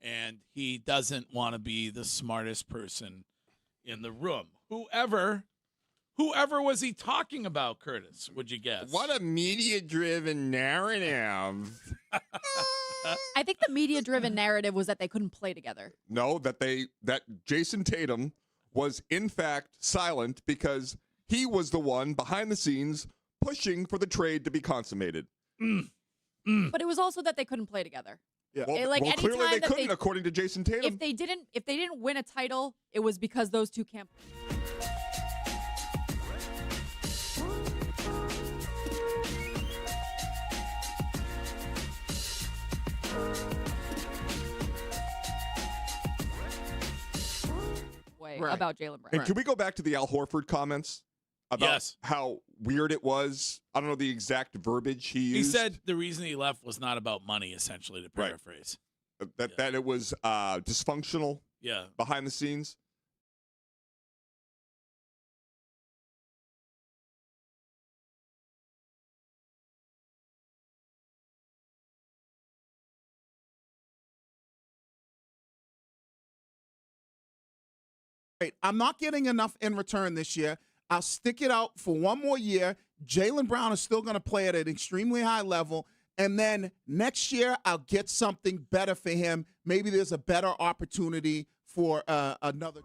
and he doesn't want to be the smartest person in the room. Whoever was he talking about, Curtis? Would you guess? What a media-driven narrative. I think the media-driven narrative was that they couldn't play together. No, that Jason Tatum was in fact silent because he was the one behind the scenes pushing for the trade to be consummated. But it was also that they couldn't play together. Yeah. Like, well clearly they anytime couldn't, according to Jason Tatum. If they didn't win a title, it was because those two can't. About Jaylen Brown. And can we go back to the Al Horford comments about how weird it was? I don't know the exact verbiage he used. He said the reason he left was not about money, essentially, to paraphrase. That it was dysfunctional behind the scenes. I'm not getting enough in return this year. I'll stick it out for one more year. Jaylen Brown is still going to play at an extremely high level. And then next year, I'll get something better for him. Maybe there's a better opportunity for another.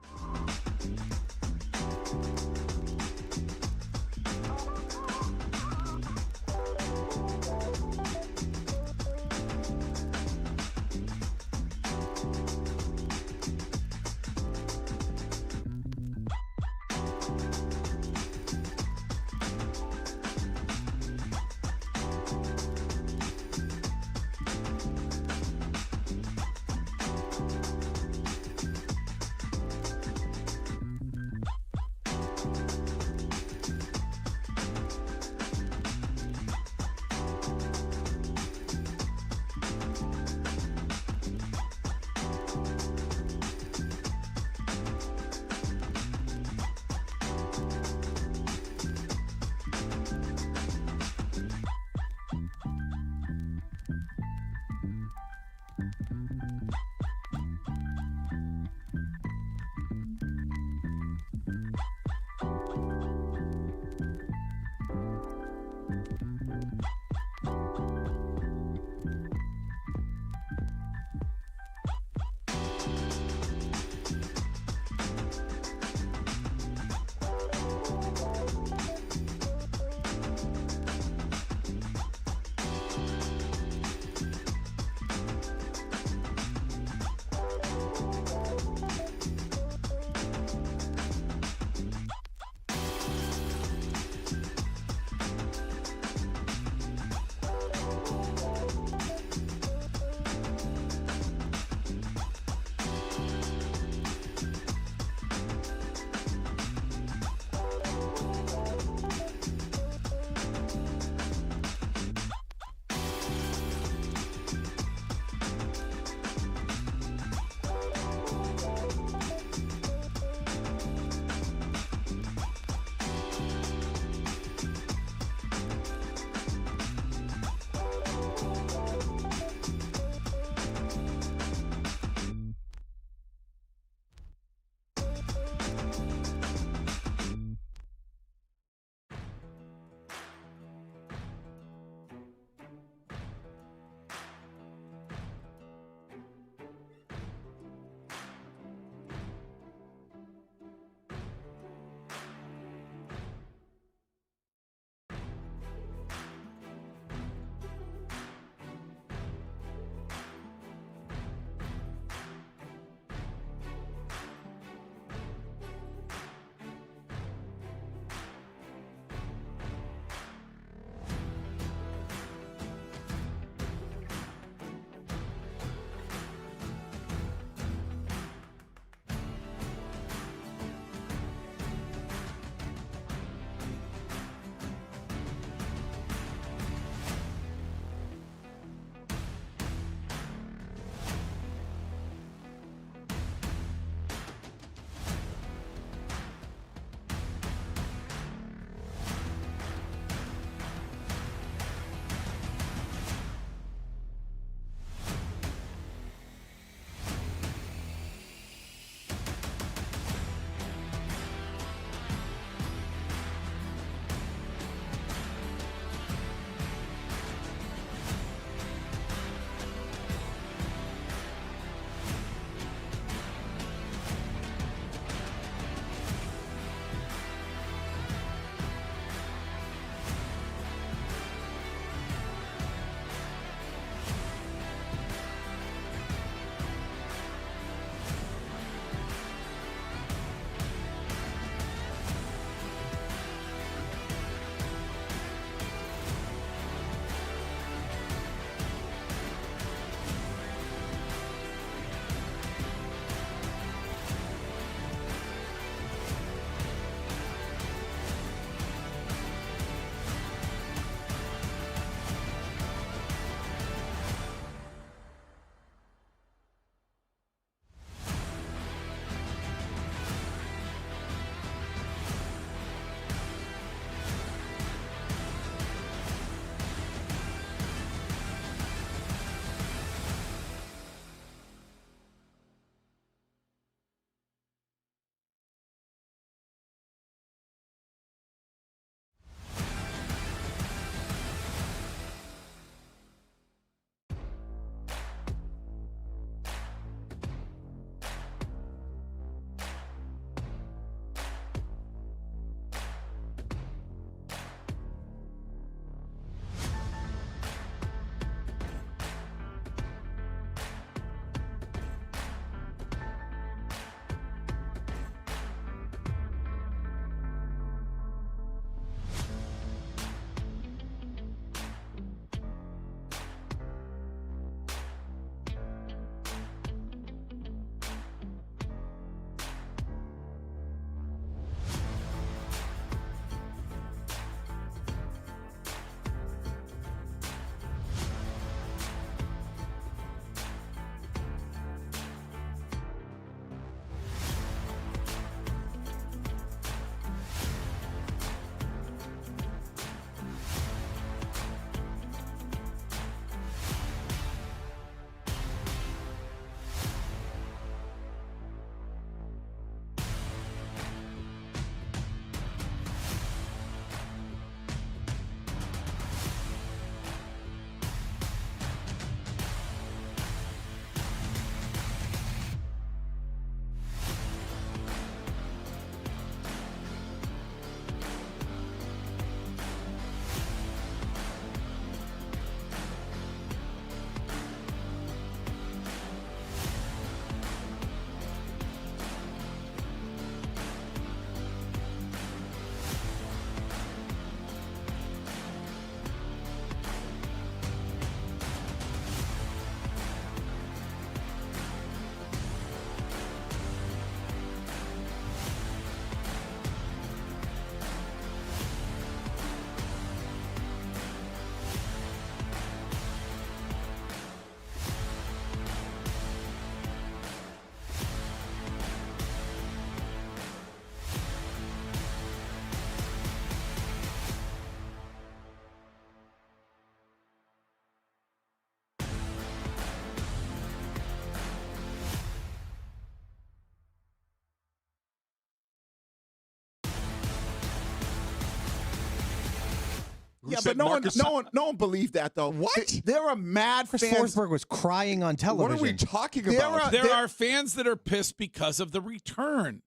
who Yeah, said but Marcus. no one believed that though. What? There are mad Chris fans. Forsberg was crying on What television. are we talking There about? are- There are fans that are pissed because of the return.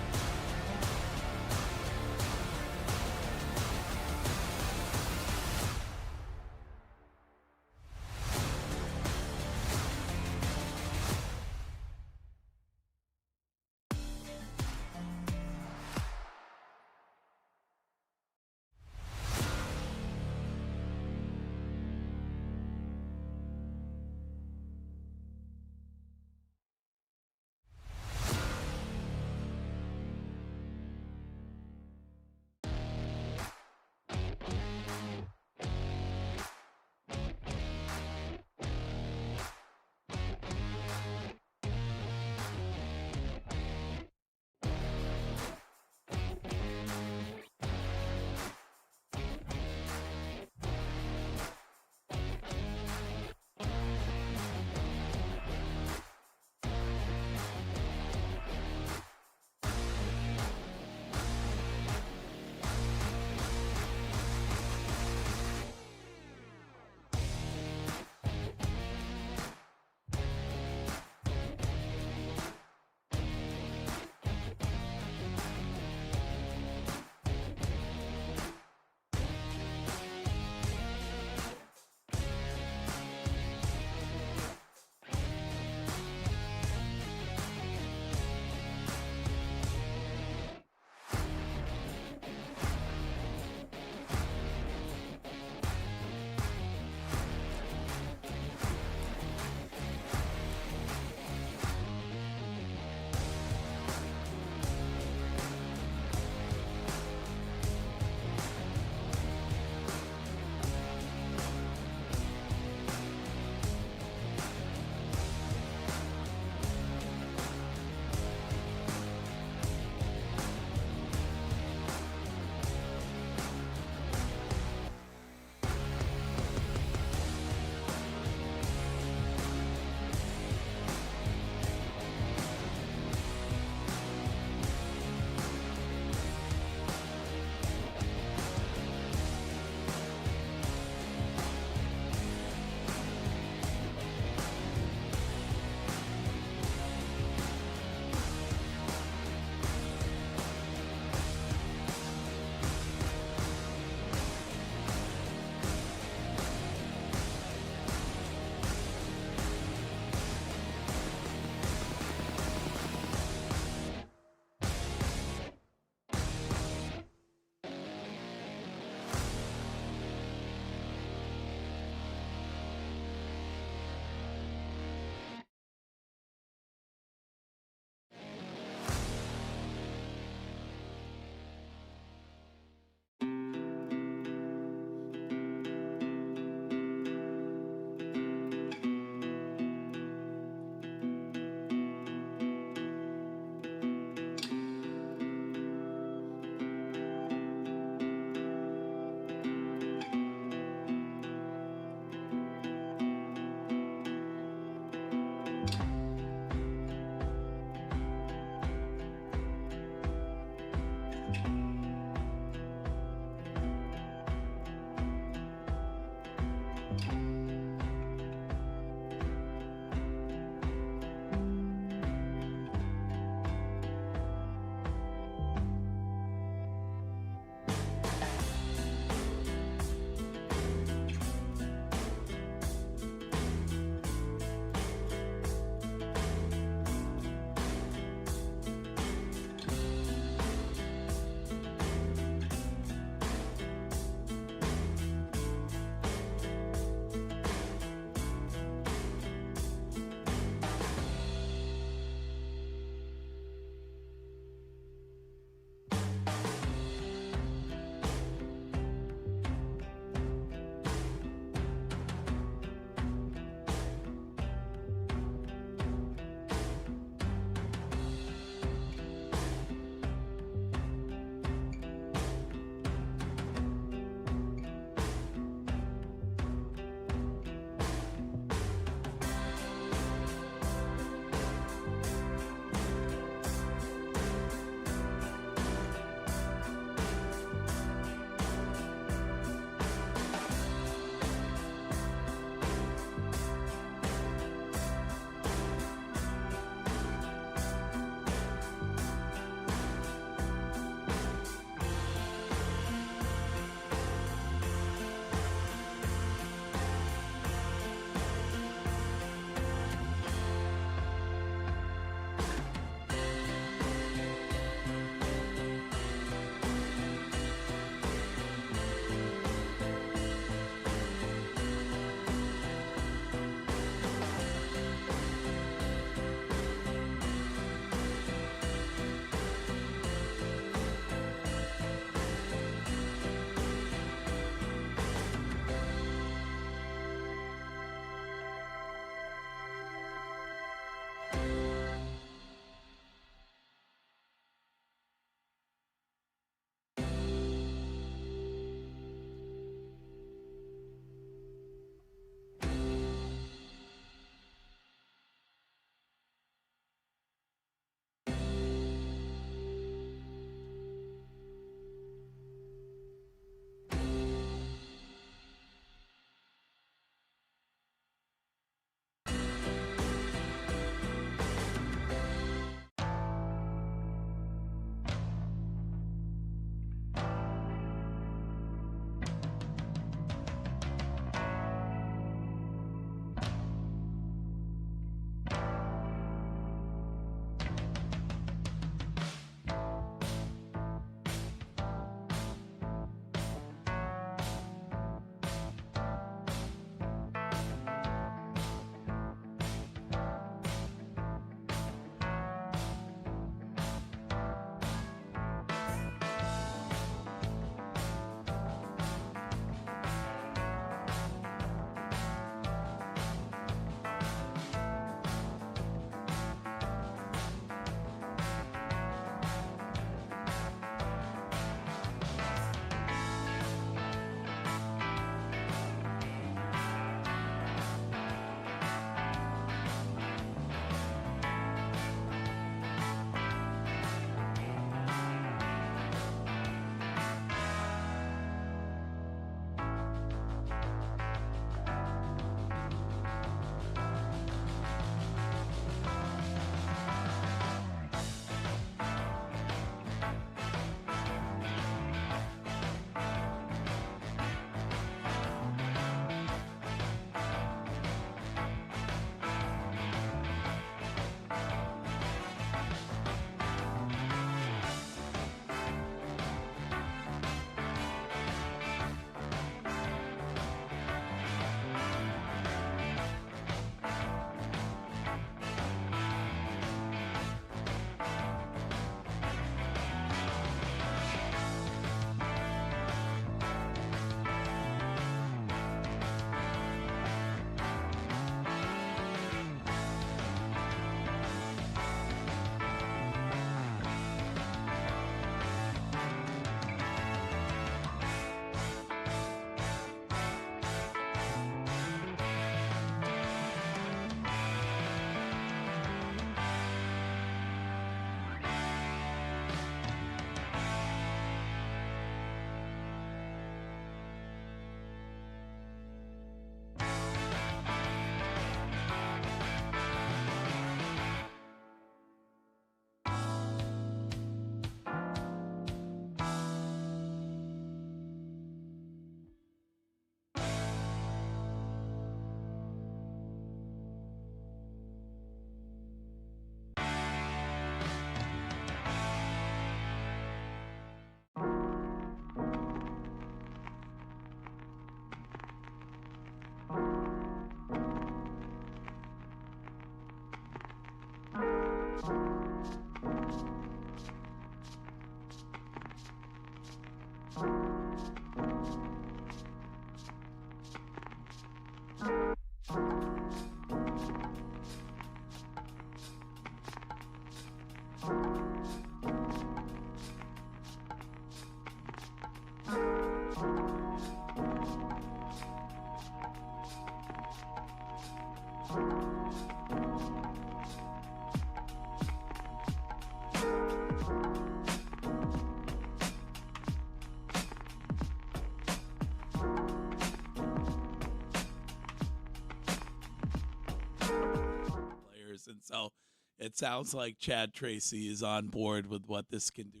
It sounds like Chad Tracy is on board with what this can do.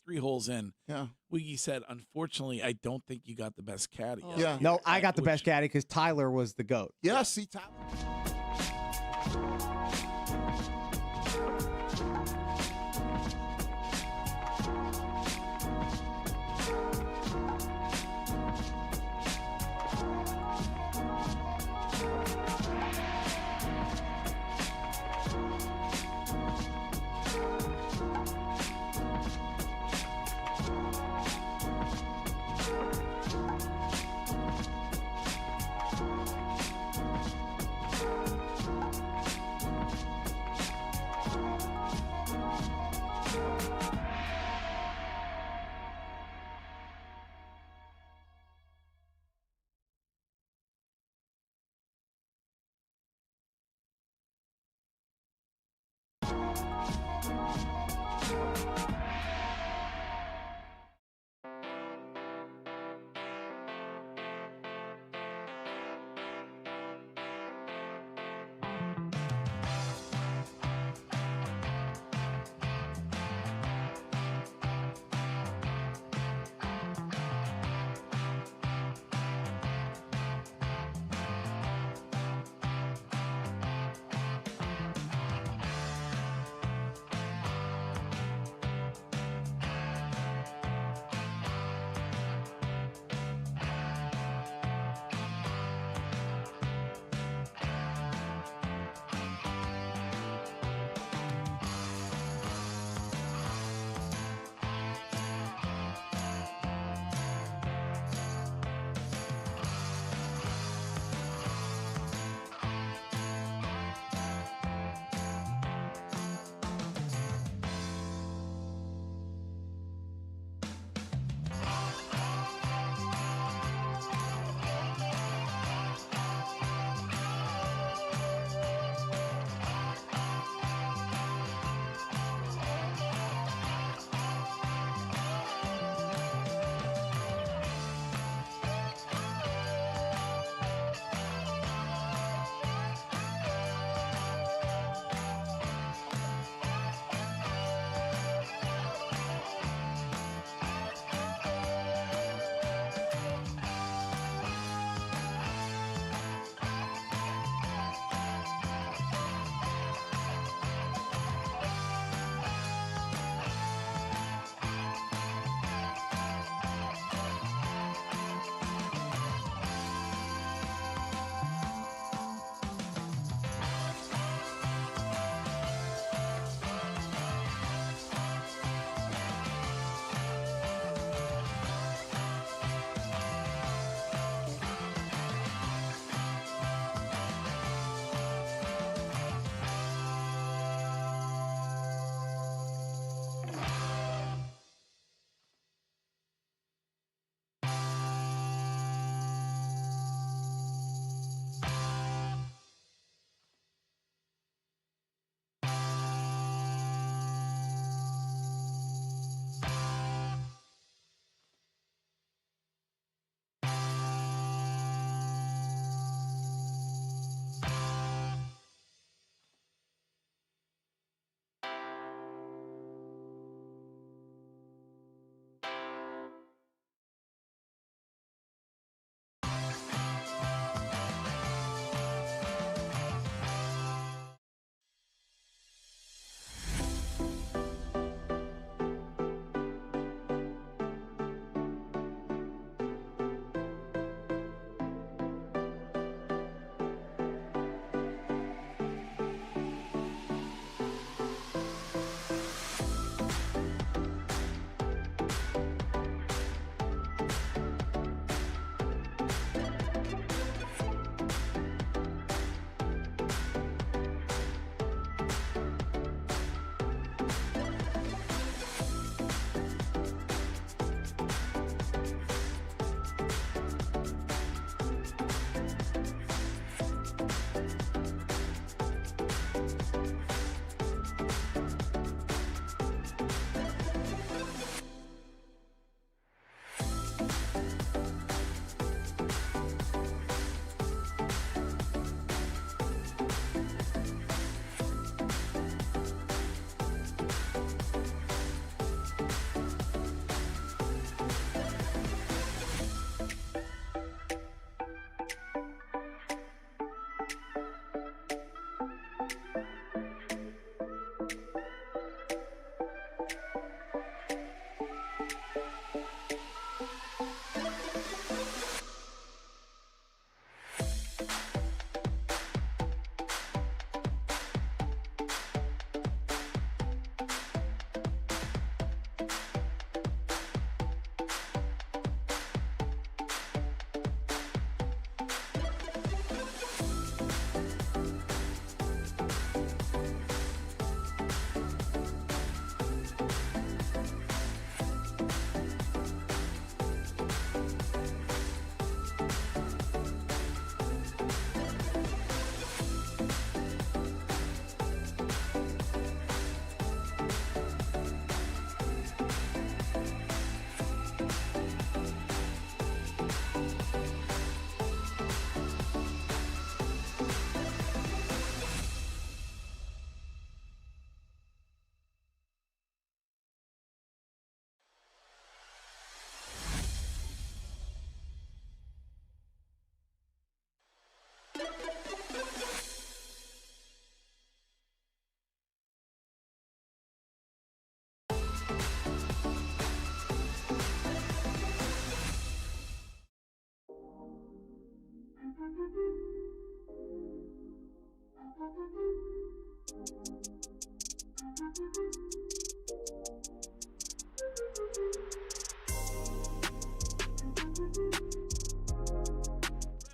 Three holes in. Yeah. Wiggy said, unfortunately, I don't think you got the best caddy. Oh. Yeah. No, I got the best caddy because Tyler was the GOAT. Yeah, see, Tyler.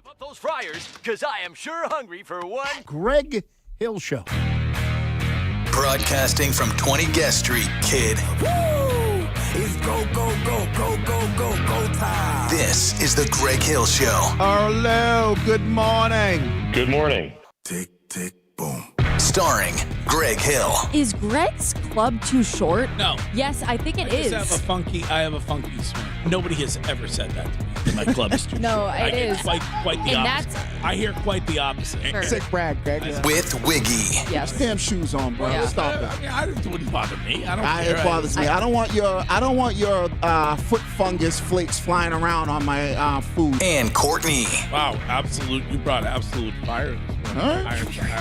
Up those fryers, because I am sure hungry for one. Greg Hill Show. Broadcasting from 20 Guest Street, kid. Woo! It's go, go, go, go, go, go, go time. This is the Greg Hill Show. Hello, good morning. Good morning. Tick, tick, boom. Starring Greg Hill. Is Greg's club too short? No. Yes, I think it I is. have a funky swing. Nobody has ever said that to me. My club is too No, short. it I get is. Quite the And opposite. I hear quite the opposite. Sure. Sick brag, Greg. With Wiggy. Yes. Damn shoes on, bro. Yeah. Stop it. It wouldn't bother me. I don't care. It bothers me. I don't want your foot fungus flakes flying around on my food. And Courtney. Wow, absolute! You brought absolute fire. This morning.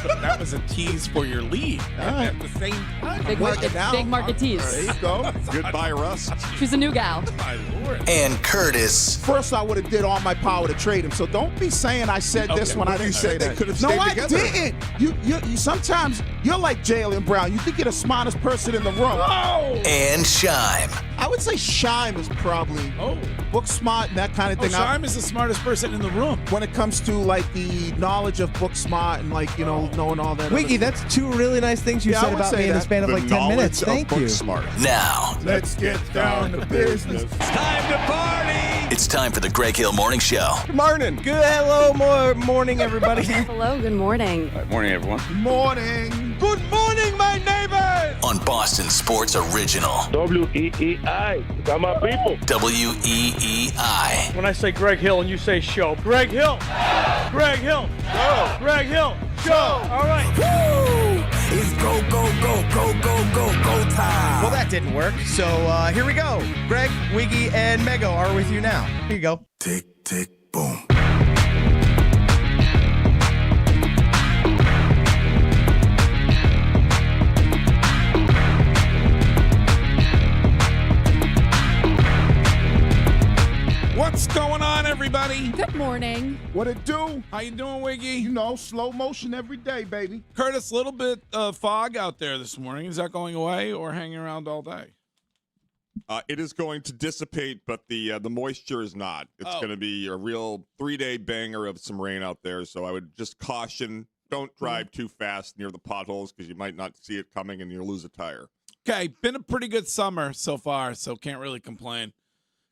And that was a tease for your lead. At the same time, Big Work market, it out. big market tease. There you go. Goodbye, Russ. She's a new gal. my lord. And Curtis. First, I would have did all my power to trade him. So don't be saying I said this Okay. when I Well, you didn't said say they that. could have No, stayed I together. didn't. You sometimes you're like Jaylen Brown. You think you're the smartest person in the room. Oh, And Shime. I would say Shime is probably book smart and that kind of thing. Shime is the smartest person in the room. When it comes to like the knowledge of book smart and like knowing all that. Wiggy, other- that's two really nice things you Yeah, I said would about say me in the that. span of The like 10 minutes. knowledge of Thank book you. smart. Now, Let's get down to business. Time to party. it's time for the Greg Hill Morning Show. Good morning. Good morning, everybody. Hello, good morning. Morning, everyone. Morning. Good morning, my neighbors. On Boston Sports Original. WEEI. Got my people. WEEI. When I say Greg Hill and you say show, Greg Hill. Greg Hill. Show. Greg Hill. Show. All right. Woo! It's go, go, go, go, go, go, go time. Well, that didn't work. So here we go. Greg, Wiggy, and Mego are with you now. Here you go. Tick, tick, boom. What's going on, everybody? Good morning. What it do? How you doing, Wiggy? Slow motion every day, baby. Curtis, little bit of fog out there this morning. Is that going away or hanging around all day? It is going to dissipate, but the moisture is not. It's going to be a real 3-day banger of some rain out there. So I would just caution: don't drive too fast near the potholes because you might not see it coming and you'll lose a tire. Okay, been a pretty good summer so far, so can't really complain.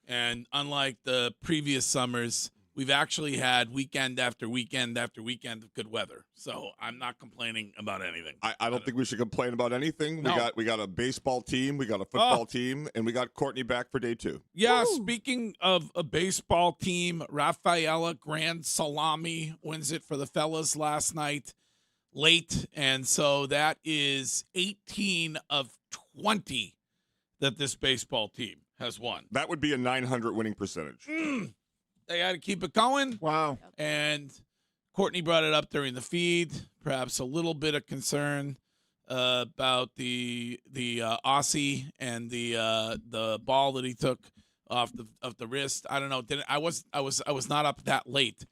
And unlike the previous summers, we've actually had weekend after weekend after weekend of good weather. So I'm not complaining about anything. I don't think we should complain about anything. No. We got a baseball team, we got a football team, and we got Courtney back for day 2. Yeah, speaking of a baseball team, Rafaela Grand Salami wins it for the fellas last night late. And so that is 18 of 20 that this baseball team has won. That would be a 900 winning percentage. They had to keep it going. Wow. And Courtney brought it up during the feed. Perhaps a little bit of concern about the Aussie and the ball that he took off the wrist. I don't know. I was not up that late.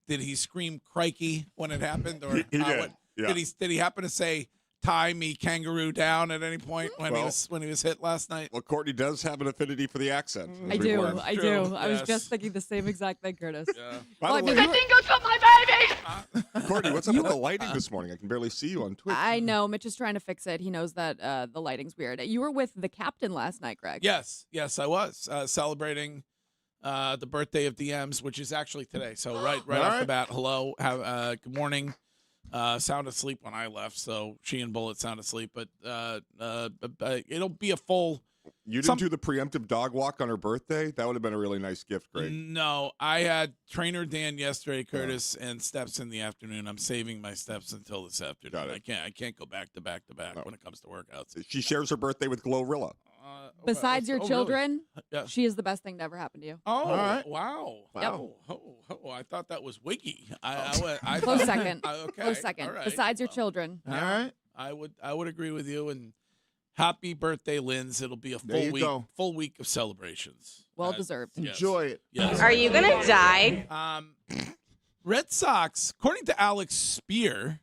Did he scream "crikey" when it happened, or He did. Yeah. Did he happen to say "tie me kangaroo down" at any point when he was hit last night? Well, Courtney does have an affinity for the accent. as I we do. learned. I True, do. I was yes. just thinking the same exact thing, Curtis. Yeah. By the way, Courtney, what's up with the lighting this morning? I can barely see you on Twitch. I know. Mitch is trying to fix it. He knows that the lighting's weird. You were with the captain last night, Greg. Yes, I was celebrating the birthday of DMs, which is actually today. So right off the bat, hello, good morning. Sound asleep when I left, so she and Bullet sound asleep. But it'll be a full. You didn't do the preemptive dog walk on her birthday? That would have been a really nice gift, Greg. No, I had trainer Dan yesterday, Curtis, and steps in the afternoon. I'm saving my steps until this afternoon. Got it. I can't go back to back to back when it comes to workouts. She shares her birthday with Glorilla. Besides your really? children, Yeah. she is the best thing to ever happen to you. Oh, All right. wow. Yep. Oh, I thought that was Wiggy. I Close thought- second. Okay. Close second. All right. Besides your Well, children. All right. I would agree with you, and happy birthday, Linz. It'll be a There you go. full week of celebrations. Well deserved. Yes. Enjoy it. Yes. Are you gonna die? Red Sox, according to Alex Spear,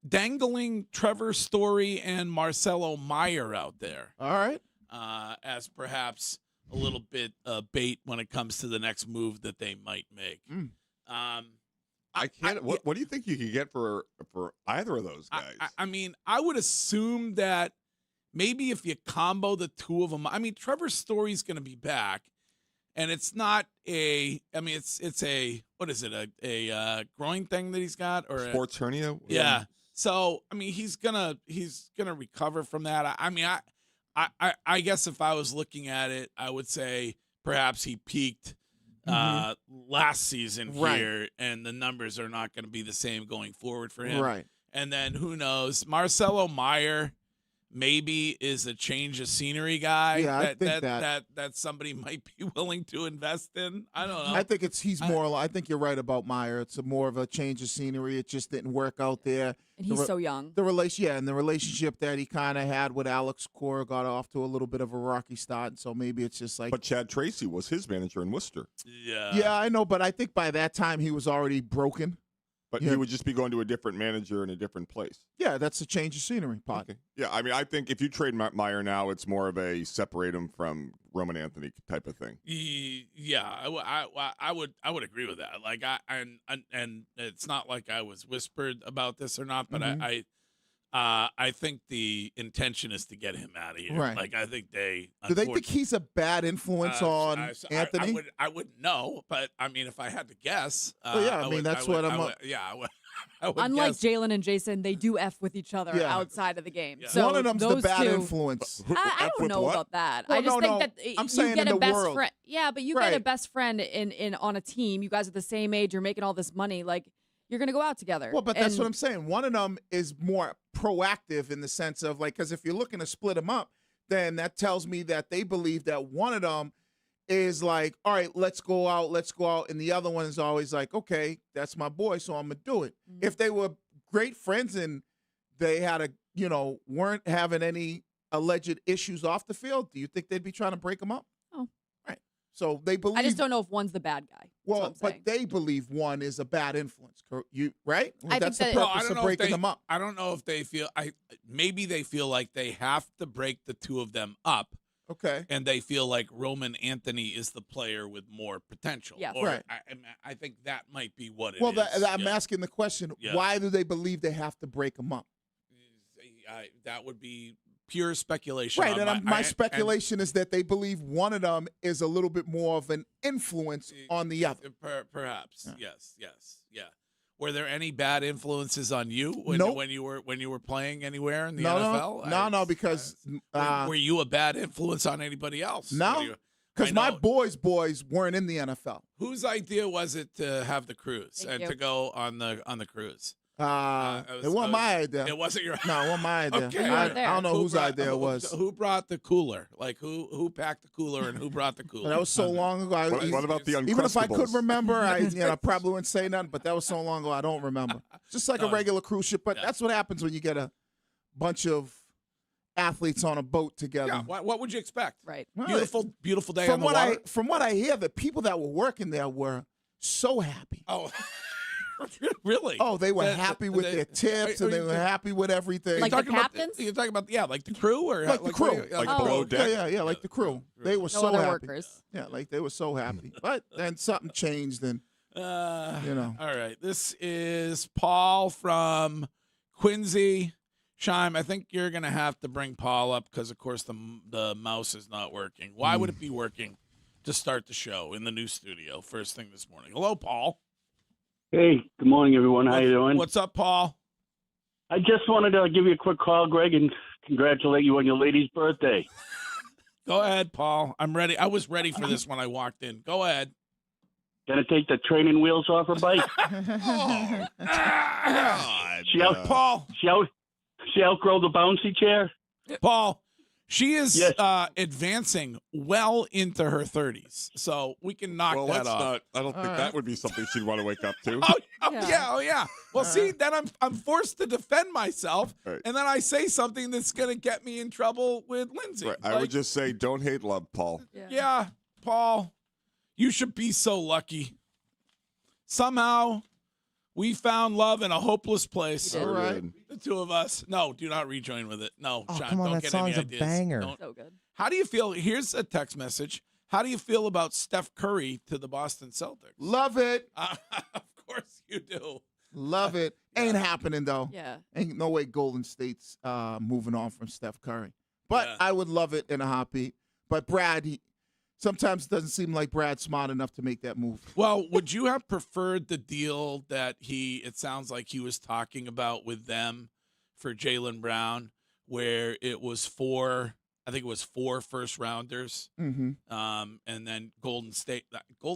dangling Trevor Story and Marcelo Meyer out there. All right. As perhaps a little bit bait when it comes to the next move that they might make. I can't. What do you think you could get for either of those guys? I mean, I would assume that maybe if you combo the two of them, I mean, Trevor Story's going to be back, and it's not a. I mean, it's a what is it? A groin thing that he's got or sports hernia? Yeah. So I mean, he's gonna recover from that. I mean, I guess if I was looking at it, I would say perhaps he peaked last season here, and the numbers are not going to be the same going forward for him. Right. And then who knows? Marcelo Meyer maybe is a change of scenery guy. Yeah, I think that somebody might be willing to invest in. I don't know. I think I think you're right about Meyer. It's more of a change of scenery. It just didn't work out there. And he's so young. The relationship that he kind of had with Alex Cora got off to a little bit of a rocky start, and so maybe it's just like. But Chad Tracy was his manager in Worcester. Yeah, I know, but I think by that time he was already broken. But he would just be going to a different manager in a different place. Yeah, that's a change of scenery, Pot. Okay. Yeah, I mean, I think if you trade Meyer now, it's more of a separate him from Roman Anthony type of thing. Yeah, I would agree with that. Like and it's not like I was whispered about this or not, but I think the intention is to get him out of here. Right. Like I think they. Do they think he's a bad influence on Anthony? I wouldn't know, but I mean, if I had to guess, I mean that's what I'm. I would Unlike guess. Jalen and Jason, they do F with each other outside of the game. Yeah. So one of them's those the bad two, influence. I don't know about that. Well, I just think that I'm you saying get in a the best world. friend. Yeah, but you get a best friend in on a team. You guys are the same age. You're making all this money. Like you're gonna go out together. Well, but that's what I'm saying. One of them is more proactive in the sense of like, because if you're looking to split them up, then that tells me that they believe that one of them is like, all right, let's go out, and the other one is always like, okay, that's my boy, so I'm gonna do it. Mm-hmm. If they were great friends and they had weren't having any alleged issues off the field, do you think they'd be trying to break them up? Oh, right. So they believe. I just don't know if one's the bad guy. Well, but they believe one is a bad influence. You right? I That's think the that- purpose of breaking them up. I don't know if they feel. Maybe they feel like they have to break the two of them up. Okay. And they feel like Roman Anthony is the player with more potential. Yes. Or Right. I think that might be what it Well, is. I'm asking the question: why do they believe they have to break them up? That would be pure speculation. Right, and my speculation is that they believe one of them is a little bit more of an influence on the other. Perhaps, yes. Were there any bad influences on you when you were playing anywhere in the NFL? No, because were you a bad influence on anybody else? No, because my boys weren't in the NFL. Whose idea was it to have the cruise to go on the cruise? It wasn't my idea. It wasn't your. No, it wasn't my idea. Okay. I don't know whose idea it was. Who brought the cooler? Like who packed the cooler and who brought the cooler? That was so long ago. What about the Uncrustables? Even if I could remember, I probably wouldn't say nothing. But that was so long ago, I don't remember. Just like a regular cruise ship. But that's what happens when you get a bunch of athletes on a boat together. Yeah, what would you expect? Right. Beautiful day on the water. From what I hear, the people that were working there were so happy. Oh. Really? Oh, they were happy with their tips and they were happy with everything. Like the captains? You're talking about like the crew or like the crew, like below deck. Yeah, like the crew. They were No so other happy. workers. Yeah, like they were so happy. But then something changed, and All right, this is Paul from Quincy. Shime, I think you're gonna have to bring Paul up because, of course, the mouse is not working. Why would it be working to start the show in the new studio first thing this morning? Hello, Paul. Hey, good morning, everyone. How you doing? What's up, Paul? I just wanted to give you a quick call, Greg, and congratulate you on your lady's birthday. Go ahead, Paul. I'm ready. I was ready for this when I walked in. Go ahead. Gonna take the training wheels off her bike. Paul. She outgrow the bouncy chair. Paul, she is advancing well into her 30s, so we can knock that off. I don't think that would be something she'd want to wake up to. Oh yeah. Well, see, then I'm forced to defend myself, and then I say something that's going to get me in trouble with Lindsay. Right. I would just say, don't hate love, Paul. Yeah, Paul, you should be so lucky. somehow we found love in a hopeless place. All right. The two of us. No, do not rejoin with it. No, Oh, Sean, come on, don't that get song's any a ideas. banger. Don't- So good. How do you feel? Here's a text message. How do you feel about Steph Curry to the Boston Celtics? Love it. Of course you do. Love it. Ain't happening, though. Yeah. Ain't no way Golden State's moving on from Steph Curry. But Yeah. I would love it in a heartbeat. But Brad, sometimes it doesn't seem like Brad's smart enough to make that move. Well, would you have preferred the deal that it sounds like he was talking about with them for Jaylen Brown, where it was four first rounders, Mm-hmm. and then Golden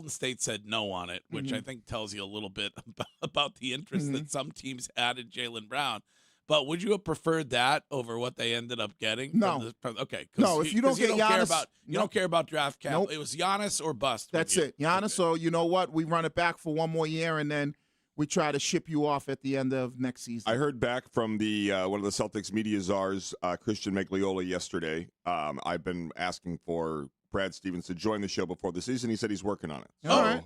State said no on it, which I think tells you a little bit about the interest that some teams had in Jaylen Brown. But would you have preferred that over what they ended up getting? No. Okay. No, if you don't get Giannis, you don't care about draft cap. Nope. It was Giannis or bust. That's with you. it. Giannis, so you know what? We run it back for one more year, and then we try to ship you off at the end of next season. I heard back from the one of the Celtics media czars, Christian Magliola, yesterday. I've been asking for Brad Stevens to join the show before the season. He said he's working on it. So All right.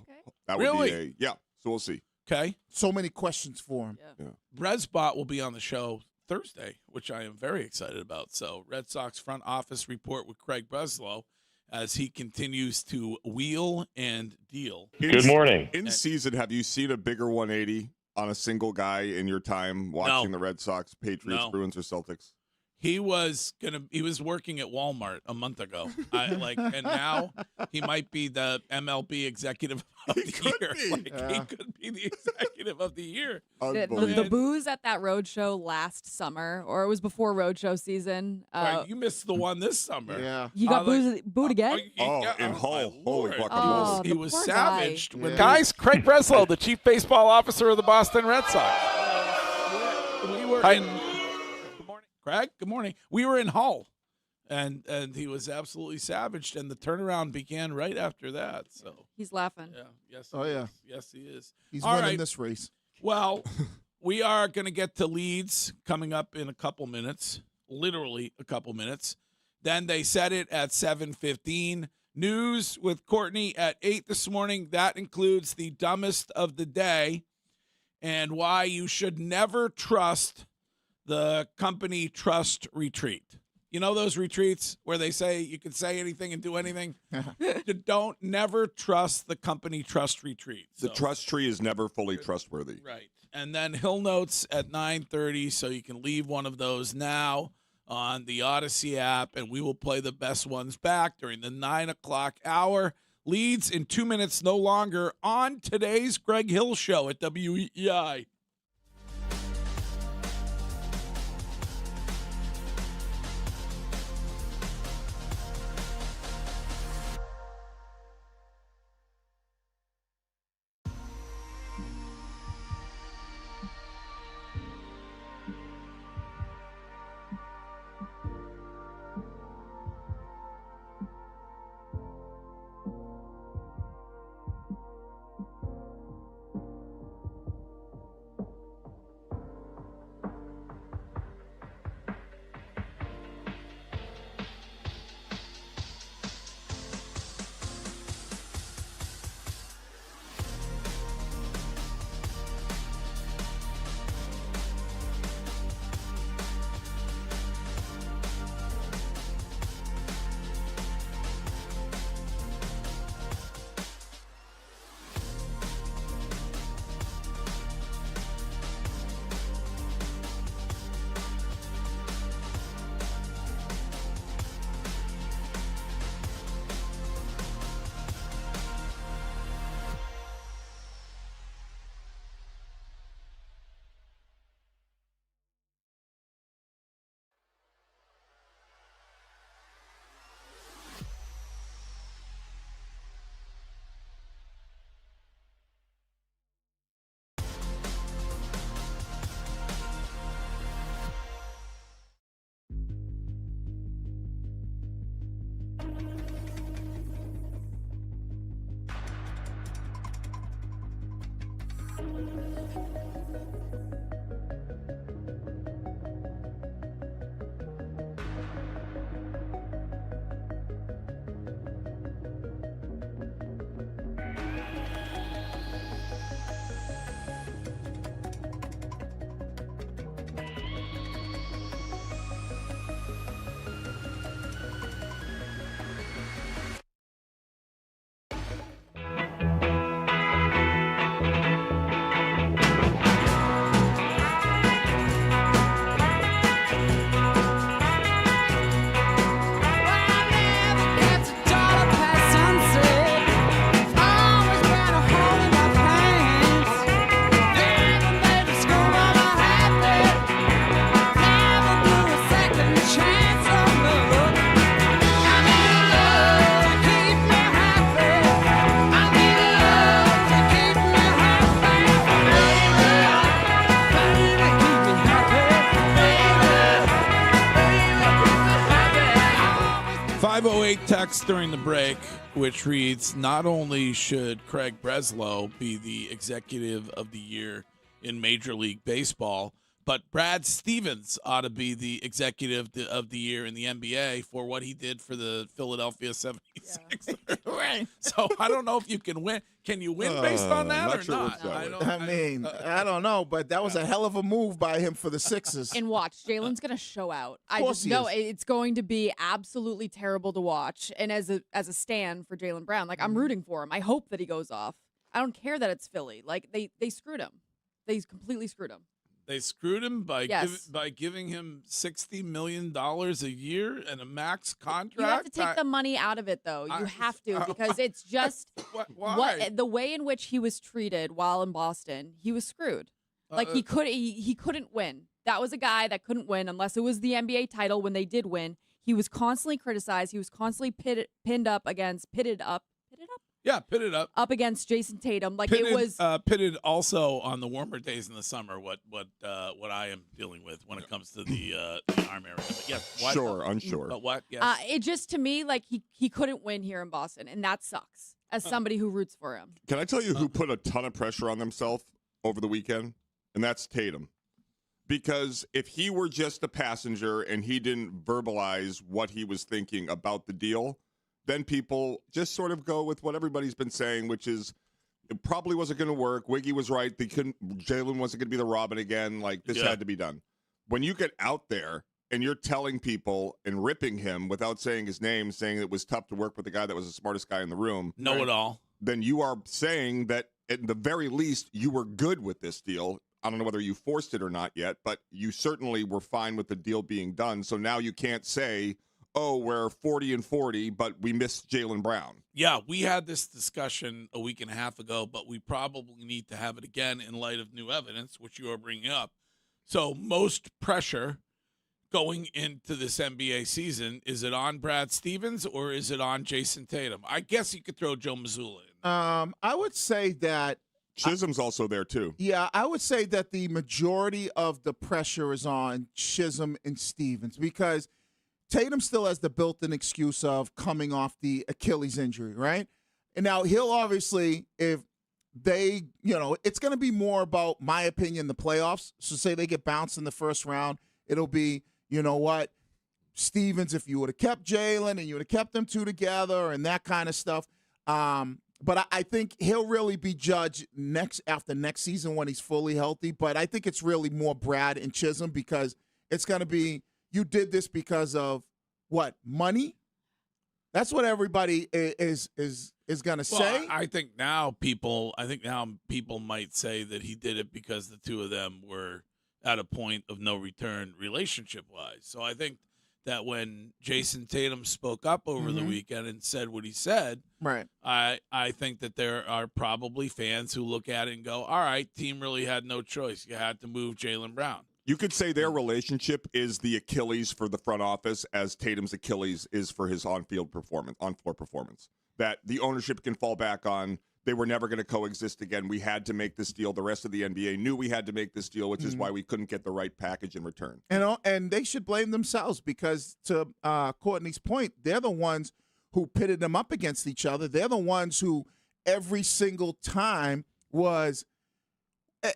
that would Really? be so we'll see. Okay. So many questions for him. Yeah. Resbot will be on the show Thursday, which I am very excited about. So, Red Sox front office report with Craig Breslow as he continues to wheel and deal. Good morning. In season, have you seen a bigger 180 on a single guy in your time watching the Red Sox, Patriots, No. Bruins, or Celtics? He was working at Walmart a month ago. And now he might be the MLB executive of the year. He could be the executive of the year. The booze at that roadshow last summer, or it was before roadshow season. Right, you missed the one this summer. Yeah. You got booed again? In Hull. Holy guacamole. Oh, He the was poor savaged. guy. When Guys, Craig Breslow, the chief baseball officer of the Boston Red Sox. we were in. Good morning, Craig. Good morning. We were in Hull, and he was absolutely savaged, and the turnaround began right after that. So He's laughing. yeah, yes. Oh, he yeah. is. Yes, he is. He's All winning right. this race. Well, we are going to get to Leeds coming up in a couple minutes, literally a couple minutes. Then they set it at 7:15. News with Courtney at 8 this morning. That includes the dumbest of the day and why you should never trust the company trust retreat. You know those retreats where they say you can say anything and do anything? You never trust the company trust retreat. The trust tree is never fully trustworthy. Right. And then Hill Notes at 9:30, so you can leave one of those now on the Odyssey app, and we will play the best ones back during the 9 o'clock hour. Leads in 2 minutes no longer on today's Greg Hill Show at WEEI. great text during the break, which reads, not only should Craig Breslow be the executive of the year in Major League Baseball, but Brad Stevens ought to be the executive of the year in the NBA for what he did for the Philadelphia 76ers. Right. So I don't know if you can win. Can you win based on that not or sure not? what's I don't know, but that was a hell of a move by him for the Sixers. And watch, Jalen's gonna show out. I course just he know is. it's going to be absolutely terrible to watch. And as a stan for Jaylen Brown, like I'm rooting for him. I hope that he goes off. I don't care that it's Philly. Like they screwed him. They completely screwed him. They screwed him by Yes. by giving him $60 million a year and a max contract. You have to take the money out of it, though. You have to, because it's just why? the way in which he was treated while in Boston. He was screwed. Like he couldn't win. That was a guy that couldn't win unless it was the NBA title. When they did win, he was constantly criticized. He was constantly pitted up against Jason Tatum. Like pitted, it was pitted also on the warmer days in the summer. What I am dealing with when it comes to the arm area. But yes, what? Unsure. But what? Yes. it just, to me, like he couldn't win here in Boston, and that sucks as somebody who roots for him. Can I tell you who put a ton of pressure on themselves over the weekend? And that's Tatum. Because if he were just a passenger and he didn't verbalize what he was thinking about the deal, then people just sort of go with what everybody's been saying, which is it probably wasn't going to work. Wiggy was right. Jalen wasn't going to be the Robin again. Like, this had to be done. When you get out there and you're telling people and ripping him without saying his name, saying it was tough to work with the guy that was the smartest guy in the room. Know it all. Then you are saying that at the very least you were good with this deal. I don't know whether you forced it or not yet, but you certainly were fine with the deal being done. So now you can't say, oh, we're 40-40, but we missed Jaylen Brown. Yeah, we had this discussion a week and a half ago, but we probably need to have it again in light of new evidence, which you are bringing up. So most pressure going into this NBA season, is it on Brad Stevens or is it on Jason Tatum? I guess you could throw Joe Mazzulla in. I would say that Chisholm's also there, too. Yeah, I would say that the majority of the pressure is on Chisholm and Stevens because Tatum still has the built-in excuse of coming off the Achilles injury, right? And now he'll obviously, if they, it's going to be more about, my opinion, the playoffs. So say they get bounced in the first round, it'll be, you know what, Stevens, if you would have kept Jalen and you would have kept them two together and that kind of stuff. But I think he'll really be judged after next season when he's fully healthy. But I think it's really more Brad and Chisholm because it's going to be, you did this because of what, money? That's what everybody is going to say. I think now people might say that he did it because the two of them were at a point of no return relationship-wise. So I think that when Jason Tatum spoke up over the weekend and said what he said, right? I think that there are probably fans who look at it and go, all right, team really had no choice. You had to move Jaylen Brown. You could say their relationship is the Achilles for the front office as Tatum's Achilles is for his on-floor performance. That the ownership can fall back on. They were never going to coexist again. We had to make this deal. The rest of the NBA knew we had to make this deal, which is why we couldn't get the right package in return. And they should blame themselves because, to Courtney's point, they're the ones who pitted them up against each other. They're the ones who every single time was.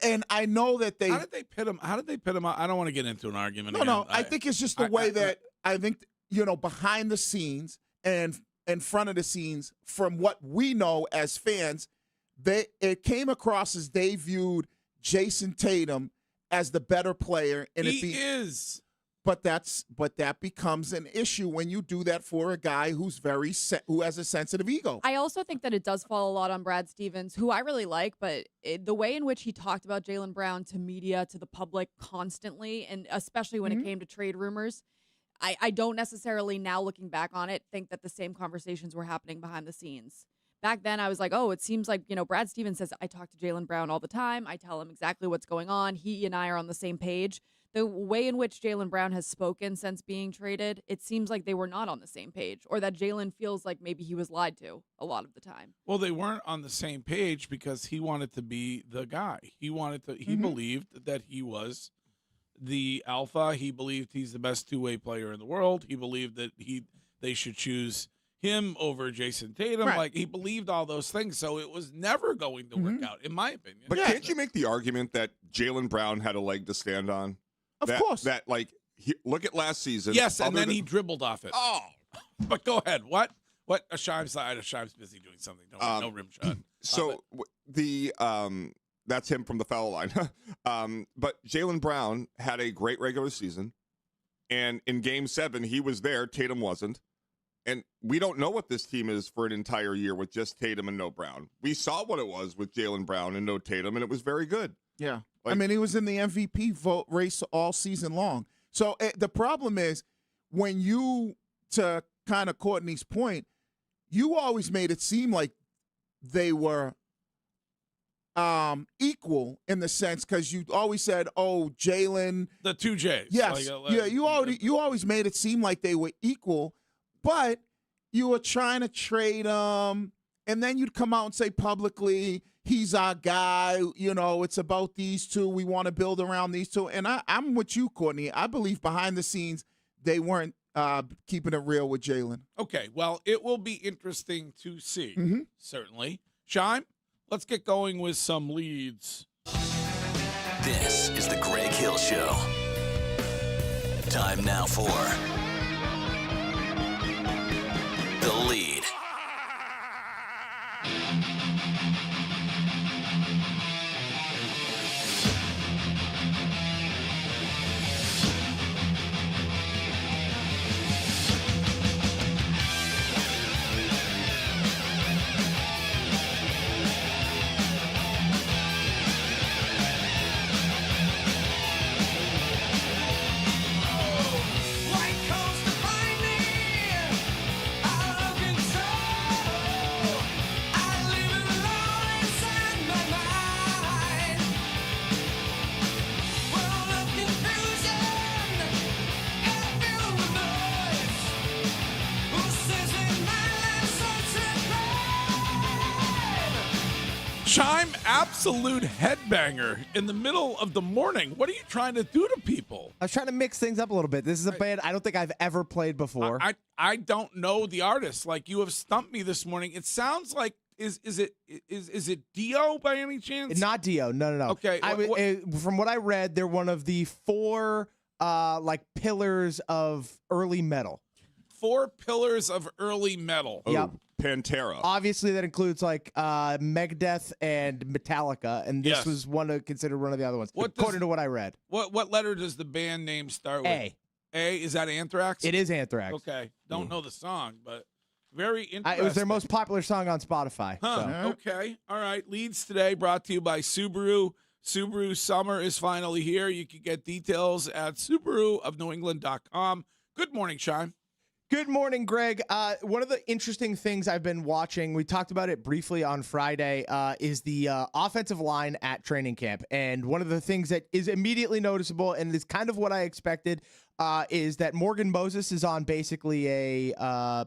And I know that they. How did they pit him? I don't want to get into an argument. No. I think it's just the way that I think behind the scenes and in front of the scenes, from what we know as fans, it came across as they viewed Jason Tatum as the better player, and he is. But that becomes an issue when you do that for a guy who's who has a sensitive ego. I also think that it does fall a lot on Brad Stevens, who I really like, but the way in which he talked about Jaylen Brown to media, to the public constantly, and especially when it came to trade rumors, I don't necessarily, now looking back on it, think that the same conversations were happening behind the scenes. Back then, I was like, oh, it seems like, Brad Stevens says, I talk to Jaylen Brown all the time. I tell him exactly what's going on. He and I are on the same page. The way in which Jaylen Brown has spoken since being traded, it seems like they were not on the same page, or that Jaylen feels like maybe he was lied to a lot of the time. Well, they weren't on the same page because he wanted to be the guy. He believed that he was the alpha. He believed he's the best two-way player in the world. He believed that they should choose him over Jason Tatum. Right. Like, he believed all those things, so it was never going to work out, in my opinion. But can't you make the argument that Jaylen Brown had a leg to stand on? Of course. Look at last season. Yes, and then he dribbled off it. Oh. But go ahead. What? Shime's busy doing something. No rim shot. So that's him from the foul line. But Jaylen Brown had a great regular season, and in Game 7 he was there. Tatum wasn't, and we don't know what this team is for an entire year with just Tatum and no Brown. We saw what it was with Jaylen Brown and no Tatum, and it was very good. Yeah, I mean, he was in the MVP vote race all season long. So the problem is when you, to kind of Courtney's point, you always made it seem like they were equal in the sense because you always said, "Oh, Jaylen." The two J's. Yes, you always made it seem like they were equal, but you were trying to trade them, and then you'd come out and say publicly, "He's our guy." You know, it's about these two. We want to build around these two. And I'm with you, Courtney. I believe behind the scenes they weren't keeping it real with Jaylen. Okay, well, it will be interesting to see, certainly. Shime, let's get going with some leads. This is the Greg Hill Show. Time now for the lead. Chime, absolute headbanger in the middle of the morning. What are you trying to do to people? I was trying to mix things up a little bit. This is a band I don't think I've ever played before. I don't know the artist. Like, you have stumped me this morning. It sounds like is it Dio by any chance? Not Dio. No. Okay. From what I read, they're one of the four pillars of early metal. 4 pillars of early metal. Yep. Pantera. Obviously, that includes Megadeth and Metallica, and this Yes. was considered one of the other ones, according to what I read. What letter does the band name start with? A. A, is that Anthrax? It is Anthrax. Okay. Don't know the song, but very interesting. It was their most popular song on Spotify. Huh. So. Okay. All right. Leads today brought to you by Subaru. Subaru summer is finally here. You can get details at SubaruofNewEngland.com. Good morning, Shime. Good morning, Greg. One of the interesting things I've been watching, we talked about it briefly on Friday, is the offensive line at training camp. And one of the things that is immediately noticeable, and is kind of what I expected, is that Morgan Moses is on basically a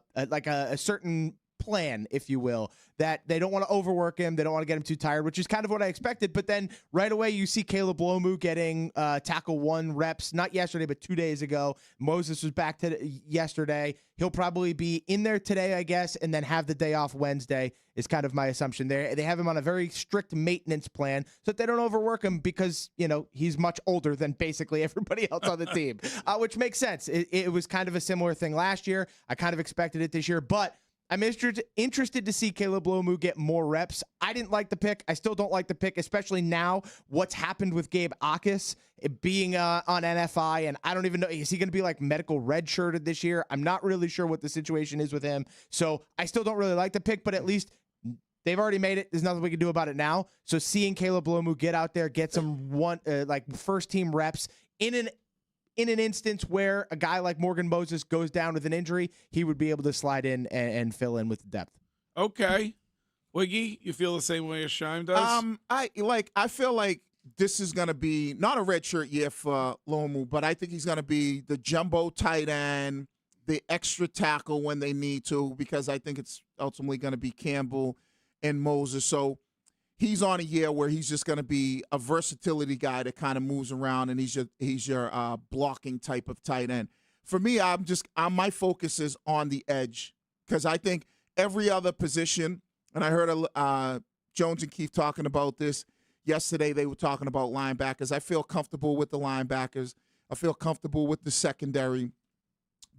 certain plan, if you will, that they don't want to overwork him. They don't want to get him too tired, which is kind of what I expected. But then right away, you see Caleb Lomu getting tackle 1 reps, not yesterday, but 2 days ago. Moses was back yesterday. He'll probably be in there today, I guess, and then have the day off Wednesday is kind of my assumption there. They have him on a very strict maintenance plan so that they don't overwork him because, he's much older than basically everybody else on the team, which makes sense. It was kind of a similar thing last year. I kind of expected it this year, but I'm interested to see Caleb Lomu get more reps. I didn't like the pick. I still don't like the pick, especially now what's happened with Gabe Akis being on NFI, and I don't even know, is he going to be medical redshirted this year? I'm not really sure what the situation is with him, so I still don't really like the pick, but at least they've already made it. There's nothing we can do about it now. So seeing Caleb Lomu get out there, get some first-team reps in an instance where a guy like Morgan Moses goes down with an injury, he would be able to slide in and fill in with depth. Okay. Wiggy, you feel the same way as Shime does? I feel like this is going to be not a redshirt year for Lomu, but I think he's going to be the jumbo tight end, the extra tackle when they need to, because I think it's ultimately going to be Campbell and Moses. So he's on a year where he's just going to be a versatility guy that kind of moves around, and he's your blocking type of tight end. For me, my focus is on the edge because I think every other position, and I heard Jones and Keith talking about this yesterday. They were talking about linebackers. I feel comfortable with the linebackers. I feel comfortable with the secondary,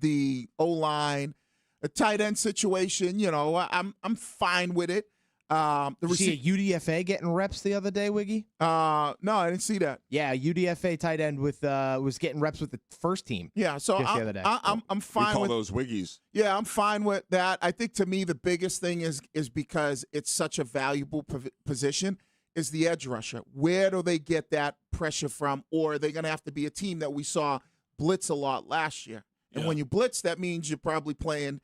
the O-line, the tight end situation. You know, I'm fine with it. Did you see a UDFA getting reps the other day, Wiggy? No, I didn't see that. Yeah, UDFA tight end was getting reps with the first team. Yeah, so just the other day. I'm fine. We call with those Wiggies. Yeah, I'm fine with that. I think to me the biggest thing is because it's such a valuable position is the edge rusher. Where do they get that pressure from? Or are they going to have to be a team that we saw blitz a lot last year? And when you blitz, that means you're probably playing,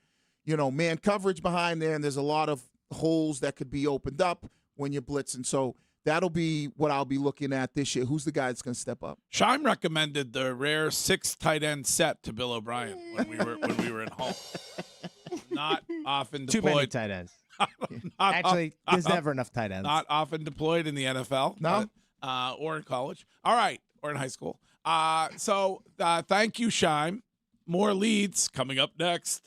man coverage behind there, and there's a lot of holes that could be opened up when you're blitzing. So that'll be what I'll be looking at this year. Who's the guy that's going to step up? Scheim recommended the rare 6 tight end set to Bill O'Brien when we were at home. Not often deployed. Too many tight ends. Actually, there's never enough tight ends. Not often deployed in the NFL. No. Or in college. All right. Or in high school. So thank you, Scheim. More leads coming up next.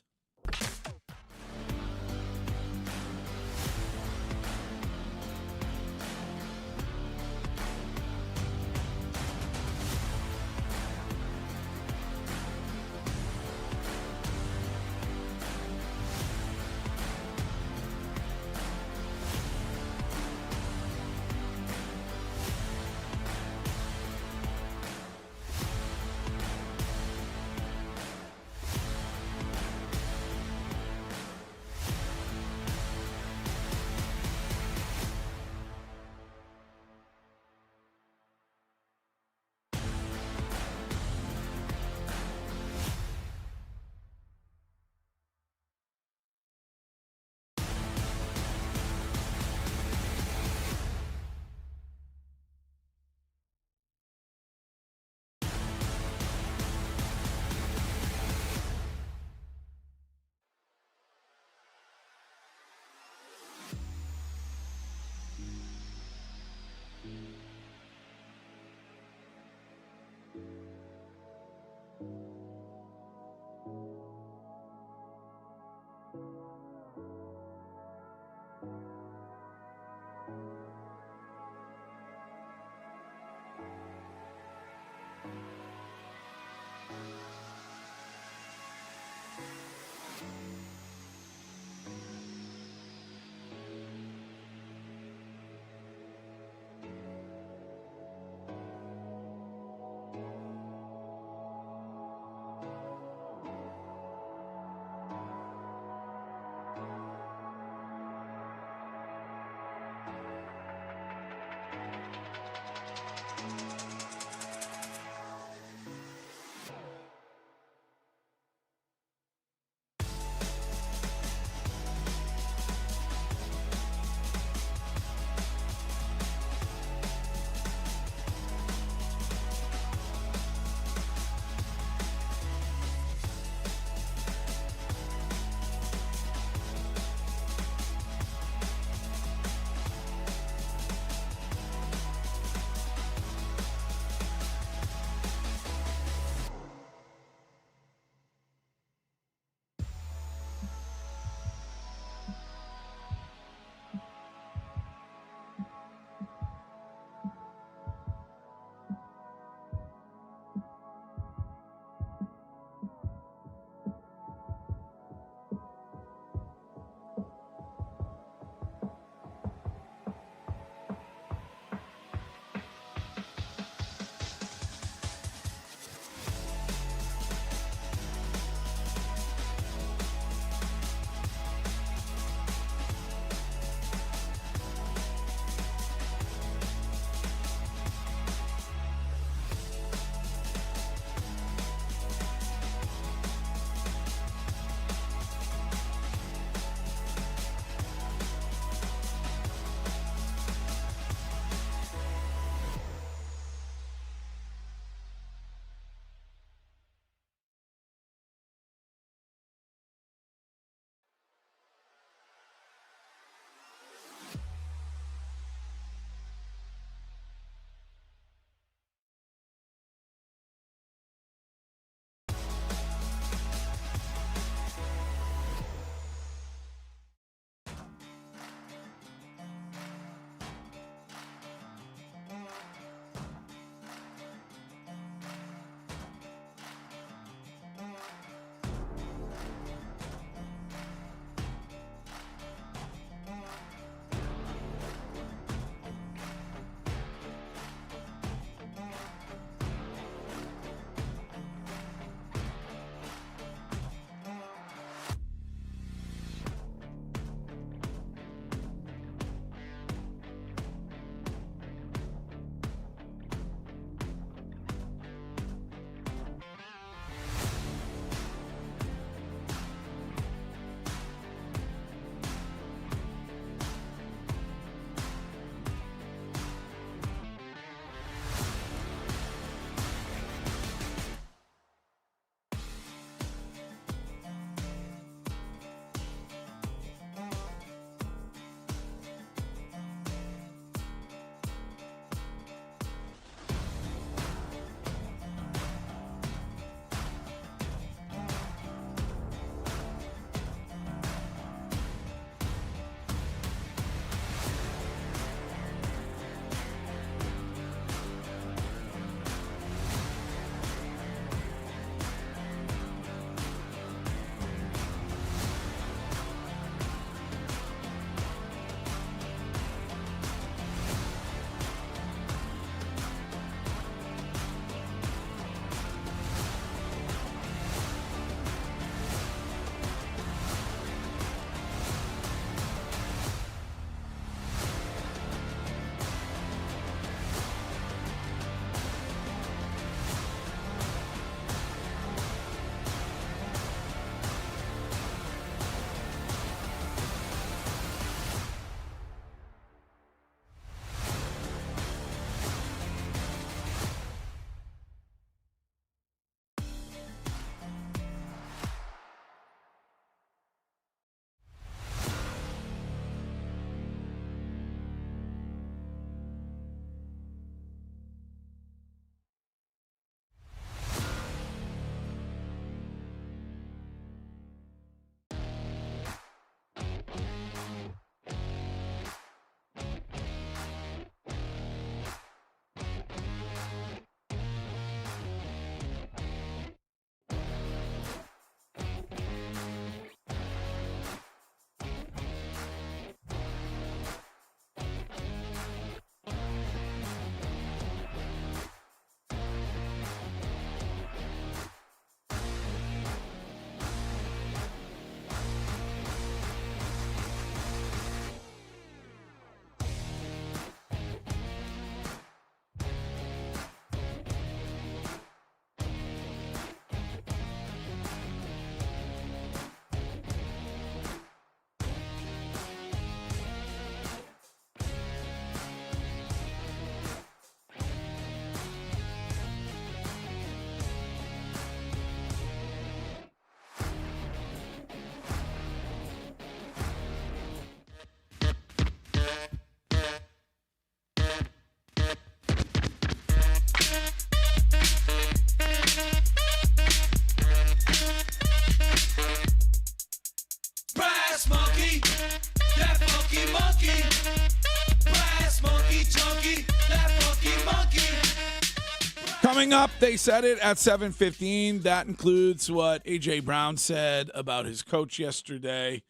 Coming up, they said it at 7:15. That includes what A.J. Brown said about his coach yesterday,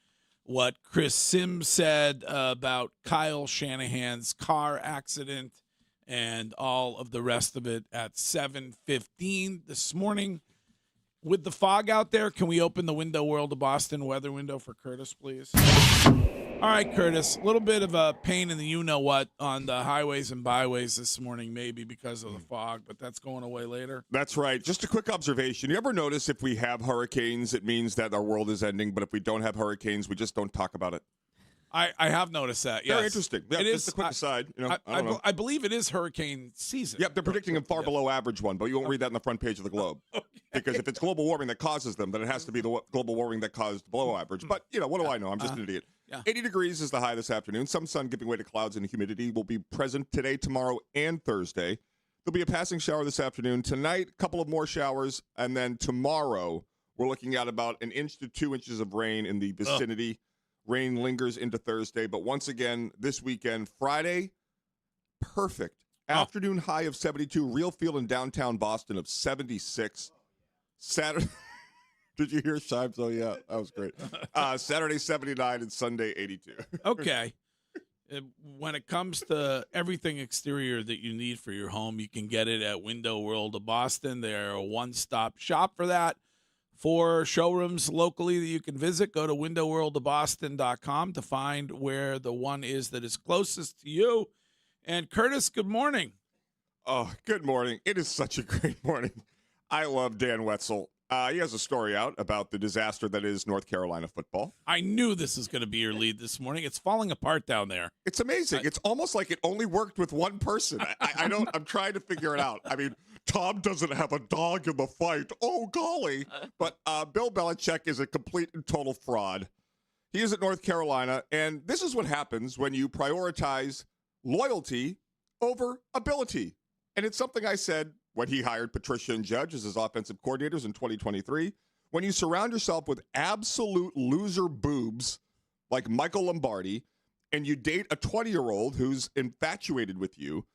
what Chris Sims said about Kyle Shanahan's car accident, and all of the rest of it at 7:15 this morning. With the fog out there, can we open the Window World of Boston weather window for Curtis, please? All right, Curtis, a little bit of a pain in the you-know-what on the highways and byways this morning, maybe because of the fog, but that's going away later. That's right. Just a quick observation. You ever notice if we have hurricanes, it means that our world is ending, but if we don't have hurricanes, we just don't talk about it? I have noticed that, yes. Very interesting. Yeah, it just a quick aside. I believe it is hurricane season. Yep, they're predicting a far below average one, but you won't read that on the front page of the Globe. Okay. Because if it's global warming that causes them, then it has to be the global warming that caused below average. But, what do I know? I'm just an idiot. Yeah. 80 degrees is the high this afternoon. Some sun giving way to clouds and humidity will be present today, tomorrow, and Thursday. There'll be a passing shower this afternoon. Tonight, a couple of more showers. And then tomorrow, we're looking at about 1 inch to 2 inches of rain in the vicinity. Rain lingers into Thursday. But once again, this weekend, Friday, perfect. Afternoon high of 72. Real feel in downtown Boston of 76. Saturday. Did you hear Shibes? Oh, yeah, that was great. Saturday, 79, and Sunday, 82. Okay. When it comes to everything exterior that you need for your home, you can get it at Window World of Boston. They're a one-stop shop for that. 4 showrooms locally that you can visit. Go to windowworldofboston.com to find where the one is that is closest to you. And Curtis, good morning. Oh, good morning. It is such a great morning. I love Dan Wetzel. He has a story out about the disaster that is North Carolina football. I knew this was going to be your lead this morning. It's falling apart down there. It's amazing. It's almost like it only worked with one person. I'm trying to figure it out. I mean, Tom doesn't have a dog in the fight. Oh, golly. But Bill Belichick is a complete and total fraud. He is at North Carolina, and this is what happens when you prioritize loyalty over ability. And it's something I said when he hired Patricia and Judge as his offensive coordinators in 2023. When you surround yourself with absolute loser boobs like Michael Lombardi, and you date a 20-year-old who's infatuated with you,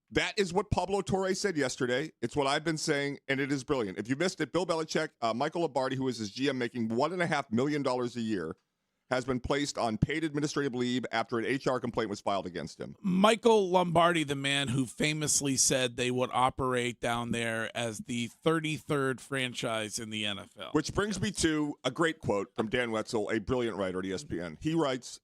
that is what Pablo Torre said yesterday. It's what I've been saying, and it is brilliant. If you missed it, Bill Belichick, Michael Lombardi, who is his GM making $1.5 million a year, has been placed on paid administrative leave after an HR complaint was filed against him. Michael Lombardi, the man who famously said they would operate down there as the 33rd franchise in the NFL. Which brings me to a great quote from Dan Wetzel, a brilliant writer at ESPN. He writes,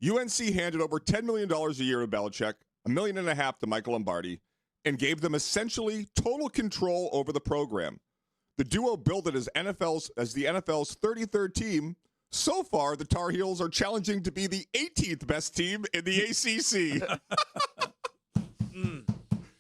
UNC handed over $10 million a year to Belichick, $1.5 million to Michael Lombardi, and gave them essentially total control over the program. The duo billed it as the NFL's 33rd team. So far, the Tar Heels are challenging to be the 18th best team in the ACC.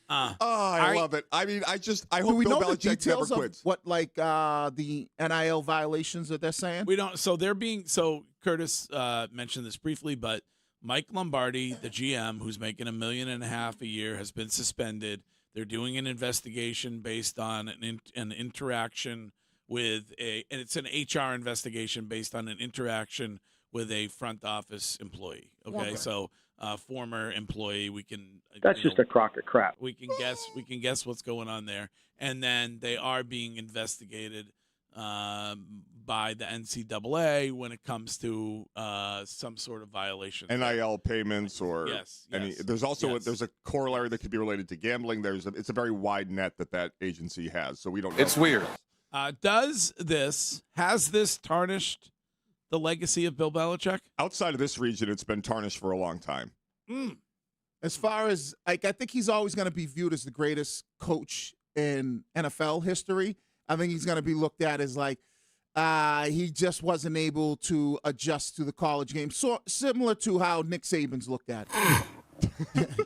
I love it. I mean, I hope Bill Belichick never quits. What, the NIL violations that they're saying? We don't. So Curtis mentioned this briefly, but Mike Lombardi, the GM, who's making $1.5 million a year, has been suspended. They're doing an investigation based on an interaction with and it's an HR investigation based on an interaction with a front office employee. Okay. So former employee, That's just a crock of crap. We can guess what's going on there. And then they are being investigated by the NCAA when it comes to some sort of violation. NIL payments or there's also there's a corollary that could be related to gambling. It's a very wide net that agency has. So we don't know. It's weird. Has this tarnished the legacy of Bill Belichick? Outside of this region, it's been tarnished for a long time. As far as, I think he's always going to be viewed as the greatest coach in NFL history. I think he's going to be looked at as he just wasn't able to adjust to the college game. So similar to how Nick Saban's looked at.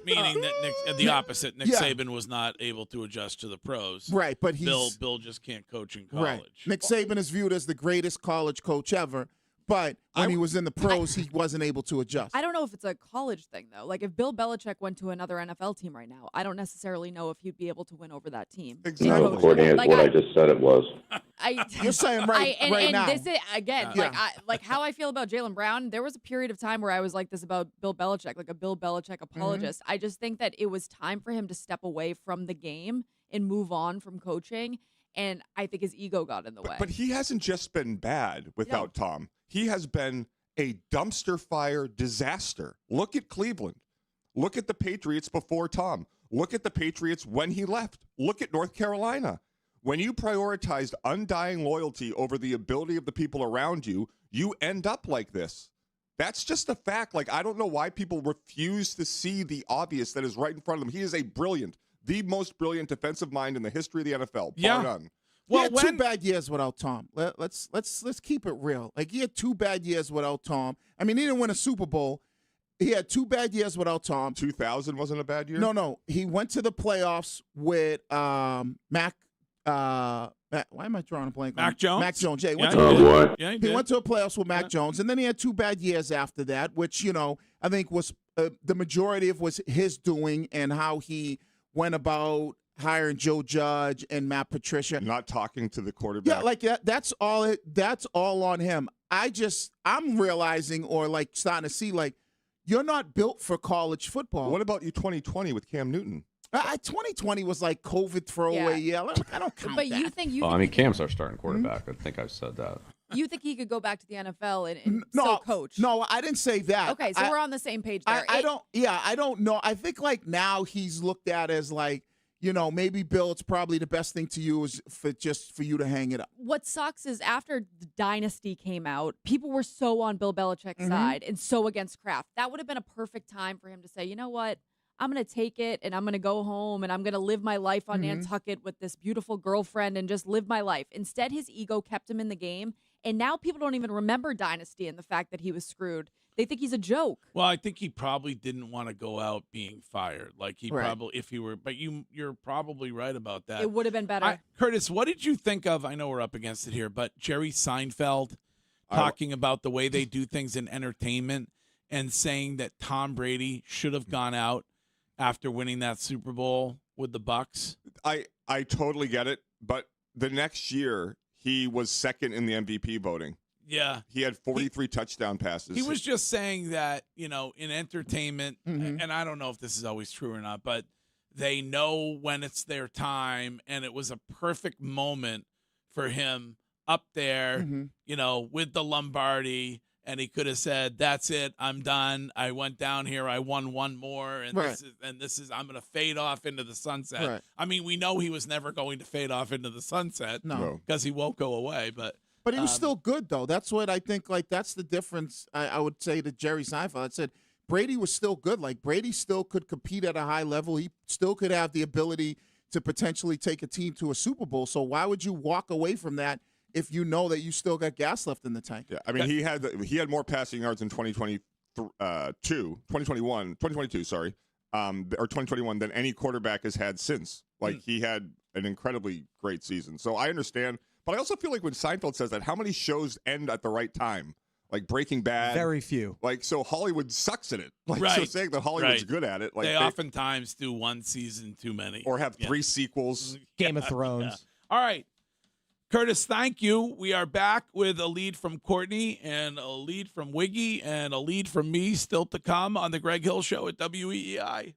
Meaning that the opposite. Nick Saban was not able to adjust to the pros. Right, but Bill just can't coach in college. Right. Nick Saban is viewed as the greatest college coach ever, but when he was in the pros, he wasn't able to adjust. I don't know if it's a college thing, though. Like, if Bill Belichick went to another NFL team right now, I don't necessarily know if he'd be able to win over that team. Exactly. No, Courtney, is what I just said it was. You're saying right now. This is, again, like how I feel about Jaylen Brown, there was a period of time where I was like this about Bill Belichick, like a Bill Belichick apologist. I just think that it was time for him to step away from the game and move on from coaching. And I think his ego got in the way. But he hasn't just been bad without Tom. He has been a dumpster fire disaster. Look at Cleveland. Look at the Patriots before Tom. Look at the Patriots when he left. Look at North Carolina. When you prioritized undying loyalty over the ability of the people around you, you end up like this. That's just a fact. Like, I don't know why people refuse to see the obvious that is right in front of them. He is the most brilliant defensive mind in the history of the NFL, bar none. Well, he had 2 bad years without Tom. Let's keep it real. Like, he had 2 bad years without Tom. I mean, he didn't win a Super Bowl. He had 2 bad years without Tom. 2000 wasn't a bad year? No. He went to the playoffs with Mac. Why am I drawing a blank? Mac Jones? Mac Jones. Yeah, he went to the playoffs with Mac Jones, and then he had 2 bad years after that, which, I think was the majority of was his doing and how he went about hiring Joe Judge and Matt Patricia. Not talking to the quarterback. Yeah, like that's all on him. I'm realizing or like starting to see like you're not built for college football. What about you 2020 with Cam Newton? 2020 was like COVID throwaway year. I don't count but that. Cam's our starting quarterback. I think I've said that. You think he could go back to the NFL and still coach? No, I didn't say that. Okay, so we're on the same page there. I don't know. I think like now he's looked at as like, maybe Bill, it's probably the best thing to you is for you to hang it up. What sucks is after the Dynasty came out, people were so on Bill Belichick's side and so against Kraft. That would have been a perfect time for him to say, you know what? I'm going to take it and I'm going to go home and I'm going to live my life on Nantucket with this beautiful girlfriend and just live my life. Instead, his ego kept him in the game. And now people don't even remember Dynasty and the fact that he was screwed. They think he's a joke. Well, I think he probably didn't want to go out being fired. Like he probably, if he were, but you're probably right about that. It would have been better. Curtis, what did you think of, I know we're up against it here, but Jerry Seinfeld talking about the way they do things in entertainment and saying that Tom Brady should have gone out after winning that Super Bowl with the Bucs? I totally get it, but the next year he was second in the MVP voting. Yeah. He had 43 touchdown passes. He was just saying that, in entertainment, and I don't know if this is always true or not, but they know when it's their time, and it was a perfect moment for him up there, with the Lombardi, and he could have said, "That's it, I'm done. I went down here, I won one more, and this is I'm going to fade off into the sunset." Right. I mean, we know he was never going to fade off into the sunset, because he won't go away, But he was still good, though. That's what I think. Like that's the difference. I would say to Jerry Seinfeld. I said Brady was still good. Like Brady still could compete at a high level. He still could have the ability to potentially take a team to a Super Bowl. So why would you walk away from that if you know that you still got gas left in the tank? Yeah, I mean he had more passing yards in 2022, sorry, or 2021 than any quarterback has had since. Like he had an incredibly great season. So I understand. But I also feel like when Seinfeld says that, how many shows end at the right time? Like Breaking Bad. Very few. Like, so Hollywood sucks at it. Like, so saying that Hollywood's good at it. Like they oftentimes do one season too many. Or have 3 sequels. Game of Thrones. Yeah. All right. Curtis, thank you. We are back with a lead from Courtney and a lead from Wiggy and a lead from me still to come on the Greg Hill Show at WEEI.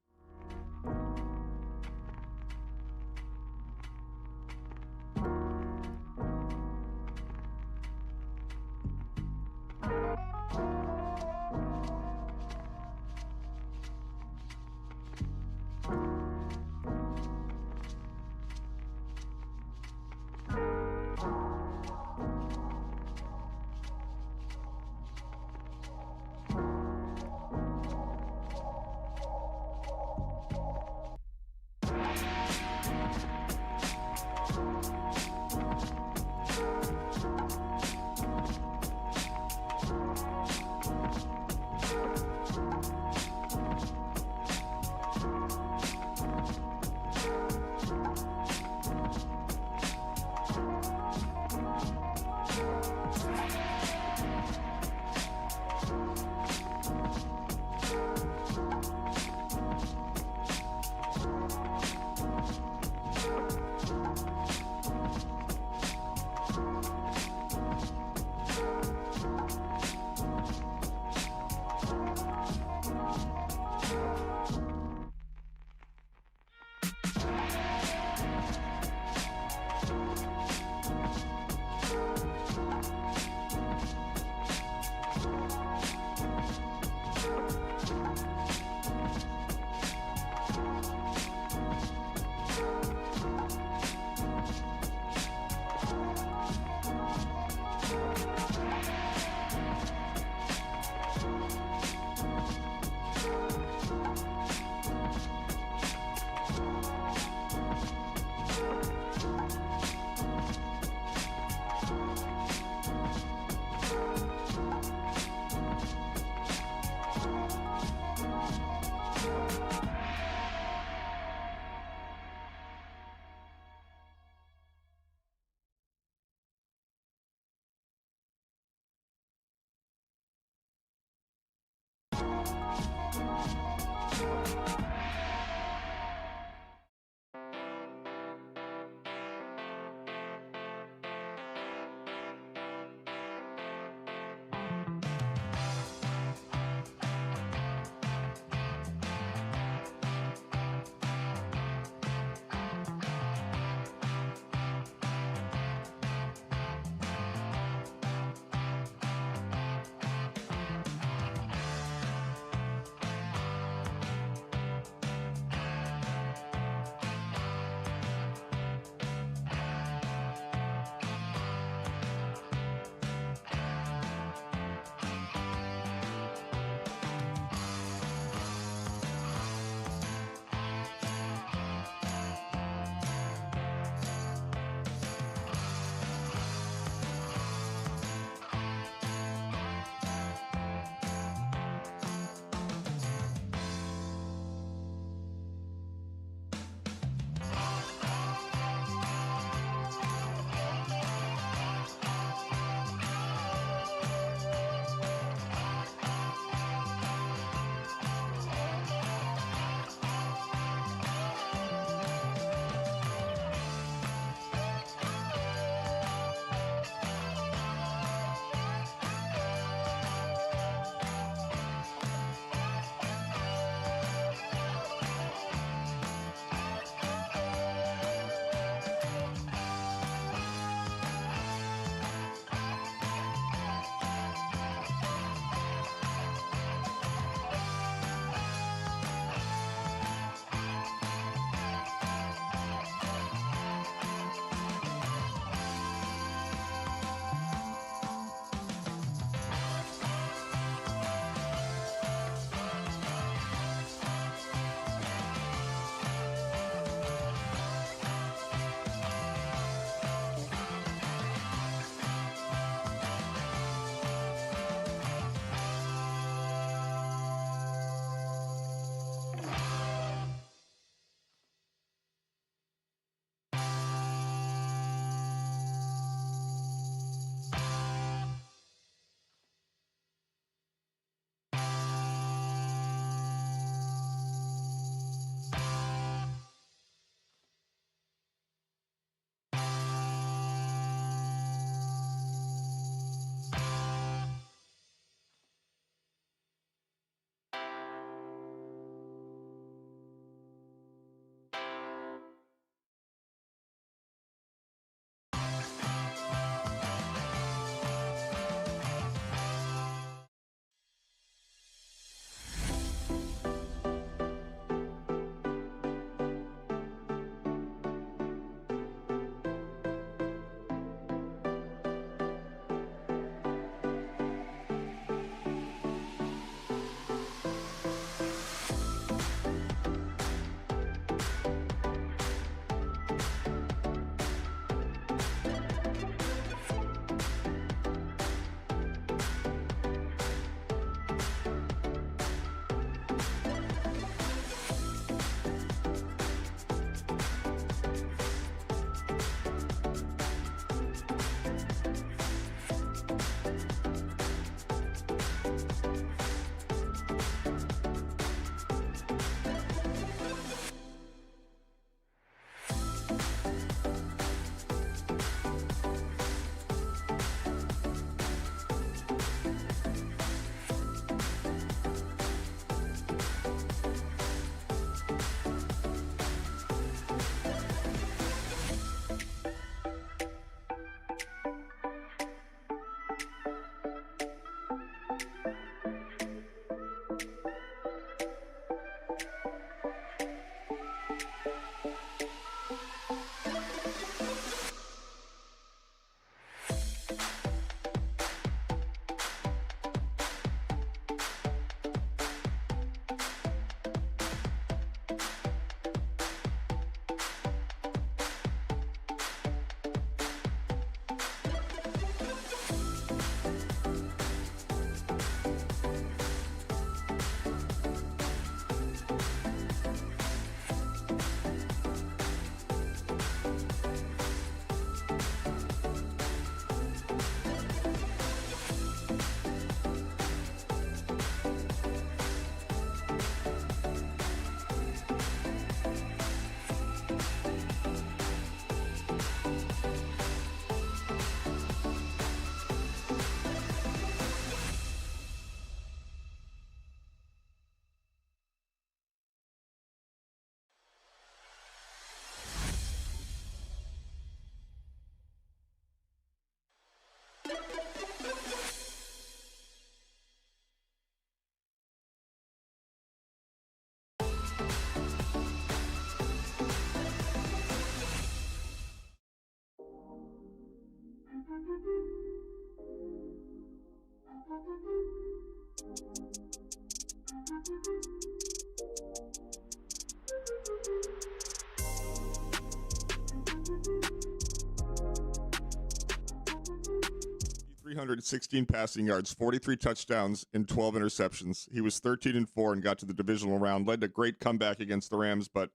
316 passing yards, 43 touchdowns, and 12 interceptions. He was 13-4 and got to the divisional round. Led a great comeback against the Rams, but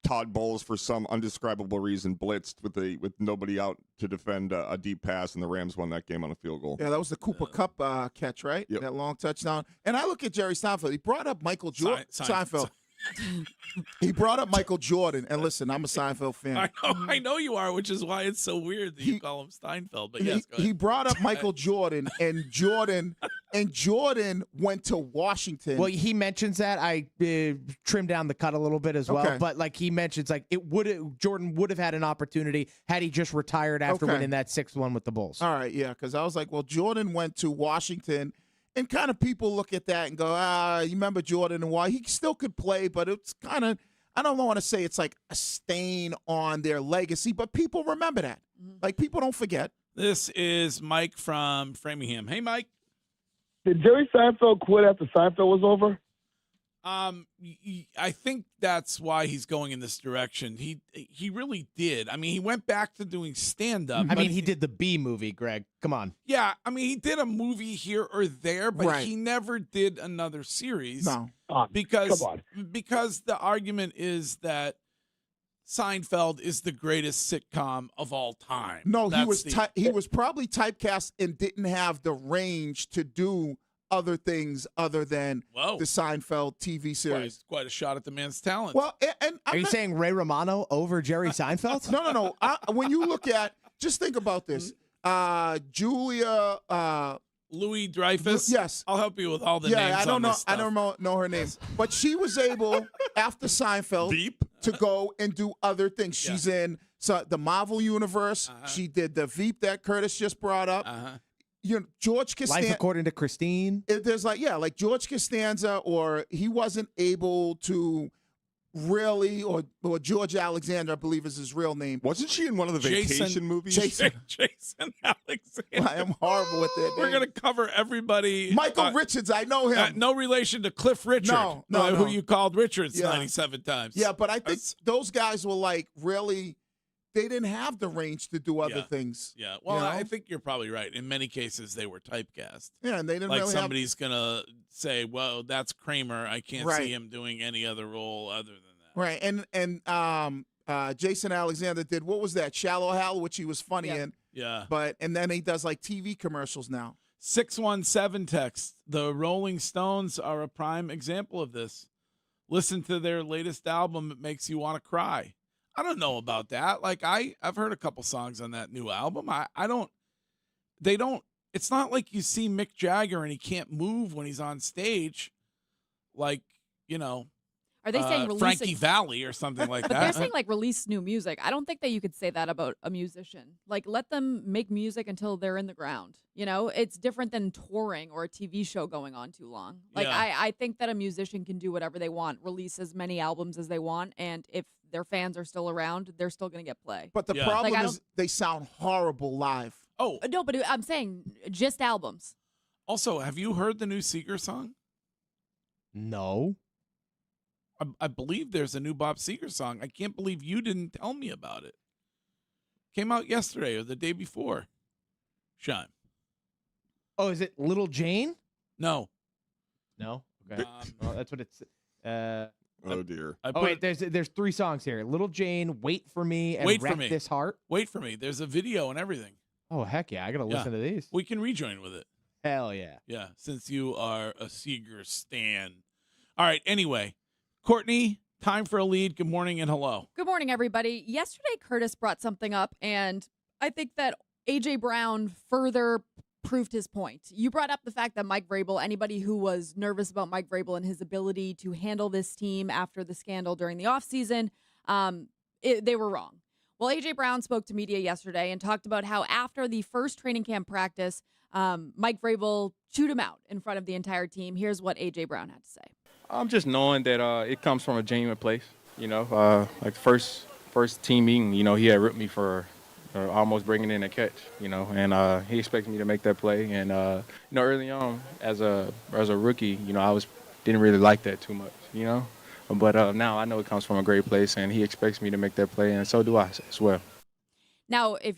Todd Bowles, for some undescribable reason, blitzed with nobody out to defend a deep pass, and the Rams won that game on a field goal. Yeah, that was the Cooper Cup catch, right? Yep. That long touchdown. And I look at Jerry Seinfeld. He brought up Michael Jordan. Seinfeld. He brought up Michael Jordan, and listen, I'm a Seinfeld fan. I know you are, which is why it's so weird that you call him Steinfeld. But yes, go ahead. He brought up Michael Jordan, and Jordan went to Washington. Well, he mentions that. I trimmed down the cut a little bit as well, but like he mentions, like Jordan would have had an opportunity had he just retired after winning that 6-1 with the Bulls. All right, yeah, because I was like, well, Jordan went to Washington. And kind of people look at that and go, you remember Jordan and why? He still could play, but it's kind of, I don't want to say it's like a stain on their legacy, but people remember that. Like, people don't forget. This is Mike from Framingham. Hey, Mike. Did Jerry Seinfeld quit after Seinfeld was over? I think that's why he's going in this direction. He really did. I mean, he went back to doing stand-up. I mean, he did the B movie, Greg. Come on. Yeah, I mean, he did a movie here or there, but he never did another series. No. Because the argument is that Seinfeld is the greatest sitcom of all time. No, he was probably typecast and didn't have the range to do other things other than the Seinfeld TV series. Quite a shot at the man's talent. Well, and are you saying Ray Romano over Jerry Seinfeld? No. When you look at, just think about this. Julia Louis Dreyfus. Yes, I'll help you with all the names. I don't know. This stuff. I don't know her name, but she was able after Seinfeld to go and do other things. She's in the Marvel universe. She did the Veep that Curtis just brought up. You know, George Costanza. Life According to Christine. There's like George Costanza, or he wasn't able to really, or George Alexander, I believe is his real name. Wasn't she in one of the vacation movies? Jason Alexander. I am horrible with it. We're going to cover everybody. Michael Richards, I know him. No relation to Cliff Richard. No. Who you called Richards 97 times. Yeah, but I think those guys were like really, they didn't have the range to do other things. Yeah, well, I think you're probably right. In many cases, they were typecast. Yeah, and they didn't like really somebody's going to say, well, that's Kramer. I can't see him doing any other role other than that. Right, and Jason Alexander did, what was that, Shallow Hal, which he was funny in. Yeah. And then he does like TV commercials now. 617 text. The Rolling Stones are a prime example of this. Listen to their latest album. It makes you want to cry. I don't know about that. Like I've heard a couple songs on that new album. It's not like you see Mick Jagger and he can't move when he's on stage. Like, you know, are they saying release Frankie Valli or something like that? But they're saying like release new music. I don't think that you could say that about a musician. Like let them make music until they're in the ground. You know, it's different than touring or a TV show going on too long. Like I think that a musician can do whatever they want, release as many albums as they want, and if their fans are still around, they're still going to get play. But the problem is they sound horrible live. Oh. No, but I'm saying just albums. Also, have you heard the new Seeger song? No. I believe there's a new Bob Seger song. I can't believe you didn't tell me about it. Came out yesterday or the day before. Shime. Oh, is it Little Jane? No. No? Okay. Well, that's what it's... oh, dear. Wait, there's 3 songs here. Little Jane, Wait for Me, and Wreck This Heart. Wait for Me. There's a video and everything. Oh, heck yeah. I got to listen to these. We can rejoin with it. Hell yeah. Yeah, since you are a Seeger stan. All right, anyway. Courtney, time for a lead. Good morning and hello. Good morning, everybody. Yesterday, Curtis brought something up, and I think that A.J. Brown further proved his point. You brought up the fact that Mike Vrabel, anybody who was nervous about Mike Vrabel and his ability to handle this team after the scandal during the offseason, they were wrong. Well, A.J. Brown spoke to media yesterday and talked about how after the first training camp practice, Mike Vrabel chewed him out in front of the entire team. Here's what A.J. Brown had to say. I'm just knowing that it comes from a genuine place, you know. Like the first team meeting, you know, he had ripped me for almost bringing in a catch, you know, and he expected me to make that play. And you know, early on as a rookie, you know, I didn't really like that too much, you know. But now I know it comes from a great place, and he expects me to make that play, and so do I as well. Now, if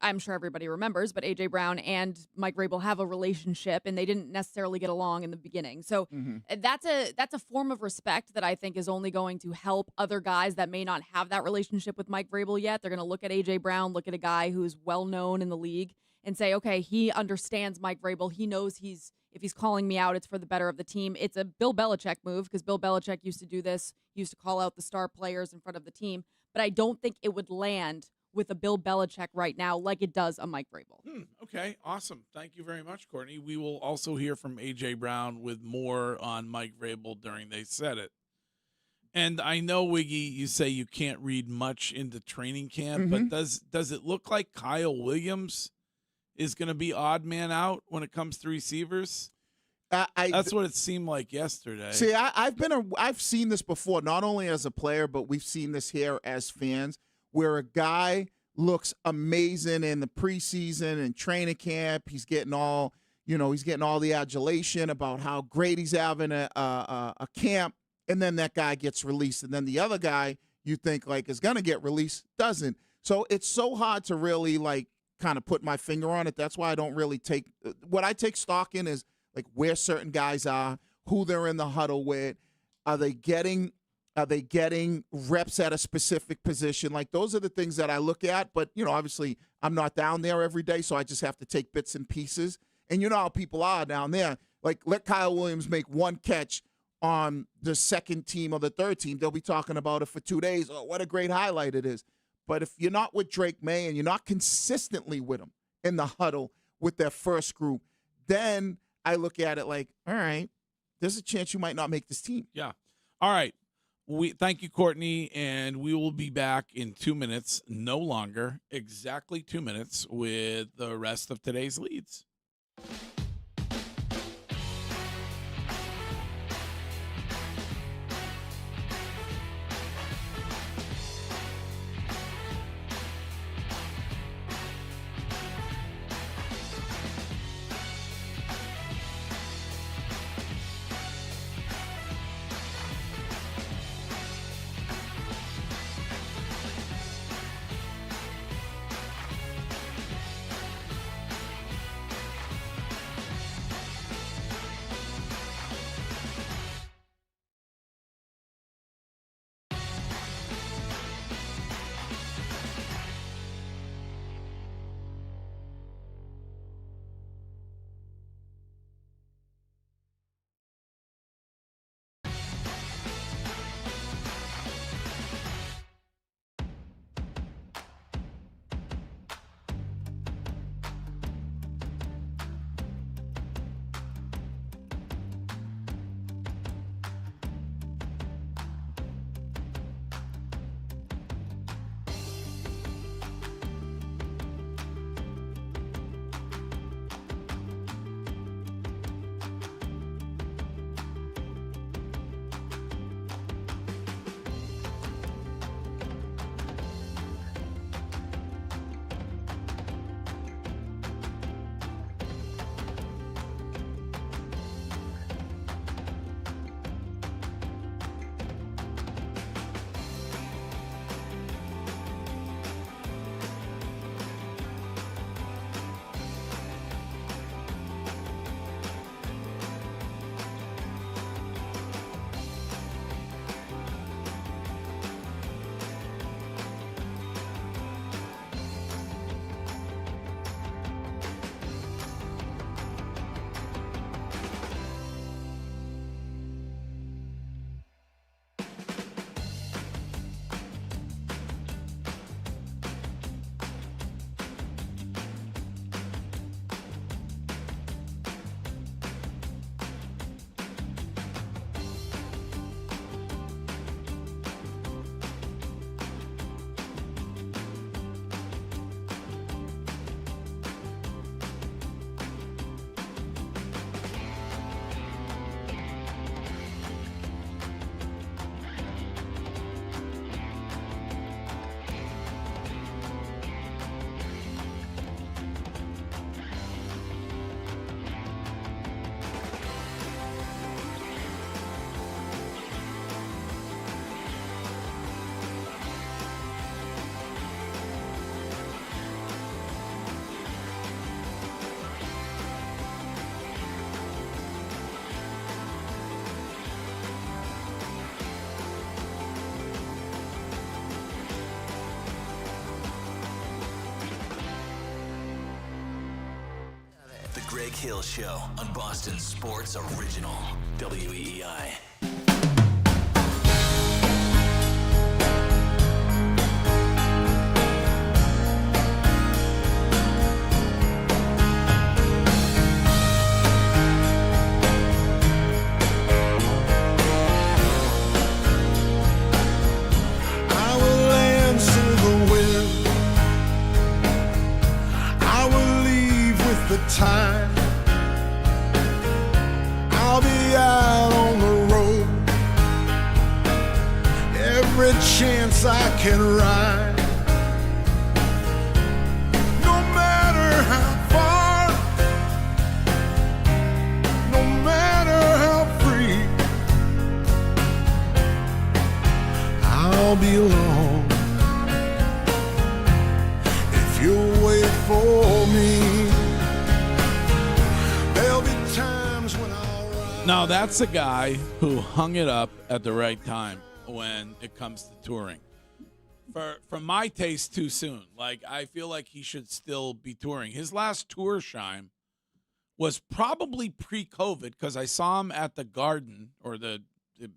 I'm sure everybody remembers, but AJ Brown and Mike Vrabel have a relationship, and they didn't necessarily get along in the beginning. So that's a form of respect that I think is only going to help other guys that may not have that relationship with Mike Vrabel yet. They're going to look at AJ Brown, look at a guy who's well known in the league, and say, okay, he understands Mike Vrabel. He knows if he's calling me out, it's for the better of the team. It's a Bill Belichick move because Bill Belichick used to do this. He used to call out the star players in front of the team. But I don't think it would land with a Bill Belichick right now like it does a Mike Vrabel. Okay, awesome. Thank you very much, Courtney. We will also hear from A.J. Brown with more on Mike Vrabel during They Said It. And I know, Wiggy, you say you can't read much into training camp, but does it look like Kyle Williams is going to be odd man out when it comes to receivers? That's what it seemed like yesterday. See, I've seen this before, not only as a player, but we've seen this here as fans, where a guy looks amazing in the preseason and training camp. He's getting all the adulation about how great he's having a camp, and then that guy gets released, and then the other guy you think like is gonna get released doesn't. So it's so hard to really like kind of put my finger on it. That's why I don't really take what I take stock in is like where certain guys are, who they're in the huddle with, are they getting reps at a specific position? Like those are the things that I look at. But, obviously I'm not down there every day, so I just have to take bits and pieces. And you know how people are down there. Like let Kyle Williams make one catch on the second team or the third team. They'll be talking about it for 2 days. Oh, what a great highlight it is. But if you're not with Drake May and you're not consistently with him in the huddle with their first group, then I look at it like, all right, there's a chance you might not make this team. Yeah. All right. Thank you, Courtney, and we will be back in 2 minutes, no longer, exactly 2 minutes, with the rest of today's leads. The Greg Hill Show on Boston Sports Original, WEEI. I will answer the will. I will leave with the time. I'll be out on the road every chance I can ride. No matter how far, no matter how free, I'll be alone if you'll wait for me. There'll be times when I'll ride. Now, that's a guy who hung it up at the right time when it comes to touring. For my taste, too soon. Like, I feel like he should still be touring. His last tour, Shime, was probably pre-COVID because I saw him at the Garden or the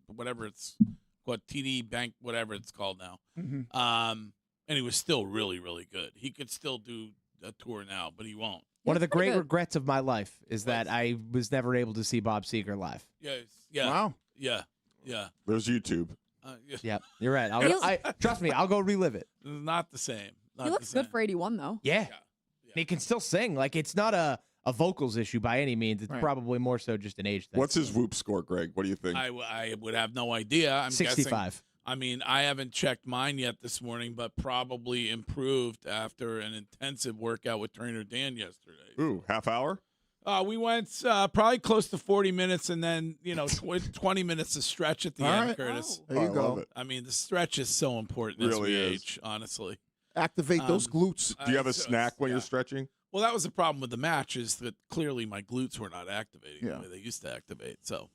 whatever it's what TD Bank, whatever it's called now. And he was still really, really good. He could still do a tour now, but he won't. One of the great regrets of my life is that I was never able to see Bob Seger live. Yes. Yeah. Wow. Yeah. Yeah. There's YouTube. Yeah. Yep, you're right. Trust me, I'll go relive it. Not the same. Not He looks good for 81, though. Yeah. And he can still sing. Like, it's not a vocals issue by any means. It's probably more so just an age thing. What's his Whoop score, Greg? What do you think? I would have no idea. I'm 65. guessing. I mean, I haven't checked mine yet this morning, but probably improved after an intensive workout with Trainer Dan yesterday. Ooh, half hour? We went probably close to 40 minutes and then, 20 minutes of stretch at the end, Curtis. There you go. I mean, the stretch is so important as Really we is. age, honestly. Activate those glutes. Do you have a snack when you're stretching? Well, that was the problem with the match is that clearly my glutes were not activating Yeah. the way they used to activate. So,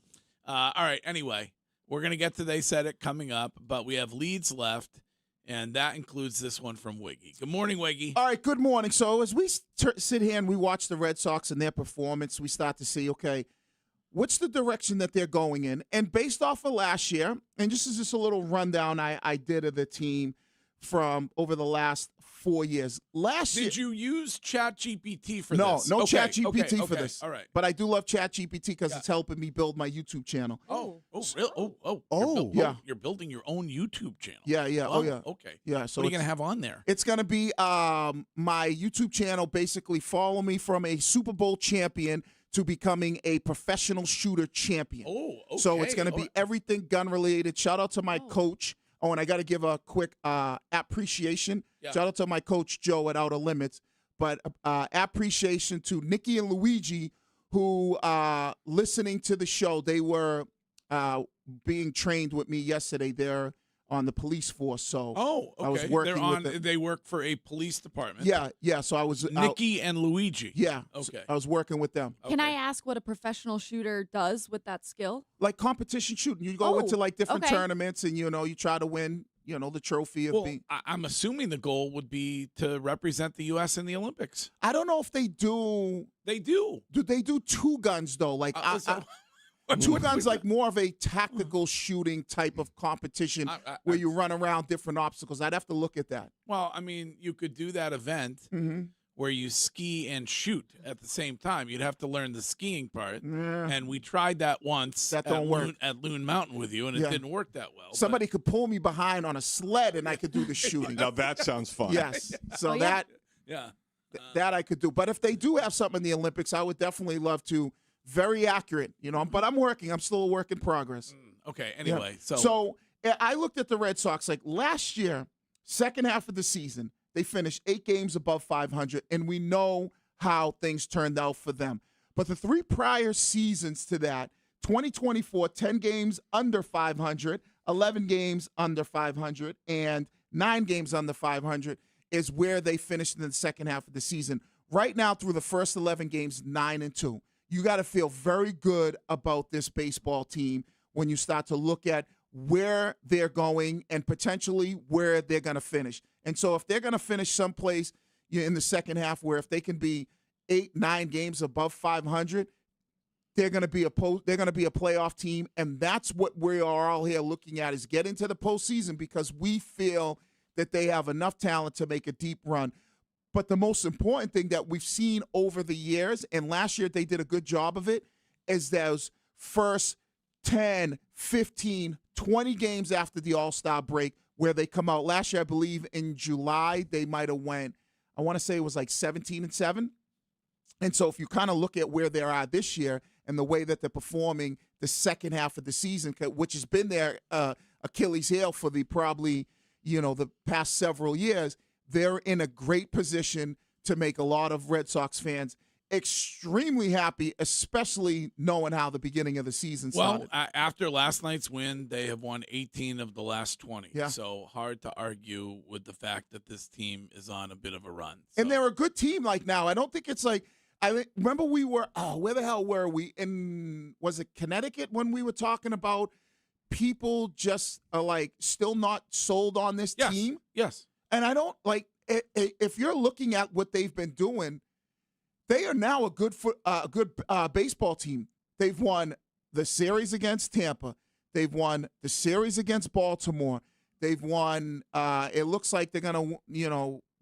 all right, anyway, we're going to get to They Said It coming up, but we have leads left, and that includes this one from Wiggy. Good morning, Wiggy. All right, good morning. So as we sit here and we watch the Red Sox and their performance, we start to see, okay, what's the direction that they're going in? And based off of last year, and just as just a little rundown I did of the team from over the last 4 years. Last year, Did you use ChatGPT for no, this? no Okay, ChatGPT for okay, this. All right. But I do love ChatGPT because it's helping me build my YouTube channel. Oh, really? Yeah. You're building your own YouTube channel. Yeah, yeah. Oh, yeah. Okay. Yeah. So what are you it's- going to have on there? It's going to be my YouTube channel. Basically, follow me from a Super Bowl champion to becoming a professional shooter champion. Oh, okay. So it's going to be everything gun related. Shout out to my coach. Oh, and I got to give a quick appreciation. Yeah. Shout out to my coach, Joe, at Outer Limits. But appreciation to Nikki and Luigi, who listening to the show. They were being trained with me yesterday. They're on the police force. So okay. I was working They're on. with them. They work for a police department. Yeah. So I was Nikki and Luigi. Yeah. Okay. I was working with them. Can I ask what a professional shooter does with that skill? Like competition shooting. You go into like different okay. tournaments and, you try to win, the trophy of Well, being. I'm assuming the goal would be to represent the U.S. in the Olympics. I don't know if they do. They do. Do they do two guns, though? Like, two guns, like more of a tactical shooting type of competition where you run around different obstacles. I'd have to look at that. Well, I mean, you could do that event where you ski and shoot at the same time. You'd have to learn the skiing part. Yeah. And we tried that once That don't work. At Loon Mountain with you, and it Yeah. didn't work that well. Somebody could pull me behind on a sled and I could do the shooting. Now that sounds fun. Yes. So Yeah. that I could do. But if they do have something in the Olympics, I would definitely love to. Very accurate, but I'm working. I'm still a work in progress. Okay, anyway. Yeah. So I looked at the Red Sox like last year, second half of the season, they finished 8 games above 500, and we know how things turned out for them. But the 3 prior seasons to that, 2024, 10 games under 500, 11 games under 500, and 9 games under 500 is where they finished in the second half of the season. Right now, through the first 11 games, 9-2. You got to feel very good about this baseball team when you start to look at where they're going and potentially where they're going to finish. And so if they're going to finish someplace in the second half where if they can be 8, 9 games above 500, they're going to be a playoff team, and that's what we are all here looking at, is get into the postseason, because we feel that they have enough talent to make a deep run. But the most important thing that we've seen over the years, and last year they did a good job of it, is those first 10, 15, 20 games after the All-Star break where they come out. Last year, I believe in July, they might have went, I want to say it was like 17-7. And so if you kind of look at where they are this year and the way that they're performing the second half of the season, which has been their Achilles heel for the past several years, they're in a great position to make a lot of Red Sox fans extremely happy, especially knowing how the beginning of the season started. Well, after last night's win, they have won 18 of the last 20. Yeah. So hard to argue with the fact that this team is on a bit of a run. So. And they're a good team now. I don't think it's like – I remember we were – where the hell were we? Was it Connecticut when we were talking about people just are still not sold on this team? Yes. And I don't if you're looking at what they've been doing, they are now a good baseball team. They've won the series against Tampa. They've won the series against Baltimore. They've won. It looks like they're gonna.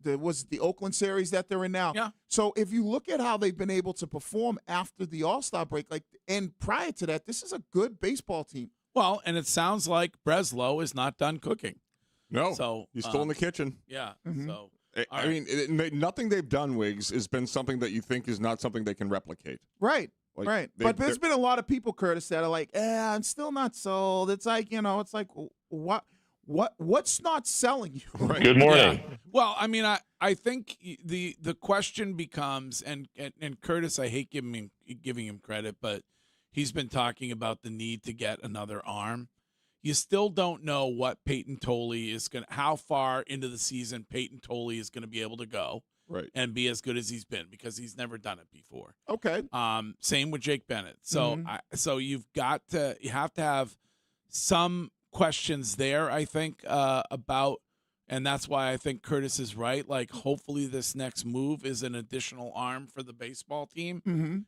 There was the Oakland series that they're in now. Yeah. So if you look at how they've been able to perform after the All-Star break, and prior to that, this is a good baseball team. Well, and it sounds like Breslow is not done cooking. No, so he's still in the kitchen. Yeah. Mm-hmm. So I mean, nothing they've done, Wiggs, has been something that you think is not something they can replicate. Right. Right. But there's been a lot of people, Curtis, that are like, I'm still not sold. It's like, it's like, what's not selling you? Right. Good morning. Yeah. Well, I mean, I think the question becomes, and Curtis, I hate giving him credit, but he's been talking about the need to get another arm. You still don't know what Peyton Tolle how far into the season Peyton Tolle is going to be able to go, right, and be as good as he's been, because he's never done it before. Okay. Same with Jake Bennett. So, so you have to have some questions there, I think, about, and that's why I think Curtis is right. Hopefully this next move is an additional arm for the baseball team. Mm-hmm.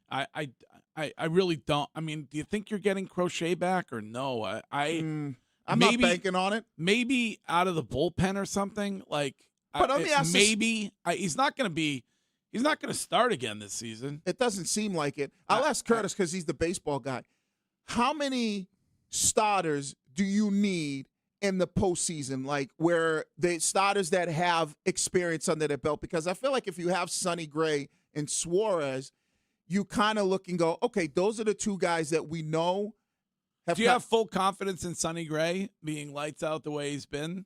I really don't. I mean, do you think you're getting Crochet back or no? I'm not banking on it. Maybe out of the bullpen or something. But let me ask he's not going to start again this season. It doesn't seem like it. I'll ask Curtis because he's the baseball guy. How many starters do you need in the postseason, where the starters that have experience under their belt? Because I feel like if you have Sonny Gray and Suarez, you kind of look and go, okay, those are the two guys that we know. Do you have full confidence in Sonny Gray being lights out the way he's been?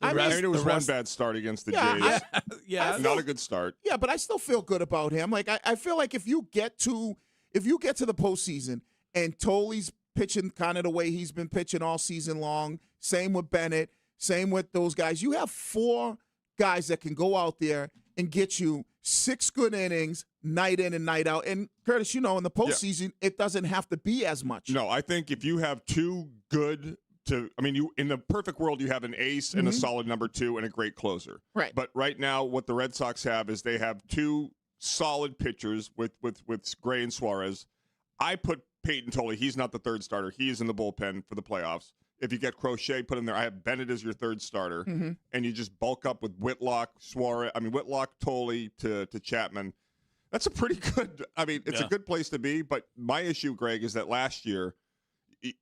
It was one bad start against the Jays. Yeah, not a good start. Yeah, but I still feel good about him. I feel like if you get to the postseason and Tolle's pitching kind of the way he's been pitching all season long, same with Bennett, same with those guys, you have 4 guys that can go out there and get you 6 good innings, night in and night out. And Curtis, in the postseason, it doesn't have to be as much. No, I think if you have 2 good you in the perfect world, you have an ace and a solid number 2 and a great closer. Right. But right now, what the Red Sox have is they have 2 solid pitchers with Gray and Suarez. I put Peyton Tolle. He's not the third starter. He is in the bullpen for the playoffs. If you get Crochet put in there, I have Bennett as your third starter, and you just bulk up with Whitlock, Tolle to Chapman. That's a pretty good. I mean, it's a good place to be. But my issue, Greg, is that last year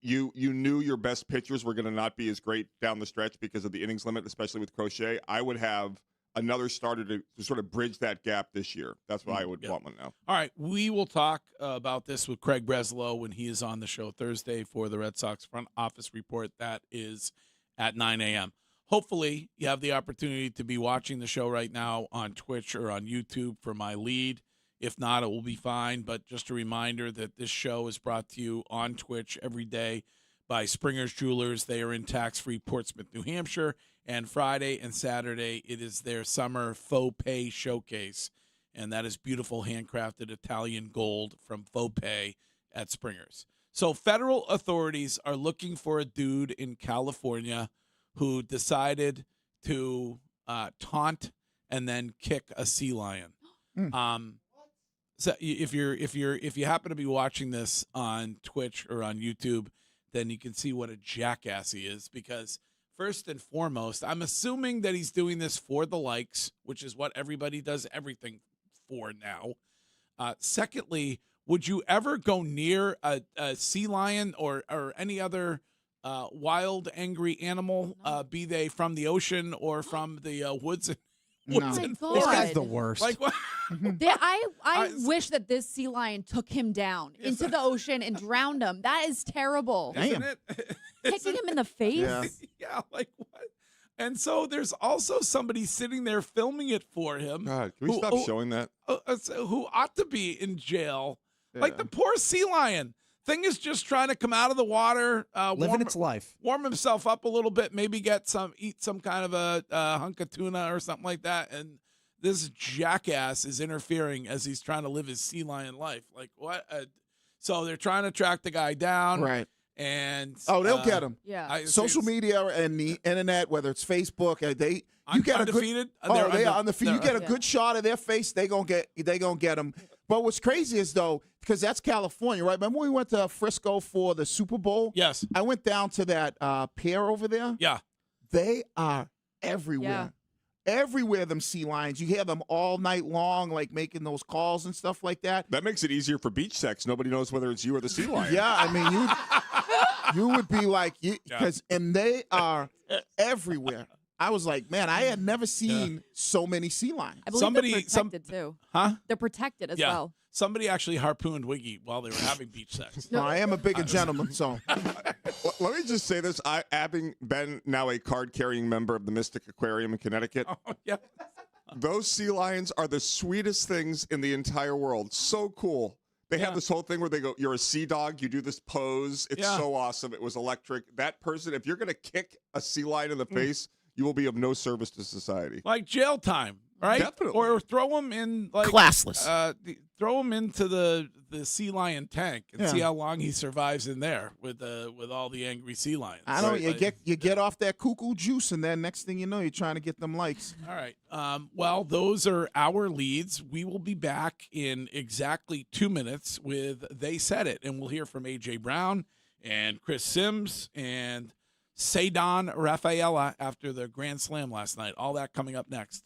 you knew your best pitchers were going to not be as great down the stretch because of the innings limit, especially with Crochet. I would have another starter to sort of bridge that gap this year. That's what I would want one now. All right, we will talk about this with Craig Breslow when he is on the show Thursday for the Red Sox front office report. That is at 9 a.m. Hopefully, you have the opportunity to be watching the show right now on Twitch or on YouTube for my lead. If not, it will be fine. But just a reminder that this show is brought to you on Twitch every day by Springer's Jewelers. They are in tax-free Portsmouth, New Hampshire. And Friday and Saturday, it is their summer faux pay showcase. And that is beautiful handcrafted Italian gold from faux pay at Springer's. So federal authorities are looking for a dude in California who decided to taunt and then kick a sea lion. So if you happen to be watching this on Twitch or on YouTube, then you can see what a jackass he is, because first and foremost, I'm assuming that he's doing this for the likes, which is what everybody does everything for now. Secondly, would you ever go near a sea lion or any other wild, angry animal, be they from the ocean or from the woods? No. This guy's the worst. Like what? I wish that this sea lion took him down into the ocean and drowned him. That is terrible. Isn't it? Kicking him in the face. Yeah, like what? And so there's also somebody sitting there filming it for him. God, can we stop showing that? Who ought to be in jail. Like the poor sea lion. Thing is just trying to come out of the water, living its life, warm himself up a little bit, maybe eat some kind of a hunk of tuna or something like that. And this jackass is interfering as he's trying to live his sea lion life. Like what? So they're trying to track the guy down, right? And they'll get him. Yeah, social media and the internet, whether it's Facebook, you get undefeated. They are undefeated. You get a good shot of their face, they gonna get them. But what's crazy is though, because that's California, right? Remember when we went to Frisco for the Super Bowl? Yes. I went down to that pier over there. Yeah. They are everywhere. Yeah. Everywhere, them sea lions. You hear them all night long, like making those calls and stuff like that. That makes it easier for beach sex. Nobody knows whether it's you or the sea lion. Yeah, I mean, you would be like, and they are everywhere. I was like, man, I had never seen so many sea lions. I believe they're protected too. Huh? They're protected as well. Somebody actually harpooned Wiggy while they were having beach sex. No, I am a bigger gentleman, so. Let me just say this. Having been now a card-carrying member of the Mystic Aquarium in Connecticut, those sea lions are the sweetest things in the entire world. So cool. They have this whole thing where they go, you're a sea dog, you do this pose. It's so awesome. It was electric. That person, if you're going to kick a sea lion in the face, you will be of no service to society. Like jail time, right? Definitely. Or throw him in like classless. Throw him into the sea lion tank and see how long he survives in there with all the angry sea lions. I know you get off that cuckoo juice, and then next thing you know, you're trying to get them likes. All right. Well, those are our leads. We will be back in exactly 2 minutes with They Said It, and we'll hear from A.J. Brown and Chris Sims and Seidon Rafaela after the Grand Slam last night. All that coming up next.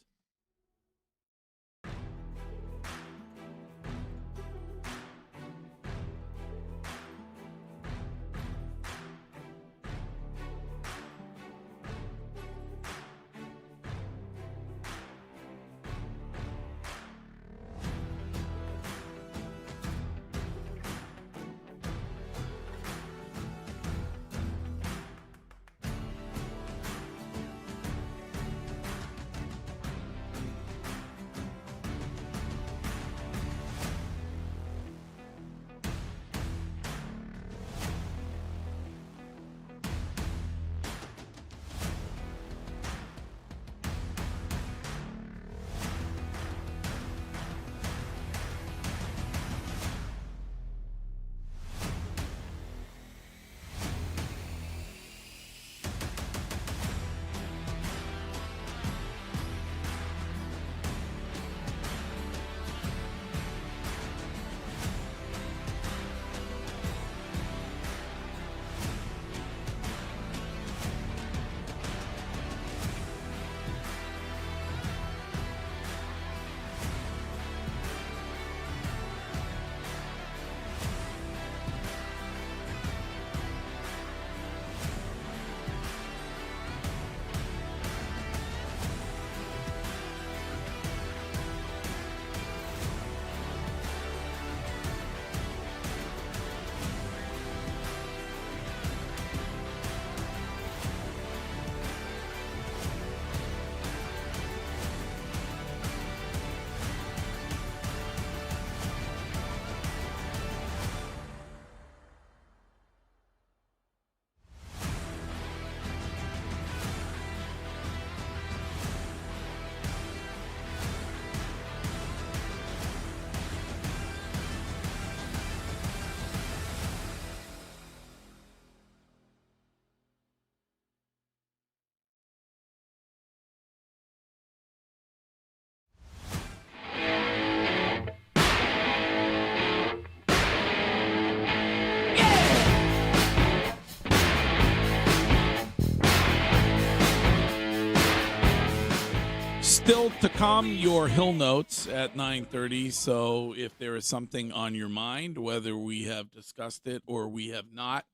Still to come, your Hill Notes at 9:30. So if there is something on your mind, whether we have discussed it or we have not,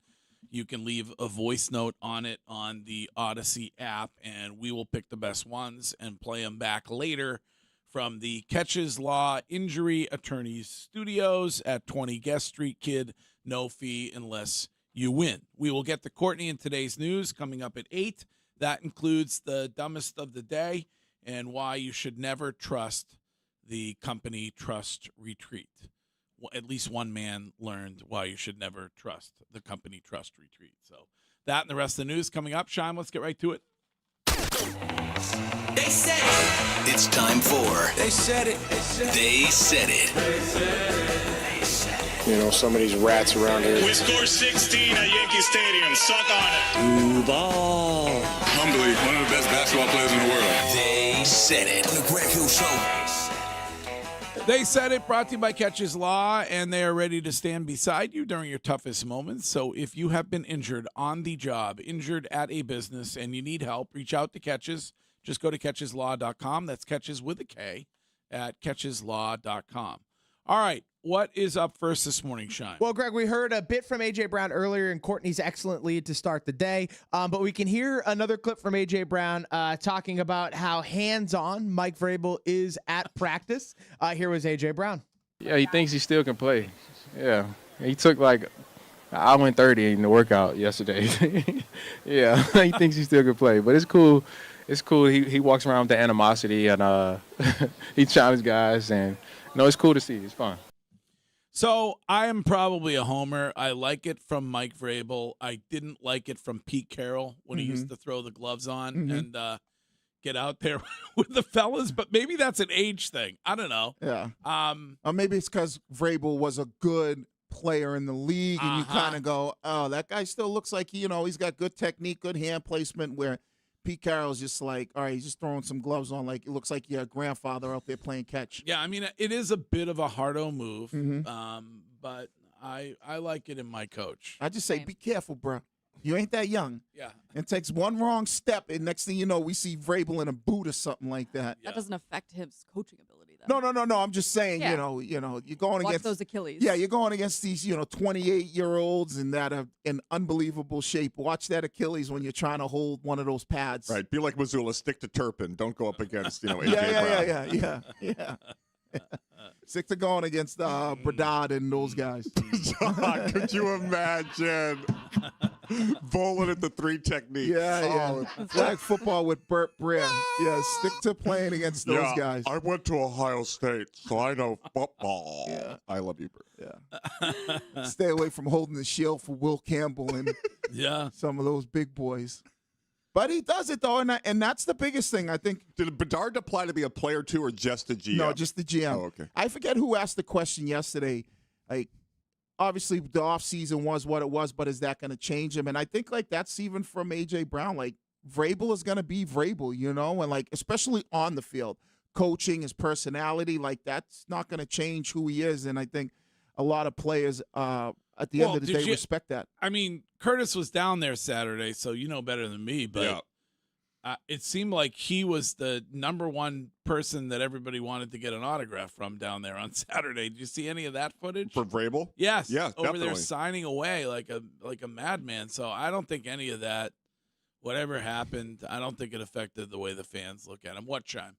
you can leave a voice note on it on the Odyssey app, and we will pick the best ones and play them back later from the Catches Law Injury Attorneys Studios at 20 Guest Street, Kid. No fee unless you win. We will get to Courtney in today's news coming up at 8. That includes the dumbest of the day and why you should never trust the company Trust Retreat. At least one man learned why you should never trust the company Trust Retreat. So that and the rest of the news coming up. Shime, let's get right to it. They said it. It's time for They Said It. They Said It. They said it. They said it. You know, some of these rats around here. We scored 16 at Yankee Stadium. Suck on it. Ball. Humbly, one of the best basketball players in the world. They Said It. On the Greg Hill Show. They Said It, brought to you by Catches Law, and they are ready to stand beside you during your toughest moments. So if you have been injured on the job, injured at a business, and you need help, reach out to Catches. Just go to catcheslaw.com. That's Catches with a K at catcheslaw.com. All right, what is up first this morning, Shine? Well, Greg, we heard a bit from A.J. Brown earlier in Courtney's excellent lead to start the day, but we can hear another clip from A.J. Brown talking about how hands-on Mike Vrabel is at practice. Here was A.J. Brown. Yeah, he thinks he still can play. Yeah, he took like I went 30 in the workout yesterday. Yeah, he thinks he still can play, but it's cool. It's cool. He walks around with the animosity and he challenges guys, and it's cool to see. It's fun. So I am probably a homer. I like it from Mike Vrabel. I didn't like it from Pete Carroll when he used to throw the gloves on and get out there with the fellas. But maybe that's an age thing. I don't know. Yeah. Maybe it's because Vrabel was a good player in the league, and you kind of go, oh, that guy still looks like he's got good technique, good hand placement, where Pete Carroll's just like, all right, he's just throwing some gloves on. Like, it looks like your grandfather out there playing catch. Yeah, I mean, it is a bit of a hardo move, but I like it in my coach. I just say, be careful, bro. You ain't that young. Yeah. It takes one wrong step, and next thing you know, we see Vrabel in a boot or something like that. That doesn't affect his coaching ability, though. No. I'm just saying, you're going against those Achilles. Yeah, you're going against these, 28-year-olds and that are in unbelievable shape. Watch that Achilles when you're trying to hold one of those pads. Right. Be like Missoula. Stick to Turpin. Don't go up against, AJ Brown. Yeah. Stick to going against Bradad and those guys. Could you imagine? Bowling at the 3 technique. Yeah. Flag football with Burt Breer. Yeah, stick to playing against those guys. I went to Ohio State, so I know football. Yeah. I love you, Burt. Yeah. Stay away from holding the shield for Will Campbell and some of those big boys. But he does it, though, and that's the biggest thing, I think. Did Bedard apply to be a player, too, or just a GM? No, just the GM. Oh, okay. I forget who asked the question yesterday. Like, obviously, the offseason was what it was, but is that going to change him? And I think, that's even from A.J. Brown. Vrabel is going to be Vrabel, and, especially on the field. Coaching, his personality, that's not going to change who he is. And I think a lot of players at the end of the day respect that. I mean, Curtis was down there Saturday, so you know better than me, but it seemed like he was the number one person that everybody wanted to get an autograph from down there on Saturday. Did you see any of that footage? For Vrabel? Yes. Yeah, over definitely. there signing away like a madman. So I don't think any of that, whatever happened, I don't think it affected the way the fans look at him. What, Chime?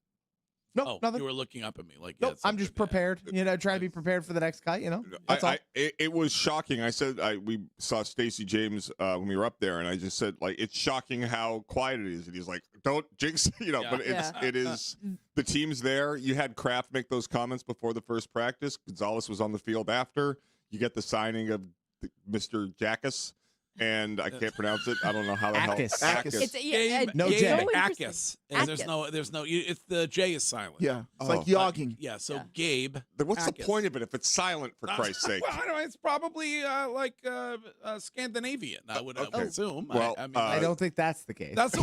No, nothing. You were looking up at me like nope, I'm just prepared. Trying to be prepared for the next guy. That's all. It was shocking. I said we saw Stacey James when we were up there, and I just said it's shocking how quiet it is. And he's like, "Don't jinx," But it is the team's there. You had Kraft make those comments before the first practice. Gonzalez was on the field after. You get the signing of Mr. Jackus. And I can't pronounce it. I don't know how the hell. Akis. It's no J. Akis. And there's no. It's the J is silent. Yeah, it's like yogging. So Gabe. Then what's Akis. the point of it if it's silent? For Christ's sake. Well, I don't know. It's probably Scandinavian. I would assume. Well, I don't think that's the case. That's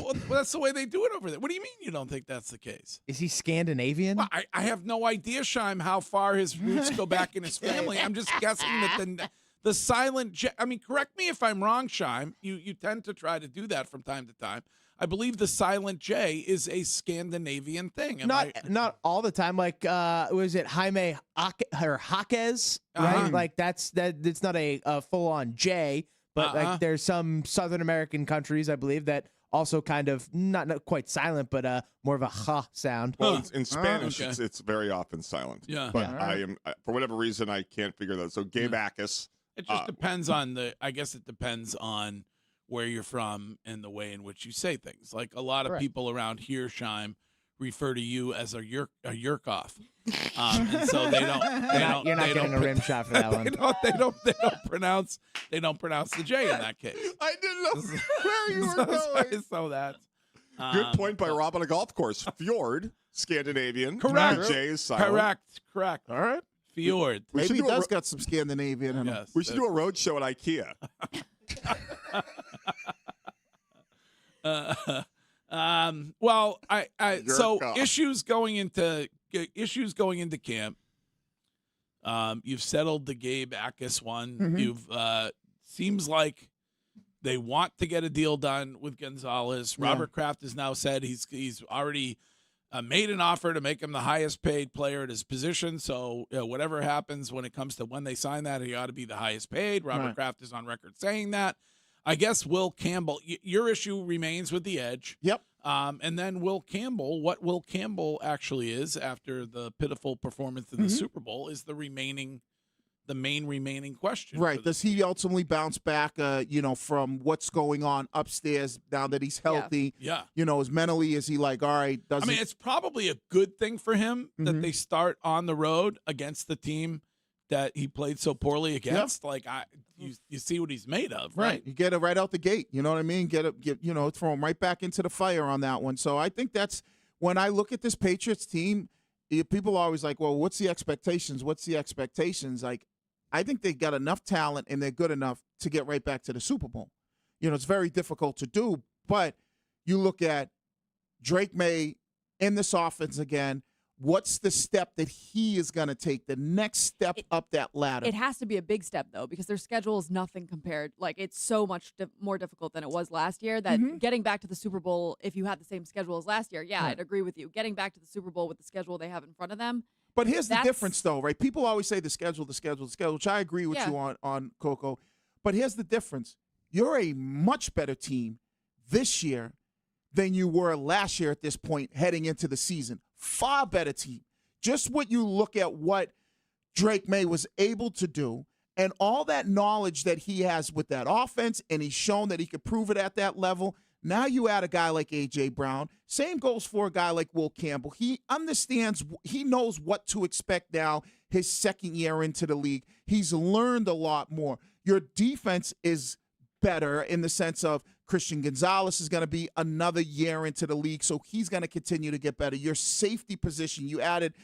the way they do it over there. What do you mean you don't think that's the case? Is he Scandinavian? Well, I have no idea, Shime, how far his roots go back in his family. I'm just guessing that the silent J. I mean, correct me if I'm wrong, Shime. You tend to try to do that from time to time. I believe the silent J is a Scandinavian thing. Not all the time. Like, was it Jaime Jaquez? Right? Like that's it's not a full on J, but like there's some Southern American countries, I believe, that also kind of not quite silent, but more of a ha sound. Well, in Spanish, it's very often silent. Yeah. But I am, for whatever reason, I can't figure that. So Gabakis. It just depends on I guess it depends on where you're from and the way in which you say things. Like a lot of people around here, Scheim, refer to you as a yerk off. And so they don't. You're not getting a rim shot for that one. They don't pronounce the J in that case. I didn't know where you were going. So that. Good point by Rob on a golf course. Fjord, Scandinavian. Correct. The J is silent. Correct. All right. Fjord. Maybe he does got some Scandinavian in him. Yes. We should do a road show at IKEA. Well, so off. issues going into camp. You've settled the Gabe Akis one. Mm-hmm. You've seems like they want to get a deal done with Gonzalez. Yeah. Robert Kraft has now said he's already made an offer to make him the highest paid player at his position. So whatever happens when it comes to when they sign that, he ought to be the highest paid. Robert Kraft is on record saying that. I guess Will Campbell, your issue remains with the edge. Yep. And then Will Campbell, what Will Campbell actually is after the pitiful performance in the Super Bowl is the main remaining question. Right. Does he ultimately bounce back, from what's going on upstairs now that he's healthy? Yeah. As mentally, is he like, all right, it's probably a good thing for him that they start on the road against the team that he played so poorly against. Like, you see what he's made of, right? You get it right out the gate. You know what I mean? Throw him right back into the fire on that one. So I think that's when I look at this Patriots team, people are always like, well, what's the expectations? Like, I think they got enough talent and they're good enough to get right back to the Super Bowl. It's very difficult to do, but you look at Drake May in this offense again. What's the step that he is going to take, the next step up that ladder? It has to be a big step, though, because their schedule is nothing compared. Like, it's so much more difficult than it was last year that getting back to the Super Bowl, if you had the same schedule as last year, I'd agree with you. Getting back to the Super Bowl with the schedule they have in front of them. But here's the difference, though, right? People always say the schedule, which I agree with you on, Coco. But here's the difference. You're a much better team this year than you were last year at this point heading into the season. Far better team. Just what you look at what Drake May was able to do and all that knowledge that he has with that offense, and he's shown that he could prove it at that level. Now you add a guy like A.J. Brown. Same goes for a guy like Will Campbell. He understands, he knows what to expect now his second year into the league. He's learned a lot more. Your defense is better in the sense of Christian Gonzalez is going to be another year into the league, so he's going to continue to get better. Your safety position, you added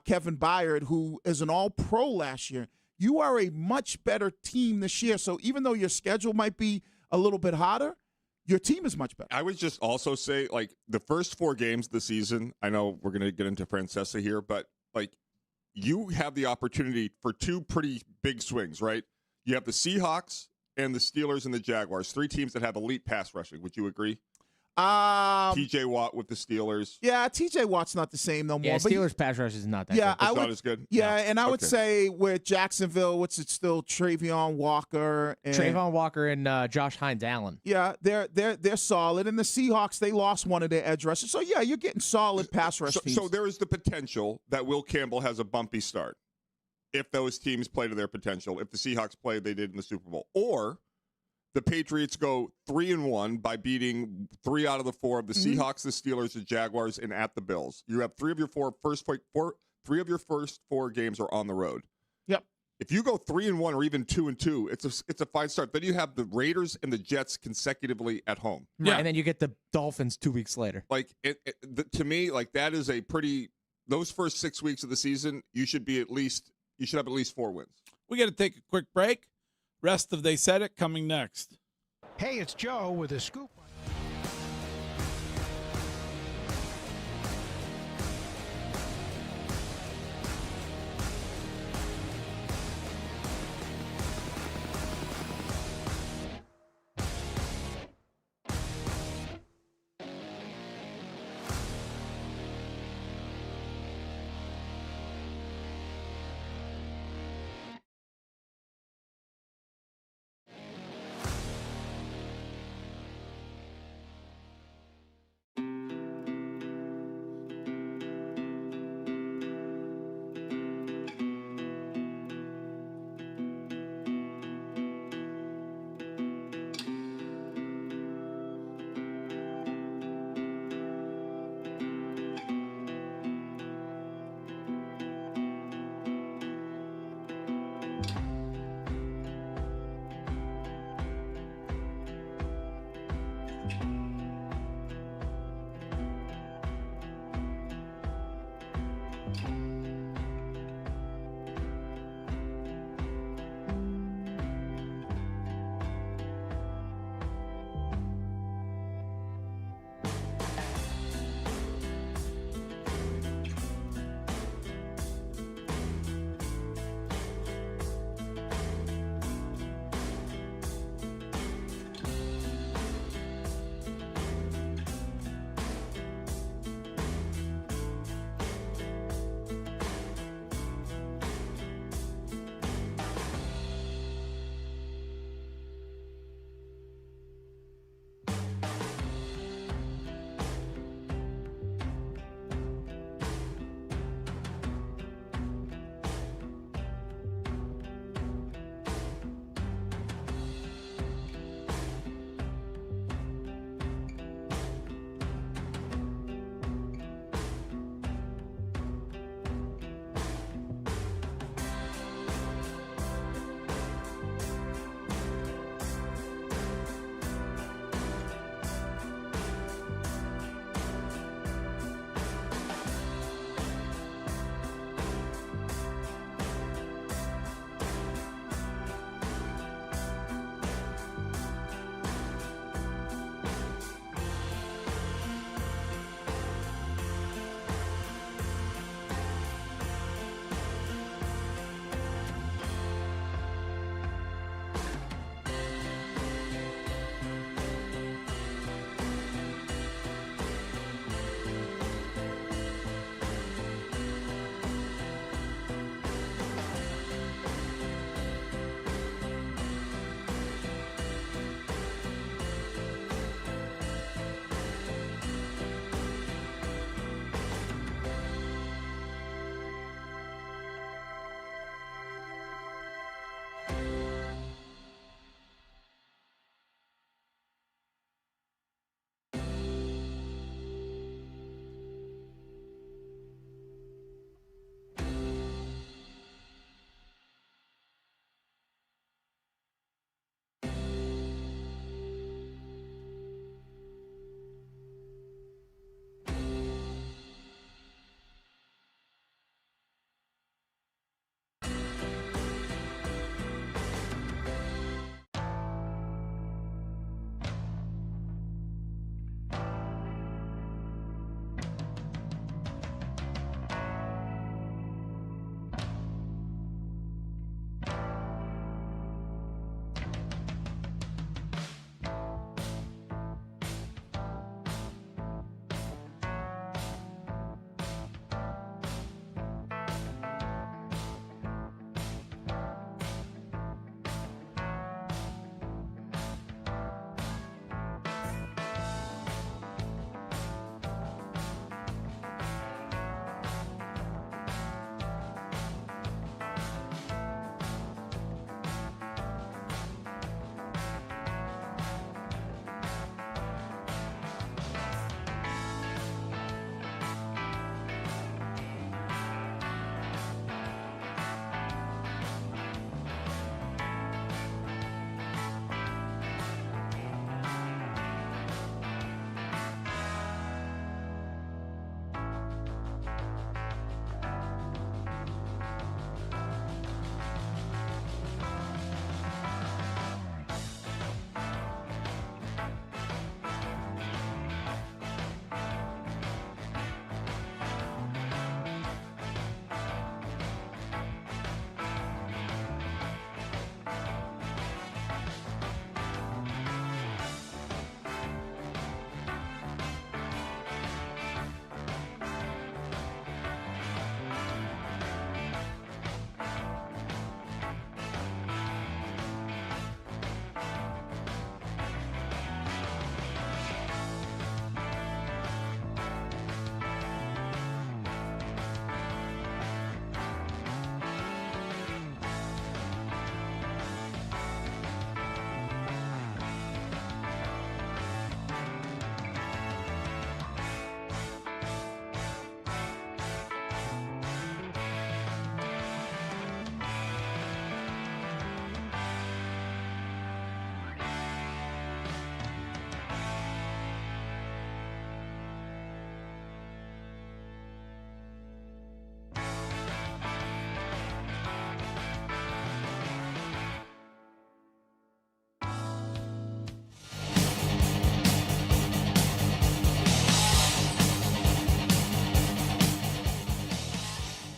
Kevin Byard, who is an all-pro last year. You are a much better team this year. So even though your schedule might be a little bit hotter, your team is much better. I would just also say, like, the first 4 games of the season, I know we're going to get into Francesa here, but, like, you have the opportunity for 2 pretty big swings, right? You have the Seahawks and the Steelers and the Jaguars, 3 teams that have elite pass rushing. Would you agree? T.J. Watt with the Steelers. Yeah, T.J. Watt's not the same no more. Yeah, But Steelers pass rush is not that Yeah, good. I would, not as good? Yeah, and I would Okay. say with Jacksonville, what's it still? Travion Walker. And, Trayvon Walker and Josh Hines-Allen. Yeah, they're solid. And the Seahawks, they lost one of their edge rushers. So, yeah, you're getting solid pass rush teams. So there is the potential that Will Campbell has a bumpy start if those teams play to their potential, if the Seahawks play they did in the Super Bowl. Or the Patriots go 3-1 by beating 3 out of the 4 of the Seahawks, the Steelers, the Jaguars, and at the Bills. You have 3 of your first 4 games are on the road. Yep. If you go 3-1 or even 2-2, it's a fine start. Then you have the Raiders and the Jets consecutively at home. Yeah, and then you get the Dolphins 2 weeks later. Like to me, like that is a pretty. Those first 6 weeks of the season, you should have at least 4 wins. We got to take a quick break. Rest of They Said It coming next. Hey, it's Joe with a scoop.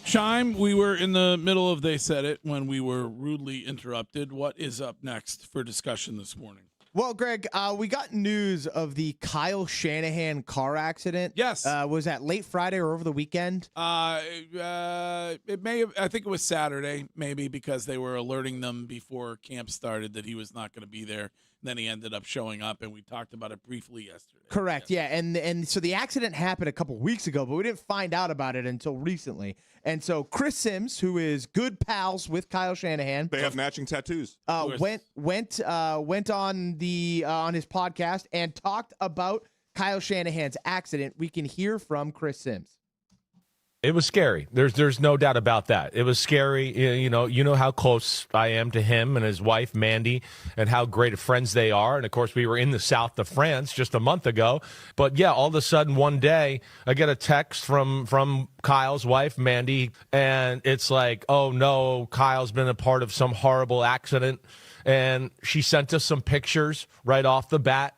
Shime, we were in the middle of They Said It when we were rudely interrupted. What is up next for discussion this morning? Well, Greg, we got news of the Kyle Shanahan car accident. Yes. Was that late Friday or over the weekend? It may have, I think it was Saturday, maybe, because they were alerting them before camp started that he was not going to be there. Then he ended up showing up, and we talked about it briefly yesterday. Correct, yeah. And so the accident happened a couple weeks ago, but we didn't find out about it until recently. And so Chris Sims, who is good pals with Kyle Shanahan, they have matching tattoos. Went on his podcast and talked about Kyle Shanahan's accident. We can hear from Chris Sims. It was scary. There's no doubt about that. It was scary. You know how close I am to him and his wife, Mandy, and how great of friends they are. And, of course, we were in the south of France just a month ago. But, yeah, all of a sudden one day I get a text from Kyle's wife, Mandy, and it's like, oh, no, Kyle's been a part of some horrible accident. And she sent us some pictures right off the bat.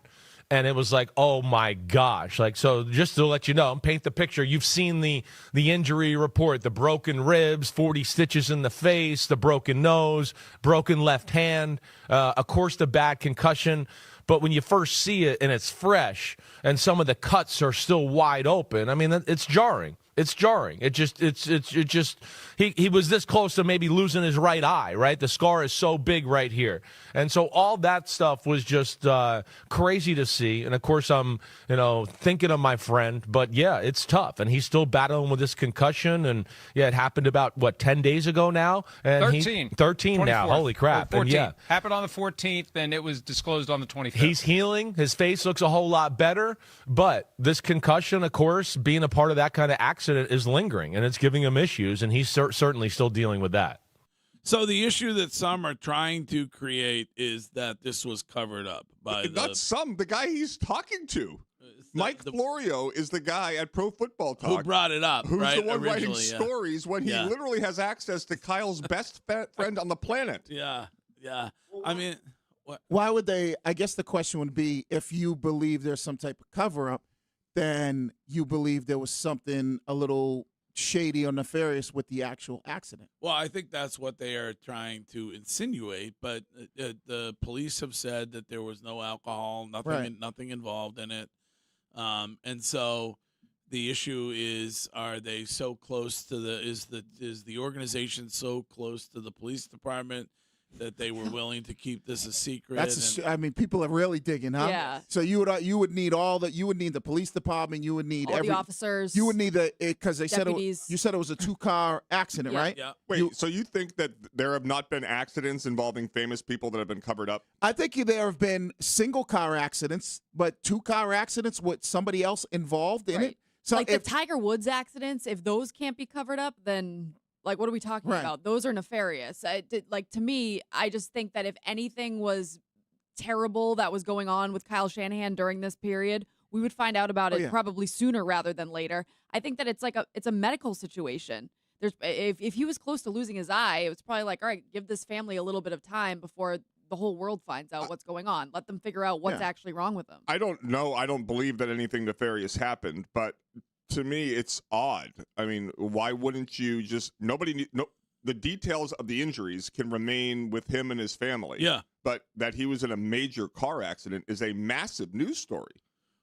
And it was like, oh, my gosh. Like, so just to let you know, paint the picture. You've seen the injury report, the broken ribs, 40 stitches in the face, the broken nose, broken left hand, of course, the bad concussion. But when you first see it and it's fresh and some of the cuts are still wide open, I mean, it's jarring. It's jarring. He was this close to maybe losing his right eye, right? The scar is so big right here. And so all that stuff was just crazy to see. And of course, I'm, thinking of my friend, but yeah, it's tough. And he's still battling with this concussion. And yeah, it happened about 10 days ago now? And 13. 13 now. Holy crap. 14th. And yeah. Happened on the 14th, and it was disclosed on the 25th. He's healing. His face looks a whole lot better. But this concussion, of course, being a part of that kind of accident is lingering, and it's giving him issues, and he's certainly still dealing with that. So the issue that some are trying to create is that this was covered up by the guy he's talking to. Mike Florio is the guy at Pro Football Talk who brought it up, who's right? the one writing stories when he literally has access to Kyle's best friend on the planet. Yeah. I mean, why would they? I guess the question would be, if you believe there's some type of cover-up, then you believe there was something a little shady or nefarious with the actual accident. Well, I think that's what they are trying to insinuate, but the police have said that there was no alcohol, nothing involved in it. And so the issue is, are they so close to is the organization so close to the police department that they were willing to keep this a secret? People are really digging, huh? Yeah. So you would need you would need the police department, you would need all the officers, you would need because they deputies. said it was a 2-car accident, right? Yeah. Wait, so you think that there have not been accidents involving famous people that have been covered up? I think there have been single-car accidents, but 2-car accidents with somebody else involved in it. So like the Tiger Woods accidents, if those can't be covered up, then what are we talking about? Those are nefarious. To me, I just think that if anything was terrible that was going on with Kyle Shanahan during this period, we would find out about it probably sooner rather than later. I think that it's a medical situation. If he was close to losing his eye, it was probably like, all right, give this family a little bit of time before the whole world finds out what's going on. Let them figure out what's actually wrong with them. I don't know. I don't believe that anything nefarious happened, but to me, it's odd. I mean, why wouldn't you just the details of the injuries can remain with him and his family. Yeah. But that he was in a major car accident is a massive news story.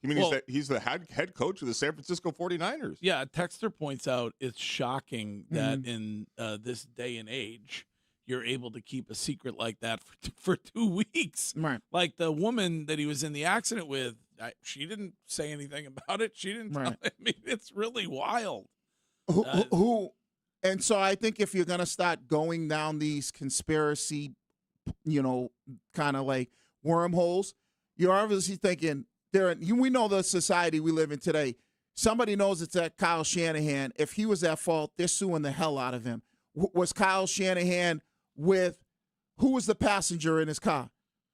I mean, he's the head coach of the San Francisco 49ers. Yeah, Texter points out it's shocking that in this day and age, you're able to keep a secret like that for 2 weeks. Right. Like the woman that he was in the accident with, she didn't say anything about it. She didn't tell. I mean, it's really wild. And so I think if you're going to start going down these conspiracy, kind of like wormholes, you're obviously thinking, we know the society we live in today. Somebody knows it's at Kyle Shanahan. If he was at fault, they're suing the hell out of him. Was Kyle Shanahan who was the passenger in his car?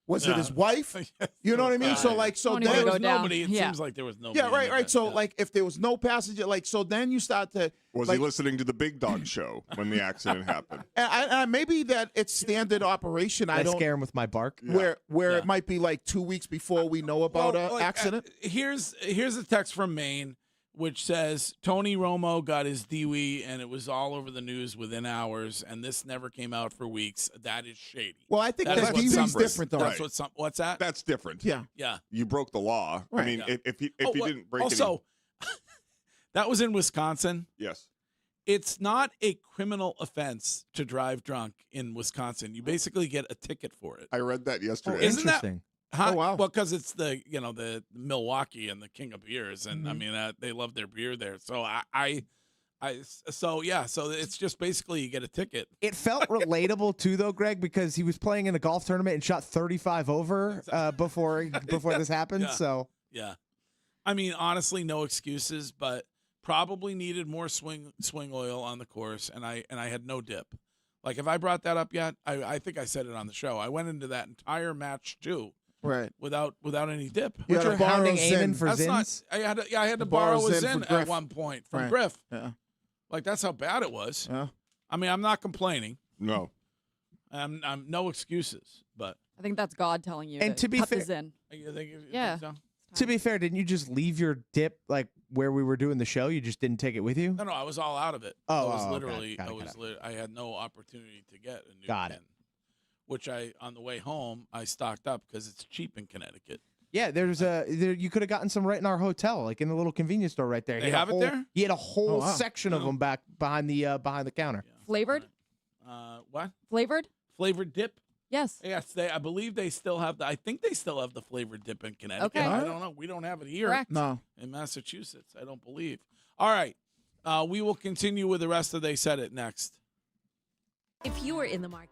Was it his wife? You know what I mean? So there was nobody. It seems like there was nobody. Yeah, right. So if there was no passenger, so then you start to. Was he listening to the Big Dog Show when the accident happened? And maybe that it's standard operation. I don't scare him with my bark. Where it might be like 2 weeks before we know about an accident. Here's a text from Maine. which says Tony Romo got his DWI and it was all over the news within hours, and this never came out for weeks. That is shady. Well, I think That that is what DWI's some- different, though. That's what's that? That's different. Yeah. Yeah. You broke the law. Right. I mean, Yeah. if you Oh, didn't break also, that was in Wisconsin. yes. It's not a criminal offense to drive drunk in Wisconsin. You basically get a ticket for it. I read that yesterday. Isn't that- Interesting. Huh? Oh, wow. Well, because it's the Milwaukee and the king of beers, and I mean they love their beer there. So so it's just basically you get a ticket. It felt relatable too, though, Greg, because he was playing in a golf tournament and shot 35 over before this happened. Yeah. So Yeah, I mean honestly, no excuses, but probably needed more swing oil on the course, and I had no dip. Like if I brought that up yet, I think I said it on the show. I went into that entire match too. Right. Without any dip. You had to borrow hounding Zin. Eamon for That's not. Zins? I had to borrow a Zin Zin for Griff. at one point from Right. Griff. Yeah. Like that's how bad it was. Yeah. I mean, I'm not complaining. No. I'm no excuses, but I think that's God telling you And to be cut fair- this in. you think Yeah. so? to be fair, didn't you just leave your dip like where we were doing the show? You just didn't take it with you? No, I was all out of it. Oh, I was okay. literally, Got it. I had no opportunity to get a new Got it. tin, which on the way home I stocked up because it's cheap in Connecticut. Yeah, you could have gotten some right in our hotel, like in the little convenience store right there. They He had a have it whole- there? He had a whole Oh, wow. section of them back behind the counter. Flavored? What? Flavored? Flavored dip? Yes. Yes, I believe they still have I think they still have the flavored dip in Connecticut. Okay. I don't know. We don't have it here. Correct. No. In Massachusetts, I don't believe. All right. We will continue with the rest of They Said It next. If you were in the market.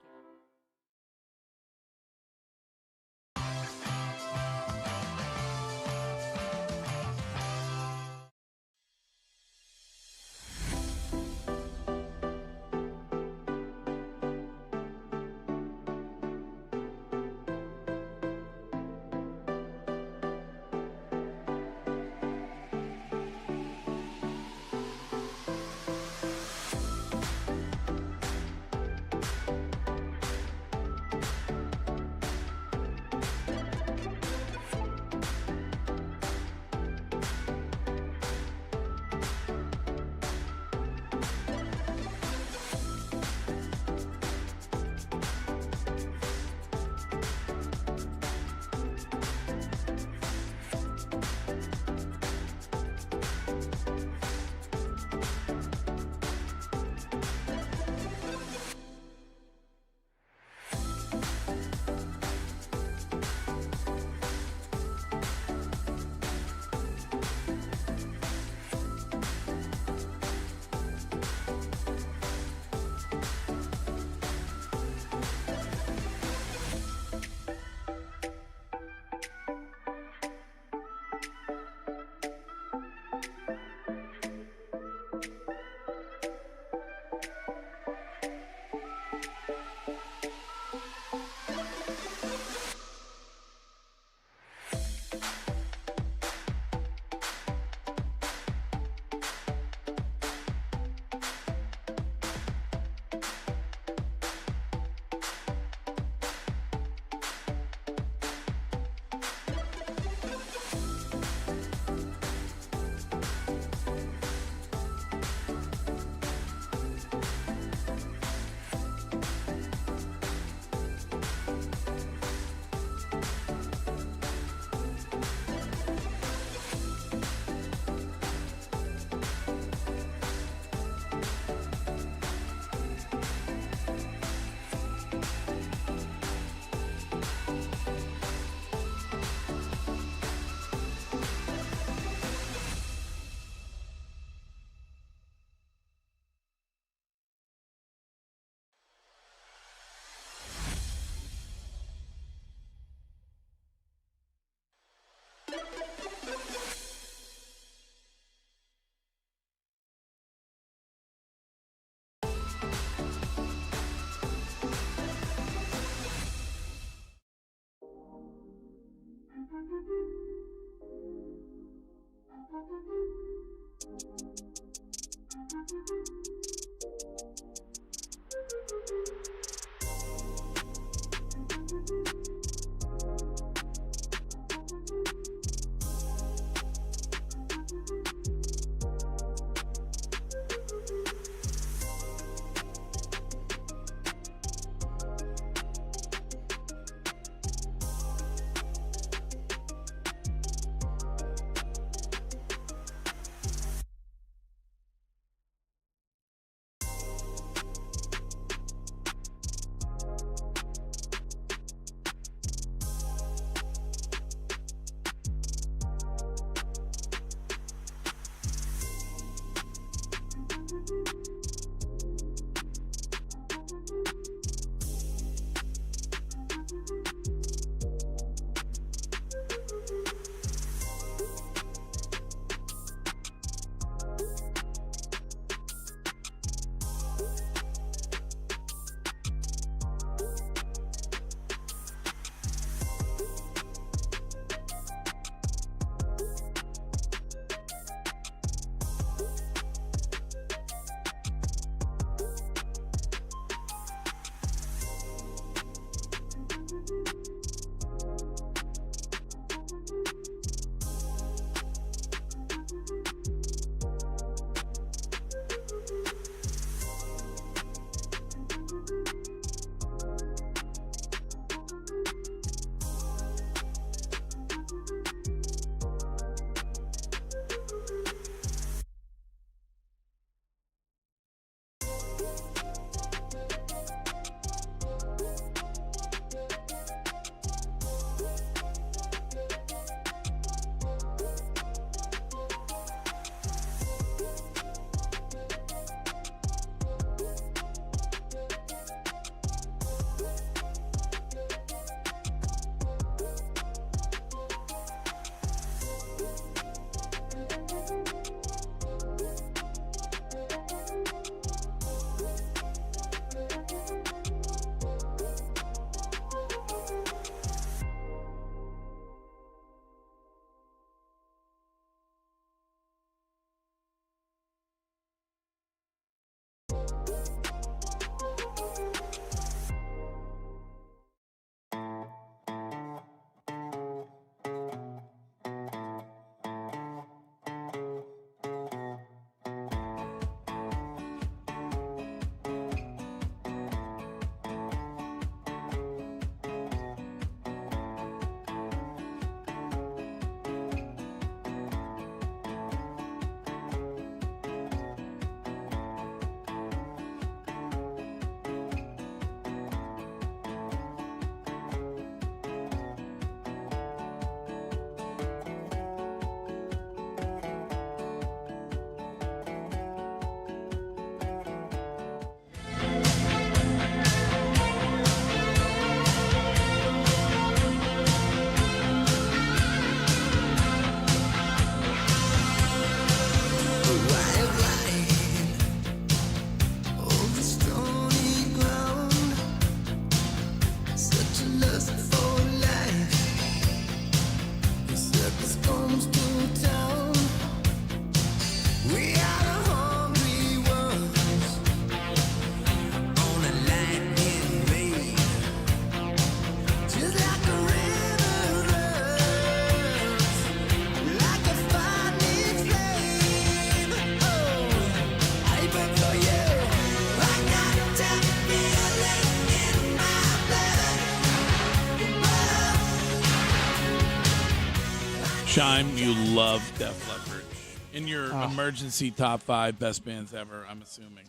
Chime, you love Def Leppard. In your emergency top 5 best bands ever, I'm assuming.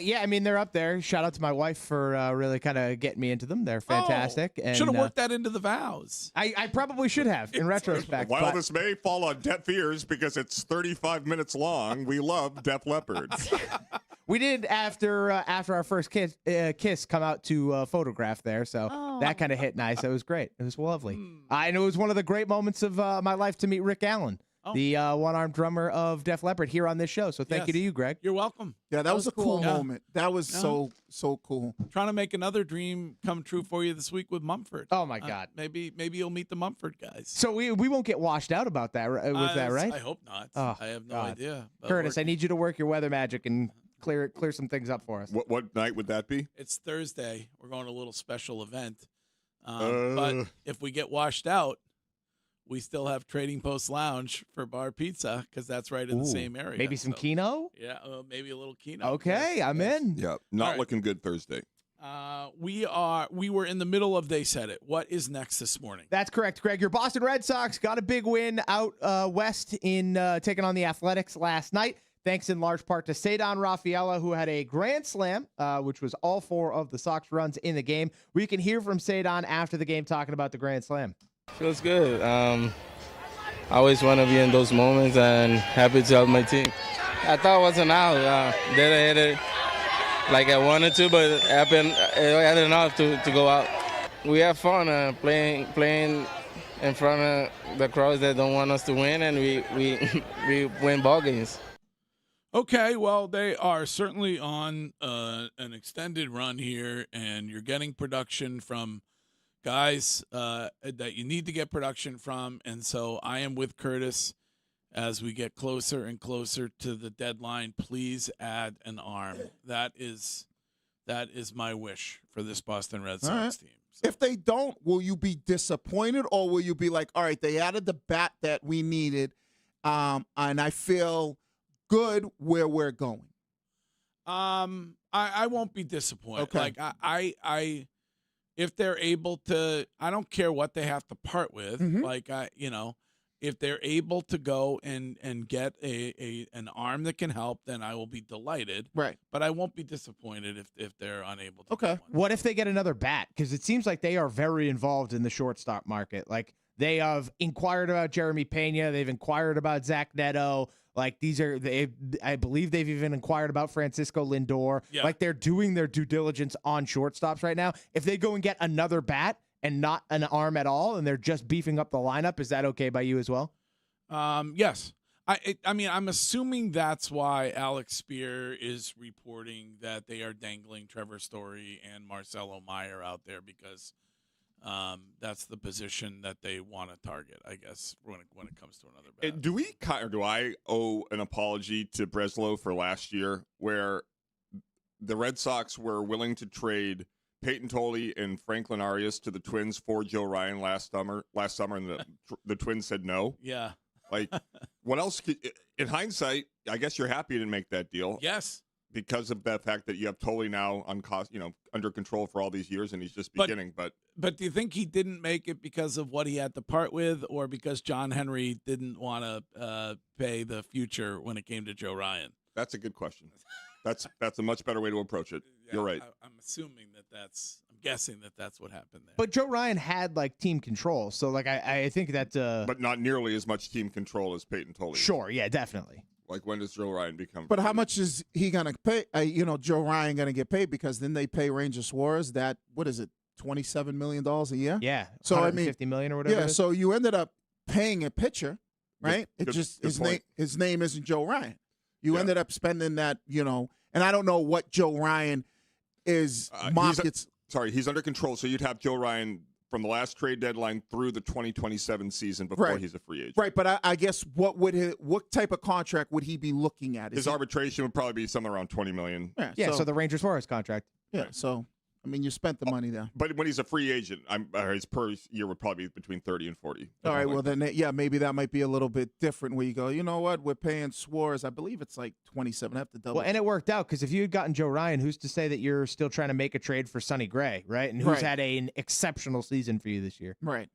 Yeah, I mean, they're up there. Shout out to my wife for really kind of getting me into them. They're fantastic. And should have worked that into the vows. I probably should have, in retrospect. While this may fall on deaf ears because it's 35 minutes long, we love Def Leppard. We did after our first kiss come out to photograph there, so that kind of hit nice. It was great. It was lovely. And it was one of the great moments of my life to meet Rick Allen, the one-armed drummer of Def Leppard, here on this show. So thank you to you, Greg. You're welcome. Yeah, that was a cool moment. That was so cool. Trying to make another dream come true for you this week with Mumford. Oh my God. Maybe you'll meet the Mumford guys. So we won't get washed out about that with that, right? I hope not. Oh, I have no idea. Curtis, I need you to work your weather magic and clear some things up for us. What night would that be? It's Thursday. We're going to a little special event. But if we get washed out, we still have Trading Post Lounge for bar pizza because that's right in the same area. Maybe some Kino? Yeah, maybe a little Kino. Okay, I'm in. Yeah, not looking good Thursday. We were in the middle of They Said It. What is next this morning? That's correct, Greg. Your Boston Red Sox got a big win out west in taking on the Athletics last night. Thanks in large part to Cedar Rafaela, who had a grand slam, which was all 4 of the Sox runs in the game. We can hear from Cedar after the game talking about the grand slam. Feels good. I always want to be in those moments and happy to help my team. I thought it was an out. Then I hit it like I wanted to, but it had enough to go out. We have fun playing in front of the crowds that don't want us to win, and we win ball games. Okay, well, they are certainly on an extended run here, and you're getting production from guys that you need to get production from. And so I am with Curtis as we get closer and closer to the deadline. Please add an arm. That is my wish for this Boston Red Sox team. So. If they don't, will you be disappointed, or will you be like, all right, they added the bat that we needed, and I feel good where we're going? I won't be disappointed. Okay. Like I if they're able to, I don't care what they have to part with. Like if they're able to go and get an arm that can help, then I will be delighted. Right. But I won't be disappointed if they're unable to. Okay. What if they get another bat? Because it seems like they are very involved in the shortstop market. Like, they have inquired about Jeremy Pena. They've inquired about Zach Neto. Like, I believe they've even inquired about Francisco Lindor. Yeah. Like, they're doing their due diligence on shortstops right now. If they go and get another bat and not an arm at all, and they're just beefing up the lineup, is that okay by you as well? Yes. I mean, I'm assuming that's why Alex Spear is reporting that they are dangling Trevor Story and Marcelo Meyer out there because that's the position that they want to target, I guess, when it comes to another bat. Do I owe an apology to Breslow for last year, where the Red Sox were willing to trade Peyton Tolley and Franklin Arias to the Twins for Joe Ryan last summer, and the Twins said no? Yeah. Like, what else? In hindsight, I guess you're happy you didn't make that deal. Yes. Because of the fact that you have Tolley now on cost, under control for all these years, and he's just beginning. But do you think he didn't make it because of what he had to part with, or because John Henry didn't want to pay the future when it came to Joe Ryan? That's a good question. That's a much better way to approach it. Yeah, you're right. I'm guessing that's what happened there. But Joe Ryan had team control, so I think that. But not nearly as much team control as Peyton Tolley. Sure, yeah, definitely. Like, when does Joe Ryan become? But how much is he gonna pay? Joe Ryan gonna get paid, because then they pay Ranger Suarez that, what is it, $27 million a year? Yeah. So $150 million or whatever. Yeah. So you ended up paying a pitcher, right? His name isn't Joe Ryan. You ended up spending that, and I don't know what Joe Ryan is markets. He's under control. So you'd have Joe Ryan from the last trade deadline through the 2027 season before he's a free agent. Right, but I guess what type of contract would he be looking at? His arbitration would probably be somewhere around $20 million. Yeah, so the Ranger Suarez contract. Yeah, so I mean, you spent the money there. But when he's a free agent, his per year would probably be between 30 and 40. All right, well then, maybe that might be a little bit different. Where you go, you know what, we're paying Suarez. I believe it's like 27. I have to double. Well, and it worked out, because if you had gotten Joe Ryan, who's to say that you're still trying to make a trade for Sonny Gray, right? And who's had an exceptional season for you this year, right?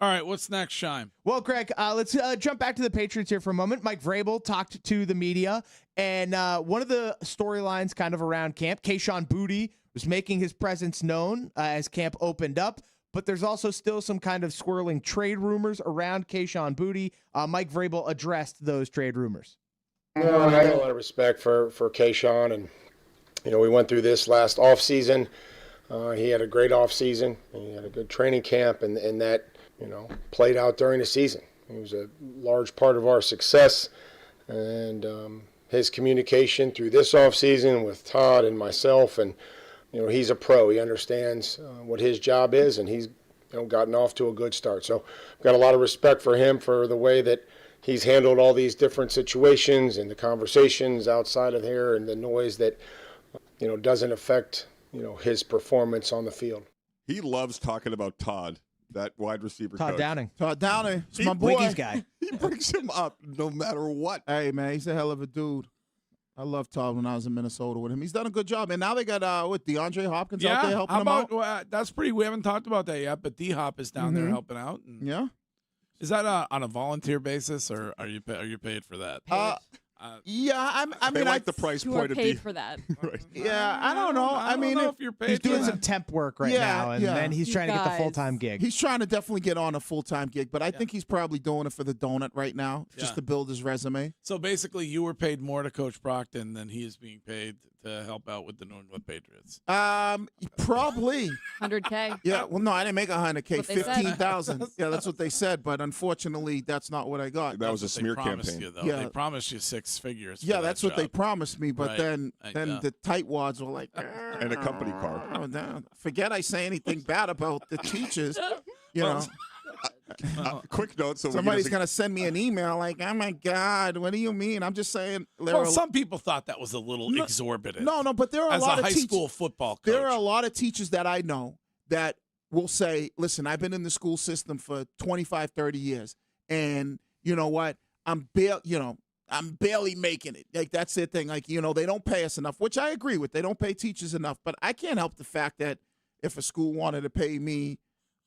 All right, what's next, Shime? Well, Greg, let's jump back to the Patriots here for a moment. Mike Vrabel talked to the media, and one of the storylines kind of around camp, Kayshon Boutte was making his presence known as camp opened up, but there's also still some kind of swirling trade rumors around Kayshon Boutte. Mike Vrabel addressed those trade rumors. No, and I got a lot of respect for Kayshon, and we went through this last offseason. He had a great offseason. He had a good training camp, and that played out during the season. He was a large part of our success, and his communication through this offseason with Todd and myself, and he's a pro. He understands what his job is, and he's gotten off to a good start. So I've got a lot of respect for him for the way that he's handled all these different situations and the conversations outside of here and the noise that doesn't affect his performance on the field. He loves talking about Todd, that wide receiver coach. Todd Downing. It's my boy. Wiggy's guy. He brings him up no matter what. Hey, man, he's a hell of a dude. I loved Todd when I was in Minnesota with him. He's done a good job. And now they got DeAndre Hopkins out there helping him out. Well, that's pretty. We haven't talked about that yet, but D-Hop is down there helping out. Yeah. Is that on a volunteer basis, or are you paid for that? Yeah, I mean, like the price point of paid for that. Right. Yeah, I don't know. I mean, if you're paid, he's doing some temp work right now, and then he's trying to get the full-time gig. He's trying to definitely get on a full-time gig, but I think he's probably doing it for the donut right now, just to build his resume. So basically, you were paid more to coach Brockton than he is being paid to help out with the New England Patriots. Probably $100K. Yeah. Well, no, I didn't make $100K. 15,000. Yeah, that's what they said, but unfortunately, that's not what I got. That was a smear campaign. You, though. Yeah. They promised you 6 figures. Yeah, for that's that what they job. promised me, but Right. then the tightwads were like, And a company car. oh, no, forget I say anything bad about the teachers. You know, Quick note. So somebody's gonna send me an email like, "Oh my God, what do you mean?" I'm just saying. Well, some people thought that was a little exorbitant. No, but there are as a lot high of school football coach. There are a lot of teachers that I know that will say, "Listen, I've been in the school system for 25, 30 years, and you know what? I'm barely making it." Like, that's their thing. Like, they don't pay us enough, which I agree with. They don't pay teachers enough, but I can't help the fact that if a school wanted to pay me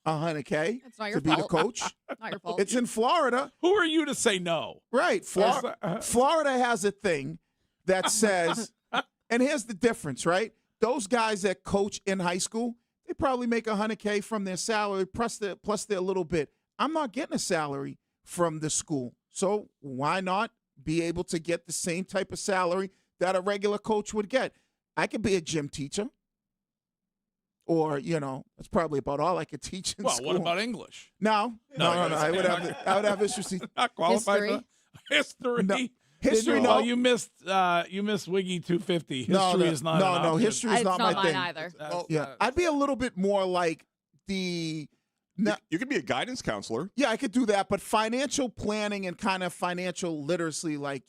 $100K to be the coach, Not your fault. it's in Florida. Who are you to say no? Right. Florida has a thing that says, and here's the difference, right? Those guys that coach in high school, they probably make $100K from their salary plus their little bit. I'm not getting a salary from the school, so why not be able to get the same type of salary that a regular coach would get? I could be a gym teacher. Or, that's probably about all I could teach in school. What about English? No. I would have history. Not qualified History? for history. No. History, Well, no. you missed Wiggy 250. History is not. an option. History is It's not my mine thing. either. Yeah, I'd be a little bit more like the. You could be a guidance counselor. Yeah, I could do that, but financial planning and kind of financial literacy, like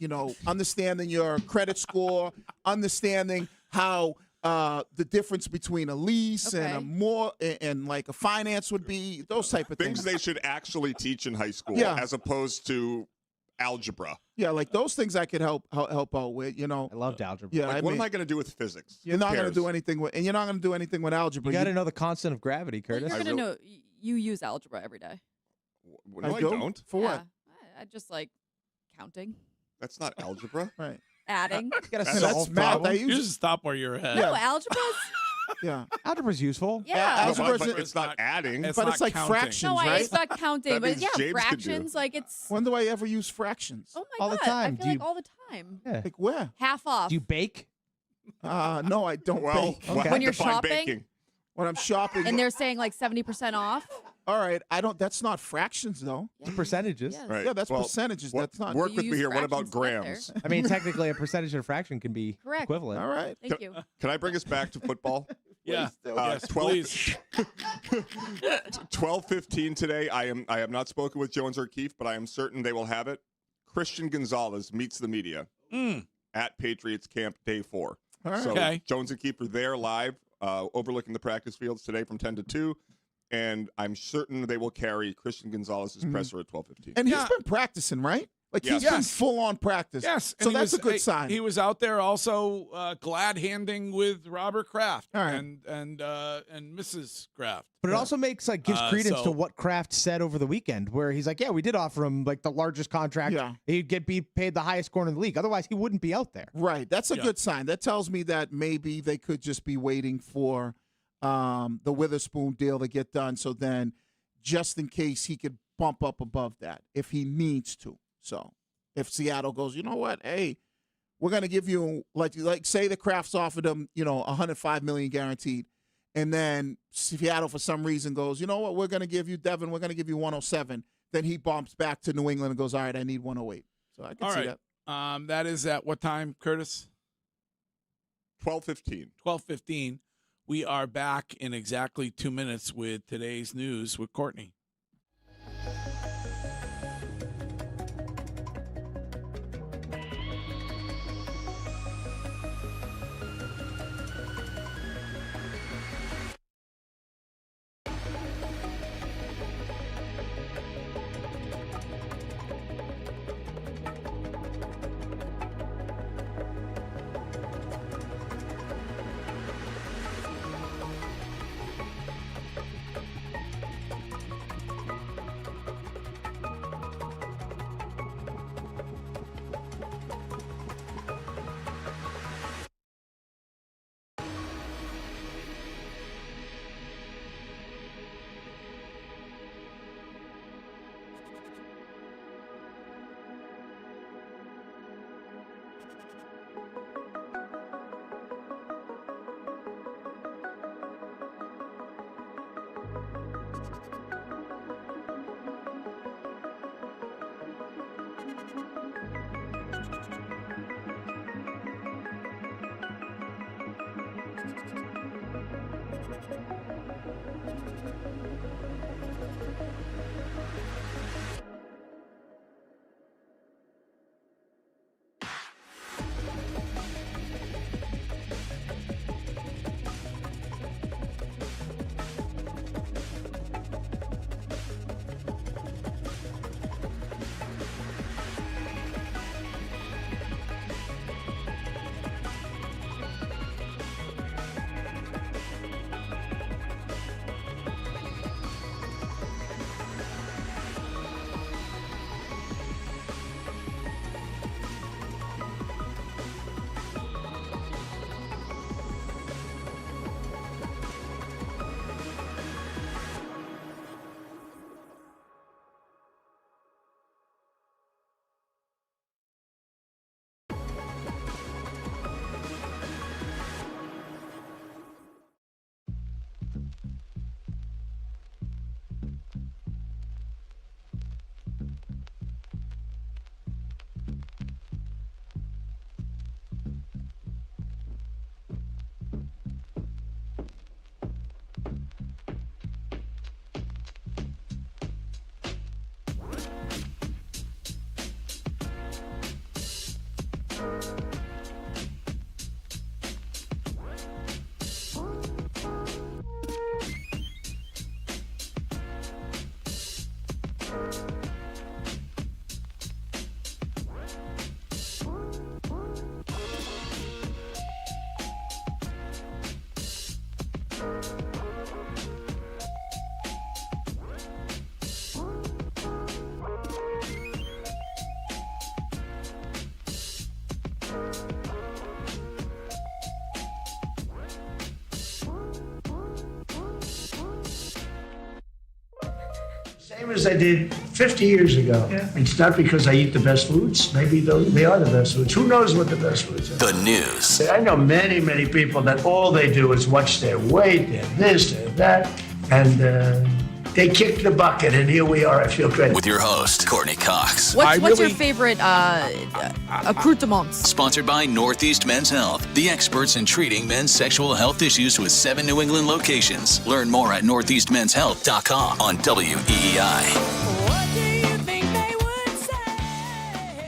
understanding your credit score, understanding how the difference between a lease and like a finance would be, those type of Things things. they should actually teach in high school, Yeah. as opposed to algebra. Yeah, like those things I could help out with. I loved algebra. Yeah, What am I going to do with physics? You're not going to cares? do anything with, and you're not going to do anything with algebra. You got to know the constant of gravity, Curtis. You're gonna know. You use algebra every day. No, I don't. For what? Yeah, I just like counting, That's not algebra. Right. adding. That's math. I You use. just stop where you're at. No, algebra's. Yeah. Algebra's useful. Yeah. Algebra, but it's not adding. but not it's like counting. fractions, No, right? it's not counting, That but means yeah, James could do. fractions. Like it's. When do I ever use fractions? Oh my All the God, time. I Do feel like you- all the time. Yeah. Like where? Half off. Do you bake? No, I don't Well, bake. well, When you're define shopping? baking. When I'm shopping. and they're saying like 70% off. All right, I don't. That's not fractions, though. It's percentages. Yeah. Right. Yeah, that's Well, percentages. what- That's not. Work You with me use here. What about fractions to get grams? I mean, technically, a percentage of a fraction can be Correct. equivalent. All right. Thank you. Can I bring us back to football? Yeah. Yes, 12 please. 12:15 today. I have not spoken with Jones or Keefe, but I am certain they will have it. Christian Gonzalez meets the media at Patriots camp day 4. All right. So Okay. Jones and Keefe are there live, overlooking the practice fields today from 10 to 2. And I'm certain they will carry Christian Gonzalez's presser at 12:15. And he's been practicing, right? Like he's been full on practice. Yes, so and that's a good sign. He was out there also glad handing with Robert Kraft All right. and Mrs. Kraft. But it also makes gives credence to so- what Kraft said over the weekend, where he's like, "Yeah, we did offer him the largest contract. Yeah. He'd be paid the highest score in the league. Otherwise, he wouldn't be out there." Right. That's a good sign. That tells me that maybe they could just be waiting for the Witherspoon deal to get done. So then, just in case, he could bump up above that if he needs to. So if Seattle goes, you know what, hey, we're going to give you like say the Crafts offered him, $105 million guaranteed, and then Seattle for some reason goes, you know what, we're going to give you Devin, we're going to give you 107. Then he bumps back to New England and goes, all right, I need 108. So I can see that. That is at what time, Curtis? 12:15. 12:15. We are back in exactly 2 minutes with today's news with Courtney. Same as I did 50 years ago. Yeah. It's not because I eat the best foods. Maybe they are the best foods. Who knows what the best foods are? The news. I know many, many people that all they do is watch their weight, their this, their that, and they kick the bucket, and here we are. I feel great. With your host, Courtney Cox. What's your favorite accoutrements? Sponsored by Northeast Men's Health, the experts in treating men's sexual health issues with 7 New England locations. Learn more at northeastmenshealth.com on WEEI.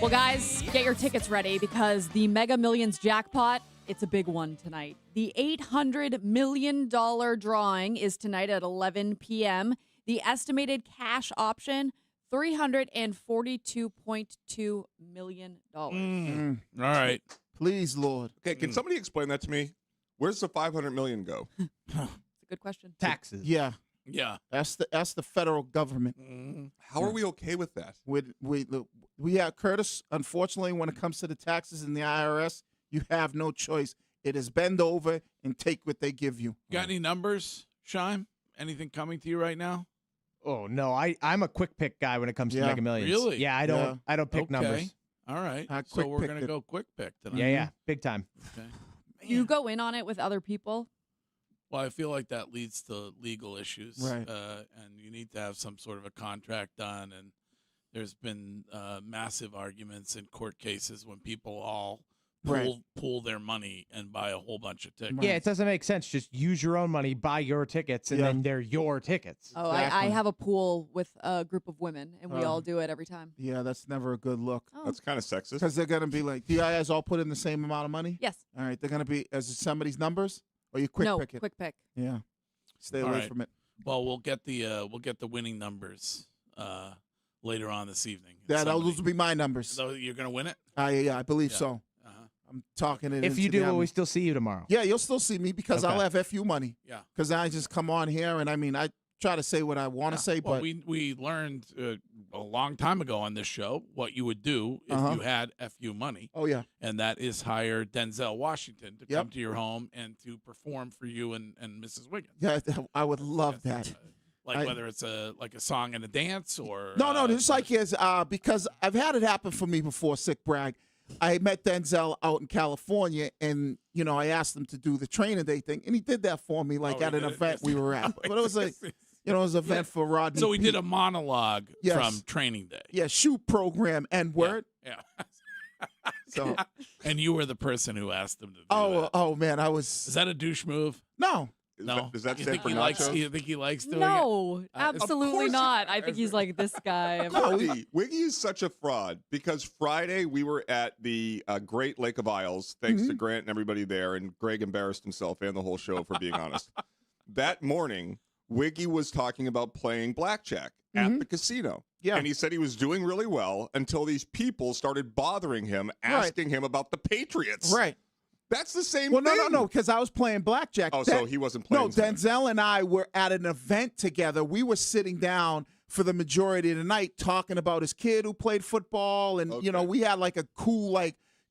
Well, guys, get your tickets ready because the Mega Millions jackpot, it's a big one tonight. The $800 million drawing is tonight at 11 p.m. The estimated cash option, $342.2 million. All right. Please, Lord. Okay, can somebody explain that to me? Where's the $500 million go? It's a good question. Taxes. Yeah. Yeah. That's the federal government. How are we okay with that? We have Curtis. Unfortunately, when it comes to the taxes in the IRS, you have no choice. It is bend over and take what they give you. Got any numbers, Shime? Anything coming to you right now? Oh no, I'm a quick pick guy when it comes to Mega Millions. Really? Yeah, I don't pick numbers. All right. I So quick we're picked gonna it. go quick pick tonight. Yeah, big time. Okay. You go in on it with other people. Well, I feel like that leads to legal issues, Right. And you need to have some sort of a contract done. And there's been massive arguments in court cases when people all pool their money and buy a whole bunch of tickets. Yeah, it doesn't make sense. Just use your own money, buy your tickets, and then they're your tickets. Oh, I have a pool with a group of women, and we all do it every time. Yeah, that's never a good look. Oh. That's kind of sexist. Because they're going to be like, do you guys all put in the same amount of money? Yes. All right, they're going to be as somebody's numbers, or you quick pick it? Quick pick. Yeah. Stay All away right. from it. Well, we'll get the winning numbers later on this evening. Yeah, those will be my numbers. So you're gonna win it? Yeah, I believe so. I'm talking it. If you do, will we still see you tomorrow? Yeah, you'll still see me because Okay. I'll have FU money. Yeah. Because I just come on here and I try to say what I want to say, Well, but we learned a long time ago on this show what you would do if you had FU money. Oh yeah. And that is hire Denzel Washington to come to your home and to perform for you and Mrs. Wiggins. Yeah, I would love that. Whether it's a song and a dance or No, just like his because I've had it happen for me before. Sick brag. I met Denzel out in California, and I asked him to do the training day thing, and he did that for me, like at an event we were at. But it was like, it was an event for Rodney. So he Peete. did a monologue from training day. Yeah, shoot program and word. Yeah. So, and you were the person who asked him to do that. Oh man, I was. Is that a douche move? No. Does that you stand think for he likes? nachos? You think he likes doing No, it? absolutely not. I think he's like this guy. Wiggy is such a fraud because Friday we were at the Great Lake of Isles, thanks to Grant and everybody there, and Greg embarrassed himself and the whole show, for being honest. That morning, Wiggy was talking about playing blackjack at the casino. Yeah. And he said he was doing really well until these people started bothering him, asking him about the Patriots. Right. That's the same Well, thing. no, because I was playing blackjack. Oh, so he wasn't playing. No, Denzel and I were at an event together. We were sitting down for the majority of the night talking about his kid who played football, and we had like a cool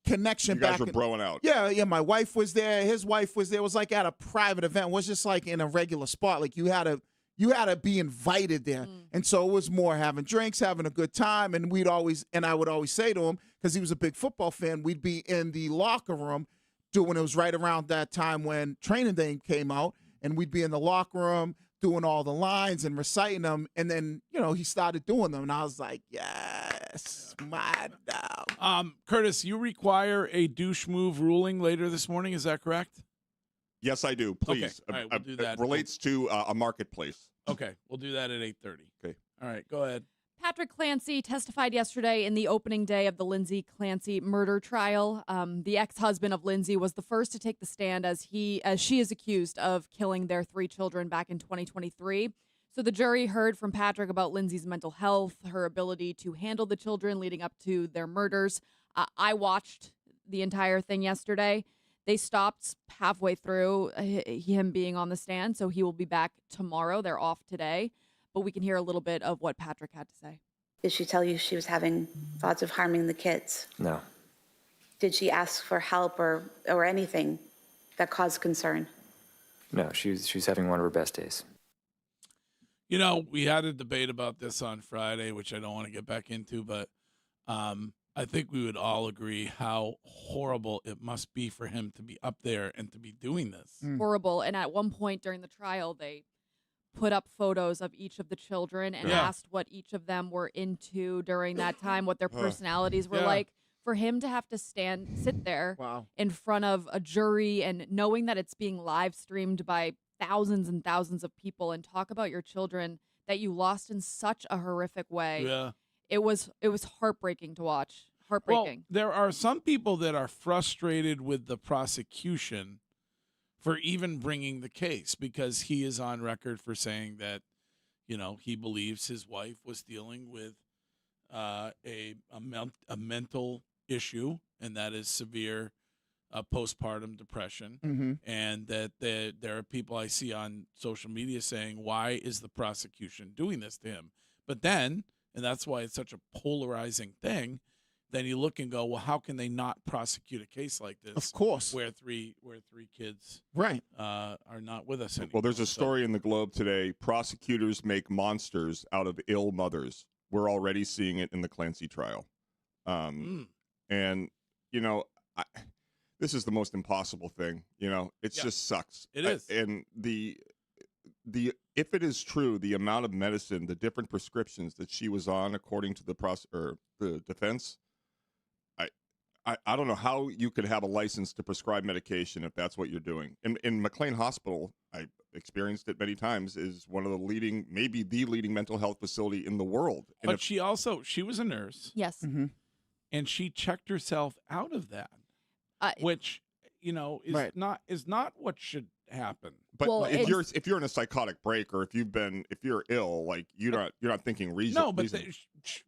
connection. You guys back were broing out. Yeah. My wife was there. His wife was there. It was like at a private event. It was just like in a regular spot. Like you had to be invited there, and so it was more having drinks, having a good time, and I would always say to him, because he was a big football fan, we'd be in the locker room. It was right around that time when Training Day came out, and we'd be in the locker room doing all the lines and reciting them, and then he started doing them, and I was like, yes, my dog. Curtis, you require a douche move ruling later this morning. Is that correct? Yes, I do. Please. Okay. All right, we'll do that. It relates to a marketplace. Okay, we'll do that at 8:30. Okay. All right, go ahead. Patrick Clancy testified yesterday in the opening day of the Lindsay Clancy murder trial. The ex-husband of Lindsay was the first to take the stand as she is accused of killing their 3 children back in 2023. So the jury heard from Patrick about Lindsay's mental health, her ability to handle the children leading up to their murders. I watched the entire thing yesterday. They stopped halfway through him being on the stand, so he will be back tomorrow. They're off today. But we can hear a little bit of what Patrick had to say. Did she tell you she was having thoughts of harming the kids? No. Did she ask for help or anything that caused concern? No, she was having one of her best days. We had a debate about this on Friday, which I don't want to get back into, but I think we would all agree how horrible it must be for him to be up there and to be doing this. Horrible. And at one point during the trial, they put up photos of each of the children and asked what each of them were into during that time, what their personalities were like. For him to have to sit there in front of a jury and knowing that it's being live streamed by thousands and thousands of people and talk about your children that you lost in such a horrific way. Yeah. It was heartbreaking to watch. Heartbreaking. Well, there are some people that are frustrated with the prosecution for even bringing the case, because he is on record for saying that, he believes his wife was dealing with a mental issue, and that is severe postpartum depression. Mm-hmm. And that there are people I see on social media saying, why is the prosecution doing this to him? But then, and that's why it's such a polarizing thing, then you look and go, well, how can they not prosecute a case like this? Of course. Where three kids right are not with us anymore. Well, there's a story in the Globe today. Prosecutors make monsters out of ill mothers. We're already seeing it in the Clancy trial. And, this is the most impossible thing. It just sucks. It is. And the if it is true, the amount of medicine, the different prescriptions that she was on, according to the defense, I don't know how you could have a license to prescribe medication if that's what you're doing. In McLean Hospital, I experienced it many times, is one of the leading, maybe the leading mental health facility in the world. And But she was a nurse. Yes. Mm-hmm. And she checked herself out of that, which is not what should happen. But if you're in a psychotic break, or if you're ill, like you're not thinking reason. No, but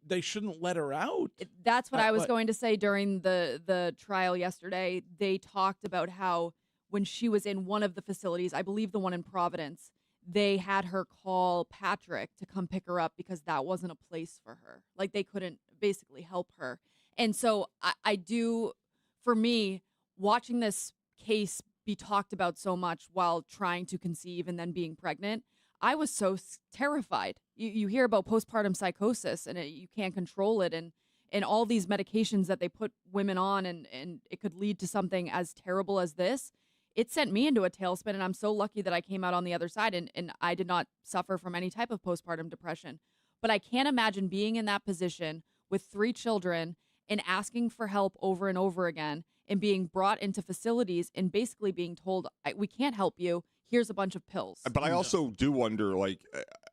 they shouldn't let her out. That's what I was going to say during the trial yesterday. They talked about how when she was in one of the facilities, I believe the one in Providence, they had her call Patrick to come pick her up because that wasn't a place for her. Like they couldn't basically help her. And so I do, for me, watching this case be talked about so much while trying to conceive and then being pregnant, I was so terrified. You hear about postpartum psychosis and you can't control it, and all these medications that they put women on, and it could lead to something as terrible as this. It sent me into a tailspin, and I'm so lucky that I came out on the other side and I did not suffer from any type of postpartum depression. But I can't imagine being in that position with 3 children and asking for help over and over again, and being brought into facilities and basically being told, we can't help you. Here's a bunch of pills. But I also do wonder,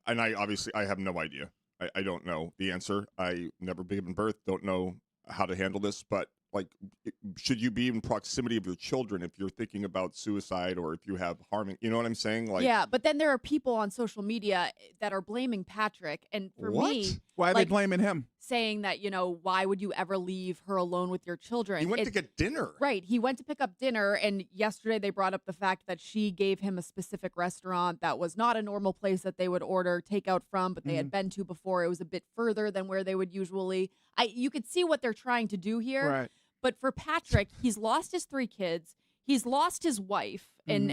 and I have no idea. I don't know the answer. I never given birth, don't know how to handle this. But should you be in proximity of your children if you're thinking about suicide, or if you have harming? You know what I'm saying? Yeah, but then there are people on social media that are blaming Patrick, and for me, why are they blaming him? Saying that, why would you ever leave her alone with your children? He went to get dinner. Right. He went to pick up dinner, and yesterday they brought up the fact that she gave him a specific restaurant that was not a normal place that they would order takeout from, but they had been to before. It was a bit further than where they would usually. You could see what they're trying to do here. Right. But for Patrick, he's lost his 3 kids. He's lost his wife, and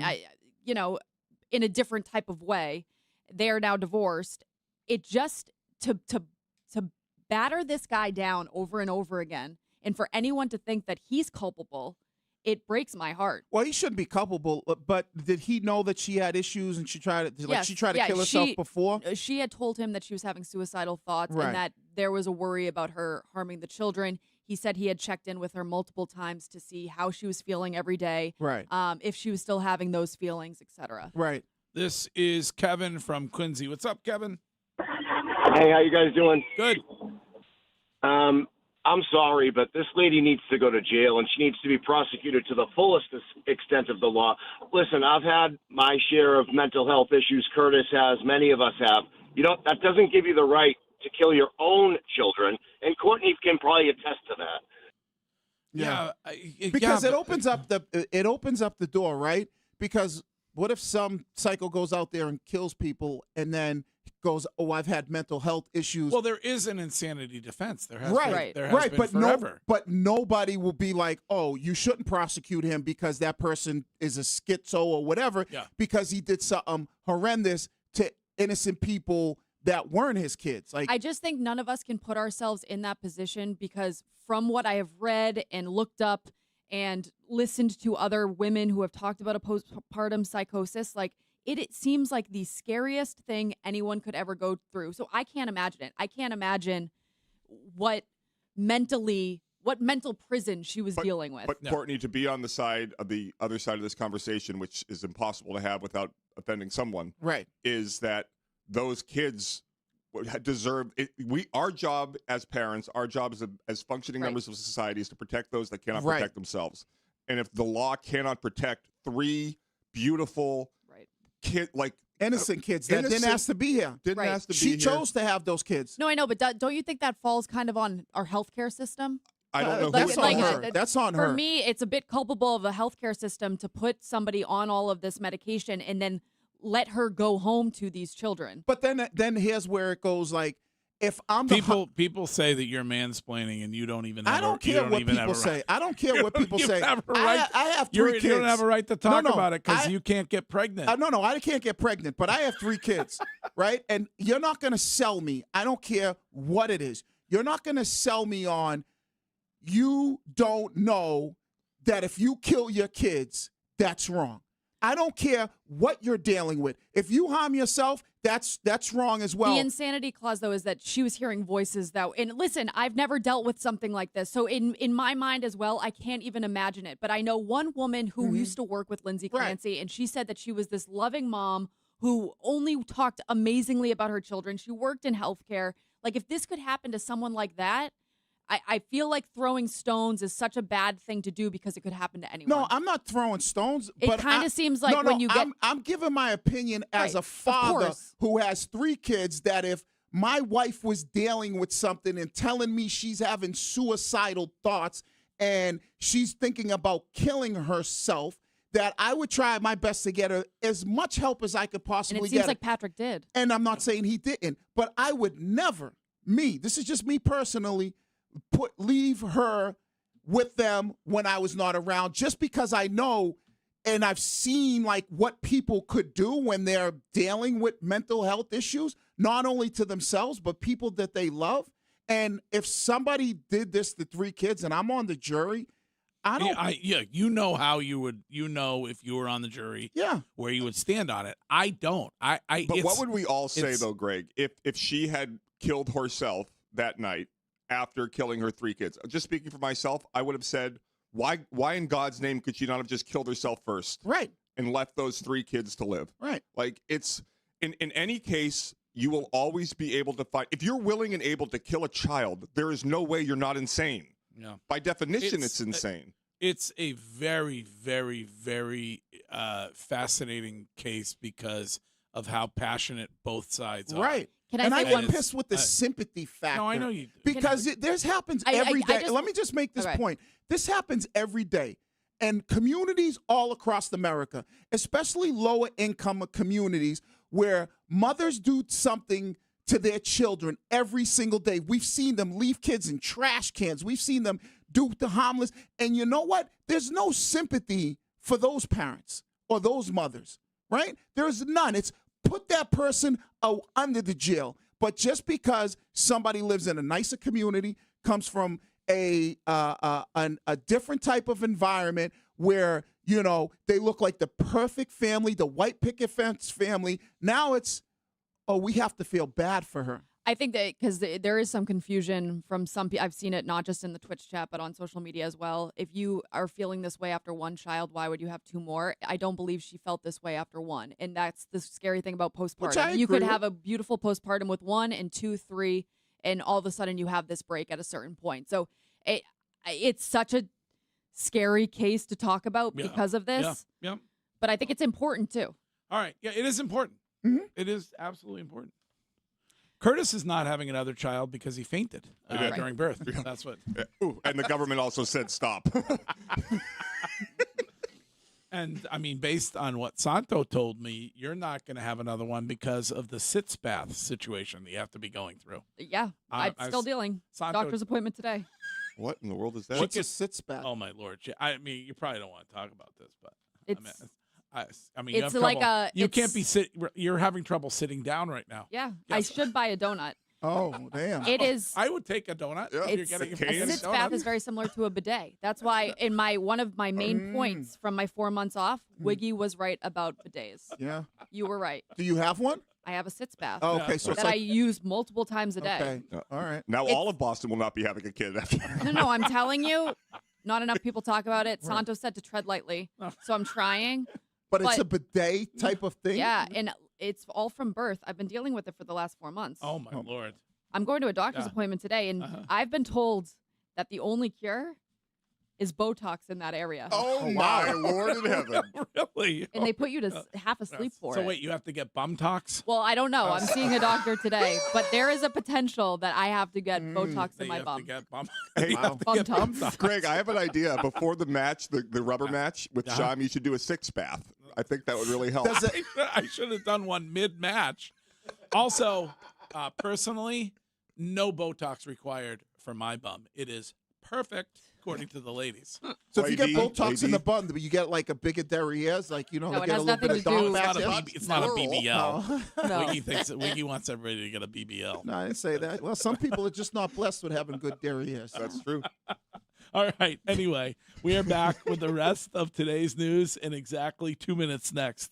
in a different type of way. They are now divorced. It just to batter this guy down over and over again, and for anyone to think that he's culpable, it breaks my heart. Well, he shouldn't be culpable, but did he know that she had issues and she tried to kill herself before? She had told him that she was having suicidal thoughts, Right. and that there was a worry about her harming the children. He said he had checked in with her multiple times to see how she was feeling every day, Right. If she was still having those feelings, etc. Right. This is Kevin from Quincy. What's up, Kevin? Hey, how you guys doing? Good. I'm sorry, but this lady needs to go to jail, and she needs to be prosecuted to the fullest extent of the law. Listen, I've had my share of mental health issues. Curtis has. Many of us have. That doesn't give you the right to kill your own children, and Courtney can probably attest to that. Yeah, because it opens up the door, right? Because what if some psycho goes out there and kills people, and then goes, "Oh, I've had mental health issues." Well, there is an insanity defense. There has right, been, there has been but forever. but nobody will be like, "Oh, you shouldn't prosecute him because that person is a schizo or whatever," because he did something horrendous to innocent people that weren't his kids. I just think none of us can put ourselves in that position, because from what I have read and looked up and listened to other women who have talked about a postpartum psychosis, it seems like the scariest thing anyone could ever go through. So I can't imagine it. I can't imagine what mental prison she was dealing with. But Courtney, to be on the other side of this conversation, which is impossible to have without offending someone, right, is that those kids deserve it. Our job as parents, our job as functioning members of society, is to protect those that cannot protect themselves. And if the law cannot protect 3 beautiful, kid, like innocent kids that didn't ask to be here. Didn't ask to be She here. chose to have those kids. No, I know, but don't you think that falls kind of on our healthcare system? I don't know. That's on her. That's on her. For me, it's a bit culpable of the healthcare system to put somebody on all of this medication and then let her go home to these children. But then here's where it goes. Like, if I'm people say that you're mansplaining and you don't even. Have I don't care what people say. I don't care what people say. I have 3 kids. You don't have a right to talk about it because I- you can't get pregnant. No, I can't get pregnant, but I have 3 kids, right? And you're not going to sell me. I don't care what it is. You're not going to sell me on. You don't know that if you kill your kids, that's wrong. I don't care what you're dealing with. If you harm yourself, that's wrong as well. The insanity clause, though, is that she was hearing voices that, and listen, I've never dealt with something like this. So in my mind as well, I can't even imagine it. But I know one woman who used to work with Lindsay Clancy, and she said that she was this loving mom who only talked amazingly about her children. She worked in healthcare. Like, if this could happen to someone like that, I feel like throwing stones is such a bad thing to do because it could happen to anyone. No, I'm not throwing stones. It but kind of seems like when you get. I'm giving my opinion as a father who has 3 kids that if my wife was dealing with something and telling me she's having suicidal thoughts and she's thinking about killing herself, that I would try my best to get her as much help as I could possibly And it get. seems like Patrick did. And I'm not saying he didn't, but I would never, this is just me personally, leave her with them when I was not around, just because I know and I've seen like what people could do when they're dealing with mental health issues, not only to themselves, but people that they love. And if somebody did this to 3 kids and I'm on the jury, I don't. You know how you would. You know if you were on the jury. Yeah. Where you would stand on it. I don't. But what would we all say though, Greg, if she had killed herself that night after killing her 3 kids? Just speaking for myself, I would have said, why in God's name could she not have just killed herself first? Right. And left those 3 kids to live? Right. Like, it's in any case, you will always be able to find. If you're willing and able to kill a child, there is no way you're not insane. Yeah. By definition, it's insane. It's a very, very, very fascinating case because of how passionate both sides are. Right. I get pissed with the sympathy factor. No, I know you do. Because this happens every day. Let me just make this point. This happens every day. And communities all across America, especially lower income communities, where mothers do something to their children every single day. We've seen them leave kids in trash cans. We've seen them do the harmless. And you know what? There's no sympathy for those parents or those mothers, right? There's none. It's put that person under the jail. But just because somebody lives in a nicer community, comes from a different type of environment where, you know, they look like the perfect family, the white picket fence family, now it's, we have to feel bad for her. I think that because there is some confusion from some people. I've seen it not just in the Twitch chat, but on social media as well. If you are feeling this way after 1 child, why would you have 2 more? I don't believe she felt this way after 1. And that's the scary thing about postpartum. You could have a beautiful postpartum with 1 and 2, 3, and all of a sudden you have this break at a certain point. So it's such a scary case to talk about because of this. Yeah. But I think it's important too. All right. Yeah, it is important. Mm-hmm. It is absolutely important. Curtis is not having another child because he fainted during birth. That's what. Ooh, and the government also said stop. And I mean, based on what Santo told me, you're not going to have another one because of the sitz bath situation that you have to be going through. Yeah, I'm still dealing. Doctor's appointment today. What in the world is that? What's a sitz bath? Oh my Lord! I mean, you probably don't want to talk about this, but I mean, it's you have like trouble. You can't be You're having trouble sitting down right now. Yeah, I should buy a donut. Oh, damn. It is. I would take a donut. Yeah. If you're getting A sitz bath is very similar to a bidet. That's why in one of my main points from my 4 months off, Wiggy was right about bidets. Yeah. You were right. Do you have one? I have a sitz bath. Oh, okay, so that I use multiple times a day. Okay. All right. Now all of Boston will not be having a kid after. No, I'm telling you, not enough people talk about it. Santo said to tread lightly, so I'm trying. But it's a bidet type of thing? Yeah, and it's all from birth. I've been dealing with it for the last 4 months. Oh, my Lord. I'm going to a doctor's appointment today, and I've been told that the only cure is Botox in that area. Oh, my Lord in heaven. Really? And they put you to half asleep for So it. wait, you have to get bum tox? Well, I don't know. I'm seeing a doctor today, but there is a potential that I have to get Botox in my bum. Hey, Bum tox. Greg, I have an idea. Before the match, the rubber match with Shime, you should do a 6 bath. I think that would really help. I should have done one mid-match. Also, personally, no Botox required for my bum. It is perfect, according to the ladies. So if you get Botox in the bum, you get like a bigger derrieres, like, you know, No, to it get a has little bit nothing of to dog do- back It's not a there. BBL. No. Wiggy wants everybody to get a BBL. No, I didn't say that. Well, some people are just not blessed with having good derrieres. That's true. All right. Anyway, we are back with the rest of today's news in exactly 2 minutes next.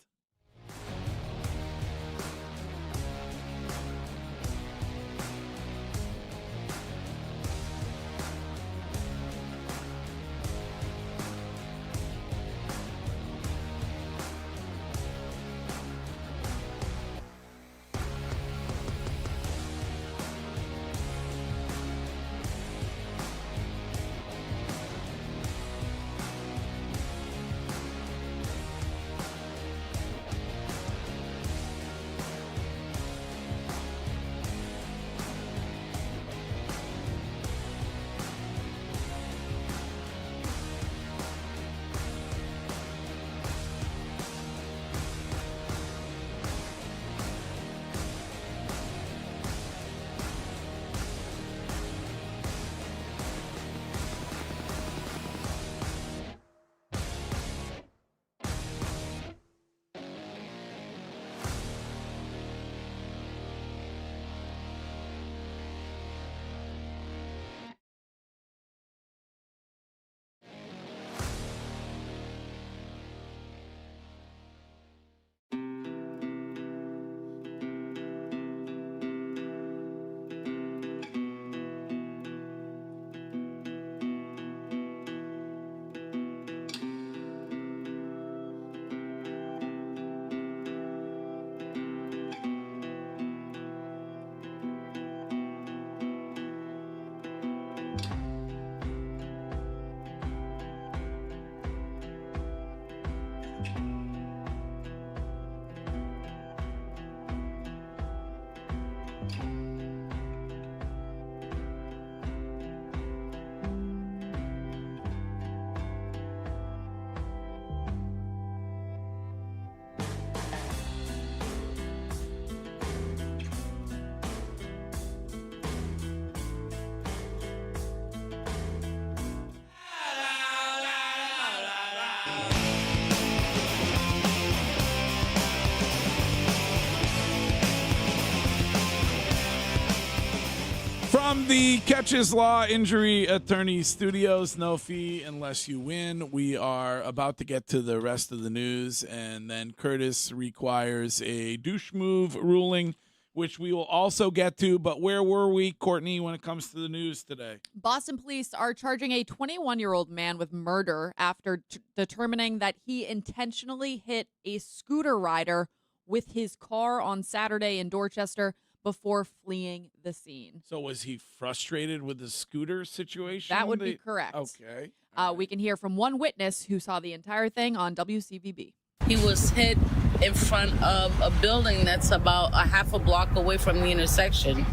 From the Catches Law Injury Attorney Studios, no fee unless you win. We are about to get to the rest of the news, and then Curtis requires a douche move ruling, which we will also get to. But where were we, Courtney, when it comes to the news today? Boston police are charging a 21-year-old man with murder after determining that he intentionally hit a scooter rider with his car on Saturday in Dorchester before fleeing the scene. So was he frustrated with the scooter situation? That would be correct. Okay. We can hear from one witness who saw the entire thing on WCVB. He was hit in front of a building that's about a half a block away from the intersection.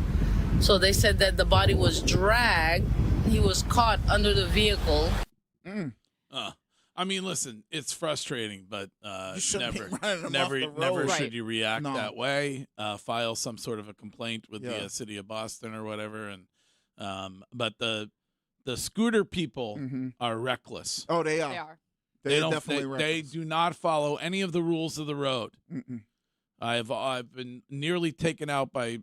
So they said that the body was dragged. He was caught under the vehicle. I mean, listen, it's frustrating, but shouldn't be never running them off the road. should Right. you react No. that way. File some sort of a complaint with Yeah. the city of Boston or whatever. And but the scooter people are reckless. Oh, they are. They are. They're don't. definitely They reckless. do not follow any of the rules of the road. Mm-mm. I've been nearly taken out by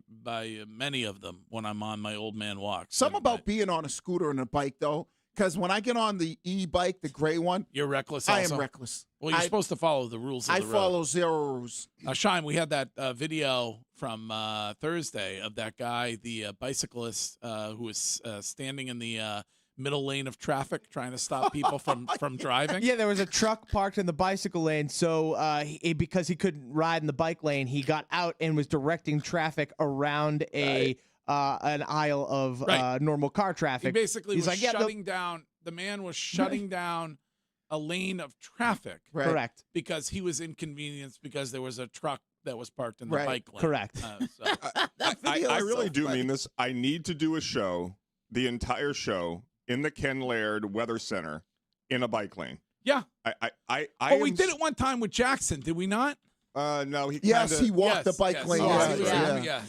many of them when I'm on my old man walks. Something about being on a scooter and a bike, though, because when I get on the e-bike, the gray one, You're reckless. I Also? am reckless. Well, you're I- supposed to follow the rules of I the road. follow zero rules. Shine, we had that video from Thursday of that guy, the bicyclist who was standing in the middle lane of traffic trying to stop people from driving. Yeah, there was a truck parked in the bicycle lane, so because he couldn't ride in the bike lane, he got out and was directing traffic around an aisle of Right. normal car traffic. He basically He's was like, yeah, shutting down The man was shutting down a lane of traffic. Right. Correct. Because he was inconvenienced because there was a truck that was parked in the Right. bike lane. Correct. I really do mean this. I need to do a show, the entire show, in the Ken Laird Weather Center in a bike lane. Yeah. We am did it one time with Jackson, did we not? No, he Yes, kinda, he walked the bike lane.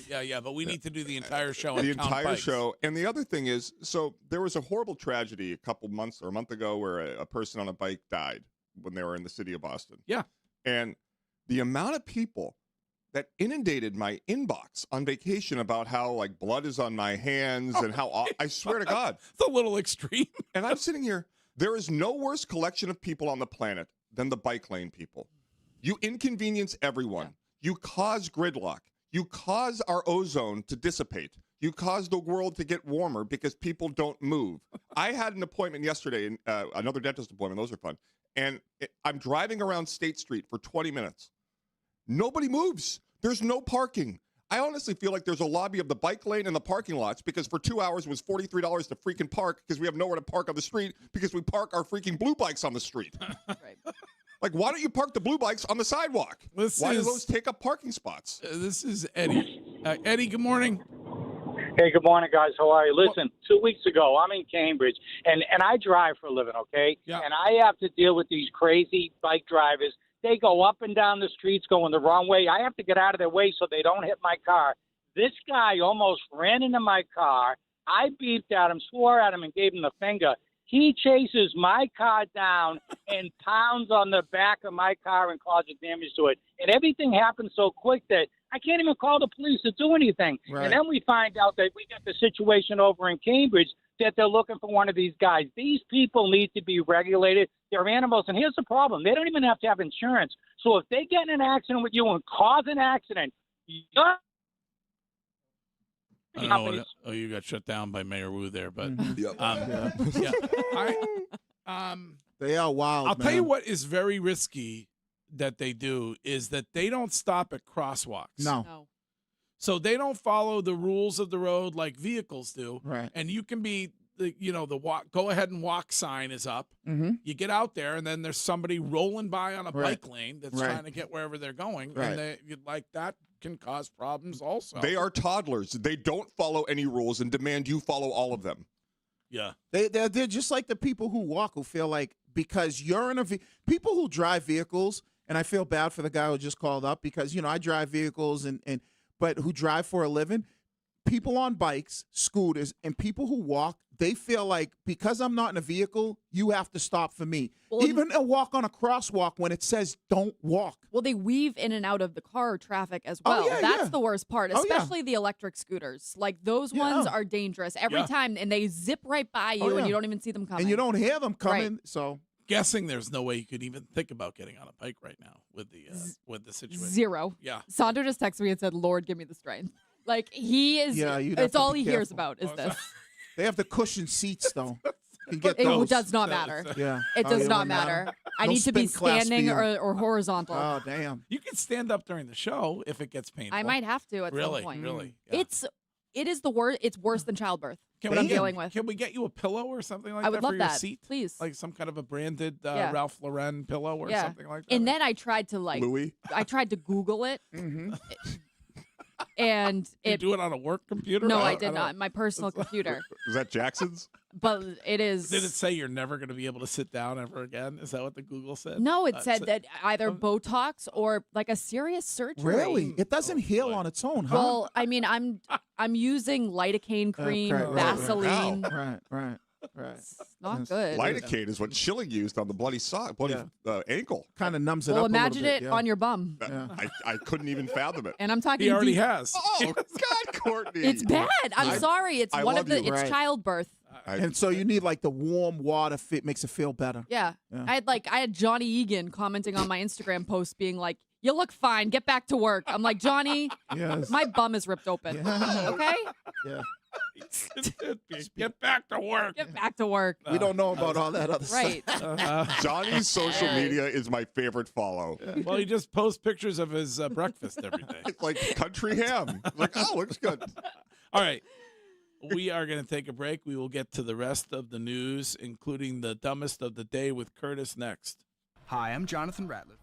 Yeah. But we need to do the entire show. the and count entire bikes. show. And the other thing is, so there was a horrible tragedy a month ago where a person on a bike died when they were in the city of Boston. Yeah. And the amount of people that inundated my inbox on vacation about how like blood is on my hands and how I swear to God, it's a little extreme. And I'm sitting here. There is no worse collection of people on the planet than the bike lane people. You inconvenience everyone. You cause gridlock. You cause our ozone to dissipate. You cause the world to get warmer because people don't move. I had an appointment yesterday, another dentist appointment. Those are fun. And I'm driving around State Street for 20 minutes. Nobody moves. There's no parking. I honestly feel like there's a lobby of the bike lane and the parking lots because for 2 hours it was $43 to freaking park because we have nowhere to park on the street because we park our freaking blue bikes on the street. Like, why don't you park the blue bikes on the sidewalk? Why do those take up parking spots? This is Eddie. Eddie, good morning. Hey, good morning, guys. How are you? Listen, 2 weeks ago, I'm in Cambridge, and I drive for a living, okay? Yeah. And I have to deal with these crazy bike drivers. They go up and down the streets going the wrong way. I have to get out of their way so they don't hit my car. This guy almost ran into my car. I beeped at him, swore at him, and gave him the finger. He chases my car down and pounds on the back of my car and causes damage to it. And everything happened so quick that I can't even call the police to do anything. Right. And then we find out that we got the situation over in Cambridge that they're looking for one of these guys. These people need to be regulated. They're animals. And here's the problem. They don't even have to have insurance. So if they get in an accident with you and cause an accident, you're I don't know what, you got shut down by Mayor Wu there, but they are wild. I'll tell you what is very risky that they do is that they don't stop at crosswalks. No. So they don't follow the rules of the road like vehicles do. Right. And you can be the walk, go ahead and walk sign is up. Mm-hmm. You get out there and then there's somebody rolling by on a Right. bike lane that's Right. trying to get wherever they're going. Right. And that can cause problems also. They are toddlers. They don't follow any rules and demand you follow all of them. Yeah. They're just like the people who walk who feel like because you're in people who drive vehicles, and I feel bad for the guy who just called up because, I drive vehicles but who drive for a living, people on bikes, scooters, and people who walk, they feel like because I'm not in a vehicle, you have to stop for me. Well, Even a walk on a crosswalk when it says don't walk. Well, they weave in and out of the car traffic as Oh, well. yeah, That's yeah. the worst part, Oh, yeah. especially the electric scooters. Like those ones are dangerous every Yeah. time, and they zip right by you, Oh, yeah. and you don't even see them coming. And you don't hear them coming, Right. so. Guessing there's no way you could even think about getting on a bike right now with the situation. Zero. Yeah. Sandro just texted me and said, "Lord, give me the strength." Like he is. Yeah, you'd have it's to all be he hears careful. about is this. They have the cushion seats, though. You can get It those. does not matter. Yeah. It Oh, does you not don't matter. I No need to be spin class standing for you. or horizontal. Oh, damn. You can stand up during the show if it gets painful. I might have to at Really? some point. Really? It is the worst. It's worse than childbirth. Can what we I'm get, dealing with. Can we get you a pillow or something like I would that love for your that. seat? Please. Like some kind of a branded Yeah. Ralph Lauren pillow or Yeah. something like that? And then I tried to Louis? I tried to Google it. Mm-hmm. And you it do it on a work computer? No, I I don't- did I not. don't- My personal computer. Is that Jackson's? But it is. Did it say you're never going to be able to sit down ever again? Is that what the Google said? No, it said so- that either Botox or like a serious surgery. Really? It doesn't heal on its own, huh? Well, I mean, I'm using lidocaine cream, right, right, Vaseline. Right. Not good. Lidocaine is what Schilling used on the bloody ankle. Kind of numbs it Well, up imagine a little bit. it on your bum. I couldn't even fathom it. And I'm talking. He already deep- has. Oh, God, Courtney. It's bad. I'm sorry. It's I one love of the. you. It's Right. childbirth. And so you need like the warm water makes it feel better. Yeah. Yeah. I had Johnny Egan commenting on my Instagram post being like, "You look fine. Get back to work." I'm like, Johnny, Yes. my bum is ripped open. Yeah. Okay? Yeah. Get back to work. Get back to work. We don't know about all that other Right. stuff. Johnny's social media is my favorite follow. Well, he just posts pictures of his breakfast every day. It's like country ham. It's like, oh, looks good. All right. We are going to take a break. We will get to the rest of the news, including the dumbest of the day with Curtis next. Hi, I'm Jonathan Ratliff.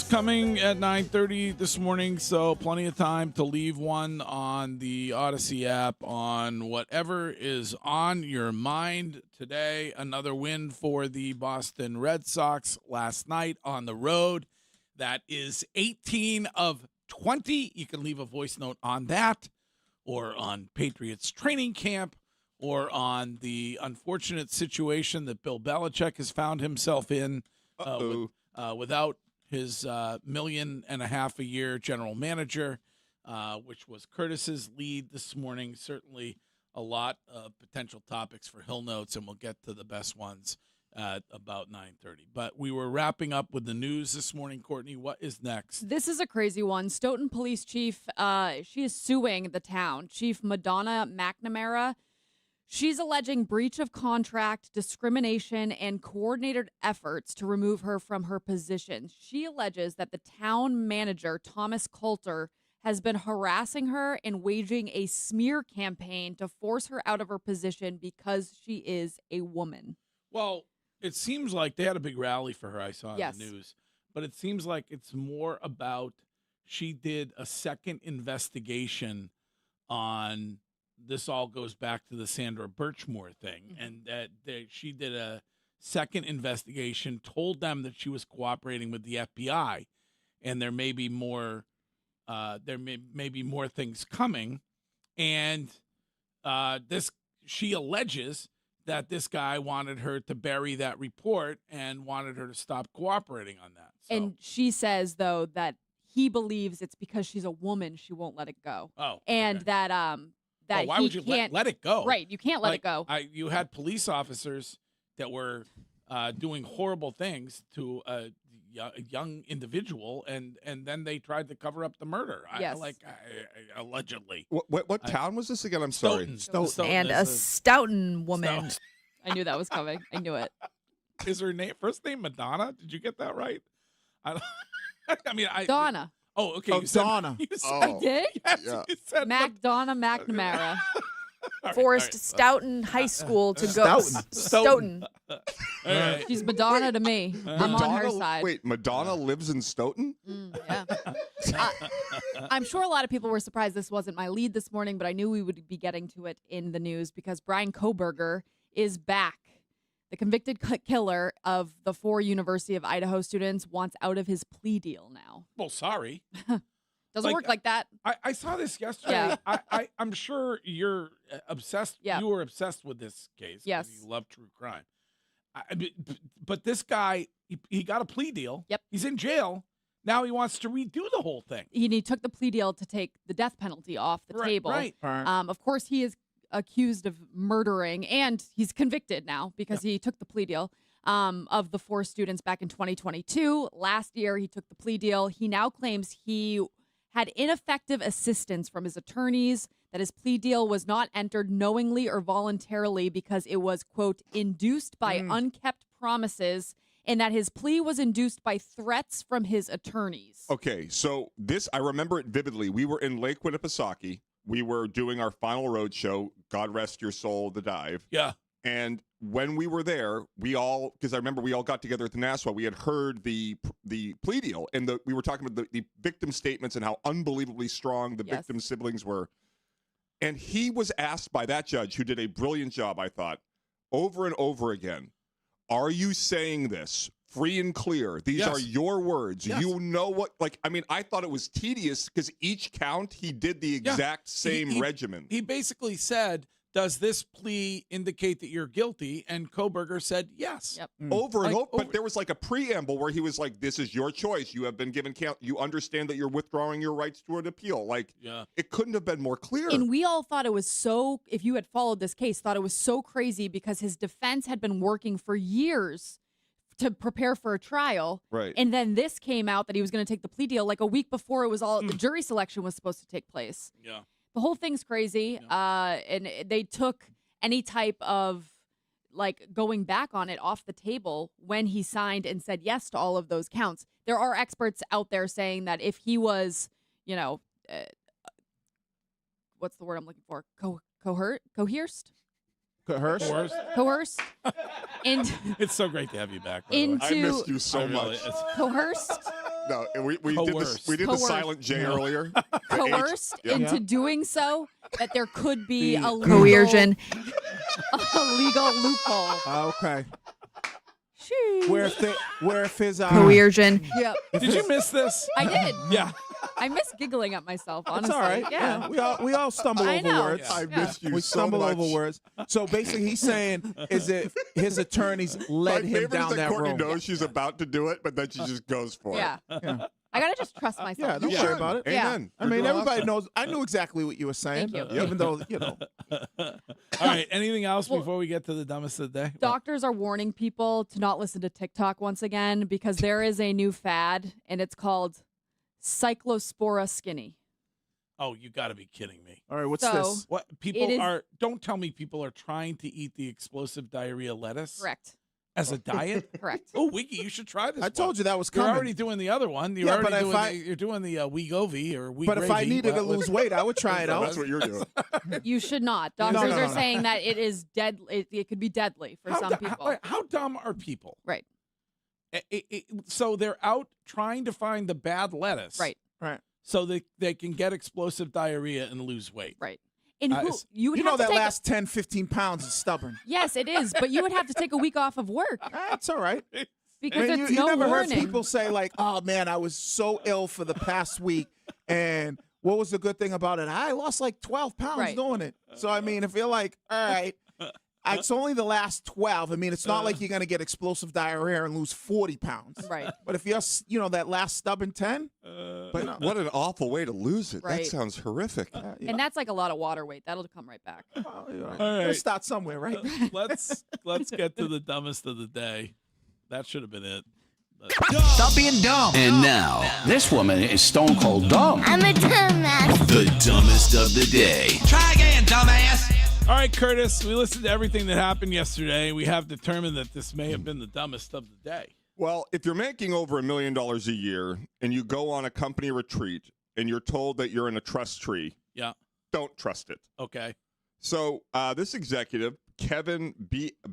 coming at 9:30 this morning, so plenty of time to leave one on the Odyssey app on whatever is on your mind today. Another win for the Boston Red Sox last night on the road. That is 18 of 20. You can leave a voice note on that, or on Patriots training camp, or on the unfortunate situation that Bill Belichick has found himself in without his $1.5 million a year general manager, which was Curtis's lead this morning. Certainly a lot of potential topics for Hill Notes, and we'll get to the best ones at about 9:30. But we were wrapping up with the news this morning. Courtney, what is next? This is a crazy one. Stoughton Police Chief, she is suing the town. Chief Madonna McNamara. She's alleging breach of contract, discrimination, and coordinated efforts to remove her from her position. She alleges that the town manager, Thomas Coulter, has been harassing her and waging a smear campaign to force her out of her position because she is a woman. Well, it seems like they had a big rally for her, I saw in Yes. the news. But it seems like it's more about she did a second investigation on, this all goes back to the Sandra Birchmore thing, and that she did a second investigation, told them that she was cooperating with the FBI, and there may be more may be more things coming. And she alleges that this guy wanted her to bury that report and wanted her to stop cooperating on that. So, And she says, though, that he believes it's because she's a woman she won't let it go. Oh, and okay. that why he would you can't let it go? Right, you can't let it go. You had police officers that were doing horrible things to a young individual, and then they tried to cover up the murder. Yes. Allegedly. What town was this again? I'm sorry. Stoughton. And a Stoughton woman. I knew that was coming. I knew it. Is her first name Madonna? Did you get that right? Donna. Oh, okay. Oh, you said, Donna. You said, I did? Yes, Yeah. you said Donna McNamara. Forced Stoughton High School to go. Stoughton. All right. She's Madonna to me. I'm on her side. Wait, Madonna lives in Stoughton? Yeah. I'm sure a lot of people were surprised this wasn't my lead this morning, but I knew we would be getting to it in the news because Brian Kohberger is back. The convicted killer of the 4 University of Idaho students wants out of his plea deal now. Well, sorry. Doesn't work like that. I saw this yesterday. Yeah. I'm sure you're obsessed. Yeah. You were obsessed with this case. 'Cause Yes. You love true crime. But this guy, he got a plea deal. Yep. He's in jail. Now he wants to redo the whole thing. He took the plea deal to take the death penalty off the table. Right. Of course, he is accused of murdering, and he's convicted now because he took the plea deal of the 4 students back in 2022. Last year, he took the plea deal. He now claims he had ineffective assistance from his attorneys, that his plea deal was not entered knowingly or voluntarily because it was, quote, induced by unkept promises, and that his plea was induced by threats from his attorneys. Okay, so I remember it vividly. We were in Lake Winnipesaukee. We were doing our final road show, God Rest Your Soul, The Dive. Yeah. And when we were there, because I remember we all got together at the Nassau, we had heard the plea deal, and we were talking about the victim statements and how unbelievably strong the victim siblings were. And he was asked by that judge, who did a brilliant job, I thought, over and over again, are you saying this free and clear? These are your words. Yes. You know what? I thought it was tedious because each count he did the exact same regimen. He basically said, does this plea indicate that you're guilty? And Kohberger said yes. Yep. Over and over. But there was like a preamble where he was like, this is your choice. You have been given count. You understand that you're withdrawing your rights to an appeal. It couldn't have been more clear. And we all thought it was so, if you had followed this case, thought it was so crazy because his defense had been working for years to prepare for a trial. Right. And then this came out that he was going to take the plea deal like a week before it was the jury selection was supposed to take place. Yeah. The whole thing's crazy. And they took any type of going back on it off the table when he signed and said yes to all of those counts. There are experts out there saying that if he was, what's the word I'm looking for? Coerced? Coerced. It's so great to have you back. By the way. I missed you so much. Coerced No, we did this. We did the silent J earlier. Coerced into doing so, that there could be a legal, coercion. a legal loophole. Okay. Where if his coercion. Yeah. Did you miss this? I did. Yeah. I miss giggling at myself, honestly. It's all right. Yeah. We all stumble I over know. words. Yeah. I missed you We so stumble much. over words. So basically, he's saying is that his attorneys led My him favorite down is that that Courtney road. knows she's about to do it, but then she just goes for Yeah. it. I gotta just trust myself. Yeah, don't worry about it. Amen. I mean, everybody knows. I knew exactly what you were saying, Thank you. even though you know. All right. Anything else before we get to the dumbest of the day? Doctors are warning people to not listen to TikTok once again because there is a new fad, and it's called Cyclospora Skinny. Oh, you got to be kidding me. All right, what's So, this? What It people is- are? Don't tell me people are trying to eat the explosive diarrhea lettuce Correct. as a diet. Correct. Oh, Wiki, you should try this. I told you that was coming. You're already doing the other one. You're Yeah, already but if doing I- you're doing the Wegovy or Wegovy. But if I needed to lose weight, I would try it out. That's what you're doing. You should not. No, Doctors no, are no. saying that it is dead. It could be deadly for some people. How dumb are people? Right. So they're out trying to find the bad lettuce. Right. Right. So they can get explosive diarrhea and lose weight. Right. And who you would You have know to that take last 10, 15 pounds is stubborn. Yes, it is. But you would have to take a week off of work That's all right. because Man, it's you no never warning. heard people say like, "Oh man, I was so ill for the past week," and what was the good thing about it? I lost like 12 pounds Right. doing it. So I mean, if you're like, all right, it's only the last 12. I mean, it's not like you're gonna get explosive diarrhea and lose 40 pounds. Right. But if you're, that last stubborn 10, But what an awful way to lose it. Right. That sounds horrific. And that's like a lot of water weight. That'll come right back. All Let's right. start somewhere, right? Let's get to the dumbest of the day. That should have been it. Stop being dumb. And now, this woman is stone cold dumb. I'm a dumbass. The dumbest of the day. Try again, dumbass. All right, Curtis, we listened to everything that happened yesterday. We have determined that this may have been the dumbest of the day. Well, if you're making over $1 million a year and you go on a company retreat and you're told that you're in a trust tree, Yeah. don't trust it. Okay. So this executive, Kevin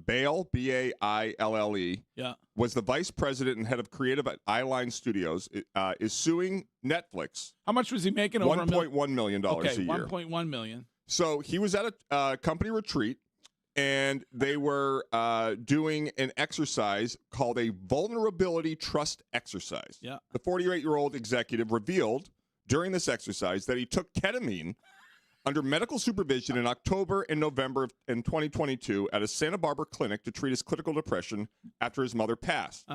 Bale, B-A-I-L-L-E, Yeah. was the vice president and head of creative at Eyeline Studios, is suing Netflix. How much was he making over $1.1 million Okay, a year. $1.1 million. So he was at a company retreat, and they were doing an exercise called a vulnerability trust exercise. Yeah. The 48-year-old executive revealed during this exercise that he took ketamine under medical supervision in October and November in 2022 at a Santa Barbara clinic to treat his clinical depression after his mother passed.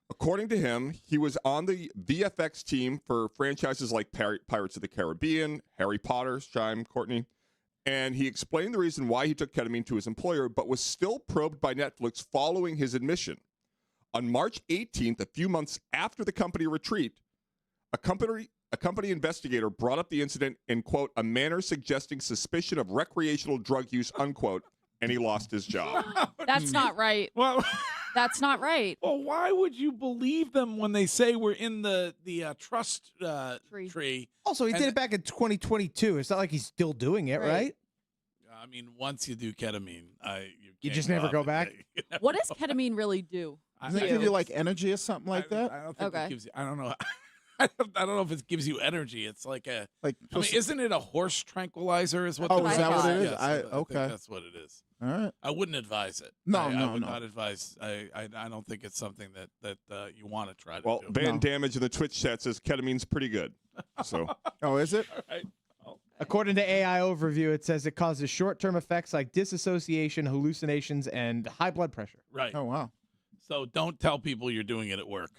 According to him, he was on the VFX team for franchises like Pirates of the Caribbean, Harry Potter, Chime, Courtney, and he explained the reason why he took ketamine to his employer, but was still probed by Netflix following his admission. On March 18th, a few months after the company retreat, a company investigator brought up the incident in, quote, a manner suggesting suspicion of recreational drug use, unquote, and he lost his job. That's not right. Well, that's not right. Well, why would you believe them when they say we're in the trust tree? Also, he did it back in 2022. It's not like he's still doing it, right? I mean, once you do ketamine, You can't just never go off it. back? What does ketamine really do? Does it give you like energy or something like that? I don't think Okay. it gives you. I don't know. I don't know if it gives you energy. It's like a. Like, I mean, isn't it a horse tranquilizer? Is what? Oh, they're is that what it is? Yes, I think okay. that's what it is. All right. I wouldn't advise it. No, I no, would no. not advise. I don't think it's something that you want to try to Well, do. Van Damage in the Twitch chat says ketamine's pretty good. So, oh, is it? All right. According to AI Overview, it says it causes short-term effects like disassociation, hallucinations, and high blood pressure. Right. Oh, wow. So don't tell people you're doing it at work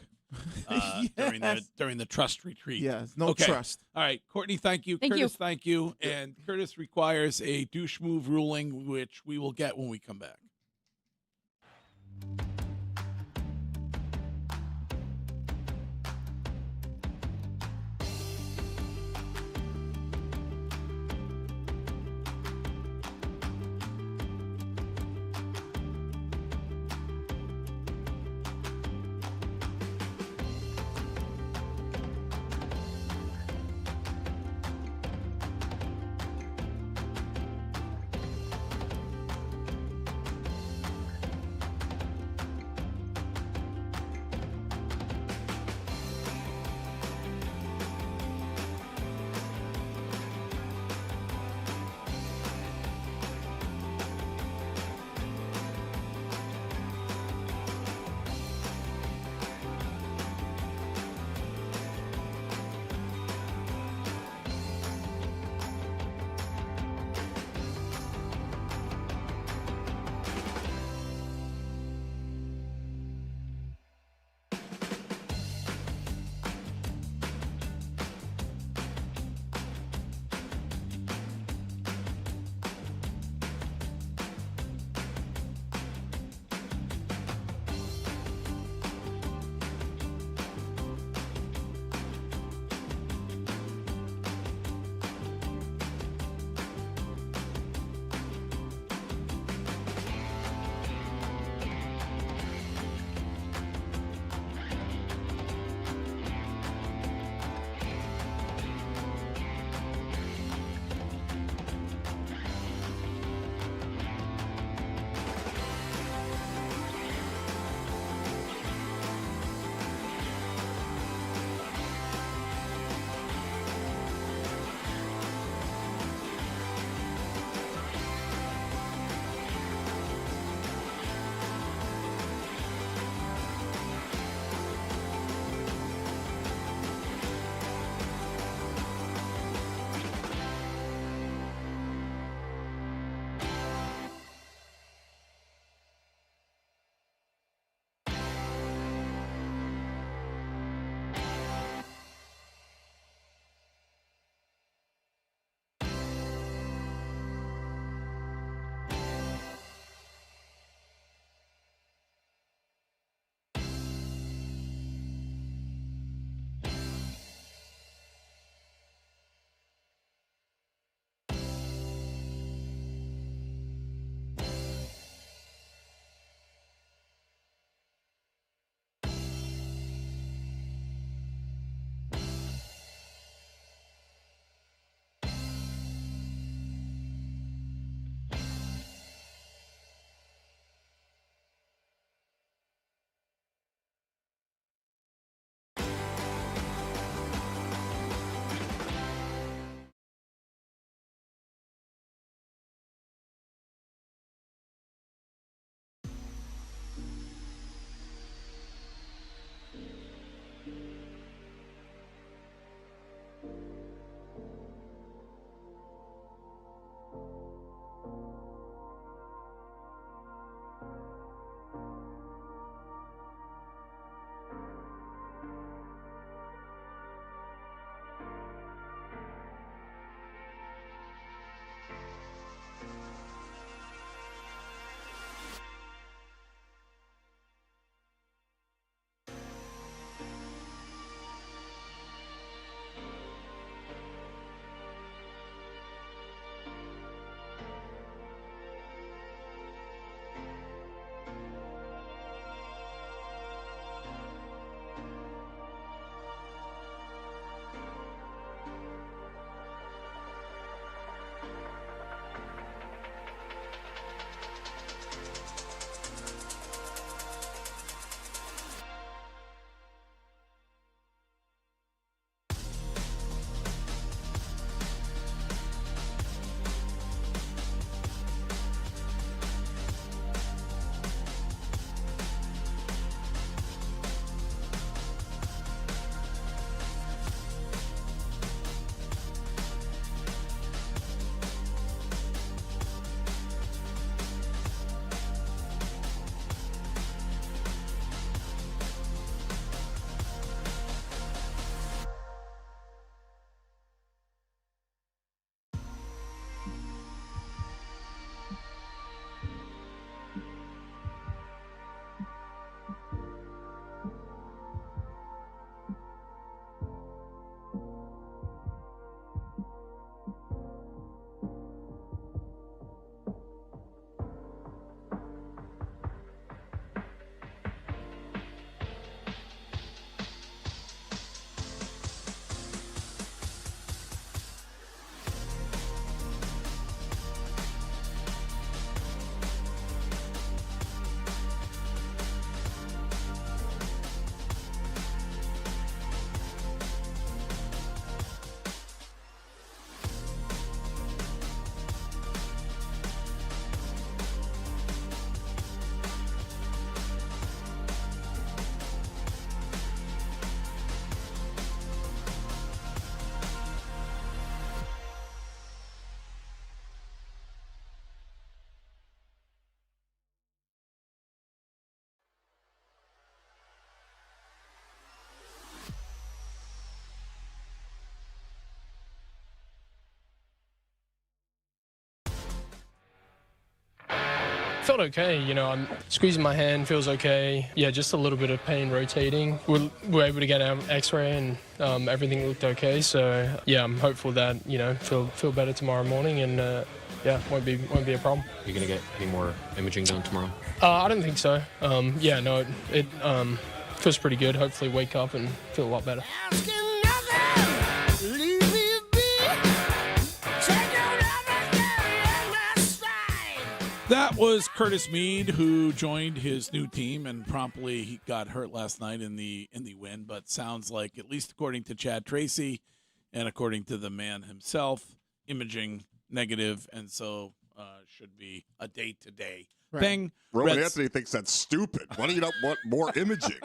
during the trust retreat. Yes, no Okay. trust. All right, Courtney, thank you. Thank you. Curtis, thank you. And Curtis requires a douche move ruling, which we will get when we come back. Felt okay, I'm squeezing my hand, feels okay. Yeah, just a little bit of pain rotating. We're able to get an x-ray and everything looked okay. So yeah, I'm hopeful that, feel better tomorrow morning and won't be a problem. You're going to get any more imaging done tomorrow? I don't think so. It feels pretty good. Hopefully wake up and feel a lot better. That was Curtis Mead, who joined his new team, and promptly he got hurt last night in the win. But sounds like, at least according to Chad Tracy and according to the man himself, imaging negative, and so should be a day-to-day thing. Roman Anthony thinks that's stupid. Why do you not want more imaging?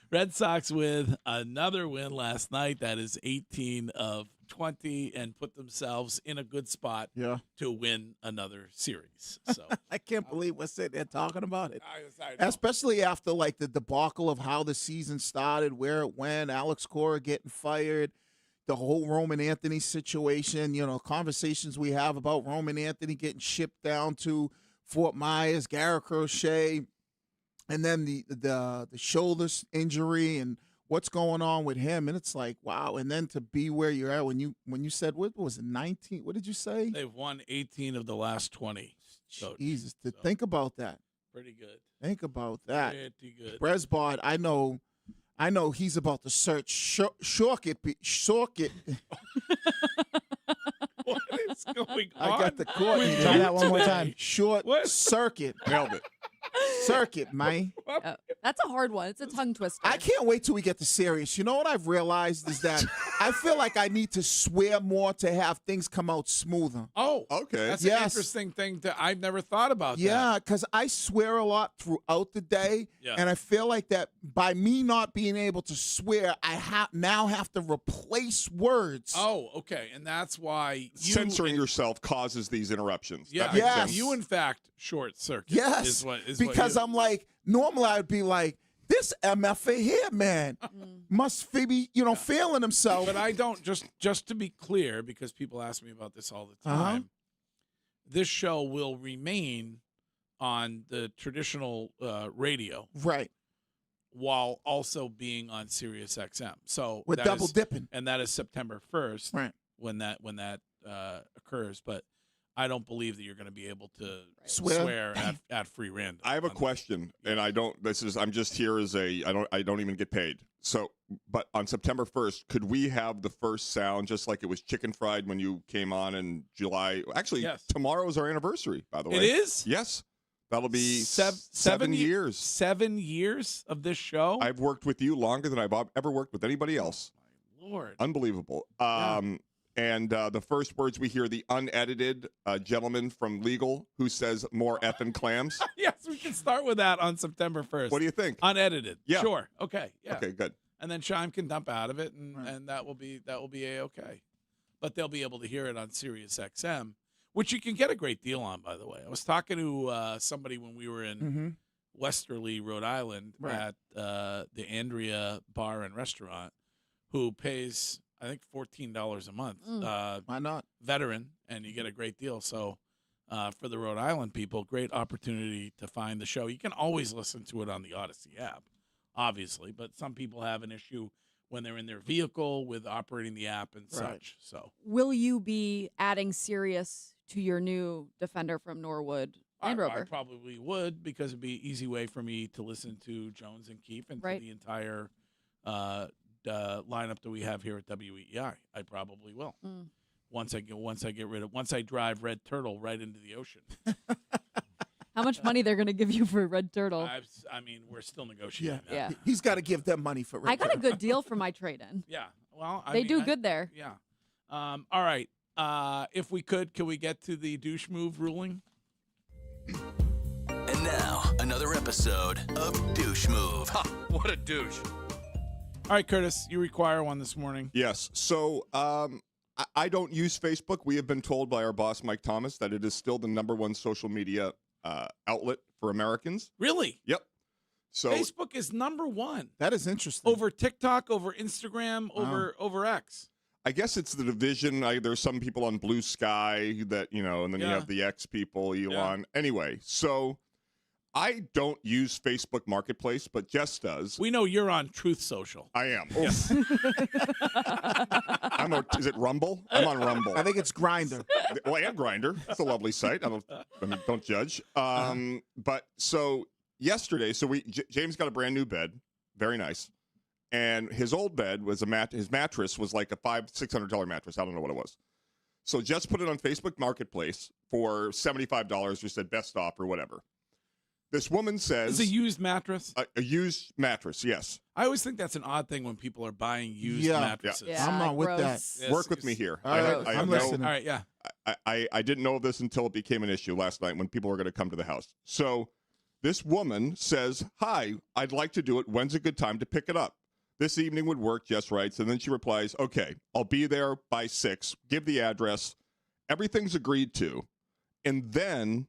Red Sox with another win last night. That is 18 of 20, and put themselves in a good spot to win another series. So I can't believe we're sitting there talking about it. I know. Especially after like the debacle of how the season started, where it went, Alex Cora getting fired, the whole Roman Anthony situation, conversations we have about Roman Anthony getting shipped down to Fort Myers, Garrett Crochet, and then the shoulder injury and what's going on with him. And it's like, wow. And then to be where you're at when you said, what was it, 19? What did you say? They've won 18 of the last 20. Jesus, think about that. Pretty good. Think about that. Pretty good. Bresbard, I know he's about to search short it. What is going on? I got the court. Try that one more time. Short circuit. Nailed it. Circuit, man. That's a hard one. It's a tongue twister. I can't wait till we get to serious. You know what I've realized is that I feel like I need to swear more to have things come out smoother. Oh, okay. That's an interesting thing I've never thought about. Yeah, because I swear a lot throughout the day, and I feel like that by me not being able to swear, I now have to replace words. Oh, okay, and that's why censoring yourself causes these interruptions. Yeah, yes. You in fact short circuit. Yes, because I'm like, normally I would be like, this MFA here, man, must be, feeling himself. But I don't, just to be clear, because people ask me about this all the time, this show will remain on the traditional radio. Right. While also being on Sirius XM. So we're double dipping. And that is September 1st right. when that occurs. But I don't believe that you're going to be able to swear at free random. I have a question, and I'm just here as I don't even get paid. So, but on September 1st, could we have the first sound just like it was chicken fried when you came on in July? Actually, tomorrow is our anniversary, by the way. It is? Yes. That'll be 7 years. 7 years of this show? I've worked with you longer than I've ever worked with anybody else. My Lord. Unbelievable. And the first words we hear, the unedited gentleman from legal who says more effing clams. Yes, we can start with that on September 1st. What do you think? Unedited. Yeah. Sure. Okay. Yeah. Okay, good. And then Shime can dump out of it, and that will be A-okay. But they'll be able to hear it on Sirius XM, which you can get a great deal on, by the way. I was talking to somebody when we were in Westerly, Rhode Island, at the Andrea Bar and Restaurant, who pays, I think, $14 a month. Why not? Veteran, and you get a great deal. So for the Rhode Island people, great opportunity to find the show. You can always listen to it on the Odyssey app, obviously, but some people have an issue when they're in their vehicle with operating the app and such. So, will you be adding Sirius to your new Defender from Norwood and Rover? I probably would, because it'd be an easy way for me to listen to Jones and Keefe and to the entire lineup that we have here at WEEI. I probably will. Once I drive Red Turtle right into the ocean. How much money they're going to give you for Red Turtle? I mean, we're still negotiating. Yeah. He's got to give them money for Red I got Turtle. a good deal for my trade-in. Yeah. Well, they do good there. Yeah. All right. If we could we get to the douche move ruling? And now, another episode of Douche Move. Ha, what a douche. All right, Curtis, you require one this morning. Yes. So I don't use Facebook. We have been told by our boss, Mike Thomas, that it is still the #1 social media outlet for Americans. Really? Yep. So Facebook is #1. That is interesting. Over TikTok, over Instagram, over X. I guess it's the division. There's some people on Blue Sky that, and then you have the X people, Elon. Anyway, so I don't use Facebook Marketplace, but Jess does. We know you're on Truth Social. I am. Yes. Is it Rumble? I'm on Rumble. I think it's Grindr. Well, and Grindr. It's a lovely site. Don't judge. But so yesterday, James got a brand new bed. Very nice. And his old bed was his mattress was like a $600 mattress. I don't know what it was. So Jess put it on Facebook Marketplace for $75. She said best offer, whatever. This woman says... It's a used mattress? A used mattress, yes. I always think that's an odd thing when people are buying used mattresses. Yeah, I'm not with that. Yes. Work with me here. I'm listening. All right, yeah. I didn't know of this until it became an issue last night when people were going to come to the house. So this woman says, hi, I'd like to do it. When's a good time to pick it up? This evening would work, Jess writes. And then she replies, okay, I'll be there by 6. Give the address. Everything's agreed to. And then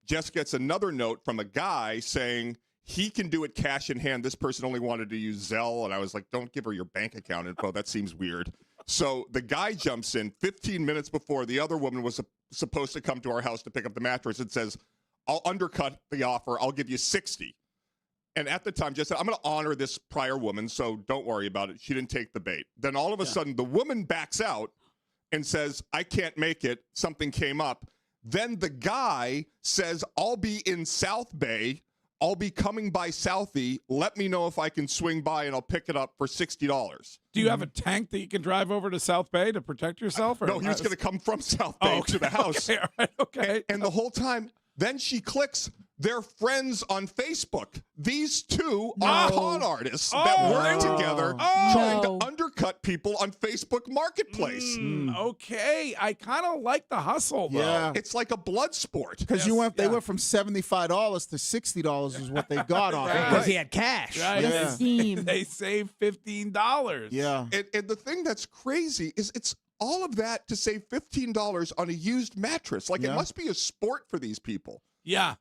Jess gets another note from a guy saying he can do it cash in hand. This person only wanted to use Zelle. And I was like, don't give her your bank account info. That seems weird. So the guy jumps in 15 minutes before the other woman was supposed to come to our house to pick up the mattress and says, I'll undercut the offer. I'll give you 60. And at the time, Jess said, I'm going to honor this prior woman, so don't worry about it. She didn't take the bait. Then all of a sudden, the woman backs out and says, I can't make it. Something came up. Then the guy says, I'll be in South Bay. I'll be coming by Southie. Let me know if I can swing by, and I'll pick it up for $60. Do you have a tank that you can drive over to South Bay to protect yourself? Or no, he was going to come from South Bay to the house. Okay, all right, okay. And the whole time, then she clicks, they're friends on Facebook. These two are con artists that work together trying to undercut people on Facebook Marketplace. Okay, I kind of like the hustle, though. Yeah. It's like a blood sport. Because they went from $75 to $60 is what they got on it. Because he had cash. Right. Yeah. They saved $15. Yeah. And the thing that's crazy is it's all of that to save $15 on a used mattress. Like, it must be a sport for these people. Yeah.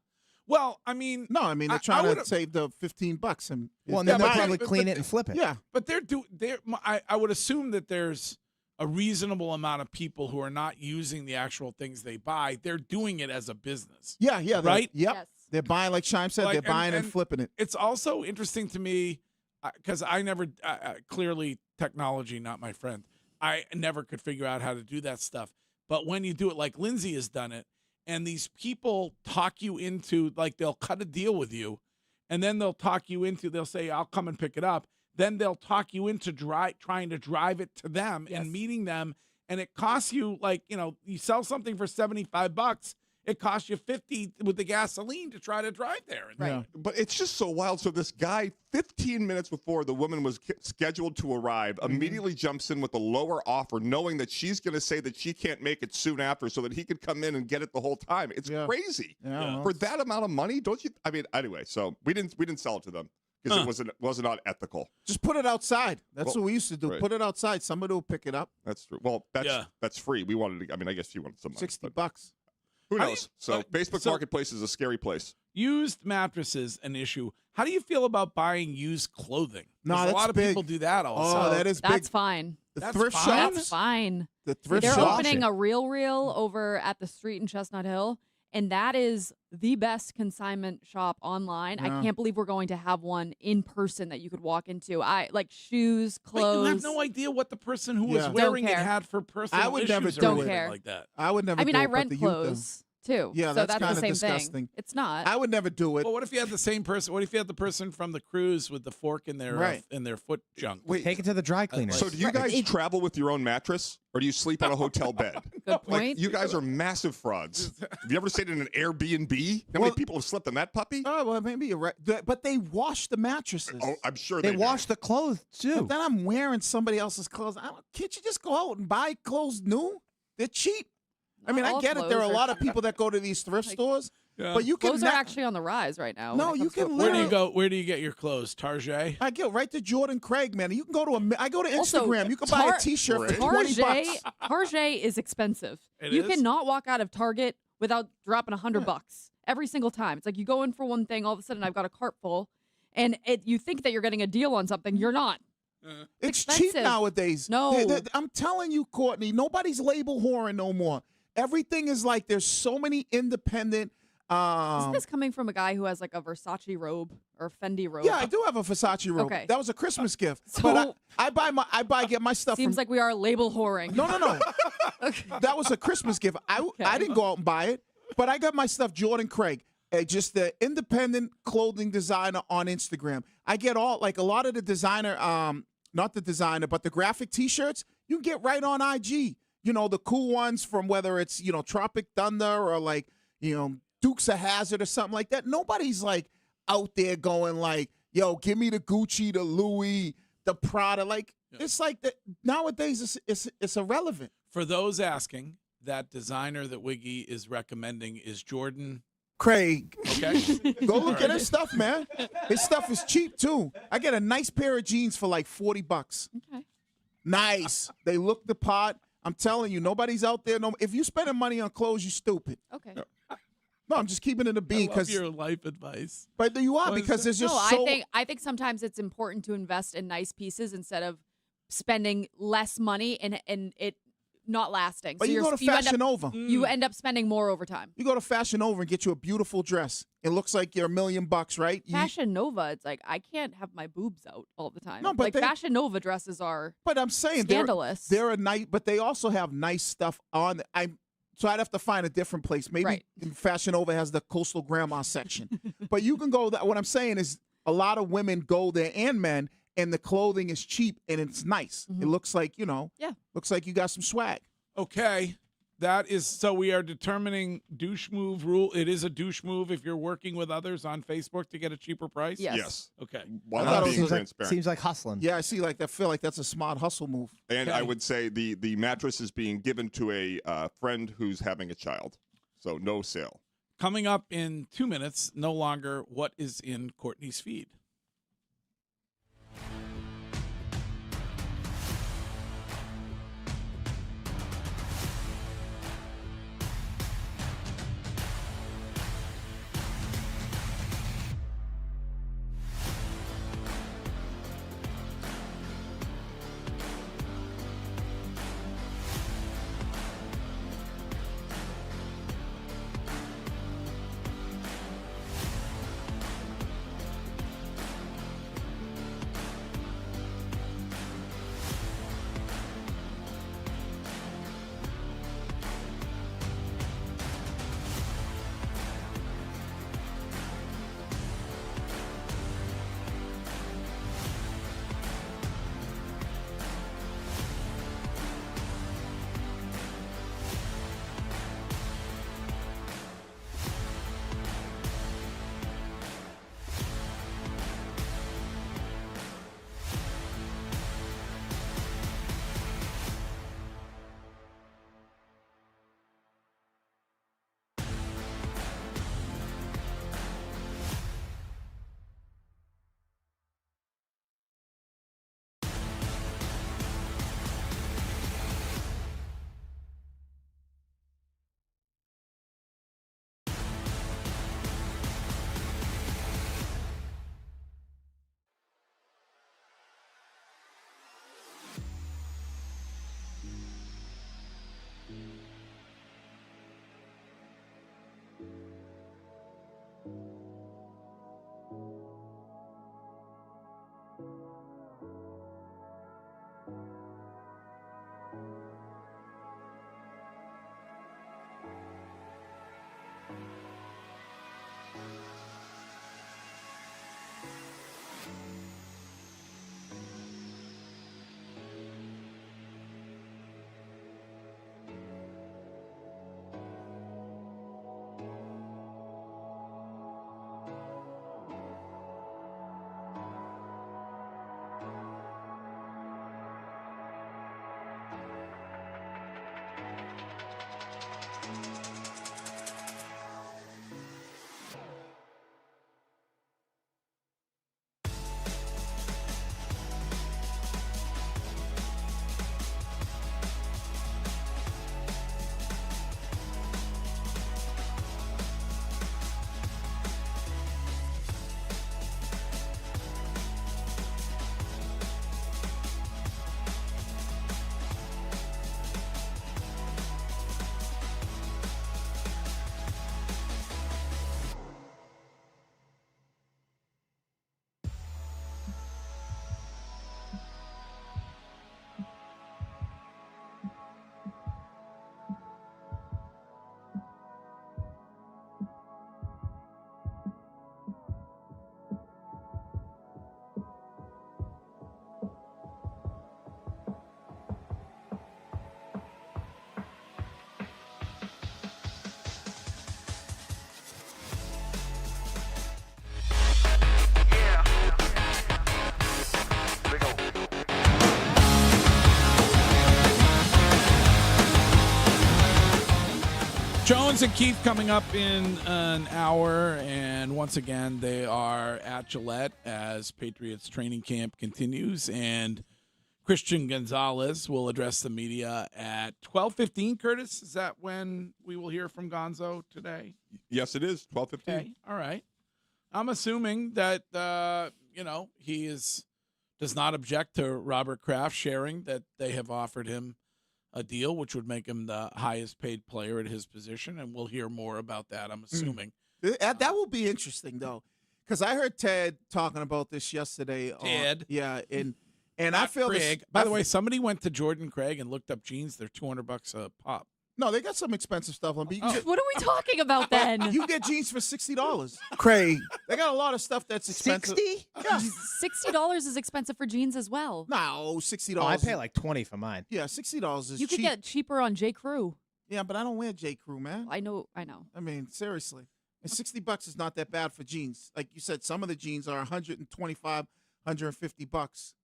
Well, I mean... No, I mean, they're trying to save the $15. And then they'll probably clean it and flip it. Yeah. But I would assume that there's a reasonable amount of people who are not using the actual things they buy. They're doing it as a business. Yeah, right? Yep. Yes. They're buying, like Shime said, they're buying and flipping it. It's also interesting to me, because I never... clearly, technology, not my friend. I never could figure out how to do that stuff. But when you do it like Lindsay has done it, and these people talk you into, like, they'll cut a deal with you, and then they'll say, I'll come and pick it up. Then they'll talk you into trying to drive it to them and meeting them. And it costs you, like, you sell something for $75. It costs you $50 with the gasoline to try to drive there. Right. Yeah. But it's just so wild. So this guy, 15 minutes before the woman was scheduled to arrive, immediately jumps in with a lower offer, knowing that she's going to say that she can't make it soon after so that he could come in and get it the whole time. It's crazy. Yeah. For that amount of money, don't you? I mean, anyway, so we didn't sell it to them because it was not ethical. Just put it outside. That's what we used to do. Right. Put it outside. Somebody will pick it up. That's true. Well, that's free. We wanted to, I mean, I guess you wanted some money. $60. Who knows? Facebook Marketplace is a scary place. Used mattresses, an issue. How do you feel about buying used clothing? No, a that's lot of big. people do that also. Oh, that is big. That's fine. The thrift fine? shops? That's fine. The thrift They're shop. opening a Real over at the street in Chestnut Hill, and that is the best consignment shop online. Yeah. I can't believe we're going to have one in person that you could walk into. Like shoes, But clothes. you have no idea what the person who was Yeah. wearing Don't it care. had for personal I would issues never or do Don't anything care. like that. I would never I mean, do I it, but rent the youth do. clothes too. Yeah, so that's that's kinda the same disgusting. thing. It's not. I would never do it. Well, what if you had the same person? What if you had the person from the cruise with the fork in their in their foot junk? Wait, Take it to the dry cleaner. So do you guys travel with your own mattress, or do you sleep on a hotel bed? Good point. Like, you guys are massive frauds. Have you ever stayed in an Airbnb? How many people have slept in that puppy? Oh, well, maybe you're right. But they wash the mattresses. Oh, I'm sure they do. wash the clothes too. But then I'm wearing somebody else's clothes. Can't you just go out and buy clothes new? They're cheap. I mean, I all get it. There are a clothes lot are of people that go to these thrift stores, but you can Clothes are actually on the rise right now. No, when it you comes to can Where do you literally go? Where do you get your clothes? Target? I go right to Jordan Craig, man. You can go to I go to Instagram. Also, you can buy a T-shirt for $20. Target is expensive. It You is? cannot walk out of Target without dropping $100 every single time. It's like you go in for one thing, all of a sudden I've got a cart full, and you think that you're getting a deal on something, you're not. It's cheap nowadays. No. I'm telling you, Courtney, nobody's label whoring no more. Everything is like there's so many independent. Isn't this coming from a guy who has like a Versace robe or Fendi robe? Yeah, I do have a Versace robe. Okay. That was a Christmas gift. So- But I get my stuff Seems from. like we are label whoring. No. That was a Christmas gift. I didn't go out and buy it, but I got my stuff Jordan Craig, just the independent clothing designer on Instagram. I get all like a lot of the designer, not the designer, but the graphic T-shirts. You can get right on IG. You know, the cool ones from whether it's Tropic Thunder or like Dukes of Hazzard or something like that. Nobody's like out there going like, yo, give me the Gucci, the Louis, the Prada. Like it's like that nowadays. It's irrelevant. For those asking, that designer that Wiggy is recommending is Jordan Craig. Okay. Go look at his stuff, man. His stuff is cheap too. I get a nice pair of jeans for like $40. Okay. Nice. They look the part. I'm telling you, nobody's out there. No, if you spending money on clothes, you stupid. Okay. No, I'm just keeping it a bean because because your life advice. But you are because there's just so. I think sometimes it's important to invest in nice pieces instead of spending less money and it not lasting. But you go to Fashion Nova. You end up spending more over time. You go to Fashion Nova and get you a beautiful dress. It looks like you're $1 million, right? Fashion Nova, it's like I can't have my boobs out all the time. No, but like Fashion Nova dresses are. But I'm saying scandalous. They're a nice, but they also have nice stuff on. So I'd have to find a different place. Maybe Fashion Nova has the Coastal Grandma section. But you can go. What I'm saying is a lot of women go there and men, and the clothing is cheap and it's nice. Mm-hmm. It looks like looks like you got some swag. Okay. That is, so we are determining douche move rule. It is a douche move if you're working with others on Facebook to get a cheaper price? Yes. Okay. While not being transparent. Seems like hustling. Yeah, I feel like that's a smart hustle move. And I would say the mattress is being given to a friend who's having a child. So no sale. Coming up in 2 minutes, no longer what is in Courtney's feed. Giants and Keith coming up in an hour, and once again, they are at Gillette as Patriots training camp continues, and Christian Gonzalez will address the media at 12:15. Curtis, is that when we will hear from Gonzo today? Yes, it is 12:15. Okay, all right. I'm assuming that he does not object to Robert Kraft sharing that they have offered him a deal, which would make him the highest paid player at his position, and we'll hear more about that, I'm assuming. That will be interesting, though, because I heard Ted talking about this yesterday. Ted? And I feel Craig. By the way, somebody went to Jordan Craig and looked up jeans. They're $200 a pop. No, they got some expensive stuff on. But What are we talking about then? You get jeans for $60. Craig. They got a lot of stuff that's expensive. 60? Yeah. $60 is expensive for jeans as well. No, $60. Oh, I pay like $20 for mine. Yeah, $60 is You cheap. could get cheaper on J. Crew. Yeah, but I don't wear J. Crew, man. I know. I mean, seriously. And $60 is not that bad for jeans. Like you said, some of the jeans are $125, $150.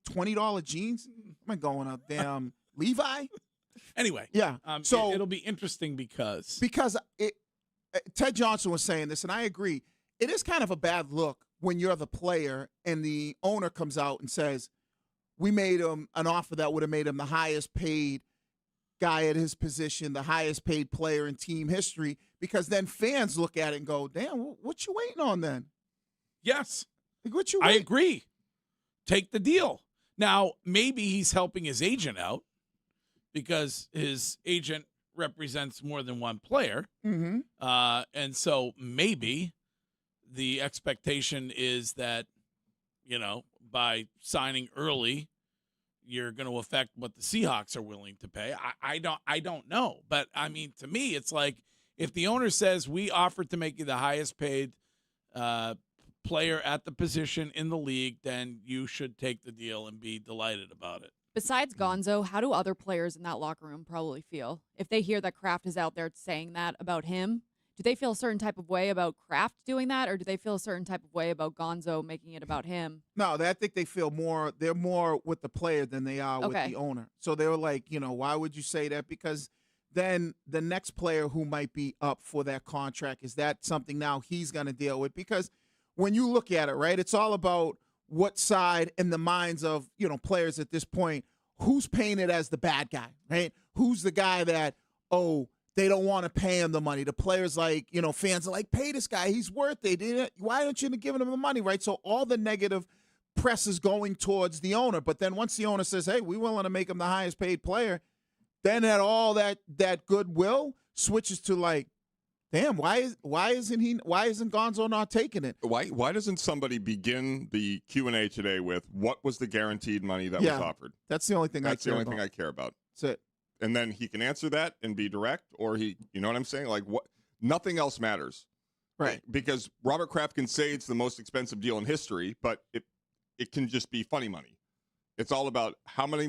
$20 jeans? Am I going up damn Levi? Anyway, yeah. So it'll be interesting because Ted Johnson was saying this, and I agree. It is kind of a bad look when you're the player and the owner comes out and says, "We made him an offer that would have made him the highest paid guy at his position, the highest paid player in team history." Because then fans look at it and go, "Damn, what you waiting on then?" Yes, what you? I agree. Take the deal. Now, maybe he's helping his agent out, because his agent represents more than one player. Mm-hmm. And so maybe the expectation is that, by signing early, you're going to affect what the Seahawks are willing to pay. I don't know. But, I mean, to me, it's like if the owner says we offered to make you the highest paid player at the position in the league, then you should take the deal and be delighted about it. Besides Gonzo, how do other players in that locker room probably feel? If they hear that Kraft is out there saying that about him, do they feel a certain type of way about Kraft doing that, or do they feel a certain type of way about Gonzo making it about him? No, I think they feel they're more with the player than they are with the owner. So they were like, why would you say that? Because then the next player who might be up for that contract, is that something now he's going to deal with? Because when you look at it, right, it's all about what side in the minds of, players at this point, who's painted as the bad guy, right? Who's the guy that, they don't want to pay him the money. The players like, fans are like, pay this guy. He's worth it. Why don't you give him the money, right? So all the negative press is going towards the owner. But then once the owner says, hey, we're willing to make him the highest paid player, then that goodwill switches to like, damn, why isn't Gonzo not taking it? Why doesn't somebody begin the Q&A today with what was the guaranteed money that was offered? That's the only thing I care about. That's it. And then he can answer that and be direct, or you know what I'm saying? Like what? Nothing else matters. Right. Because Robert Kraft can say it's the most expensive deal in history, but it can just be funny money. It's all about how many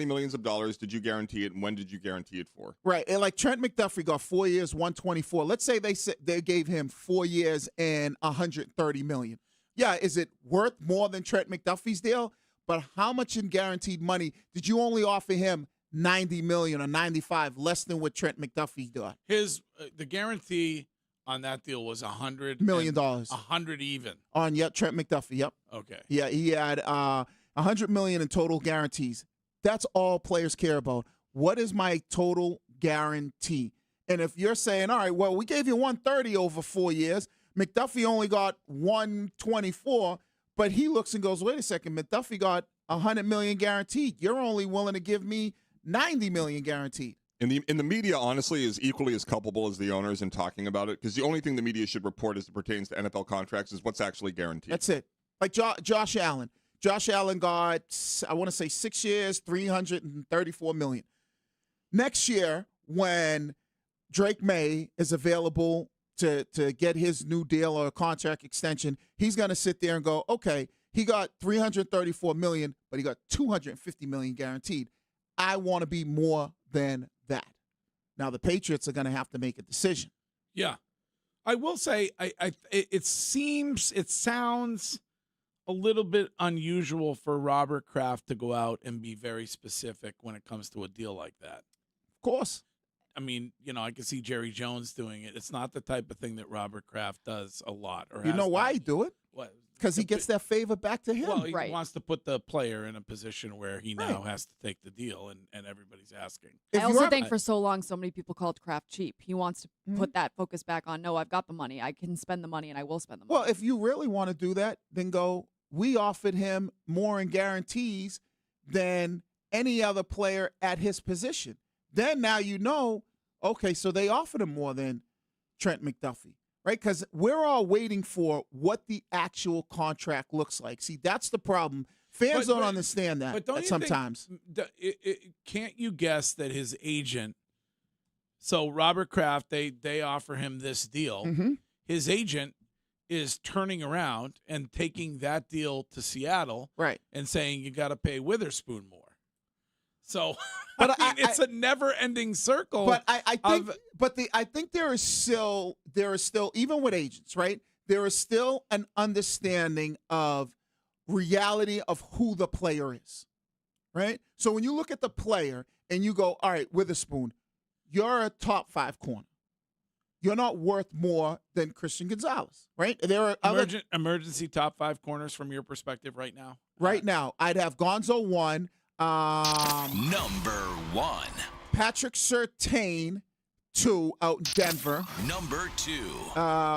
millions of dollars did you guarantee it, and when did you guarantee it for? Right, and like Trent McDuffie got 4 years, 124. Let's say they gave him 4 years and $130 million. Yeah, is it worth more than Trent McDuffie's deal? But how much in guaranteed money did you only offer him? $90 million or $95, less than what Trent McDuffie got. The guarantee on that deal was $100 million. $100 even on Trent McDuffie. Yep. Okay. Yeah, he had $100 million in total guarantees. That's all players care about. What is my total guarantee? And if you're saying, all right, well, we gave you 130 over 4 years, McDuffie only got 124, but he looks and goes, wait a second, McDuffie got $100 million guaranteed. You're only willing to give me $90 million guaranteed. In the media, honestly, is equally as culpable as the owners in talking about it, because the only thing the media should report as it pertains to NFL contracts is what's actually guaranteed. That's it. Like Josh Allen. Josh Allen got, I want to say 6 years, $334 million. Next year, when Drake May is available to get his new deal or a contract extension, he's going to sit there and go, okay, he got $334 million, but he got $250 million guaranteed. I want to be more than that. Now the Patriots are going to have to make a decision. Yeah, I will say, it sounds a little bit unusual for Robert Kraft to go out and be very specific when it comes to a deal like that. Of course. I mean, I can see Jerry Jones doing it. It's not the type of thing that Robert Kraft does a lot. Or You know why he do it? What? Because he gets that favor back to him. Well, he wants to put the player in a position where he now has to take the deal, and everybody's asking. I also think for so long, so many people called Kraft cheap. He wants to put that focus back on, no, I've got the money. I can spend the money, and I will spend the money. Well, if you really want to do that, then we offered him more in guarantees than any other player at his position. Then now okay, so they offered him more than Trent McDuffie, right? Because we're all waiting for what the actual contract looks like. See, that's the problem. Fans don't understand that don't you sometimes. Can't you guess that his agent, so Robert Kraft, they offer him this deal. Mm-hmm. His agent is turning around and taking that deal to Seattle, right, and saying you got to pay Witherspoon more. So, but it's a never-ending circle. But I think there is still even with agents, right? There is still an understanding of reality of who the player is, right? So when you look at the player and you go, all right, Witherspoon, you're a top 5 corner. You're not worth more than Christian Gonzalez, right? There are emergency top 5 corners from your perspective right now. Right now, I'd have Gonzo 1. Number 1. Patrick Surtain 2 out in Denver. Number 2.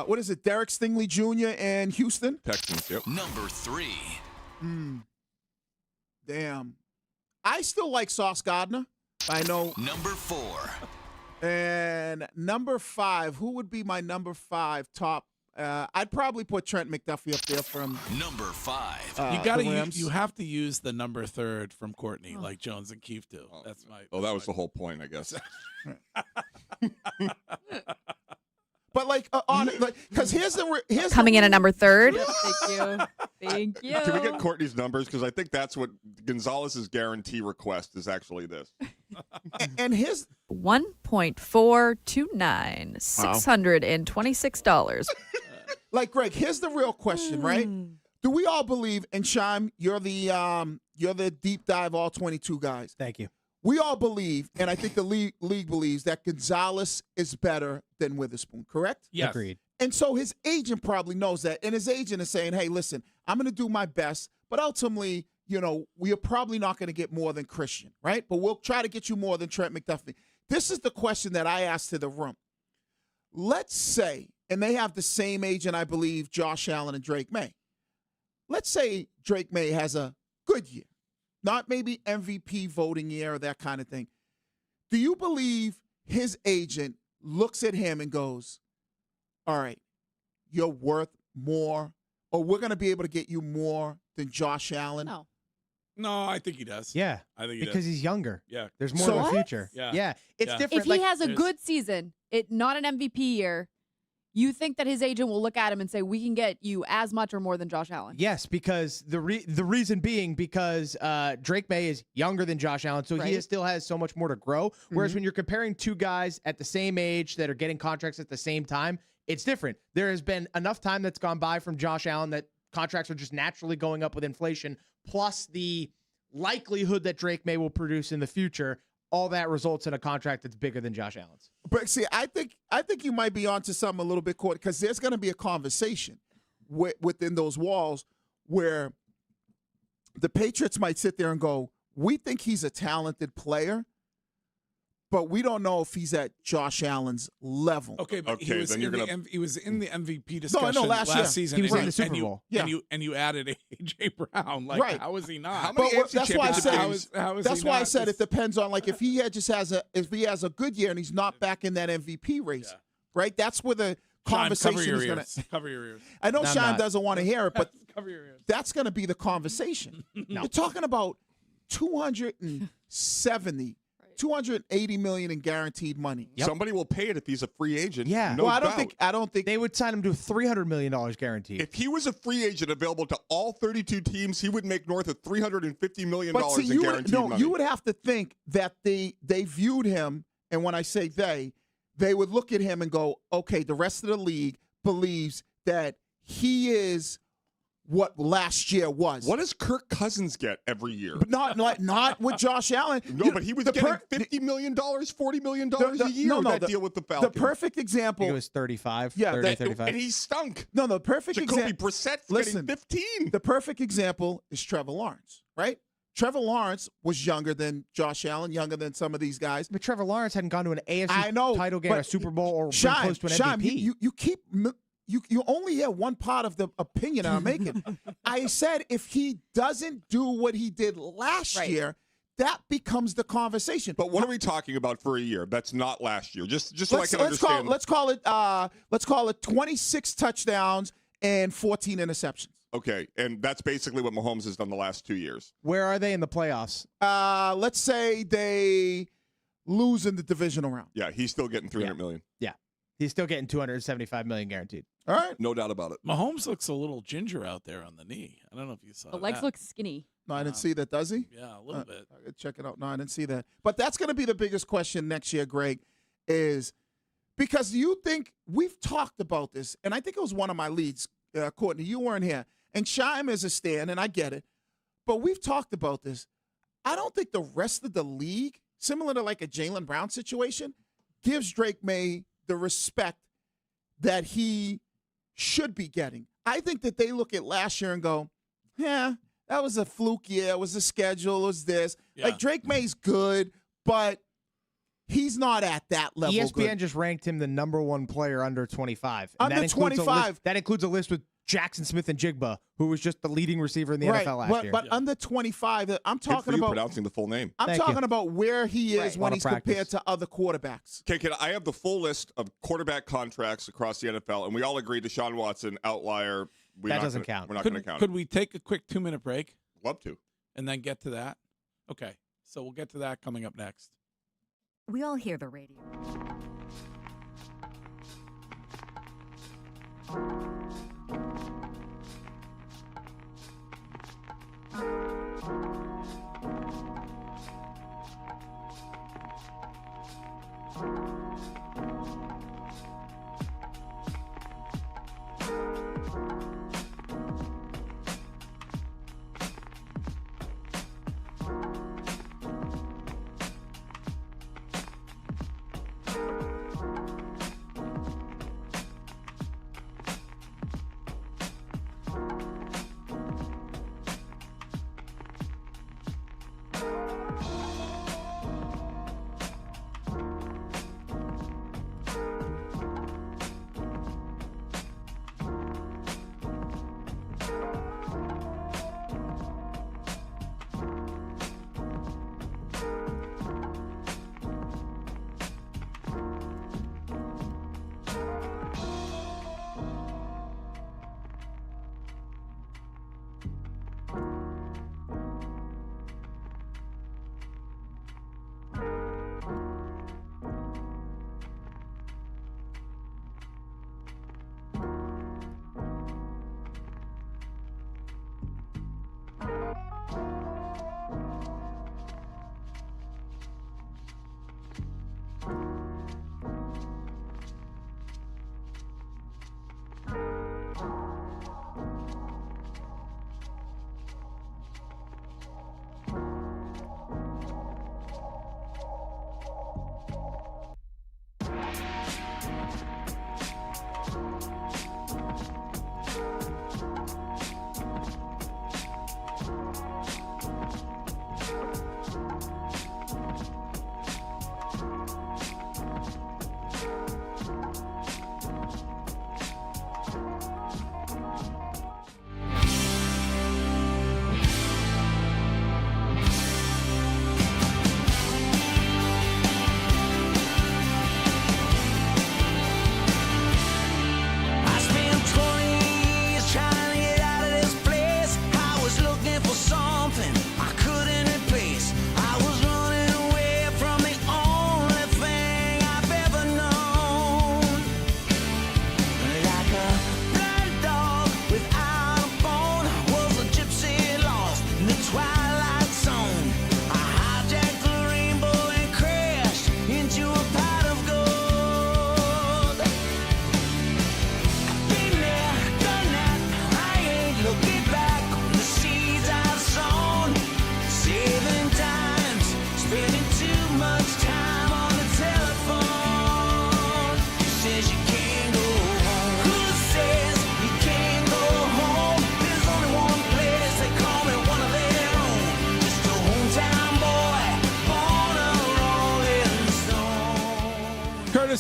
What is it? Derek Stingley Jr. in Houston. Texans. Yep. Number 3. Damn. I still like Sauce Gardner. I know. Number 4. And number 5. Who would be my number 5 top? I'd probably put Trent McDuffie up there from number 5. You have to use the number 3rd from Courtney, like Jones and Keefe do. That's my. That was the whole point, I guess. But because here's coming in at number 3rd. Thank you. Can we get Courtney's numbers? Because I think that's what Gonzalez's guarantee request is actually this. And his 1.429, $626. Greg, here's the real question, right? Do we all believe? And Shime, you're the deep dive all 22 guys. Thank you. We all believe, and I think the league believes, that Gonzalez is better than Witherspoon, correct? Yes. Agreed. And so his agent probably knows that. And his agent is saying, hey, listen, I'm going to do my best, but ultimately, we are probably not going to get more than Christian, right? But we'll try to get you more than Trent McDuffie. This is the question that I asked to the room. Let's say, and they have the same agent, I believe, Josh Allen and Drake May. Let's say Drake May has a good year. Not maybe MVP voting year or that kind of thing. Do you believe his agent looks at him and goes, all right, you're worth more, or we're going to be able to get you more than Josh Allen? No, I think he does. Yeah. I think he because does. he's younger. Yeah. There's more of a future. Yeah. It's different. If he has a good season, not an MVP year, you think that his agent will look at him and say, we can get you as much or more than Josh Allen? Yes, because the reason being because Drake May is younger than Josh Allen, so he still has so much more to grow. Whereas when you're comparing two guys at the same age that are getting contracts at the same time, it's different. There has been enough time that's gone by from Josh Allen that contracts are just naturally going up with inflation, plus the likelihood that Drake May will produce in the future. All that results in a contract that's bigger than Josh Allen's. But see, I think you might be onto something a little bit, Court, because there's going to be a conversation within those walls where the Patriots might sit there and go, we think he's a talented player, but we don't know if he's at Josh Allen's level. Okay, but he was in the MVP discussion I know, last season. He was in the Super Bowl. And you added A.J. Brown. How is he not? How many that's why I said that's why I said it depends on if he has a good year and he's not back in that MVP race, right? That's where the conversation is going to cover your ears. I know Sean doesn't want to hear it, but cover your ears. That's going to be the conversation. You're talking about $280 million in guaranteed money. Yep. Somebody will pay it if he's a free agent. Yeah. No I doubt. don't think they would sign him to $300 million guaranteed. If he was a free agent available to all 32 teams, he would make north of $350 million in guaranteed money. You would have to think that they viewed him, and when I say they would look at him and go, okay, the rest of the league believes that he is what last year was. What does Kirk Cousins get every year? But not with Josh Allen. No, but he was getting $50 million, $40 million a year. That deal with the Falcons. The perfect example. It was 35. Yeah, 35. And he stunk. No, the perfect Jacoby example. Brissett's Listen, getting 15. The perfect example is Trevor Lawrence, right? Trevor Lawrence was younger than Josh Allen, younger than some of these guys. But Trevor Lawrence hadn't gone to an AFC title game, a Super Bowl, or been close to an MVP. You only hear one part of the opinion I'm making. I said if he doesn't do what he did last year, that becomes the conversation. But what are we talking about for a year? That's not last year. Just so I can understand. Let's call it 26 touchdowns and 14 interceptions. Okay, and that's basically what Mahomes has done the last 2 years. Where are they in the playoffs? Let's say they lose in the divisional round. Yeah, he's still getting $300 million. Yeah, he's still getting $275 million guaranteed. All right, no doubt about it. Mahomes looks a little ginger out there on the knee. I don't know if you saw The that. legs look skinny. No, I didn't see that. Does he? Yeah, a little bit. Check it out. No, I didn't see that. But that's going to be the biggest question next year, Greg, is because you think we've talked about this, and I think it was one of my leads, Courtney. You weren't here. And Shime is a stand, and I get it. But we've talked about this. I don't think the rest of the league, similar to like a Jaylen Brown situation, gives Drake May the respect that he should be getting. I think that they look at last year and go, yeah, that was a fluke year. It was a schedule. It was this. Yeah. Like Drake May's good, but he's not at that level. ESPN just ranked him the #1 player under 25. And Under 25. That includes a list with Jackson Smith and Jigba, who was just the leading receiver in the NFL last year. But under 25, I'm talking about pronouncing the full name. I'm talking about where he is when he's compared to other quarterbacks. Okay, I have the full list of quarterback contracts across the NFL, and we all agree Deshaun Watson, outlier. That doesn't count. We're not going to count Could it. we take a quick 2-minute break? Love to. And then get to that? Okay, so we'll get to that coming up next. We all hear the radio.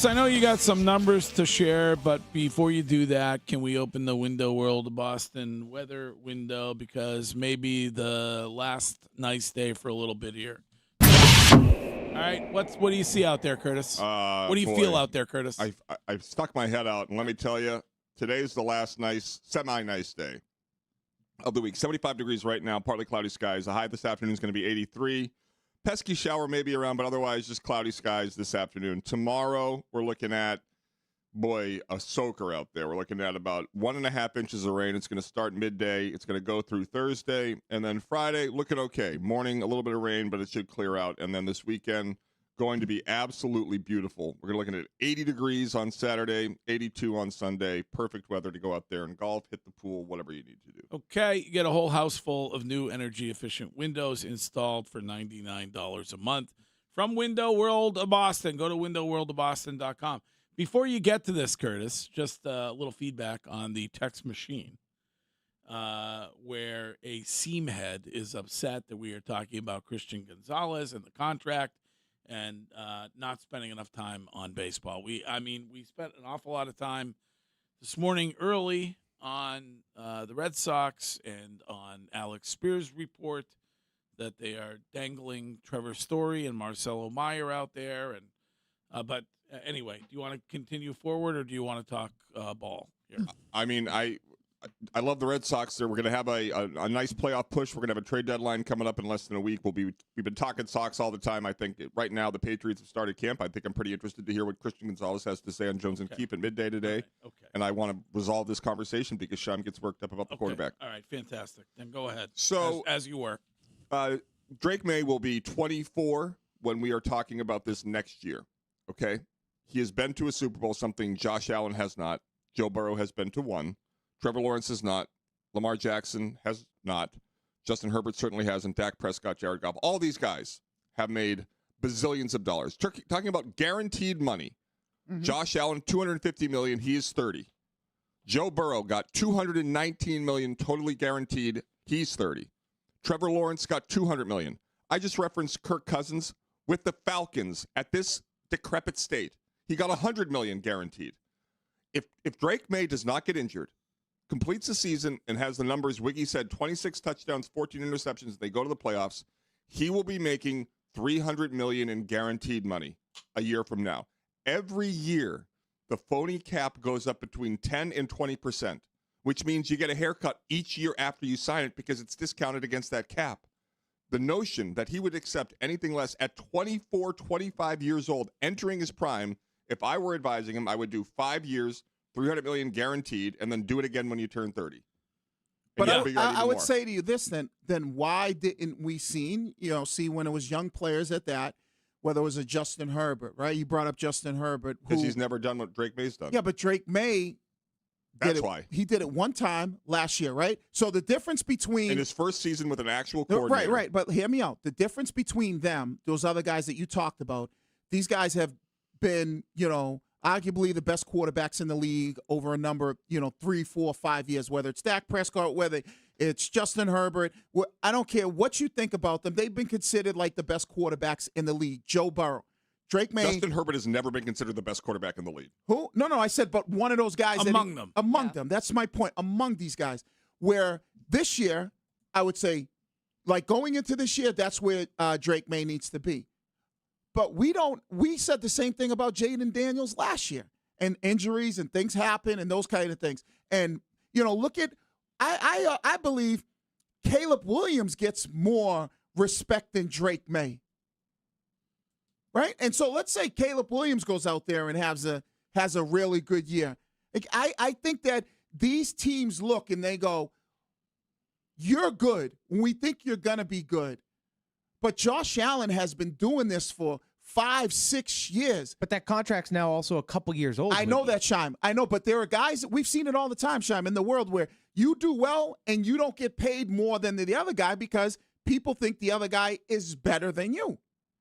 Curtis, I know you got some numbers to share, but before you do that, can we open the Window World of Boston weather window? Because maybe the last nice day for a little bit here. All right, what do you see out there, Curtis? What do you feel out there, Curtis? I've stuck my head out, and let me tell you, today's the last semi-nice day of the week. 75 degrees right now, partly cloudy skies. The high this afternoon is going to be 83. Pesky shower maybe around, but otherwise just cloudy skies this afternoon. Tomorrow, we're looking at, a soaker out there. We're looking at about 1.5 inches of rain. It's going to start midday. It's going to go through Thursday. And then Friday, looking okay. Morning, a little bit of rain, but it should clear out. And then this weekend, going to be absolutely beautiful. We're looking at 80 degrees on Saturday, 82 on Sunday. Perfect weather to go out there and golf, hit the pool, whatever you need to do. Okay, you get a whole house full of new energy-efficient windows installed for $99 a month from Window World of Boston. Go to windowworldofboston.com. Before you get to this, Curtis, just a little feedback on the text machine where a seam head is upset that we are talking about Christian Gonzalez and the contract and not spending enough time on baseball. We spent an awful lot of time this morning early on the Red Sox and on Alex Spear's report that they are dangling Trevor Story and Marcelo Meyer out there. And but anyway, do you want to continue forward or do you want to talk ball here? I love the Red Sox. We're going to have a nice playoff push. We're going to have a trade deadline coming up in less than a week. We've been talking Sox all the time. I think right now the Patriots have started camp. I think I'm pretty interested to hear what Christian Gonzalez has to say on Jones and Keefe at midday today. Okay. And I want to resolve this conversation because Sean gets worked up about the quarterback. All right, fantastic. Then go ahead. So as you were. Drake May will be 24 when we are talking about this next year. Okay? He has been to a Super Bowl, something Josh Allen has not. Joe Burrow has been to one. Trevor Lawrence has not. Lamar Jackson has not. Justin Herbert certainly hasn't. Dak Prescott, Jared Goff. All these guys have made bazillions of dollars. Talking about guaranteed money. Mm-hmm. Josh Allen, $250 million. He is 30. Joe Burrow got $219 million totally guaranteed. He's 30. Trevor Lawrence got $200 million. I just referenced Kirk Cousins with the Falcons at this decrepit state. He got $100 million guaranteed. If Drake May does not get injured, completes the season, and has the numbers Wiggy said, 26 touchdowns, 14 interceptions, and they go to the playoffs, he will be making $300 million in guaranteed money a year from now. Every year, the phony cap goes up between 10 and 20%, which means you get a haircut each year after you sign it because it's discounted against that cap. The notion that he would accept anything less at 24, 25 years old, entering his prime, if I were advising him, I would do 5 years, $300 million guaranteed, and then do it again when you turn 30. But I would say to you this then why didn't we see when it was young players at that, whether it was a Justin Herbert, right? You brought up Justin Herbert. Because he's never done what Drake May's done. Yeah, but Drake May, why. He did it one time last year, right? So the difference between... In his first season with an actual coordinator. Right. But hear me out. The difference between them, those other guys that you talked about, these guys have been, arguably the best quarterbacks in the league over a number, 3, 4, 5 years, whether it's Dak Prescott, whether it's Justin Herbert. I don't care what you think about them. They've been considered like the best quarterbacks in the league. Joe Burrow. Drake May. Justin Herbert has never been considered the best quarterback in the league. Who? No, I said, but one of those guys. Among them. That's my point. Among these guys. Where this year, I would say, like going into this year, that's where Drake May needs to be. But we said the same thing about Jaden Daniels last year, and injuries and things happen and those kind of things. And, look at, I believe Caleb Williams gets more respect than Drake May. Right? And so let's say Caleb Williams goes out there and has a really good year. I think that these teams look and they go, you're good when we think you're going to be good. But Josh Allen has been doing this for 5-6 years. But that contract's now also a couple years old. I know that, Shime. I know, but there are guys, we've seen it all the time, Shime, in the world where you do well and you don't get paid more than the other guy because people think the other guy is better than you.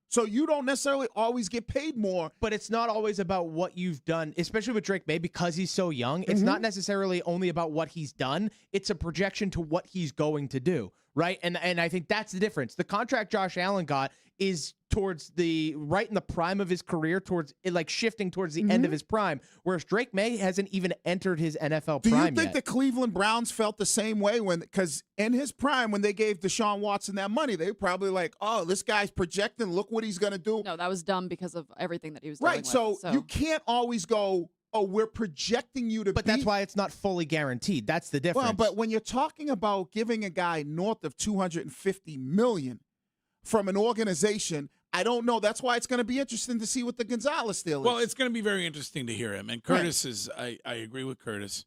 So you don't necessarily always get paid more. But it's not always about what you've done, especially with Drake May, because he's so young. It's not necessarily only about what he's done. It's a projection to what he's going to do, right? And I think that's the difference. The contract Josh Allen got is towards right in the prime of his career, towards like shifting towards the end of his prime, whereas Drake May hasn't even entered his NFL prime yet. Do you think the Cleveland Browns felt the same way because in his prime, when they gave Deshaun Watson that money, they were probably like, oh, this guy's projecting, look what he's going to do. No, that was dumb because of everything that he was dealing with. So you can't always go, oh, we're projecting you to But that's why it's not fully guaranteed. That's the difference. Well, but when you're talking about giving a guy north of $250 million from an organization, I don't know. That's why it's going to be interesting to see what the Gonzalez deal is. Well, it's going to be very interesting to hear him. And Curtis is, I agree with Curtis.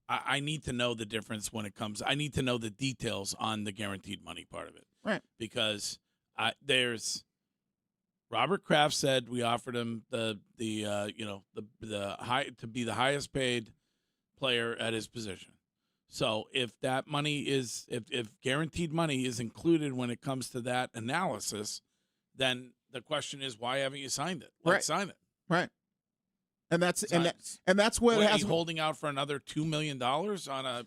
I need to know the difference when it comes. I need to know the details on the guaranteed money part of it. Right. Because there's Robert Kraft said we offered him the high to be the highest paid player at his position. So if that money is if guaranteed money is included when it comes to that analysis, then the question is, why haven't you signed it? Like, sign it. Right. And that's where it has holding out for another $2 million on a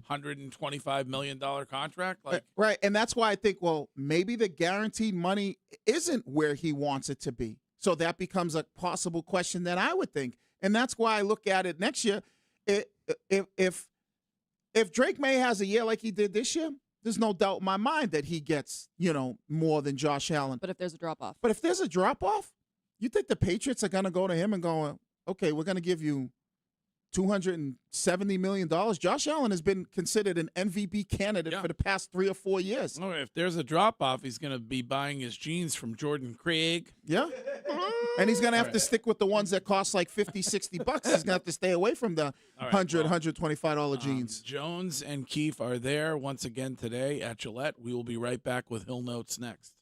$125 million contract. Like, right. And that's why I think, well, maybe the guaranteed money isn't where he wants it to be. So that becomes a possible question that I would think. And that's why I look at it next year. If Drake May has a year like he did this year, there's no doubt in my mind that he gets, more than Josh Allen. But if there's a drop-off. You think the Patriots are going to go to him and go, okay, we're going to give you $270 million? Josh Allen has been considered an MVP candidate for the past 3 or 4 years. No, if there's a drop-off, he's going to be buying his jeans from Jordan Craig. Yeah. And he's going to have to stick with the ones that cost like $50, $60. He's going to have to stay away from the $125 jeans. Jones and Keefe are there once again today at Gillette. We will be right back with Hill Notes next.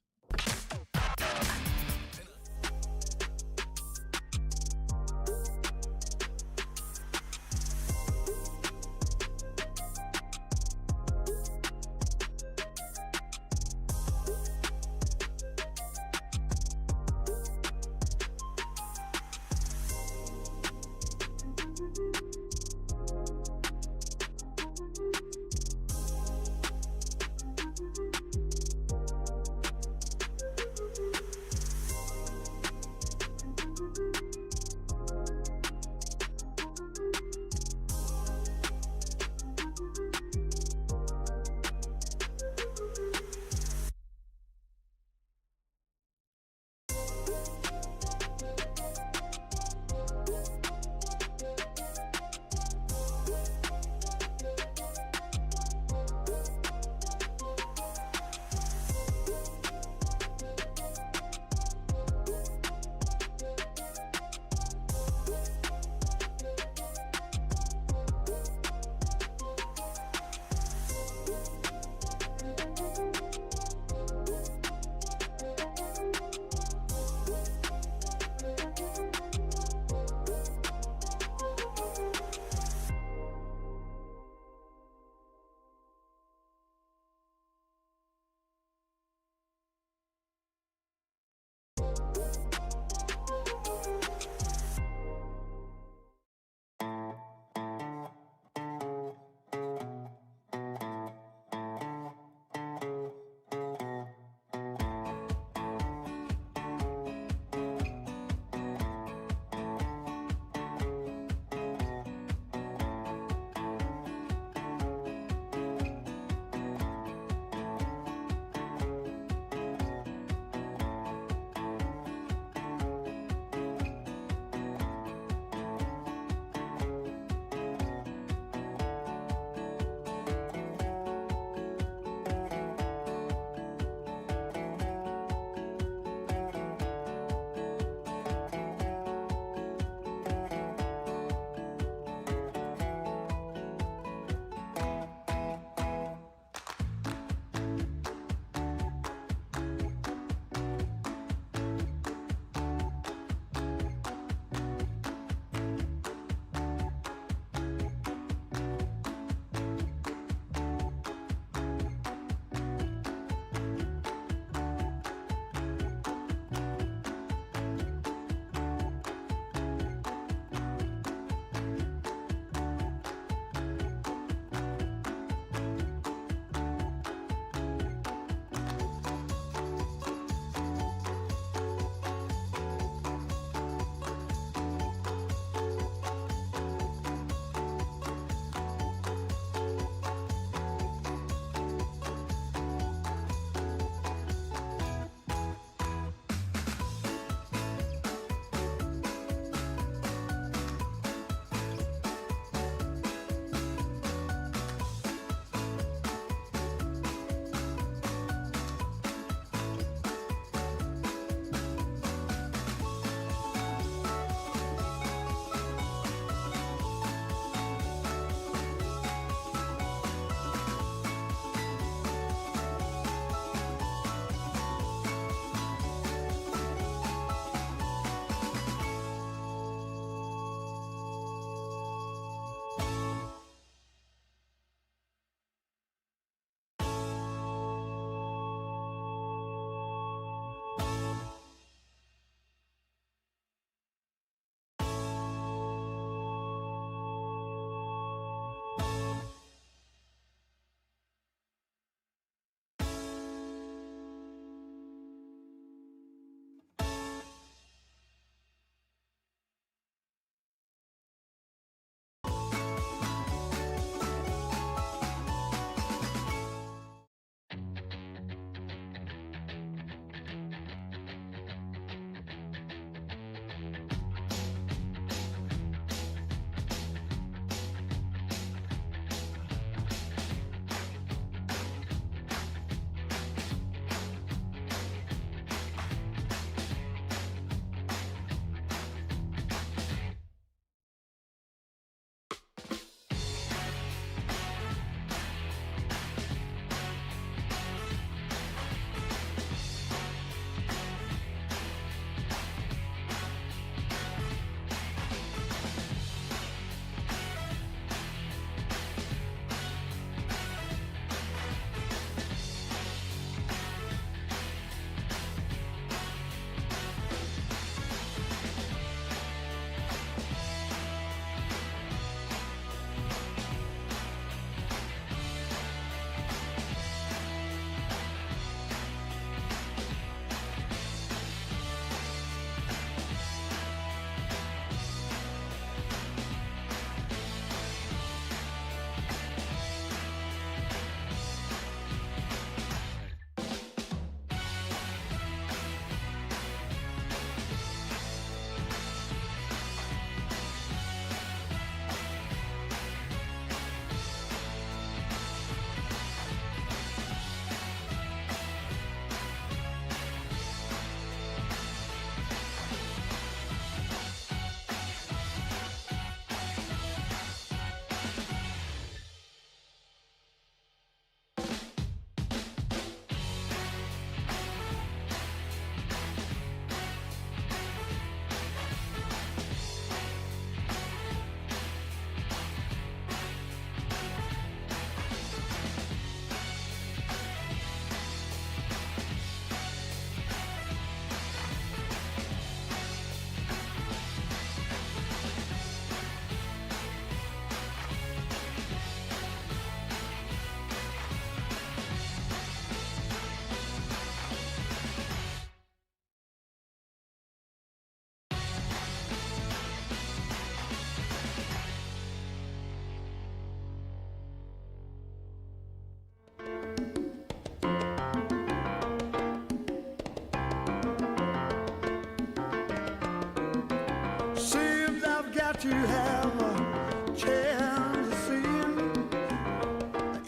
to have a chance to see you.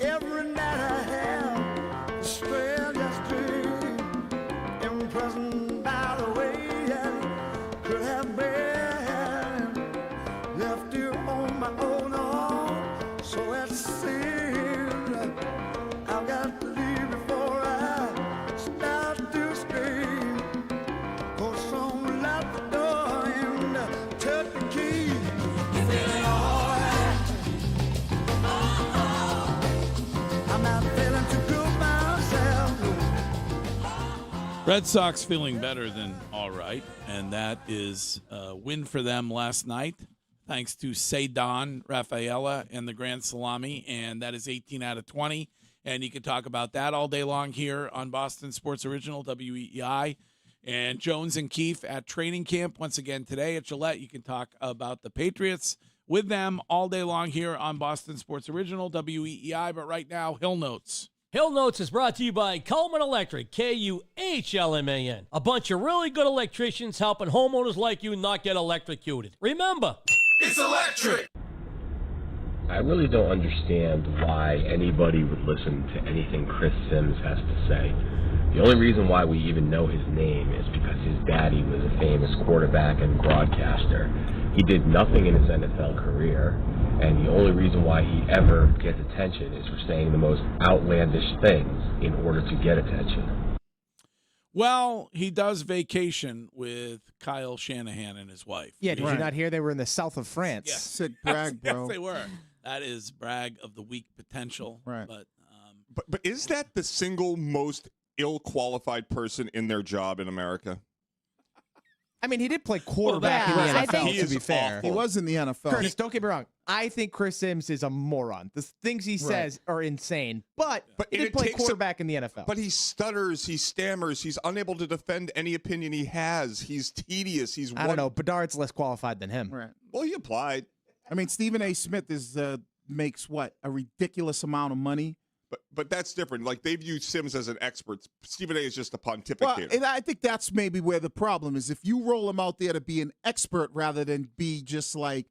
Every night I have the strangest dream, imprisoned by the way I could have been left you on my own arm. So it seems I've got to leave before I start to scream. For someone locked the door and took the key. Feeling alright. I'm not feeling too good myself. Red Sox feeling better than all right, and that is a win for them last night, thanks to Cedon Rafaela and the Grand Salami, and that is 18 out of 20. And you can talk about that all day long here on Boston Sports Original, WEEI. And Jones and Keefe at training camp once again today at Gillette. You can talk about the Patriots with them all day long here on Boston Sports Original, WEEI. But right now, Hill Notes. Hill Notes is brought to you by Coleman Electric, Kuhlman. A bunch of really good electricians helping homeowners like you not get electrocuted. Remember, It's electric. I really don't understand why anybody would listen to anything Chris Sims has to say. The only reason why we even know his name is because his daddy was a famous quarterback and broadcaster. He did nothing in his NFL career, and the only reason why he ever gets attention is for saying the most outlandish things in order to get attention. Well, he does vacation with Kyle Shanahan and his wife. Yeah, did you not hear they were in the south of France? Yes. Sick brag, bro. Yes, they were. That is brag of the week potential. Right. But is that the single most ill-qualified person in their job in America? I mean, he did play quarterback in the NFL, to be fair. He was in the NFL. Curtis, don't get me wrong. I think Chris Sims is a moron. The things he says are insane, but he did play quarterback in the NFL. But he stutters, he stammers, he's unable to defend any opinion he has. He's tedious. I don't know. Bedard's less qualified than him. Right. Well, he applied. I mean, Stephen A. Smith makes what, a ridiculous amount of money. But that's different. Like, they view Sims as an expert. Stephen A. is just a pontificator. Well, and I think that's maybe where the problem is. If you roll him out there to be an expert rather than be just like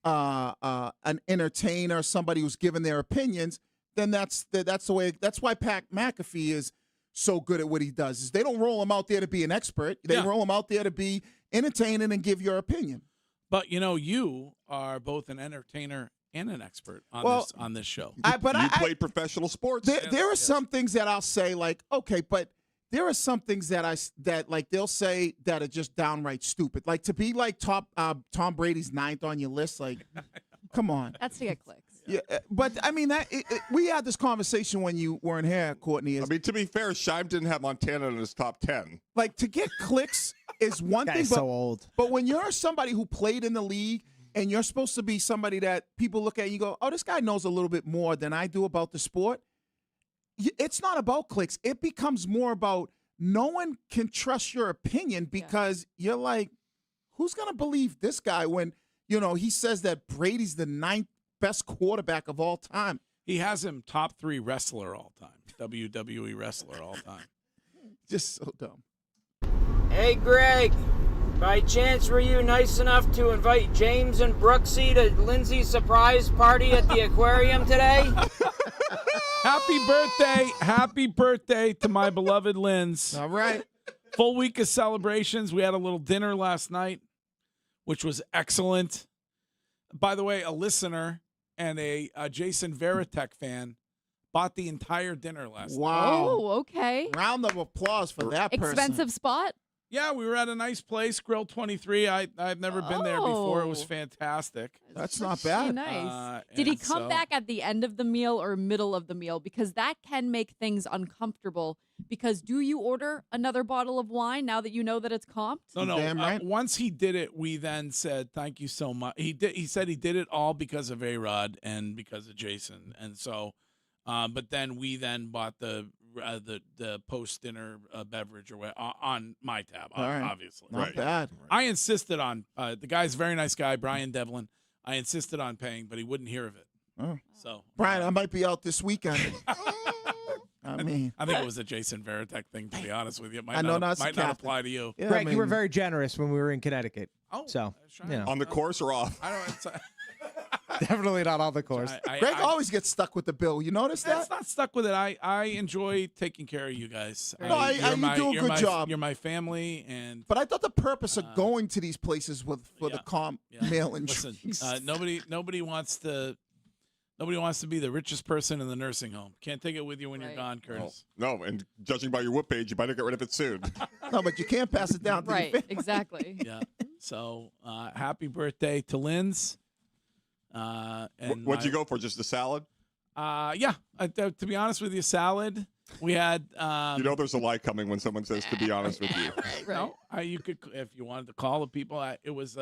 an entertainer, somebody who's giving their opinions, then that's the way. That's why Pat McAfee is so good at what he does. Is they don't roll him out there to be an expert. They roll him out there to be entertaining and give your opinion. But, you are both an entertainer and an expert on this show. You played professional sports. There are some things that I'll say like, okay, but there are some things that like they'll say that are just downright stupid. Like to be like Tom Brady's 9th on your list, like, come on. That's to get clicks. Yeah, but I mean we had this conversation when you weren't here, Courtney. I mean, to be fair, Scheim didn't have Montana in his top 10. Like to get clicks is one thing. Guy's so old. But when you're somebody who played in the league and you're supposed to be somebody that people look at and you go, oh, this guy knows a little bit more than I do about the sport. It's not about clicks. It becomes more about no one can trust your opinion because you're like, who's going to believe this guy when, he says that Brady's the 9th best quarterback of all time. He has him top 3 wrestler all time, WWE wrestler all time. Just so dumb. Hey, Greg. By chance, were you nice enough to invite James and Brooksy to Lindsay's surprise party at the aquarium today? Happy birthday to my beloved Linz. All right. Full week of celebrations. We had a little dinner last night, which was excellent. By the way, a listener and a Jason Veritek fan bought the entire dinner last night. Wow. Oh, okay. Round of applause for that person. Expensive spot? Yeah, we were at a nice place, Grill 23. I've never been there before. It was fantastic. That's not bad. Nice. Did he come back at the end of the meal or middle of the meal? Because that can make things uncomfortable. Because do you order another bottle of wine now that you know that it's comped? No. Damn right. Once he did it, we then said, thank you so much. He said he did it all because of A-Rod and because of Jason. And so, but then we then bought the post-dinner beverage or what, on my tab, obviously. Not bad. I insisted on, the guy's a very nice guy, Brian Devlin. I insisted on paying, but he wouldn't hear of it. Oh. So, Brian, I might be out this weekend. mean, I think it was a Jason Veritek thing, to be honest with you. It might I know not, that's might not apply to you. Yeah, Greg, I mean, you were very generous when we were in Connecticut. Oh, so you know. On the course or off? I don't. It's, Definitely not on the course. Greg always gets stuck with the bill. You notice that? It's not stuck with it. I enjoy taking care of you guys. No, you do a you're good my, job. You're my family, and But I thought the purpose of going to these places was for the mail listen, insurance. nobody wants to be the richest person in the nursing home. Can't take it with you when you're gone, Curtis. No, and judging by your whoop-page, you might get rid of it soon. No, but you can't pass it down to Right, your family. exactly. Yeah. So happy birthday to Linz. And What'd you go for? Just a salad? Yeah. To be honest with you, salad. We had. You know, there's a lie coming when someone says, "To be honest with you." No, you could, if you wanted to call the people. It was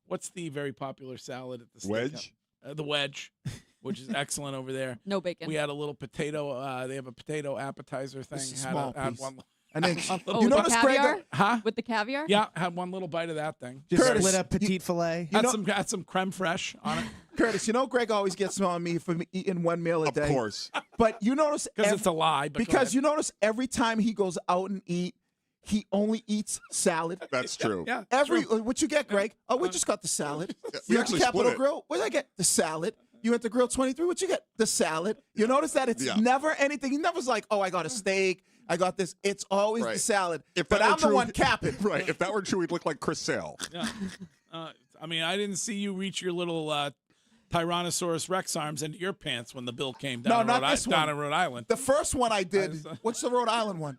what's the very popular salad at the Wedge? The wedge, which is excellent over there. No bacon. We had a little potato. They have a potato appetizer thing. Just a small Had piece. one. And then Oh, you with the notice, Greg? caviar? Huh? With the caviar? Yeah, had one little bite of that thing. Just Curtis, split up petite filet. Had some creme fraiche on it. Curtis, you know Greg always gets on me for eating one meal a day. Of course. But you notice Because it's a lie. But because you notice every time he goes out and eat, he only eats salad. That's true. Yeah. What you get, Greg? Oh, we just got the salad. we You went to actually Capitol split it. Grill. What did I get? The salad. You went to Grill 23. What you get? The salad. You notice that it's never anything. He never's like, oh, I got a steak. I got this. It's always the salad. If but that were I'm the true- one capping. Right. If that were true, he'd look like Chris Sale. Yeah. I mean, I didn't see you reach your little Tyrannosaurus Rex arms into your pants when the bill came down, No, not this one. down in Rhode Island. The first one I did. What's the Rhode Island one?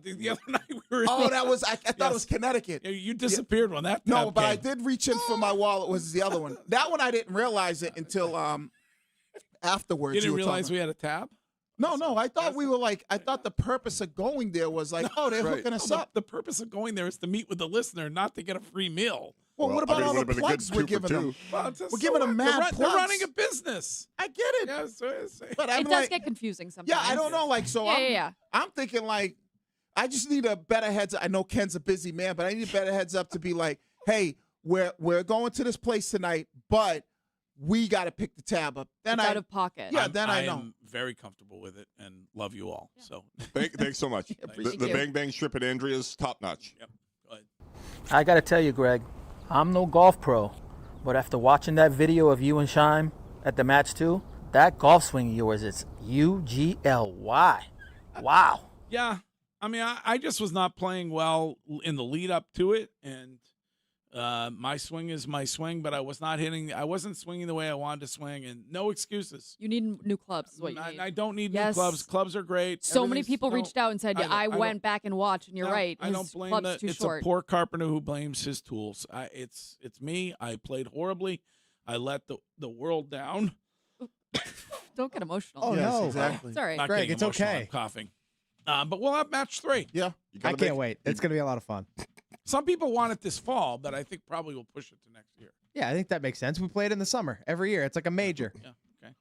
The other night we were. Oh, that was. I thought it was Connecticut. Yeah, you disappeared when that. No, tab but I came. did reach in for my wallet. Was the other one? That one I didn't realize it until afterwards. You didn't were realize talking. we had a tab. No. I thought we were like. I thought the purpose of going there was like, oh, they're hooking us up. The purpose of going there is to meet with the listener, not to get a free meal. Well, what about all the would've been a plugs good we're 2 for giving 2. them? Well, it's just We're giving them mad they're plugs. running a business. I get it. Yeah, so But It I'm does like, get confusing sometimes. yeah, I don't know. Like, so Yeah. I'm thinking like, I just need a better heads up. I know Ken's a busy man, but I need a better heads up to be like, hey, we're going to this place tonight, but we got to pick the tab up. Then It's out of pocket. Yeah, then I know. am very comfortable with it and love you all. So Thanks so much. Thank The you. Bang Bang Strip at Andrea's top notch. Yep. Go ahead. I got to tell you, Greg, I'm no golf pro, but after watching that video of you and Shime at the match too, that golf swing of yours is UGLY. Wow. Yeah. I mean, I just was not playing well in the lead up to it, and my swing is my swing, but I wasn't swinging the way I wanted to swing, and no excuses. You need new clubs is what you need. I don't need Yes. new clubs. Clubs are great. So many Everything's- people no, reached out and said, I don't- went back and watched, and you're no, right. I His don't blame club's too it's short. a poor carpenter who blames his tools. It's me. I played horribly. I let the world down. Don't get emotional. Oh, Yes, no. exactly. It's all right. Not Greg, getting it's emotional, okay. I'm coughing. But we'll have match 3. Yeah. I can't wait. It's going to be a lot of fun. Some people want it this fall, but I think probably we'll push it to next year. Yeah, I think that makes sense. We play it in the summer every year. It's like a major. Yeah. Okay.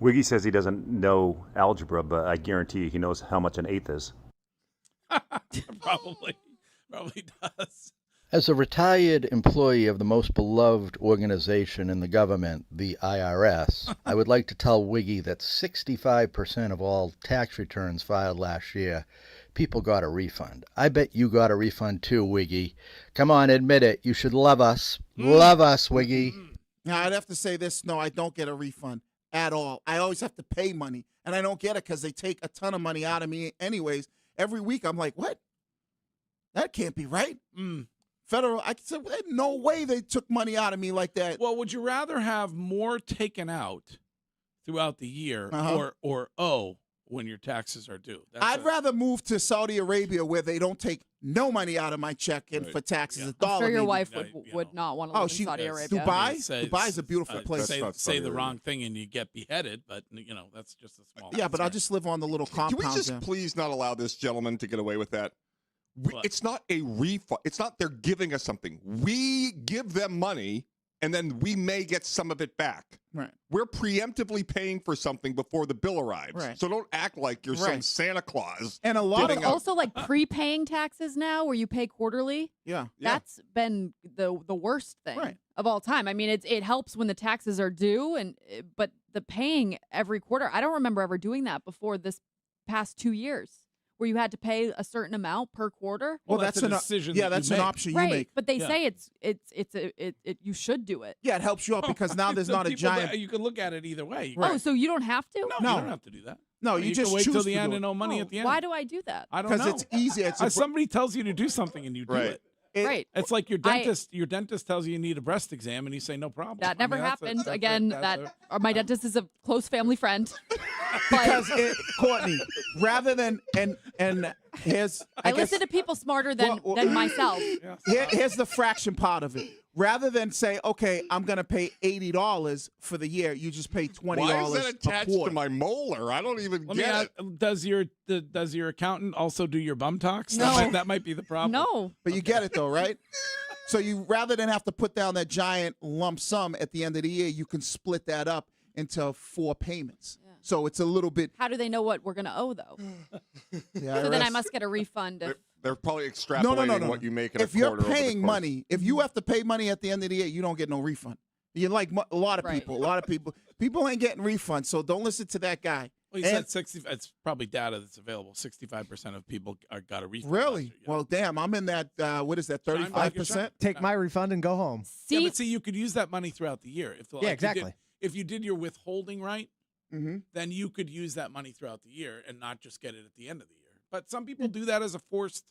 Wiggy says he doesn't know algebra, but I guarantee you he knows how much an eighth is. Probably does. As a retired employee of the most beloved organization in the government, the IRS, I would like to tell Wiggy that 65% of all tax returns filed last year, people got a refund. I bet you got a refund too, Wiggy. Come on, admit it. You should love us. Love us, Wiggy. Now, I'd have to say this. No, I don't get a refund at all. I always have to pay money, and I don't get it because they take a ton of money out of me anyways. Every week, I'm like, what? That can't be right. Federal, I said, there's no way they took money out of me like that. Well, would you rather have more taken out throughout the year or owe when your taxes are due? I'd rather move to Saudi Arabia where they don't take no money out of my check and for taxes. $1. I'm sure your maybe. wife would not want to live in Saudi Arabia. Dubai is a beautiful place. Say the wrong thing and you get beheaded, but that's just a small. Yeah, but I'll just live on the little compound. Can we just there. please not allow this gentleman to get away with that? It's not a refund. It's not they're giving us something. We give them money, and then we may get some of it back. Right. We're preemptively paying for something before the bill arrives. Right. So don't act like you're some Santa Claus. And a lot But also like prepaying taxes now where you pay quarterly. Yeah. That's been the worst thing of all time. I mean, it helps when the taxes are due, but the paying every quarter. I don't remember ever doing that before this past 2 years, where you had to pay a certain amount per quarter. Well, that's a decision. Yeah, that that's you an make. option Right, you make. but they say you should do it. Yeah, it helps you out because now there's Some not a people giant. that- You can look at it either way. Oh, so you don't have to? No, you don't have to do that. No, you just can wait choose till to the end do and it. no money at the end. Why do I do that? I don't know. Because it's easy. Somebody tells you to do something and you do it. Right. It's like your dentist. Your dentist tells you you need a breast exam and you say no problem. That never happened. Again, my Yeah. dentist is a close family friend. Because Courtney, rather than and here's I listen to people smarter than myself. Here's the fraction part of it. Rather than say, okay, I'm gonna pay $80 for the year, you just pay $20 Why is that a attached quarter. to my molar? I don't even Let me get ask, it. does your accountant also do your bum talks? No. That might be the problem. No. But you get it though, right? So you rather than have to put down that giant lump sum at the end of the year, you can split that up into 4 payments. So it's a little bit. How do they know what we're going to owe, though? So then I must get a refund. They're probably extrapolating No. what you make in a If you're quarter. over the paying course. money, if you have to pay money at the end of the year, you don't get no refund. You like a lot of people. A lot of people ain't getting refunds. So don't listen to that guy. Well, you said 60. It's probably data that's available. 65% of people got a refund. Really? Well, damn, I'm in that. What is that? 35%. Take my refund and go home. Yeah, but see, you could use that money throughout the year. If, Yeah, exactly. If you did your withholding right, Mm-hmm. then you could use that money throughout the year and not just get it at the end of the year. But some people do that as a forced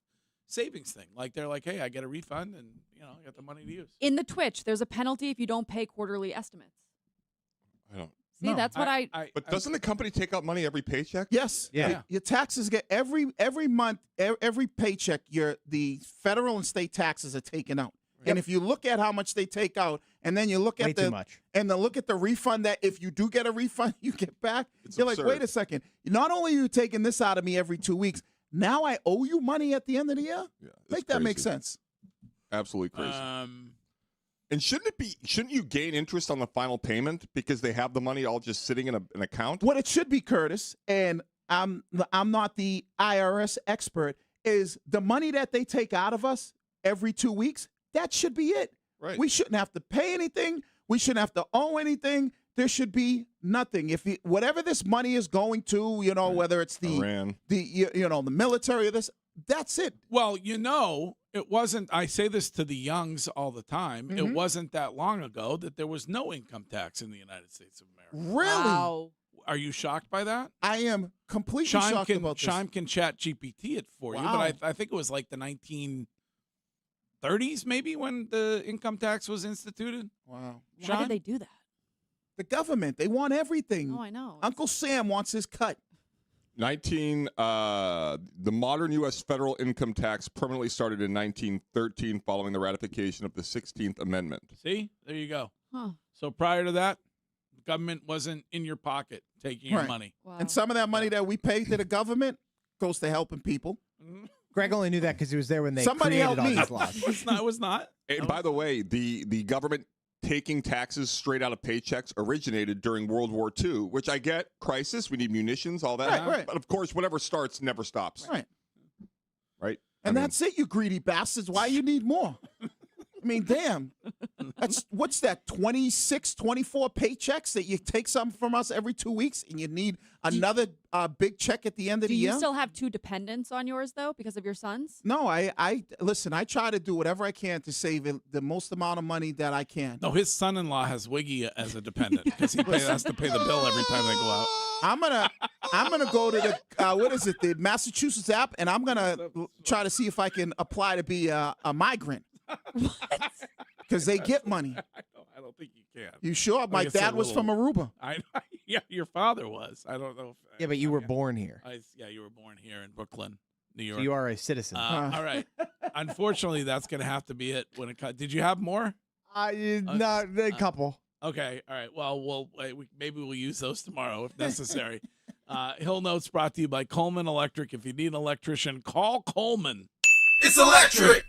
savings thing. Like they're like, hey, I get a refund and I got the money to use. In the Twitch, there's a penalty if you don't pay quarterly estimates. I don't. See, that's what I But doesn't the company take out money every paycheck? Yes. Yeah. Your taxes get every month, every paycheck. The federal and state taxes are taken out. And if you look at how much they take out, and then you look Way at too much. and then look at the refund that if you do get a refund, you get back. You're absurd. like, wait a second. Not only are you taking this out of me every 2 weeks, now I owe you money at the end of the year. Yeah, Make that make sense. Absolutely crazy. And shouldn't you gain interest on the final payment because they have the money all just sitting in an account? What it should be, Curtis, and I'm not the IRS expert, is the money that they take out of us every 2 weeks. That should be it. Right. We shouldn't have to pay anything. We shouldn't have to owe anything. There should be nothing. Whatever this money is going to, whether it's Iran. the military or this, that's it. Well, it wasn't. I say this to the youngs all the time. It Mhm. wasn't that long ago that there was no income tax in the United States of America. Really? Wow. Are you shocked by that? I am completely shocked about this. Chime can chat GPT it for you, Wow. but I think it was like the 1930s maybe when the income tax was instituted. Wow. Why Sean? did they do that? The government, they want everything. Oh, I know. Uncle Sam wants his cut. The modern U.S. federal income tax permanently started in 1913 following the ratification of the 16th Amendment. See? There you go. Huh. So prior to that, the government wasn't in your pocket taking your Right. money. Wow. And some of that money that we pay to the government goes to helping people. Greg only knew that because he was there when they Somebody created help all me. these laws. It was not. And by the way, the government taking taxes straight out of paychecks originated during World War II, which I get, crisis, we need munitions, all that. Right. But of course, whatever starts never stops. Right. Right? And that's it, you greedy bastards. Why you need more? I mean, damn. What's that, 26, 24 paychecks that you take something from us every 2 weeks and you need another big check at the end of Do the you year? still have 2 dependents on yours, though, because of your sons? No, listen, I try to do whatever I can to save the most amount of money that I can. No, his son-in-law has Wiggy as a dependent because he has to pay the bill every time they go out. I'm gonna go to the the Massachusetts app, and I'm gonna try to see if I can apply to be a migrant. Because they get money. I don't think you can. You sure? I My think it's dad a was from little- Aruba. Yeah, your father was. I don't know. Yeah, but you were born here. Yeah, you were born here in Brooklyn, New York. So you are a citizen. All right. Unfortunately, that's going to have to be it. Did you have more? Not a couple. Okay. All right. Well, maybe we'll use those tomorrow if necessary. Hill Notes brought to you by Coleman Electric. If you need an electrician, call Coleman. It's electric.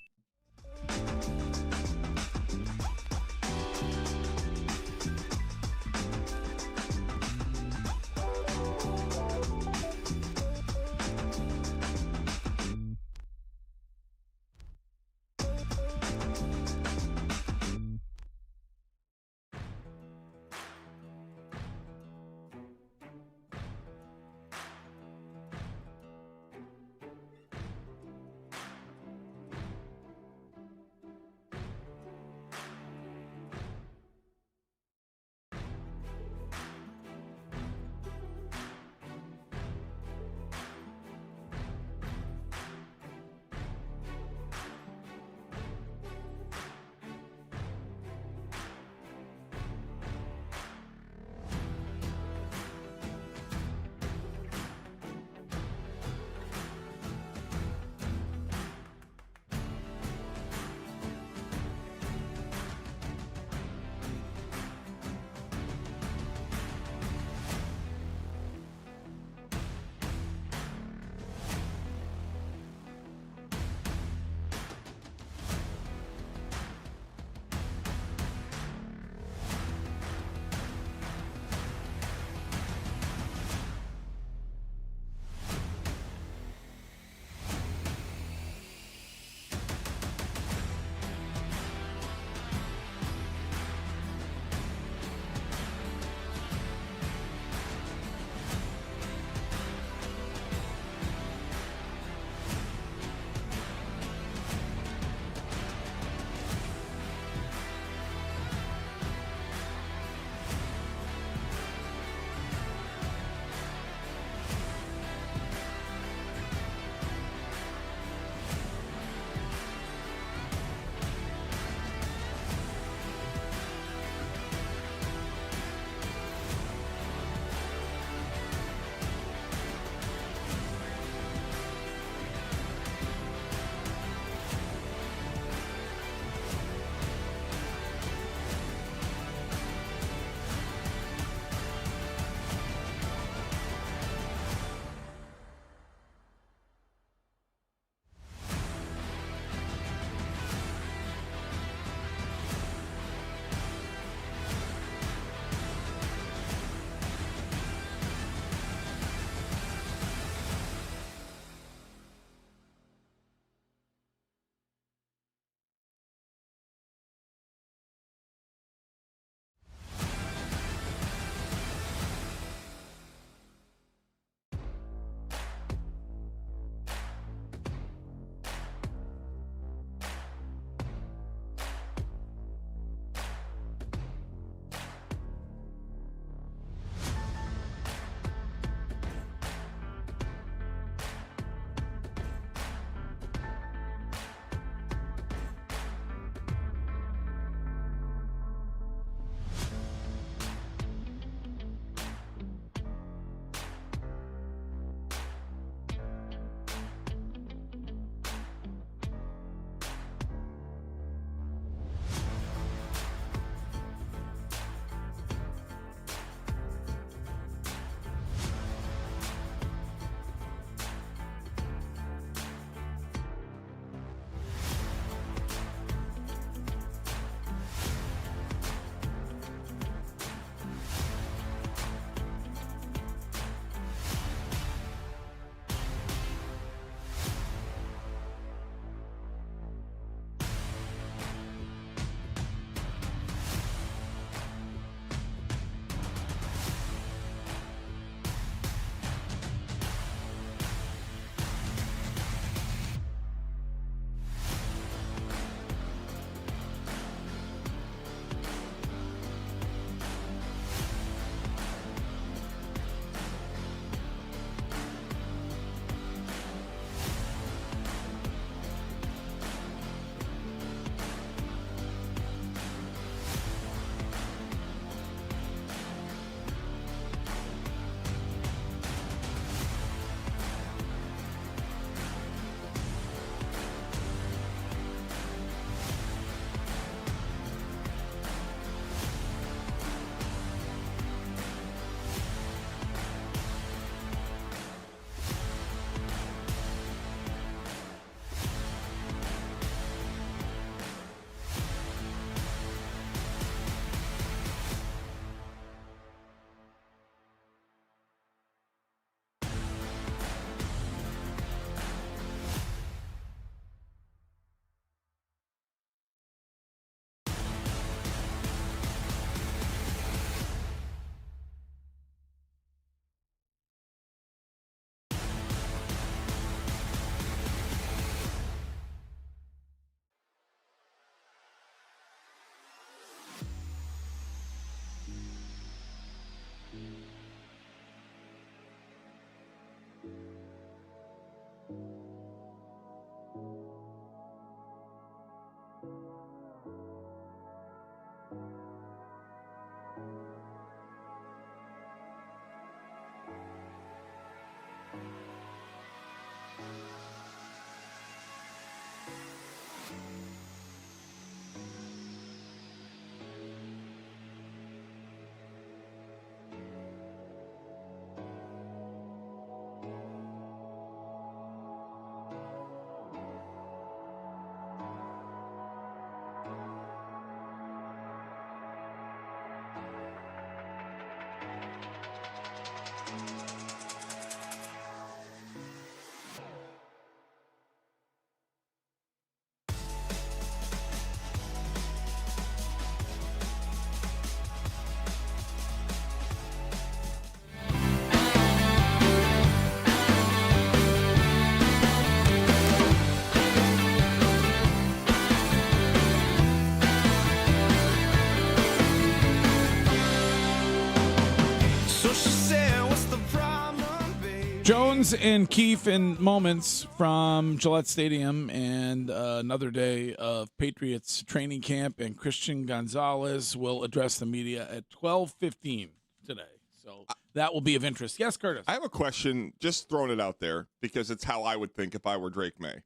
Jones and Keefe in moments from Gillette Stadium, and another day of Patriots training camp, and Christian Gonzalez will address the media at 12:15 today. So that will be of interest. Yes, Curtis? I have a question, just throwing it out there, because it's how I would think if I were Drake May.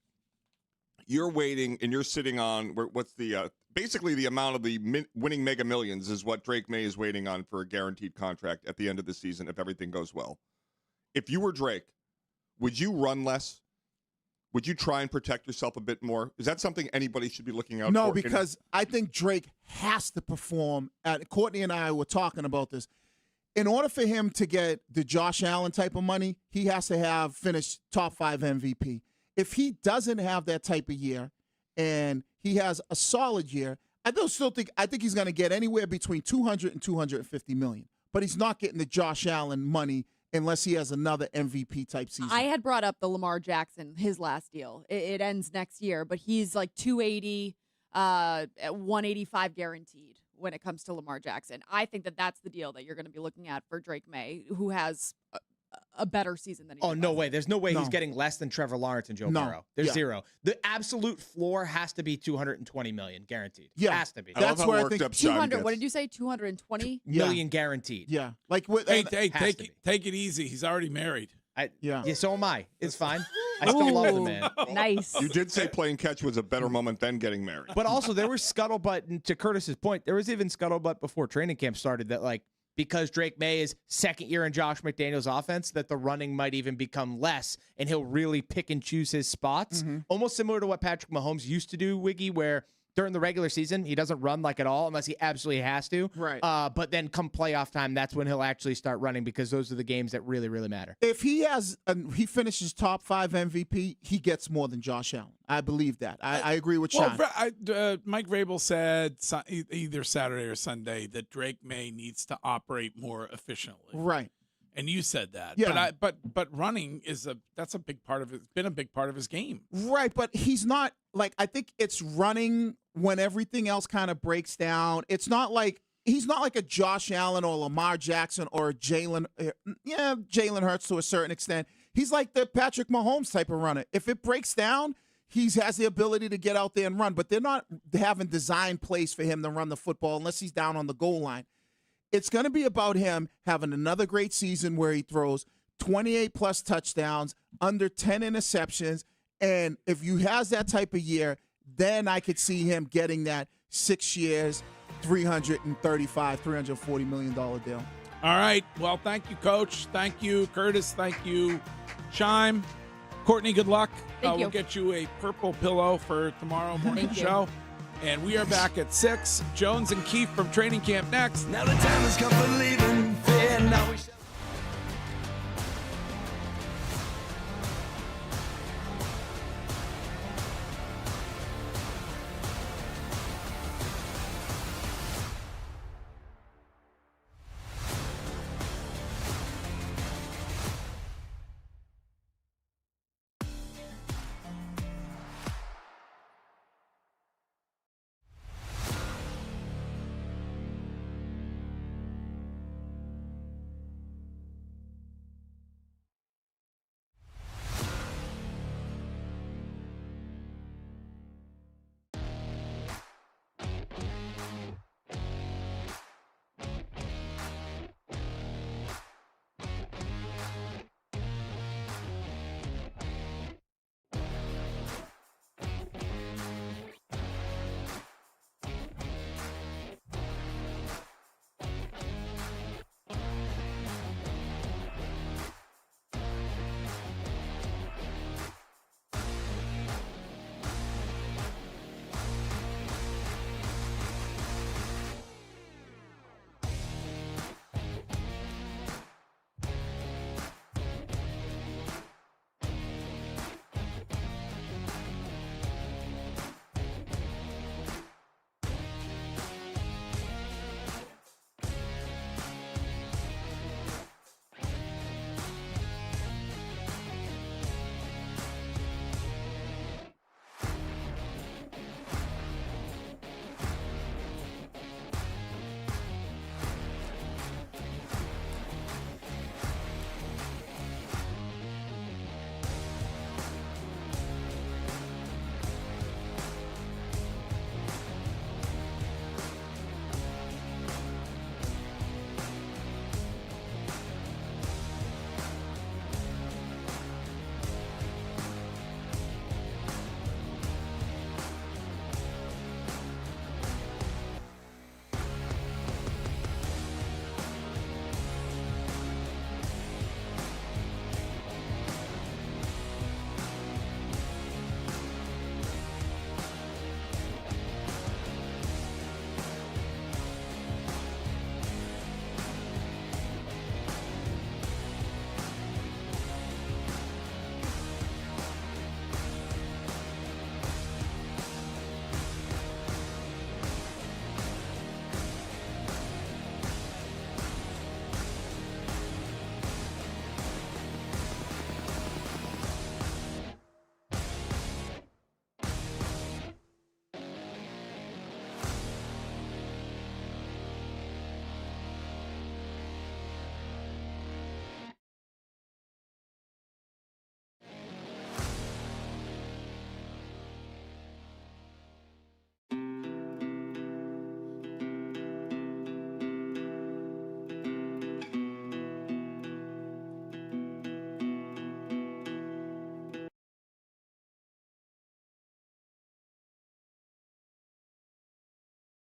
You're waiting, and you're sitting on, what's the, basically the amount of the winning Mega Millions is what Drake May is waiting on for a guaranteed contract at the end of the season if everything goes well. If you were Drake, would you run less? Would you try and protect yourself a bit more? Is that something anybody should be looking out for? No, because I think Drake has to perform. Courtney and I were talking about this. In order for him to get the Josh Allen type of money, he has to have finished top 5 MVP. If he doesn't have that type of year and he has a solid year, I think he's going to get anywhere between 200 and 250 million. But he's not getting the Josh Allen money unless he has another MVP type season. I had brought up the Lamar Jackson, his last deal. It ends next year, but he's like 280, 185 guaranteed when it comes to Lamar Jackson. I think that's the deal that you're going to be looking at for Drake May, who has a better season than he did. No way. There's no way he's getting less than Trevor Lawrence and Joe Burrow. There's zero. The absolute floor has to be 220 million guaranteed. Yeah. Has to be. That's where I think 200. What did you say? 220 million guaranteed. Yeah. Take it easy. He's already married. Yeah, so am I. It's fine. I still love the man. Nice. You did say playing catch was a better moment than getting married. But also, there was scuttlebutt, and to Curtis's point, there was even scuttlebutt before training camp started that, like, because Drake May is second year in Josh McDaniels' offense, that the running might even become less, and he'll really pick and choose his spots. Almost similar to what Patrick Mahomes used to do, Wiggy, where during the regular season, he doesn't run like at all unless he absolutely has to. Right. But then come playoff time, that's when he'll actually start running because those are the games that really, really matter. If he finishes top 5 MVP, he gets more than Josh Allen. I believe that. I agree with Sean. Mike Vrabel said either Saturday or Sunday that Drake May needs to operate more efficiently. Right. And you said that. Yeah. But running that's a big part of it. It's been a big part of his game. Right, but he's not like, I think it's running when everything else kind of breaks down. It's not like he's not like a Josh Allen or Lamar Jackson or Jalen Hurts to a certain extent. He's like the Patrick Mahomes type of runner. If it breaks down, he has the ability to get out there and run, but they're not having designed plays for him to run the football unless he's down on the goal line. It's going to be about him having another great season where he throws 28-plus touchdowns, under 10 interceptions, and if he has that type of year, then I could see him getting that 6 years, $340 million deal. All right. Well, thank you, Coach. Thank you, Curtis. Thank you, Chime. Courtney, good luck. Thank you. We'll get you a purple pillow for tomorrow morning show. And we are back at 6. Jones and Keefe from training camp next. Now the time has come for leaving. Fair, now we shall.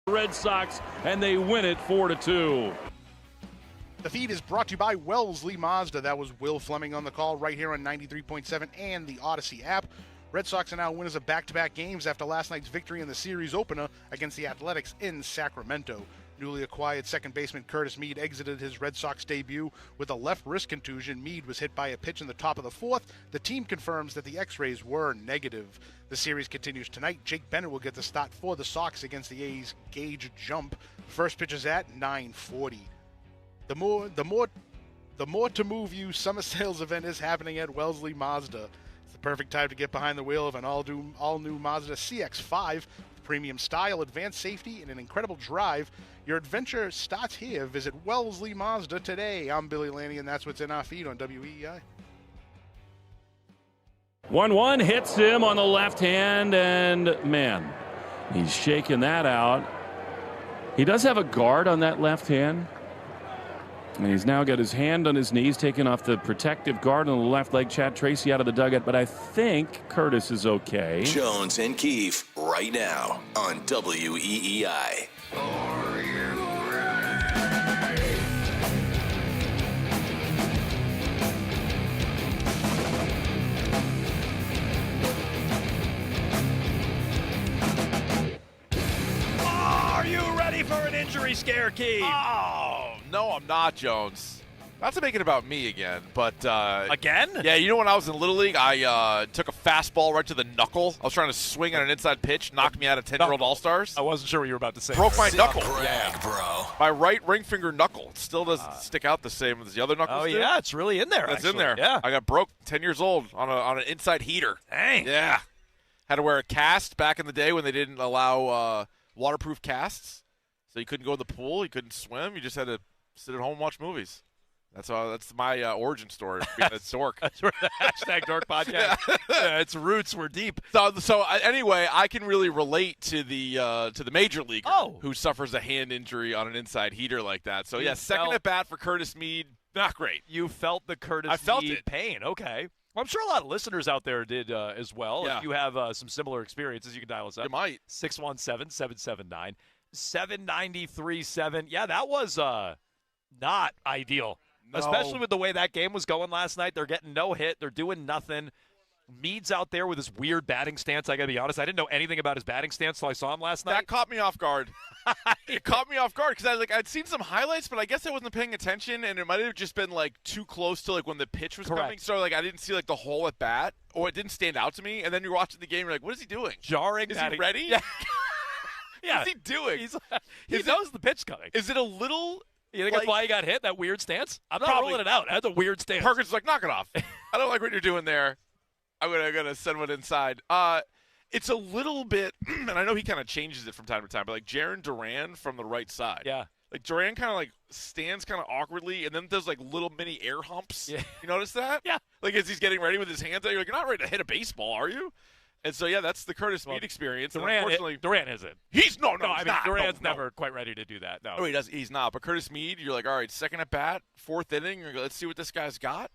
Red Sox, and they win it 4-2. The feed is brought to you by Wellesley Mazda. That was Will Fleming on the call right here on 93.7 and the Odyssey app. Red Sox are now winners of back-to-back games after last night's victory in the series opener against the Athletics in Sacramento. Newly acquired second baseman Curtis Mead exited his Red Sox debut with a left wrist contusion. Mead was hit by a pitch in the top of the fourth. The team confirms that the X-rays were negative. The series continues tonight. Jake Bennett will get the start for the Sox against the A's Gage Jump. First pitch is at 9:40. The more to move you summer sales event is happening at Wellesley Mazda. It's the perfect time to get behind the wheel of an all-new Mazda CX-5 with premium style, advanced safety, and an incredible drive. Your adventure starts here. Visit Wellesley Mazda today. I'm Billy Lanny, and that's what's in our feed on WEEI. 1-1 hits him on the left hand, and man, he's shaking that out. He does have a guard on that left hand, and he's now got his hand on his knees, taking off the protective guard on the left leg. Chad Tracy out of the dugout, but I think Curtis is okay. Jones and Keefe right now on WEEI. Are you ready for an injury scare, Keith? Oh, no, I'm not, Jones. Not to make it about me again, but... Again? Yeah, you know when I was in Little League, I took a fastball right to the knuckle. I was trying to swing on an inside pitch, knocked me out of 10-year-old All-Stars. I wasn't sure what you were about to say. Broke my knuckle. Greg, bro. My right ring finger knuckle. It still doesn't stick out the same as the other knuckles Oh, do. yeah, it's really in there, It's in there. Yeah. I got broke 10 years old on an inside heater. Dang. Yeah. Had to wear a cast back in the day when they didn't allow waterproof casts. So you couldn't go in the pool. You couldn't swim. You just had to sit at home and watch movies. That's my origin story. Being a dork. That's where the hashtag dork podcast. Yeah, its roots were deep. Anyway, I can really relate to the major leaguer who suffers a hand injury on an inside heater like that. So second at bat for Curtis Mead, not great. You felt the Curtis Mead pain. Okay. Well, I'm sure a lot of listeners out there did as well. Yeah. If you have some similar experiences, you can dial us up. You might. 617-779-7937. Yeah, that was not ideal. No. Especially with the way that game was going last night. They're getting no hit. They're doing nothing. Mead's out there with his weird batting stance. I got to be honest. I didn't know anything about his batting stance until I saw him last night. That caught me off guard. It caught me off guard because I'd seen some highlights, but I guess I wasn't paying attention, and it might have just been too close to when the pitch was coming. So I didn't see the whole at bat, or it didn't stand out to me. And then you're watching the game, you're like, what is he doing? Jarring. Is he ready? Yeah. What is he doing? He knows the pitch coming. Is it a little? You think that's why he got hit? That weird stance? I'm not ruling it out. That's a weird stance. Perkins is like, knock it off. I don't like what you're doing there. I'm gonna send one inside. It's a little bit, and I know he kind of changes it from time to time, but Jaron Duran from the right side. Yeah. Duran kind of stands kind of awkwardly, and then does little mini air humps. Yeah. You notice that? Yeah. As he's getting ready with his hands out, you're not ready to hit a baseball, are you? And so that's the Curtis Mead experience. Unfortunately, Duran isn't. He's no. I mean, not. Duran's No. never quite ready to do that. No, he does. He's not. But Curtis Mead, you're like, all right, second at bat, fourth inning. Let's see what this guy's got.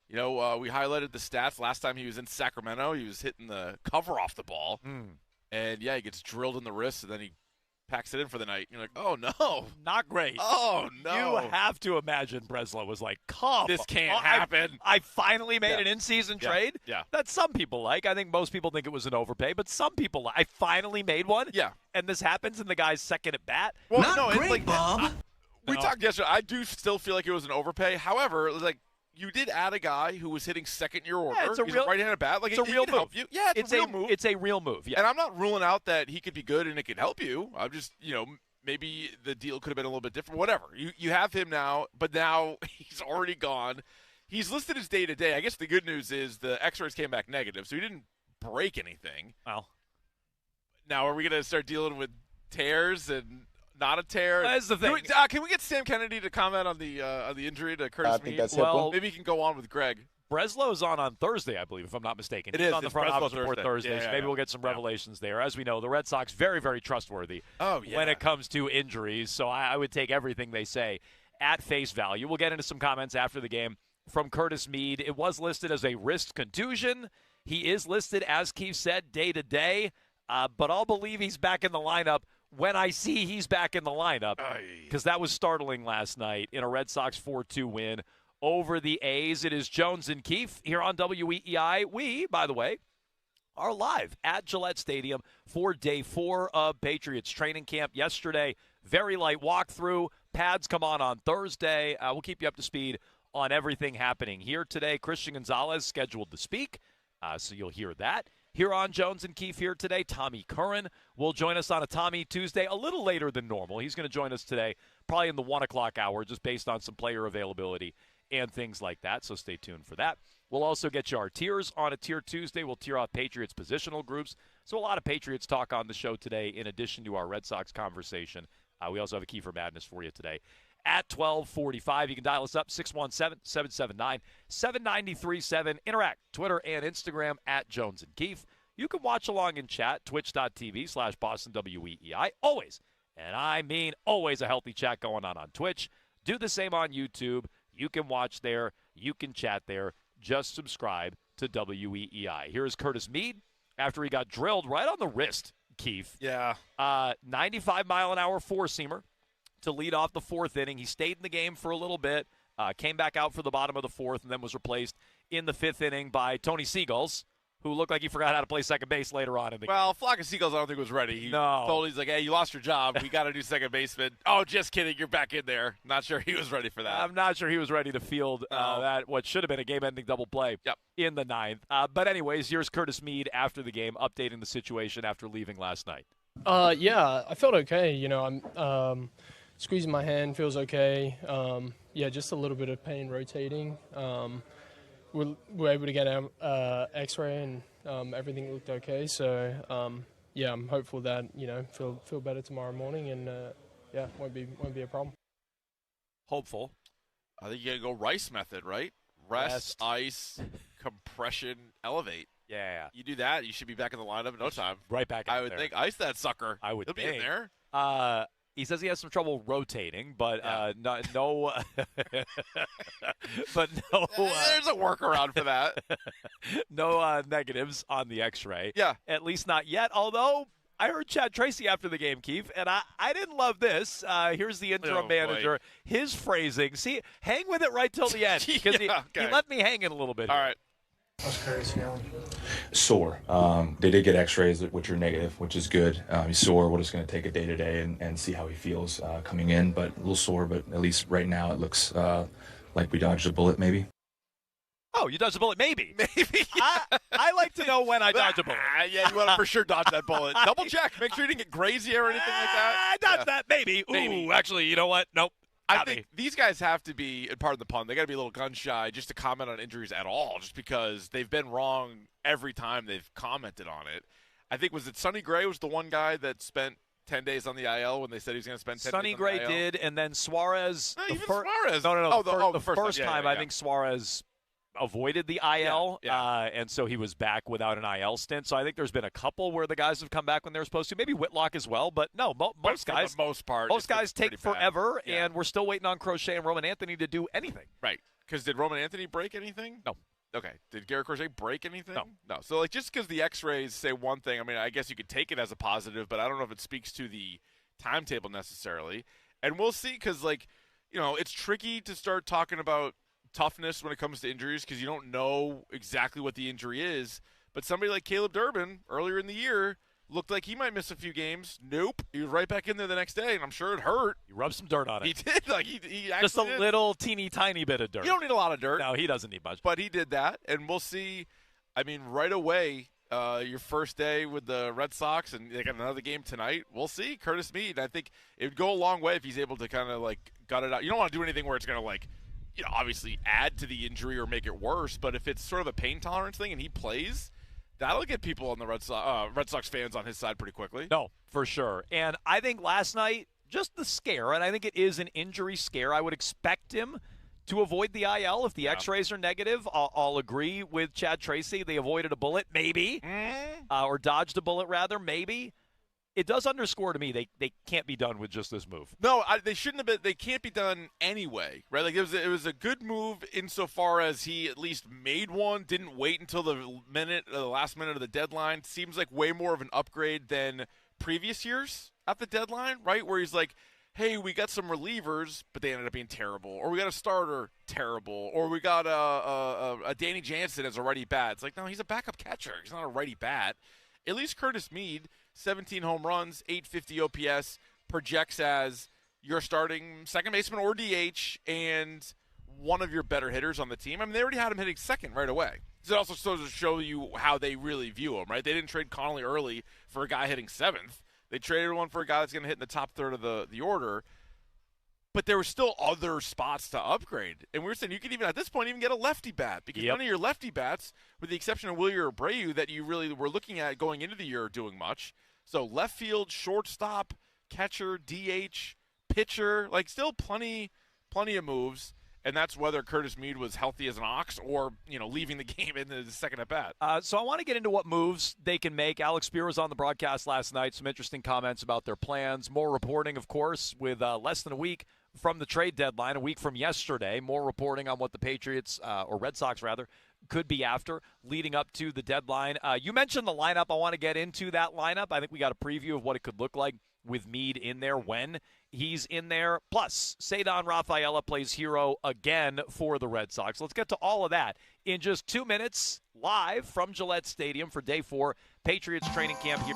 We highlighted the stats last time he was in Sacramento. He was hitting the cover off the ball, and he gets drilled in the wrist, and then he packs it in for the night. You're like, oh no, not great. Oh no, you have to imagine Breslow was like, come, this can't happen. I finally made an in-season trade. Yeah, that some people like. I think most people think it was an overpay, but some people I finally made one. Yeah, and this happens in the guy's second at bat. Well, not great, Bob. We talked yesterday. I do still feel like it was an overpay. However, you did add a guy who was hitting second-year order. Yeah, it's a He's real right-handed bat. It's a real move. Yeah, it's a real move. It's a real move. Yeah, and I'm not ruling out that he could be good and it could help you. I'm just, maybe the deal could have been a little bit different. Whatever. You have him now, but now he's already gone. He's listed as day-to-day. I guess the good news is the X-rays came back negative, so he didn't break anything. Well, now are we going to start dealing with tears and not a tear? That's the thing. Can we get Sam Kennedy to comment on the injury to Curtis Mead? Maybe he can go on with Greg. Breslow's on Thursday, I believe, if I'm not mistaken. He's on the front office report Thursday, so maybe we'll get some revelations there. As we know, the Red Sox very, very trustworthy when it comes to injuries, so I would take everything they say at face value. We'll get into some comments after the game from Curtis Mead. It was listed as a wrist contusion. He is listed, as Keith said, day-to-day, but I'll believe he's back in the lineup when I see he's back in the lineup, because that was startling last night in a Red Sox 4-2 win over the A's. It is Jones and Keefe here on WEEI. We, by the way, are live at Gillette Stadium for Day 4 of Patriots training camp. Yesterday, very light walkthrough. Pads come on Thursday. We'll keep you up to speed on everything happening here today. Christian Gonzalez scheduled to speak, so you'll hear that. Here on Jones and Keefe here today, Tommy Curran will join us on a Tommy Tuesday, a little later than normal. He's going to join us today, probably in the 1 o'clock hour, just based on some player availability and things like that, so stay tuned for that. We'll also get you our tiers on a Tier Tuesday. We'll tier off Patriots positional groups. So a lot of Patriots talk on the show today in addition to our Red Sox conversation. We also have a Kiefer Madness for you today at 12:45. You can dial us up, 617-779-7937. Interact, Twitter and Instagram at Jones and Keefe. You can watch along in chat, twitch.tv/BostonWEEI. Always, and I mean always, a healthy chat going on Twitch. Do the same on YouTube. You can watch there. You can chat there. Just subscribe to WEEI. Here's Curtis Mead after he got drilled right on the wrist, Keefe. Yeah. 95-mile-an-hour four-seamer to lead off the fourth inning. He stayed in the game for a little bit, came back out for the bottom of the fourth, and then was replaced in the fifth inning by Tony Seagulls, who looked like he forgot how to play second base later on in the game. Well, Flock of Seagulls I don't think was ready. He's like, hey, you lost your job. We got to do second baseman. Oh, just kidding. You're back in there. Not sure he was ready for that. I'm not sure he was ready to field that, what should have been a game-ending double play in the ninth. But anyways, here's Curtis Mead after the game, updating the situation after leaving last night. Yeah, I felt okay. You know, I'm squeezing my hand, feels okay. Yeah, just a little bit of pain rotating. We're able to get an X-ray and everything looked okay. So yeah, I'm hopeful that feel better tomorrow morning and yeah, won't be a problem. Hopeful. I think you gotta go Rice method, right? Rest, ice, compression, elevate. Yeah. You do that, you should be back in the lineup in no time. Right back. I would think ice that sucker. I would He'll think. be in there. He says he has some trouble rotating, but no. But no. There's a workaround for that. No negatives on the X-ray. Yeah. At least not yet. Although I heard Chad Tracy after the game, Keefe, and I didn't love this. Here's the interim manager. Boy. His phrasing. See, hang with it right till the end because he left me hanging a little bit. All right. How's Curtis feeling? Sore. They did get x-rays, which are negative, which is good. He's sore. We're just going to take it day to day and see how he feels coming in, but a little sore, but at least right now it looks like we dodged a bullet maybe. Oh, you dodged a bullet? Maybe. I like to know when I dodge a bullet. Yeah, you want to for sure dodge that bullet. Double check. Make sure you didn't get grazy or anything like that. I dodged that. Maybe. Ooh, actually, you know what? Nope. I think these guys have to be, and pardon the pun, they got to be a little gun shy just to comment on injuries at all, just because they've been wrong every time they've commented on it. I think, was it Sonny Gray was the one guy that spent 10 days on the IL when they said he was going to spend 10 Sonny days on the IL? Gray did, and then Suarez. Suarez. No. Oh, the first time, I think Suarez avoided the IL, and so he was back without an IL stint. So I think there's been a couple where the guys have come back when they were supposed to. Maybe Whitlock as well, but no, most guys, for the most part, most guys take forever, Yeah. and we're still waiting on Crochet and Roman Anthony to do anything. Right. Because did Roman Anthony break anything? No. Okay. Did Garrett Crochet break anything? No. So, like, just because the X-rays say one thing, I mean, I guess you could take it as a positive, but I don't know if it speaks to the timetable necessarily. And we'll see, because, like, it's tricky to start talking about toughness when it comes to injuries because you don't know exactly what the injury is. But somebody like Caleb Durbin earlier in the year looked like he might miss a few games. Nope. He was right back in there the next day, and I'm sure it hurt. You rubbed some dirt on it. He did. Like he actually just a did. little teeny tiny bit of dirt. You don't need a lot of dirt. No, he doesn't need much. But he did that, and we'll see. I mean, right away, your first day with the Red Sox, and they got another game tonight. We'll see. Curtis Mead. I think it would go a long way if he's able to kind of like gut it out. You don't want to do anything where it's going to like, obviously add to the injury or make it worse. But if it's sort of a pain tolerance thing and he plays, that'll get people on the Red Sox fans on his side pretty quickly. No, for sure. And I think last night, just the scare, and I think it is an injury scare. I would expect him to avoid the IL if the X-rays are negative. I'll agree with Chad Tracy. They avoided a bullet, maybe, or dodged a bullet, rather, maybe. It does underscore to me they can't be done with just this move. No, they shouldn't have been. They can't be done anyway, right? Like it was a good move insofar as he at least made one, didn't wait until the last minute of the deadline. Seems like way more of an upgrade than previous years at the deadline, right? Where he's like, hey, we got some relievers, but they ended up being terrible. Or we got a starter, terrible. Or we got a Danny Jansen as a righty bat. It's like, no, he's a backup catcher. He's not a righty bat. At least Curtis Mead, 17 home runs, 850 OPS, projects as your starting second baseman or DH and one of your better hitters on the team. I mean, they already had him hitting second right away. So it also goes to show you how they really view him, right? They didn't trade Connolly early for a guy hitting seventh. They traded one for a guy that's going to hit in the top third of the order. But there were still other spots to upgrade. And we were saying you could even, at this point, even get a lefty bat. Because none of your lefty bats, with the exception of Wilyer Abreu, that you really were looking at going into the year, are doing much. So left field, shortstop, catcher, DH, pitcher, like still plenty of moves. And that's whether Curtis Mead was healthy as an ox or, leaving the game in the second at bat. So I want to get into what moves they can make. Alex Spear was on the broadcast last night. Some interesting comments about their plans. More reporting, of course, with less than a week from the trade deadline, a week from yesterday. More reporting on what the Patriots, or Red Sox rather, could be after leading up to the deadline. You mentioned the lineup. I want to get into that lineup. I think we got a preview of what it could look like with Mead in there when he's in there. Plus, Ceddanne Rafaela plays hero again for the Red Sox. Let's get to all of that in just 2 minutes, live from Gillette Stadium for Day 4, Patriots training camp here.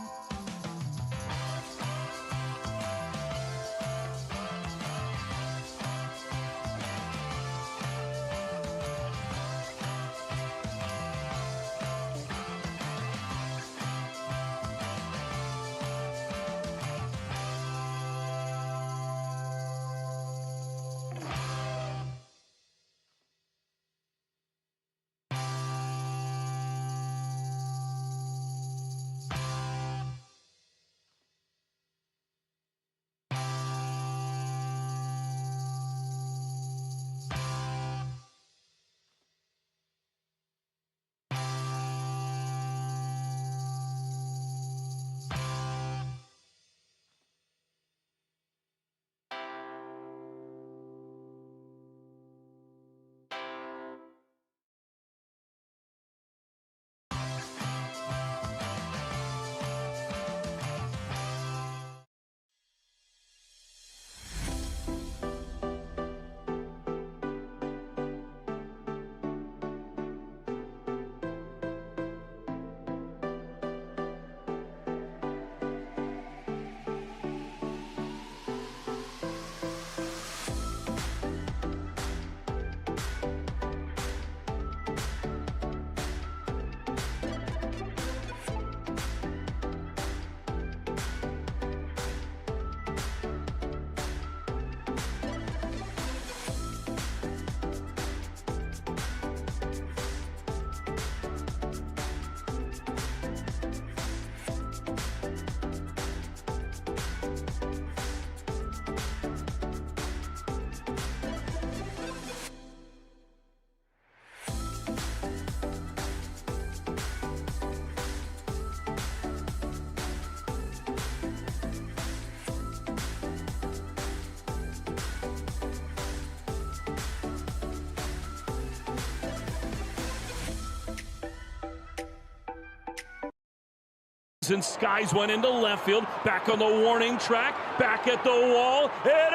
And Skies went into left field, back on the warning track, back at the wall. It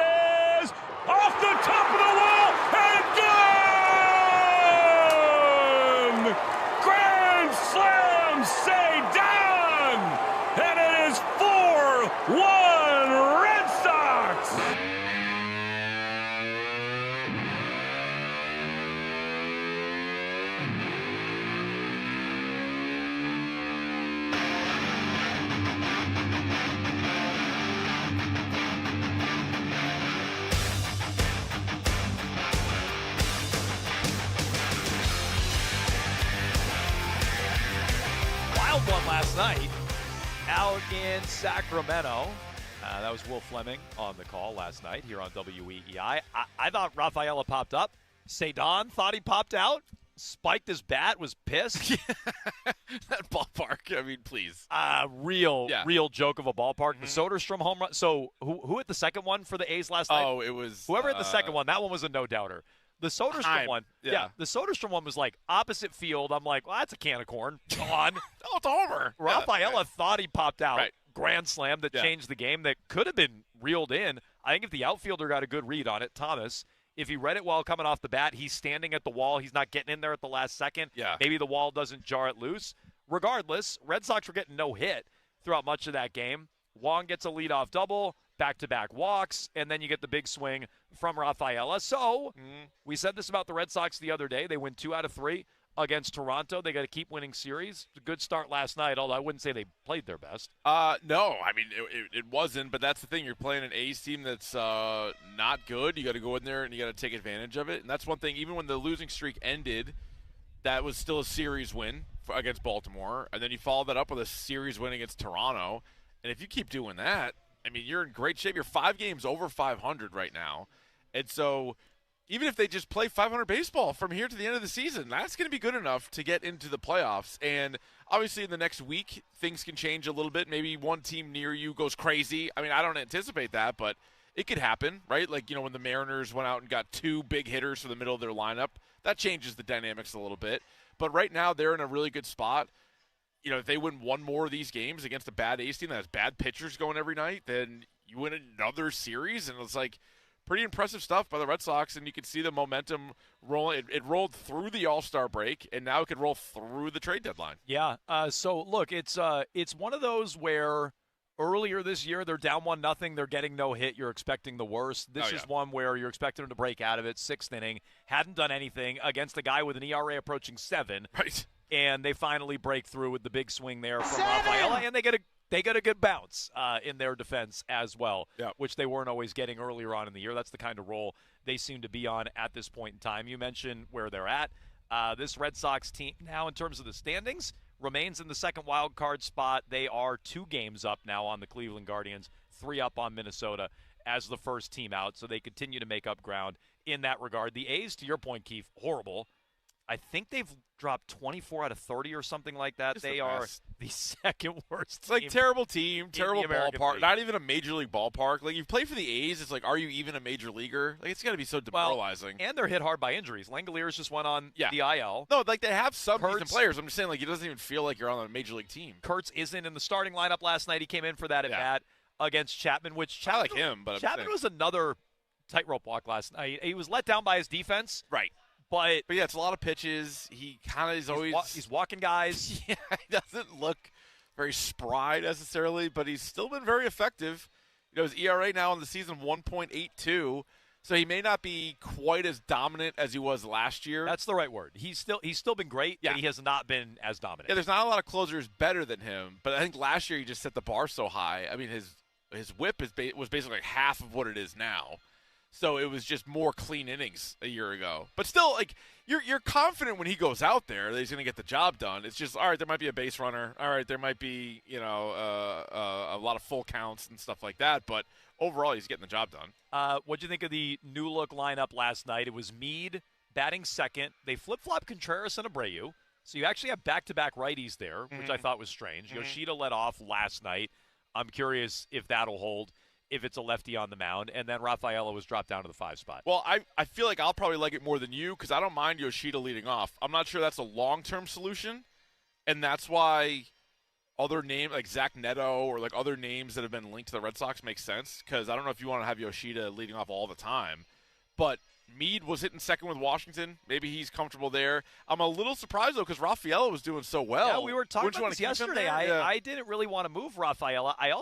is off the top of the wall and gone! Grand slam, Ceddanne! And it is 4-1 Red Sox! One last night out in Sacramento. That was Will Fleming on the call last night here on WEEI. I thought Rafaela popped up. Ceddanne thought he popped out. Spiked his bat, was pissed. That ballpark, I mean, please. Real joke of a ballpark. The Soderstrom home run. So who hit the second one for the A's last night? Oh, it was... Whoever hit the second one, that one was a no-doubter. The Soderstrom one, yeah. The Soderstrom one was like opposite field. I'm like, well, that's a can of corn. Gone. Oh, it's a homer. Rafaela thought he popped out. Right. grand slam that changed the game that could have been reeled in. I think if the outfielder got a good read on it, Thomas, if he read it while coming off the bat, he's standing at the wall. He's not getting in there at the last second. Yeah. Maybe the wall doesn't jar it loose. Regardless, Red Sox were getting no hit throughout much of that game. Wong gets a leadoff double, back-to-back walks, and then you get the big swing from Rafaela. So we said this about the Red Sox the other day. They win 2 out of 3 against Toronto. They got to keep winning series. It's a good start last night, although I wouldn't say they played their best. No, I mean, it wasn't, but that's the thing. You're playing an A's team that's not good. You got to go in there and you got to take advantage of it. And that's one thing, even when the losing streak ended, that was still a series win against Baltimore. And then you follow that up with a series win against Toronto. And if you keep doing that, I mean, you're in great shape. You're 5 games over 500 right now. And so even if they just play 500 baseball from here to the end of the season, that's going to be good enough to get into the playoffs. And obviously in the next week, things can change a little bit. Maybe one team near you goes crazy. I mean, I don't anticipate that, but it could happen, right? Like, you know, when the Mariners went out and got 2 big hitters for the middle of their lineup, that changes the dynamics a little bit. But right now they're in a really good spot. You know, if they win one more of these games against a bad A's team that has bad pitchers going every night, then you win another series. And it's like pretty impressive stuff by the Red Sox. And you can see the momentum rolling. It rolled through the All-Star break, and now it could roll through the trade deadline. Yeah. So, look, it's one of those where earlier this year they're down 1-0. They're getting no hit. You're expecting the worst. This is one where you're expecting them to break out of it. 6th inning. Hadn't done anything against a guy with an ERA approaching 7. Right. And they finally break through with the big swing there from Rafaela, and they get a good bounce in their defense as well, which they weren't always getting earlier on in the year. That's the kind of role they seem to be on at this point in time. You mentioned where they're at. This Red Sox team now, in terms of the standings, remains in the second wild card spot. They are 2 games up now on the Cleveland Guardians, 3 up on Minnesota as the first team out, so they continue to make up ground in that regard. The A's, to your point, Keith, horrible. I think they've dropped 24 out of 30 or something like that. They are the second worst It's like terrible team, terrible ballpark. League. Not even a major league ballpark. Like, you play for the A's, it's like, are you even a major leaguer? Like, it's got to be so demoralizing. And they're hit hard by injuries. Langoliers just went on the IL. No, like, they have some decent players. I'm just saying, like, it doesn't even feel like you're on a major league team. Kurtz isn't in the starting lineup last night. He came in for that at bat against Chapman, which Chapman, I like him, but Chapman was another tightrope walk last night. He was let down by his defense. Right. But yeah, it's a lot of pitches. He kind of is always he's walking guys. Yeah, he doesn't look very spry necessarily, but he's still been very effective. You know, his ERA now on the season 1.82, so he may not be quite as dominant as he was last year. That's the right word. He's still been great, but he has not been as dominant. Yeah, there's not a lot of closers better than him, but I think last year he just set the bar so high. I mean, his whip was basically like half of what it is now. So it was just more clean innings a year ago. But still, like, you're confident when he goes out there that he's going to get the job done. It's just, all right, there might be a base runner. All right, there might be, you know, a lot of full counts and stuff like that. But overall, he's getting the job done. What'd you think of the new-look lineup last night? It was Meade batting second. They flip-flopped Contreras and Abreu. So you actually have back-to-back righties there, which I thought was strange. Yoshida led off last night. I'm curious if that'll hold, if it's a lefty on the mound, and then Rafaela was dropped down to the 5 spot. Well, I feel like I'll probably like it more than you because I don't mind Yoshida leading off. I'm not sure that's a long-term solution, and that's why other names like Zach Neto or like other names that have been linked to the Red Sox make sense because I don't know if you want to have Yoshida leading off all the time, but Meade was hitting second with Washington. Maybe he's comfortable there. I'm a little surprised, though, because Rafaela was doing so well. Yeah, we were talking about this yesterday. I didn't really want to move Rafaela. I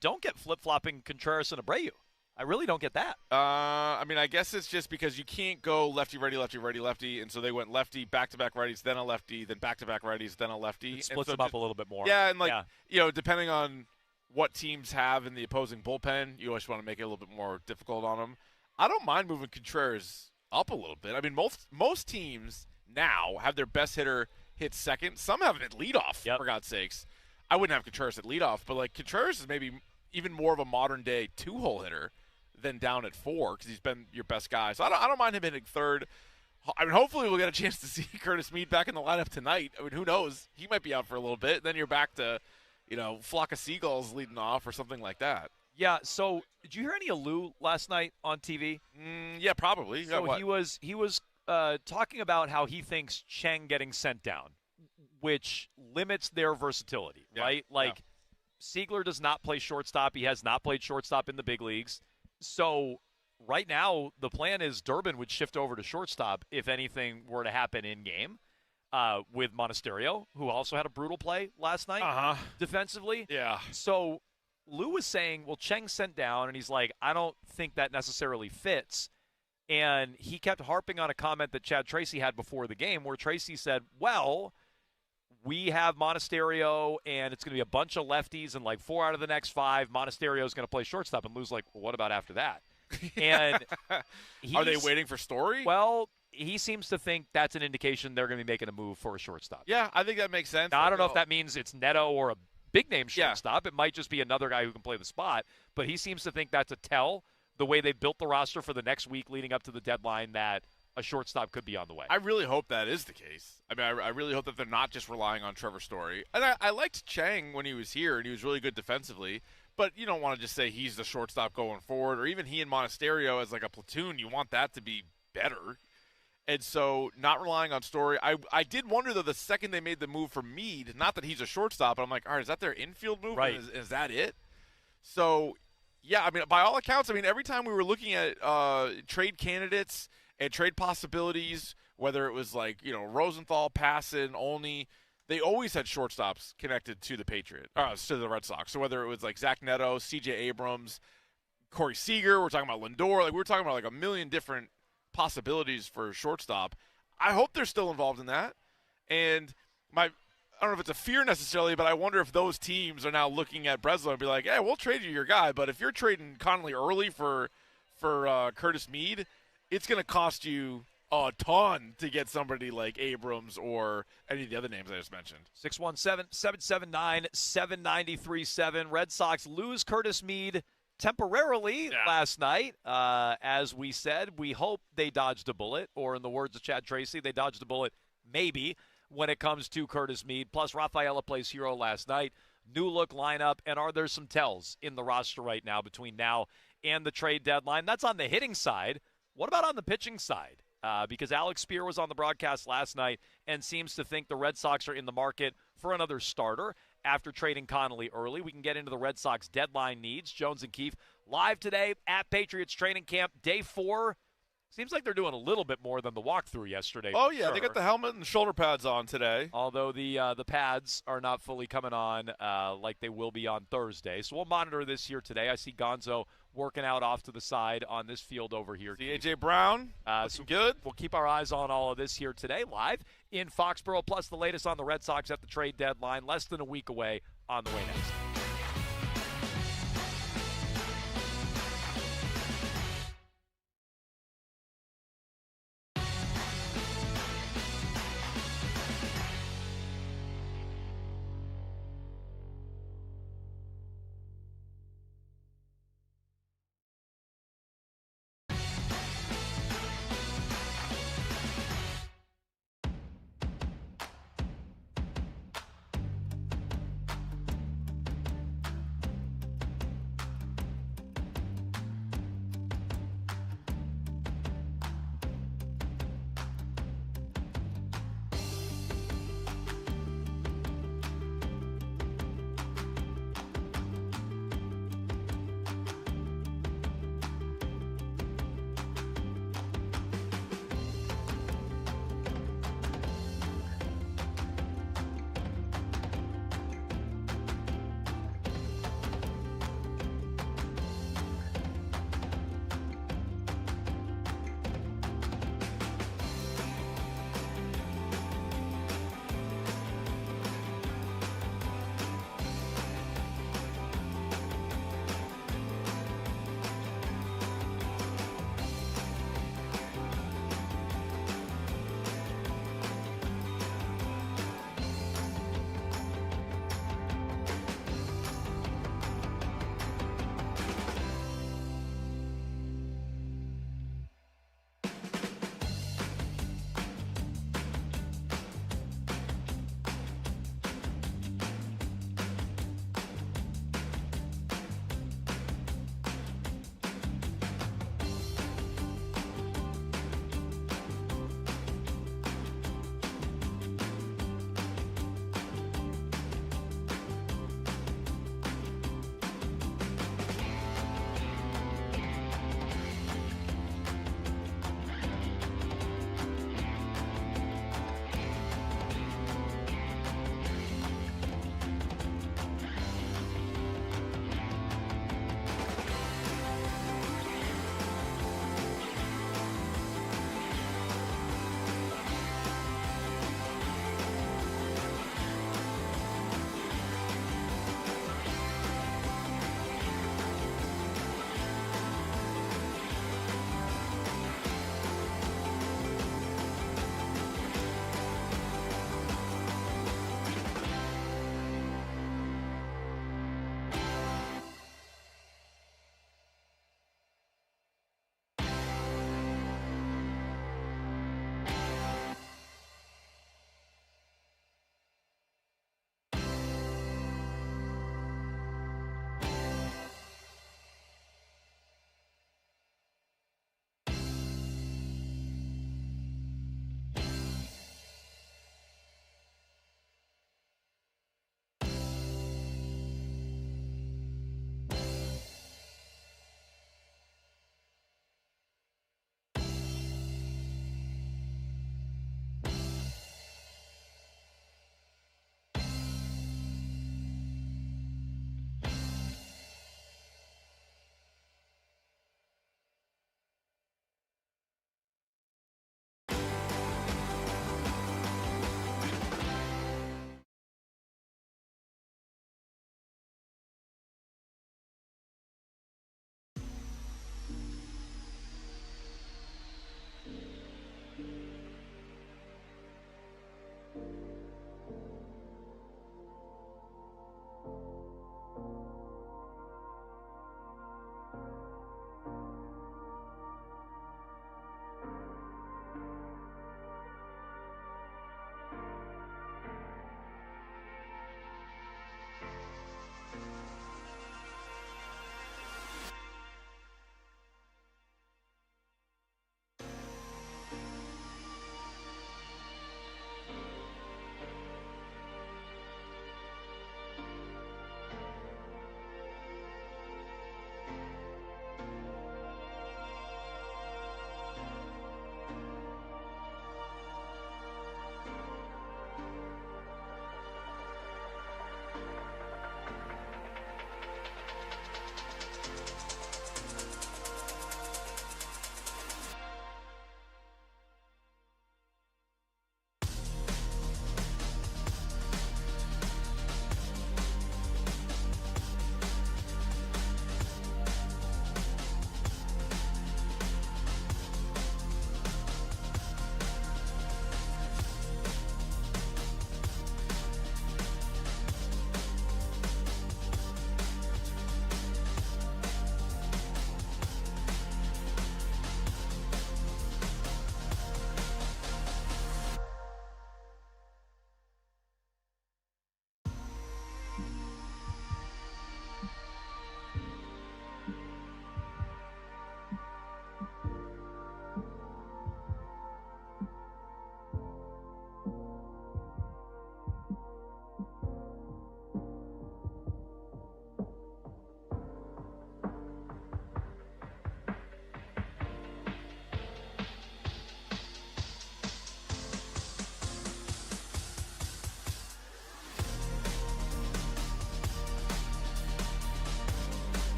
don't get flip-flopping Contreras and Abreu. I really don't get that. I mean, I guess it's just because you can't go lefty-righty, lefty-righty, lefty, and so they went lefty, back-to-back righties, then a lefty, then back-to-back righties, then a lefty. It splits them up a little bit more. Yeah, and, you know, depending on what teams have in the opposing bullpen, you always want to make it a little bit more difficult on them. I don't mind moving Contreras up a little bit. I mean, most teams now have their best hitter hit second. Some have him at leadoff, for God's sakes. I wouldn't have Contreras at leadoff, but, like, Contreras is maybe even more of a modern-day 2-hole hitter than down at 4 because he's been your best guy. So I don't mind him hitting third. I mean, hopefully we'll get a chance to see Curtis Meade back in the lineup tonight. I mean, who knows? He might be out for a little bit. Then you're back to, you know, flock of seagulls leading off or something like that. Yeah, so did you hear any of Lou last night on TV? Yeah, probably. So he was talking about how he thinks Cheng getting sent down, which limits their versatility, right? Like, Siegler does not play shortstop. He has not played shortstop in the big leagues. So right now, the plan is Durbin would shift over to shortstop if anything were to happen in game with Monasterio, who also had a brutal play last night defensively. Yeah. So Lou was saying, well, Cheng sent down, and he's like, I don't think that necessarily fits. And he kept harping on a comment that Chad Tracy had before the game where Tracy said, well, we have Monasterio, and it's going to be a bunch of lefties, and like 4 out of the next 5, Monasterio is going to play shortstop. And Lou's like, well, what about after that? And are they waiting for Story? Well, he seems to think that's an indication they're going to be making a move for a shortstop. Yeah, I think that makes sense. Now, I don't know if that means it's Neto or a big-name shortstop. It might just be another guy who can play the spot. But he seems to think that's a tell, the way they built the roster for the next week leading up to the deadline, that a shortstop could be on the way. I really hope that is the case. I mean, I really hope that they're not just relying on Trevor Story. And I liked Chang when he was here, and he was really good defensively. But you don't want to just say he's the shortstop going forward, or even he and Monasterio as like a platoon. You want that to be better. And so not relying on Story. I did wonder, though, the second they made the move for Meade, not that he's a shortstop, but I'm like, all right, is that their infield move? Right. Is that it? So, yeah, I mean, by all accounts, I mean, every time we were looking at trade candidates and trade possibilities, whether it was like, Rosenthal, Passan, Olney, they always had shortstops connected to the to the Red Sox. So whether it was like Zach Neto, C.J. Abrams, Corey Seager, we're talking about Lindor, like we were talking about like a million different possibilities for shortstop. I hope they're still involved in that. And I don't know if it's a fear necessarily, but I wonder if those teams are now looking at Breslow and be like, hey, we'll trade you your guy, but if you're trading Connolly early for Curtis Meade, it's going to cost you a ton to get somebody like Abrams or any of the other names I just mentioned. 617-779-7937. Red Sox lose Curtis Meade temporarily last night. As we said, we hope they dodged a bullet, or in the words of Chad Tracy, they dodged a bullet maybe when it comes to Curtis Meade. Plus, Rafaela plays hero last night. New look lineup, and are there some tells in the roster right now between now and the trade deadline? That's on the hitting side. What about on the pitching side? Because Alex Spear was on the broadcast last night and seems to think the Red Sox are in the market for another starter after trading Connolly early. We can get into the Red Sox deadline needs. Jones and Keefe live today at Patriots training camp, day 4. Seems like they're doing a little bit more than the walkthrough yesterday. Oh, yeah, they got the helmet and shoulder pads on today. Although the pads are not fully coming on like they will be on Thursday. So we'll monitor this here today. I see Gonzo working out off to the side on this field over here. See A.J. Brown, looking good. We'll keep our eyes on all of this here today, live in Foxborough, plus the latest on the Red Sox at the trade deadline, less than a week away, on the way next.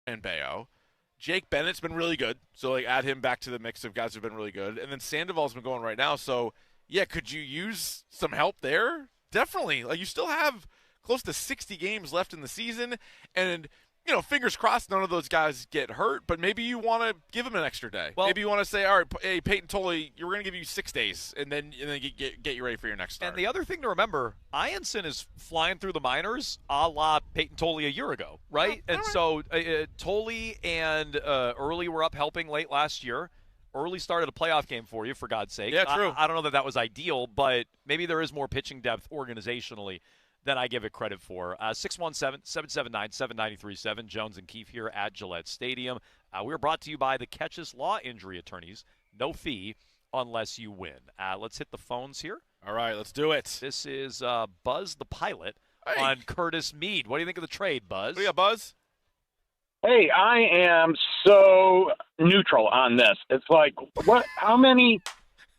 and Bayo. Jake Bennett's been really good, so like add him back to the mix of guys who've been really good. And then Sandoval's been going right now, so yeah, could you use some help there? Definitely. Like you still have close to 60 games left in the season, and fingers crossed none of those guys get hurt, but maybe you want to give them an extra day. Well, maybe you want to say, all right, hey, Peyton Tolley, we're going to give you 6 days, and then get you ready for your next start. And the other thing to remember, Ianson is flying through the minors a la Peyton Tolley a year ago, right? And so Tolley and Early were up helping late last year. Early started a playoff game for you, for God's sake. Yeah, true. I don't know that was ideal, but maybe there is more pitching depth organizationally than I give it credit for. 617-779-7937. Jones and Keefe here at Gillette Stadium. We are brought to you by the Catches Law Injury Attorneys. No fee unless you win. Let's hit the phones here. All right, let's do it. This is Buzz the Pilot on Curtis Mead. What do you think of the trade, Buzz? What do you got, Buzz? Hey, I am so neutral on this. It's like, what? How many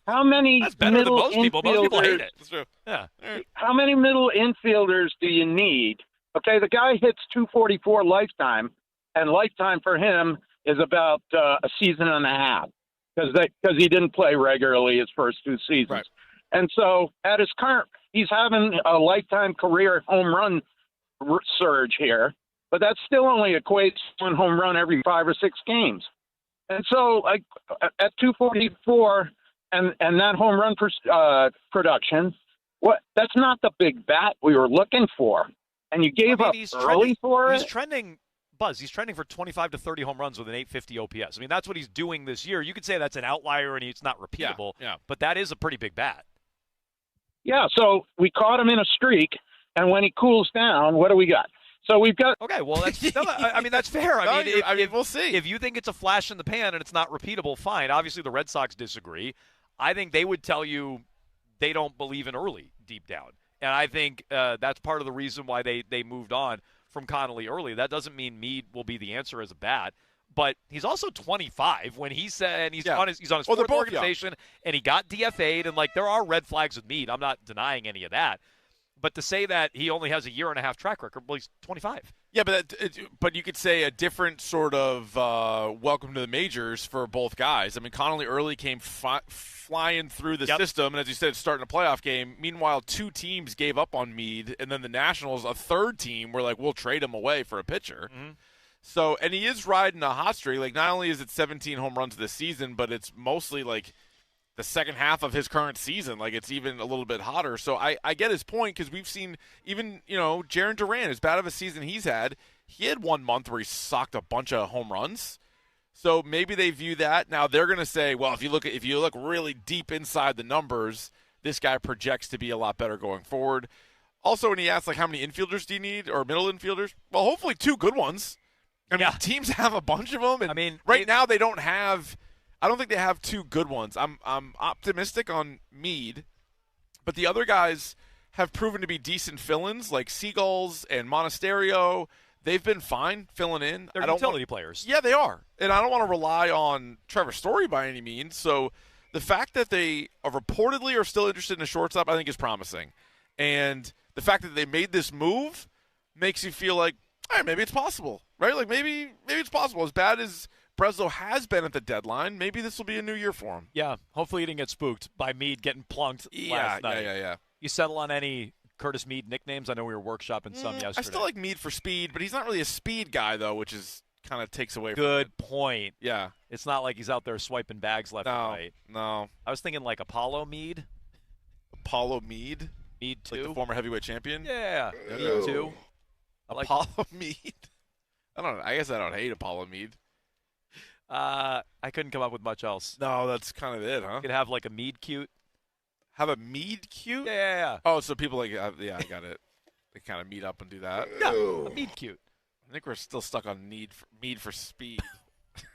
That's better than middle most people. Most people hate infielders? it. That's true. Yeah. How many middle infielders do you need? Okay, the guy hits 244 lifetime, and lifetime for him is about a season and a half because he didn't play regularly his first 2 seasons. Right. And so at his current, he's having a lifetime career home run surge here, but that still only equates to 1 home run every 5 or 6 games. And so like at 244 and that home run production, that's not the big bat we were looking for. And you gave up early for it? He's trending for 25 to 30 home runs with an 850 OPS. I mean, that's what he's doing this year. You could say that's an outlier and it's not repeatable, but that is a pretty big bat. Yeah, so we caught him in a streak, and when he cools down, what do we got? So we've got okay. Well, that's that's fair. We'll see. If you think it's a flash in the pan and it's not repeatable, fine. Obviously, the Red Sox disagree. I think they would tell you they don't believe in Early deep down, and I think that's part of the reason why they moved on from Connolly Early. That doesn't mean Mead will be the answer as a bat, but he's also 25 when he's on his fourth organization, and he got DFA'd, and like there are red flags with Mead. I'm not denying any of that. But to say that he only has a 1.5-year track record, well, he's 25. Yeah, but you could say a different sort of welcome to the majors for both guys. I mean, Connolly Early came flying through the system, and as you said, starting a playoff game. Meanwhile, 2 teams gave up on Mead, and then the Nationals, a 3rd team, were like, we'll trade him away for a pitcher. Mm-hmm. So, and he is riding a hot streak. Like, not only is it 17 home runs this season, but it's mostly like the second half of his current season. Like, it's even a little bit hotter. So I get his point because we've seen even, Jarren Duran, as bad of a season he had 1 month where he socked a bunch of home runs. So maybe they view that. Now they're going to say, well, if you look really deep inside the numbers, this guy projects to be a lot better going forward. Also, when he asks, like, how many infielders do you need or middle infielders? Well, hopefully 2 good ones. I mean, teams have a bunch of them. And I mean, right now they don't have – I don't think they have 2 good ones. I'm optimistic on Mead, but the other guys have proven to be decent fill-ins, like Seagulls and Monasterio. They've been fine filling in. They're utility players. Yeah, they are. And I don't want to rely on Trevor Story by any means. So the fact that they reportedly are still interested in a shortstop, I think, is promising. And the fact that they made this move makes you feel like, all right, maybe it's possible, right? Like maybe it's possible. As bad as Breslow has been at the deadline, maybe this will be a new year for him. Yeah, hopefully he didn't get spooked by Mead getting plunked last night. Yeah. You settle on any Curtis Mead nicknames? I know we were workshopping some yesterday. I still like Mead for speed, but he's not really a speed guy, though, which is kind of takes away from Good point. Yeah. It's not like he's out there swiping bags left and right. No. I was thinking like Apollo Mead. Apollo Mead? Mead 2. Like the former heavyweight champion? Yeah. Mead 2. Apollo Mead? I don't know. I guess I don't hate Apollo Mead. I couldn't come up with much else. No, that's kind of it, huh? You could have like a Mead cute. Have a Mead cute? Yeah. Oh, so people like, I got it. They kind of meet up and do that. Yeah, a Mead cute. I think we're still stuck on Mead for speed. That's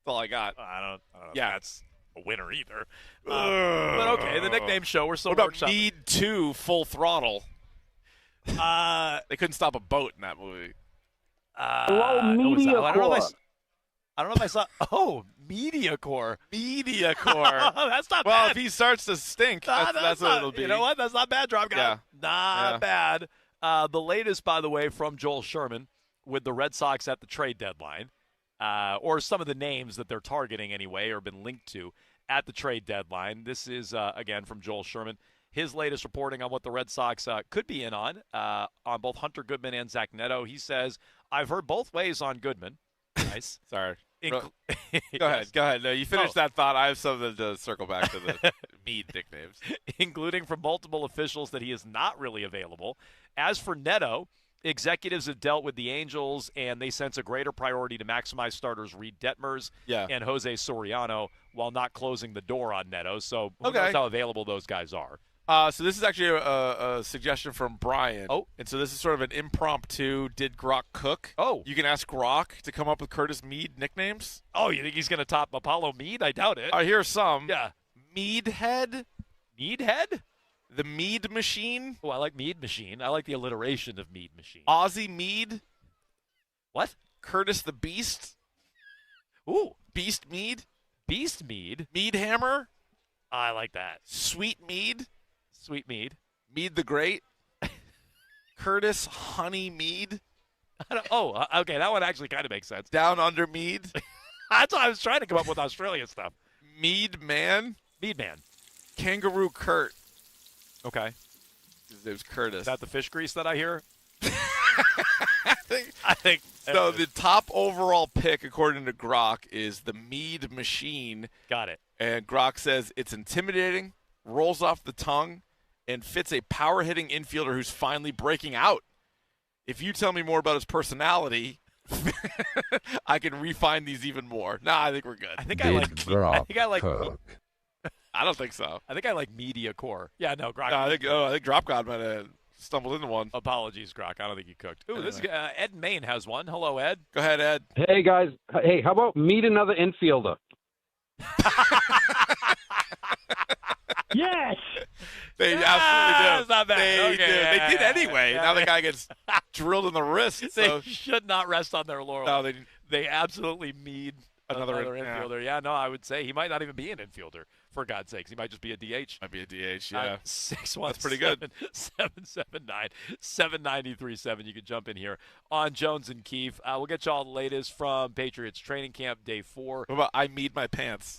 all I got. I don't know. Yeah, it's a winner either. But okay, the nickname show. We're still what about Mead 2 Full Throttle? They couldn't stop a boat in that movie. I don't know if I saw. Oh, MediaCorp. MediaCorp. That's not bad. Well, if he starts to stink, that's what it'll be. You know what? That's not bad, Drop Guy. Yeah. Not bad. The latest, by the way, from Joel Sherman with the Red Sox at the trade deadline. or some of the names that they're targeting anyway or been linked to at the trade deadline. This is, again, from Joel Sherman. His latest reporting on what the Red Sox could be in on both Hunter Goodman and Zach Neto. He says, I've heard both ways on Goodman. Nice. Sorry. Go ahead. No, you finish that thought. I have something to circle back to the Mead nicknames. Including from multiple officials that he is not really available. As for Neto, executives have dealt with the Angels, and they sense a greater priority to maximize starters Reed Detmers and Jose Soriano while not closing the door on Neto. So who knows how available those guys are. So this is actually a suggestion from Brian. Oh. And so this is sort of an impromptu did Grok cook? Oh. You can ask Grok to come up with Curtis Mead nicknames. Oh, you think he's going to top Apollo Mead? I doubt it. Here are some. Yeah. Meadhead? Meadhead? The Mead Machine? Oh, I like Mead Machine. I like the alliteration of Mead Machine. Ozzy Mead? What? Curtis the Beast? Ooh. Beast Mead? Beast Mead? Mead Hammer? I like that. Sweet Mead? Sweet Mead. Mead the Great. Curtis Honey Mead. Okay, that one actually kind of makes sense. Down Under Mead. That's why I was trying to come up with Australian stuff. Mead Man. Mead Man. Kangaroo Kurt. Okay. His name's Curtis. Is that the fish grease that I hear? I think so. The top overall pick, according to Grok, is the Mead Machine. Got it. And Grok says it's intimidating, rolls off the tongue, and fits a power-hitting infielder who's finally breaking out. If you tell me more about his personality, I can refine these even more. Nah, I think we're good. I think I like. I don't think so. I think I like media core. Yeah, no, Grok. No, I think Drop God might have stumbled into one. Apologies, Grok. I don't think you cooked. Ooh, this is, Ed Main has one. Hello, Ed. Go ahead, Ed. Hey, guys. Hey, how about meet another infielder? Yes. They absolutely do. It's not bad. They Okay, do. They did anyway. yeah. Now the guy gets drilled in the wrist. They should not rest on their laurels. No, they absolutely need another yeah. infielder. Yeah, no, I would say he might not even be an infielder, for God's sakes. He might just be a DH. Might be a DH, yeah. 617 That's pretty good. 779-7937. You can jump in here on Jones and Keefe. We'll get you all the latest from Patriots training camp day 4. What about I meet my pants?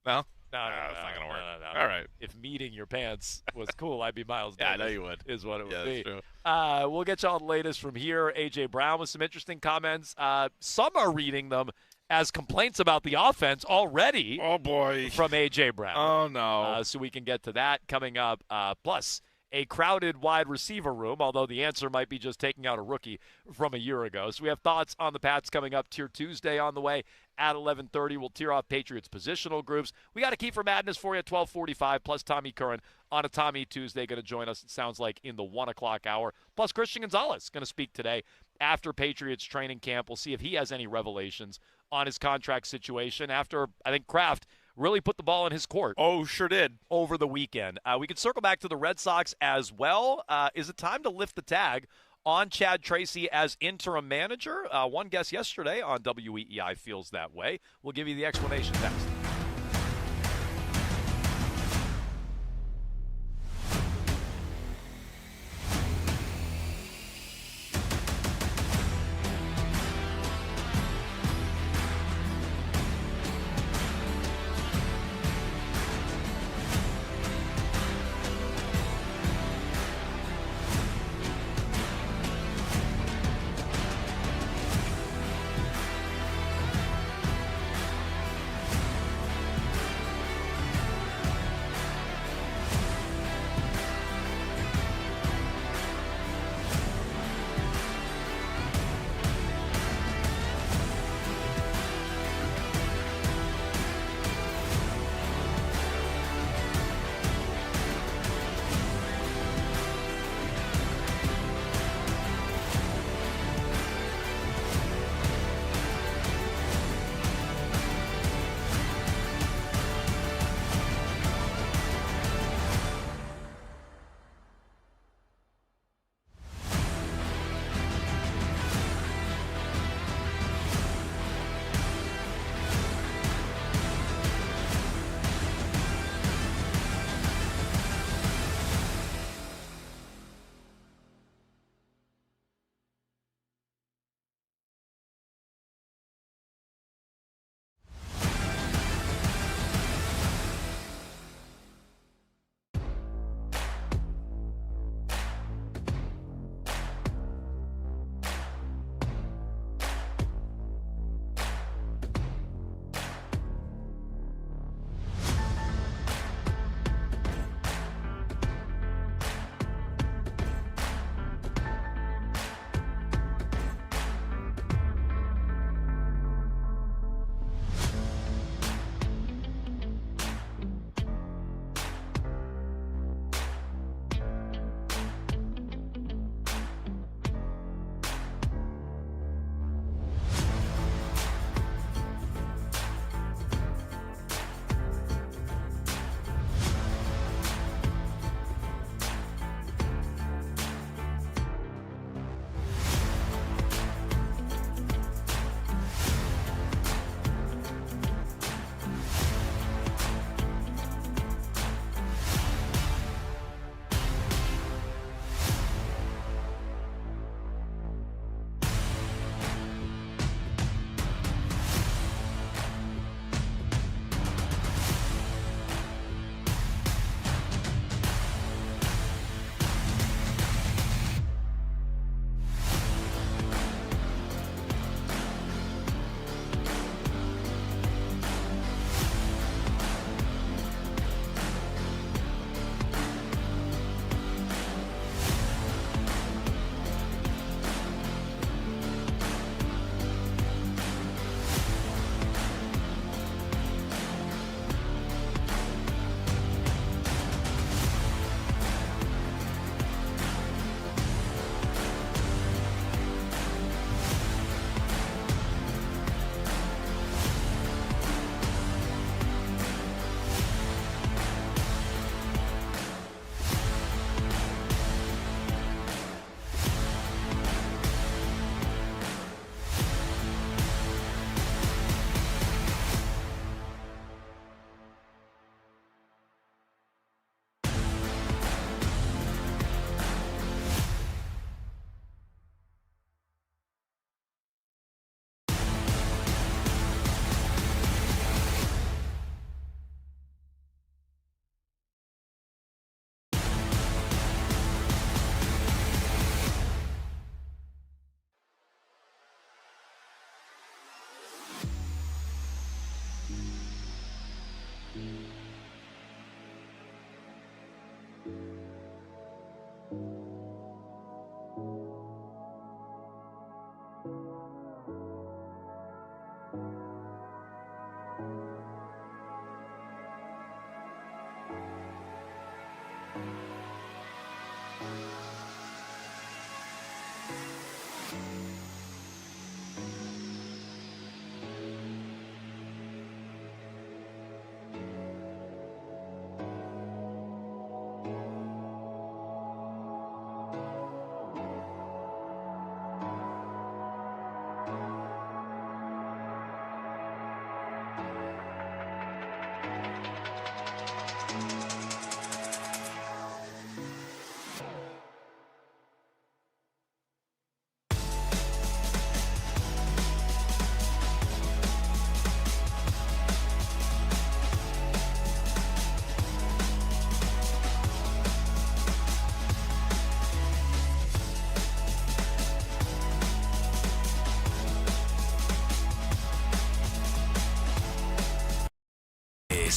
No? No, that's not going to work. No. All right. If meeting your pants was cool, I'd be Miles Yeah, I Davis. know you would. Is what it would Yeah, be. that's true. We'll get you all the latest from here. A.J. Brown with some interesting comments. Some are reading them as complaints about the offense already. Oh, boy. From A.J. Brown. Oh, no. So we can get to that coming up. Plus, a crowded wide receiver room, although the answer might be just taking out a rookie from a year ago. So we have thoughts on the Pats coming up. Tier Tuesday on the way at 11:30. We'll tear off Patriots positional groups. We got a Key for Madness for you at 12:45, plus Tommy Curran on a Tommy Tuesday going to join us, it sounds like, in the 1 o'clock hour. Plus Christian Gonzalez going to speak today after Patriots training camp. We'll see if he has any revelations on his contract situation after, I think, Kraft really put the ball in his court. Oh, sure did. Over the weekend. We could circle back to the Red Sox as well. Is it time to lift the tag on Chad Tracy as interim manager? One guest yesterday on WEEI feels that way. We'll give you the explanation next.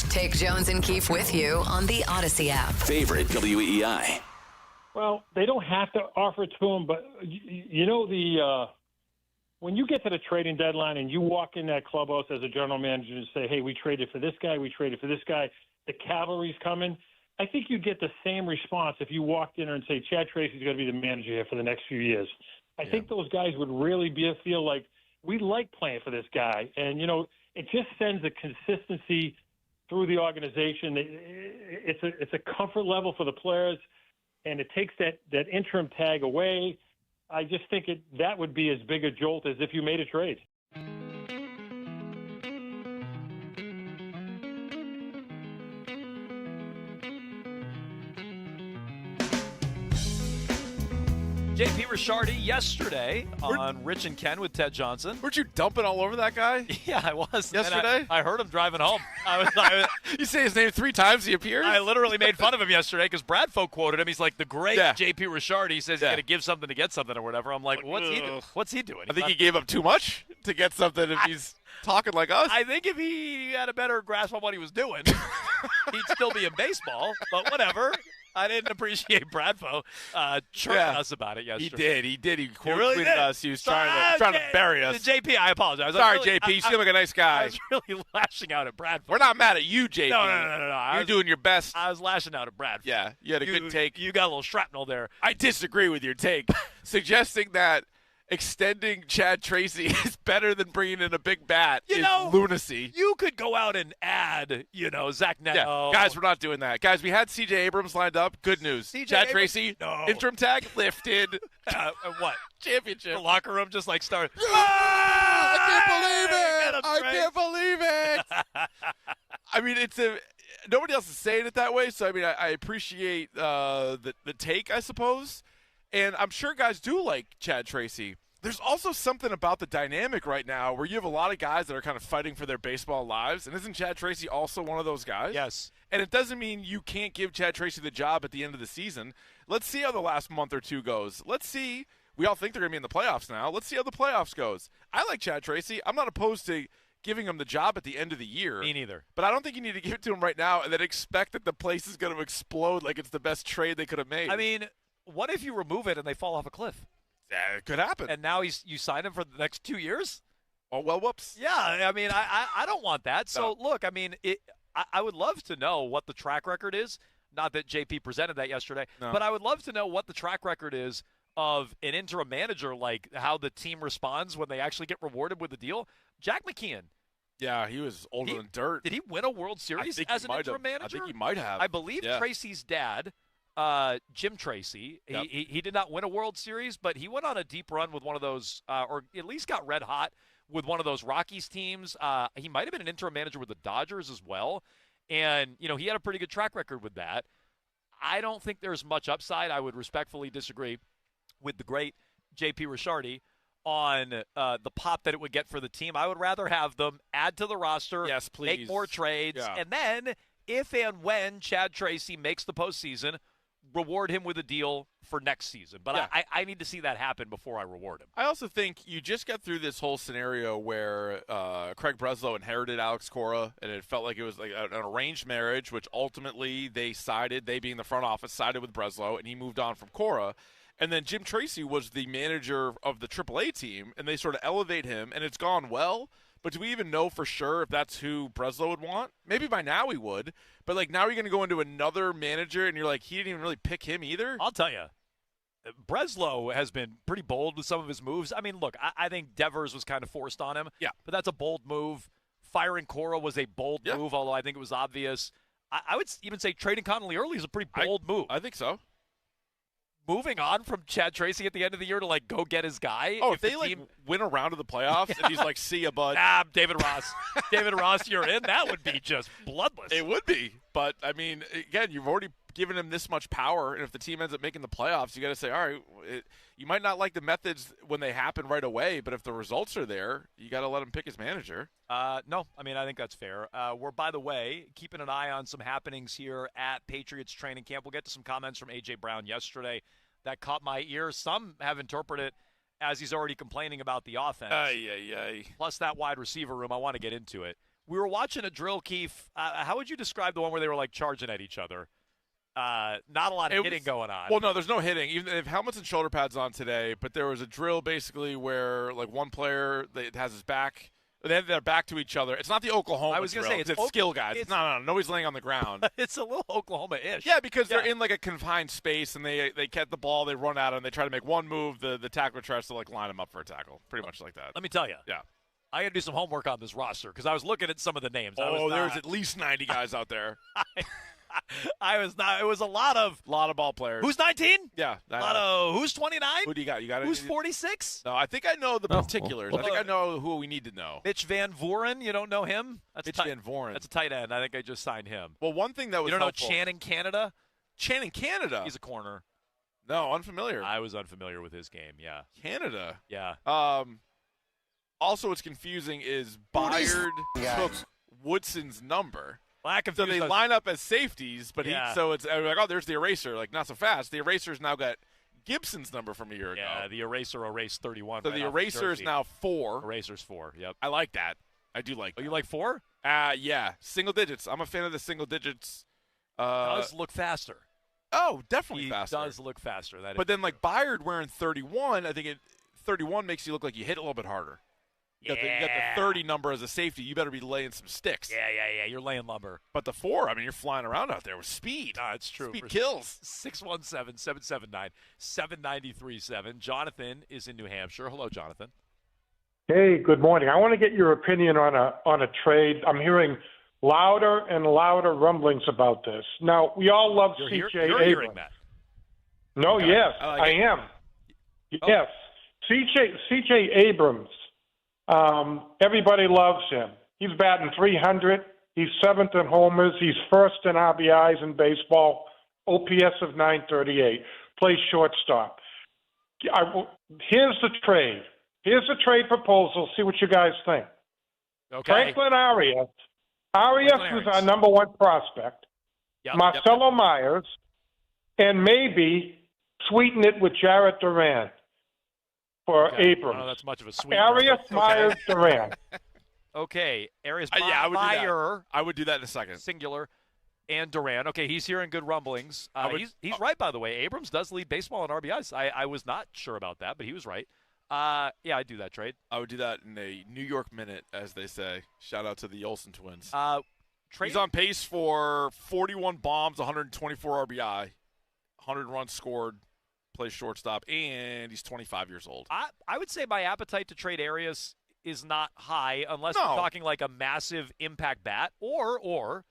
Weekdays. Take Jones and Keefe with you on the Odyssey app. Favorite WEEI. Well, they don't have to offer it to him, but when you get to the trading deadline and you walk in that clubhouse as a general manager and say, hey, we traded for this guy, the cavalry's coming, I think you'd get the same response if you walked in there and say, Chad Tracy's going to be the manager here for the next few years. I think those guys would really feel like we like playing for this guy. And, it just sends a consistency through the organization. It's a comfort level for the players, and it takes that interim tag away. I just think that would be as big a jolt as if you made a trade. JP Ricciardi yesterday on Rich and Ken with Ted Johnson. Weren't you dumping all over that guy? Yeah, I was. Yesterday? I heard him driving home. I you say his name 3 times, he appears? I literally made fun of him yesterday because Bradfo quoted him. He's like, the great JP Ricciardi. He says he's going to give something to get something or whatever. I'm like, what's he doing? I think he gave up too much to get something if he's talking like us. I think if he had a better grasp on what he was doing, he'd still be in baseball, but whatever. I didn't appreciate Bradfo chirping us about it yesterday. He did. He really tweeted did. us. He was trying to bury us. JP, I apologize. Sorry, JP. You seem like a nice guy. I was really lashing out at Bradfo. We're not mad at you, JP. No. You're doing your best. I was lashing out at Bradfo. Yeah, you had a good take. You got a little shrapnel there. I disagree with your take, suggesting that extending Chad Tracy is better than bringing in a big bat is lunacy. You could go out and add, Zach Neto. Yeah. Guys, we're not doing that. Guys, we had C.J. Abrams lined up. Good news. Chad Tracy, interim tag lifted. What? Championship. The locker room just started. I can't believe it. I mean, nobody else is saying it that way, so I mean, I appreciate the take, I suppose. And I'm sure guys do like Chad Tracy. There's also something about the dynamic right now where you have a lot of guys that are kind of fighting for their baseball lives. And isn't Chad Tracy also one of those guys? Yes. And it doesn't mean you can't give Chad Tracy the job at the end of the season. Let's see how the last month or two goes. Let's see. We all think they're going to be in the playoffs now. Let's see how the playoffs goes. I like Chad Tracy. I'm not opposed to giving him the job at the end of the year. Me neither. But I don't think you need to give it to him right now and then expect that the place is going to explode like it's the best trade they could have made. I mean, what if you remove it and they fall off a cliff? Yeah, it could happen. And now you sign him for the next 2 years? Oh, well, whoops. Yeah, I mean, I don't want that. So, look, I mean, I would love to know what the track record is. Not that JP presented that yesterday, but I would love to know what the track record is of an interim manager, like how the team responds when they actually get rewarded with the deal. Jack McKeon. Yeah, he was older than dirt. Did he win a World Series as an interim manager? I think he might have. I believe Tracy's dad, Jim Tracy, he did not win a World Series, but he went on a deep run with one of those, or at least got red hot with one of those Rockies teams. He might have been an interim manager with the Dodgers as well. And, he had a pretty good track record with that. I don't think there's much upside. I would respectfully disagree with the great JP Ricciardi on the pop that it would get for the team. I would rather have them add to the roster, yes, please, make more trades, and then if and when Chad Tracy makes the postseason, reward him with a deal for next season. But I need to see that happen before I reward him. I also think you just got through this whole scenario where Craig Breslow inherited Alex Cora, and it felt like it was like an arranged marriage, which ultimately they being the front office, sided with Breslow, and he moved on from Cora. And then Jim Tracy was the manager of the AAA team, and they sort of elevate him, and it's gone well. But do we even know for sure if that's who Breslow would want? Maybe by now he would. But, now you're going to go into another manager, and you're like, he didn't even really pick him either? I'll tell you. Breslow has been pretty bold with some of his moves. I mean, look, I think Devers was kind of forced on him. Yeah. But that's a bold move. Firing Cora was a bold move, although I think it was obvious. I would even say trading Connolly early is a pretty bold move. I think so. moving on from Chad Tracy at the end of the year to, like, go get his guy. Oh, if they, like, win a round of the playoffs and he's like, see ya, bud. David Ross. David Ross, you're in. That would be just bloodless. It would be. But, I mean, again, you've already given him this much power, and if the team ends up making the playoffs, you got to say, all right, you might not like the methods when they happen right away, but if the results are there, you got to let him pick his manager. No, I mean, I think that's fair. We're, by the way, keeping an eye on some happenings here at Patriots training camp. We'll get to some comments from A.J. Brown yesterday that caught my ear. Some have interpreted it as he's already complaining about the offense. Ay. Plus that wide receiver room. I want to get into it. We were watching a drill, Keith. How would you describe the one where they were like charging at each other? Not a lot of hitting going on. Well, no, there's no hitting. Even they have helmets and shoulder pads on today, but there was a drill basically where like one player has his back. They have their back to each other. It's not the Oklahoma. I was going to say it's skill guys. No, nobody's laying on the ground. It's a little Oklahoma-ish. Yeah, because they're in like a confined space and they get the ball, they run at it, and they try to make one move. The tackler tries to like line them up for a tackle, pretty much like that. Let me tell you. Yeah. I got to do some homework on this roster because I was looking at some of the names. There's at least 90 guys out there. I was not. It was a lot of ball players. Who's 19? Yeah. Who's 29? Who do you got? Who's 46? No, I think I know the particulars. I think I know who we need to know. Mitch Van Voren. You don't know him? Mitch Van Voren. That's a tight end. I think I just signed him. Well, one thing that was you don't helpful. know Channing Canada? Channing Canada. He's a corner. No, unfamiliar. I was unfamiliar with his game. Yeah. Canada. Yeah. Also, what's confusing is Byard took Woodson's number. So they line up as safeties, but so it's like, oh, there's the eraser. Like, not so fast. The eraser's now got Gibson's number from a year ago. Yeah, the eraser erased 31. So the eraser is now 4. Eraser's 4, yep. I like that. I do like that. Oh, you like 4? Yeah. Single digits. I'm a fan of the single digits. Does look faster. Oh, definitely faster. Does look faster. But then, like, Byard wearing 31, I think 31 makes you look like you hit a little bit harder. You got the 30 number as a safety. You better be laying some sticks. Yeah. You're laying lumber. But the 4, I mean, you're flying around out there with speed. It's true. Speed kills. 617-779-7937. Jonathan is in New Hampshire. Hello, Jonathan. Hey, good morning. I want to get your opinion on a trade. I'm hearing louder and louder rumblings about this. Now, we all love C.J. You're Abrams. hearing that. No, okay. Yes, I am. Oh. Yes. C.J. Abrams. Everybody loves him. He's batting .300. He's 7th in homers. He's 1st in RBIs in baseball. OPS of .938. Plays shortstop. Here's the trade. Here's the trade proposal. See what you guys think. Okay. Franklin Arias. Arias is our number 1 prospect. Marcelo Myers. And maybe sweeten it with Jarrett Duran. For Abrams. Oh, that's much of a sweet. Arias, Myers, Duran. Okay, Arias, I would Meyer. I would do that in a second. Singular, and Duran. Okay, he's hearing good rumblings. He's right, by the way. Abrams does lead baseball in RBIs. I was not sure about that, but he was right. Yeah, I'd do that trade. I would do that in a New York minute, as they say. Shout out to the Olsen twins. He's on pace for 41 bombs, 124 RBI, 100 runs scored. Plays shortstop, and he's 25 years old. I would say my appetite to trade Arias is not high unless we're talking like a massive impact bat or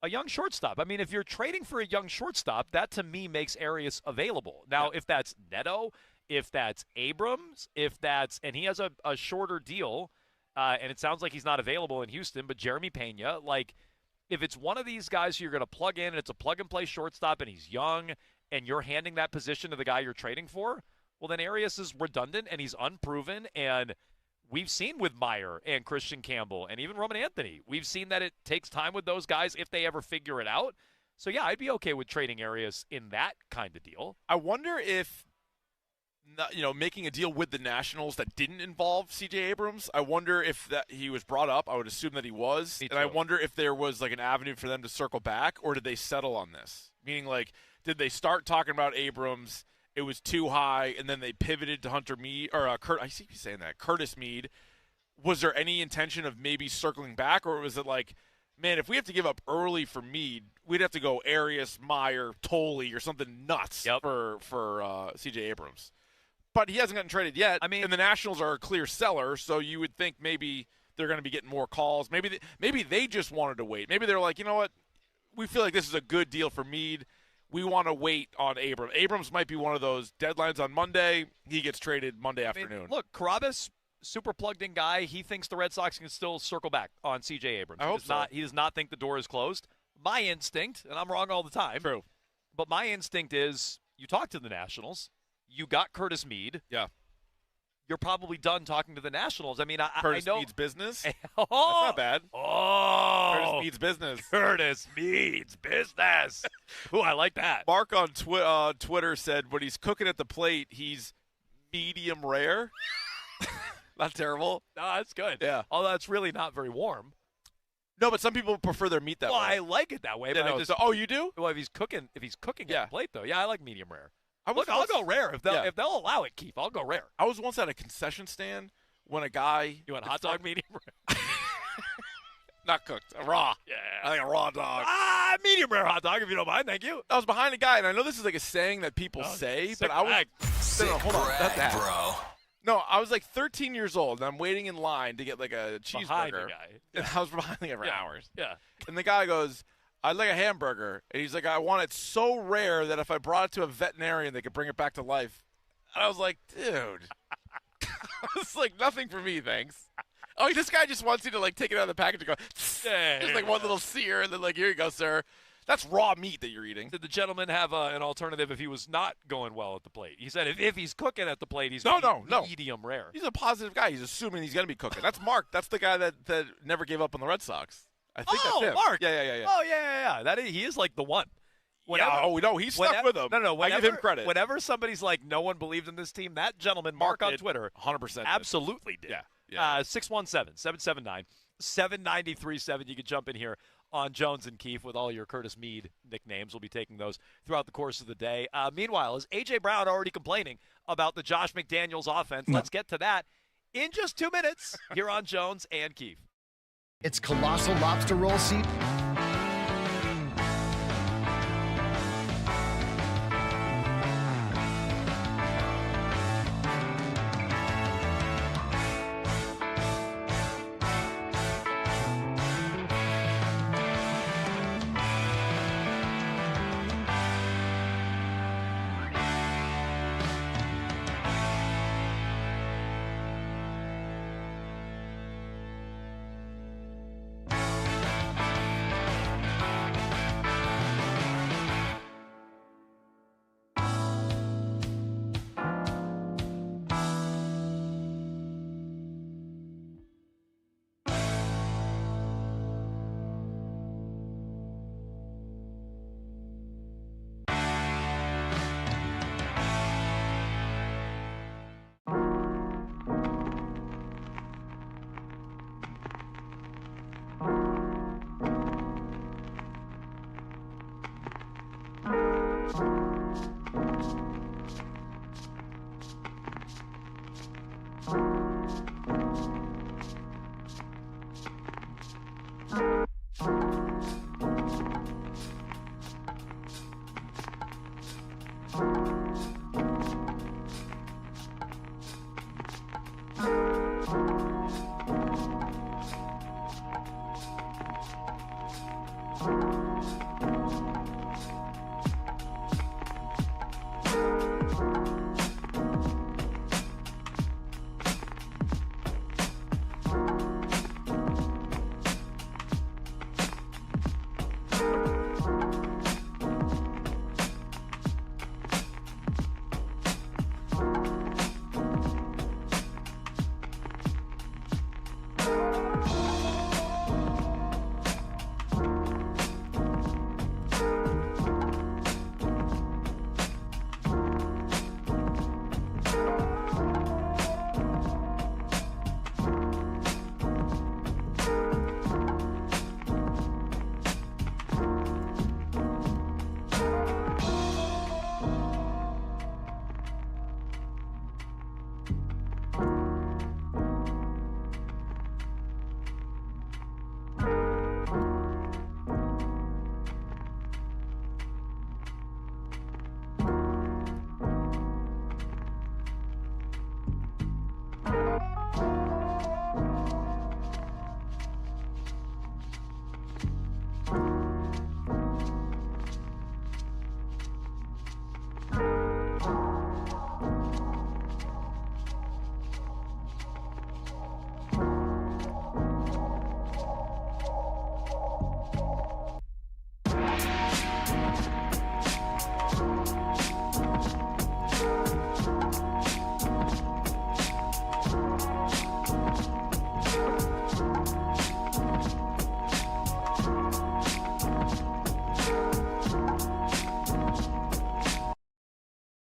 a young shortstop. I mean, if you're trading for a young shortstop, that to me makes Arias available. Now, if that's Neto, if that's Abrams, and he has a shorter deal, and it sounds like he's not available in Houston, but Jeremy Pena, like if it's one of these guys you're going to plug in and it's a plug-and-play shortstop and he's young – and you're handing that position to the guy you're trading for, well, then Arias is redundant and he's unproven. And we've seen with Meyer and Christian Campbell and even Roman Anthony, we've seen that it takes time with those guys if they ever figure it out. So, yeah, I'd be okay with trading Arias in that kind of deal. I wonder if, making a deal with the Nationals that didn't involve C.J. Abrams, I wonder if that he was brought up. I would assume that he was. And I wonder if there was like an avenue for them to circle back, or did they settle on this? Meaning, like, did they start talking about Abrams? It was too high, and then they pivoted to Hunter Meade or I see you saying that Curtis Meade. Was there any intention of maybe circling back, or was it like, man, if we have to give up early for Meade, we'd have to go Arias, Meyer, Tolley, or something nuts for C.J. Abrams? But he hasn't gotten traded yet. I mean, and the Nationals are a clear seller, so you would think maybe they're going to be getting more calls. Maybe they just wanted to wait. Maybe they're like, you know what, we feel like this is a good deal for Meade. We want to wait on Abrams. Abrams might be one of those deadlines on Monday. He gets traded Monday afternoon. Look, Carabas, super plugged-in guy. He thinks the Red Sox can still circle back on C.J. Abrams. I hope so. He does not think the door is closed. My instinct, and I'm wrong all the time. True. But my instinct is you talk to the Nationals. You got Curtis Meade. Yeah. You're probably done talking to the Nationals. I mean, I know. Meade's business? That's not bad. Oh. Curtis Meade's business. Curtis Meade's business. Ooh, I like that. Mark on Twitter said when he's cooking at the plate, he's medium rare. Not terrible. No, that's good. Yeah. Although that's really not very warm. No, but some people prefer their meat that way. I like it that way. Yeah, but oh, you do? Well, if he's cooking at the plate, though, yeah, I like medium rare. I'll go rare if they'll allow it. Keith, I'll go rare. I was once at a concession stand when a guy. You want hot dog medium rare? Not cooked, raw. Yeah, I think a raw dog. Medium rare hot dog if you don't mind. Thank you. I was behind a guy, and I know this is like a saying that people say, but I was. Hold on, that's that, bro. No, I was like 13 years old, and I'm waiting in line to get like a cheeseburger. Behind the guy. And I was behind the guy for hours. Yeah. And the guy goes, I'd like a hamburger. And he's like, I want it so rare that if I brought it to a veterinarian, they could bring it back to life. And I was like, dude. It's like nothing for me, thanks. Oh, this guy just wants you to like take it out of the package and go, just like one little sear, and then like, here you go, sir. That's raw meat that you're eating. Did the gentleman have an alternative if he was not going well at the plate? He said if he's cooking at the plate, he's no. medium rare. He's a positive guy. He's assuming he's going to be cooking. That's Mark. That's the guy that never gave up on the Red Sox. I think that's him. Mark. Yeah. Oh, yeah. He is like the one. He's stuck with him. No. I give him credit. Whenever somebody's like, no one believed in this team, that gentleman, Mark on Twitter, 100% absolutely did. Yeah. 617-779-7937. You can jump in here on Jones and Keefe with all your Curtis Meade nicknames. We'll be taking those throughout the course of the day. Meanwhile, is A.J. Brown already complaining about the Josh McDaniels offense? Let's get to that in just 2 minutes here on Jones and Keefe. It's Colossal Lobster Roll season.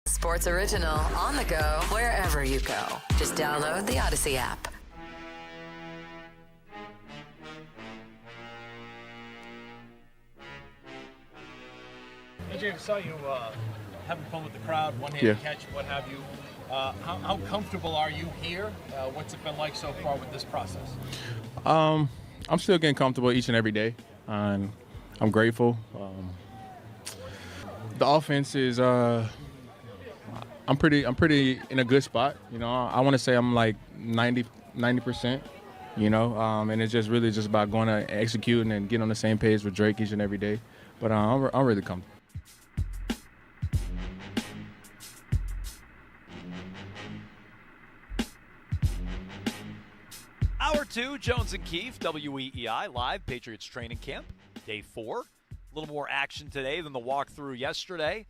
Sports Original, on the go, wherever you go. Just download the Odyssey app. AJ, I saw you having fun with the crowd, one-handed catch, what have you. How comfortable are you here? What's it been like so far with this process? I'm still getting comfortable each and every day, and I'm grateful. The offense is, I'm pretty in a good spot. You know, I want to say I'm like 90%. You know, and it's just really just about going to execute and getting on the same page with Drake each and every day. But I'm really comfortable. Hour 2, Jones and Keefe, WEEI, live, Patriots training camp, day 4. A little more action today than the walkthrough yesterday.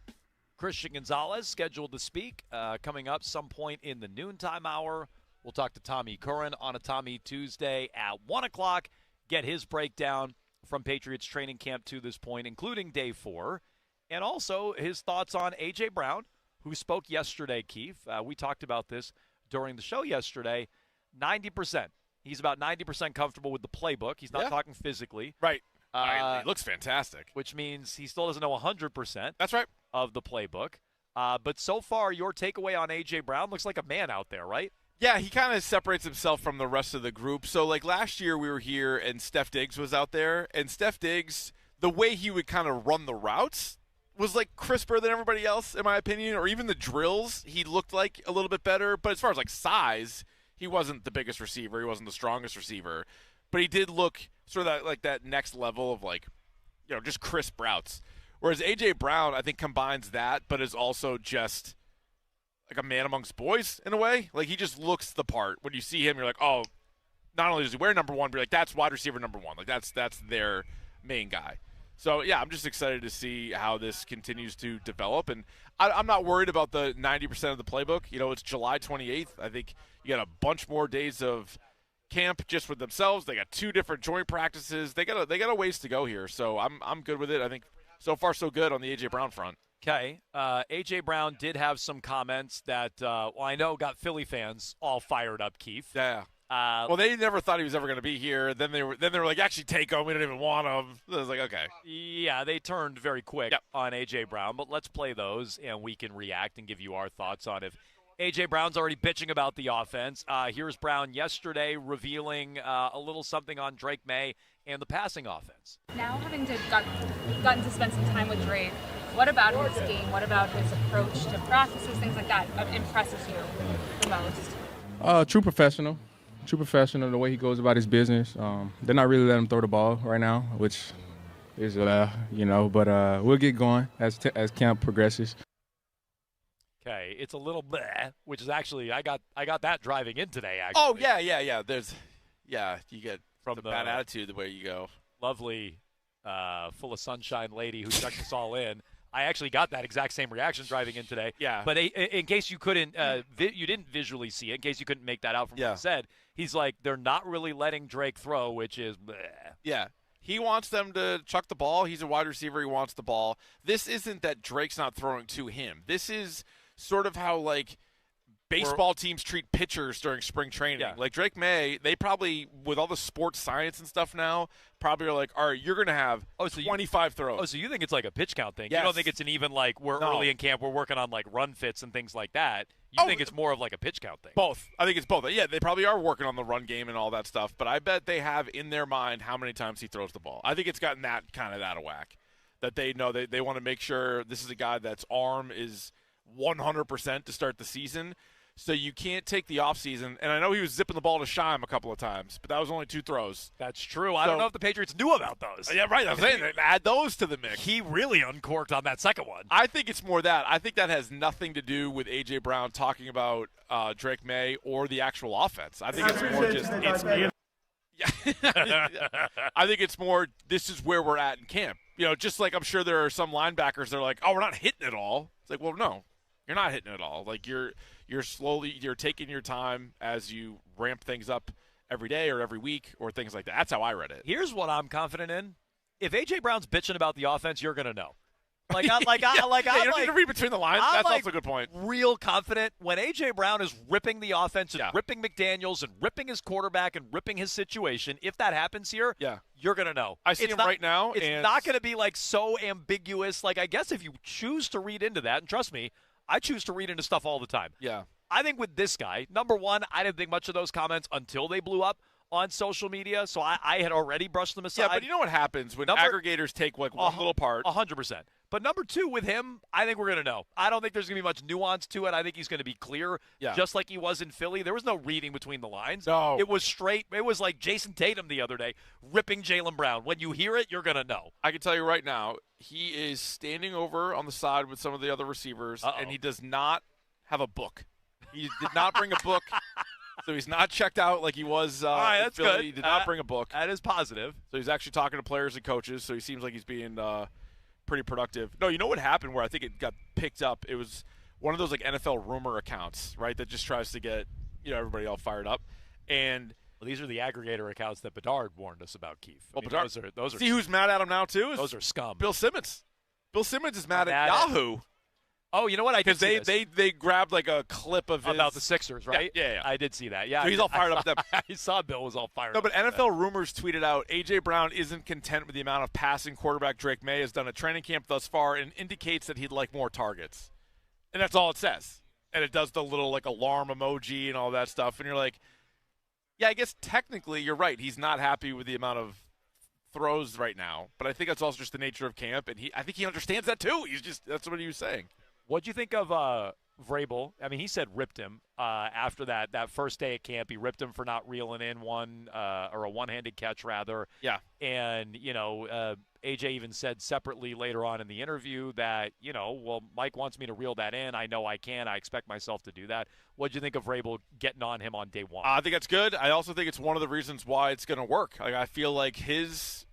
Christian Gonzalez scheduled to speak coming up some point in the noontime hour. We'll talk to Tommy Curran on a Tommy Tuesday at 1 o'clock, get his breakdown from Patriots training camp to this point, including day 4, and also his thoughts on A.J. Brown, who spoke yesterday, Keefe. We talked about this during the show yesterday. 90%. He's about 90% comfortable with the playbook. He's not talking physically. Right. He looks fantastic. Which means he still doesn't know 100%. That's right. Of the playbook. But so far, your takeaway on A.J. Brown looks like a man out there, right? Yeah, he kind of separates himself from the rest of the group. So, like, last year we were here and Steph Diggs was out there. And Steph Diggs, the way he would kind of run the routes was, like, crisper than everybody else, in my opinion. Or even the drills, he looked like a little bit better. But as far as, like, size, he wasn't the biggest receiver. He wasn't the strongest receiver. But he did look sort of like that next level of, like, you know, just crisp routes. Whereas A.J. Brown, I think, combines that, but is also just like a man amongst boys in a way. Like, he just looks the part. When you see him, you're like, oh, not only does he wear number 1, but you're like, that's wide receiver number 1. Like, that's their main guy. So, yeah, I'm just excited to see how this continues to develop. And I'm not worried about the 90% of the playbook. You know, it's July 28th. I think you got a bunch more days of camp just for themselves. They got 2 different joint practices. They got a ways to go here. So I'm good with it. I think so far so good on the A.J. Brown front. Okay. A.J. Brown did have some comments that, I know got Philly fans all fired up, Keefe. Yeah. Well, they never thought he was ever going to be here. Then they were like, actually take him. We don't even want him. I was like, okay. Yeah, they turned very quick on A.J. Brown. But let's play those, and we can react and give you our thoughts on if A.J. Brown's already bitching about the offense. Here's Brown yesterday revealing a little something on Drake May and the passing offense. Now having gotten to spend some time with Drake, what about his game, what about his approach to practices, things like that, impresses you the most? True professional, the way he goes about his business. They're not really letting him throw the ball right now, which is, but we'll get going as camp progresses. Okay, it's a little bleh, which is actually, I got that driving in today, actually. Oh, yeah. You get from the bad attitude the way you go. Lovely, full of sunshine lady who checked us all in. I actually got that exact same reaction driving in today. Yeah. But in case you couldn't, you didn't visually see it, in case you couldn't make that out from what he said, he's like, they're not really letting Drake throw, which is bleh. Yeah. He wants them to chuck the ball. He's a wide receiver. He wants the ball. This isn't that Drake's not throwing to him. This is sort of how, like, baseball teams treat pitchers during spring training. Yeah. Like Drake May, they probably, with all the sports science and stuff now, probably are like, all right, you're going to have 25 throws. Oh, so you think it's like a pitch count thing? Yes. You don't think it's an even, like, we're early in camp, we're working on, like, run fits and things like that. You think it's more of, like, a pitch count thing? Both. I think it's both. Yeah, they probably are working on the run game and all that stuff, but I bet they have in their mind how many times he throws the ball. I think it's gotten that kind of out of whack, that they know they want to make sure this is a guy that's arm is 100% to start the season. So you can't take the offseason. And I know he was zipping the ball to Scheim a couple of times, but that was only 2 throws. That's true. I don't know if the Patriots knew about those. Yeah, right. I'm saying add those to the mix. He really uncorked on that second one. I think it's more that. I think that has nothing to do with A.J. Brown talking about Drake May or the actual offense. I think it's more just I think it's more this is where we're at in camp. You know, just like I'm sure there are some linebackers that are like, oh, we're not hitting it all. It's like, well, no, you're not hitting it all. Like you're taking your time as you ramp things up every day or every week or things like that. That's how I read it. Here's what I'm confident in. If A.J. Brown's bitching about the offense, you're going to know. Like, you don't need to read between the lines. That's also a good point. Real confident when A.J. Brown is ripping the offense and ripping McDaniels and ripping his quarterback and ripping his situation. If that happens here, you're going to know. I see him right now. It's not going to be like so ambiguous. Like, I guess if you choose to read into that, and trust me, I choose to read into stuff all the time. Yeah. I think with this guy, number one, I didn't think much of those comments until they blew up on social media, so I had already brushed them aside. Yeah, but you know what happens when aggregators take like one little part? 100%. But number two, with him, I think we're going to know. I don't think there's going to be much nuance to it. I think he's going to be clear, just like he was in Philly. There was no reading between the lines. No. It was straight. It was like Jason Tatum the other day ripping Jaylen Brown. When you hear it, you're going to know. I can tell you right now, he is standing over on the side with some of the other receivers, and he does not have a book. He did not bring a book. So he's not checked out like he was all right, in that's Philly. good. He did not bring a book. That is positive. So he's actually talking to players and coaches, so he seems like he's being pretty productive. No, you know what happened where I think it got picked up? It was one of those like NFL rumor accounts, right, that just tries to get everybody all fired up. And these are the aggregator accounts that Bedard warned us about, Keith. Well, Bedard, those are see who's mad at him now too? Those are scum. Bill Simmons. Bill Simmons is mad at Yahoo. Oh, you know what? I did see this. They grabbed like a clip of his, about the Sixers, right? Yeah. I did see that. Yeah, so he's all fired up. I saw Bill was all fired up. No, but NFL rumors tweeted out A.J. Brown isn't content with the amount of passing quarterback Drake May has done at training camp thus far, and indicates that he'd like more targets. And that's all it says. And it does the little like alarm emoji and all that stuff. And you're like, yeah, I guess technically you're right. He's not happy with the amount of throws right now, but I think that's also just the nature of camp, and I think he understands that too. That's what he was saying. What'd you think of Vrabel? I mean, he said ripped him after that first day at camp. He ripped him for not reeling in a one-handed catch rather. Yeah. And AJ even said separately later on in the interview that well, Mike wants me to reel that in. I know I can. I expect myself to do that. What'd you think of Vrabel getting on him on day one? I think that's good. I also think it's one of the reasons why it's going to work. Like I feel like he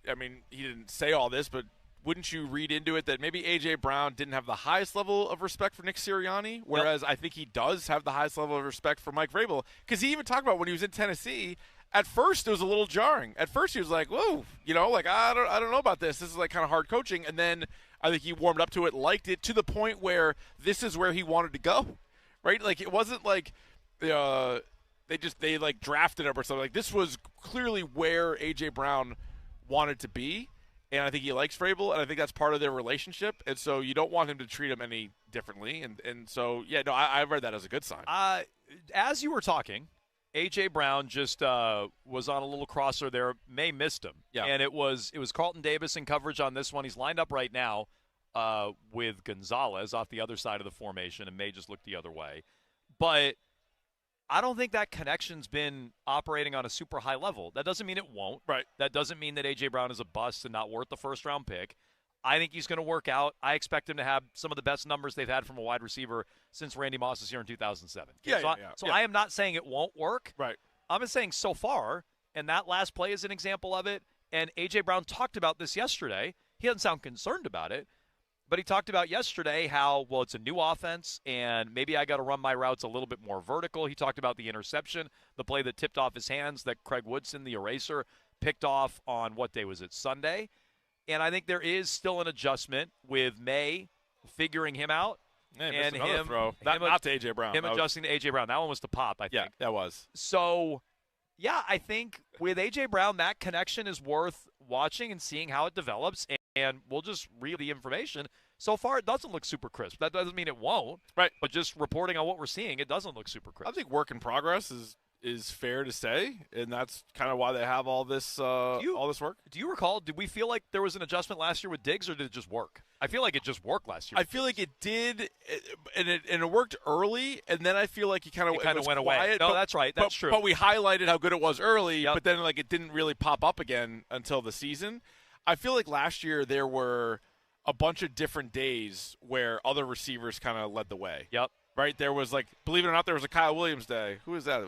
didn't say all this, but wouldn't you read into it that maybe A.J. Brown didn't have the highest level of respect for Nick Sirianni, whereas I think he does have the highest level of respect for Mike Vrabel? Because he even talked about when he was in Tennessee, at first it was a little jarring. At first he was like, whoa, I don't know about this. This is like kind of hard coaching. And then I think he warmed up to it, liked it, to the point where this is where he wanted to go, right? Like it wasn't like they like drafted him or something. Like this was clearly where A.J. Brown wanted to be. And I think he likes Vrabel, and I think that's part of their relationship. And so you don't want him to treat him any differently. And so, I read that as a good sign. As you were talking, A.J. Brown just was on a little crosser there. May missed him. Yeah. And it was Carlton Davis in coverage on this one. He's lined up right now with Gonzalez off the other side of the formation, and May just looked the other way. But I don't think that connection's been operating on a super high level. That doesn't mean it won't. Right. That doesn't mean that A.J. Brown is a bust and not worth the first-round pick. I think he's going to work out. I expect him to have some of the best numbers they've had from a wide receiver since Randy Moss was here in 2007. So I am not saying it won't work. Right. I'm just saying so far, and that last play is an example of it, and A.J. Brown talked about this yesterday. He doesn't sound concerned about it. But he talked about yesterday how, it's a new offense, and maybe I got to run my routes a little bit more vertical. He talked about the interception, the play that tipped off his hands that Craig Woodson, the eraser, picked off on what day was it, Sunday. And I think there is still an adjustment with May figuring him out. And him throw. Not to A.J. Brown. Him adjusting to A.J. Brown. That one was to Pop, I think. Yeah, that was. So, I think with A.J. Brown, that connection is worth watching and seeing how it develops. And we'll just read the information. So far, it doesn't look super crisp. That doesn't mean it won't. Right. But just reporting on what we're seeing, it doesn't look super crisp. I think work in progress is fair to say, and that's kind of why they have all this work. Do you recall, did we feel like there was an adjustment last year with Diggs, or did it just work? I feel like it just worked last year. I feel like it did, and it worked early, and then I feel like it kind of went away. No, that's right. That's true. But we highlighted how good it was early, but then it didn't really pop up again until the season. I feel like last year there were a bunch of different days where other receivers kind of led the way. Yep. Right? There was, believe it or not, there was a Kyle Williams day. Who was that?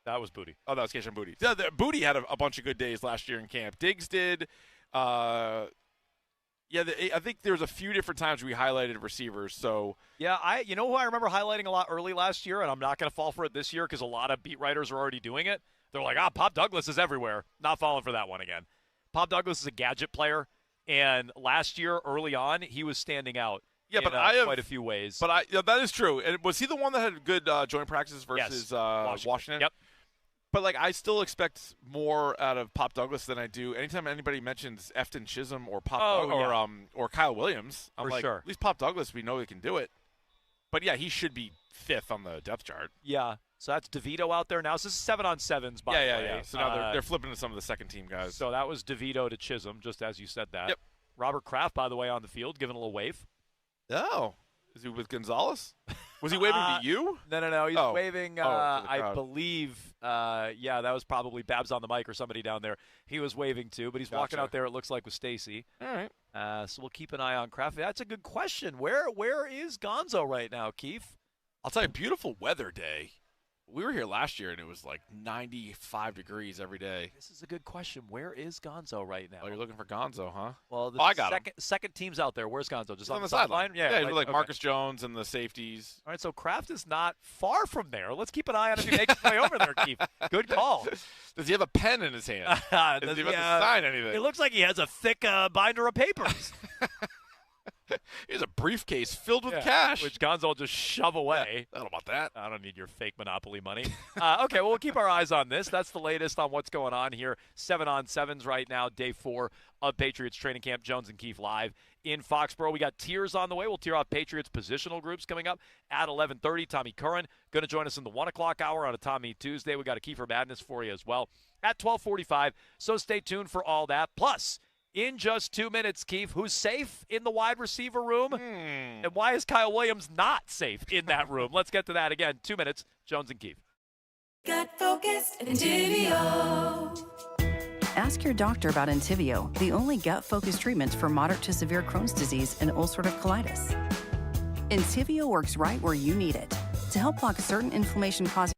That was Booty. Oh, that was Keishan Booty. Booty had a bunch of good days last year in camp. Diggs did. I think there was a few different times we highlighted receivers. So you know who I remember highlighting a lot early last year, and I'm not going to fall for it this year because a lot of beat writers are already doing it. They're like, Pop Douglas is everywhere. Not falling for that one again. Pop Douglas is a gadget player. And last year, early on, he was standing out. Yeah, in, but I have quite a few ways. But that is true. And was he the one that had good joint practices versus Washington? Yep. But I still expect more out of Pop Douglas than I do. Anytime anybody mentions Efton Chisholm or or Kyle Williams, I'm like, sure. At least Pop Douglas, we know he can do it. But yeah, he should be 5th on the depth chart. Yeah. So that's DeVito out there now. So this is 7-on-7s, by the way. Yeah. So now they're flipping to some of the second-team guys. So that was DeVito to Chisholm, just as you said that. Yep. Robert Kraft, by the way, on the field, giving a little wave. Oh. Is he with Gonzalez? Was he waving to you? No. He's waving, I believe, that was probably Babs on the mic or somebody down there. He was waving too, but he's walking out there, it looks like, with Stacy. All right. So we'll keep an eye on Kraft. That's a good question. Where is Gonzo right now, Keith? I'll tell you, beautiful weather day. We were here last year, and it was like 95 degrees every day. This is a good question. Where is Gonzo right now? Oh, you're looking for Gonzo, huh? Well, the I got second team's out there. Where's Gonzo? Just on the sideline? Yeah, he's with Marcus Jones and the safeties. All right, so Kraft is not far from there. Let's keep an eye on if he makes his way over there, Keith. Good call. Does he have a pen in his hand? Does he have to sign anything? It looks like he has a thick binder of papers. He has a briefcase filled with cash. Which Gonzo will just shove away. I don't know about that. I don't need your fake Monopoly money. Okay, well, we'll keep our eyes on this. That's the latest on what's going on here. 7-on-7s right now, day 4 of Patriots training camp. Jones and Keefe live in Foxborough. We got tiers on the way. We'll tier off Patriots positional groups coming up at 11:30. Tommy Curran going to join us in the 1 o'clock hour on a Tommy Tuesday. We got a Kiefer Madness for you as well at 12:45. So stay tuned for all that. Plus, in just 2 minutes, Keith, who's safe in the wide receiver room? And why is Kyle Williams not safe in that room? Let's get to that again. 2 minutes, Jones and Keith. Got focused Entivio. Ask your doctor about Entivio, the only gut-focused treatment for moderate to severe Crohn's disease and ulcerative colitis. Entivio works right where you need it to help block certain inflammation-causing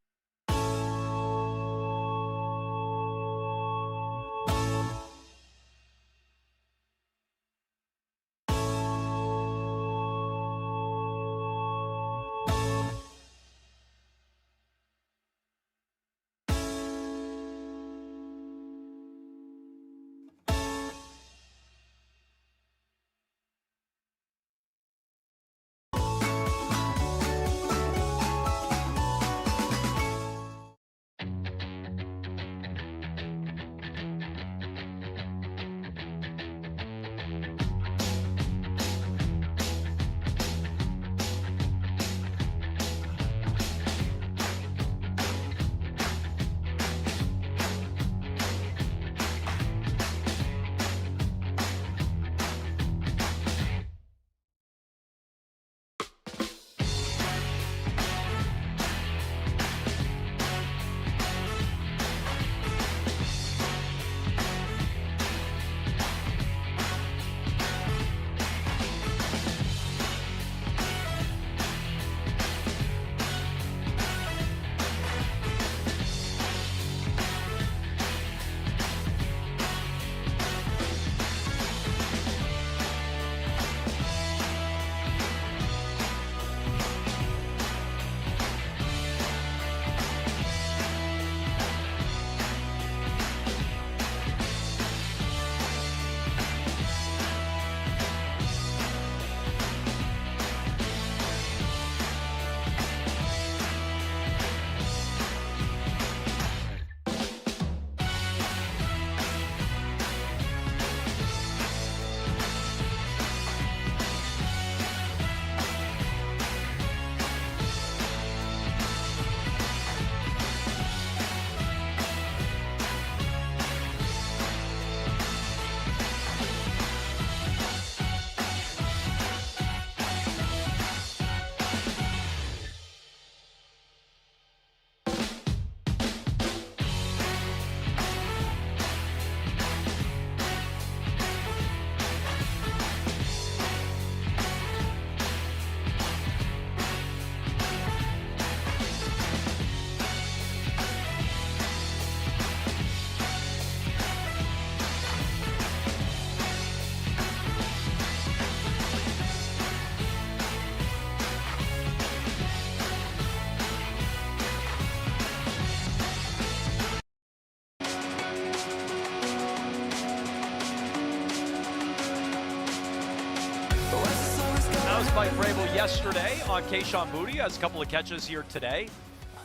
Mike Vrabel yesterday on Kayshon Boutte. Has a couple of catches here today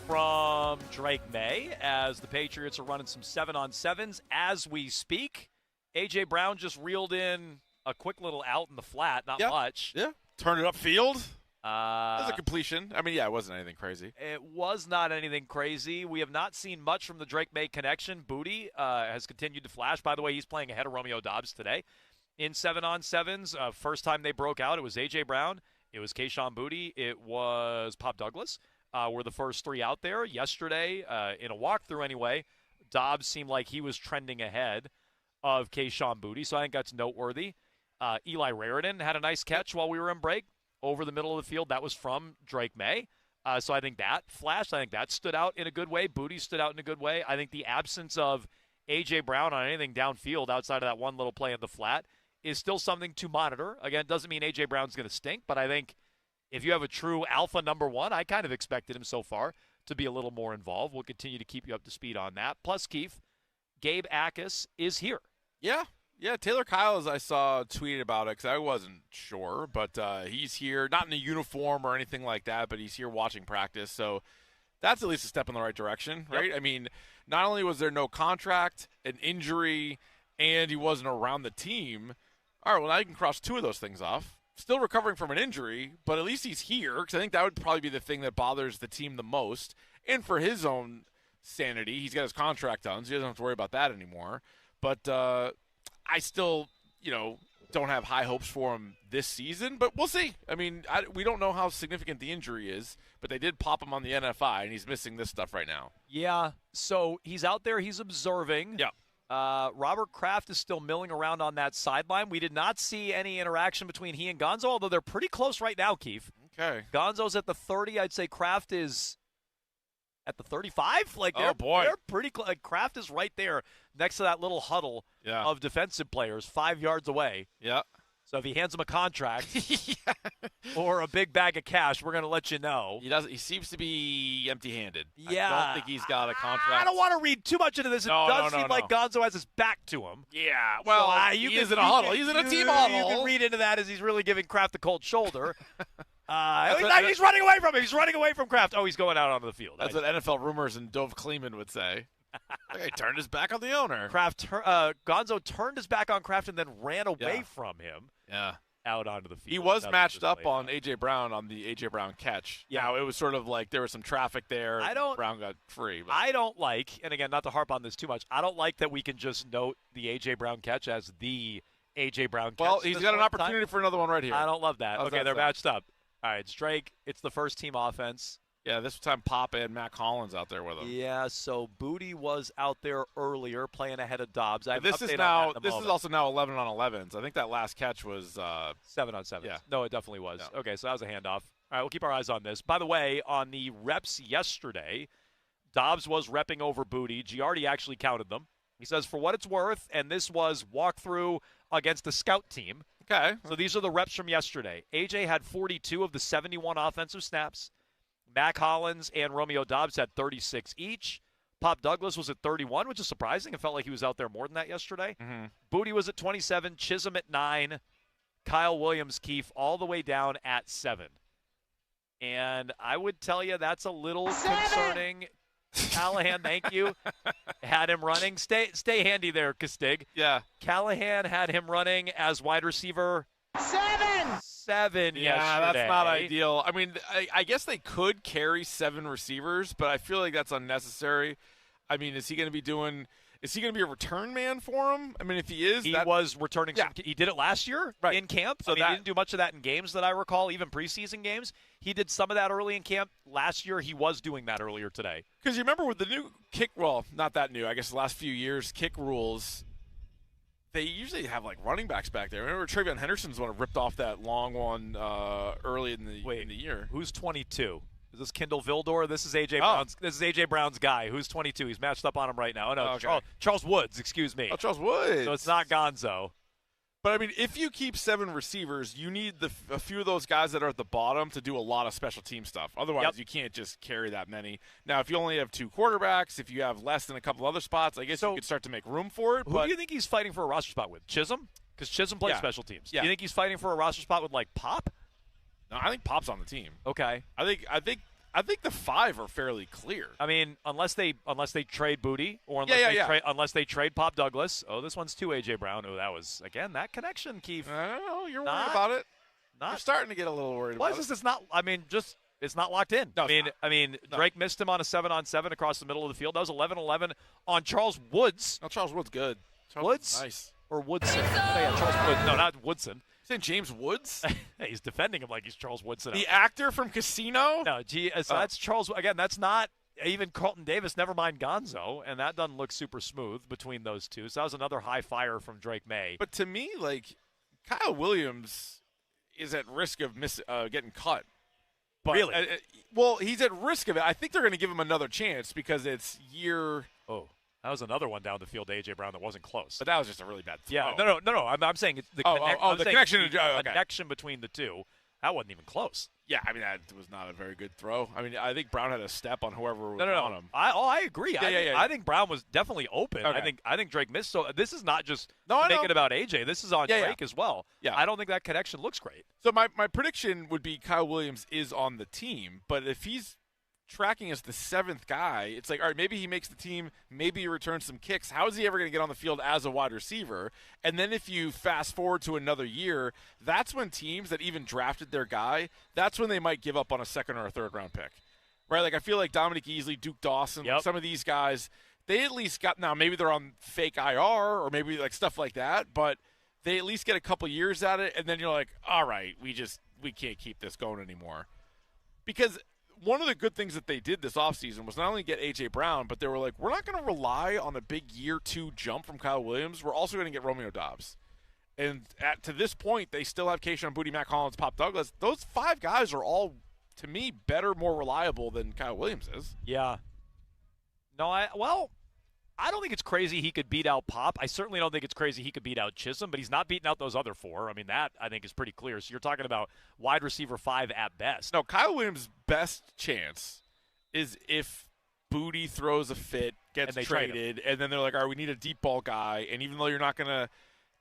from Drake May as the Patriots are running some 7-on-7s as we speak. A.J. Brown just reeled in a quick little out in the flat, not much. Yeah, turned it upfield. That was a completion. I mean, yeah, it wasn't anything crazy. It was not anything crazy. We have not seen much from the Drake May connection. Boutte has continued to flash. By the way, he's playing ahead of Romeo Doubs today in 7-on-7s. First time they broke out, it was A.J. Brown. It was Kayshon Boutte. It was Pop Douglas. Were the first three out there. Yesterday, in a walkthrough anyway, Doubs seemed like he was trending ahead of Kayshon Boutte, so I think that's noteworthy. Eli Raridan had a nice catch while we were in break over the middle of the field. That was from Drake May. So I think that flashed. I think that stood out in a good way. Boutte stood out in a good way. I think the absence of A.J. Brown on anything downfield outside of that one little play in the flat is still something to monitor. Again, doesn't mean A.J. Brown's going to stink, but I think if you have a true alpha number one, I kind of expected him so far to be a little more involved. We'll continue to keep you up to speed on that. Plus, Keith, Gabe Akis is here. Yeah, Taylor Kyles, I saw tweeted about it because I wasn't sure, but he's here, not in a uniform or anything like that, but he's here watching practice. So that's at least a step in the right direction, right? Yep. I mean, not only was there no contract, an injury, and he wasn't around the team, all right, well, now you can cross two of those things off. Still recovering from an injury, but at least he's here, because I think that would probably be the thing that bothers the team the most. And for his own sanity, he's got his contract done, so he doesn't have to worry about that anymore. But I still, don't have high hopes for him this season, but we'll see. I mean, we don't know how significant the injury is, but they did pop him on the NFI, and he's missing this stuff right now. Yeah, so he's out there. He's observing. Yeah. Robert Kraft is still milling around on that sideline. We did not see any interaction between he and Gonzo, although they're pretty close right now, Keith. Okay. Gonzo's at the 30. I'd say Kraft is at the 35. Oh, boy. They're pretty close. Kraft is right there next to that little huddle of defensive players 5 yards away. Yeah. So if he hands him a contract or a big bag of cash, we're going to let you know. He seems to be empty-handed. Yeah. I don't think he's got a contract. I don't want to read too much into this. It does seem like Gonzo has his back to him. Yeah. Well, he is in a huddle. He's in a team huddle. You can read into that as he's really giving Kraft the cold shoulder. He's running away from him. He's running away from Kraft. Oh, he's going out onto the field. That's what NFL Rumors and Dove Kleeman would say. He turned his back on the owner. Gonzo turned his back on Kraft and then ran away from him. Yeah. Out onto the field. He was matched up on A.J. Brown on the A.J. Brown catch. Yeah. Now, it was sort of like there was some traffic there. Brown got free. But. I don't like, and again, not to harp on this too much, I don't like that we can just note the A.J. Brown catch as the A.J. Brown catch. Well, he's got an opportunity for another one right here. I don't love that. How's okay, that they're sound? matched up. All right, it's Drake. It's the first team offense. Yeah, this time Papa and Matt Collins out there with him. Yeah, so Boutte was out there earlier playing ahead of Doubs. This is also now 11 on 11s. I think that last catch was 7 on 7. Yeah. No, it definitely was. Yeah. Okay, so that was a handoff. All right, we'll keep our eyes on this. By the way, on the reps yesterday, Doubs was repping over Boutte. Giardi actually counted them. He says, for what it's worth, and this was walkthrough against the scout team. Okay. So these are the reps from yesterday. AJ had 42 of the 71 offensive snaps. Mac Hollins and Romeo Doubs had 36 each. Pop Douglas was at 31, which is surprising. It felt like he was out there more than that yesterday. Mm-hmm. Boutte was at 27, Chisholm at 9, Kyle Williams, Keefe, all the way down at 7. And I would tell you that's a little concerning. Callahan, thank you, had him running. Stay handy there, Castig. Yeah. Callahan had him running as wide receiver 7 Yeah, yesterday. that's not ideal. I mean, I guess they could carry 7 receivers, but I feel like that's unnecessary. I mean, is he going to be a return man for him? I mean, if he is, he was returning. Yeah. He did it last year in camp. So he didn't do much of that in games that I recall, even preseason games. He did some of that early in camp. Last year, he was doing that earlier today. Because you remember with the new kick, well, not that new, I guess the last few years, kick rules, they usually have like running backs back there. Remember Travion Henderson's one ripped off that long one early in the year. Who's 22? Is this Kendall Vildor? This is AJ Brown's. This is AJ Brown's guy. Who's 22? He's matched up on him right now. Oh no, okay. Charles Woods. Excuse me. Oh, Charles Woods. So it's not Gonzo. But I mean, if you keep 7 receivers, you need a few of those guys that are at the bottom to do a lot of special team stuff. Otherwise, you can't just carry that many. Now, if you only have 2 quarterbacks, if you have less than a couple other spots, I guess you could start to make room for it. Who do you think he's fighting for a roster spot with? Chisholm? Because Chisholm plays special teams. Yeah. Do you think he's fighting for a roster spot with like Pop? No, I think Pop's on the team. Okay. I think the 5 are fairly clear. I mean, unless they trade Booty or unless they trade Pop Douglas. Oh, this one's to AJ Brown. Oh, that was again that connection, Keith. I don't know. You're worried about it. You're starting to get a little worried about it. It's not. I mean, it's not locked in. No, no. Drake missed him on a 7-on-7 across the middle of the field. That was 11-11 on Charles Woods. No, Charles Woods good. Woods? Nice. Or Woodson? Oh, yeah, Charles Woods. No, not Woodson. Saying James Woods? He's defending him like he's Charles Woodson. The actor from Casino? No, so that's Charles. Again, that's not even Carlton Davis, never mind Gonzo, and that doesn't look super smooth between those two. So that was another high fire from Drake May. But to me, like, Kyle Williams is at risk of getting cut. But, really? Well, he's at risk of it. I think they're going to give him another chance because it's year. Oh, that was another one down the field to A.J. Brown that wasn't close. But that was just a really bad throw. Yeah, no. I'm saying it's the connection. Connection between the two. That wasn't even close. Yeah, I mean, that was not a very good throw. I mean, I think Brown had a step on whoever was on him. I agree. Yeah, I think Brown was definitely open. Okay. I think Drake missed. So this is not just I making about AJ. This is on Drake as well. Yeah. I don't think that connection looks great. So my prediction would be Kyle Williams is on the team, but if he's tracking as the 7th guy, it's like, all right, maybe he makes the team, maybe he returns some kicks. How is he ever going to get on the field as a wide receiver? And then if you fast forward to another year, that's when teams that even drafted their guy, that's when they might give up on a 2nd or a 3rd round pick, right? Like I feel like Dominic Easley, Duke Dawson, some of these guys, they at least got, now maybe they're on fake IR or maybe like stuff like that, but they at least get a couple years at it. And then you're like, all right, we can't keep this going anymore. Because one of the good things that they did this offseason was not only get A.J. Brown, but they were like, we're not going to rely on a big year 2 jump from Kyle Williams. We're also going to get Romeo Doubs. And to this point, they still have Keyshawn Booty, Matt Collins, Pop Douglas. Those 5 guys are all, to me, better, more reliable than Kyle Williams is. Yeah. No, I don't think it's crazy he could beat out Pop. I certainly don't think it's crazy he could beat out Chisholm, but he's not beating out those other 4. I mean, that I think is pretty clear. So you're talking about wide receiver 5 at best. No, Kyle Williams' best chance is if Booty throws a fit, gets traded, and then they're like, all right, we need a deep ball guy. And even though you're not going to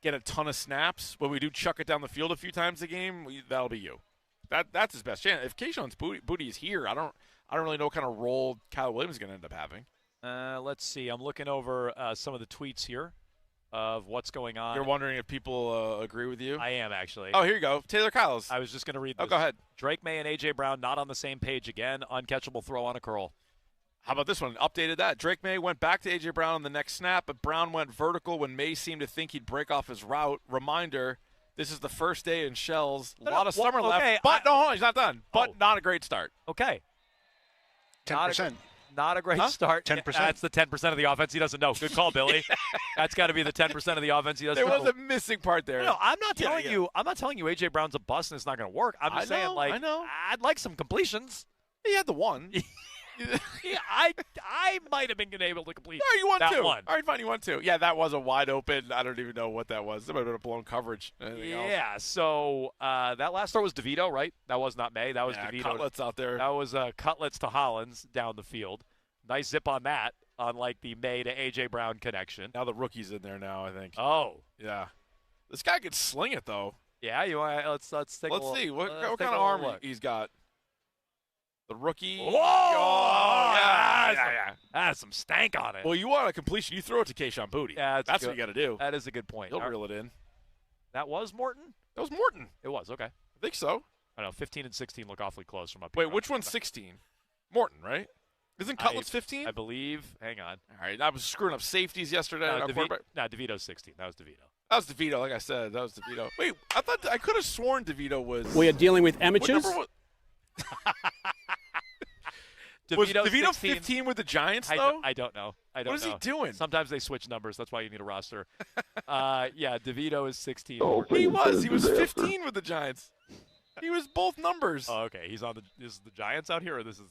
get a ton of snaps, when we do chuck it down the field a few times a game, that'll be you. That's his best chance. If Keyshawn's Booty is here, I don't really know what kind of role Kyle Williams is going to end up having. Let's see. I'm looking over some of the tweets here of what's going on. You're wondering if people agree with you? I am, actually. Oh, here you go. Taylor Kyles. I was just going to read this. Oh, go ahead. Drake May and A.J. Brown not on the same page again. Uncatchable throw on a curl. How about this one? Updated that. Drake May went back to A.J. Brown on the next snap, but Brown went vertical when May seemed to think he'd break off his route. Reminder, this is the first day in Shells. A lot of summer left. But, hold on, he's not done. But not a great start. Okay. 10%. Not a great start. 10%. That's the 10% of the offense he doesn't know. Good call, Billy. That's got to be the 10% of the offense he doesn't know. There was a missing part there. No, I'm not telling you. I'm not telling you AJ Brown's a bust and it's not going to work. I'm just saying, like, I know. I'd like some completions. He had the one. Yeah, I might have been able to complete. No, you won that 2. One. All right, fine, you won 2. Yeah, that was a wide open. I don't even know what that was. That might have been a blown coverage. Yeah. So that last throw was DeVito, right? That was not May. That was DeVito. Cutlets out there. That was Cutlets to Hollins down the field. Nice zip on that, on like the May to A.J. Brown connection. Now the rookie's in there now, I think. Oh. Yeah. This guy could sling it, though. Yeah, you want let's take a look. Let's see. What kind of arm he's got? The rookie. Whoa! Oh, yeah. That's some stank on it. Well, you want a completion, you throw it to Keyshawn Booty. Yeah, that's what you got to do. That is a good point. He'll reel it in. That was Morton? That was Morton. It was, okay. I think so. I know, 15 and 16 look awfully close from up here. Wait, which one's 16? Morton, right? Isn't Cutlets 15? I believe. Hang on. All right, I was screwing up safeties yesterday. No, DeVito's 16. That was DeVito. That was DeVito, like I said. That was DeVito. Wait, I could have sworn DeVito was. We are dealing with amateurs. Was DeVito 15 with the Giants, though? I don't know. What is he doing? Sometimes they switch numbers. That's why you need a roster. Yeah, DeVito is 16. He was 15 with the Giants. He was both numbers. Oh, okay. He's on the. This is the Giants out here, or this is.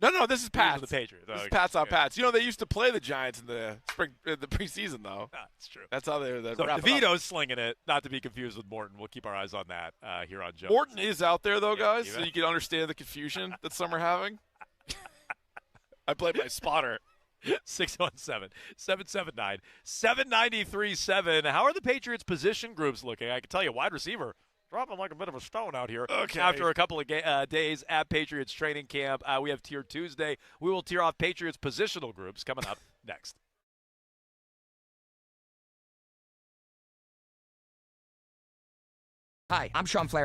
No, this is Pats. The Patriots. This is Pats on Pats. You know, they used to play the Giants in the preseason, though. That's true. That's how they So DeVito's slinging it, not to be confused with Morton. We'll keep our eyes on that here on Joe. Morton is out there, though, guys, so you can understand the confusion that some are having. I played my spotter. 617-779-7937. How are the Patriots' position groups looking? I can tell you, wide receiver, Dropping like a bit of a stone out here. Okay. After a couple of days at Patriots training camp, we have Tier Tuesday. We will tier off Patriots positional groups coming up next. Hi, I'm Sean Flair.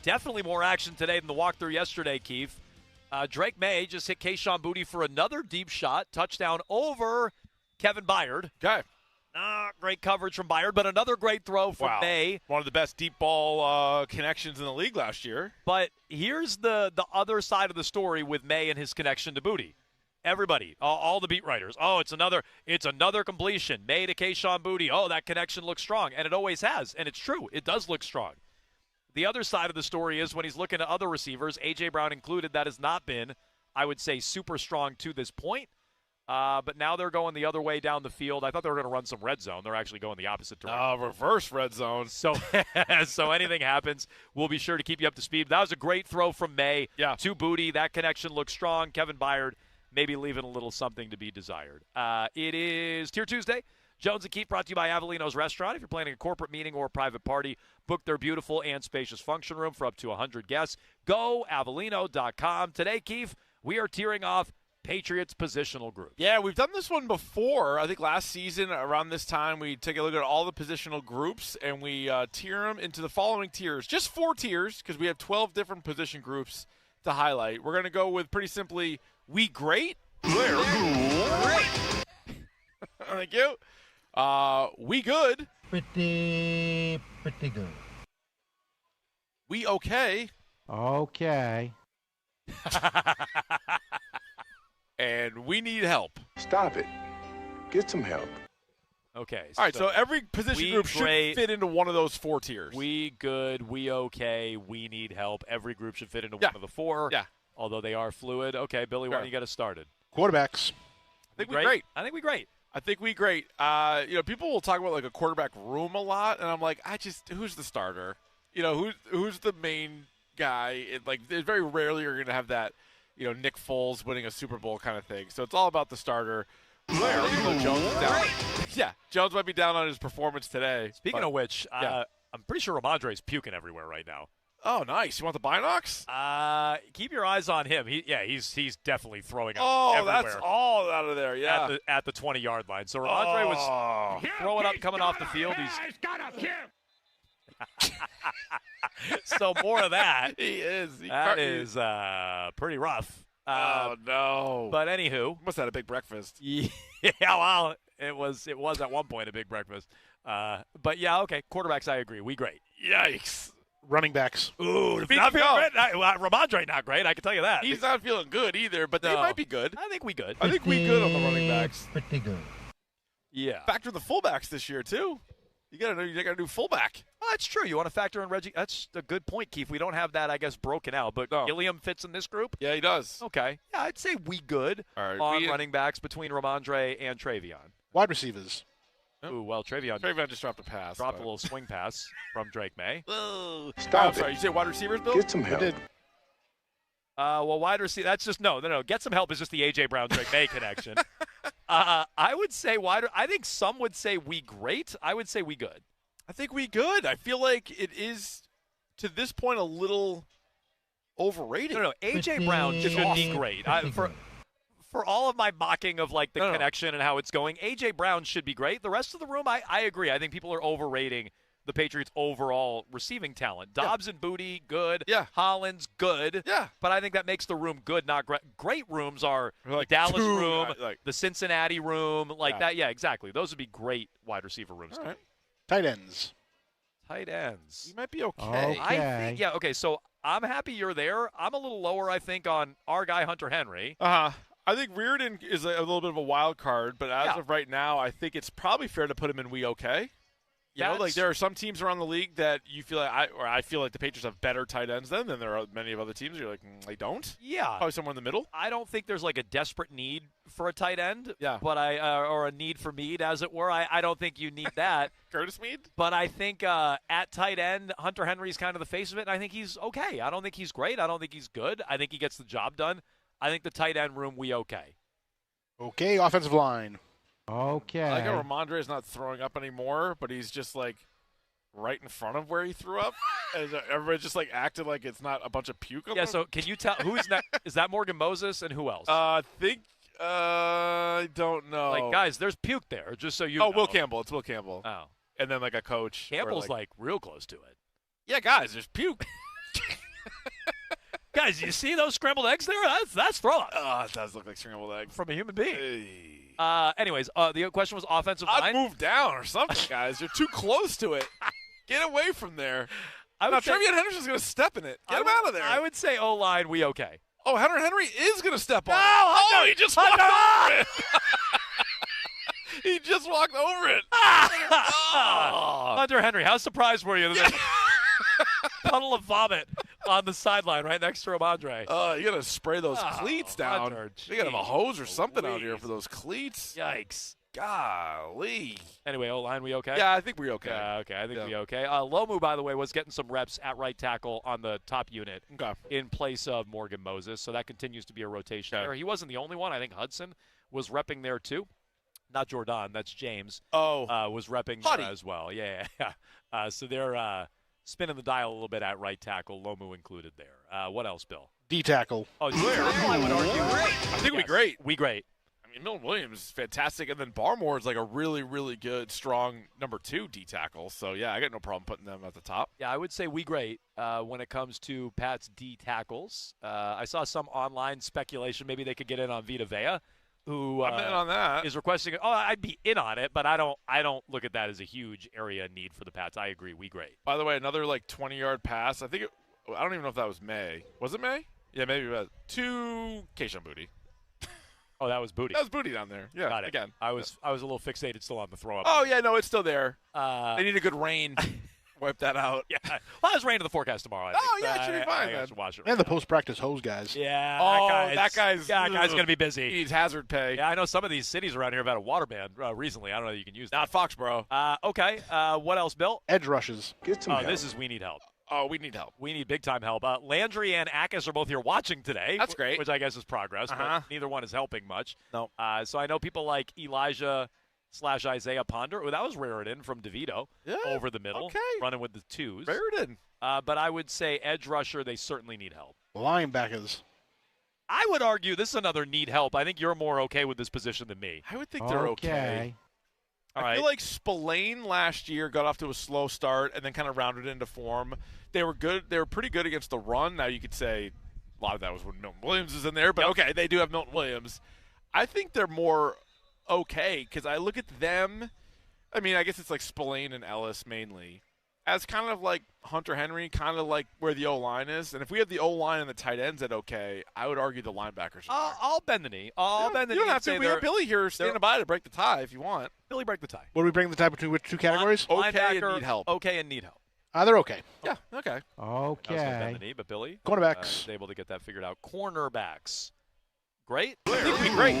Definitely more action today than the walkthrough yesterday, Keith. Drake May just hit Kayshon Boutte for another deep shot. Touchdown over Kevin Byard. Okay. Great coverage from Byard, but another great throw from May. One of the best deep ball connections in the league last year. But here's the other side of the story with May and his connection to Booty. Everybody, all the beat writers, it's another completion. May to Keyshawn Booty. Oh, that connection looks strong, and it always has, and it's true. It does look strong. The other side of the story is when he's looking at other receivers, A.J. Brown included, that has not been, I would say, super strong to this point. But now they're going the other way down the field. I thought they were going to run some red zone. They're actually going the opposite direction. Reverse red zone. So anything happens, we'll be sure to keep you up to speed. That was a great throw from May to Booty. That connection looks strong. Kevin Byard maybe leaving a little something to be desired. It is Tier Tuesday. Jones and Keith brought to you by Avellino's Restaurant. If you're planning a corporate meeting or a private party, book their beautiful and spacious function room for up to 100 guests. Go Avellino.com. Today, Keith, we are tearing off Patriots positional group. Yeah, we've done this one before. I think last season around this time we take a look at all the positional groups and we tier them into the following tiers. Just 4 tiers because we have 12 different position groups to highlight. We're going to go with pretty simply we great. We're great. Thank you. We good. Pretty good. We okay. Okay. And we need help. Stop it. Get some help. Okay. All right, so every position group should fit into one of those 4 tiers. We good, we okay, we need help. Every group should fit into one of the 4. Yeah. Although they are fluid. Okay, Billy, why don't you get us started? Quarterbacks. I think we great. I think we great. I think we great. People will talk about like a quarterback room a lot, and I'm like, who's the starter? Who's the main guy? Very rarely you're going to have that, Nick Foles winning a Super Bowl kind of thing. So it's all about the starter. Jones is down. Yeah, Jones might be down on his performance today. Speaking of which, I'm pretty sure Ramondre's puking everywhere right now. Oh, nice. You want the Binox? Keep your eyes on him. He's definitely throwing up everywhere. That's all out of there, yeah. At the 20-yard line. So Ramondre was throwing up coming off the field. He's got a So more of that. He is. That is pretty rough. Oh, no. But anywho. Must have had a big breakfast. Yeah, well, it was at one point a big breakfast. But, yeah, okay. Quarterbacks, I agree. We great. Yikes. Running backs. Ooh, not feeling great. Ramondre not great. I can tell you that. He's not feeling good either, but they might be good. I think we good. I think we good on the running backs. Pretty good. Yeah. Factor the fullbacks this year too. You got a new fullback. Oh, that's true. You want to factor in Reggie? That's a good point, Keith. We don't have that, I guess, broken out. But Gilliam fits in this group. Yeah, he does. Okay. Yeah, I'd say we good on running backs between Ramondre and Travion. Wide receivers. Ooh, well, Travion just dropped a pass. Dropped a little swing pass from Drake May. Stop it. Sorry, you say wide receivers, Bill? Get some help. Well, wide receiver, that's just, no. Get some help is just the A.J. Brown-Drake May connection. I would say I think some would say we great. I would say we good. I think we good. I feel like it is, to this point, a little overrated. No, A.J. Brown should be great. For all of my mocking of the connection and how it's going, A.J. Brown should be great. The rest of the room, I agree. I think people are overrating the Patriots' overall receiving talent. Dobbs and Booty, good. Yeah. Hollins, good. Yeah. But I think that makes the room good, not great. Great rooms are the Dallas room, the Cincinnati room, that. Yeah, exactly. Those would be great wide receiver rooms. All right. Tight ends. Tight ends. You might be okay. I think, okay, so I'm happy you're there. I'm a little lower, I think, on our guy Hunter Henry. I think Reardon is a little bit of a wild card, but as of right now, I think it's probably fair to put him in we okay. There are some teams around the league that you feel I feel like the Patriots have better tight ends than there are many of other teams. You're like, they don't? Yeah. Probably somewhere in the middle. I don't think there's a desperate need for a tight end. Yeah. But or a need for Meade, as it were. I don't think you need that. Curtis Meade? But I think at tight end, Hunter Henry's kind of the face of it, and I think he's okay. I don't think he's great. I don't think he's good. I think he gets the job done. I think the tight end room, we okay. Okay, offensive line. Okay. I like how Ramondre is not throwing up anymore, but he's just right in front of where he threw up. And everybody just acted like it's not a bunch of puke on him. So can you tell who is next? Is that Morgan Moses and who else? I don't know. Guys, there's puke there, just so you know. Will Campbell. It's Will Campbell. Oh. And then a coach. Campbell's real close to it. Yeah, guys, there's puke. Guys, you see those scrambled eggs there? That's throw up. Oh, it does look like scrambled eggs. From a human being. Anyways, the question was offensive I'd line. move down or something, guys. You're too close to it. Get away from there. Now, Trevion Henderson's going to step in it. Get him out of there. I would say O-line, we okay. Oh, Hunter Henry is going to step on it. Hunter, Oh, he just walked over it. He just walked over it. Hunter Henry, how surprised were you that puddle of vomit on the sideline right next to Ramondre? You got to spray those cleats down. Hunter, You got to have a hose or something out here for those cleats. Yikes. Golly. Anyway, O-line, we okay? Yeah, I think we're okay. Okay, I think we okay. Lomu, by the way, was getting some reps at right tackle on the top unit in place of Morgan Moses, so that continues to be a rotation there. He wasn't the only one. I think Hudson was repping there too. Not Jordan, that's James. Was repping there as well. Yeah. So they're spinning the dial a little bit at right tackle, Lomu included there. What else, Bill? D tackle. Oh, I would argue great. I think we great. We great. I mean, Milton Williams is fantastic, and then Barmore is like a really, really good, strong number 2 D tackle. So, yeah, I got no problem putting them at the top. Yeah, I would say we great when it comes to Pat's D tackles. I saw some online speculation maybe they could get in on Vita Vea, who I'm in on that. Is requesting it. Oh, I'd be in on it, but I don't look at that as a huge area of need for the Pats. I agree, we great. By the way, another like 20-yard pass. I don't even know if that was May. Was it May? Yeah, maybe it was. To Keishon Booty. Oh, that was Booty. That was Booty down there. Yeah, got it. Again. I was a little fixated still on the throw up. Oh yeah, no, it's still there. They need a good rain. Wipe that out. Yeah. Well, there's rain in the forecast tomorrow. I think. Oh yeah, it should be fine. I should watch it. And the post-practice hose guys. Yeah. That guy's going to be busy. He needs hazard pay. Yeah, I know some of these cities around here have had a water ban recently. I don't know if you can use that. Not Foxborough. Okay. What else, Bill? Edge rushes. Get some help. This is we need help. Oh, we need help. We need big-time help. Landry and Akis are both here watching today. That's great. Which I guess is progress, but neither one is helping much. No. So I know people like Elijah/Isaiah Ponder. Well, that was Raritan from DeVito over the middle, running with the twos. Raritan. But I would say edge rusher, they certainly need help. Linebackers. I would argue this is another need help. I think you're more okay with this position than me. I would think they're okay. I feel like Spillane last year got off to a slow start and then kind of rounded into form. They were good. They were pretty good against the run. Now you could say a lot of that was when Milton Williams is in there, but okay, they do have Milton Williams. I think they're more okay because I look at them. I mean, I guess it's like Spillane and Ellis mainly as kind of like Hunter Henry, kind of like where the O-line is. And if we have the O-line and the tight ends at okay, I would argue the linebackers are there. I'll bend the knee. I'll bend the knee. You don't have to. We have Billy here standing by to break the tie if you want. Billy, break the tie. What do we bring the tie between which two categories? Okay and need help. Okay and need help. They're okay. Yeah, okay. I was going to bend the knee, but Billy Cornerbacks. is able to get that figured out. Cornerbacks. Great. I think we great.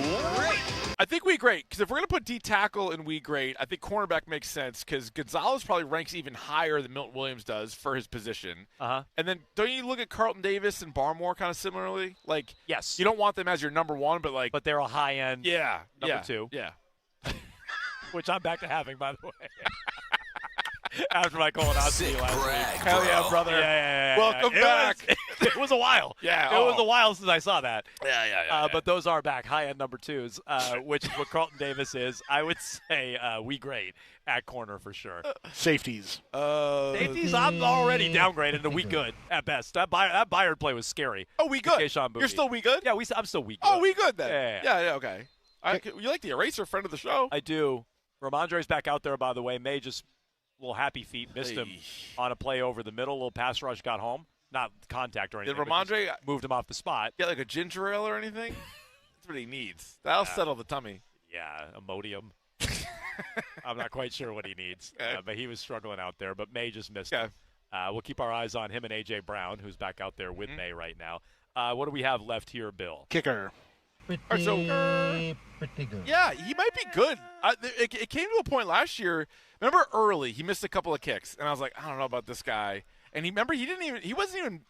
I think we great because if we're going to put D tackle and we great, I think cornerback makes sense because Gonzalez probably ranks even higher than Milton Williams does for his position. And then don't you look at Carlton Davis and Barmore kind of similarly? Like, yes, you don't want them as your number one, but they're a high end. Number 2. Yeah. Which I'm back to having, by the way. After my colonoscopy last week. Hell yeah, brother. Yeah. Welcome back. It was a while. Yeah. It was a while since I saw that. Yeah. But those are back, high-end number 2s, which is what Carlton Davis is. I would say we grade at corner for sure. Safeties. Safeties, I'm already downgraded to we good at best. That Byard play was scary. Oh, we good. You're still we good? Yeah, I'm still we good. Oh, we good then. Yeah, okay. You like the eraser, friend of the show? I do. Ramondre's back out there, by the way. May just a little happy feet missed him on a play over the middle. A little pass rush got home. Not contact or anything. Did Ramondre moved him off the spot? Get like a ginger ale or anything? That's what he needs. That'll settle the tummy. Yeah, Imodium. I'm not quite sure what he needs, but he was struggling out there. But May just missed him. We'll keep our eyes on him and A.J. Brown, who's back out there with May right now. What do we have left here, Bill? Kicker. Pretty good. Yeah, he might be good. It came to a point last year. Remember early, he missed a couple of kicks, and I was like, I don't know about this guy. And he wasn't even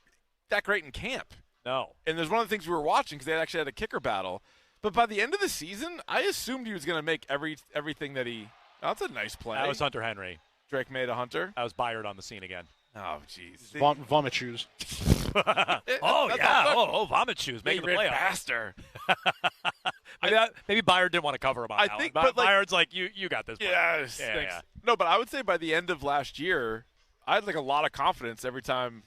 that great in camp. No. And there's one of the things we were watching because they actually had a kicker battle. But by the end of the season, I assumed he was going to make everything that he. Oh, that's a nice play. That was Hunter Henry. Drake made a Hunter. That was Byard on the scene again. Oh, jeez. Vomit shoes. Vomit shoes. Making the play faster. Maybe Byard didn't want to cover him on that one. But Byard's like, you got this play. Yes. Yeah. No, but I would say by the end of last year, I had like a lot of confidence every time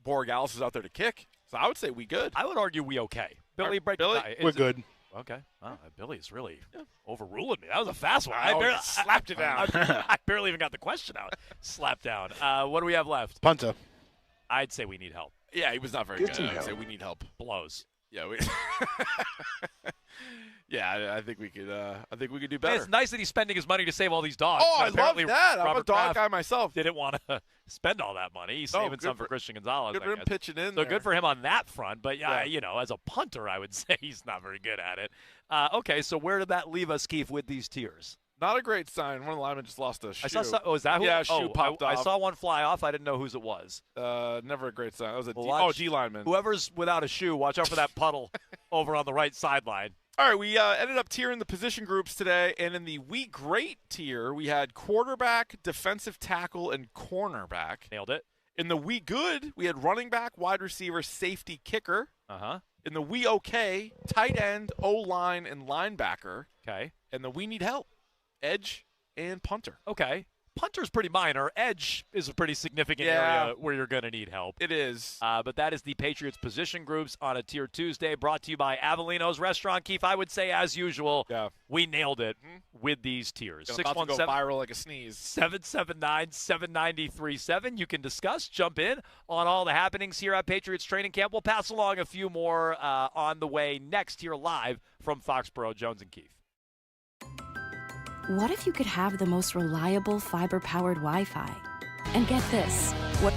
Borregales was out there to kick. So I would say we good. I would argue we okay. Billy, break Billy? the tie. We're good. Okay. Wow, Billy's really overruling me. That was a fast one. I barely slapped it down. I barely even got the question out. Slapped down. What do we have left? Punter. I'd say we need help. Yeah, he was not very good. I'd say we need help. Blows. Yeah, I think we could. I think we could do better. Hey, it's nice that he's spending his money to save all these dogs. Oh, I love Apparently, that. I'm a Robert dog Kraft guy myself. Didn't want to spend all that money. He's saving some for Christian Gonzalez. Good for him pitching in. So good for him on that front. But as a punter, I would say he's not very good at it. Okay, so where did that leave us, Keith, with these tiers? Not a great sign. One of the linemen just lost a shoe. I saw. Oh, is that who? Yeah, a shoe popped off. I saw one fly off. I didn't know whose it was. Never a great sign. That was D lineman. Whoever's without a shoe, watch out for that puddle over on the right sideline. All right, we ended up tiering the position groups today, and in the We Great tier, we had quarterback, defensive tackle, and cornerback. Nailed it. In the We Good, we had running back, wide receiver, safety, kicker. In the We Okay, tight end, O-line, and linebacker. Okay. And the We Need Help, edge and punter. Okay. Punter's pretty minor. Edge is a pretty significant area where you're going to need help. It is. But that is the Patriots position groups on a Tier Tuesday, brought to you by Avellino's Restaurant. Keith, I would say, as usual, we nailed it with these tiers. 617 go viral like a sneeze. 779-7937. You can discuss, jump in on all the happenings here at Patriots Training Camp. We'll pass along a few more on the way next here live from Foxborough. Jones and Keith. What if you could have the most reliable fiber-powered Wi-Fi? And get this, what...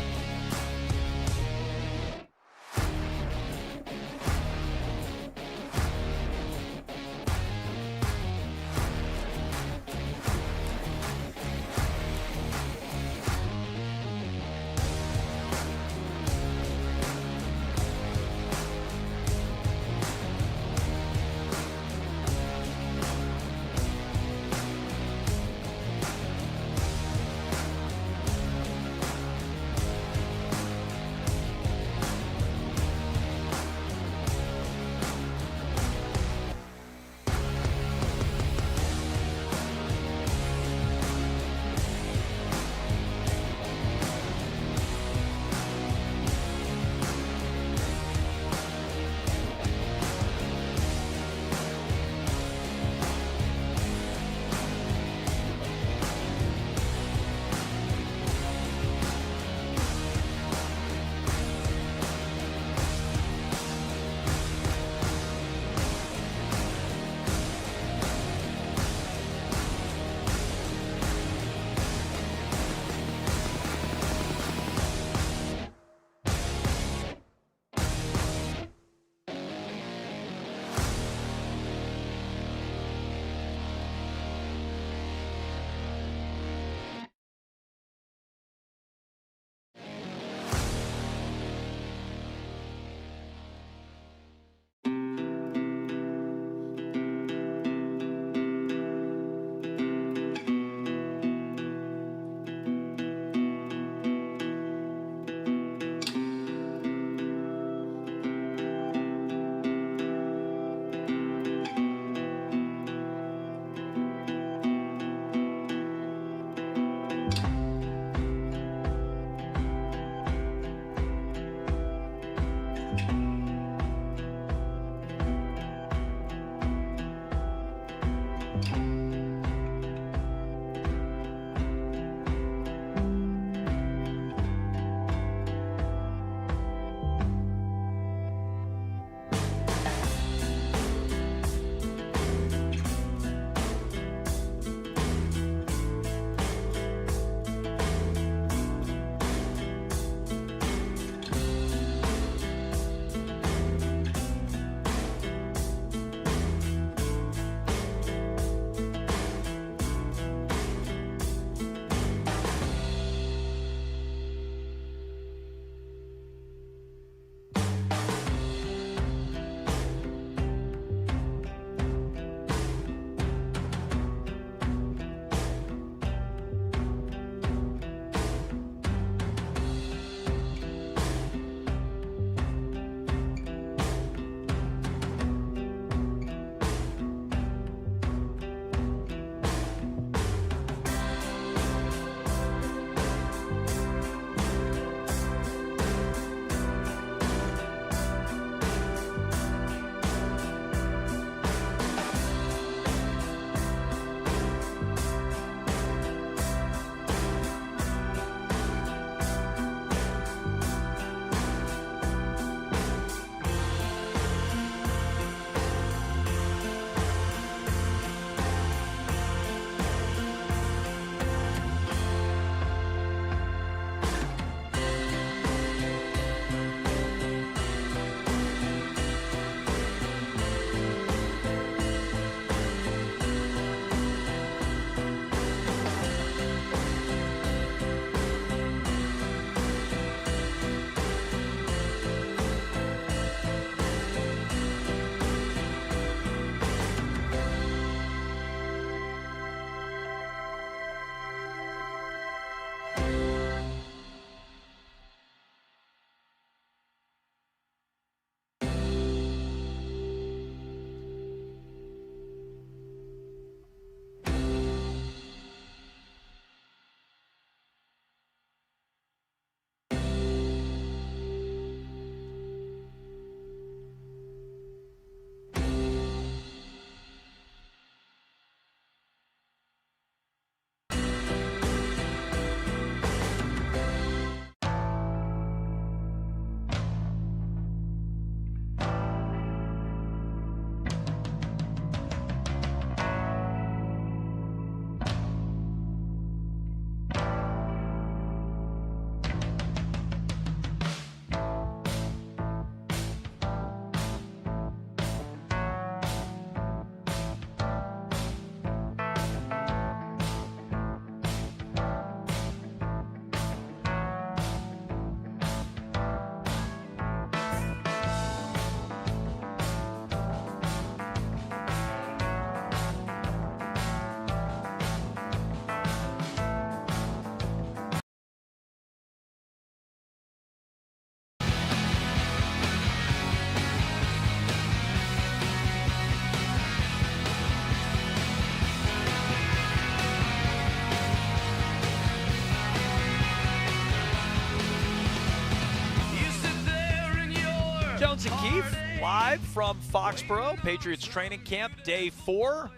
Live from Foxborough, Patriots training camp, day 4.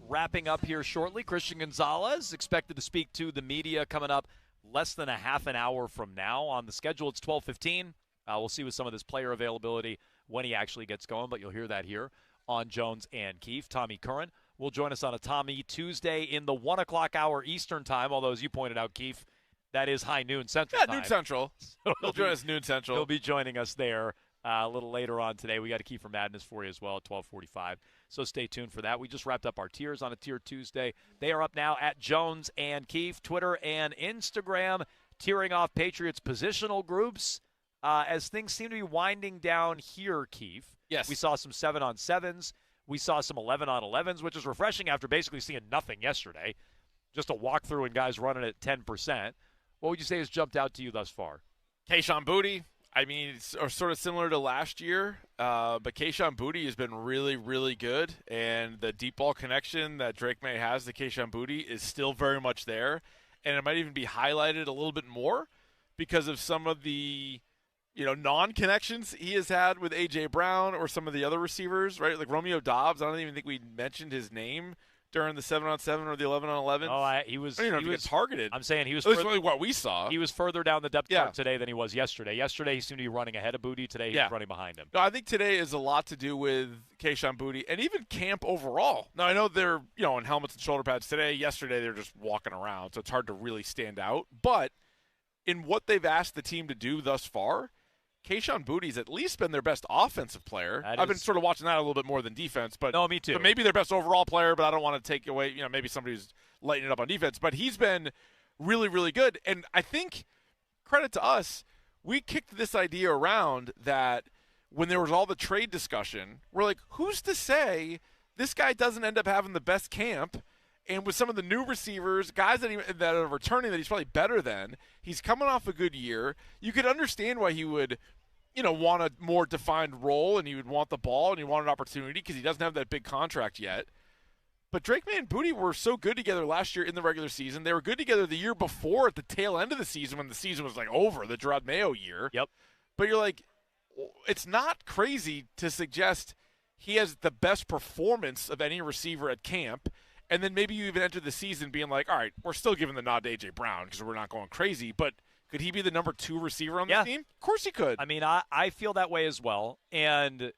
Wrapping up here shortly. Christian Gonzalez expected to speak to the media coming up less than a half an hour from now. On the schedule, it's 12:15. We'll see with some of this player availability when he actually gets going, but you'll hear that here on Jones and Keefe. Tommy Curran will join us on a Tommy Tuesday in the 1 o'clock hour Eastern time, although as you pointed out, Keefe, that is high noon Central time. Yeah, noon Central. He'll join us noon Central. He'll be joining us there a little later on today. We got a Kiefer Madness for you as well at 12:45, so stay tuned for that. We just wrapped up our tiers on a Tier Tuesday. They are up now at Jones and Keefe, Twitter and Instagram, tearing off Patriots positional groups as things seem to be winding down here, Keefe. Yes. We saw some 7-on-7s. We saw some 11-on-11s, which is refreshing after basically seeing nothing yesterday. Just a walkthrough and guys running at 10%. What would you say has jumped out to you thus far? Kayshon Boutte. I mean, it's sort of similar to last year, but Kayshon Boutte has been really, really good, and the deep ball connection that Drake May has to Kayshon Boutte is still very much there, and it might even be highlighted a little bit more because of some of the non-connections he has had with A.J. Brown or some of the other receivers, right? Like Romeo Doubs, I don't even think we mentioned his name during the 7-on-7 or the 11-on-11. Oh, he was targeted. I'm saying he was. At least what we saw. He was further down the depth chart today than he was yesterday. Yesterday he seemed to be running ahead of Boutte. Today he was running behind him. No, I think today is a lot to do with Kayshon Boutte and even camp overall. Now I know they're in helmets and shoulder pads today. Yesterday they're just walking around, so it's hard to really stand out. But in what they've asked the team to do thus far, Kayshon Boutte's at least been their best offensive player. I've been sort of watching that a little bit more than defense. But no, me too. But maybe their best overall player, but I don't want to take away, maybe somebody's lighting it up on defense. But he's been really, really good. And I think, credit to us, we kicked this idea around that when there was all the trade discussion, we're like, who's to say this guy doesn't end up having the best camp? And with some of the new receivers, guys that are returning that he's probably better than, he's coming off a good year. You could understand why he would, want a more defined role, and he would want the ball, and he want an opportunity because he doesn't have that big contract yet. But Drake May and Boutte were so good together last year in the regular season. They were good together the year before at the tail end of the season when the season was over, the Gerard Mayo year. Yep. But you're like, it's not crazy to suggest he has the best performance of any receiver at camp. And then maybe you even enter the season being like, all right, we're still giving the nod to A.J. Brown because we're not going crazy. But could he be the number 2 receiver on the team? Of course he could. I mean, I feel that way as well. And,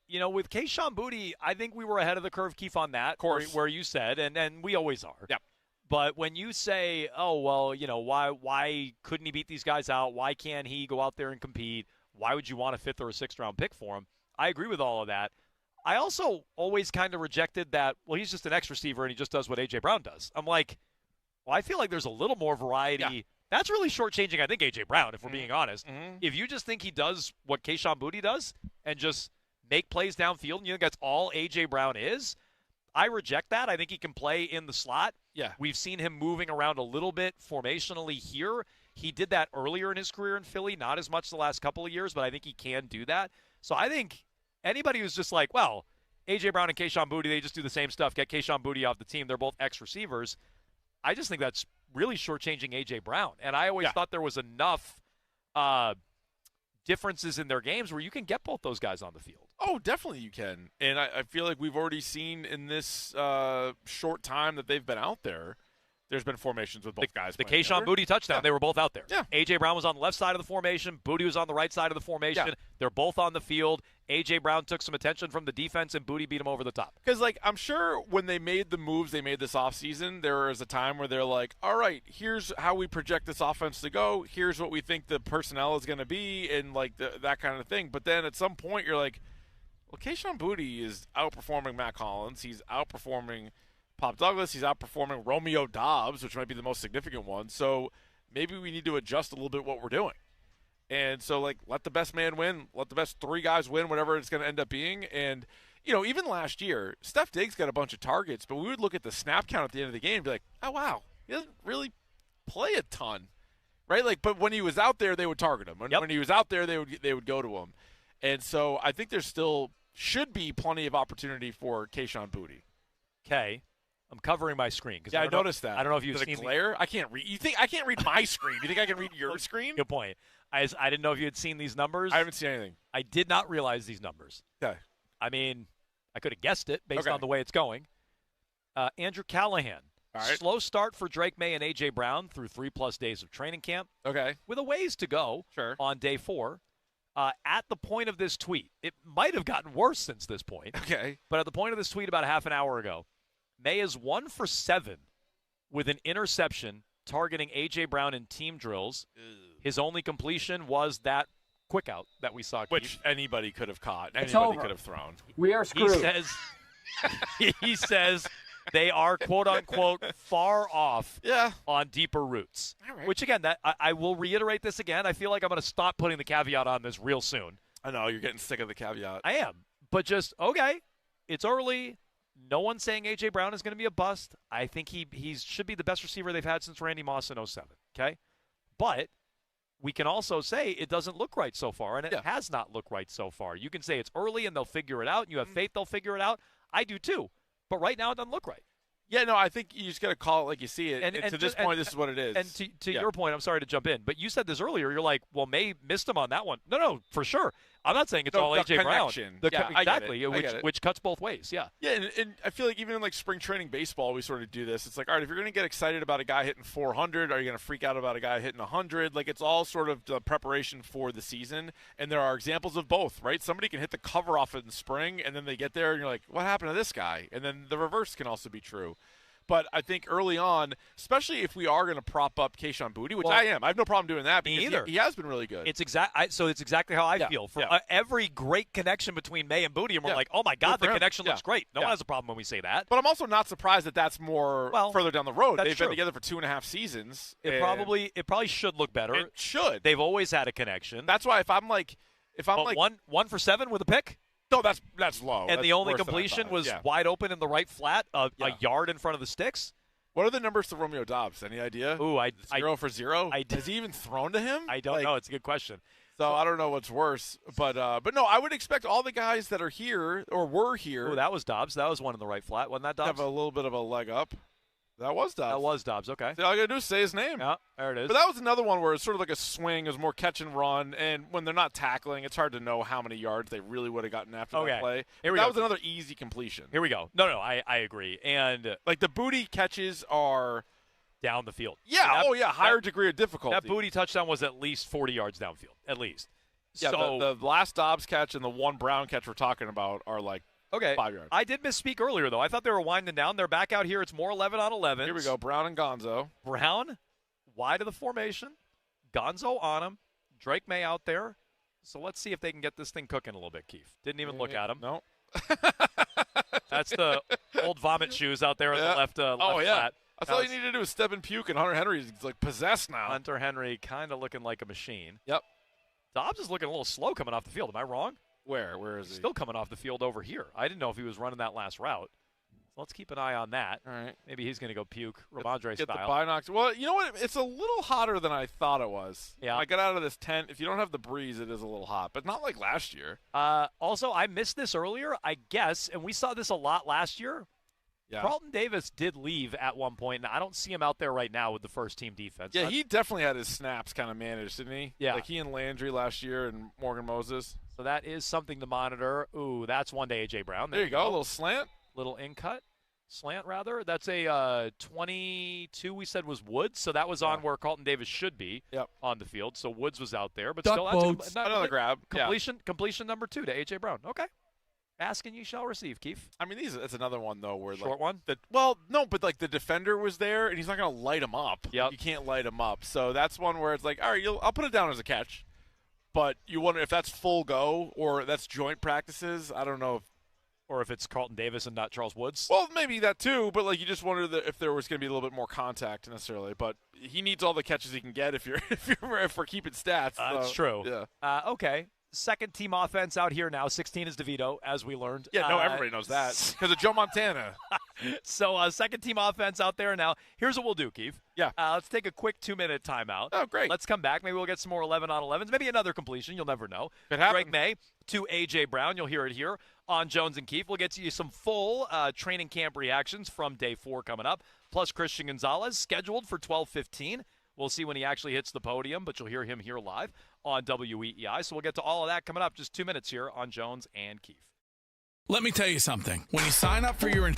with Kayshon Boutte, I think we were ahead of the curve, Keefe, on that. Of course. Where you said, and we always are. Yep. But when you say, oh, well, why couldn't he beat these guys out? Why can't he go out there and compete? Why would you want a 5th or a 6th-round pick for him? I agree with all of that. I also always kind of rejected that, well, he's just an X receiver and he just does what A.J. Brown does. I'm like, well, I feel like there's a little more variety. Yeah. That's really shortchanging, I think, A.J. Brown, if we're being honest. Mm-hmm. If you just think he does what Kayshon Boutte does and just make plays downfield and you think that's all A.J. Brown is, I reject that. I think he can play in the slot. Yeah. We've seen him moving around a little bit formationally here. He did that earlier in his career in Philly, not as much the last couple of years, but I think he can do that. So I think anybody who's just like, well, A.J. Brown and Kayshon Boutte, they just do the same stuff. Get Kayshon Boutte off the team. They're both ex-receivers. I just think that's really shortchanging A.J. Brown. And I always thought there was enough differences in their games where you can get both those guys on the field. Oh, definitely you can. And I feel like we've already seen in this short time that they've been out there, there's been formations with both guys. The Kayshon Boutte touchdown, they were both out there. Yeah. A.J. Brown was on the left side of the formation. Boutte was on the right side of the formation. Yeah. They're both on the field. A.J. Brown took some attention from the defense, and Boutte beat him over the top. Because, I'm sure when they made the moves they made this offseason, there was a time where they're like, all right, here's how we project this offense to go. Here's what we think the personnel is going to be, and, that kind of thing. But then at some point, you're like, well, Kayshon Boutte is outperforming Matt Collins. He's outperforming Pop Douglas. He's outperforming Romeo Doubs, which might be the most significant one. So maybe we need to adjust a little bit what we're doing. And so, let the best man win. Let the best 3 guys win, whatever it's going to end up being. And, even last year, Steph Diggs got a bunch of targets, but we would look at the snap count at the end of the game and be like, oh, wow, he doesn't really play a ton, right? But when he was out there, they would target him. When he was out there, they would go to him. And so I think there still should be plenty of opportunity for Kayshon Boutte. Okay. I'm covering my screen. Yeah, I noticed that. I don't know if you've Does seen it glare. I can't read. You think I can't read my screen? You think I can read your screen? Good point. I didn't know if you had seen these numbers. I haven't seen anything. I did not realize these numbers. Okay. I mean, I could have guessed it based Okay. on the way it's going. Andrew Callahan. All right. Slow start for Drake May and A.J. Brown through 3+ days of training camp. Okay. With a ways to go on day 4. At the point of this tweet, it might have gotten worse since this point. Okay. But at the point of this tweet about a half an hour ago, May is 1 for 7 with an interception targeting A.J. Brown in team drills. His only completion was that quick out that we saw. Which anybody could have caught. It's Anybody over. could have thrown. We are screwed. He says they are, quote unquote, far off on deeper routes. All right. Which, again, that I will reiterate this again. I feel like I'm going to stop putting the caveat on this real soon. I know, you're getting sick of the caveat. I am. But just, okay, it's early. No one's saying A.J. Brown is going to be a bust. I think he should be the best receiver they've had since Randy Moss in 2007. Okay? But we can also say it doesn't look right so far, and it has not looked right so far. You can say it's early and they'll figure it out, and you have faith they'll figure it out. I do too. But right now it doesn't look right. Yeah, no, I think you just got to call it like you see it. And to this point, this is what it is. And to your point, I'm sorry to jump in, but you said this earlier. You're like, well, May missed him on that one. No, for sure. I'm not saying it's all A.J. Brown. Exactly, which cuts both ways, yeah. Yeah, and I feel like even in like spring training baseball, we sort of do this. It's like, all right, if you're going to get excited about a guy hitting 400, are you going to freak out about a guy hitting 100? Like, it's all sort of the preparation for the season, and there are examples of both, right? Somebody can hit the cover off in the spring, and then they get there, and you're like, what happened to this guy? And then the reverse can also be true. But I think early on, especially if we are going to prop up Kayshon Boutte, which I am. I have no problem doing that because he has been really good. It's so it's exactly how I feel. For every great connection between May and Boutte, and we're like, oh, my God, the connection looks great. No one has a problem when we say that. But I'm also not surprised that that's more further down the road. They've been together for 2.5 seasons. It probably should look better. It should. They've always had a connection. That's why if I'm like 1 for 7 with a pick? No, that's low. And that's the only worse than I completion thought. was wide open in the right flat, a yard in front of the sticks. What are the numbers to Romeo Doubs? Any idea? Ooh, 0 for 0. Has he even thrown to him? I don't know. It's a good question. So I don't know what's worse, but no, I would expect all the guys that are here or were here. Oh, that was Dobbs. That was one in the right flat. Wasn't that Dobbs? Have a little bit of a leg up. That was Dobbs. That was Dobbs. Okay. So all I gotta do is say his name. Yeah, there it is. But that was another one where it's sort of like a swing. It was more catch and run, and when they're not tackling, it's hard to know how many yards they really would have gotten after that play. Here we that go. was another easy completion. Here we go. No, I agree. And like the Boutte catches are down the field. Yeah. Higher degree of difficulty. That Boutte touchdown was at least 40 yards downfield, at least. Yeah. So the last Dobbs catch and the one Brown catch we're talking about are like. Okay. 5 yards. I did misspeak earlier, though. I thought they were winding down. They're back out here. It's more 11 on 11. Here we go. Brown and Gonzo. Brown, wide of the formation. Gonzo on him. Drake May out there. So let's see if they can get this thing cooking a little bit, Keith. Didn't even look at him. No. That's the old vomit shoes out there on the left flat. That's all you need to do is step and puke, and Hunter Henry's like possessed now. Hunter Henry kind of looking like a machine. Yep. Dobbs is looking a little slow coming off the field. Am I wrong? Where is he? Still coming off the field over here. I didn't know if he was running that last route. So let's keep an eye on that. All right. Maybe he's going to go puke, Ramondre Get style. the binocs. Well, you know what? It's a little hotter than I thought it was. Yeah. When I got out of this tent, if you don't have the breeze, it is a little hot, but not like last year. Also, I missed this earlier, I guess, and we saw this a lot last year. Yeah. Carlton Davis did leave at one point, and I don't see him out there right now with the first-team defense. Yeah, he definitely had his snaps kind of managed, didn't he? Yeah. Like he and Landry last year and Morgan Moses. So that is something to monitor. Ooh, that's one to A.J. Brown. There you go, a little slant. Little in-cut. Slant, rather. That's a 22, we said, was Woods. So that was on where Carlton Davis should be on the field. So Woods was out there. But Duck still, boats. that's Another grab. Completion number 2 to A.J. Brown. Okay. Ask and you shall receive, Keith. I mean, it's another one, though, where Short one? No, but like the defender was there, and he's not going to light him up. Yep. You can't light him up. So that's one where it's like, all right, I'll put it down as a catch. But you wonder if that's full go or that's joint practices. I don't know or if it's Carlton Davis and not Charles Woods. Well, maybe that too, but like you just wonder if there was going to be a little bit more contact necessarily. But he needs all the catches he can get if we're keeping stats. That's true. Yeah. Okay. Second team offense out here now. 16 is DeVito, as we learned. Yeah, no, everybody knows that because of Joe Montana. So second team offense out there now. Here's what we'll do, Keith. Yeah. Let's take a quick 2-minute timeout. Oh, great. Let's come back. Maybe we'll get some more 11 on 11s. Maybe another completion. You'll never know. Could happen. Drake May, to A.J. Brown. You'll hear it here on Jones and Keefe. We'll get to you some full training camp reactions from day 4 coming up, plus Christian Gonzalez scheduled for 12:15. We'll see when he actually hits the podium, but you'll hear him here live on WEEI. So we'll get to all of that coming up just 2 minutes here on Jones and Keefe. Let me tell you something. When you sign up for your...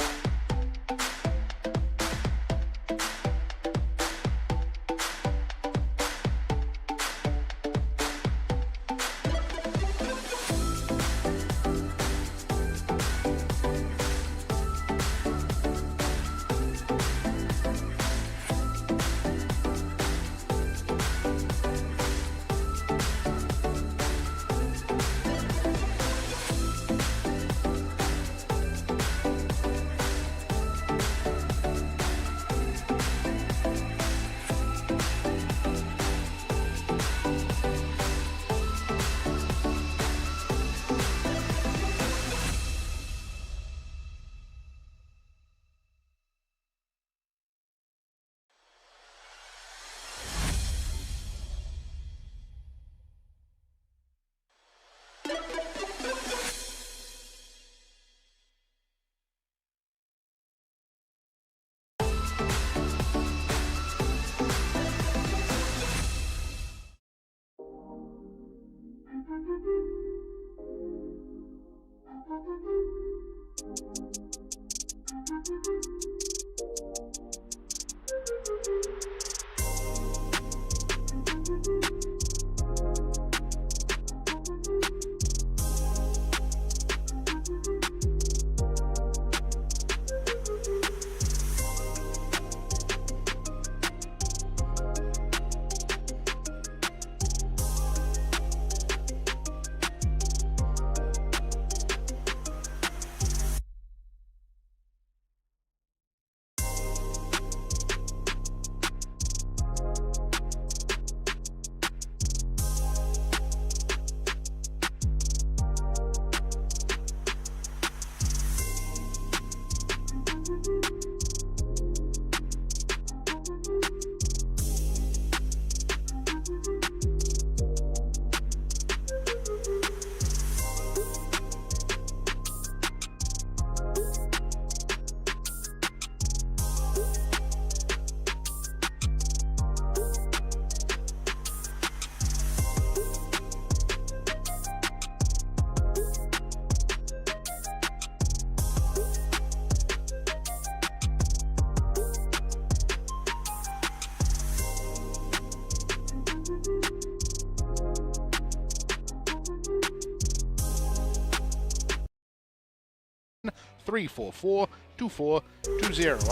(344-2420).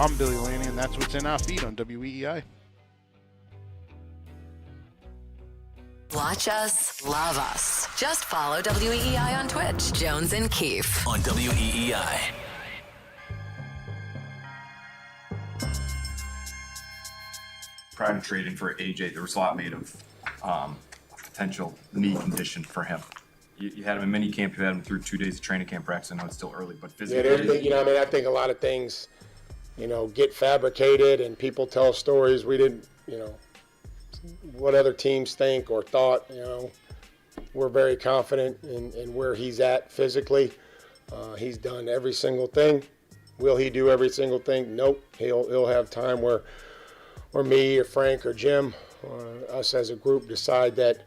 I'm Billy Laney, and that's what's in our feed on WEEI. Watch us, love us. Just follow WEEI on Twitch. Jones and Keefe on WEEI. Prior to trading for AJ, there was a lot made of potential knee condition for him. You had him in mini camp. You had him through 2 days of training camp practice. I know it's still early, but physically, I think a lot of things, get fabricated and people tell stories we didn't, what other teams think or thought. We're very confident in where he's at physically. He's done every single thing. Will he do every single thing? Nope. He'll have time where me or Frank or Jim or us as a group decide that,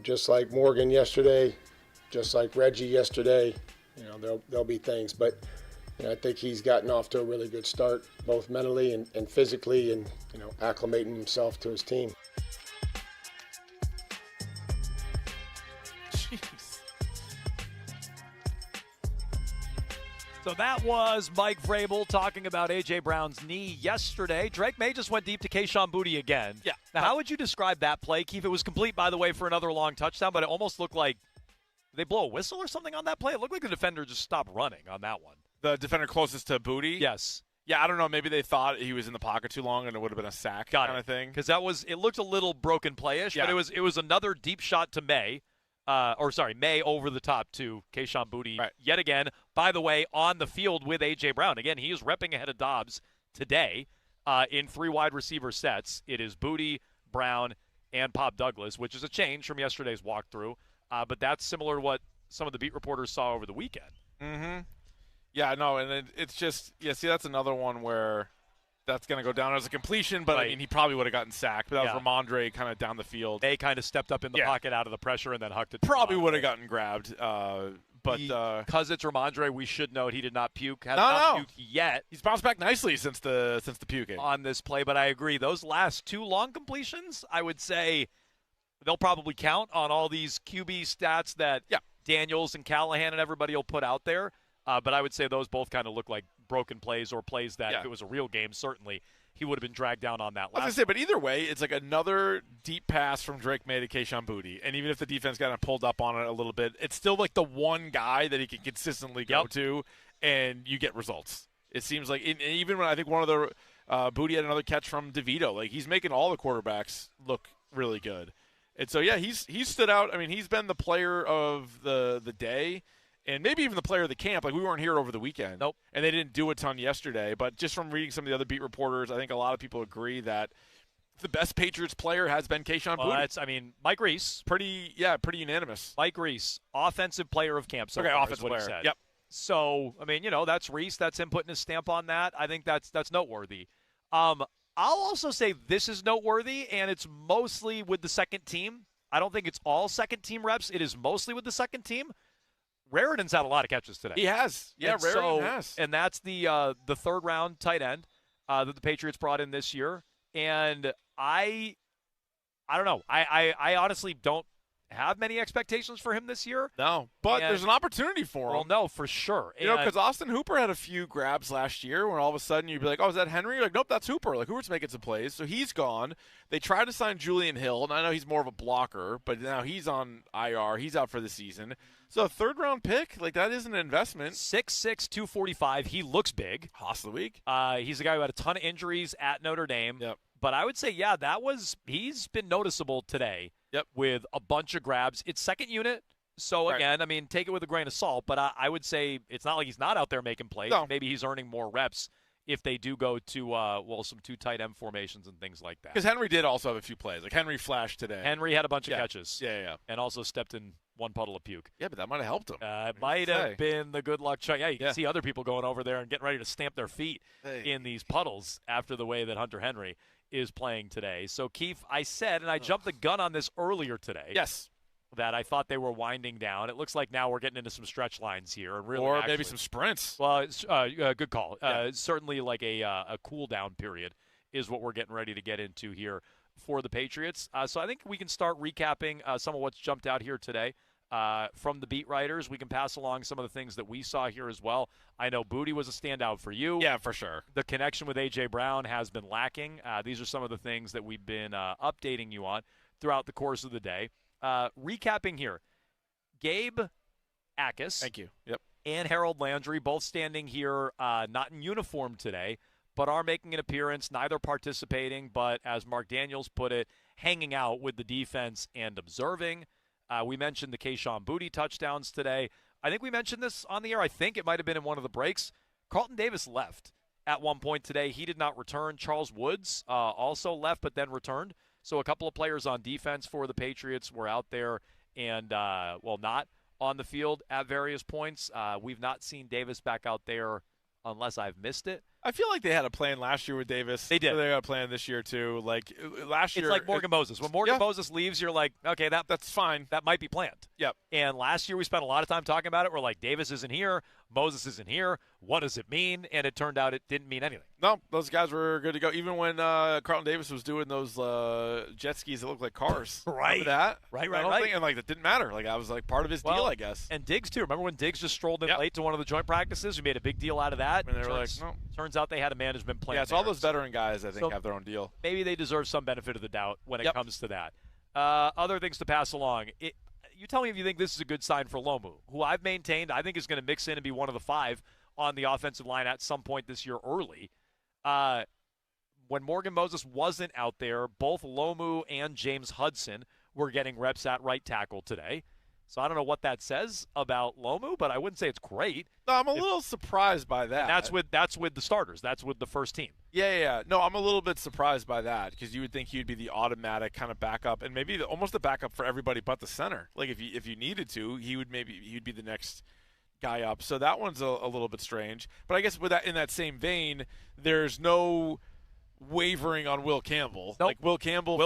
just like Morgan yesterday, just like Reggie yesterday, there'll be things. But I think he's gotten off to a really good start, both mentally and physically, and acclimating himself to his team. So that was Mike Vrabel talking about A.J. Brown's knee yesterday. Drake May just went deep to Kayshon Boutte again. Yeah. Now, how would you describe that play, Keith? It was complete, by the way, for another long touchdown, but it almost looked like did they blow a whistle or something on that play? It looked like the defender just stopped running on that one. The defender closest to Boutte? Yes. Yeah, I don't know. Maybe they thought he was in the pocket too long and it would have been a sack kind of thing. Because it looked a little broken play-ish, yeah. But it was another deep shot to May. May over the top to Kayshon Boutte yet again. By the way, on the field with A.J. Brown. Again, he is repping ahead of Dobbs today in 3 wide receiver sets. It is Boutte, Brown, and Pop Douglas, which is a change from yesterday's walkthrough. But that's similar to what some of the beat reporters saw over the weekend. Mm-hmm. Yeah, no, and it's just see, that's another one where that's going to go down as a completion, but I mean, he probably would have gotten sacked. But that was Ramondre kind of down the field. They kind of stepped up in the pocket out of the pressure and then hucked it. Probably would have gotten grabbed. But because it's Ramondre, we should note he did not puke. Has no, not no. puked yet. He's bounced back nicely since the puking on this play. But I agree, those last 2 long completions, I would say they'll probably count on all these QB stats that Daniels and Callahan and everybody will put out there. But I would say those both kind of look like broken plays or plays that if it was a real game, certainly he would have been dragged down on that last. I was going to say, but either way, it's like another deep pass from Drake May to Kayshon Boutte. And even if the defense got pulled up on it a little bit, it's still like the one guy that he can consistently go to, and you get results. It seems like, even when I think one of the Boutte had another catch from DeVito, like he's making all the quarterbacks look really good. And so, he's stood out. I mean, he's been the player of the day. And maybe even the player of the camp. Like, we weren't here over the weekend. Nope. And they didn't do a ton yesterday. But just from reading some of the other beat reporters, I think a lot of people agree that the best Patriots player has been Kayshon Boutte. Mike Reese. Pretty unanimous. Mike Reese, offensive player of camp. Offensive player. He said. Yep. So, I mean, that's Reese. That's him putting his stamp on that. I think that's noteworthy. I'll also say this is noteworthy, and it's mostly with the second team. I don't think it's all second team reps. It is mostly with the second team. Raritan's had a lot of catches today. He has. Yeah, Raritan has. And that's the third-round tight end that the Patriots brought in this year. And I don't know. I honestly don't have many expectations for him this year. No, but there's an opportunity for him. Well, no, for sure. Because Austin Hooper had a few grabs last year when all of a sudden you'd be like, oh, is that Henry? You're like, nope, that's Hooper. Like, Hooper's making some plays. So he's gone. They tried to sign Julian Hill, and I know he's more of a blocker, but now he's on IR. He's out for the season. So a third-round pick, like that is an investment. 6'6", 245. He looks big. Hoss of the week. He's a guy who had a ton of injuries at Notre Dame. Yep. But I would say, he's been noticeable today. Yep. With a bunch of grabs. It's second unit. So, again, I mean, take it with a grain of salt. But I would say it's not like he's not out there making plays. No. Maybe he's earning more reps if they do go to, some 2 tight end formations and things like that. Because Henry did also have a few plays. Like, Henry flashed today. Henry had a bunch of catches. Yeah. And also stepped in one puddle of puke. Yeah, but that might have helped him. It might have been the good luck charm. Yeah, you can see other people going over there and getting ready to stamp their feet in these puddles after the way that Hunter Henry is playing today. So, Keith, I said, and I jumped the gun on this earlier today. Yes. That I thought they were winding down. It looks like now we're getting into some stretch lines here. And really, or maybe some sprints. Well, it's, good call. Certainly like a cool-down period is what we're getting ready to get into here for the Patriots. So I think we can start recapping some of what's jumped out here today. From the beat writers, we can pass along some of the things that we saw here as well. I know Boutte was a standout for you. Yeah, for sure. The connection with A.J. Brown has been lacking. These are some of the things that we've been updating you on throughout the course of the day. Recapping here, Gabe Akis. Thank you. Yep. And Harold Landry both standing here, not in uniform today, but are making an appearance, neither participating, but as Mark Daniels put it, hanging out with the defense and observing. We mentioned the Kayshon Boutte touchdowns today. I think we mentioned this on the air. I think it might have been in one of the breaks. Carlton Davis left at one point today. He did not return. Charles Woods also left but then returned. So a couple of players on defense for the Patriots were out there and, not on the field at various points. We've not seen Davis back out there unless I've missed it. I feel like they had a plan last year with Davis. They did. So they got a plan this year, too. Like, last year. It's like Morgan Moses. When Morgan Moses leaves, you're like, okay, that's fine. That might be planned. Yep. And last year we spent a lot of time talking about it. We're like, Davis isn't here. Moses isn't here. What does it mean? And it turned out it didn't mean anything. No, those guys were good to go. Even when Carlton Davis was doing those jet skis that looked like cars. Right. Remember that? Right. And, like, that didn't matter. Like, I was, like, part of his deal, I guess. And Diggs, too. Remember when Diggs just strolled in late to one of the joint practices? We made a big deal out of that. And they were like, no. Turns out they had a management plan. Yeah, it's all those veteran guys, I think, have their own deal. Maybe they deserve some benefit of the doubt when it comes to that. Other things to pass along. You tell me if you think this is a good sign for Lomu, who I've maintained I think is going to mix in and be one of the 5 on the offensive line at some point this year early. When Morgan Moses wasn't out there, both Lomu and James Hudson were getting reps at right tackle today. So I don't know what that says about Lomu, but I wouldn't say it's great. No, I'm a little surprised by that. And that's with the starters. That's with the first team. Yeah. No, I'm a little bit surprised by that because you would think he'd be the automatic kind of backup and maybe almost the backup for everybody but the center. Like if you needed to, he'd be the next guy up. So that one's a little bit strange. But I guess in that same vein, there's no wavering on Will Campbell. Nope. Like Will Campbell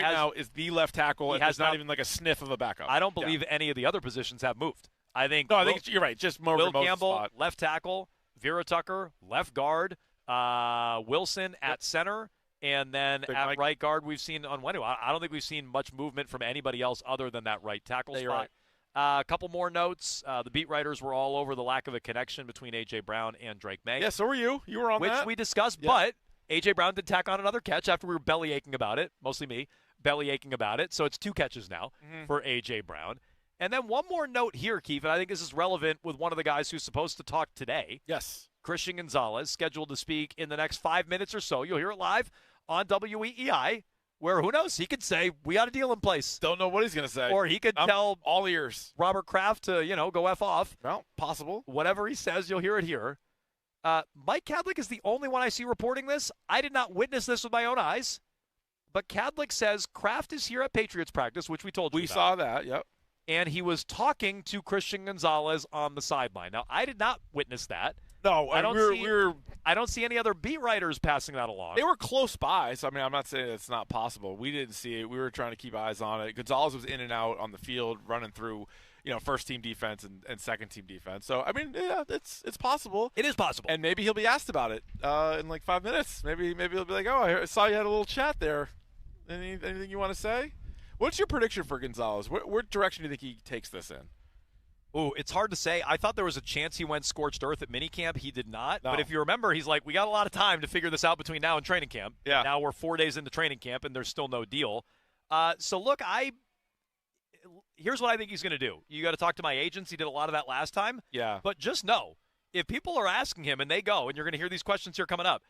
now is the left tackle, and there's not even like a sniff of a backup. I don't believe any of the other positions have moved. I think you're right. Just more Will remote Campbell, spot. left tackle, Vera Tucker, left guard, Wilson at center, and then at right guard we've seen Onwenu. I don't think we've seen much movement from anybody else other than that right tackle spot. Right. A couple more notes. The beat writers were all over the lack of a connection between A.J. Brown and Drake May. Yeah, so were you. You were on which that. We discussed, but A.J. Brown did tack on another catch after we were belly aching about it, mostly me, belly aching about it. So it's 2 catches now for A.J. Brown. And then one more note here, Keith, and I think this is relevant with one of the guys who's supposed to talk today. Yes. Christian Gonzalez, scheduled to speak in the next 5 minutes or so. You'll hear it live on WEEI, where who knows, he could say, we got a deal in place. Don't know what he's going to say. Or he could tell all ears. Robert Kraft to, go F off. Well, possible. Whatever he says, you'll hear it here. Mike Kadlick is the only one I see reporting this. I did not witness this with my own eyes. But Kadlick says Kraft is here at Patriots practice, which we told you about. We saw that, yep. And he was talking to Christian Gonzalez on the sideline. Now, I did not witness that. No, I don't see any other beat writers passing that along. They were close by, so I'm not saying it's not possible. We didn't see it. We were trying to keep eyes on it. Gonzalez was in and out on the field, running through, first-team defense and second-team defense. So, it's possible. It is possible. And maybe he'll be asked about it in like 5 minutes. Maybe he'll be like, oh, I saw you had a little chat there. Anything you want to say? What's your prediction for Gonzalez? What direction do you think he takes this in? Ooh, it's hard to say. I thought there was a chance he went scorched earth at minicamp. He did not. No. But if you remember, he's like, we got a lot of time to figure this out between now and training camp. Yeah. Now we're 4 days into training camp, and there's still no deal. So, look, here's what I think he's going to do. You got to talk to my agents. He did a lot of that last time. Yeah. But just know, if people are asking him and they go, and you're going to hear these questions here coming up,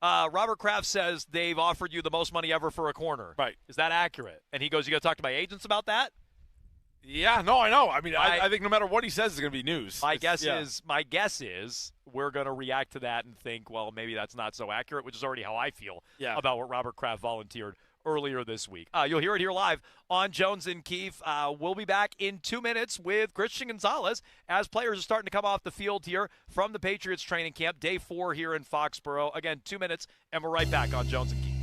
Robert Kraft says they've offered you the most money ever for a corner. Right. Is that accurate? And he goes, you got to talk to my agents about that? Yeah, no, I know. I think no matter what he says, it's going to be news. My guess is we're going to react to that and think, well, maybe that's not so accurate, which is already how I feel about what Robert Kraft volunteered earlier this week. You'll hear it here live on Jones and Keefe. We'll be back in 2 minutes with Christian Gonzalez as players are starting to come off the field here from the Patriots training camp, day 4 here in Foxborough. Again, 2 minutes, and we're right back on Jones and Keefe.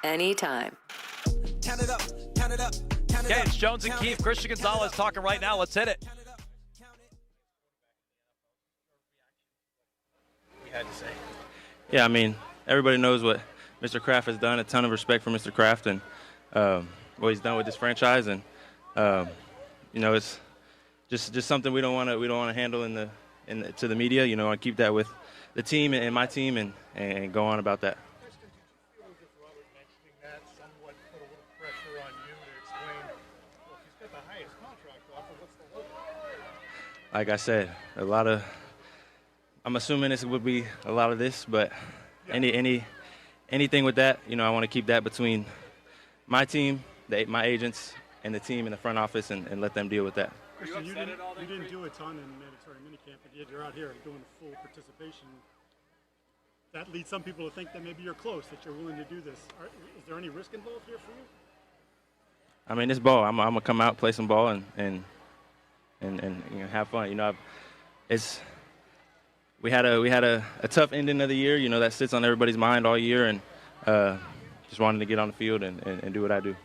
anytime. Count it up, count it up. Okay, it's Jones and Keefe. Christian Gonzalez talking right now. Let's hit it. Yeah, I mean, everybody knows what Mr. Kraft has done. A ton of respect for Mr. Kraft and what he's done with this franchise. And you know, it's just something we don't want to handle to the media. You know, I want to keep that with the team and my team and go on about that. Like I said, I'm assuming this would be a lot of this, but anything with that, you know, I want to keep that between my team, my agents, and the team in the front office, and let them deal with that. Christian, you didn't do a ton in mandatory minicamp, but yet you're out here doing full participation. That leads some people to think that maybe you're close, that you're willing to do this. Is there any risk involved here for you? I mean, it's ball. I'm gonna come out, play some ball, and you know, have fun. You know, we had a tough ending of the year. You know, that sits on everybody's mind all year, and just wanted to get on the field and do what I do.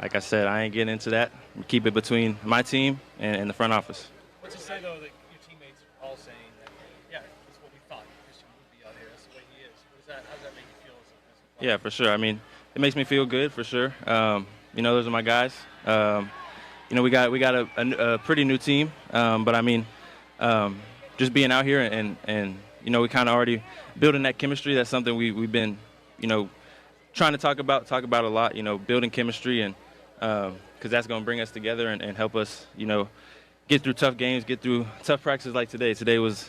Like I said, I ain't getting into that. We keep it between my team and the front office. What's it say, though, that your teammates are all saying that, yeah, that's what we thought Christian would be out here. That's the way he is. How does that make you feel as a player? Yeah, for sure. I mean, it makes me feel good, for sure. You know, those are my guys. You know, we got a pretty new team, but I mean, just being out here and you know, we kind of already building that chemistry. That's something we've been, you know, trying to talk about a lot. You know, building chemistry and because that's going to bring us together and help us, you know, get through tough games, get through tough practices like today. Today was,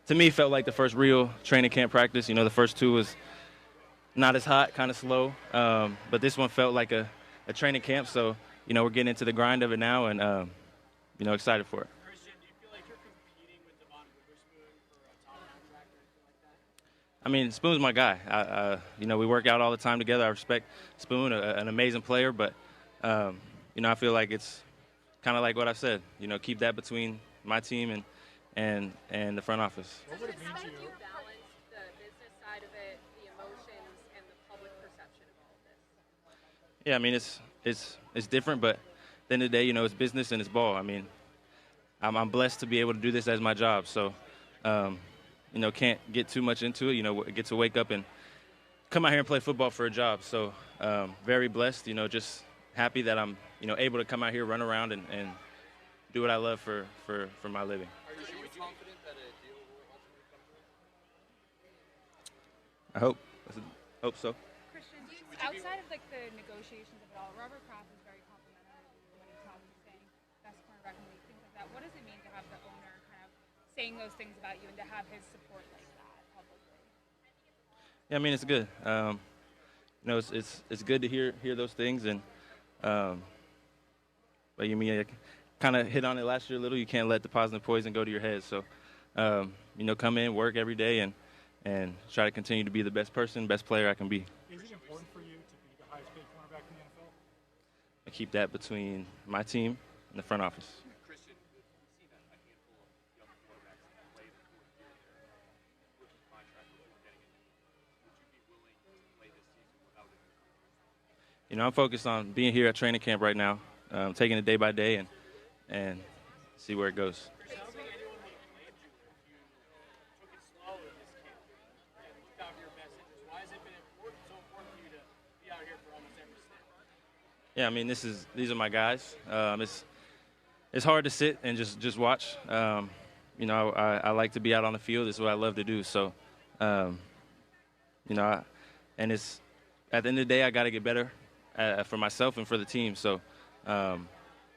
to me, felt like the first real training camp practice. You know, the first two was not as hot, kind of slow, but this one felt like a training camp. So, you know, we're getting into the grind of it now and, you know, excited for it. Christian, do you feel like you're competing with Devon Witherspoon for a top contract or anything like that? I mean, Spoon's my guy. You know, we work out all the time together. I respect Spoon, an amazing player, but, you know, I feel like it's kind of like what I said. You know, keep that between my team and the front office. What would it mean to you? Balance the business side of it, the emotions, and the public perception of all of this. Yeah, I mean, it's different, but at the end of the day, you know, it's business and it's ball. I mean, I'm blessed to be able to do this as my job, so. You know, can't get too much into it. You know, get to wake up and come out here and play football for a job. So very blessed, you know, just happy that I'm, you know, able to come out here, run around and do what I love for my living. Are you confident that a deal will ultimately come through? I hope so. Christian, outside of like the negotiations of it all, Robert Kraft is very complimentary when he's talking, saying best cornerback in the league, things like that. What does it mean to have the owner kind of saying those things about you and to have his support like that publicly? Yeah, I mean, it's good. You know, it's good to hear those things, and but you mean I kind of hit on it last year a little. You can't let the positive poison go to your head. So, you know, come in, work every day, and try to continue to be the best person, best player I can be. Is it important for you to be the highest paid cornerback in the NFL? I keep that between my team and the front office. You know, I'm focused on being here at training camp right now, taking it day by day and see where it goes. Yeah, I mean, these are my guys. It's hard to sit and just watch. You know, I like to be out on the field. This is what I love to do. So, you know, and it's at the end of the day, I got to get better. For myself and for the team, so got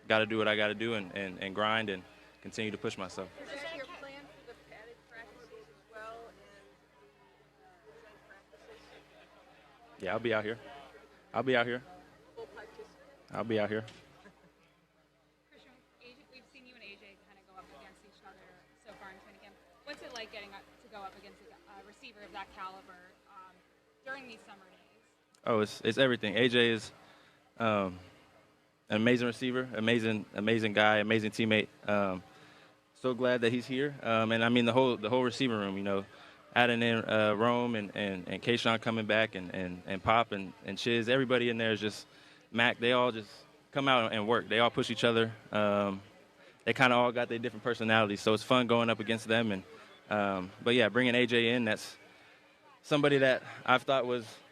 to do what I got to do and grind and continue to push myself. Is that your plan for the padded practices as well and the joint practices? Yeah, I'll be out here. I'll be out here. Christian, we've seen you and AJ kind of go up against each other so far in training camp. What's it like getting to go up against a receiver of that caliber during these summer days? Oh, it's everything. AJ is an amazing receiver, amazing guy, amazing teammate. So glad that he's here. And I mean the whole receiver room, you know, adding in Rome and Kayshawn coming back and Pop and Chiz, everybody in there is just Mac. They all just come out and work. They all push each other. They kind of all got their different personalities, so it's fun going up against them. And but yeah, bringing AJ in, that's somebody that I've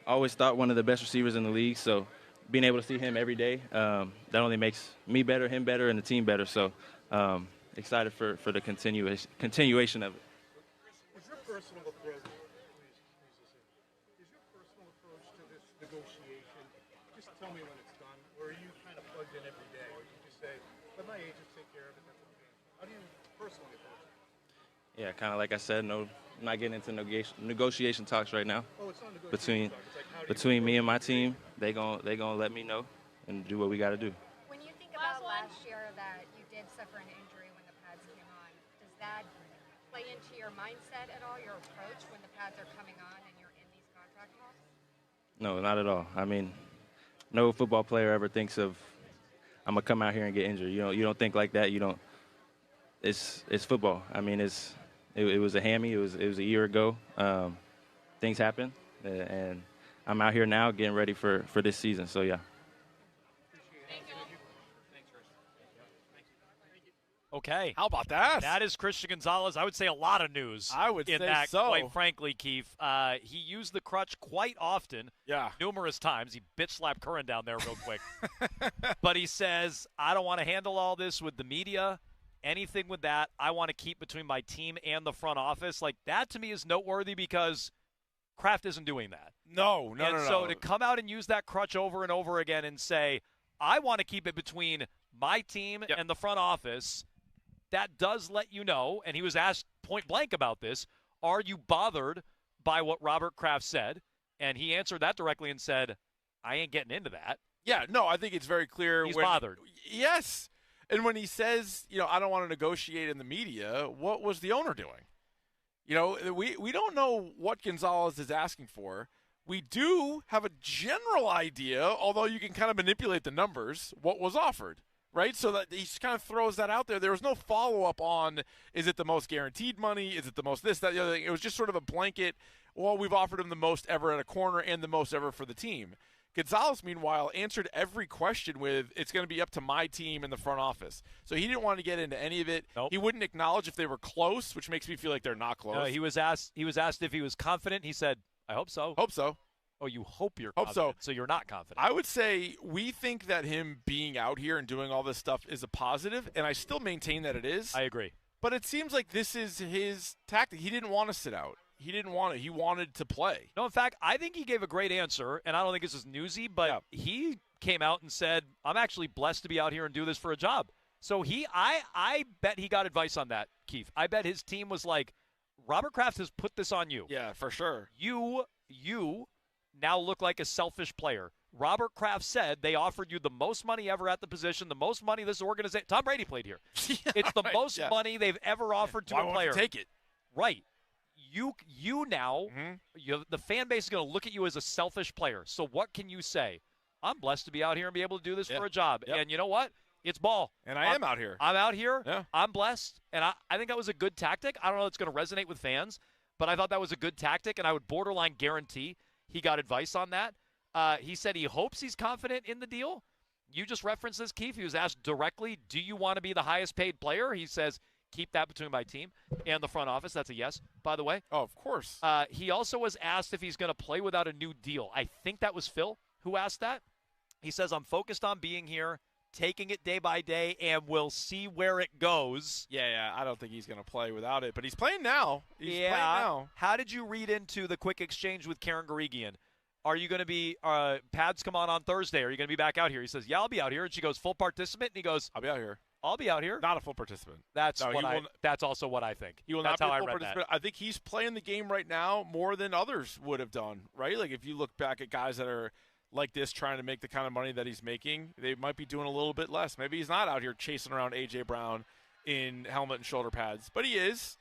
always thought one of the best receivers in the league. So being able to see him every day, that only makes me better, him better, and the team better. So excited for the continuation of it. Is your personal approach, to this negotiation, just tell me when it's done, or are you kind of plugged in every day, or do you just say, let my agents take care of it, that's okay? How do you personally approach it? Yeah, kind of like I said, no, I'm not getting into negotiation talks right now. Oh, it's not negotiation between me and my team. They gonna let me know and do what we got to do. When you think about last year that you did suffer an injury when the pads came on, does that play into your mindset at all, your approach when the pads are coming on and you're in these contract talks? No, not at all. I mean, no football player ever thinks of, I'm gonna come out here and get injured. You don't think like that. You don't. It's football. I mean, it was a hammy. It was a year ago. Things happen, and I'm out here now getting ready for this season. So yeah. Okay. How about that? That is Christian Gonzalez. I would say a lot of news. I would in say that, so. Quite frankly, Keith. He used the crutch quite often. Yeah. Numerous times. He bitch slapped Curran down there real quick. But he says, I don't want to handle all this with the media. Anything with that, I want to keep between my team and the front office. Like, that to me is noteworthy because Kraft isn't doing that. No. And so to come out and use that crutch over and over again and say, I want to keep it between my team and the front office, that does let you know, and he was asked point blank about this, are you bothered by what Robert Kraft said? And he answered that directly and said, I ain't getting into that. Yeah, no, I think it's very clear. He's bothered. Yes. And when he says, I don't want to negotiate in the media, what was the owner doing? We don't know what Gonzalez is asking for. We do have a general idea, although you can kind of manipulate the numbers, what was offered, right? So that he kind of throws that out there. There was no follow-up on, is it the most guaranteed money? Is it the most this, that, the other thing? It was just sort of a blanket, well, we've offered him the most ever at a corner and the most ever for the team. Gonzalez, meanwhile, answered every question with, it's going to be up to my team in the front office. So he didn't want to get into any of it. Nope. He wouldn't acknowledge if they were close, which makes me feel like they're not close. He was asked if he was confident. He said, I hope so. Hope so. Oh, you hope you're hope confident, so. So you're not confident. I would say we think that him being out here and doing all this stuff is a positive, and I still maintain that it is. I agree. But it seems like this is his tactic. He didn't want to sit out. He didn't want it. He wanted to play. No, in fact, I think he gave a great answer, and I don't think this is newsy, but he came out and said, I'm actually blessed to be out here and do this for a job. So I bet he got advice on that, Keith. I bet his team was like, Robert Kraft has put this on you. Yeah, for sure. You now look like a selfish player. Robert Kraft said they offered you the most money ever at the position, the most money this organization. Tom Brady played here. It's the most money they've ever offered to a player. Take it. Right. You now, the fan base is going to look at you as a selfish player. So what can you say? I'm blessed to be out here and be able to do this for a job. Yep. And you know what? It's ball. And I am out here. I'm out here. Yeah. I'm blessed. And I think that was a good tactic. I don't know if it's going to resonate with fans, but I thought that was a good tactic, and I would borderline guarantee he got advice on that. He said he hopes he's confident in the deal. You just referenced this, Keith. He was asked directly, do you want to be the highest paid player? He says, keep that between my team and the front office. That's a yes, by the way. Oh, of course. He also was asked if he's going to play without a new deal. I think that was Phil who asked that. He says, I'm focused on being here, taking it day by day, and we'll see where it goes. Yeah, I don't think he's going to play without it, but he's playing now. He's playing now. How did you read into the quick exchange with Karen Garigian? Are you going to be pads come on Thursday? Are you going to be back out here? He says, yeah, I'll be out here. And she goes, full participant? And he goes, I'll be out here. I'll be out here. Not a full participant. That's also what I think. He will That's not be how a full I read participant. that. I think he's playing the game right now more than others would have done, right? Like if you look back at guys that are like this trying to make the kind of money that he's making, they might be doing a little bit less. Maybe he's not out here chasing around A.J. Brown in helmet and shoulder pads, but he is.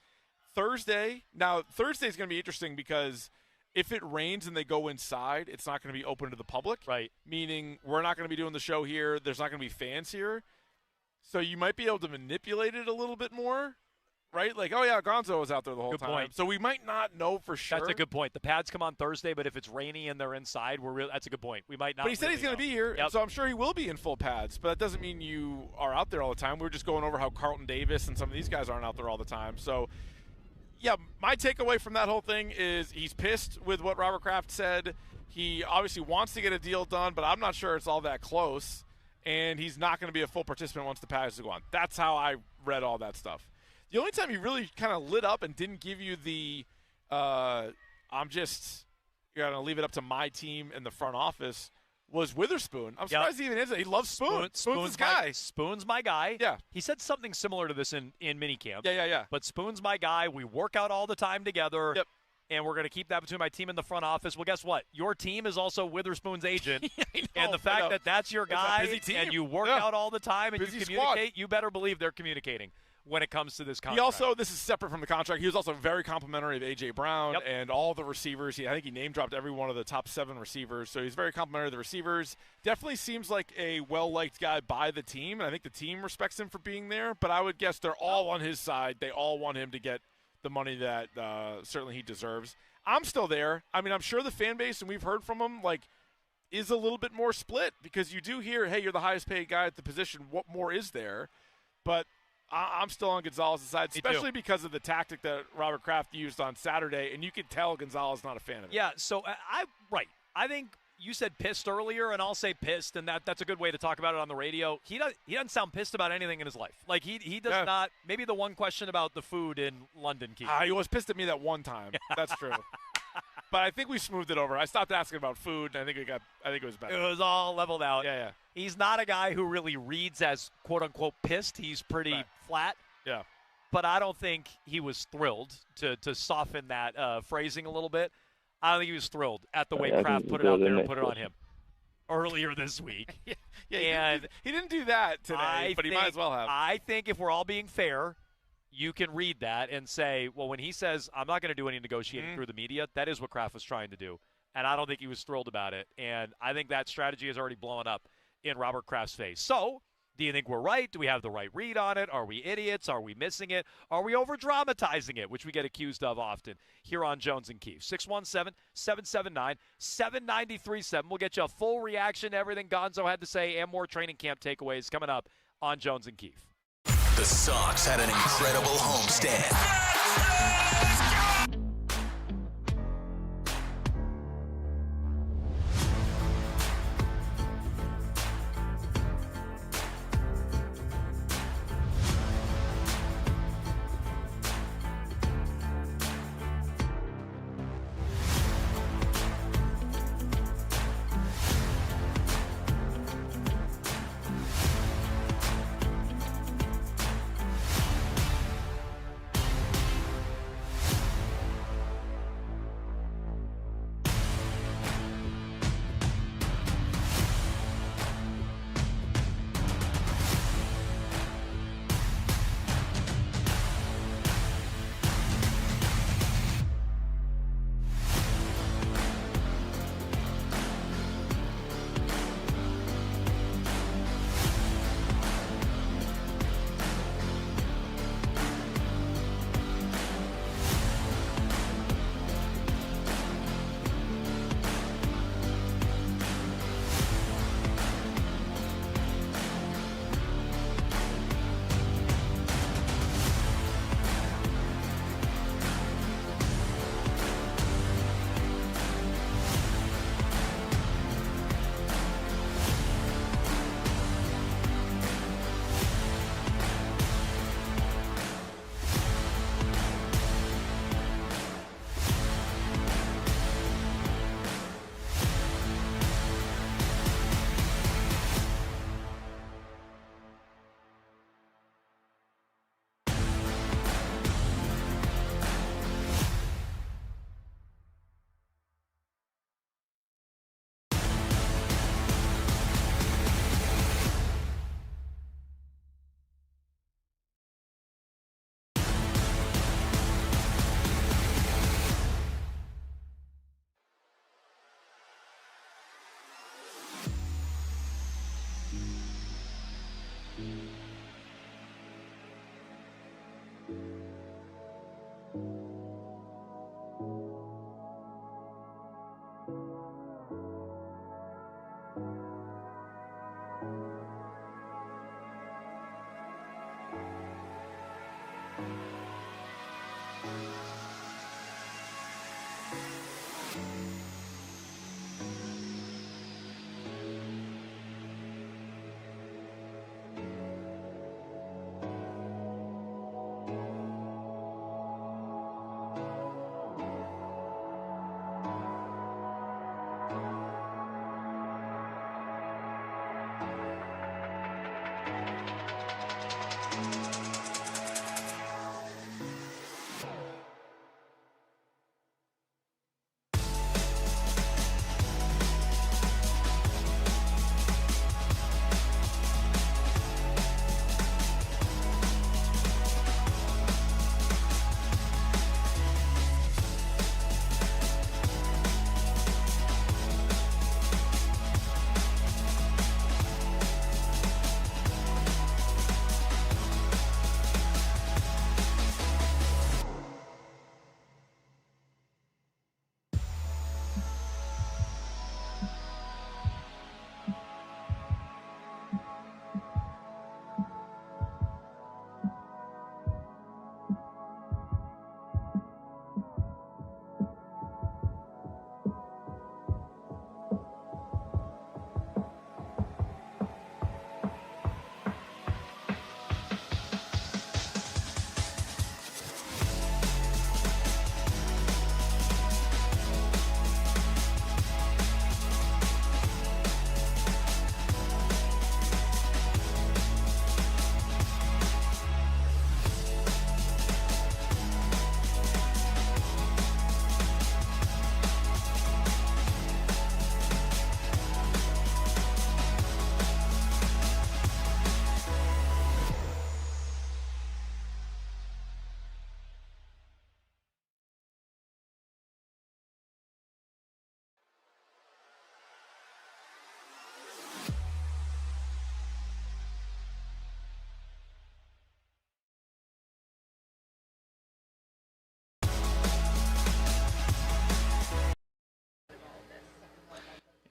Thursday is going to be interesting because if it rains and they go inside, it's not going to be open to the public. Right. Meaning we're not going to be doing the show here. There's not going to be fans here. So you might be able to manipulate it a little bit more, right? Like, oh, yeah, Gonzo was out there the whole Good time. point. So we might not know for sure. That's a good point. The pads come on Thursday, but if it's rainy and they're inside, that's a good point. We might not. But he said he's going to be here, Yep. so I'm sure he will be in full pads. But that doesn't mean you are out there all the time. We're just going over how Carlton Davis and some of these guys aren't out there all the time. So, yeah, my takeaway from that whole thing is he's pissed with what Robert Kraft said. He obviously wants to get a deal done, but I'm not sure it's all that close. And he's not going to be a full participant once the pads go on. That's how I read all that stuff. The only time he really kind of lit up and didn't give you the I'm just going to leave it up to my team in the front office was Witherspoon. I'm surprised he even is. He loves Spoon. Spoon's his guy. Spoon's my guy. Yeah. He said something similar to this in minicamp. Yeah. But Spoon's my guy. We work out all the time together. Yep. And we're going to keep that between my team and the front office. Well, guess what? Your team is also Witherspoon's agent. And the fact that that's your guy busy team. and you work out all the time and Busy you squad. communicate, you better believe they're communicating when it comes to this contract. He also, this is separate from the contract, he was also very complimentary of A.J. Brown and all the receivers. I think he name-dropped every one of the top 7 receivers, so he's very complimentary of the receivers. Definitely seems like a well-liked guy by the team, and I think the team respects him for being there, but I would guess they're all on his side. They all want him to get the money that certainly he deserves. I'm still there. I mean, I'm sure the fan base, and we've heard from him, is a little bit more split because you do hear, hey, you're the highest paid guy at the position. What more is there? But I'm still on Gonzalez's side, especially because of the tactic that Robert Kraft used on Saturday, and you could tell Gonzalez not a fan of it. Yeah, so I think you said pissed earlier, and I'll say pissed, and that's a good way to talk about it on the radio. He doesn't sound pissed about anything in his life. Like he does not. Maybe the one question about the food in London, Keith. He was pissed at me that one time. That's true. But I think we smoothed it over. I stopped asking about food, and I think it was better. It was all leveled out. Yeah. He's not a guy who really reads as quote unquote pissed. He's pretty flat. Yeah. But I don't think he was thrilled to soften that phrasing a little bit. I don't think he was thrilled at the way Kraft put it out there and put it on him earlier this week. And he didn't do that today, but he might as well have. I think if we're all being fair, you can read that and say, well, when he says, I'm not going to do any negotiating through the media, that is what Kraft was trying to do. And I don't think he was thrilled about it. And I think that strategy has already blown up in Robert Kraft's face. So, do you think we're right? Do we have the right read on it? Are we idiots? Are we missing it? Are we over-dramatizing it, which we get accused of often here on Jones and Keefe? 617-779-7937. We'll get you a full reaction to everything Gonzo had to say and more training camp takeaways coming up on Jones and Keefe. The Sox had an incredible homestand.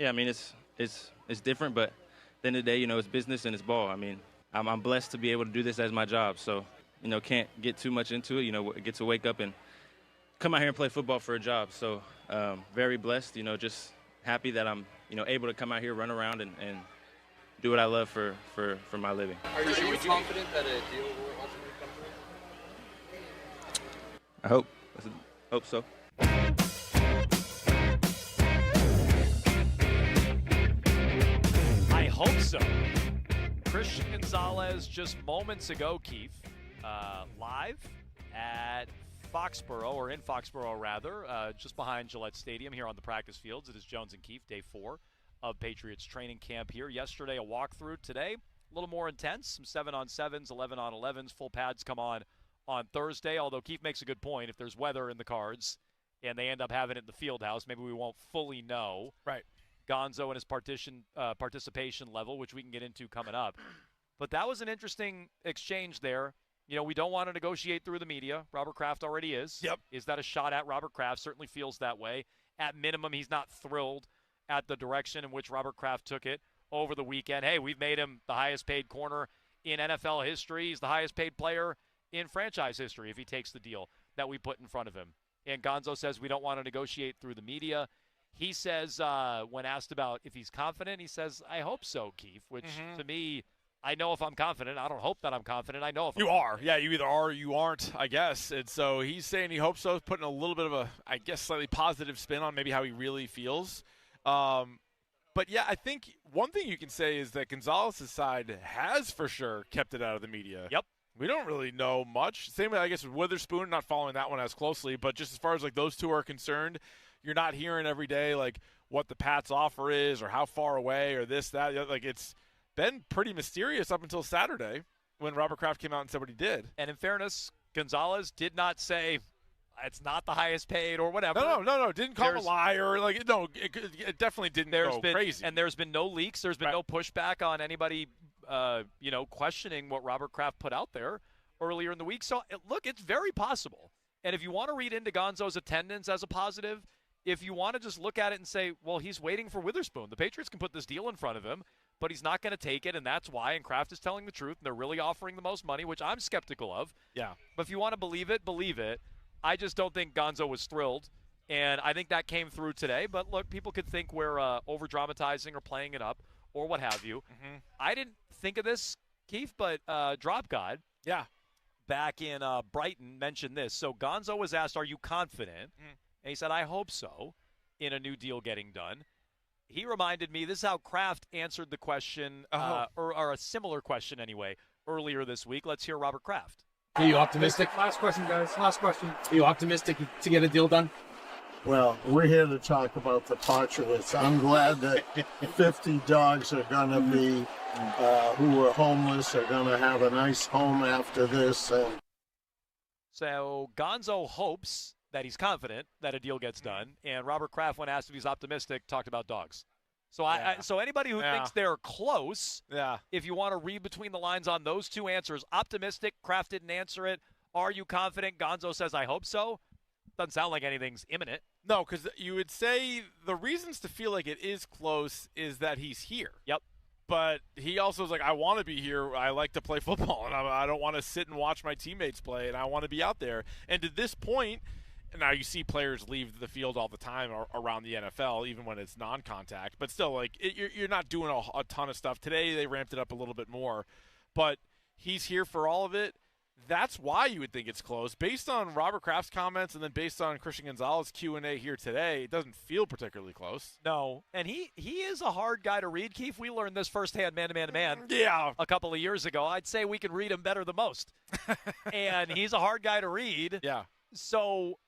Yeah, I mean, it's different, but at the end of the day, you know, it's business and it's ball. I mean, I'm blessed to be able to do this as my job, so, you know, can't get too much into it. You know, get to wake up and come out here and play football for a job. So very blessed, you know, just happy that I'm, you know, able to come out here, run around, and do what I love for my living. Are you confident that a deal will ultimately come through? I hope so. I hope so. Christian Gonzalez just moments ago, Keith, live at Foxborough, or in Foxborough rather, just behind Gillette Stadium here on the practice fields. It is Jones and Keith, day 4 of Patriots training camp here. Yesterday, a walkthrough. Today, a little more intense. Some 7-on-7s, 11-on-11s. Full pads come on Thursday, although Keith makes a good point. If there's weather in the cards and they end up having it in the field house, maybe we won't fully know. Right. Gonzo and his participation level, which we can get into coming up. But that was an interesting exchange there. You know, we don't want to negotiate through the media. Robert Kraft already is. Yep. Is that a shot at Robert Kraft? Certainly feels that way. At minimum, he's not thrilled at the direction in which Robert Kraft took it over the weekend. Hey, we've made him the highest paid corner in NFL history. He's the highest paid player in franchise history if he takes the deal that we put in front of him. And Gonzo says we don't want to negotiate through the media. He says, when asked about if he's confident, he says, I hope so, Keith, which to me, I know if I'm confident. I don't hope that I'm confident. I know if you are. Yeah, you either are or you aren't, I guess. And so he's saying he hopes so, putting a little bit of a, I guess, slightly positive spin on maybe how he really feels. But, yeah, I think one thing you can say is that Gonzalez's side has for sure kept it out of the media. Yep. We don't really know much. Same way, I guess, with Witherspoon, not following that one as closely. But just as far as, like, those two are concerned, you're not hearing every day, like, what the Pats' offer is or how far away or this, that. Like, it's been pretty mysterious up until Saturday when Robert Kraft came out and said what he did. And in fairness, Gonzalez did not say it's not the highest paid or whatever. No. Didn't call him a liar. Like, no, it definitely didn't go crazy. And there's been no leaks. There's been no pushback on anybody, questioning what Robert Kraft put out there earlier in the week. So, look, it's very possible. And if you want to read into Gonzo's attendance as a positive, if you want to just look at it and say, well, he's waiting for Witherspoon. The Patriots can put this deal in front of him, but he's not going to take it, and that's why. And Kraft is telling the truth, and they're really offering the most money, which I'm skeptical of. Yeah. But if you want to believe it, believe it. I just don't think Gonzo was thrilled, and I think that came through today. But, look, people could think we're over-dramatizing or playing it up or what have you. I didn't think of this, Keith, but Drop God back in Brighton mentioned this. So Gonzo was asked, are you confident? And he said, I hope so, in a new deal getting done. He reminded me, this is how Kraft answered the question, or a similar question anyway, earlier this week. Let's hear Robert Kraft. Are you optimistic? Last question, guys. Last question. Are you optimistic to get a deal done? Well, we're here to talk about the Potterlets. I'm glad that 50 dogs are going to be, who were homeless, are going to have a nice home after this. So Gonzo hopes that he's confident that a deal gets done, and Robert Kraft, when asked if he's optimistic, talked about dogs. So so anybody who thinks they're close, if you want to read between the lines on those two answers, optimistic, Kraft didn't answer it. Are you confident? Gonzo says, I hope so. Doesn't sound like anything's imminent. No, because you would say the reasons to feel like it is close is that he's here. Yep. But he also is like, I want to be here. I like to play football, and I don't want to sit and watch my teammates play, and I want to be out there. And to this point, now you see players leave the field all the time around the NFL, even when it's non-contact. But still, like you're not doing a ton of stuff. Today they ramped it up a little bit more. But he's here for all of it. That's why you would think it's close. Based on Robert Kraft's comments and then based on Christian Gonzalez's Q&A here today, it doesn't feel particularly close. No, and he is a hard guy to read, Keith. We learned this firsthand man-to-man-to-man a couple of years ago. I'd say we can read him better than most. And he's a hard guy to read. Yeah. So,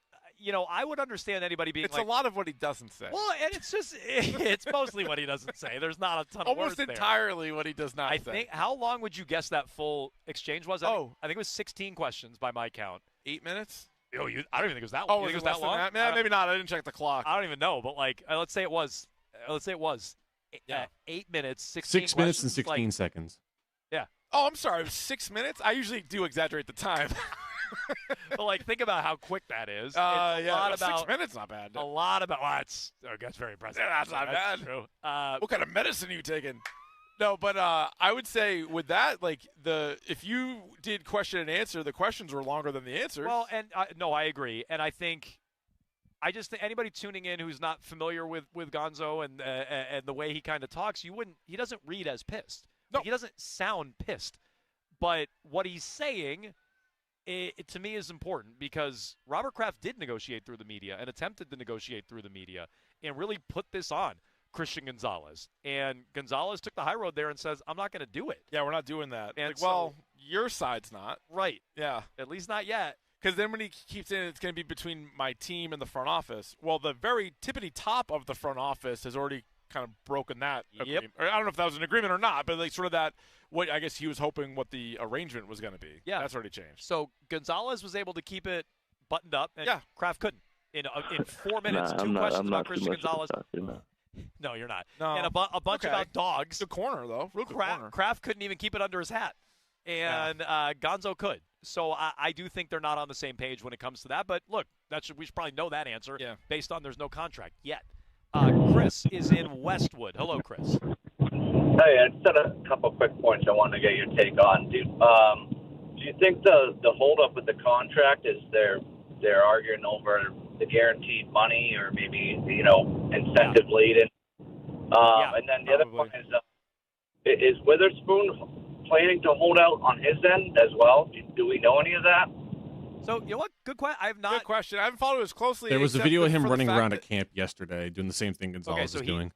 I would understand anybody being It's a lot of what he doesn't say. Well, and it's mostly what he doesn't say. There's not a ton of words almost entirely what he does not say. I think, how long would you guess that full exchange was? I think it was 16 questions by my count. 8 minutes? I don't even think it was that long. Oh, was it it was that long? That? Maybe not. I didn't check the clock. I don't even know, but let's say it was. 8 minutes, 16 6 minutes and questions, 16 seconds. Yeah. Oh, I'm sorry. It was 6 minutes? I usually do exaggerate the time. But think about how quick that is. It's a lot about 6 minutes, not bad. A lot about. Well, that's very impressive. Yeah, that's not bad. True. What kind of medicine are you taking? No, but I would say with that, if you did question and answer, the questions were longer than the answers. Well, and no, I agree, and I just think anybody tuning in who's not familiar with Gonzo and the way he kind of talks, he doesn't read as pissed. No, he doesn't sound pissed, but what he's saying. It to me is important because Robert Kraft did negotiate through the media and attempted to negotiate through the media and really put this on Christian Gonzalez. And Gonzalez took the high road there and says, I'm not going to do it. Yeah, we're not doing that. And your side's not. Right. Yeah. At least not yet. Because then when he keeps saying it's going to be between my team and the front office, well, the very tippity top of the front office has already kind of broken that agreement. I don't know if that was an agreement or not, but sort of that, what I guess he was hoping what the arrangement was going to be. Yeah. That's already changed. So Gonzalez was able to keep it buttoned up, and Kraft couldn't. In 4 minutes, two questions about Christian Gonzalez. No, you're not. No. And a bunch about dogs. Good corner, though. Real good corner. Kraft couldn't even keep it under his hat, and Gonzo could. So I do think they're not on the same page when it comes to that. But look, we should probably know that answer based on there's no contract yet. Chris is in Westwood. Hello, Chris. Hey, I just had a couple quick points I wanted to get your take on, dude. Do you think the holdup with the contract is they're arguing over the guaranteed money or maybe incentive laden? And then the other point is Witherspoon planning to hold out on his end as well? Do we know any of that? So, you know what? Good question. Good question. I haven't followed it as closely. There was a video of him running around at camp yesterday doing the same thing Gonzalez is doing.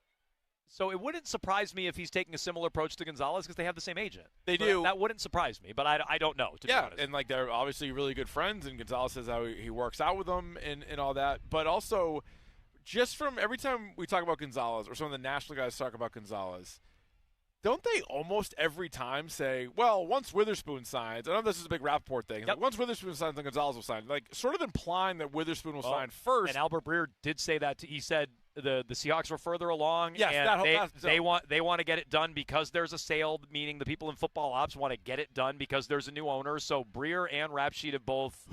So it wouldn't surprise me if he's taking a similar approach to Gonzalez because they have the same agent. They do. That wouldn't surprise me, but I don't know, to be honest. And they're obviously really good friends, and Gonzalez says how he works out with them and all that. But also, just from every time we talk about Gonzalez or some of the national guys talk about Gonzalez, don't they almost every time say, well, once Witherspoon signs, I know this is a big Rappaport thing, once Witherspoon signs, then Gonzalez will sign. Sort of implying that Witherspoon will sign first. And Albert Breer did say that. He said the Seahawks were further along. Yes, and they want to get it done because there's a sale, meaning the people in football ops want to get it done because there's a new owner. So Breer and Rapsheet have both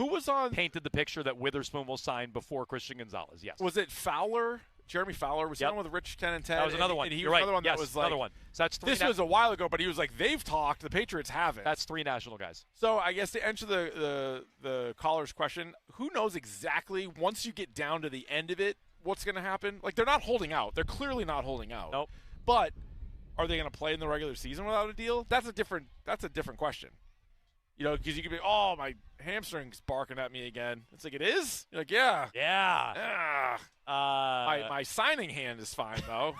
painted the picture that Witherspoon will sign before Christian Gonzalez. Yes. Was it Fowler Jeremy Fowler was the one with Rich 10 and 10. That was another one. And he You're was right. another one Yes, that was like, another one. So that's three. This was a while ago, but he was like, they've talked. The Patriots haven't. That's 3 national guys. So I guess to answer the caller's question, who knows exactly once you get down to the end of it, what's going to happen? Like, they're not holding out. They're clearly not holding out. Nope. But are they going to play in the regular season without a deal? That's a different question. You know, because you could be, oh, my hamstring's barking at me again. It's like, it is? You're like, yeah. Yeah. My signing hand is fine, though.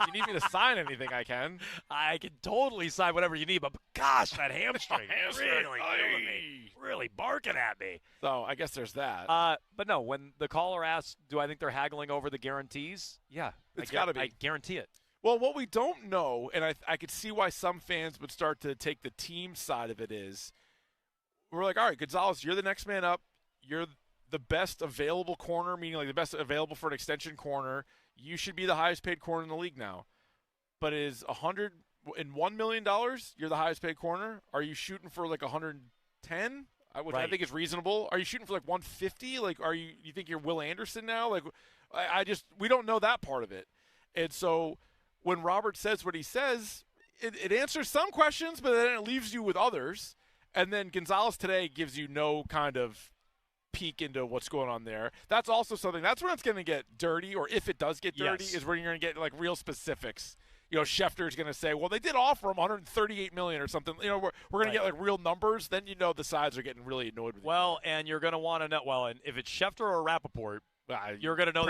If you need me to sign anything, I can. I can totally sign whatever you need, but gosh, that hamstring really killing me. Really barking at me. So I guess there's that. But no, when the caller asks, do I think they're haggling over the guarantees? Yeah. It's got to be. I guarantee it. Well, what we don't know, and I could see why some fans would start to take the team side of it is, we're like, all right, Gonzalez, you're the next man up. You're the best available corner, meaning like the best available for an extension corner. You should be the highest paid corner in the league now. But is $101 million you're the highest paid corner? Are you shooting for like 110? Which I think is reasonable. Are you shooting for like 150? Like, you think you're Will Anderson now? Like, we don't know that part of it. And so when Robert says what he says, it answers some questions, but then it leaves you with others. And then Gonzalez today gives you no kind of peek into what's going on there. That's also something. That's when it's going to get dirty, or if it does get dirty, is when you're going to get like real specifics. You know, Schefter's going to say, well, they did offer him $138 million or something. You know, we're going to get like real numbers. Then you know the sides are getting really annoyed with Well, and you're going to want to know. Well, and if it's Schefter or Rappaport, you're going to know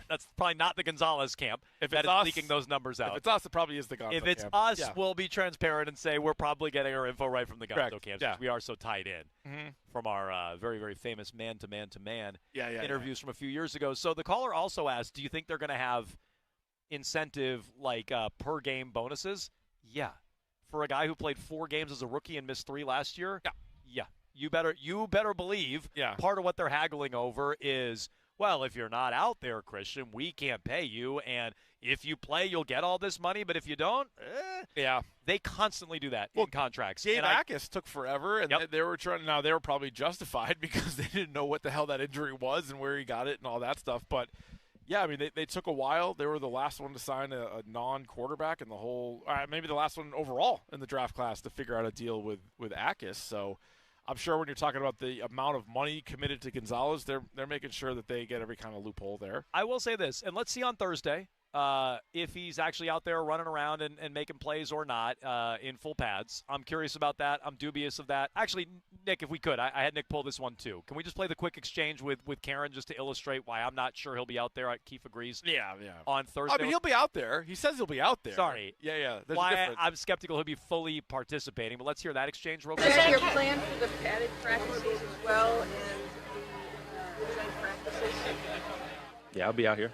that's probably not the Gonzalez camp that is leaking those numbers out. If it's us, it probably is the Gonzo camp. If it's us, we'll be transparent and say we're probably getting our info right from the Gonzo camp. Yeah. We are so tied in from our very, very famous man-to-man-to-man interviews from a few years ago. So the caller also asked, do you think they're going to have incentive like per-game bonuses? Yeah. For a guy who played 4 games as a rookie and missed 3 last year? Yeah. You better believe part of what they're haggling over is, well, if you're not out there, Christian, we can't pay you, and if you play, you'll get all this money, but if you don't, they constantly do that in contracts. Gabe Akis took forever, and they were trying. Now they were probably justified because they didn't know what the hell that injury was and where he got it and all that stuff. But yeah, I mean, they took a while. They were the last one to sign a non-quarterback in the whole, maybe the last one overall in the draft class to figure out a deal with Akis. So I'm sure when you're talking about the amount of money committed to Gonzalez, they're making sure that they get every kind of loophole there. I will say this, and let's see on Thursday if he's actually out there running around and making plays or not in full pads. I'm curious about that. I'm dubious of that. Actually, Nick, if we could, I had Nick pull this one too. Can we just play the quick exchange with Karen just to illustrate why I'm not sure he'll be out there? Keith agrees. Yeah. On Thursday. I mean, he'll be out there. He says he'll be out there. Sorry. Yeah. There's why I'm skeptical he'll be fully participating, but let's hear that exchange real quick. Is that your plan for the padded practices as well and the joint practices? Yeah, I'll be out here.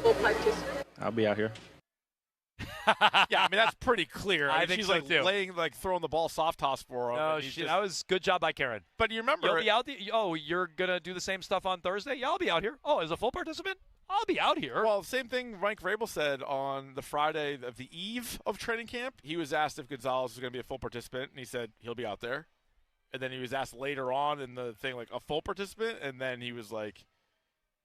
Full participant? I'll be out here. Yeah, I mean, that's pretty clear. I think she's so like too. Throwing the ball soft toss for him. No, that was good job by Karen. But you remember, you'll be out there. Oh, you're gonna do the same stuff on Thursday? Yeah, I'll be out here. Oh, as a full participant, I'll be out here. Well, same thing Mike Vrabel said on the Friday of the eve of training camp. He was asked if Gonzalez was going to be a full participant, and he said he'll be out there. And then he was asked later on in the thing, like, a full participant, and then he was like,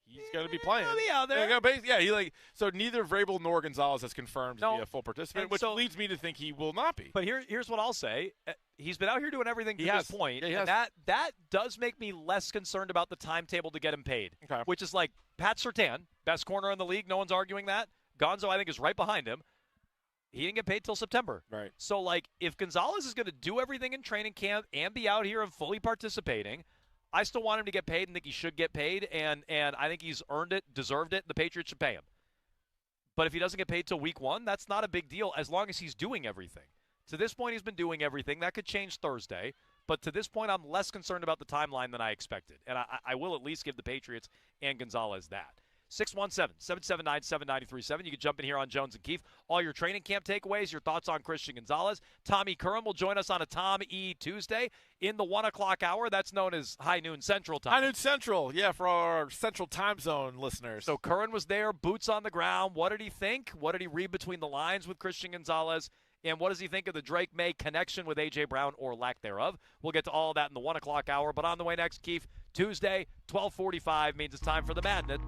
he's going to be playing. I'll be out there. Yeah, so neither Vrabel nor Gonzalez has confirmed to be a full participant, which leads me to think he will not be. But here's what I'll say. He's been out here doing everything to this point. Yeah, and that does make me less concerned about the timetable to get him paid, which is like Pat Surtain, best corner in the league. No one's arguing that. Gonzo, I think, is right behind him. He didn't get paid till September. Right. So, like, if Gonzalez is going to do everything in training camp and be out here and fully participating, I still want him to get paid and think he should get paid, and I think he's earned it, deserved it, and the Patriots should pay him. But if he doesn't get paid till week 1, that's not a big deal as long as he's doing everything. To this point, he's been doing everything. That could change Thursday. But to this point, I'm less concerned about the timeline than I expected. And I will at least give the Patriots and Gonzalez that. 617-779-7937. You can jump in here on Jones and Keefe. All your training camp takeaways, your thoughts on Christian Gonzalez. Tommy Curran will join us on a Tom E. Tuesday in the 1 o'clock hour. That's known as High Noon Central Time. High Noon Central, yeah, for our Central Time Zone listeners. So Curran was there, boots on the ground. What did he think? What did he read between the lines with Christian Gonzalez? And what does he think of the Drake May connection with A.J. Brown or lack thereof? We'll get to all of that in the 1 o'clock hour. But on the way next, Keefe, Tuesday, 12:45 means it's time for the Madness.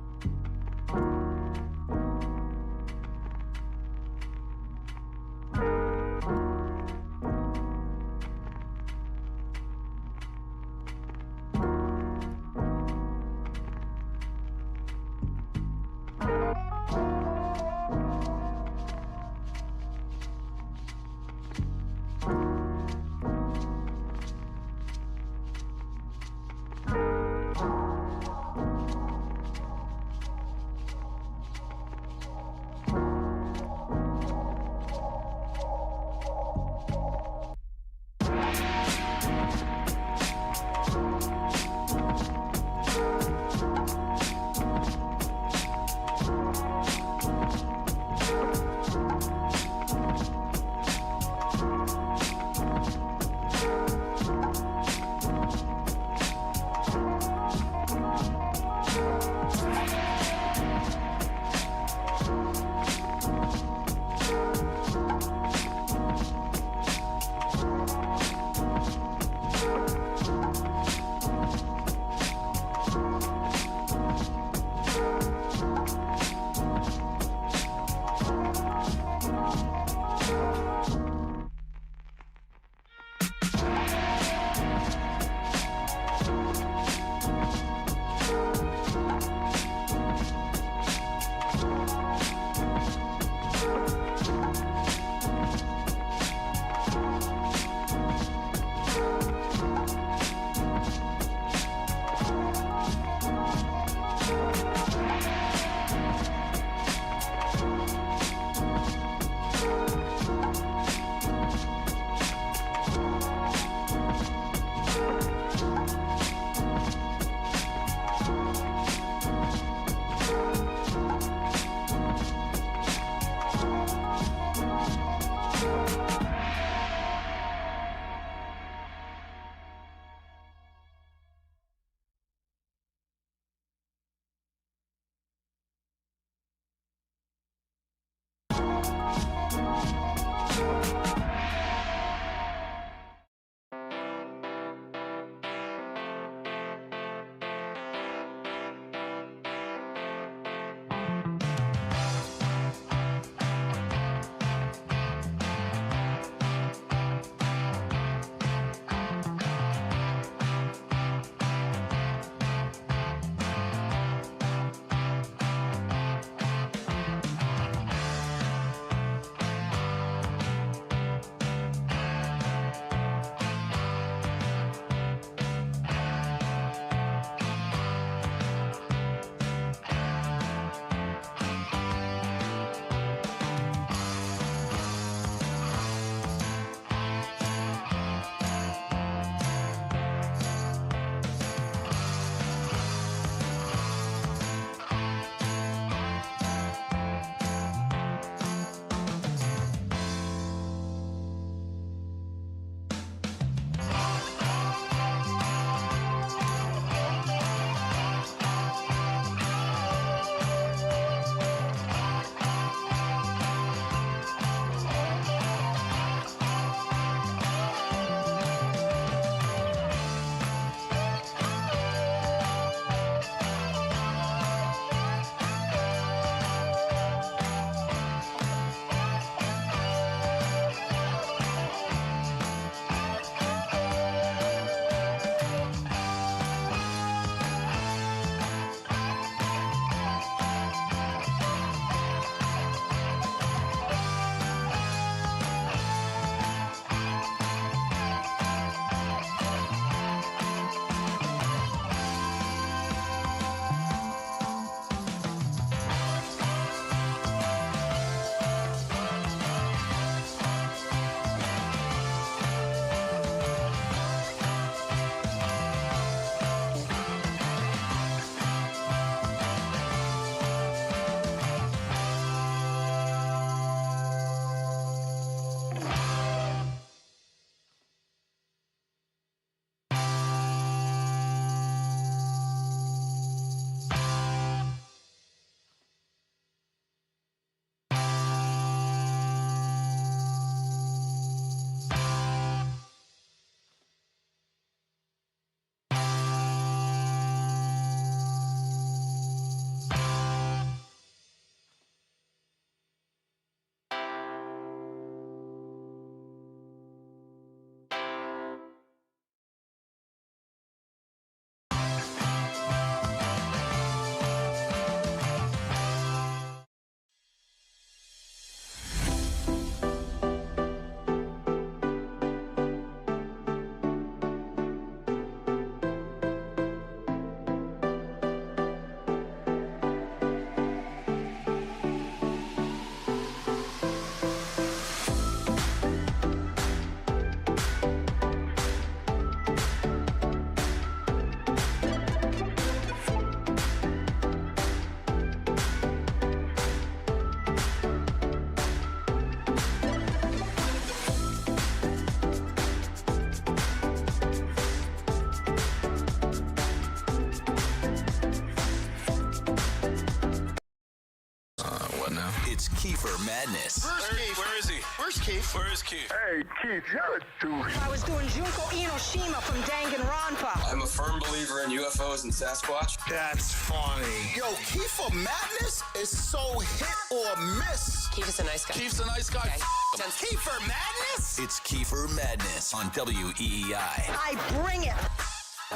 It's Kiefer Madness. Where is he? Where's Keith? Where is Keith? Hey, Keith, you're a douche. I was doing Junko Inoshima from Danganronpa. I'm a firm believer in UFOs and Sasquatch. That's funny. Yo, Kiefer Madness is so hit or miss. Keith is a nice guy. Keith's a nice guy. Okay. Kiefer Madness? It's Kiefer Madness on WEEI. I bring it.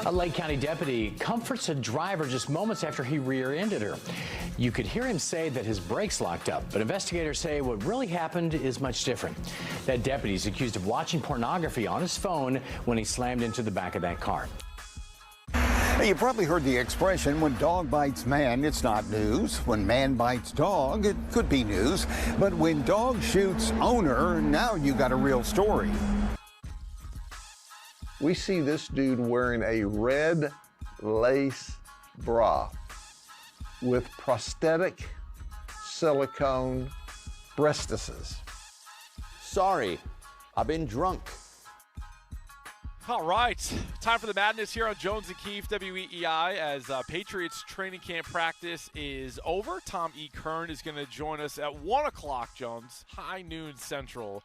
A Lake County deputy comforts a driver just moments after he rear-ended her. You could hear him say that his brakes locked up, but investigators say what really happened is much different. That deputy is accused of watching pornography on his phone when he slammed into the back of that car. Hey, you probably heard the expression, when dog bites man, it's not news. When man bites dog, it could be news. But when dog shoots owner, now you got a real story. We see this dude wearing a red lace bra with prosthetic silicone breastises. Sorry, I've been drunk. All right, time for the madness here on Jones and Keefe, WEEI, as Patriots training camp practice is over. Tom E. Kern is going to join us at 1 o'clock, Jones, high noon Central.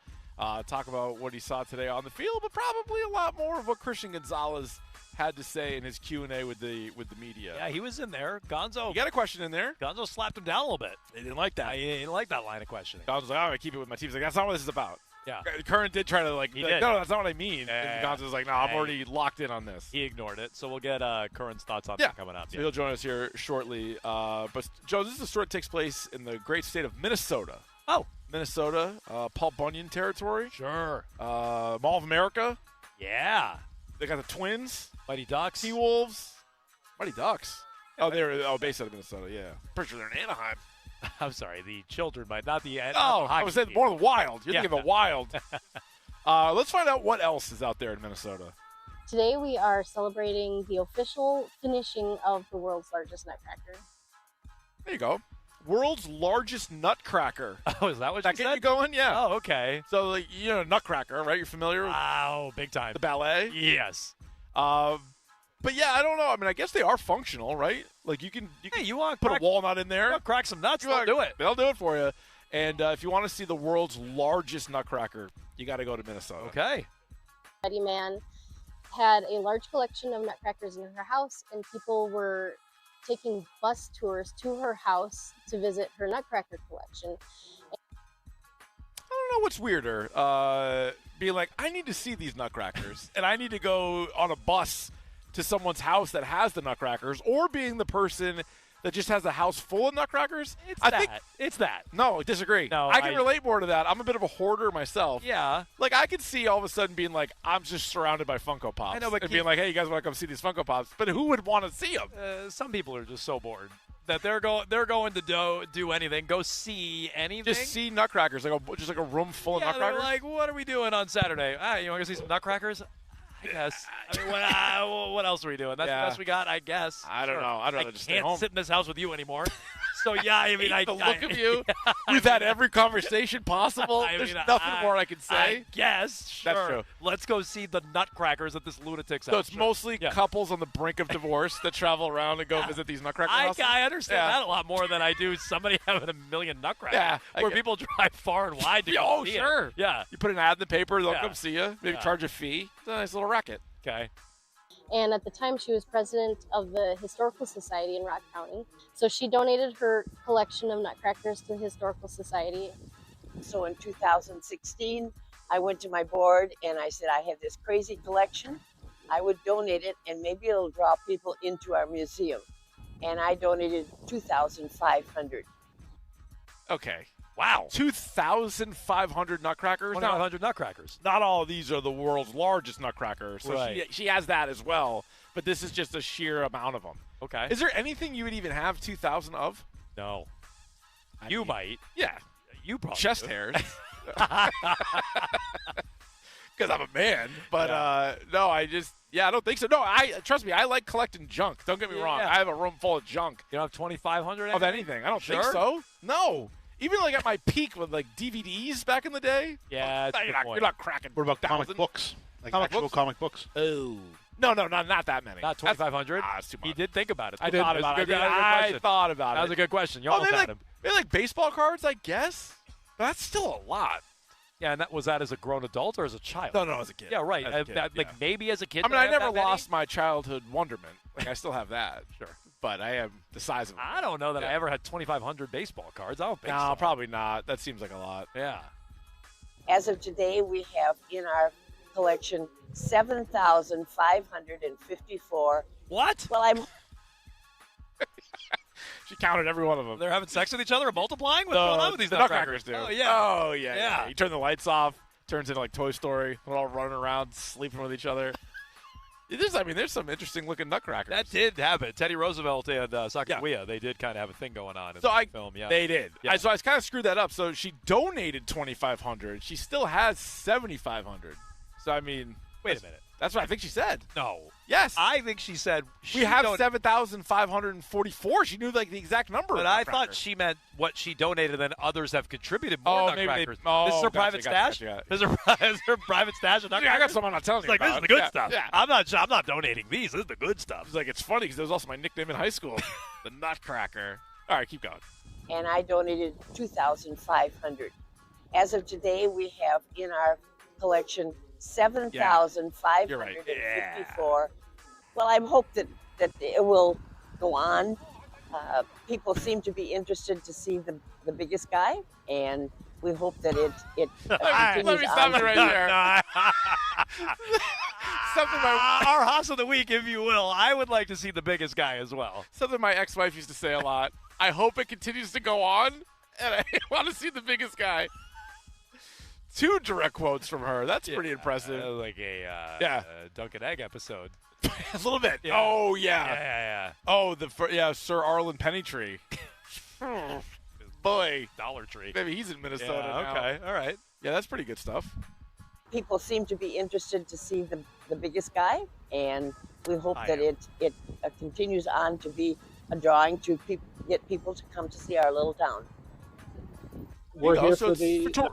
Talk about what he saw today on the field, but probably a lot more of what Christian Gonzalez had to say in his Q&A with the media. Yeah, he was in there. Gonzo. You got a question in there. Gonzo slapped him down a little bit. They didn't like that. He didn't like that line of questioning. Gonzo's like, I'm going to keep it with my team. He's like, that's not what this is about. Yeah. Curran did try to, no, that's not what I mean. And Gonzo's like, no, I'm already locked in on this. He ignored it. So we'll get Curran's thoughts on that coming up. So he'll join us here shortly. But, Joe, this is a story that takes place in the great state of Minnesota. Oh. Minnesota, Paul Bunyan territory. Sure. Mall of America. Yeah. They got the Twins. Mighty Ducks. T-Wolves. Mighty Ducks. Oh, they're based out of Minnesota, yeah. Pretty sure they're in Anaheim. I'm sorry, the children might not the I was saying more the Wild. You're thinking of the Wild. Let's find out what else is out there in Minnesota. Today we are celebrating the official finishing of the world's largest nutcracker. There you go. World's largest nutcracker. Oh, is that what you said? Get you going? Yeah. Oh, okay. So, like, you know, Nutcracker, right? You're familiar with big time. the ballet? Yes. But yeah, I don't know. I mean, I guess they are functional, right? Like you can you want put a walnut in there, crack some nuts, they'll do it. They'll do it for you. And if you want to see the world's largest nutcracker, you got to go to Minnesota. Okay. Betty Mann had a large collection of nutcrackers in her house, and people were taking bus tours to her house to visit her nutcracker collection. I don't know what's weirder, being like, I need to see these nutcrackers, and I need to go on a bus to someone's house that has the nutcrackers, or being the person that just has a house full of nutcrackers. It's that. No, I disagree. No, I can relate more to that. I'm a bit of a hoarder myself. Yeah. Like, I could see all of a sudden being like, I'm just surrounded by Funko Pops. I know, but and being like, hey, you guys want to come see these Funko Pops? But who would want to see them? Some people are just so bored that they're going to do anything, go see anything. Just see nutcrackers, just like a room full of nutcrackers. They're like, what are we doing on Saturday? You want to go see some nutcrackers? I guess. I mean, what else are we doing? That's the best we got, I guess. I don't know. I'd rather just stay home. I can't sit in this house with you anymore. So, yeah, I mean, the look of you. We've had every conversation possible. There's nothing more I can say. I guess. Sure. That's true. Let's go see the nutcrackers at this lunatic's house. So it's mostly couples on the brink of divorce that travel around and go visit these nutcracker houses? I understand that a lot more than I do somebody having a million nutcrackers. Where people drive far and wide to go see it. Yeah. You put an ad in the paper, they'll come see you. Maybe charge a fee. It's a nice little racket. Okay. And at the time, she was president of the Historical Society in Rock County. So she donated her collection of nutcrackers to the Historical Society. So in 2016, I went to my board and I said, I have this crazy collection. I would donate it and maybe it'll draw people into our museum. And I donated 2,500. Okay. Wow. 2,500 nutcrackers? 2,500 nutcrackers. Not all of these are the world's largest nutcrackers. So right. she has that as well, but this is just a sheer amount of them. Okay. Is there anything you would even have 2,000 of? No. You might. Yeah. You probably Chest do. hairs. Because I'm a man. But, no, I don't think so. No, trust me, I like collecting junk. Don't get me wrong. I have a room full of junk. You don't have 2,500 of anything? I don't think so. No. Even like at my peak with like DVDs back in the day. Yeah, you're not cracking. What about comic books? Like actual comic books? Oh, No, not that many. Not 2,500? That's too much. He did think about it. I thought about it. I thought about it. That was a good question. You Oh, almost maybe had like, him. maybe like baseball cards, I guess. But that's still a lot. Yeah, and was that as a grown adult or as a child? No, as a kid. Yeah, right. As a kid, Like maybe as a kid. I mean, did I have never that many? lost my childhood wonderment. Like, I still have that. Sure. But I am the size of it. I don't know that I ever had 2,500 baseball cards. I don't think No, so. probably not. That seems like a lot. Yeah. As of today, we have in our collection 7,554. What? Well, I'm. She counted every one of them. They're having sex with each other or multiplying? What's No, going on with these the nutcrackers? do. Oh, yeah. Oh, yeah. You turn the lights off, turns into like Toy Story. They're all running around, sleeping with each other. There's some interesting looking nutcrackers. That did happen. Teddy Roosevelt and Sacagawea, they did kind of have a thing going on in So the film. Yeah, they did. Yeah. So I kind of screwed that up. So she donated 2,500. She still has 7,500. So I mean, wait a minute. That's what I think she said. No. Yes. I think she said We have 7,544. She knew like the exact number. But of I thought nutcrackers. she meant what she donated, then others have contributed more maybe nutcrackers. This is her gotcha, private stash? gotcha. This is her private stash of nutcrackers? Yeah, I got some I'm not telling It's you like, this is about. the good Yeah, stuff. yeah. I'm not donating these. This is the good stuff. It's like, it's funny because that was also my nickname in high school. The Nutcracker. All right, keep going. And I donated 2,500. As of today, we have in our collection 7,554. Well, I hope that it will go on. People seem to be interested to see the biggest guy, and we hope that it continues Let me stop on. it right there. Something Our Haas of the Week, if you will. I would like to see the biggest guy as well. Something my ex-wife used to say a lot. I hope it continues to go on, and I want to see the biggest guy. 2 direct quotes from her. That's pretty impressive. Like a Dunkin' Egg episode. A little bit. Yeah. Oh, yeah. Yeah. Oh, Sir Arlen Pennytree. Boy. Dollar Tree. Maybe he's in Minnesota now. Okay. All right. Yeah, that's pretty good stuff. People seem to be interested to see the biggest guy, and we hope that it continues on to be a drawing to get people to come to see our little town. We're here for the.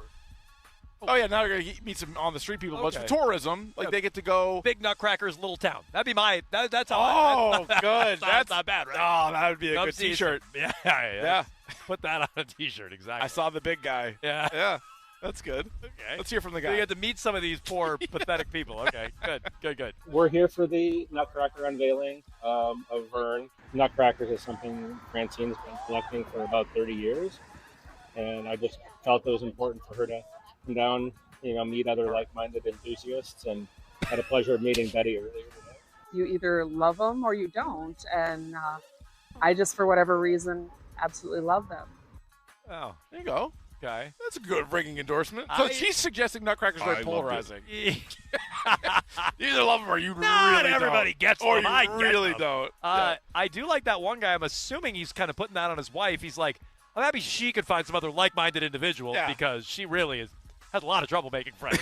Oh, yeah, now you're going to meet some on-the-street people. But it's for Okay. tourism. Like, they get to go. Big Nutcrackers, little town. That'd be my. That's how. Oh, good. That's not bad, right? Oh, that would be a Come good see T-shirt. Yeah. Put that on a T-shirt, exactly. I saw the big guy. Yeah. Yeah. That's good. Okay. Let's hear from the So guy. you get to meet some of these poor, pathetic people. Okay, good. We're here for the Nutcracker unveiling of Vern. Nutcrackers is something Francine's been collecting for about 30 years, and I just felt it was important for her to come down, meet other like-minded enthusiasts, and had a pleasure of meeting Betty earlier today. You either love them or you don't, and I just, for whatever reason, absolutely love them. Oh, there you go. Okay. That's a good ringing endorsement. So she's suggesting Nutcracker's very polarizing. You either love them or you Not really everybody don't. gets or them. you I get really them. don't. I do like that one guy. I'm assuming he's kind of putting that on his wife. He's like, I'm happy she could find some other like-minded individual because she really has a lot of trouble making friends.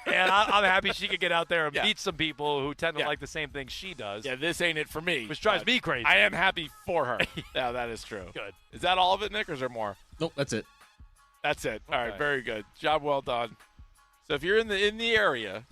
And I'm happy she could get out there and meet some people who tend to like the same thing she does. Yeah, this ain't it for me. Which drives me crazy. I am happy for her. Yeah, that is true. Good. Is that all of it, Nick, or is there more? Nope, that's it. That's it. All right, Okay. very good. Job well done. So if you're in the area.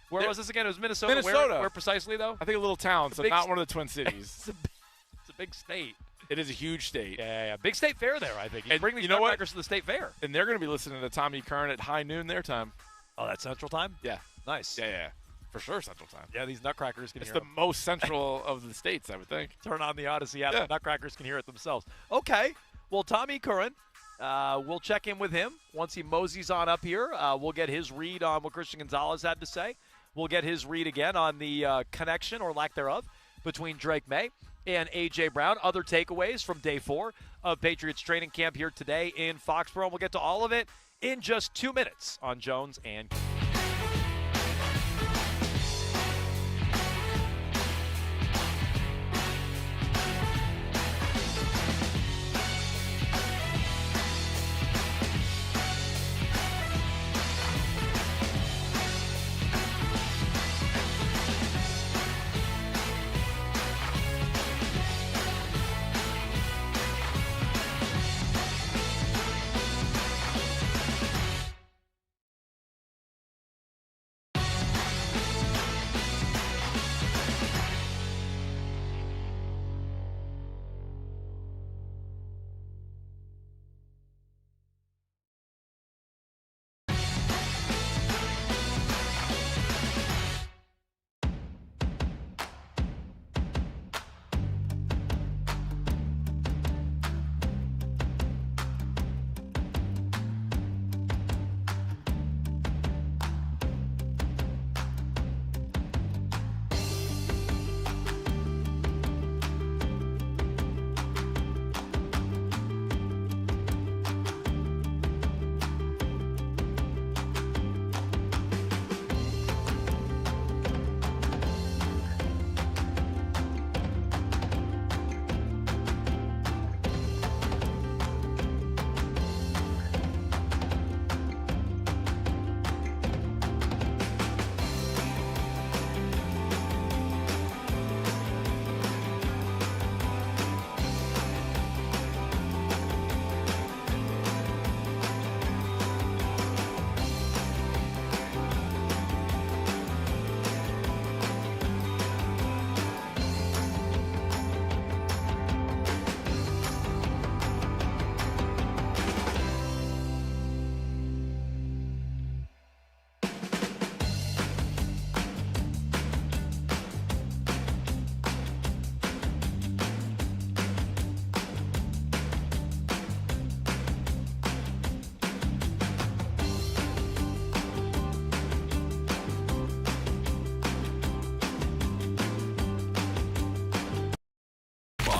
Where was this again? It was Minnesota. Minnesota. Where precisely, though? I think a little town, so big not one of the Twin Cities. It's a big state. It is a huge state. Yeah. Big state fair there, I think. You And bring these you know what? Nutcrackers to the state fair. And they're going to be listening to Tommy Kern at high noon their time. Oh, that's Central Time? Yeah. Nice. Yeah. For sure, Central Time. Yeah, these Nutcrackers can It's hear the most central of the states, I would think. Turn on the Odyssey app. Yeah. The Nutcrackers can hear it themselves. Okay. Well, Tommy Curran, we'll check in with him once he moseys on up here. We'll get his read on what Christian Gonzalez had to say. We'll get his read again on the connection or lack thereof between Drake May and A.J. Brown. Other takeaways from day 4 of Patriots training camp here today in Foxborough. We'll get to all of it in just 2 minutes on Jones and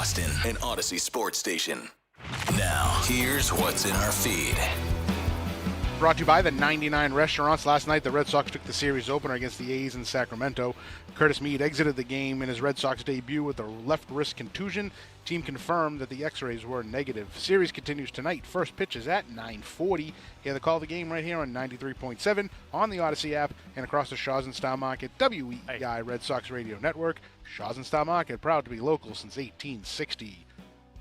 Austin, an Odyssey sports station. Now, here's what's in our feed. Brought to you by the 99 Restaurants. Last night, the Red Sox took the series opener against the A's in Sacramento. Curtis Mead exited the game in his Red Sox debut with a left wrist contusion. Team confirmed that the X-rays were negative. Series continues tonight. First pitch is at 9:40. Hear the call of the game right here on 93.7 on the Odyssey app and across the Shaws and Style Market WEEI Red Sox Radio Network. Shaws and Style Market, proud to be local since 1860.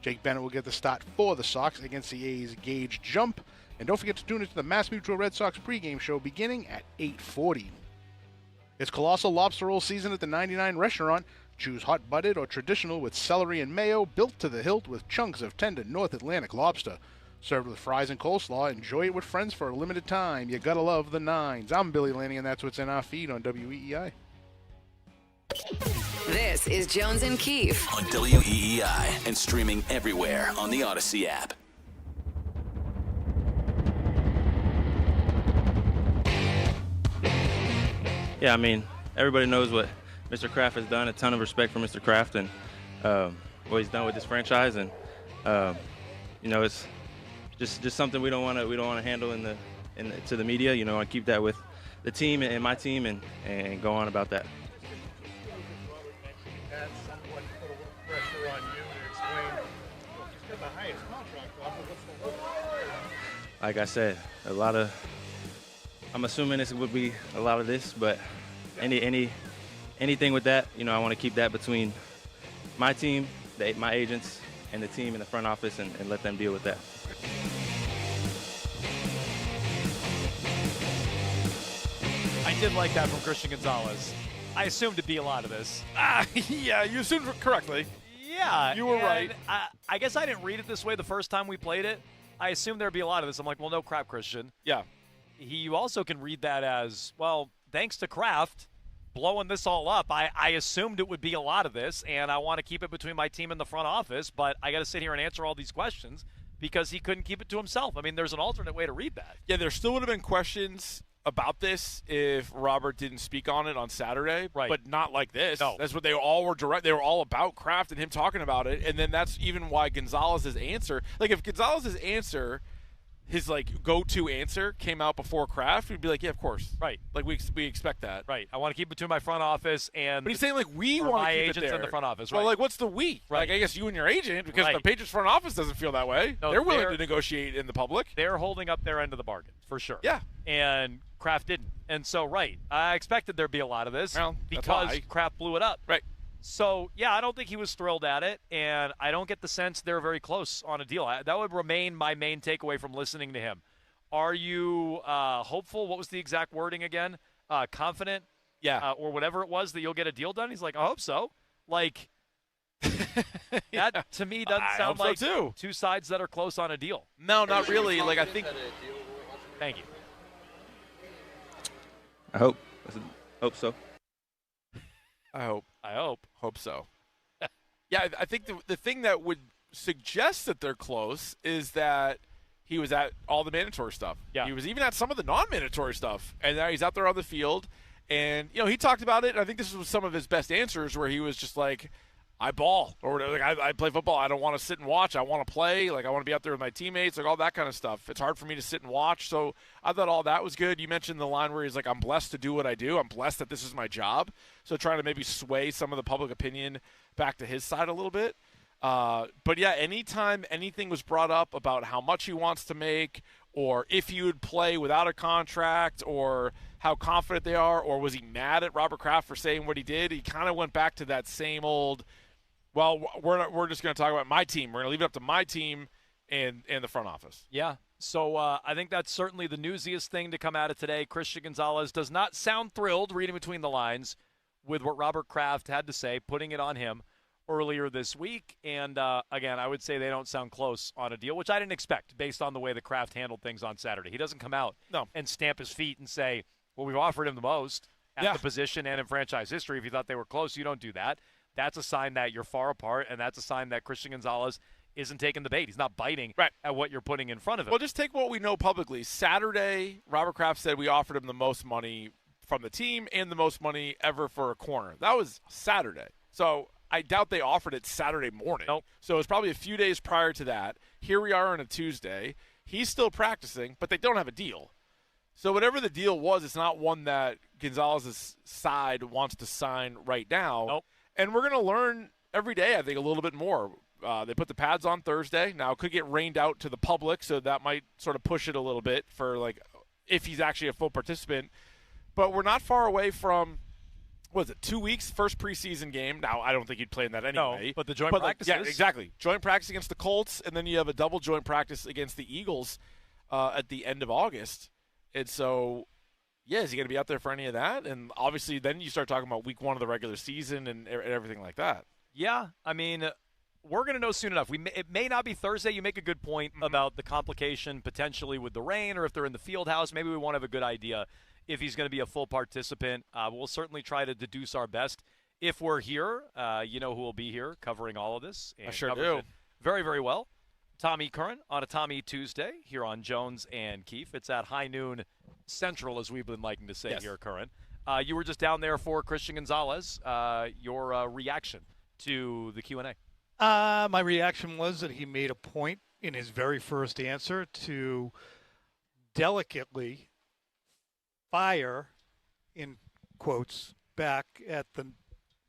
Jake Bennett will get the start for the Sox against the A's Gage Jump. And don't forget to tune into the Mass Mutual Red Sox pregame show beginning at 8:40. It's Colossal Lobster Roll season at the 99 Restaurant. Choose hot-butted or traditional with celery and mayo, built to the hilt with chunks of tender North Atlantic lobster. Served with fries and coleslaw, enjoy it with friends for a limited time. You gotta love the Nines. I'm Billy Lanning, and that's what's in our feed on WEEI. This is Jones and Keefe on WEEI and streaming everywhere on the Odyssey app. Yeah, I mean, everybody knows what Mr. Kraft has done. A ton of respect for Mr. Kraft and what he's done with this franchise, and it's just something we don't want to handle to the media. I keep that with the team and my team, and go on about that. Like I said, I'm assuming this would be a lot of this, but anything with that, I want to keep that between my team, my agents, and the team in the front office, and let them deal with that. I did like that from Christian Gonzalez. I assumed it'd be a lot of this. Yeah, you assumed correctly. Yeah. You were right. I guess I didn't read it this way the first time we played it. I assumed there'd be a lot of this. I'm like, well, no crap, Christian. Yeah. You also can read that as, well, thanks to Kraft blowing this all up, I assumed it would be a lot of this, and I want to keep it between my team and the front office, but I got to sit here and answer all these questions because he couldn't keep it to himself. I mean, there's an alternate way to read that. Yeah, there still would have been questions about this if Robert didn't speak on it on Saturday, right? But not like this. No. That's what they all were direct. They were all about Kraft and him talking about it, and then that's even why Gonzalez's answer, like if Gonzalez's answer, his go-to answer came out before Kraft, we'd be like, yeah, of course, right? Like we expect that, right? I want to keep it between my front office and. But he's saying we want to keep it there in the front office, right? Well, what's the we? Right. I guess you and your agent, because right. the Patriots front office doesn't feel that way. No, they're willing to negotiate in the public. They're holding up their end of the bargain for sure. Yeah, and Kraft didn't, and so I expected there'd be a lot of this because Kraft blew it up, right? So, yeah, I don't think he was thrilled at it, and I don't get the sense they're very close on a deal. That would remain my main takeaway from listening to him. Are you hopeful? What was the exact wording again? Confident? Yeah. Or whatever it was that you'll get a deal done? He's like, I hope so. That to me doesn't sound like so two sides that are close on a deal. No, not really. I think. Thank you. I hope so. I hope so. Yeah, I think the thing that would suggest that they're close is that he was at all the mandatory stuff. Yeah. He was even at some of the non-mandatory stuff, and now he's out there on the field. And he talked about it. And I think this was some of his best answers, where he was just like, "I ball, or I play football. I don't want to sit and watch. I want to play. I want to be out there with my teammates. All that kind of stuff. It's hard for me to sit and watch." So I thought all that was good. You mentioned the line where he's like, "I'm blessed to do what I do. I'm blessed that this is my job." So trying to maybe sway some of the public opinion back to his side a little bit. But yeah, anytime anything was brought up about how much he wants to make, or if he would play without a contract, or how confident they are, or was he mad at Robert Kraft for saying what he did, he kind of went back to that same old, well, we're just going to talk about my team. We're going to leave it up to my team and the front office. Yeah. So I think that's certainly the newsiest thing to come out of today. Christian Gonzalez does not sound thrilled, reading between the lines, with what Robert Kraft had to say, putting it on him earlier this week. And, again, I would say they don't sound close on a deal, which I didn't expect based on the way the Kraft handled things on Saturday. He doesn't come out and stamp his feet and say, well, we've offered him the most at the position and in franchise history. If you thought they were close, you don't do that. That's a sign that you're far apart, and that's a sign that Christian Gonzalez isn't taking the bait. He's not biting at what you're putting in front of him. Well, just take what we know publicly. Saturday, Robert Kraft said we offered him the most money from the team and the most money ever for a corner. That was Saturday. So I doubt they offered it Saturday morning. Nope. So it was probably a few days prior to that. Here we are on a Tuesday. He's still practicing, but they don't have a deal. So whatever the deal was, it's not one that Gonzalez's side wants to sign right now. Nope. And we're going to learn every day, I think, a little bit more. They put the pads on Thursday. Now, it could get rained out to the public, so that might sort of push it a little bit for, like, if he's actually a full participant. But we're not far away from, what is it, 2 weeks, first preseason game. Now, I don't think he'd play in that anyway. No, but the joint practices. Yeah, exactly. Joint practice against the Colts, and then you have a double joint practice against the Eagles at the end of August. And so, yeah, is he going to be out there for any of that? And obviously then you start talking about week 1 of the regular season and everything like that. Yeah, I mean, we're going to know soon enough. It may not be Thursday. You make a good point about the complication potentially with the rain, or if they're in the field house. Maybe we won't have a good idea if he's going to be a full participant. We'll certainly try to deduce our best. If we're here, you know who will be here covering all of this. And I sure covers do. it very, very well. Tommy Curran on a Tommy Tuesday here on Jones and Keefe. It's at high noon central, as we've been liking to say here, Curran. You were just down there for Christian Gonzalez. Your reaction to the Q&A? My reaction was that he made a point in his very first answer to delicately fire, in quotes, back at the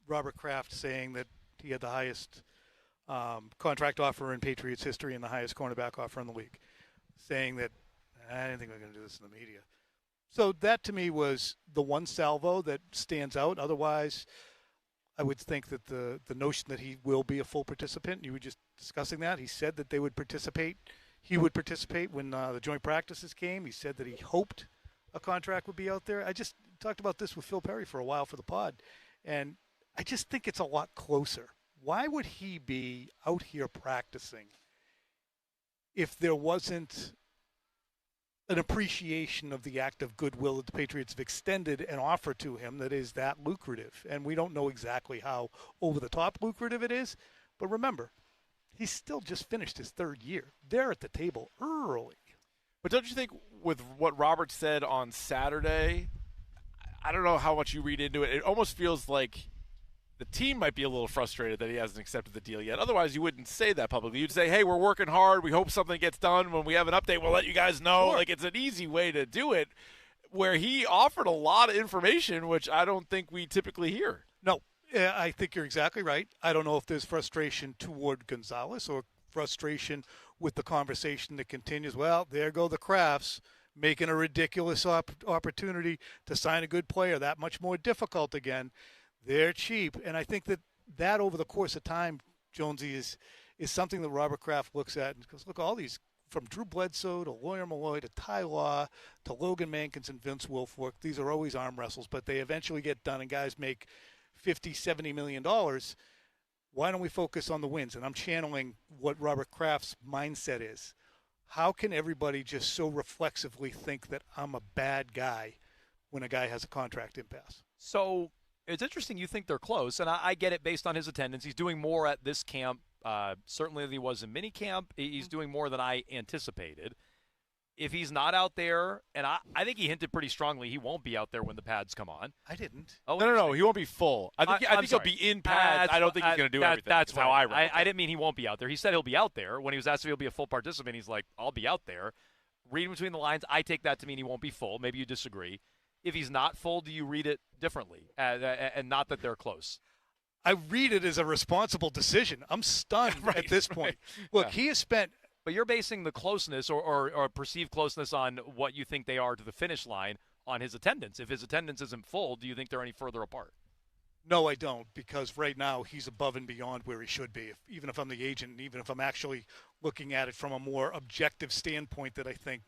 Robert Kraft saying that he had the highest contract offer in Patriots history and the highest cornerback offer in the league, saying that, I didn't think we were going to do this in the media. So that to me was the one salvo that stands out. Otherwise, I would think that the notion that he will be a full participant, you were just discussing that. He said that they would participate. He would participate when the joint practices came. He said that he hoped a contract would be out there. I just talked about this with Phil Perry for a while for the pod, and I just think it's a lot closer. Why would he be out here practicing if there wasn't an appreciation of the act of goodwill that the Patriots have extended an offer to him that is that lucrative? And we don't know exactly how over-the-top lucrative it is. But remember, he's still just finished his third year. They're at the table early. But don't you think with what Robert said on Saturday, I don't know how much you read into it. It almost feels like the team might be a little frustrated that he hasn't accepted the deal yet. Otherwise, you wouldn't say that publicly. You'd say, hey, we're working hard. We hope something gets done. When we have an update, we'll let you guys know. Sure. Like, it's an easy way to do it, where he offered a lot of information, which I don't think we typically hear. No, I think you're exactly right. I don't know if there's frustration toward Gonzalez or frustration with the conversation that continues. Well, there go the Crafts making a ridiculous opportunity to sign a good player that much more difficult again. They're cheap. And I think that over the course of time, Jonesy, is something that Robert Kraft looks at and goes, look, all these, from Drew Bledsoe to Lawyer Malloy to Ty Law to Logan Mankins and Vince Wilfork, these are always arm wrestles, but they eventually get done and guys make $50, $70 million. Why don't we focus on the wins? And I'm channeling what Robert Kraft's mindset is. How can everybody just so reflexively think that I'm a bad guy when a guy has a contract impasse? So it's interesting you think they're close, and I get it based on his attendance. He's doing more at this camp, certainly than he was in minicamp. He's doing more than I anticipated. If he's not out there, and I think he hinted pretty strongly he won't be out there when the pads come on. I didn't. Oh, no, he won't be full. I think he'll be in pads. I don't think he's going to do everything. That's how I read it. I didn't mean he won't be out there. He said he'll be out there. When he was asked if he'll be a full participant, he's like, I'll be out there. Reading between the lines, I take that to mean he won't be full. Maybe you disagree. If he's not full, do you read it differently, and not that they're close? I read it as a responsible decision. I'm stunned at this point. Look, he has spent – but you're basing the closeness or perceived closeness on what you think they are to the finish line on his attendance. If his attendance isn't full, do you think they're any further apart? No, I don't, because right now he's above and beyond where he should be, even if I'm the agent and even if I'm actually looking at it from a more objective standpoint that I think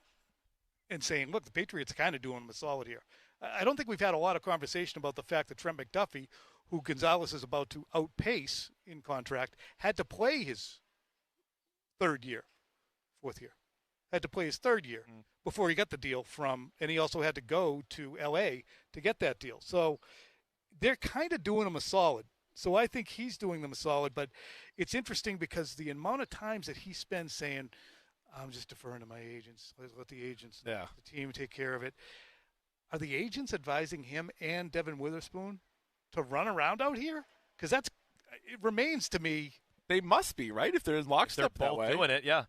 and saying, look, the Patriots are kind of doing him a solid here. I don't think we've had a lot of conversation about the fact that Trent McDuffie, who Gonzalez is about to outpace in contract, had to play his fourth year, had to play his third year before he got the deal and he also had to go to L.A. to get that deal. So they're kind of doing him a solid. So I think he's doing them a solid, but it's interesting because the amount of times that he spends saying, I'm just deferring to my agents. Let the agents, the team take care of it. Are the agents advising him and Devin Witherspoon to run around out here? Because it remains to me. They must be, right? If they're in lockstep They're that both way. doing it, yeah.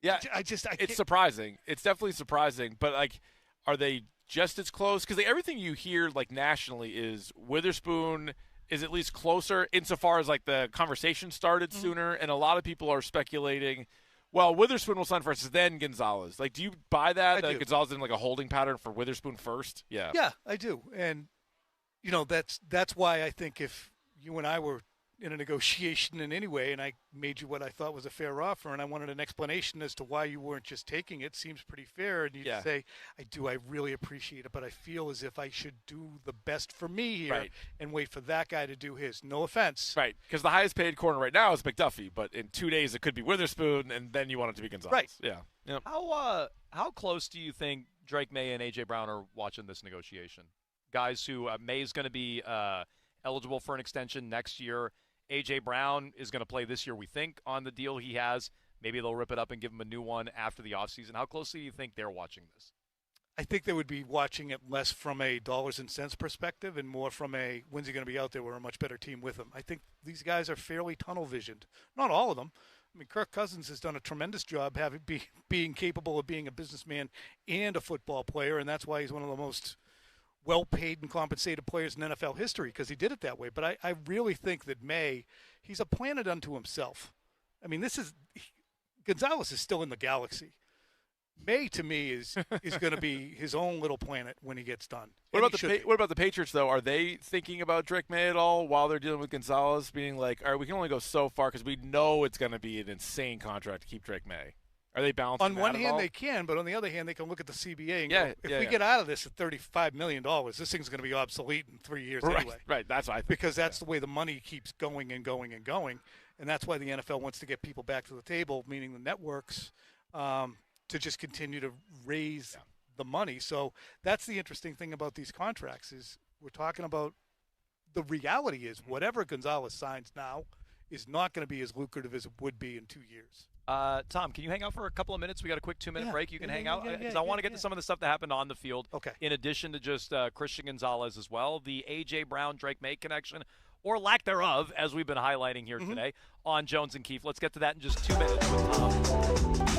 Yeah, I can't. it's surprising. It's definitely surprising. But, like, are they just as close? Because everything you hear, like, nationally is Witherspoon is at least closer insofar as, like, the conversation started sooner. And a lot of people are speculating, well, Witherspoon will sign first, then Gonzalez. Like, do you buy that? I do. Gonzalez in, like, a holding pattern for Witherspoon first? Yeah. Yeah, I do. And, that's why I think if you and I were in a negotiation in any way and I made you what I thought was a fair offer and I wanted an explanation as to why you weren't just taking it, seems pretty fair. And you'd say, I really appreciate it, but I feel as if I should do the best for me here and wait for that guy to do his. No offense. Right, because the highest paid corner right now is McDuffie, but in 2 days it could be Witherspoon, and then you want it to be Gonzalez. Right. Yeah. Yep. How close do you think Drake May and A.J. Brown are watching this negotiation? Guys who May's going to be eligible for an extension next year. A.J. Brown is going to play this year, we think, on the deal he has. Maybe they'll rip it up and give him a new one after the offseason. How closely do you think they're watching this? I think they would be watching it less from a dollars and cents perspective and more from a when's he going to be out there. We're a much better team with him. I think these guys are fairly tunnel visioned. Not all of them. I mean, Kirk Cousins has done a tremendous job being capable of being a businessman and a football player, and that's why he's one of the most well-paid and compensated players in NFL history because he did it that way. But I really think that May, he's a planet unto himself. I mean, Gonzalez is still in the galaxy. May, to me, is going to be his own little planet when he gets done. What about the Patriots, though? Are they thinking about Drake May at all while they're dealing with Gonzalez, being like, all right, we can only go so far because we know it's going to be an insane contract to keep Drake May? Are they balancing on one that at hand all? they can, but on the other hand they can look at the CBA and Yeah, go, if yeah, we yeah. get out of this at $35 million, this thing's going to be obsolete in 3 years anyway. Right, that's what I think. Because that's the way the money keeps going and going and going, and that's why the NFL wants to get people back to the table, meaning the networks, to just continue to raise the money. So that's the interesting thing about these contracts is we're talking about the reality is whatever Gonzalez signs now is not going to be as lucrative as it would be in 2 years. Tom, can you hang out for a couple of minutes? We got a quick 2-minute break. You can hang out because yeah, I want to get to some of the stuff that happened on the field. Okay. In addition to just Christian Gonzalez as well, the A.J. Brown Drake May connection or lack thereof, as we've been highlighting here today on Jones and Keefe. Let's get to that in just 2 minutes with Tom.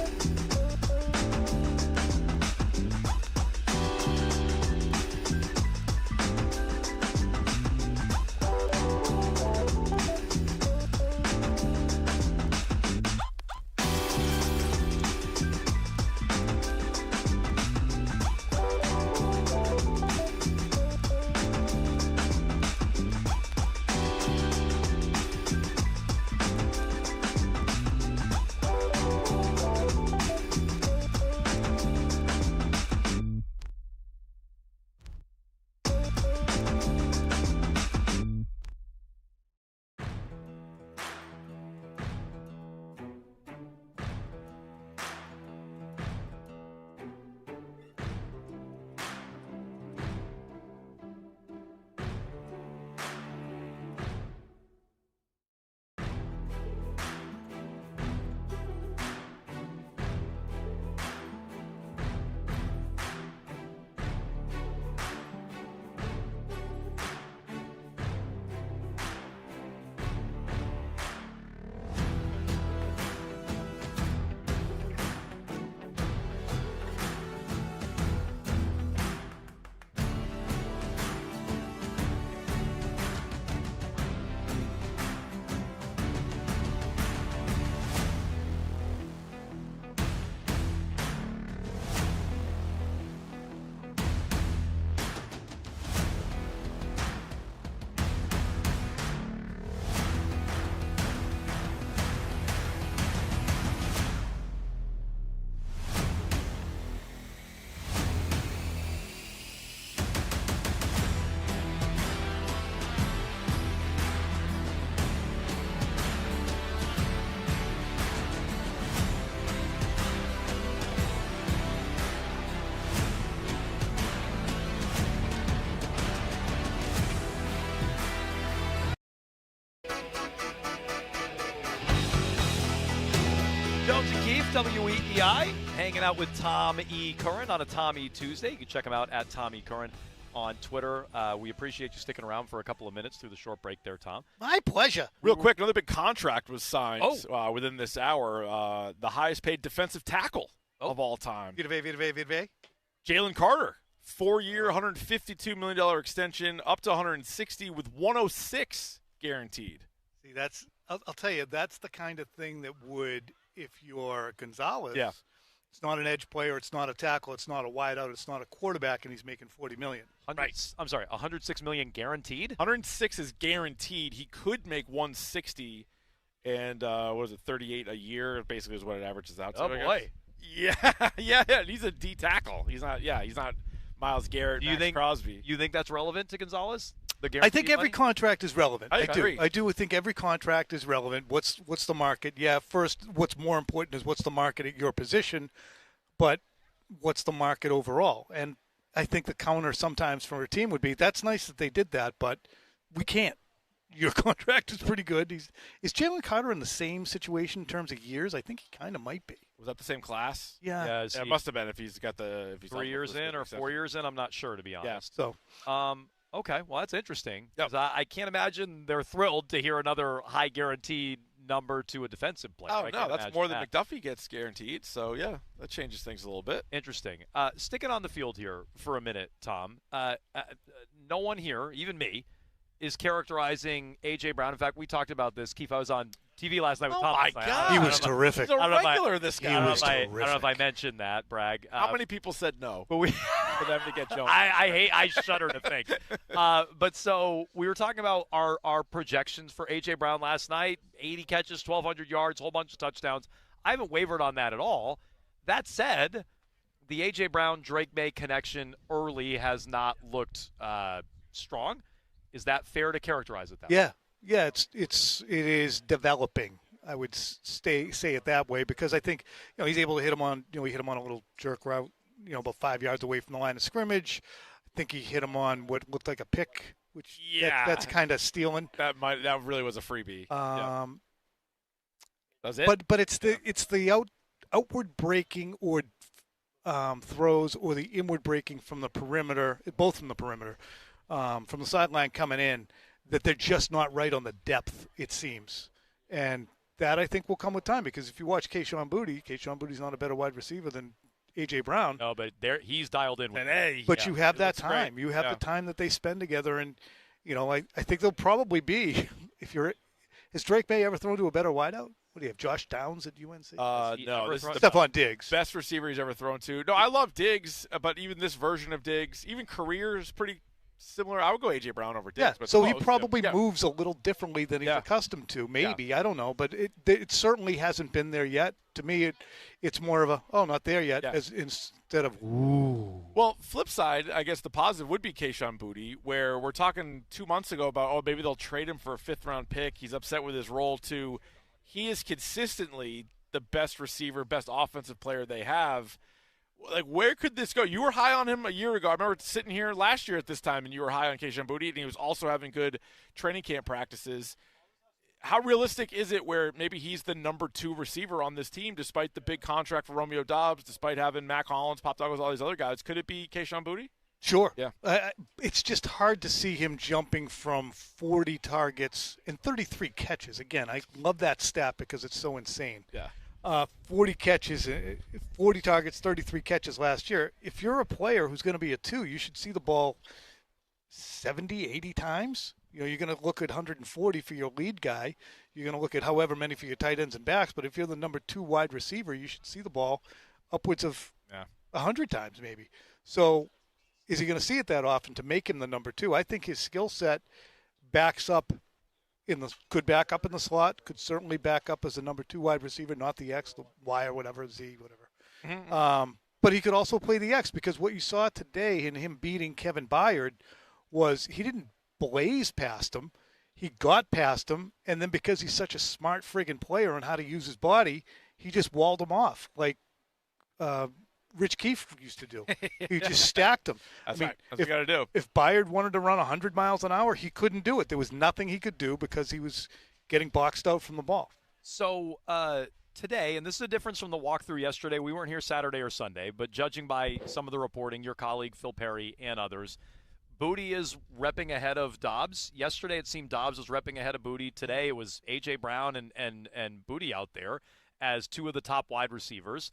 Jones and Keefe, WEEI, hanging out with Tom E. Curran on a Tom E. Tuesday. You can check him out at Tom E. Curran on Twitter. We appreciate you sticking around for a couple of minutes through the short break there, Tom. My pleasure. Real quick, another big contract was signed within this hour. The highest paid defensive tackle of all time. Jalen Carter, 4-year, $152 million extension, up to $160 with $106 guaranteed. See, I'll tell you, that's the kind of thing that would, if you're Gonzalez, it's not an edge player, it's not a tackle, it's not a wideout, it's not a quarterback, and he's making $40 million. Right. I'm sorry, $106 million guaranteed? 106 is guaranteed. He could make 160, and what was it, 38 a year? Basically, is what it averages out to. Oh boy. Yeah. He's a D tackle. He's not Myles Garrett, Crosby. You think that's relevant to Gonzalez? I think every contract is relevant. I agree. I do think every contract is relevant. What's the market? Yeah, first, what's more important is what's the market at your position, but what's the market overall? And I think the counter sometimes from a team would be, that's nice that they did that, but we can't. Your contract is pretty good. Is Jalen Carter in the same situation in terms of years? I think he kind of might be. Was that the same class? Yeah. It must have been if he's got the 3 years in or 4 years in. I'm not sure, to be honest. Yeah. So, okay, well that's interesting. Yep. I can't imagine they're thrilled to hear another high guaranteed number to a defensive player. Oh no, that's more than McDuffie gets guaranteed. So yeah, that changes things a little bit. Interesting. Sticking on the field here for a minute, Tom. No one here, even me, is characterizing A.J. Brown. In fact, we talked about this. Keith, I was on TV last night with Tom. Oh, my God. He was terrific. He's a regular, this guy. He was terrific. I don't know if I mentioned that, Bragg. How many people said no but we for them to get Jones? I shudder to think. But so we were talking about our projections for A.J. Brown last night. 80 catches, 1,200 yards, whole bunch of touchdowns. I haven't wavered on that at all. That said, the A.J. Brown-Drake May connection early has not looked strong. Is that fair to characterize it that way? Yeah, it is developing. I would say it that way because I think he's able to hit him on he hit him on a little jerk route about 5 yards away from the line of scrimmage. I think he hit him on what looked like a pick, which that's kind of stealing. That really was a freebie. That's it. But it's the outward breaking or throws or the inward breaking from the perimeter, both from the perimeter. From the sideline coming in, that they're just not right on the depth, it seems. And that, I think, will come with time because if you watch Kayshon Bouttie's not a better wide receiver than A.J. Brown. No, but he's dialed in with But you have that time. Great. You have the time that they spend together. And, I think they'll probably be, has Drake May ever thrown to a better wideout? What do you have, Josh Downs at UNC? No, this is Stephon Diggs. Best receiver he's ever thrown to. No, I love Diggs, but even this version of Diggs, even career is pretty similar. I would go A.J. Brown over Diggs. Yeah, but so he probably moves a little differently than he's accustomed to. Maybe. I don't know. But it certainly hasn't been there yet. To me, it's more of not there yet, as instead of, ooh. Well, flip side, I guess the positive would be Kayshon Boutte, where we're talking 2 months ago about, maybe they'll trade him for a 5th-round pick. He's upset with his role, too. He is consistently the best receiver, best offensive player they have. Like, where could this go? You were high on him a year ago. I remember sitting here last year at this time, and you were high on Kayshon Boutte, and he was also having good training camp practices. How realistic is it where maybe he's the number 2 receiver on this team, despite the big contract for Romeo Doubs, despite having Mac Hollins, Pop Douglas, all these other guys? Could it be Kayshon Boutte? Sure. Yeah. It's just hard to see him jumping from 40 targets and 33 catches. Again, I love that stat because it's so insane. Yeah. 40 catches, 40 targets, 33 catches last year. If you're a player who's going to be a 2, you should see the ball 70, 80 times. You're going to look at 140 for your lead guy. You're going to look at however many for your tight ends and backs. But if you're the number 2 wide receiver, you should see the ball upwards of 100 times maybe. So is he going to see it that often to make him the number 2? I think his skill set could back up in the slot, could certainly back up as a number 2 wide receiver, not the X, the Y or whatever, Z, whatever. Mm-hmm. But he could also play the X because what you saw today in him beating Kevin Byard was he didn't blaze past him. He got past him, and then because he's such a smart friggin' player on how to use his body, he just walled him off like Rich Keefe used to do. He just stacked him. That's right. That's what you got to do. If Byard wanted to run 100 miles an hour, he couldn't do it. There was nothing he could do because he was getting boxed out from the ball. So today, and this is a difference from the walkthrough yesterday, we weren't here Saturday or Sunday, but judging by some of the reporting, your colleague Phil Perry and others, Booty is repping ahead of Dobbs. Yesterday it seemed Dobbs was repping ahead of Booty. Today it was A.J. Brown and Booty out there as two of the top wide receivers.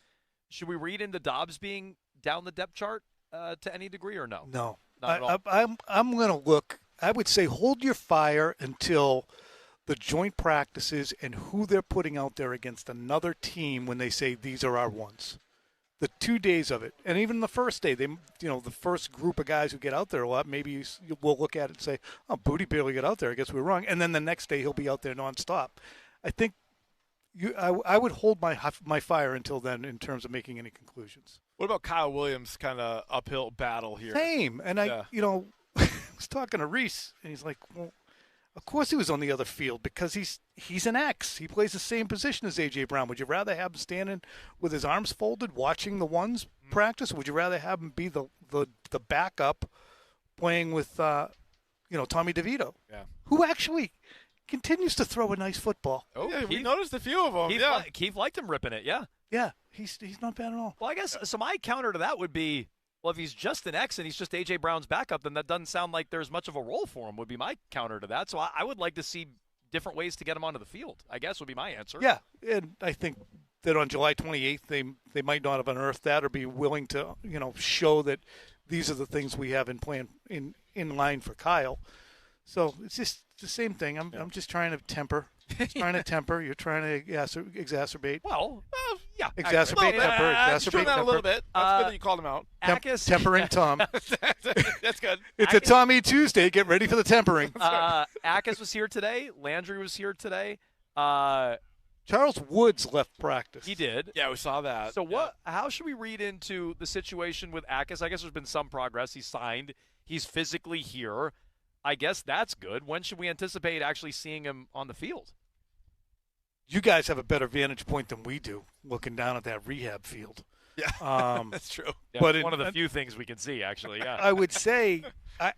Should we read into Dobbs being down the depth chart to any degree or no? No. Not at all. I'm going to look. I would say hold your fire until the joint practices and who they're putting out there against another team when they say these are our ones. The 2 days of it, and even the first day, the first group of guys who get out there a lot, maybe we'll look at it and say, "Oh, Booty barely got out there. I guess we were wrong." And then the next day he'll be out there nonstop. I think I would hold my fire until then in terms of making any conclusions. What about Kyle Williams' kind of uphill battle here? Same, and I was talking to Reese, and he's like, "Well, of course he was on the other field because he's an X. He plays the same position as A.J. Brown. Would you rather have him standing with his arms folded watching the ones practice, or would you rather have him be the backup playing with Tommy DeVito, who actually continues to throw a nice football? Oh, yeah, we noticed a few of them. Keith liked him ripping it, yeah. Yeah, he's not bad at all. Well, I guess, so my counter to that would be, well, if he's just an X and he's just A.J. Brown's backup, then that doesn't sound like there's much of a role for him, would be my counter to that. So I would like to see different ways to get him onto the field, I guess would be my answer. Yeah, and I think that on July 28th they might not have unearthed that or be willing to, show that these are the things we have in plan in line for Kyle. So it's just the same thing. I'm just trying to temper. You're trying to exacerbate. Well, yeah. Exacerbate, temper, exacerbate, that temper. a little bit. That's good that you called him out. Tempering Tom. That's good. It's a Tommy Tuesday. Get ready for the tempering. Akis was here today. Landry was here today. Charles Woods left practice. He did. Yeah, we saw that. So how should we read into the situation with Akis? I guess there's been some progress. He's signed. He's physically here. I guess that's good. When should we anticipate actually seeing him on the field? You guys have a better vantage point than we do, looking down at that rehab field. Yeah, that's true. Yeah, but one of the few things we can see, actually. Yeah, I would say I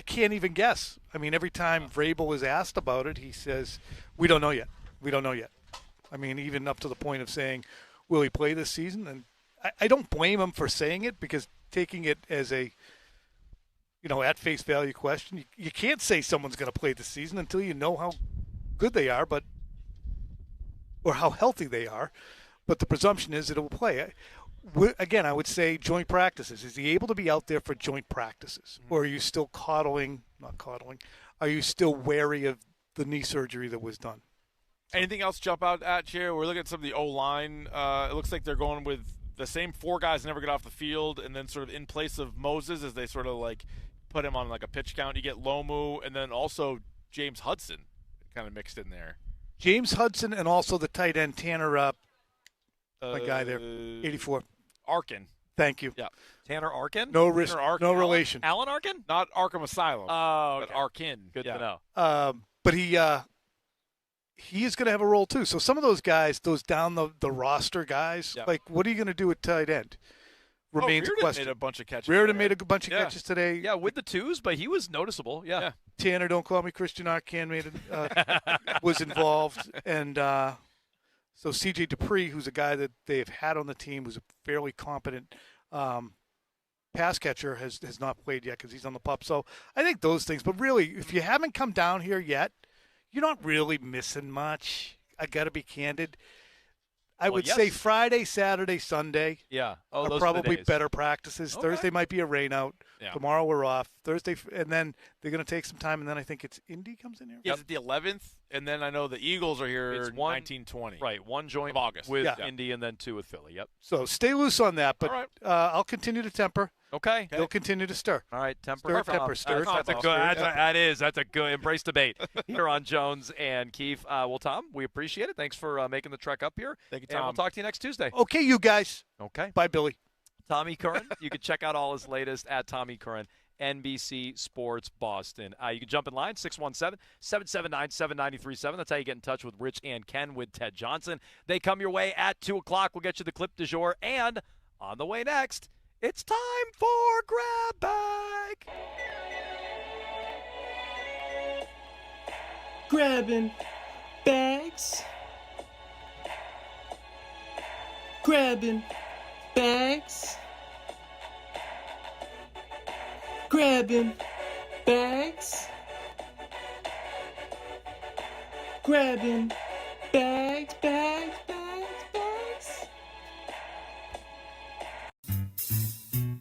can't even guess. I mean, every time Vrabel is asked about it, he says, "We don't know yet. We don't know yet." I mean, even up to the point of saying, "Will he play this season?" And I don't blame him for saying it, because taking it as a at face value question, you can't say someone's going to play this season until you know how good they are, or how healthy they are. But the presumption is that it will play. Again, I would say joint practices. Is he able to be out there for joint practices? Or are you still are you still wary of the knee surgery that was done? Anything else jump out at you? We're looking at some of the O-line. It looks like they're going with the same four guys that never get off the field, and then sort of in place of Moses as they sort of like put him on like a pitch count. You get Lomu, and then also James Hudson kind of mixed in there. James Hudson, and also the tight end Tanner, my guy there, 84. Arkin. Thank you. Yeah. Tanner Arkin? No risk, no relation. Alan Arkin? Not Arkham Asylum. Oh, okay. But Arkin. Good to know. But he is going to have a role too. So some of those guys, those down the roster guys, like what are you going to do at tight end? Remains a question. Made a bunch of catches. Reardon made a bunch of catches today. Yeah, with the twos, but he was noticeable. Yeah. Tanner, don't call me Christian Arcan, was involved. And so C.J. Dupree, who's a guy that they've had on the team, who's a fairly competent pass catcher, has not played yet because he's on the pup. So I think those things. But really, if you haven't come down here yet, you're not really missing much. I got to be candid. I would say Friday, Saturday, Sunday are probably better practices. Okay. Thursday might be a rain out. Yeah. Tomorrow we're off. Thursday, and then they're going to take some time, and then I think it's Indy comes in here. Yeah, is it the 11th? And then I know the Eagles are here 1920. Right, one joint August with Indy and then two with Philly. Yep. So stay loose on that, but I'll continue to temper. Okay. He'll continue to stir. All right, temper. Stir. That's a good. That's a good embrace debate here on Jones and Keefe. Well, Tom, we appreciate it. Thanks for making the trek up here. Thank you, Tom. And we'll talk to you next Tuesday. Okay, you guys. Okay. Bye, Billy. Tommy Curran. You can check out all his latest at Tommy Curran, NBC Sports Boston. You can jump in line, 617-779-7937. That's how you get in touch with Rich and Ken with Ted Johnson. They come your way at 2 o'clock. We'll get you the clip du jour. And on the way next, it's time for Grab Bag. Grabbing bags. Grabbing bags. Grabbing bags. Grabbing bags, bags, bags, bags.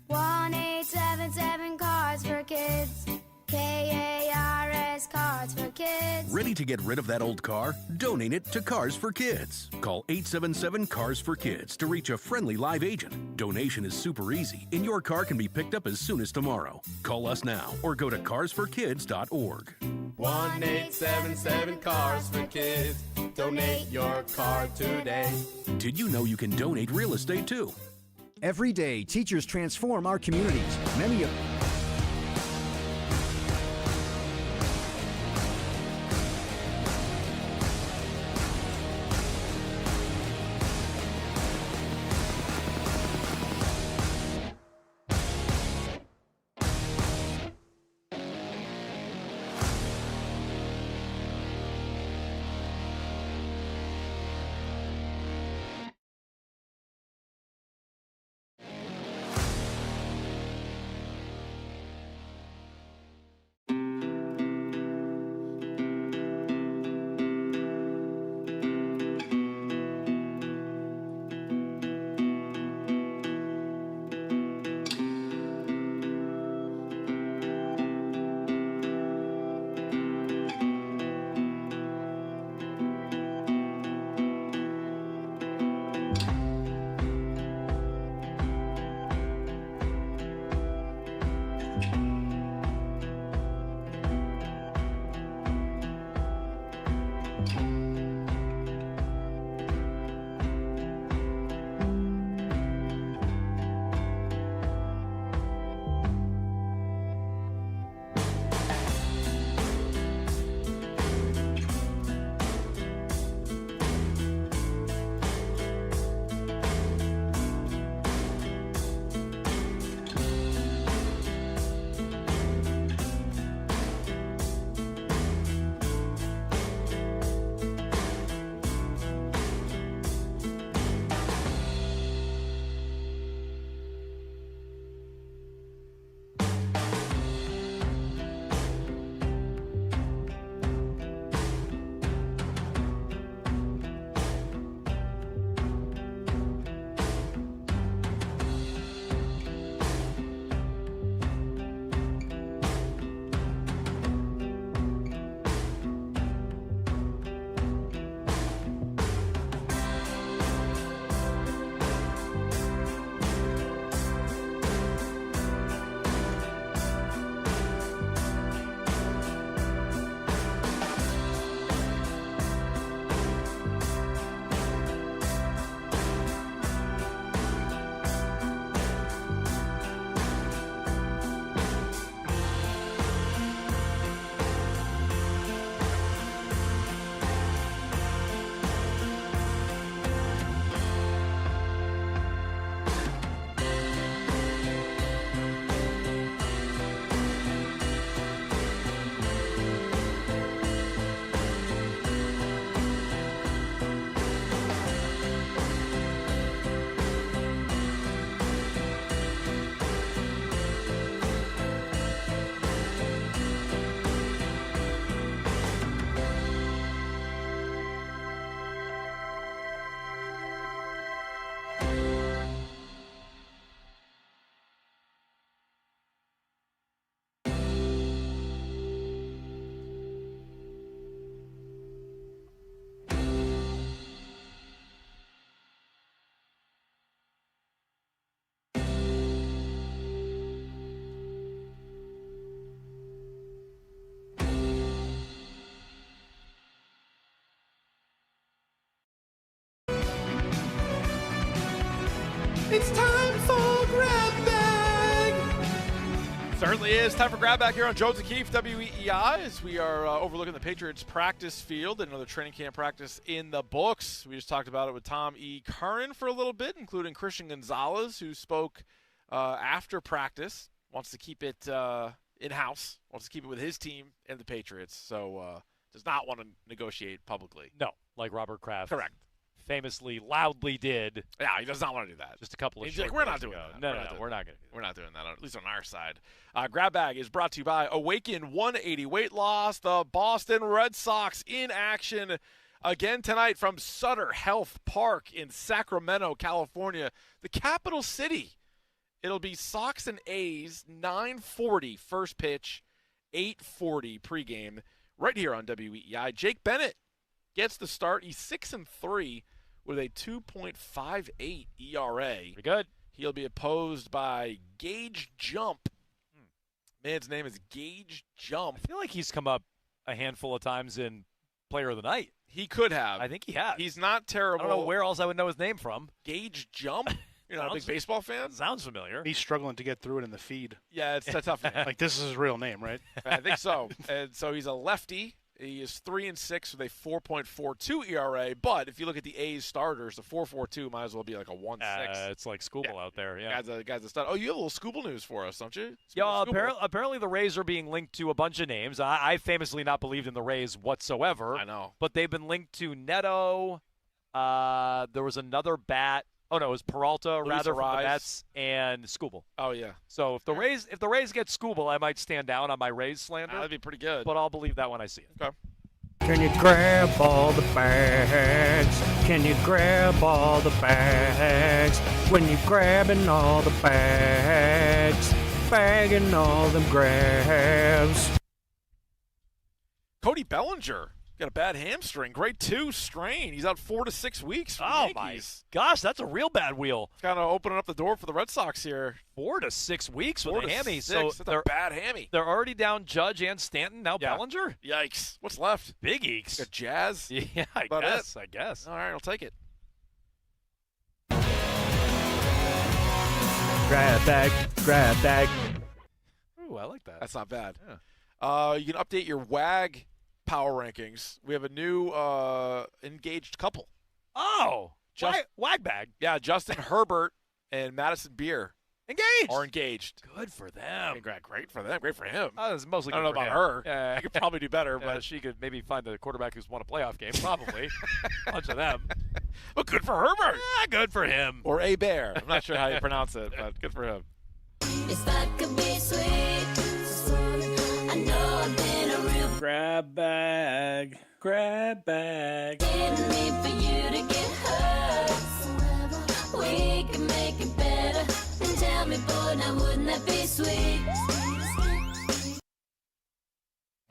1-877 Cards for Kids. KARS Cards for Kids. Ready to get rid of that old car? Donate it to Cars for Kids. Call 877 Cars for Kids to reach a friendly live agent. Donation is super easy, and your car can be picked up as soon as tomorrow. Call us now or go to carsforkids.org. 1-877 Cars for Kids. Donate your car today. Did you know you can donate real estate too? Every day, teachers transform our communities. Many of It's time for Grab Bag. Certainly is. Time for Grab Back here on Jones and Keefe, WEEI, as we are overlooking the Patriots practice field and another training camp practice in the books. We just talked about it with Tom E. Curran for a little bit, including Christian Gonzalez, who spoke after practice, wants to keep it in-house, wants to keep it with his team and the Patriots, so does not want to negotiate publicly. No, like Robert Kraft. Correct. famously loudly did. Yeah, he does not want to do that. Just a couple of He's short like, we're not days doing ago. that. No, we're not going to. We're not doing that, at least on our side. Grab Bag is brought to you by Awaken 180 Weight Loss. The Boston Red Sox in action again tonight from Sutter Health Park in Sacramento, California, the capital city. It'll be Sox and A's, 9:40 first pitch, 8:40 pregame, right here on WEEI. Jake Bennett gets the start. He's 6-3 with a 2.58 ERA. Pretty good. He'll be opposed by Gage Jump. Man's name is Gage Jump. I feel like he's come up a handful of times in Player of the Night. He could have. I think he has. He's not terrible. I don't know where else I would know his name from. Gage Jump? You're not a big baseball fan? Sounds familiar. He's struggling to get through it in the feed. Yeah, it's a tough name. Like, this is his real name, right? I think so. And so he's a lefty. He is 3-6 with a 4.42 ERA. But if you look at the A's starters, the 4.42 might as well be like a 1.6. It's like Scooble out there. Yeah, guy's a stud. Oh, you have a little Scooble news for us, don't you? Yeah, apparently the Rays are being linked to a bunch of names. I famously not believed in the Rays whatsoever. I know. But they've been linked to Neto. There was another bat. Oh no, it was Peralta rather from the Mets and Scooble. Oh yeah. So if the Rays get Scooble, I might stand down on my Rays slander. That'd be pretty good. But I'll believe that when I see it. Okay. Can you grab all the bags? Can you grab all the bags? When you're grabbing all the bags, bagging all them grabs. Cody Bellinger got a bad hamstring, grade 2 strain. He's out 4 to 6 weeks. For the Yankees. My gosh, that's a real bad wheel. It's kind of opening up the door for the Red Sox here. 4 to 6 weeks with 4 a to hammy. 6. So That's a bad hammy. They're already down Judge and Stanton. Now Bellinger. Yikes! What's left? Big eeks. Got Jazz. Yeah, I guess. All right, I'll take it. Grab bag. Ooh, I like that. That's not bad. Yeah. You can update your WAG power rankings. We have a new engaged couple. Oh, wag bag. Yeah, Justin Herbert and Madison Beer engaged. Are engaged. Good for them. Great for them. Great for him. It's mostly I don't know good for about him. her. Yeah, He could probably do better, but she could maybe find the quarterback who's won a playoff game. Probably. A bunch of them. But good for Herbert. Yeah, good for him. Or A Bear. I'm not sure how you pronounce it, but good for him. If I could be sweet, I know I've been a real Grab bag. didn't mean for you to get hurt. We can make it better. And tell me, boy, now wouldn't that be sweet?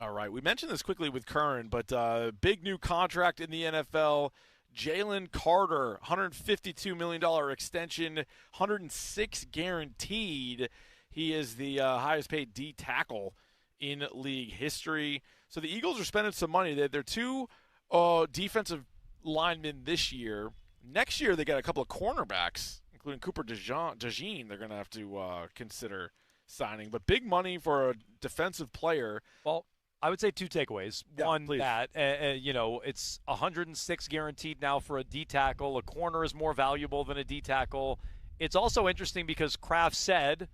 All right. We mentioned this quickly with Curran, but big new contract in the NFL. Jalen Carter, $152 million extension, 106 guaranteed. He is the highest paid D tackle in league history. So the Eagles are spending some money. They're two defensive linemen this year. Next year they got a couple of cornerbacks, including Cooper DeJean. They're going to have to consider signing. But big money for a defensive player. Well, I would say two takeaways. Yeah, One, please. that it's 106 guaranteed now for a D tackle. A corner is more valuable than a D tackle. It's also interesting because Kraft said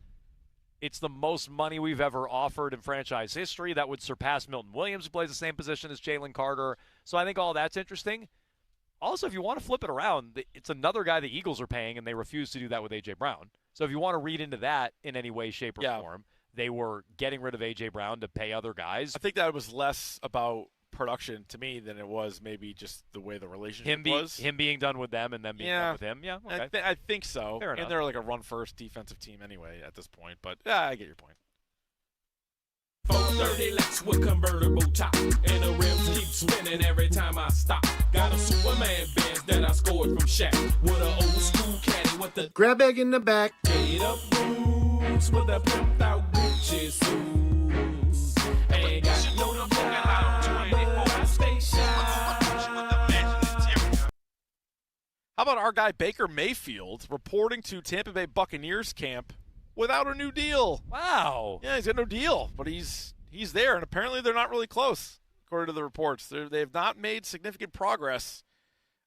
it's the most money we've ever offered in franchise history. That would surpass Milton Williams, who plays the same position as Jalen Carter. So I think all that's interesting. Also, if you want to flip it around, it's another guy the Eagles are paying, and they refuse to do that with A.J. Brown. So if you want to read into that in any way, shape, or form, they were getting rid of A.J. Brown to pay other guys. I think that was less about production to me than it was maybe just the way the relationship was. Him being done with them and them being done with him. Yeah, okay. I think so. Fair enough. And they're like a run-first defensive team anyway at this point. But I get your point. 430 Lex with convertible top, and the rims keep spinning every time I stop. Got a Superman Benz that I scored from Shaq with an old school caddy with the Grab bag in the back. made up boots with a pimped out Gucci suits. Ain't got no job, 24 station. How about our guy Baker Mayfield reporting to Tampa Bay Buccaneers camp without a new deal? Wow. Yeah, he's got no deal, but he's there, and apparently they're not really close, according to the reports. They have not made significant progress,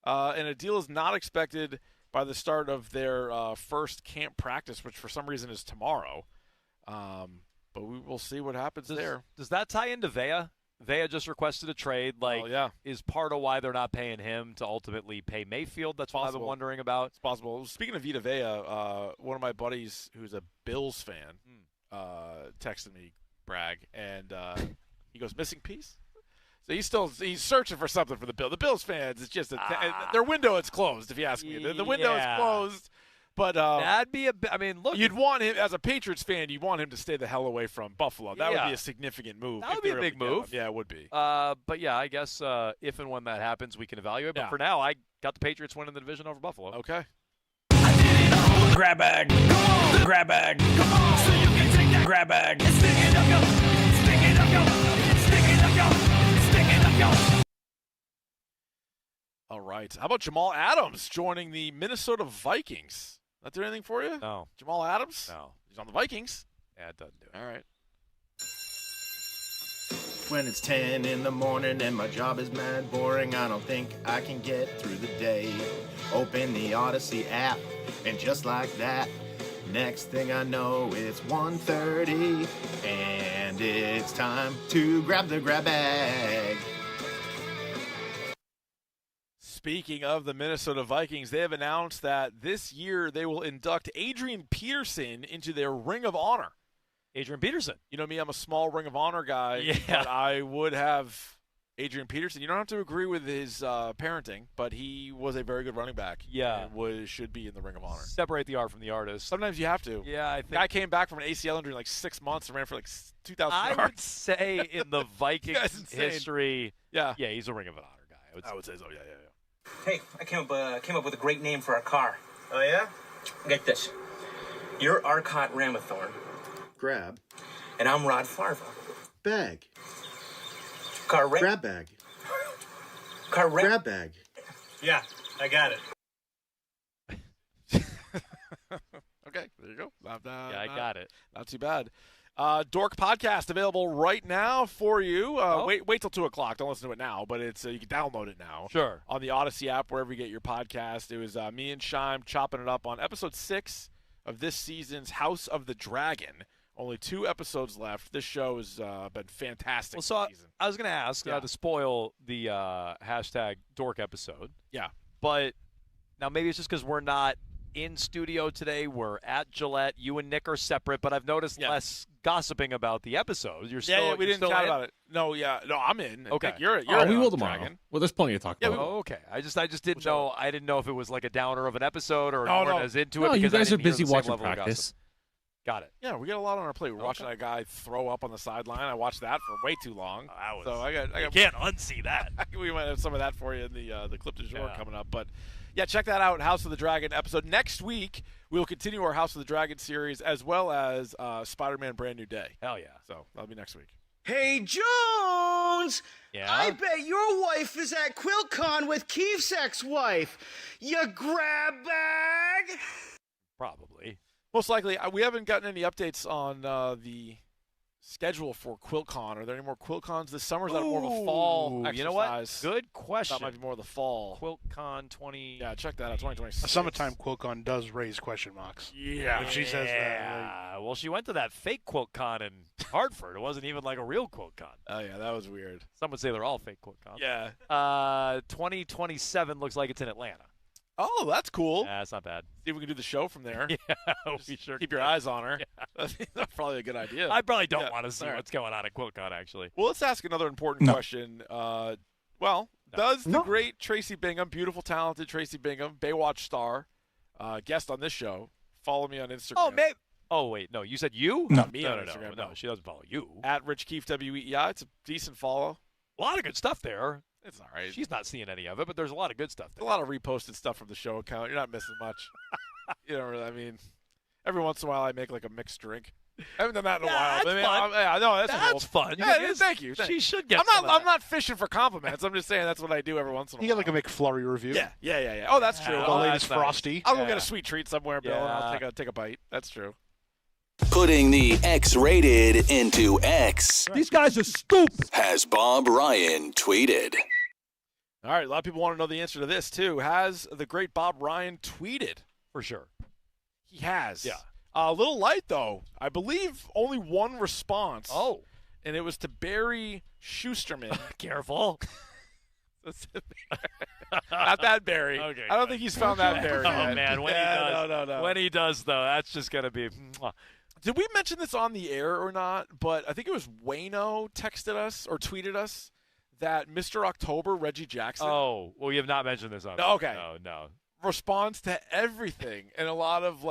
and a deal is not expected by the start of their first camp practice, which for some reason is tomorrow. But we will see what happens there. Does that tie into Vea? they had just requested a trade. Is part of why they're not paying him to ultimately pay Mayfield? That's what I've been wondering about. It's possible. Speaking of Vita Vea, one of my buddies who's a Bills fan texted me, Bragg, and he goes, missing piece? So he's searching for something for the Bills. The Bills fans, it's just their window is closed, if you ask me. The window is closed. But that'd be look. You'd want him, as a Patriots fan, you'd want him to stay the hell away from Buffalo. That would be a significant move. That would be a big move. Yeah, it would be. But yeah, I guess if and when that happens, we can evaluate. But for now, I got the Patriots winning the division over Buffalo. Okay. Grab bag. Grab bag. Grab bag. All right. How about Jamal Adams joining the Minnesota Vikings? Not doing anything for you? No. Jamal Adams? No. He's on the Vikings. Yeah, it doesn't do it. All right. When it's 10 in the morning and my job is mad boring, I don't think I can get through the day. Open the Odyssey app, and just like that, next thing I know, it's 1:30, and it's time to grab the grab bag. Speaking of the Minnesota Vikings, they have announced that this year they will induct Adrian Peterson into their Ring of Honor. Adrian Peterson. You know me, I'm a small Ring of Honor guy. Yeah. But I would have Adrian Peterson. You don't have to agree with his parenting, but he was a very good running back. Yeah. And should be in the Ring of Honor. Separate the art from the artist. Sometimes you have to. Yeah, I think. Guy came back from an ACL injury in like 6 months and ran for like 2,000 yards. I would say in the Vikings history, yeah, he's a Ring of Honor guy. I would say so, yeah. Hey, I came up with a great name for our car. Oh, yeah? Get this. You're Arcot Ramathorn. Grab. And I'm Rod Farva. Bag. Grab bag. Grab bag. Yeah, I got it. Okay, there you go. I got it. Not too bad. Dork Podcast available right now for you. Wait till 2 o'clock. Don't listen to it now, but it's you can download it now. Sure. On the Odyssey app, wherever you get your podcast. It was me and Shime chopping it up on episode 6 of this season's House of the Dragon. Only 2 episodes left. This show has been fantastic. Well, so this season. I was going to ask to spoil the hashtag Dork episode. Yeah. But now maybe it's just because we're not in studio today. We're at Gillette. You and Nick are separate, but I've noticed less gossiping about the episode. You're still we didn't chat about it. No, I'm in. Okay. Nick, you're we will tomorrow. Dragon. Well, there's plenty to talk about. Okay. I just didn't know. I didn't know if it was like a downer of an episode or no. weren't as into it. No, because you guys I are didn't hear busy the same watching level of practice. gossip. Got it. Yeah, we got a lot on our plate. We're watching that guy throw up on the sideline. I watched that for way too long. So I can't unsee that. We might have some of that for you in the clip du jour coming up. But yeah, check that out. House of the Dragon episode next week. We will continue our House of the Dragon series as well as Spider-Man: Brand New Day. Hell yeah! So that'll be next week. Hey Jones! Yeah. I bet your wife is at QuiltCon with Keith's ex-wife. You grab bag. Probably. Most likely, we haven't gotten any updates on the schedule for QuiltCon. Are there any more QuiltCons this summer? Is that more of a fall exercise? You know what? Good question. That might be more of the fall. QuiltCon 20. Yeah, check that out. 2026. A summertime QuiltCon does raise question marks. Yeah. If she says that. Well, she went to that fake QuiltCon in Hartford. It wasn't even like a real QuiltCon. Oh, yeah, that was weird. Some would say they're all fake QuiltCons. Yeah. 2027 looks like it's in Atlanta. Oh, that's cool. Yeah, that's not bad. See if we can do the show from there. Yeah, we sure keep your eyes on her. Yeah. That's probably a good idea. I probably don't want to see what's going on at QuiltCon, actually. Well, let's ask another important question. Does the great Tracy Bingham, beautiful, talented Tracy Bingham, Baywatch star, guest on this show, follow me on Instagram? Oh, maybe. Oh, wait. No, you said you? Not me no, on no, Instagram. No, she doesn't follow you. At Rich Keefe, WEEI. It's a decent follow. A lot of good stuff there. It's all right. She's not seeing any of it, but there's a lot of good stuff there. A lot of reposted stuff from the show account. You're not missing much. You know, I mean, every once in a while I make like a mixed drink. I haven't done that in a while. That's fun. That's fun. Yeah, thank you. She should get. I'm not fishing for compliments. I'm just saying that's what I do every once in a while. You get like a McFlurry review. Yeah. Oh, that's true. The latest Frosty. I'll go get a sweet treat somewhere, Bill, and I'll take a bite. That's true. Putting the X-rated into X. These guys are stupid. Has Bob Ryan tweeted. All right, a lot of people want to know the answer to this, too. Has the great Bob Ryan tweeted? For sure. He has. Yeah. A little light, though. I believe only one response. Oh. and it was to Barry Schusterman. Careful. Not that Barry. Okay. I don't think he's found that Barry Oh, yet. man. When he does. No. When he does, though, that's just going to be. Did we mention this on the air or not? But I think it was Wayno texted us or tweeted us that Mr. October, Reggie Jackson. Oh, well, you have not mentioned this on No, okay. No. Responds to everything and a lot of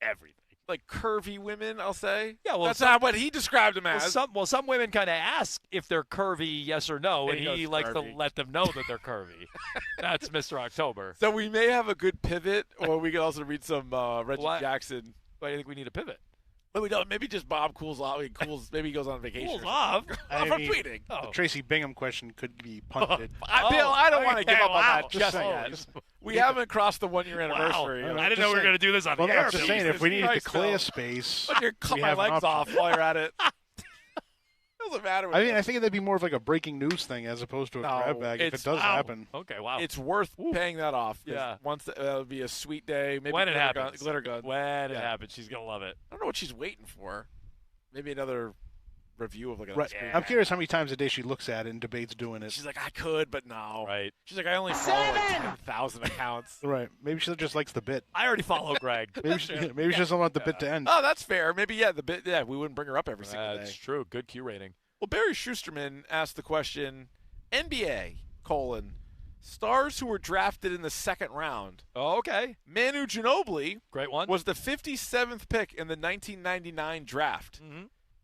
everything. Like curvy women, I'll say. Yeah, well, that's not what he described them as. Some women kind of ask if they're curvy, yes or no, and he likes to curvy. let them know that they're curvy. That's Mr. October. So we may have a good pivot, or we could also read some Reggie Jackson. Why do you think we need a pivot? But we don't. Maybe just Bob cools off. Maybe he goes on vacation. Cools off? I'm tweeting. The Tracy Bingham question could be punted. Bill, I don't want to give up on that Just just saying. yet. We haven't crossed the 1 year anniversary. Wow. I didn't know we were going to do this on the air. I'm just saying, if we needed to clear space, But you cut we my have an legs option. off while you're at it. Doesn't matter. I mean, I think that'd be more of like a breaking news thing as opposed to a grab bag if it does happen. Okay, wow. It's worth paying that off. Yeah. Once that would be a sweet day. Maybe When it glitter happens. glitter gun. When it happens, she's going to love it. I don't know what she's waiting for. Maybe another review of like a Right. screen. I'm curious how many times a day she looks at it and debates doing it. She's like, I could, but no. Right. She's like, I only follow like 10,000 accounts. Right. Maybe she just likes the bit. I already follow Greg. Maybe she doesn't want the bit to end. Oh, that's fair. Maybe, the bit, we wouldn't bring her up every single day. That's true. Good Q rating. Well, Barry Schusterman asked the question, NBA, stars who were drafted in the second round. Oh, okay. Manu Ginobili Great one. was the 57th pick in the 1999 draft. Mm-hmm.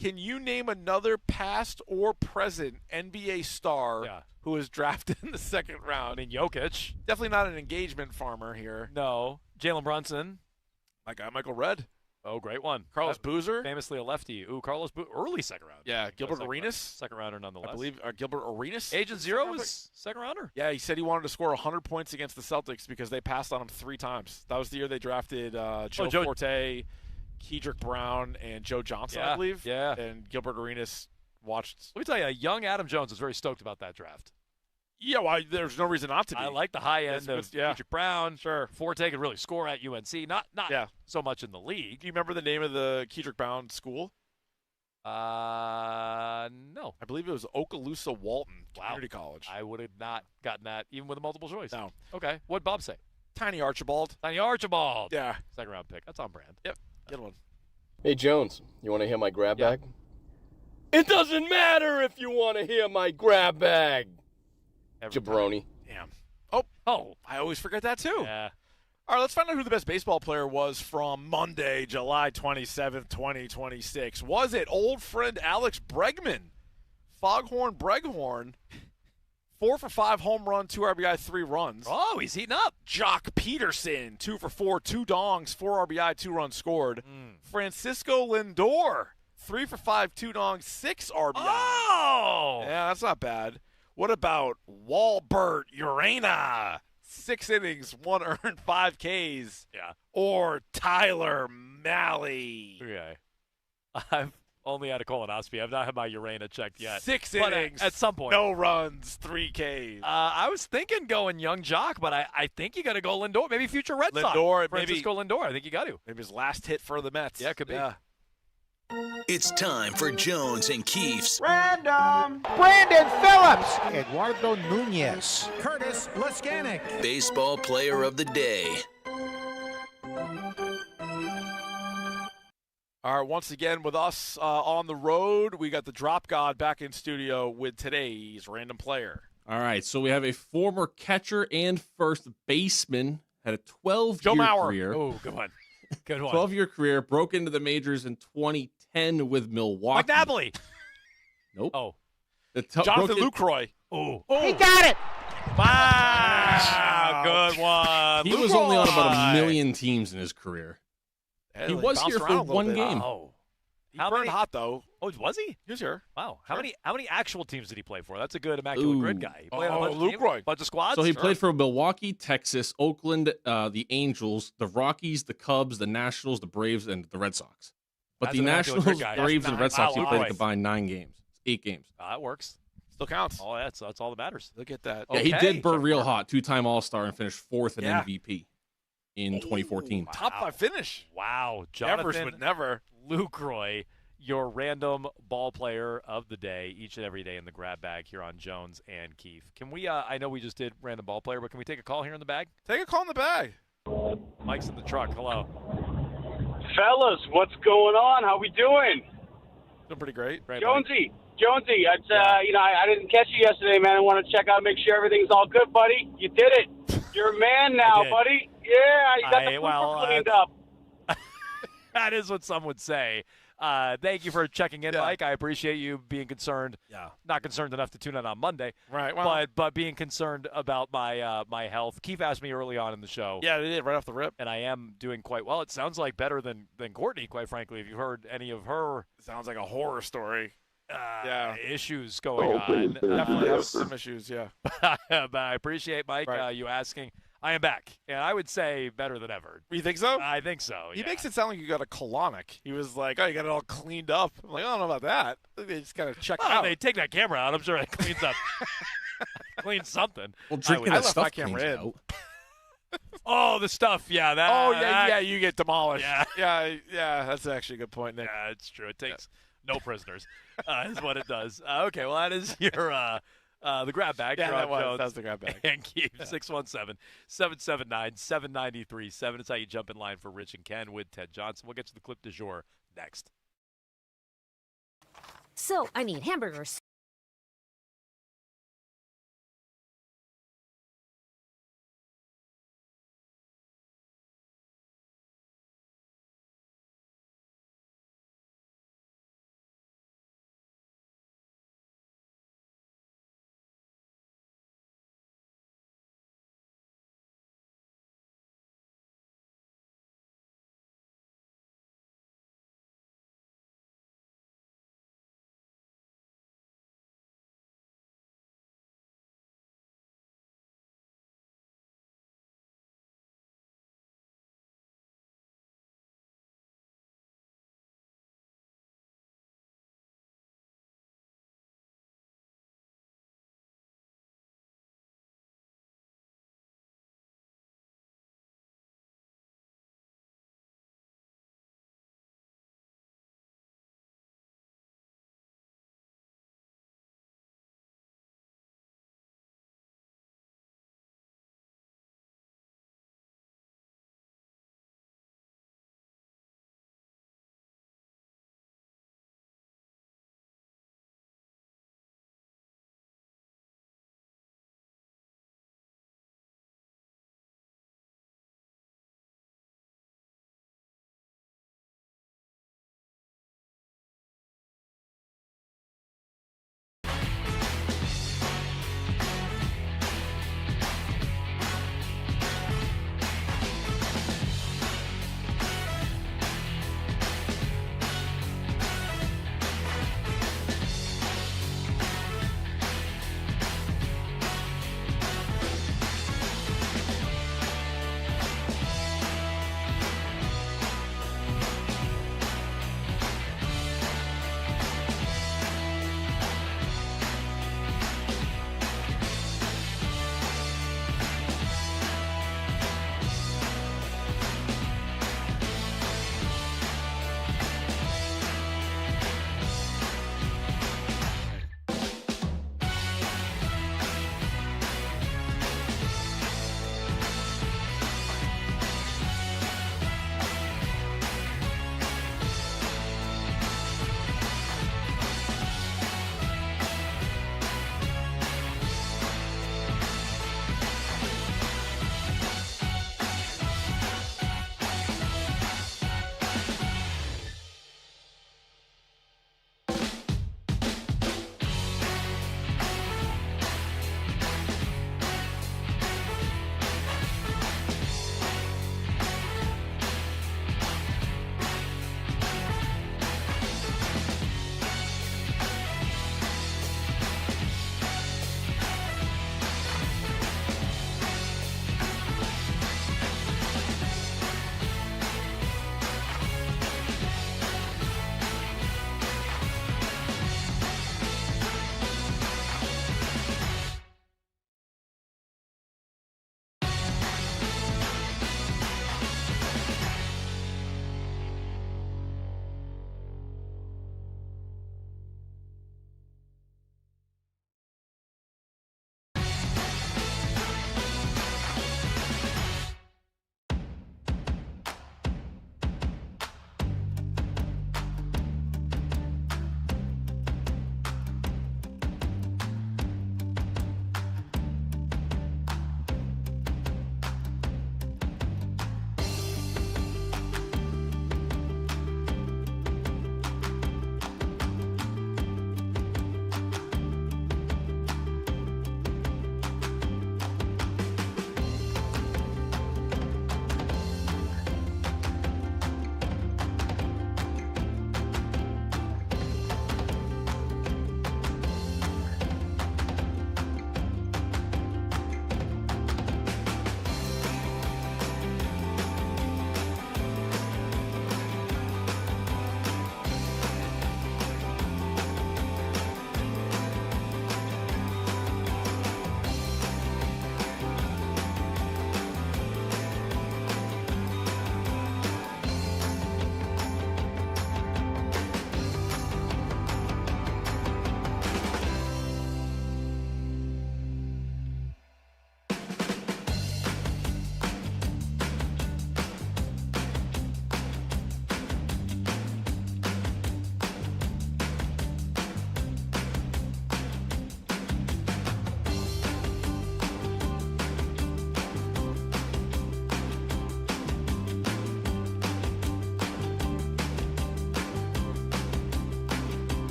Can you name another past or present NBA star who was drafted in the second round? I mean, Jokic. Definitely not an engagement farmer here. No. Jalen Brunson. My guy, Michael Redd. Oh, great one. Carlos Boozer. Famously a lefty. Ooh, Carlos Boozer. Early second round. Yeah, Gilbert Second Arenas. round. Second rounder nonetheless. I believe Gilbert Arenas. Agent Zero was second rounder. Yeah, he said he wanted to score 100 points against the Celtics because they passed on him 3 times. That was the year they drafted Joe Forte, Kedrick Brown, and Joe Johnson, I believe. Yeah. And Gilbert Arenas watched. Let me tell you, young Adam Jones was very stoked about that draft. Yeah, well, there's no reason not to be. I like the high end of Kedrick Brown. Sure. Forte could really score at UNC. Not so much in the league. Do you remember the name of the Kedrick Brown school? No. I believe it was Okaloosa Walton Community College. I would have not gotten that even with a multiple choice. No. Okay. What'd Bob say? Tiny Archibald. Tiny Archibald. Yeah. Second round pick. That's on brand. Yep. Good one. Hey, Jones, you want to hear my grab bag? It doesn't matter if you want to hear my grab bag. Jabroni. Damn. Oh, I always forget that too. Yeah. All right, let's find out who the best baseball player was from Monday, July 27th, 2026. Was it old friend Alex Bregman? Foghorn Breghorn. 4 for 5 home run, 2 RBI, 3 runs. Oh, he's heating up. Jock Peterson, 2 for 4, 2 dongs, 4 RBI, 2 runs scored. Francisco Lindor, 3 for 5, 2 dongs, 6 RBI. Oh! Yeah, that's not bad. What about Walbert Urena? 6 innings, 1 earned, 5 Ks. Yeah. Or Tyler Malley. Okay. I've only had a colonoscopy. I've not had my Urena checked yet. 6 But innings. at some point. No runs, 3 Ks. I was thinking going young Jock, but I think you got to go Lindor. Maybe future Red Sox. Lindor, Francisco Lindor. I think you got to. Maybe his last hit for the Mets. Yeah, it could be. Yeah. It's time for Jones and Keefe's Random. Brandon Phillips. Eduardo Nunez. Curtis Leskanik. Baseball Player of the Day. All right, once again with us on the road, we got the Drop God back in studio with today's random player. All right, so we have a former catcher and first baseman, had a 12-year career. Oh, good one. Good one. 12-year career, broke into the majors in 2010 with Milwaukee. Mike Napoli. Nope. Oh. Jonathan Lucroy. Oh. He got it. Wow. Good one. He was only on about 1 million teams in his career. Yeah, He like was bounced here around a for little one bit. game. Oh. He burned hot, though. Oh, was he? He was here. Wow. How Sure. many actual teams did he play for? That's a good immaculate grid guy. He played on a bunch of teams, Lucroy. bunch of squads. So he Sure. played for Milwaukee, Texas, Oakland, the Angels, the Rockies, the Cubs, the Nationals, the Braves, and the Red Sox. But That's the an immaculate Nationals, grid guy. Braves, That's and Red Sox, he wow. played a combined 9 games, 8 games. That works. Still counts. Oh, that's all that matters. Look at that. Yeah, he Okay. did burn real hot, 2-time All-Star, and finished 4th in Yeah. MVP in 2014. Top 5 finish. Wow. Nevers Jonathan would never. Lucroy. your random ball player of the day each and every day in the grab bag here on Jones and Keith. Can we, I know we just did random ball player, but can we take a call here in the bag? Take a call in the bag. Mike's in the truck. Hello. Fellas, what's going on? How we doing? Doing pretty great. Jonesy, it's, I didn't catch you yesterday, man. I want to check out, make sure everything's all good, buddy. You did it. You're a man now, buddy. Yeah, you got the pooper cleaned up. That is what some would say. Thank you for checking in, Mike. I appreciate you being concerned. Yeah. Not concerned enough to tune in on Monday. Right. Well, but being concerned about my my health. Keith asked me early on in the show. Yeah, they did right off the rip. And I am doing quite well. It sounds like better than Courtney, quite frankly. If you heard any of her, sounds like a horror story. Issues going on. Definitely have some issues. Yeah. But I appreciate Mike you asking. I am back, and I would say better than ever. You think so? I think so. He makes it sound like you got a colonic. He was like, "Oh, you got it all cleaned up." I'm like, "I don't know about that." They just gotta check it out. They take that camera out. I'm sure it cleans up, cleans something. Well, drinking I the left my stuff camera cleans in. out. Oh, the stuff. Yeah. That. Oh yeah, you get demolished. Yeah. yeah. That's actually a good point, Nick. Yeah, it's true. It takes no prisoners, is what it does. Okay, well, that is your the grab bag. Yeah, that Jones was the grab bag. And Keith, 617-779-7937. It's how you jump in line for Rich and Ken with Ted Johnson. We'll get to the clip du jour next. So, I need hamburgers.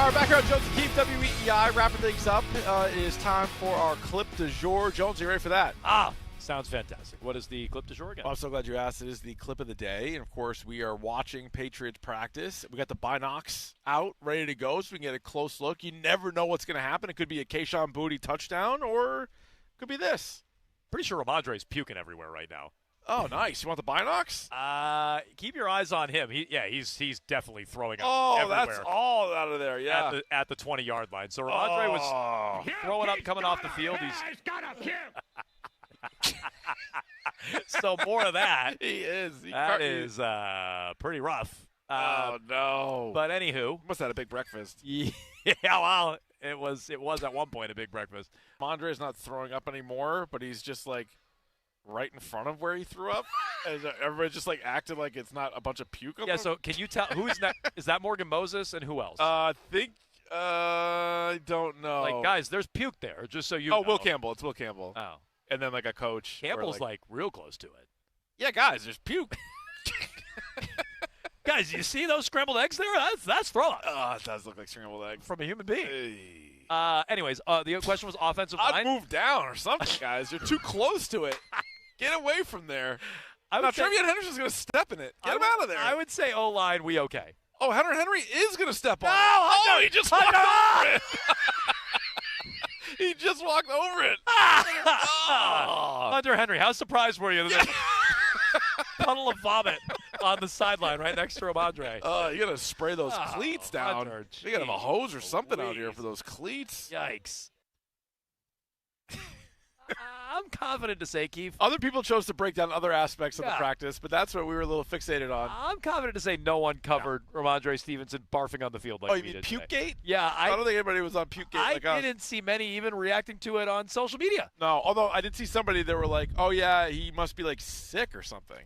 We're back here on Jones and Keefe, WEEI. Wrapping things up. It is time for our clip du jour. Jones, are you ready for that? Sounds fantastic. What is the clip du jour again? Well, I'm so glad you asked. It is the clip of the day. And, of course, we are watching Patriots practice. We got the binocs out, ready to go, so we can get a close look. You never know what's going to happen. It could be a Kayshon Boutte touchdown, or it could be this. Pretty sure Ramondre's puking everywhere right now. Oh, nice. You want the binocs? Keep your eyes on him. He's definitely throwing up everywhere. That's all out of there, yeah. At the 20-yard line. So Ramondre was throwing up coming off the field. He's so more of that. He is. That is pretty rough. Oh, no. But anywho. Must have had a big breakfast. Yeah, well, it was at one point a big breakfast. Ramondre's not throwing up anymore, but he's just like right in front of where he threw up. And everybody just like acted like it's not a bunch of puke on them. So can you tell who is that? Is that Morgan Moses and who else? I don't know. Like, guys, there's puke there, just so you know. Will Campbell. It's Will Campbell. Oh. And then like a coach. Campbell's like real close to it. Yeah, guys, there's puke. Guys, you see those scrambled eggs there? That's throw up. Oh, it does look like scrambled eggs. From a human being. Hey. Anyways, the question was offensive line. I'd move down or something, guys. You're too close to it. Get away from there. Now, Trevion Henderson's going to step in it. Get him out of there. I would say O-line, we okay. Oh, Hunter Henry is going to step on it. Oh, he just walked over it. He just walked over it. Hunter Henry, how surprised were you? Puddle of vomit on the sideline right next to Ramondre. You got to spray those cleats down. Hunter, you got to have a hose or something out here for those cleats. Yikes. I'm confident to say, Keith. Other people chose to break down other aspects of the practice, but that's what we were a little fixated on. I'm confident to say no one covered Ramondre Stevenson barfing on the field like we you mean did Puke today. Gate? Yeah. I don't think anybody was on Puke Gate like us. I didn't see many even reacting to it on social media. No, although I did see somebody that were like, oh, yeah, he must be, like, sick or something.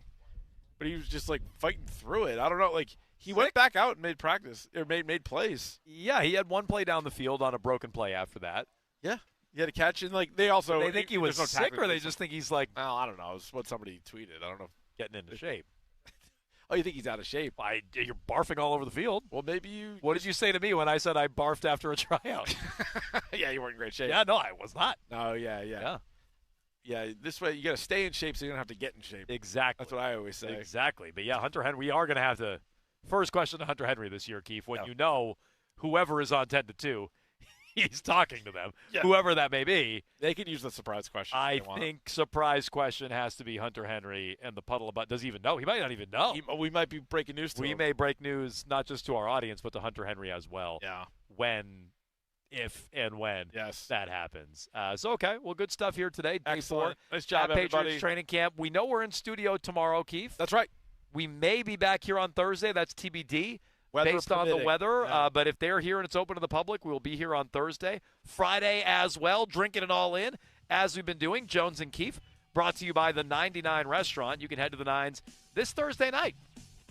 But he was just, like, fighting through it. I don't know. Like, he went back out and made practice, or made plays. Yeah, he had one play down the field on a broken play after that. Yeah. He had a catch, and, like, they also – they think he was sick, or they just think he's, like – well, I don't know. It's what somebody tweeted. I don't know. Getting into shape. Oh, you think he's out of shape? You're barfing all over the field. Well, maybe you – What did you say to me when I said I barfed after a tryout? Yeah, you weren't in great shape. Yeah, no, I was not. No, yeah. Yeah, this way you got to stay in shape so you don't have to get in shape. Exactly. That's what I always say. Exactly. But, yeah, Hunter Henry, we are going to have to – first question to Hunter Henry this year, Keith, when you know whoever is on 10-2 – he's talking to them, whoever that may be. They can use the surprise question. I think surprise question has to be Hunter Henry and the puddle about. Does he even know? He might not even know. We might be breaking news to him. We may break news not just to our audience, but to Hunter Henry as well. Yeah. If and when yes. that happens. So, okay. Well, good stuff here today. Day Excellent. 4 Nice job, at everybody. Patriots training camp. We know we're in studio tomorrow, Keith. That's right. We may be back here on Thursday. That's TBD. Weather based on the permitting. weather. Yeah. But if they're here and it's open to the public, we'll be here on Thursday. Friday as well, drinking it all in, as we've been doing. Jones and Keefe, brought to you by the 99 Restaurant. You can head to the 9s this Thursday night.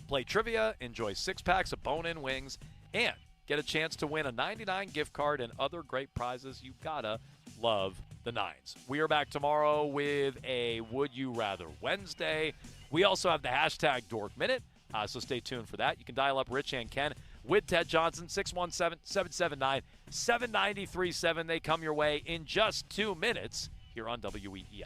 Play trivia, enjoy 6-packs of bone-in wings, and get a chance to win a 99 gift card and other great prizes. You gotta love the 9s. We are back tomorrow with a Would You Rather Wednesday. We also have the hashtag Dork Minute. So stay tuned for that. You can dial up Rich and Ken with Ted Johnson, 617-779-7937. They come your way in just 2 minutes here on WEEI.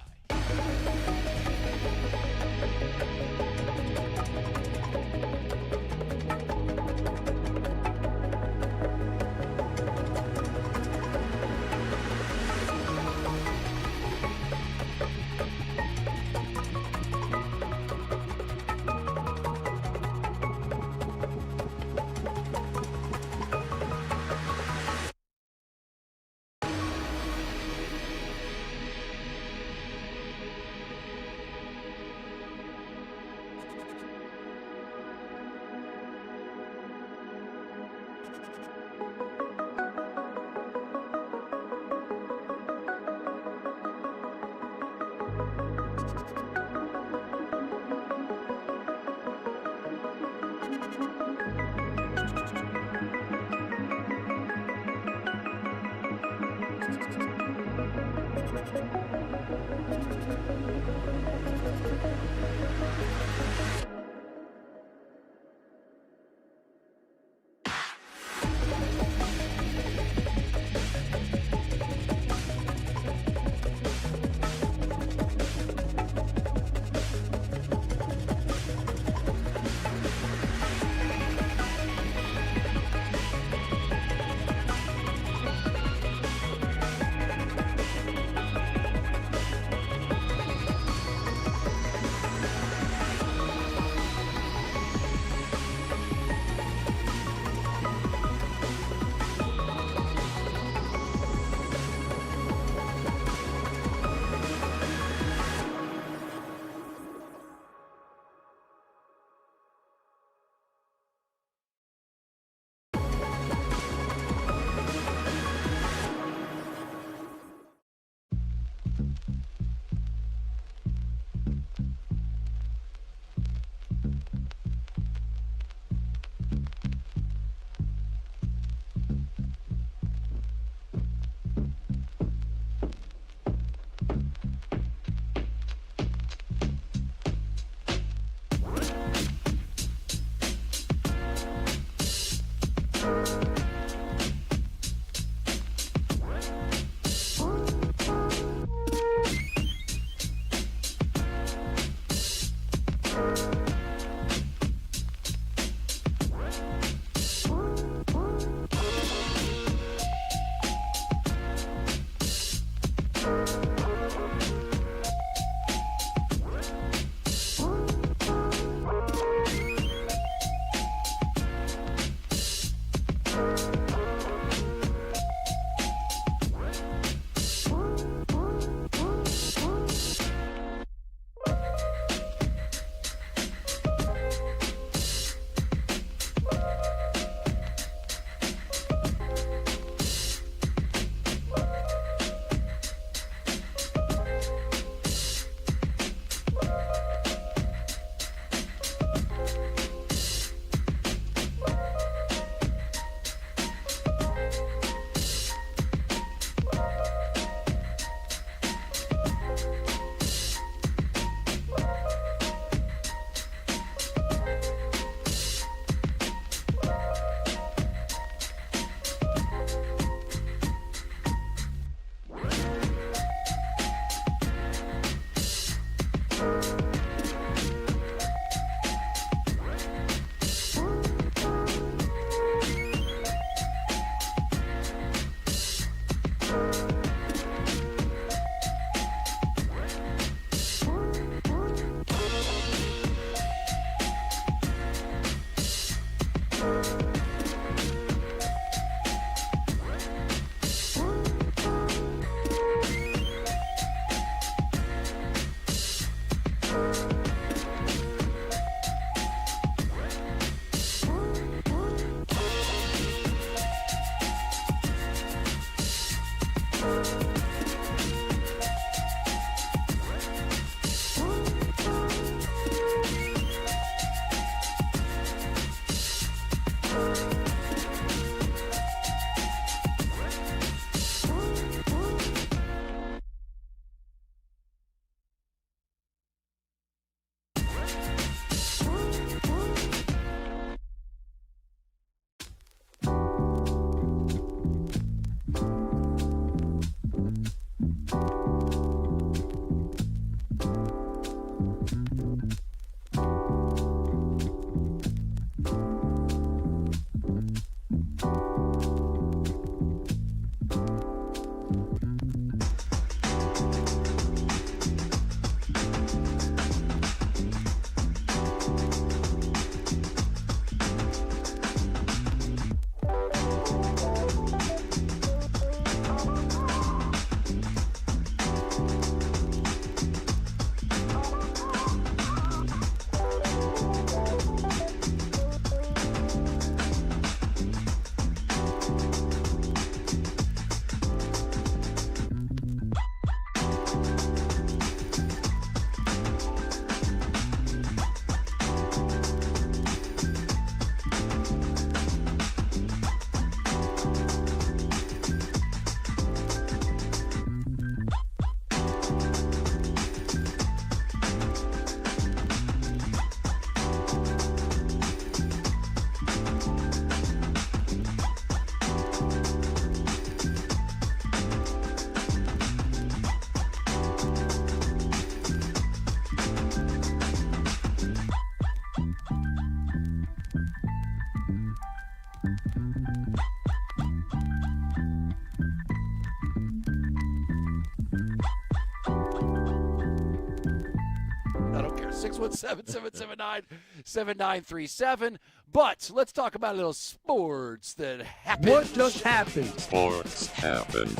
617-779-7937. But let's talk about a little sports that happened. What just happened? Sports happened.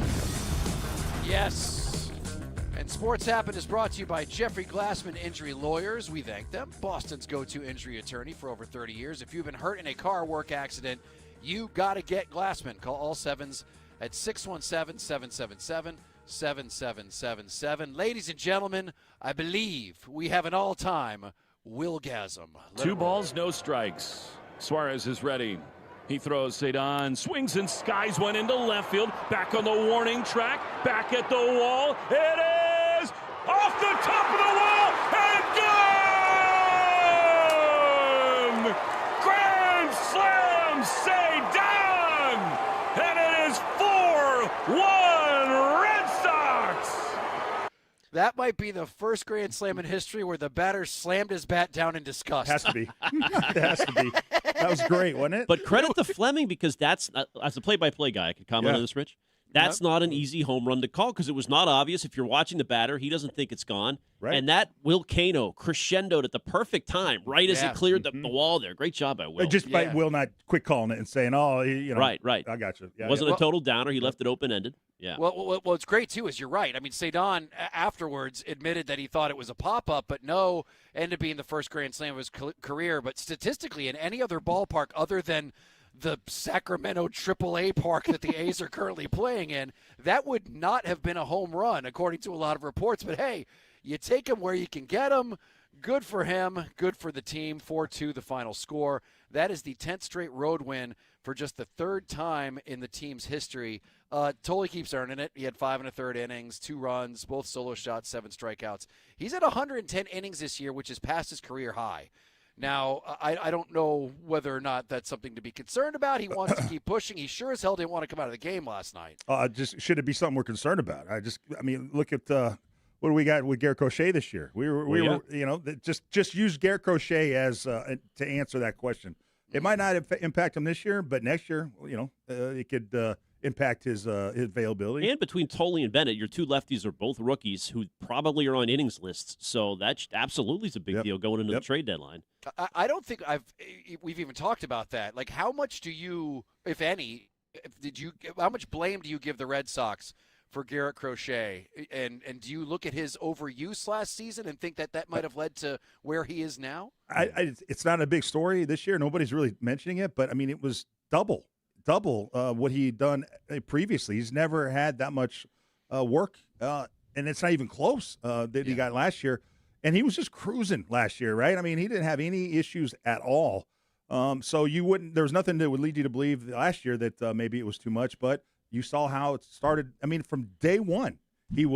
Yes. And Sports Happen is brought to you by Jeffrey Glassman Injury Lawyers. We thank them. Boston's go-to injury attorney for over 30 years. If you've been hurt in a car work accident, you got to get Glassman. Call all sevens at 617-777-7777. Ladies and gentlemen, I believe we have an all-time Willgasm. 2 balls, no strikes. Suarez is ready. He throws, Cedon swings and skies one into left field. Back on the warning track, back at the wall. It is off the top of the wall and gone! Grand slam, Cedon! And it is 4-1 Red Sox! That might be the first Grand Slam in history where the batter slammed his bat down in disgust. Has to be. It has to be. That was great, wasn't it? But credit to Fleming because that's, as a play-by-play guy, I could comment on this, Rich. That's not an easy home run to call because it was not obvious. If you're watching the batter, he doesn't think it's gone. Right. And that volcano crescendoed at the perfect time, right as it cleared the wall there. Great job by Will. Just by Will not quick calling it and saying, Right. I got you. Yeah, Wasn't a total downer. He left it open-ended. Yeah. Well, what's great, too, is you're right. I mean, Cedon afterwards admitted that he thought it was a pop-up, but no, ended up being the first Grand Slam of his career. But statistically, in any other ballpark other than the Sacramento AAA park that the A's are currently playing in, that would not have been a home run, according to a lot of reports. But, hey, you take him where you can get him. Good for him. Good for the team. 4-2 the final score. That is the 10th straight road win for just the 3rd time in the team's history. Tolley keeps earning it. He had 5 1/3 innings, 2 runs, both solo shots, 7 strikeouts. He's at 110 innings this year, which is past his career high. Now, I don't know whether or not that's something to be concerned about. He wants to keep pushing. He sure as hell didn't want to come out of the game last night. Just should it be something we're concerned about? I mean, look at what do we got with Garrett Crochet this year? We were just use Garrett Crochet as to answer that question. It might not impact him this year, but next year, it could impact his availability. And between Tolley and Bennett, your 2 lefties are both rookies who probably are on innings lists. So that absolutely is a big deal going into the trade deadline. I don't think we've even talked about that. Like, how much do you, if any, how much blame do you give the Red Sox for Garrett Crochet? And do you look at his overuse last season and think that might have led to where he is now? It's not a big story this year. Nobody's really mentioning it, but I mean, it was double what he'd done previously. He's never had that much work, and it's not even close that he got last year. And he was just cruising last year, right? I mean, he didn't have any issues at all. So there's nothing that would lead you to believe last year that maybe it was too much, but you saw how it started. I mean, from day one, he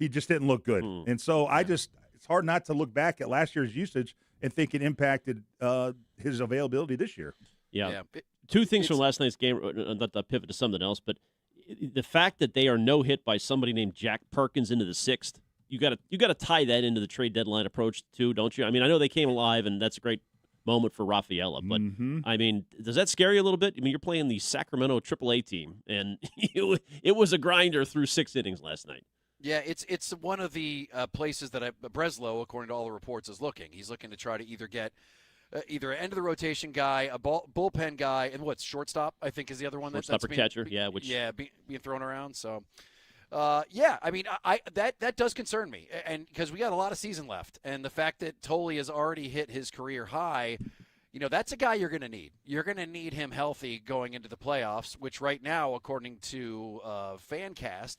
just didn't look good. And so it's hard not to look back at last year's usage and think it impacted his availability this year. Yeah. 2 things from last night's game, not to pivot to something else, but the fact that they are no hit by somebody named Jack Perkins into the 6th, you got to tie that into the trade deadline approach too, don't you? I mean, I know they came alive, and that's a great moment for Rafaela, but I mean, does that scare you a little bit? I mean, you're playing the Sacramento AAA team, and it was a grinder through 6 innings last night. Yeah, it's one of the places that Breslow, according to all the reports, is looking. He's looking to try to either get either an end-of-the-rotation guy, a bullpen guy, and shortstop, I think, is the other one. Shortstop or catcher, being thrown around. So, I mean, that does concern me, and because we got a lot of season left, and the fact that Tolley has already hit his career high, that's a guy you're going to need. You're going to need him healthy going into the playoffs, which right now, according to Fangraphs,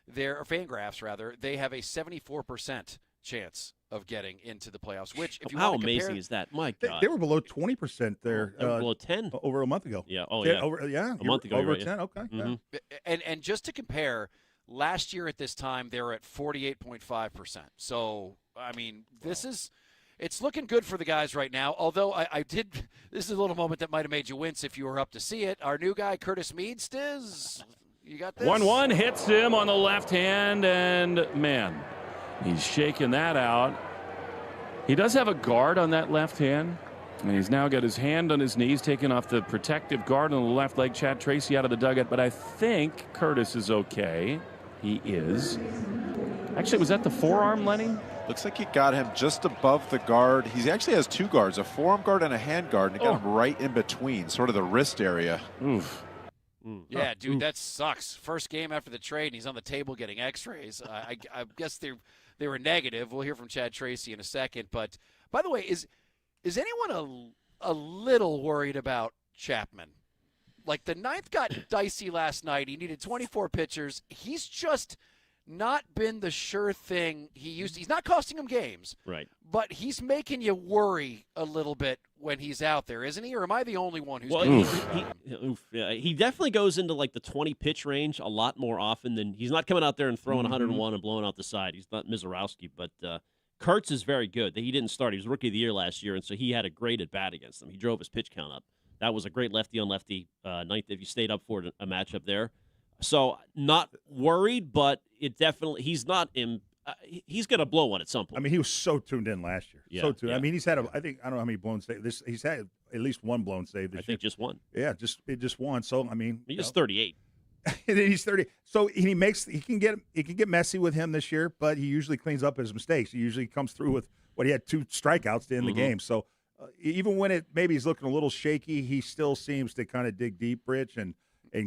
they have a 74% chance of getting into the playoffs, which, if you how want to amazing compare, is that? My God. They were below 20% there. They were below 10 over a month ago. Yeah. Oh, yeah. A month ago. Over right, 10. Okay. Mm-hmm. And just to compare, last year at this time they were at 48.5%. So I mean, it's looking good for the guys right now. Although this is a little moment that might have made you wince if you were up to see it. Our new guy Curtis Mead, Stiz, you got this. 1-1 hits him on the left hand, and man, he's shaking that out. He does have a guard on that left hand, and he's now got his hand on his knees, taking off the protective guard on the left leg. Chad Tracy out of the dugout, but I think Curtis is okay. He is. Actually, was that the forearm, Lenny? Looks like he got him just above the guard. He actually has two guards, a forearm guard and a hand guard, and he got him right in between, sort of the wrist area. Oof. Yeah, dude, that sucks. First game after the trade, and he's on the table getting X-rays. I guess they were negative. We'll hear from Chad Tracy in a second. But by the way, is anyone a little worried about Chapman? Like, the ninth got dicey last night. He needed 24 pitchers. He's just not been the sure thing he used to. He's not costing him games. Right. But he's making you worry a little bit when he's out there, isn't he? Or am I the only one who's he definitely goes into like the 20 pitch range a lot more often than he's not coming out there and throwing 101 and blowing out the side. He's not Mizorowski, but Kurtz is very good. He didn't start. He was Rookie of the Year last year, and so he had a great at bat against them. He drove his pitch count up. That was a great lefty on lefty ninth if you stayed up for a matchup there. So not worried, but it definitely he's not in. He's going to blow one at some point. I mean, he was so tuned in last year. Yeah, so tuned. yeah. I mean, he's had I don't know how many blown saves. He's had at least one blown save this year. I think just one. Yeah, just one. So I mean, he's just 38. And then he's 30. So he can get messy with him this year, but he usually cleans up his mistakes. He usually comes through with he had 2 strikeouts to end the game. So even when maybe he's looking a little shaky, he still seems to kind of dig deep, Rich, and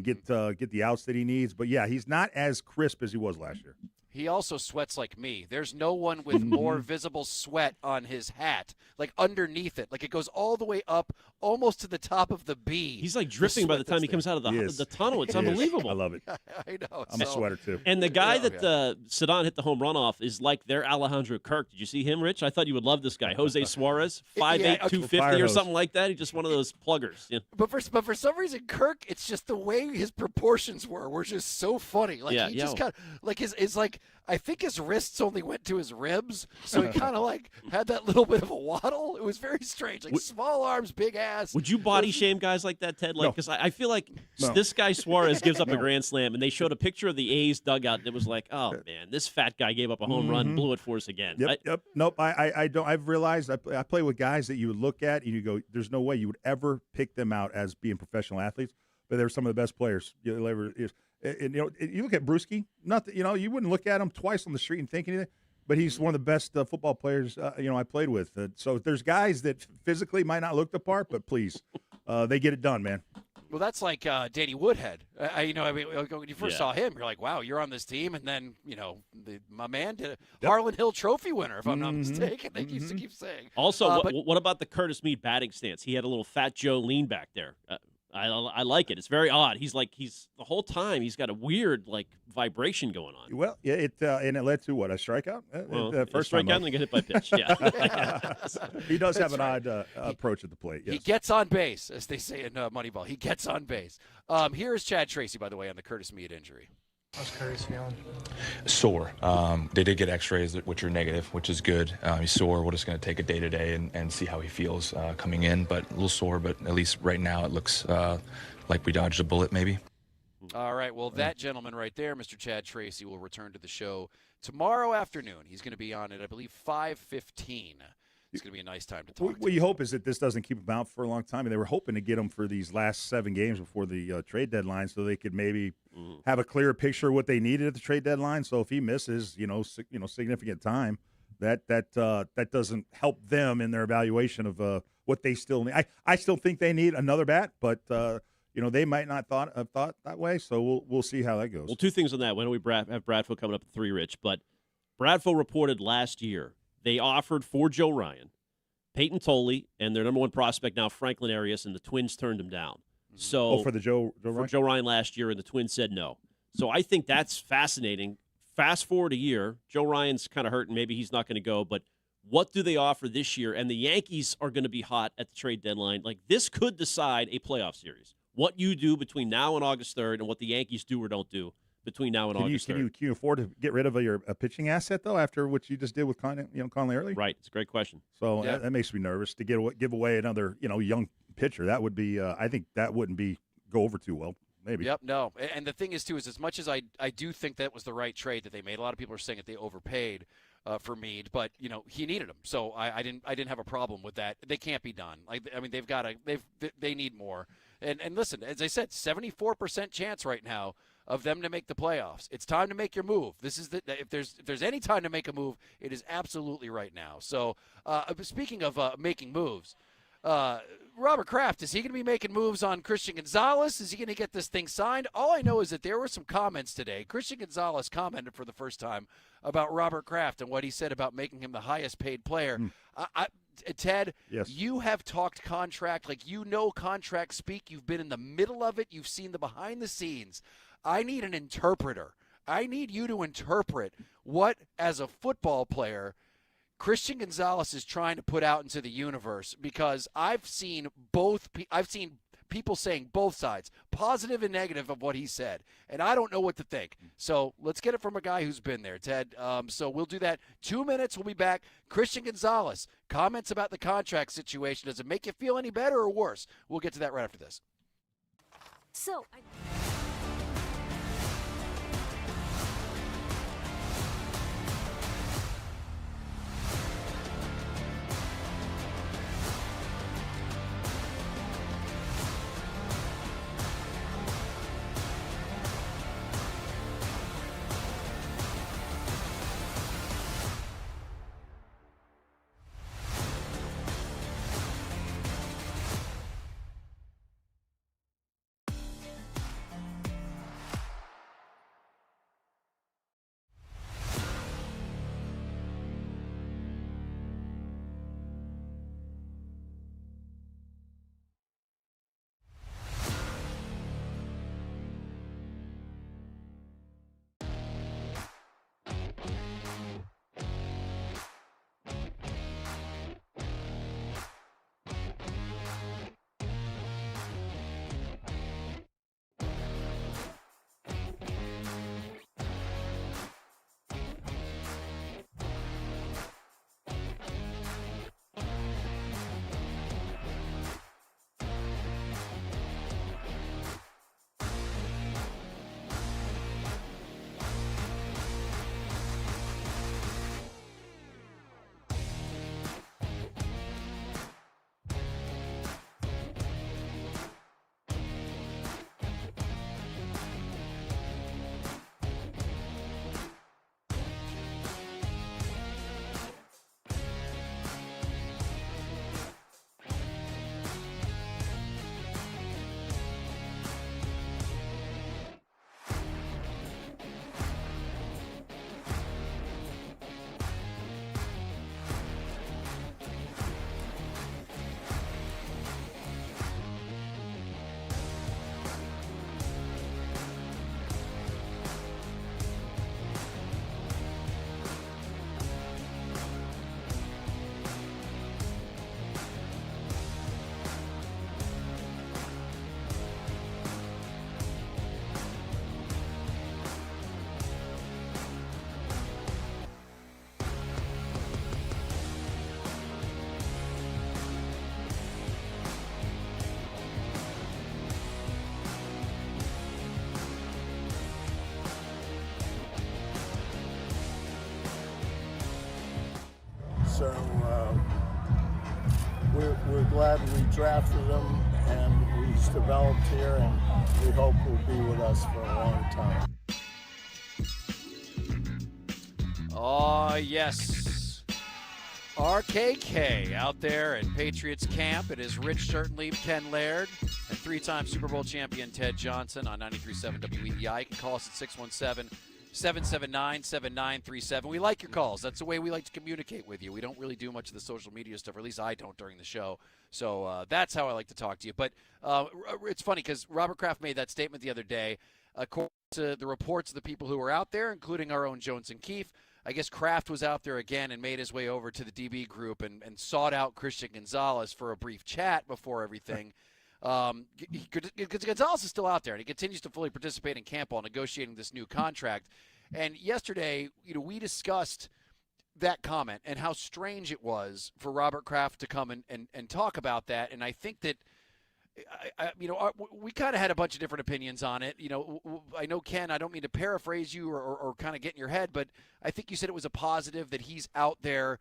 get the outs that he needs. But yeah, he's not as crisp as he was last year. He also sweats like me. There's no one with more visible sweat on his hat, like underneath it. Like it goes all the way up almost to the top of the B. He's like dripping by the time he comes out of the tunnel. It's unbelievable. I love it. I know. I'm a sweater, too. And the guy that Cedon hit the home run off is like their Alejandro Kirk. Did you see him, Rich? I thought you would love this guy. Jose Suarez, 5'8", 250 or something like that. He's just one of those pluggers. Yeah. But for some reason, Kirk, it's just the way his proportions were just so funny. Like he just kind of like his like. I think his wrists only went to his ribs, so he kind of like had that little bit of a waddle. It was very strange, like small arms, big ass. Would you body shame guys like that, Ted? Like, because I feel like this guy Suarez gives up a grand slam, and they showed a picture of the A's dugout, and it was like, oh man, this fat guy gave up a home run, blew it for us again. Yep. Nope. I don't. I've realized I play with guys that you would look at and you go, there's no way you would ever pick them out as being professional athletes, but they're some of the best players you'll ever. And, you look at Brewski. You wouldn't look at him twice on the street and think anything, but he's one of the best football players I played with. So there's guys that physically might not look the part, but please, they get it done, man. Well, that's like Danny Woodhead. When you first saw him, you're like, wow, you're on this team, and then my man did a Harlan Hill Trophy winner, if I'm not mistaken. They used to keep saying. Also, what about the Curtis Meade batting stance? He had a little Fat Joe lean back there. I like it. It's very odd. He's the whole time he's got a weird vibration going on. Well, yeah, and it led to what, a strikeout? First strikeout and then get hit by pitch. Yeah, he does have an odd approach at the plate. Yes. He gets on base, as they say in Moneyball. He gets on base. Here is Chad Tracy, by the way, on the Curtis Meade injury. How's Curtis feeling? Sore. They did get x-rays, which are negative, which is good. He's sore. We're just going to take it day to day and see how he feels coming in, but a little sore, but at least right now it looks like we dodged a bullet maybe. All right. Well, that gentleman right there, Mr. Chad Tracy, will return to the show tomorrow afternoon. He's going to be on at, I believe, 5:15. It's going to be a nice time to talk. What you hope is that this doesn't keep him out for a long time. And they were hoping to get him for these last 7 games before the trade deadline, so they could maybe have a clearer picture of what they needed at the trade deadline. So if he misses, significant time, that doesn't help them in their evaluation of what they still need. I still think they need another bat, but they might not have thought that way. So we'll see how that goes. Well, 2 things on that. Why don't we have Bradfield coming up at 3, Rich? But Bradfield reported last year they offered for Joe Ryan, Peyton Tolley, and their number 1 prospect now, Franklin Arias, and the Twins turned him down. So for the Joe Ryan? For Joe Ryan last year, and the Twins said no. So I think that's fascinating. Fast forward a year, Joe Ryan's kind of hurt, and maybe he's not going to go, but what do they offer this year? And the Yankees are going to be hot at the trade deadline. Like, this could decide a playoff series. What you do between now and August 3rd and what the Yankees do or don't do between now and August 3rd. Can you afford to get rid of your pitching asset, though, after what you just did with Conley Early? Right. It's a great question. So that makes me nervous to give away another young pitcher. That would be I think that wouldn't go over too well. Maybe. Yep, no. And the thing is, too, is as much as I do think that was the right trade that they made, a lot of people are saying that they overpaid for Meade, but, he needed him. So I didn't have a problem with that. They can't be done. They need more. And listen, as I said, 74% chance right now of them to make the playoffs. It's time to make your move. This is if there's any time to make a move, it is absolutely right now. So speaking of making moves, Robert Kraft, is he going to be making moves on Christian Gonzalez? Is he going to get this thing signed? All I know is that there were some comments today. Christian Gonzalez commented for the first time about Robert Kraft and what he said about making him the highest paid player. Ted, yes. You have talked contract, like you know contract speak. You've been in the middle of it. You've seen the behind the scenes. I need an interpreter. I need you to interpret what, as a football player, Christian Gonzalez is trying to put out into the universe, because I've seen people saying both sides, positive and negative, of what he said, and I don't know what to think. So let's get it from a guy who's been there, Ted. So we'll do that. 2 minutes, we'll be back. Christian Gonzalez, comments about the contract situation. Does it make you feel any better or worse? We'll get to that right after this. So, So we're glad we drafted him and he's developed here, and we hope he'll be with us for a long time. Oh, yes. RKK out there at Patriots camp. It is Rich Certainly, Ken Laird, and three-time Super Bowl champion Ted Johnson on 93.7 WEEI. You can call us at 617-779-7937. We like your calls. That's the way we like to communicate with you. We don't really do much of the social media stuff, or at least I don't during the show. So that's how I like to talk to you. But it's funny because Robert Kraft made that statement the other day. According to the reports of the people who were out there, including our own Jones and Keefe, I guess Kraft was out there again and made his way over to the DB group and sought out Christian Gonzalez for a brief chat before everything. Gonzalez is still out there, and he continues to fully participate in camp while negotiating this new contract. And yesterday, we discussed that comment and how strange it was for Robert Kraft to come and talk about that. And I think that, we kind of had a bunch of different opinions on it. I know, Ken, I don't mean to paraphrase you or kind of get in your head, but I think you said it was a positive that he's out there,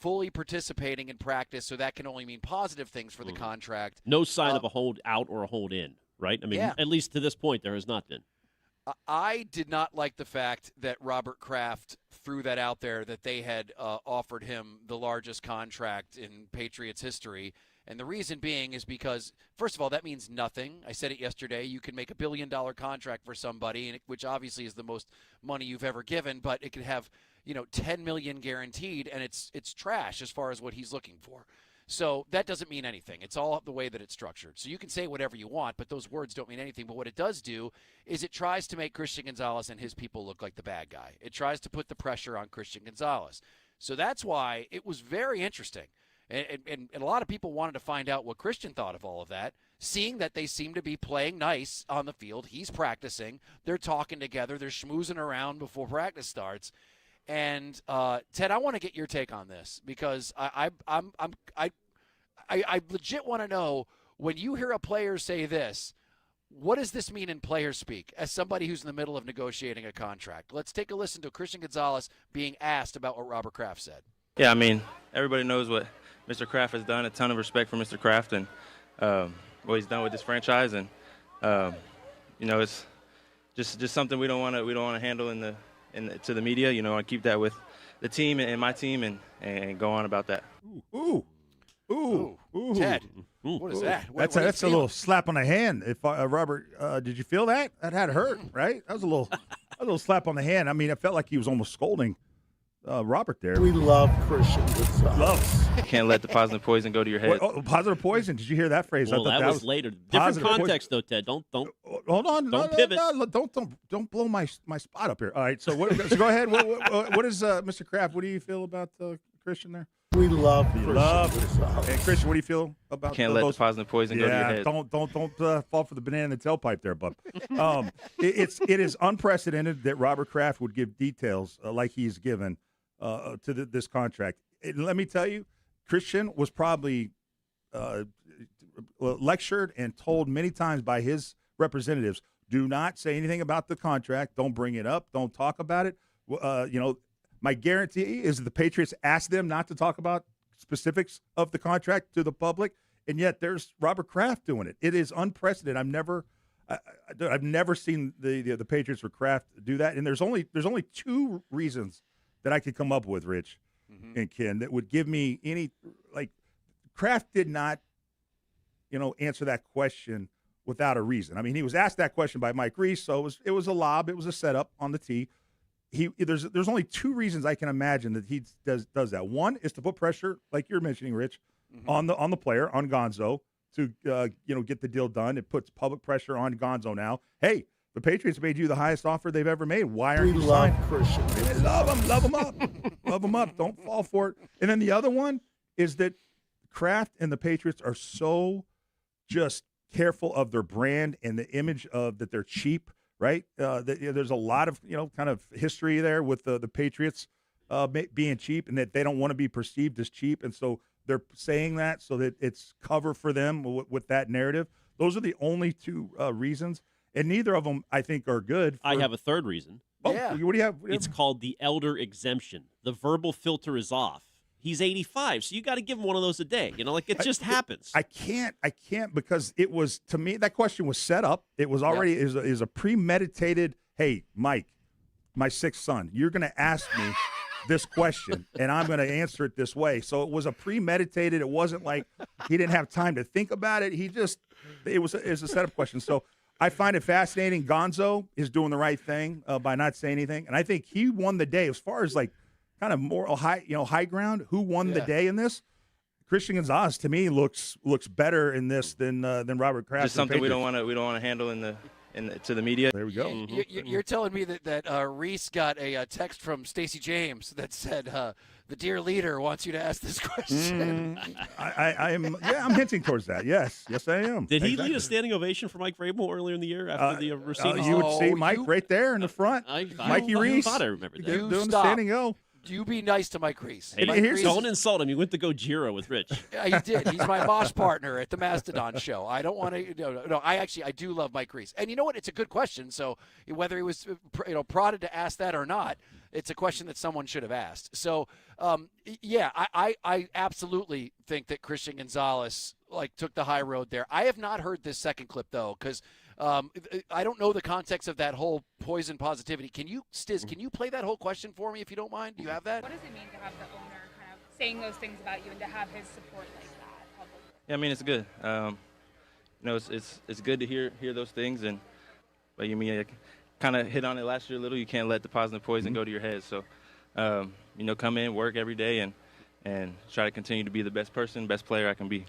fully participating in practice. So that can only mean positive things for the contract. No sign of a hold out or a hold in. right? I mean, Yeah. at least to this point, there has not been. I did not like the fact that Robert Kraft threw that out there, that they had offered him the largest contract in Patriots history. And the reason being is because, first of all, that means nothing. I said it yesterday. You can make $1 billion contract for somebody, which obviously is the most money you've ever given, but it could have, $10 million guaranteed, and it's trash as far as what he's looking for. So that doesn't mean anything. It's all the way that it's structured. So you can say whatever you want, but those words don't mean anything. But what it does do is it tries to make Christian Gonzalez and his people look like the bad guy. It tries to put the pressure on Christian Gonzalez. So that's why it was very interesting. And a lot of people wanted to find out what Christian thought of all of that, seeing that they seem to be playing nice on the field. He's practicing. They're talking together. They're schmoozing around before practice starts. And Ted, I want to get your take on this because I legit want to know, when you hear a player say this, what does this mean in player speak as somebody who's in the middle of negotiating a contract? Let's take a listen to Christian Gonzalez being asked about what Robert Kraft said. Yeah, I mean, everybody knows what Mr. Kraft has done. A ton of respect for Mr. Kraft and what he's done with this franchise, and it's just something we don't want to handle to the media. I keep that with the team and my team and go on about that. Ooh. Ted, what is that? That's a little slap on the hand. If Robert, did you feel that? That had hurt, right? That was a little slap on the hand. I mean, I felt like he was almost scolding Robert there. We love Christian Gonzalez. Can't let the positive poison go to your head. Positive poison. Did you hear that phrase? Well, that was later. Different context, though, Ted. Don't. Hold on. Don't pivot. No, don't blow my spot up here. All right. So go ahead. What is Mr. Kraft? What do you feel about Christian there? We love Christian. Okay, Christian, what do you feel about? Can't let the positive poison go to your head. Don't fall for the banana in the tailpipe there, bub. It is unprecedented that Robert Kraft would give details like he's given to this contract. Let me tell you, Christian was probably lectured and told many times by his representatives, do not say anything about the contract. Don't bring it up. Don't talk about it. My guarantee is that the Patriots asked them not to talk about specifics of the contract to the public, and yet there's Robert Kraft doing it. It is unprecedented. I've never seen the Patriots or Kraft do that, and there's only two reasons that I could come up with, Rich and Ken, that would give me any Kraft did not, answer that question without a reason. I mean, he was asked that question by Mike Reese, so it was a lob, it was a setup on the tee. There's only two reasons I can imagine that he does that. One is to put pressure, like you're mentioning, Rich, on the player, on Gonzo, to get the deal done. It puts public pressure on Gonzo now. Hey, the Patriots made you the highest offer they've ever made. Why aren't you signed? Christian. Love him up, love him up. Don't fall for it. And then the other one is that Kraft and the Patriots are so just careful of their brand and the image of that they're cheap. Right, there's a lot of kind of history there with the Patriots being cheap, and that they don't want to be perceived as cheap, and so they're saying that so that it's cover for them with that narrative. Those are the only two reasons, and neither of them I think are good. I have a third reason. Oh, yeah. What do you have? It's called the elder exemption. The verbal filter is off. He's 85, so you got to give him one of those a day. It just happens. I can't because it was, to me, that question was set up. It was already is a premeditated. Hey, Mike, my sixth son, you're going to ask me this question, and I'm going to answer it this way. So it was a premeditated. It wasn't like he didn't have time to think about it. It was a setup question. So I find it fascinating. Gonzo is doing the right thing by not saying anything, and I think he won the day as far as kind of more high ground. Who won the day in this? Christian Gonzalez to me looks better in this than Robert Kraft. Just something we don't want to handle to the media. There we go. You're telling me that Reese got a text from Stacey James that said the dear leader wants you to ask this question. I'm hinting towards that. Yes, I am. Did he lead a standing ovation for Mike Vrabel earlier in the year after the receiving? You would see Mike right there in the front. Mikey Reese. I thought I remembered that. Doing the standing O. You be nice to Mike Reese. Hey, Mike Reese, don't insult him. He went to Gojira with Rich. He did. He's my boss partner at the Mastodon show. I don't want to. No. I do love Mike Reese. And you know what? It's a good question. So whether he was prodded to ask that or not, It's a question that someone should have asked. So, yeah, I absolutely think that Christian Gonzalez took the high road there. I have not heard this second clip though, because I don't know the context of that whole poison positivity. Can you, Stiz, can you play that whole question for me if you don't mind? Do you have that? What does it mean to have the owner kind of saying those things about you and to have his support like that publicly? Yeah, I mean it's good. It's good to hear those things, but you mean I kind of hit on it last year a little. You can't let the positive poison go to your head. So, come in, work every day, and try to continue to be the best person, best player I can be.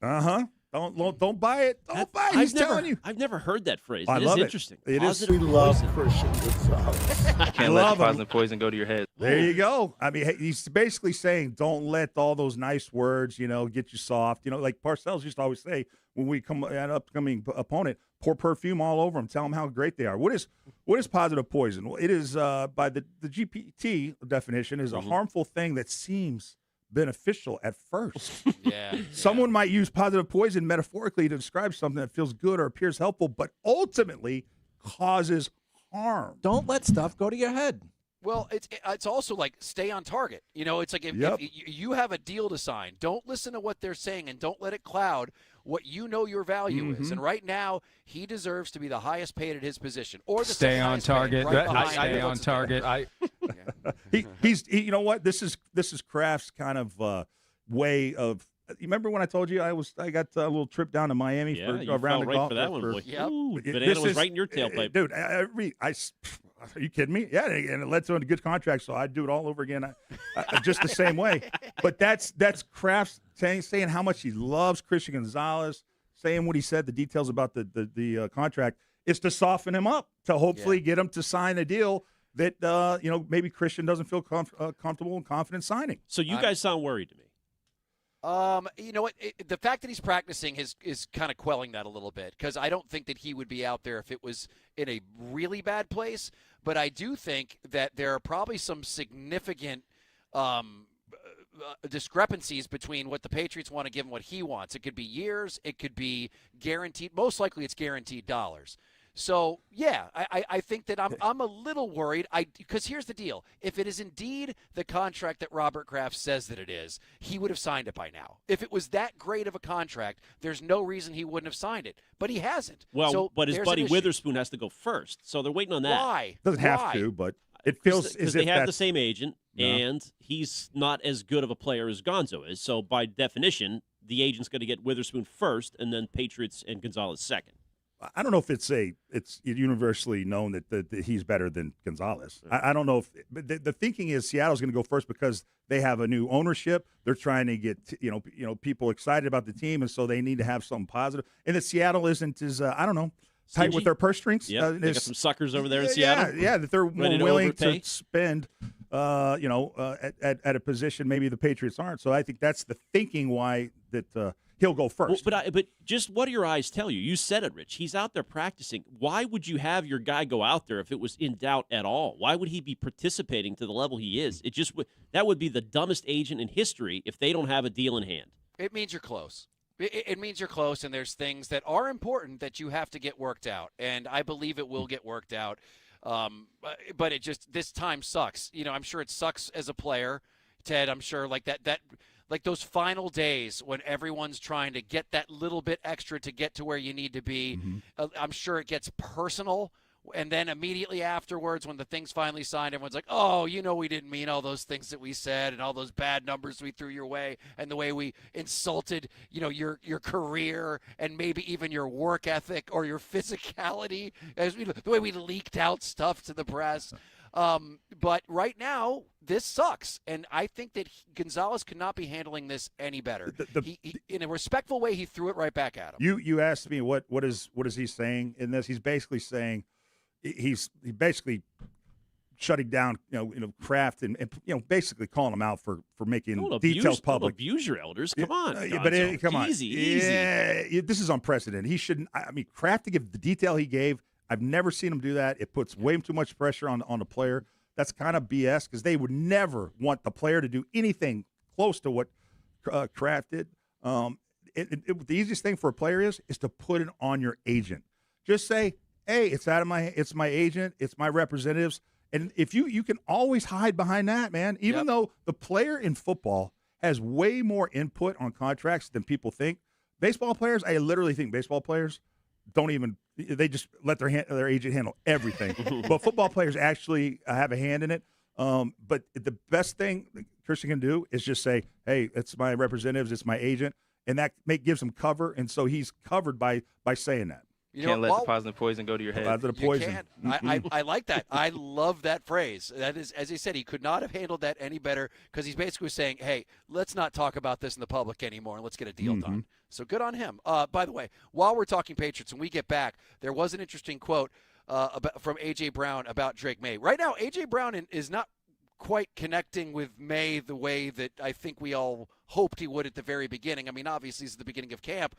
Don't buy it. Don't buy it. He's telling you. I've never heard that phrase. I love it. Interesting. It is. We love Christian Gonzalez. You can't let the positive poison go to your head. There you go. I mean, he's basically saying, don't let all those nice words, get you soft. Like Parcells used to always say when we come at an upcoming opponent, pour perfume all over them, tell them how great they are. What is positive poison? Well, it is by the GPT definition is a harmful thing that seems beneficial at first. Yeah. Someone might use positive poison metaphorically to describe something that feels good or appears helpful, but ultimately causes harm. Don't let stuff go to your head. Well, it's also like stay on target. It's like if you have a deal to sign, don't listen to what they're saying and don't let it cloud what you know your value is. And right now, he deserves to be the highest paid at his position. Or the stay on target. Stay on target. He's you know what? This is Kraft's kind of way of. You remember when I told you I got a little trip down to Miami for a round of golf? For that one, boy. Yep. Banana was right in your tailpipe, dude. Are you kidding me? Yeah, and it led to a good contract, so I'd do it all over again, just the same way. But that's Kraft saying how much he loves Christian Gonzalez, saying what he said, the details about the contract, is to soften him up, to hopefully get him to sign a deal that maybe Christian doesn't feel comfortable and confident signing. So you guys sound worried to me. You know what? The fact that he's practicing is kind of quelling that a little bit, because I don't think that he would be out there if it was in a really bad place. But I do think that there are probably some significant discrepancies between what the Patriots want to give him, what he wants. It could be years. It could be guaranteed. Most likely it's guaranteed dollars. So, yeah, I think that I'm a little worried. Because here's the deal. If it is indeed the contract that Robert Kraft says that it is, he would have signed it by now. If it was that great of a contract, there's no reason he wouldn't have signed it. But he hasn't. Well, but his buddy Witherspoon has to go first. So they're waiting on that. Why? Doesn't have to, but it feels as if they have the same agent, and he's not as good of a player as Gonzo is. So by definition, the agent's going to get Witherspoon first, and then Patriots and Gonzalez second. I don't know if it's universally known that he's better than Gonzalez. I don't know if the thinking is Seattle's going to go first because they have a new ownership. They're trying to get people excited about the team, and so they need to have something positive. And that Seattle isn't as I don't know tight with their purse strings. Yeah, they got some suckers over there in Seattle. Yeah, that they're more willing to spend. At a position maybe the Patriots aren't. So I think that's the thinking why that. He'll go first. Well, but just what do your eyes tell you? You said it, Rich. He's out there practicing. Why would you have your guy go out there if it was in doubt at all? Why would he be participating to the level he is? That would be the dumbest agent in history if they don't have a deal in hand. It means you're close. It means you're close, and there's things that are important that you have to get worked out, and I believe it will get worked out. But this time sucks. I'm sure it sucks as a player, Ted. I'm sure like those final days when everyone's trying to get that little bit extra to get to where you need to be. I'm sure it gets personal. And then immediately afterwards, when the thing's finally signed, everyone's like, oh, we didn't mean all those things that we said and all those bad numbers we threw your way and the way we insulted, your career and maybe even your work ethic or your physicality, the way we leaked out stuff to the press. But right now, this sucks, and I think that Gonzalez could not be handling this any better. He, in a respectful way, he threw it right back at him. You asked me what is he saying in this? He's basically saying he's basically shutting down Kraft and basically calling him out for making details public. Don't abuse your elders. Come on, come on, easy. Yeah, this is unprecedented. He shouldn't. I mean, Kraft to give the detail he gave. I've never seen him do that. It puts way too much pressure on the player. That's kind of BS because they would never want the player to do anything close to what Kraft did. The easiest thing for a player is to put it on your agent. Just say, hey, it's my agent, it's my representatives, And if you can always hide behind that, man, even though the player in football has way more input on contracts than people think. Baseball players, I literally think baseball players don't even – they just let their agent handle everything. But football players actually have a hand in it. But the best thing Christian can do is just say, hey, it's my representatives, it's my agent, and that gives him cover, and so he's covered by saying that. You can't let the positive poison go to your head. Positive poison. You can't. I like that. I love that phrase. That is, as he said, he could not have handled that any better because he's basically saying, hey, let's not talk about this in the public anymore and let's get a deal done. So good on him. By the way, while we're talking Patriots, when we get back, there was an interesting quote from A.J. Brown about Drake May. Right now, A.J. Brown is not quite connecting with May the way that I think we all hoped he would at the very beginning. I mean, obviously, it's the beginning of camp.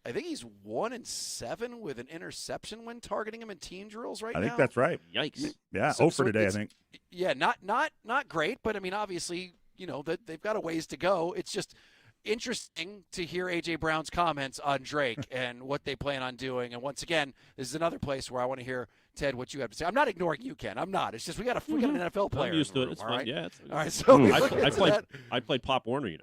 I think he's 1-7 with an interception when targeting him in team drills right now. I think that's right. Yikes. Yeah, so for today, I think. Yeah, not great, but I mean, obviously, that they've got a ways to go. It's just interesting to hear A.J. Brown's comments on Drake and what they plan on doing. And once again, this is another place where I want to hear, Ted, what you have to say. I'm not ignoring you, Ken. I'm not. It's just we got an NFL player. I'm used to it. Room, It's all fine. right? Yeah. All right. So I played Pop Warner,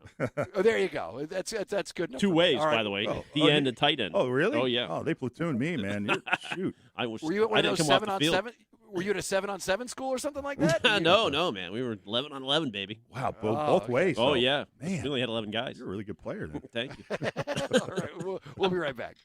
Oh, there you go. That's good enough. Two ways, All right. by the way. D-end and tight end. Oh, really? Oh, yeah. Oh, they platooned me, man. Shoot. Were you at one of those 7-on-7? Were you at a 7-on-7 school or something like that? No, man. We were 11-on-11, baby. Wow, both ways. Oh, so. yeah. Man. We only had 11 guys. You're a really good player, then. Thank you. All right. We'll be right back.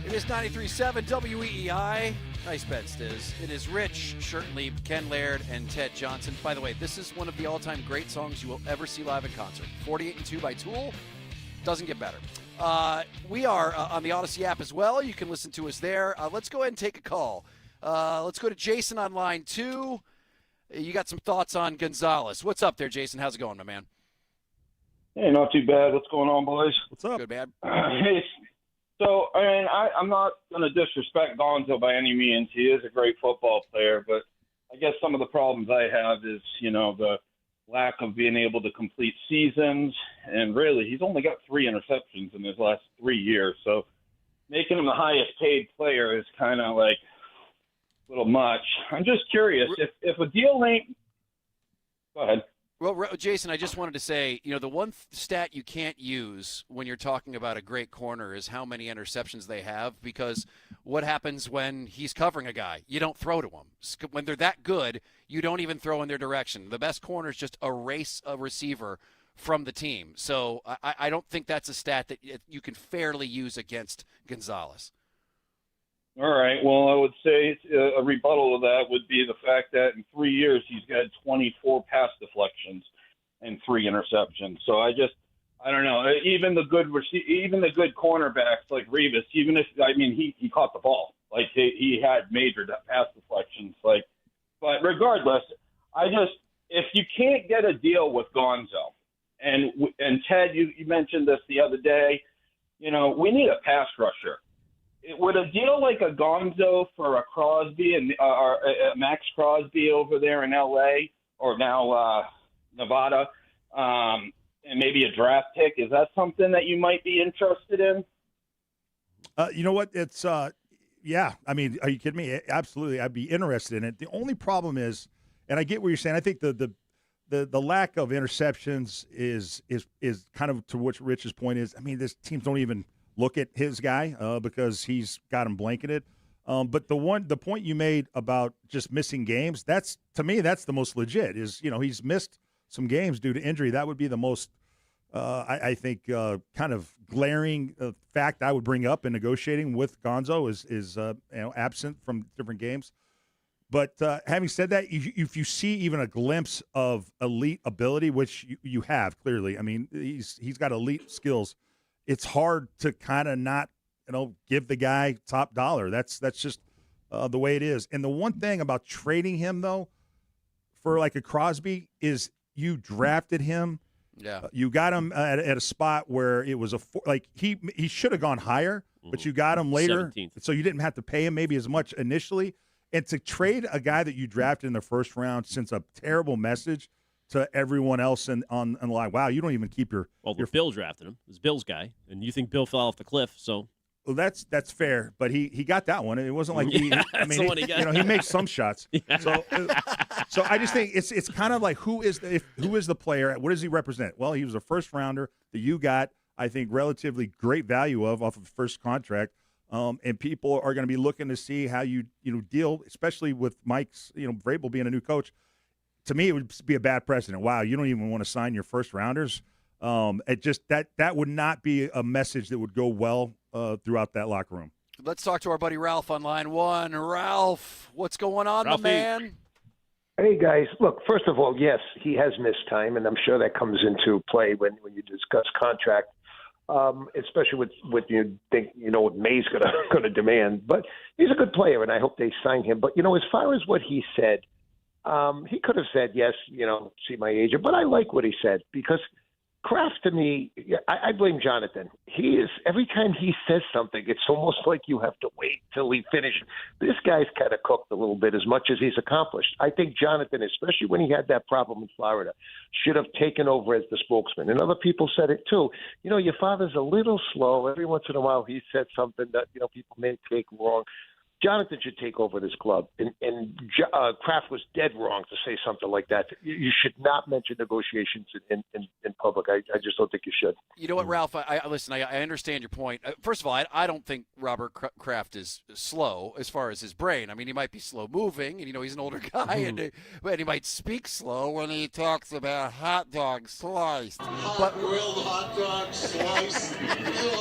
It is 93.7 WEEI. Nice bet, Stiz. It is Rich, Shirtley, Ken Laird, and Ted Johnson. By the way, this is one of the all-time great songs you will ever see live in concert. 48-2 by Tool. Doesn't get better. We are on the Odyssey app as well. You can listen to us there. Let's go ahead and take a call. Let's go to Jason on line 2. You got some thoughts on Gonzalez. What's up there, Jason? How's it going, my man? Hey, not too bad. What's going on, boys? What's up? Good, bad. Hey, so, I mean, I'm not going to disrespect Gonzo by any means. He is a great football player, but I guess some of the problems I have is, you know, the lack of being able to complete seasons. And really, he's only got 3 interceptions in his last 3 years. So making him the highest paid player is kind of like a little much. I'm just curious, if a deal ain't – go ahead. Well, Jason, I just wanted to say, you know, the one stat you can't use when you're talking about a great corner is how many interceptions they have, because what happens when he's covering a guy? You don't throw to him. When they're that good, you don't even throw in their direction. The best corners just erase a receiver from the team. So I don't think that's a stat that you can fairly use against Gonzalez. All right. Well, I would say a rebuttal of that would be the fact that in 3 years he's got 24 pass deflections and 3 interceptions. So I don't know. Even the good cornerbacks like Revis, he caught the ball. Like he had major pass deflections. But regardless, if you can't get a deal with Gonzo, and Ted, you mentioned this the other day, you know, we need a pass rusher. Would a deal like a Gonzo for a Crosby and Max Crosby over there in L.A. or now Nevada, and maybe a draft pick, is that something that you might be interested in? You know what? It's yeah. I mean, are you kidding me? Absolutely, I'd be interested in it. The only problem is, and I get what you're saying. I think the lack of interceptions is kind of to what Rich's point is. I mean, this teams don't even look at his guy because he's got him blanketed. But the point you made about just missing games, to me that's the most legit. Is, you know, he's missed some games due to injury. That would be the most I think kind of glaring fact I would bring up in negotiating with Gonzo is you know, absent from different games. But having said that, if you see even a glimpse of elite ability, which you have clearly, I mean, he's got elite skills. It's hard to kind of not, you know, give the guy top dollar. That's just the way it is. And the one thing about trading him, though, for like a Crosby is you drafted him. Yeah. You got him at a spot where it was he should have gone higher, but you got him later. 17th. So you didn't have to pay him maybe as much initially. And to trade a guy that you drafted in the first round sends a terrible message to everyone else on the line. Wow, you don't even keep your. Well, Bill drafted him. It's Bill's guy, and you think Bill fell off the cliff. So. Well, that's fair, but he got that one. It wasn't like he. Yeah, I mean, that's the one he got. You know, he makes some shots. Yeah. So I just think it's kind of like who is the player? What does he represent? Well, he was a first rounder that you got I think, relatively great value off of first contract. And people are going to be looking to see how you deal, especially with Mike's, Vrabel being a new coach. To me, it would be a bad precedent. Wow, you don't even want to sign your first rounders. It just that would not be a message that would go well throughout that locker room. Let's talk to our buddy Ralph on line one. Ralph, what's going on, my man? Hey, guys. Look, first of all, yes, he has missed time, and I'm sure that comes into play when you discuss contract, especially with what you think, what May's going to demand. But he's a good player, and I hope they sign him. But, as far as what he said, he could have said, yes, see my agent. But I like what he said because Kraft, to me, I blame Jonathan. He is, every time he says something, it's almost like you have to wait till he finishes. This guy's kind of cooked a little bit as much as he's accomplished. I think Jonathan, especially when he had that problem in Florida, should have taken over as the spokesman. And other people said it too. Your father's a little slow. Every once in a while he said something that, people may take wrong. Jonathan should take over this club, and Kraft was dead wrong to say something like that. You should not mention negotiations in public. I just don't think you should. You know what, Ralph? Listen. I understand your point. First of all, I don't think Robert Kraft is slow as far as his brain. I mean, he might be slow moving, and he's an older guy, and he might speak slow when he talks about hot dogs sliced. Grilled hot dogs sliced. You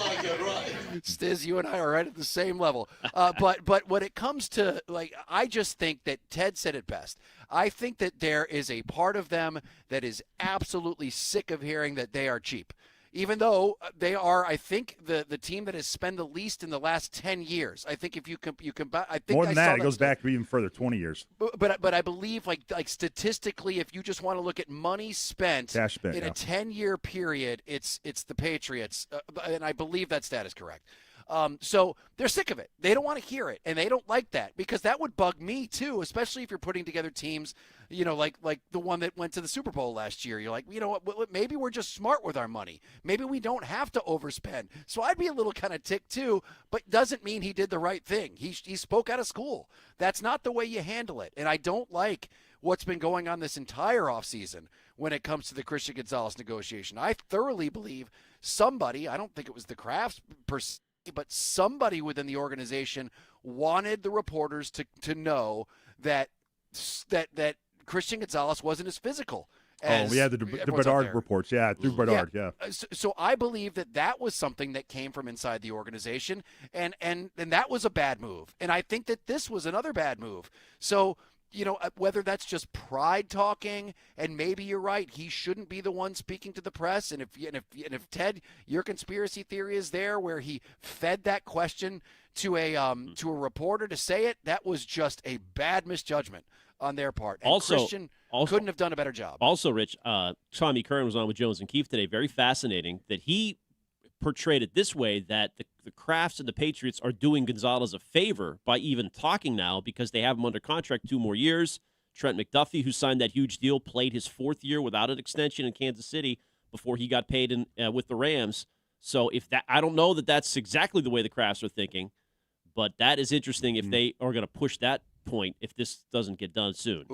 like it, right? Stiz, you and I are right at the same level. But when it comes to, I just think that Ted said it best. I think that there is a part of them that is absolutely sick of hearing that they are cheap. Even though they are, I think, the team that has spent the least in the last 10 years. I think if you combine, I think more than that, it goes back even further, 20 years. But I believe, like statistically, if you just want to look at money spent, cash spent in a 10-year period, it's the Patriots, and I believe that stat is correct. So they're sick of it. They don't want to hear it, and they don't like that because that would bug me too, especially if you're putting together teams, like the one that went to the Super Bowl last year. You're like, what? Maybe we're just smart with our money. Maybe we don't have to overspend. So I'd be a little kind of ticked too, but doesn't mean he did the right thing. He spoke out of school. That's not the way you handle it, and I don't like what's been going on this entire offseason when it comes to the Christian Gonzalez negotiation. I thoroughly believe somebody, I don't think it was the Crafts per se, but somebody within the organization wanted the reporters to know that Christian Gonzalez wasn't as physical. The Bedard reports. Yeah, through Bedard. Yeah. So I believe that was something that came from inside the organization, and that was a bad move. And I think that this was another bad move. So, whether that's just pride talking, and maybe you're right, he shouldn't be the one speaking to the press. And if Ted, your conspiracy theory is there, where he fed that question to a reporter to say it, that was just a bad misjudgment on their part. And Christian couldn't have done a better job. Also, Rich, Tommy Curran was on with Jones and Keefe today. Very fascinating that he portrayed it this way, that the Crafts and the Patriots are doing Gonzalez a favor by even talking now because they have him under contract 2 more years. Trent McDuffie, who signed that huge deal, played his 4th year without an extension in Kansas City before he got paid with the Rams. So I don't know that that's exactly the way the Crafts are thinking, but that is interesting if they are going to push that point if this doesn't get done soon.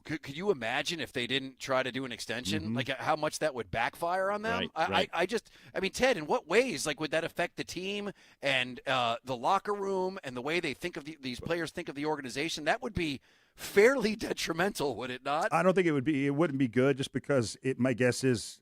Could you imagine if they didn't try to do an extension, like how much that would backfire on them? Right. I mean, Ted, in what ways would that affect the team and the locker room and the way they think of these players think of the organization? That would be fairly detrimental, would it not? I don't think it would be. It wouldn't be good just because my guess is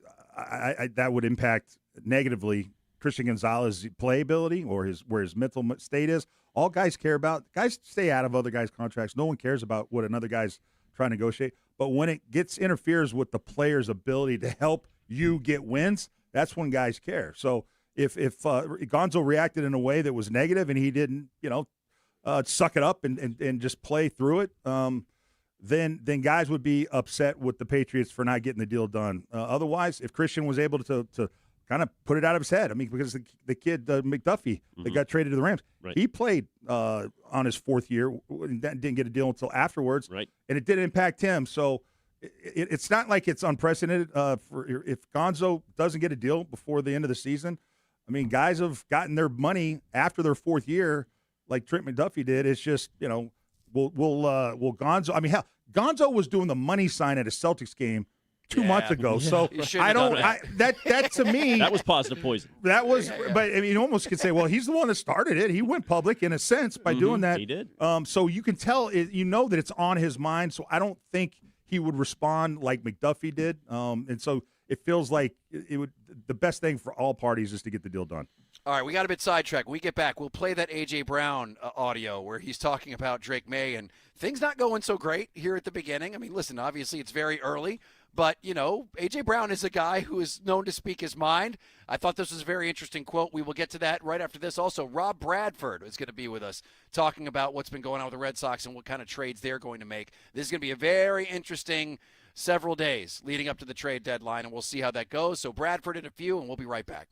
that would impact negatively Christian Gonzalez's playability or where his mental state is. All guys care about, guys stay out of other guys' contracts. No one cares about what another guy's trying to negotiate. But when it interferes with the player's ability to help you get wins, that's when guys care. So if Gonzo reacted in a way that was negative and he didn't, suck it up and just play through it, then guys would be upset with the Patriots for not getting the deal done. Otherwise, if Christian was able to kind of put it out of his head. I mean, because the kid, McDuffie, that got traded to the Rams, he played on his 4th year and didn't get a deal until afterwards, and it didn't impact him. So it's not like it's unprecedented if Gonzo doesn't get a deal before the end of the season. I mean, guys have gotten their money after their 4th year, like Trent McDuffie did. It's just, will Gonzo – I mean, hell, Gonzo was doing the money sign at a Celtics game 2 months ago. So I don't. That to me, that was positive poison. That was, but I mean, you almost could say, well, he's the one that started it. He went public in a sense by doing that. He did. So you can tell, that it's on his mind. So I don't think he would respond like McDuffie did. And so it feels like it would. The best thing for all parties is to get the deal done. All right, we got a bit sidetracked. When we get back, we'll play that A.J. Brown audio where he's talking about Drake May and things not going so great here at the beginning. I mean, listen, obviously it's very early, but, A.J. Brown is a guy who is known to speak his mind. I thought this was a very interesting quote. We will get to that right after this. Also, Rob Bradford is going to be with us talking about what's been going on with the Red Sox and what kind of trades they're going to make. This is going to be a very interesting several days leading up to the trade deadline, and we'll see how that goes. So Bradford in a few, and we'll be right back.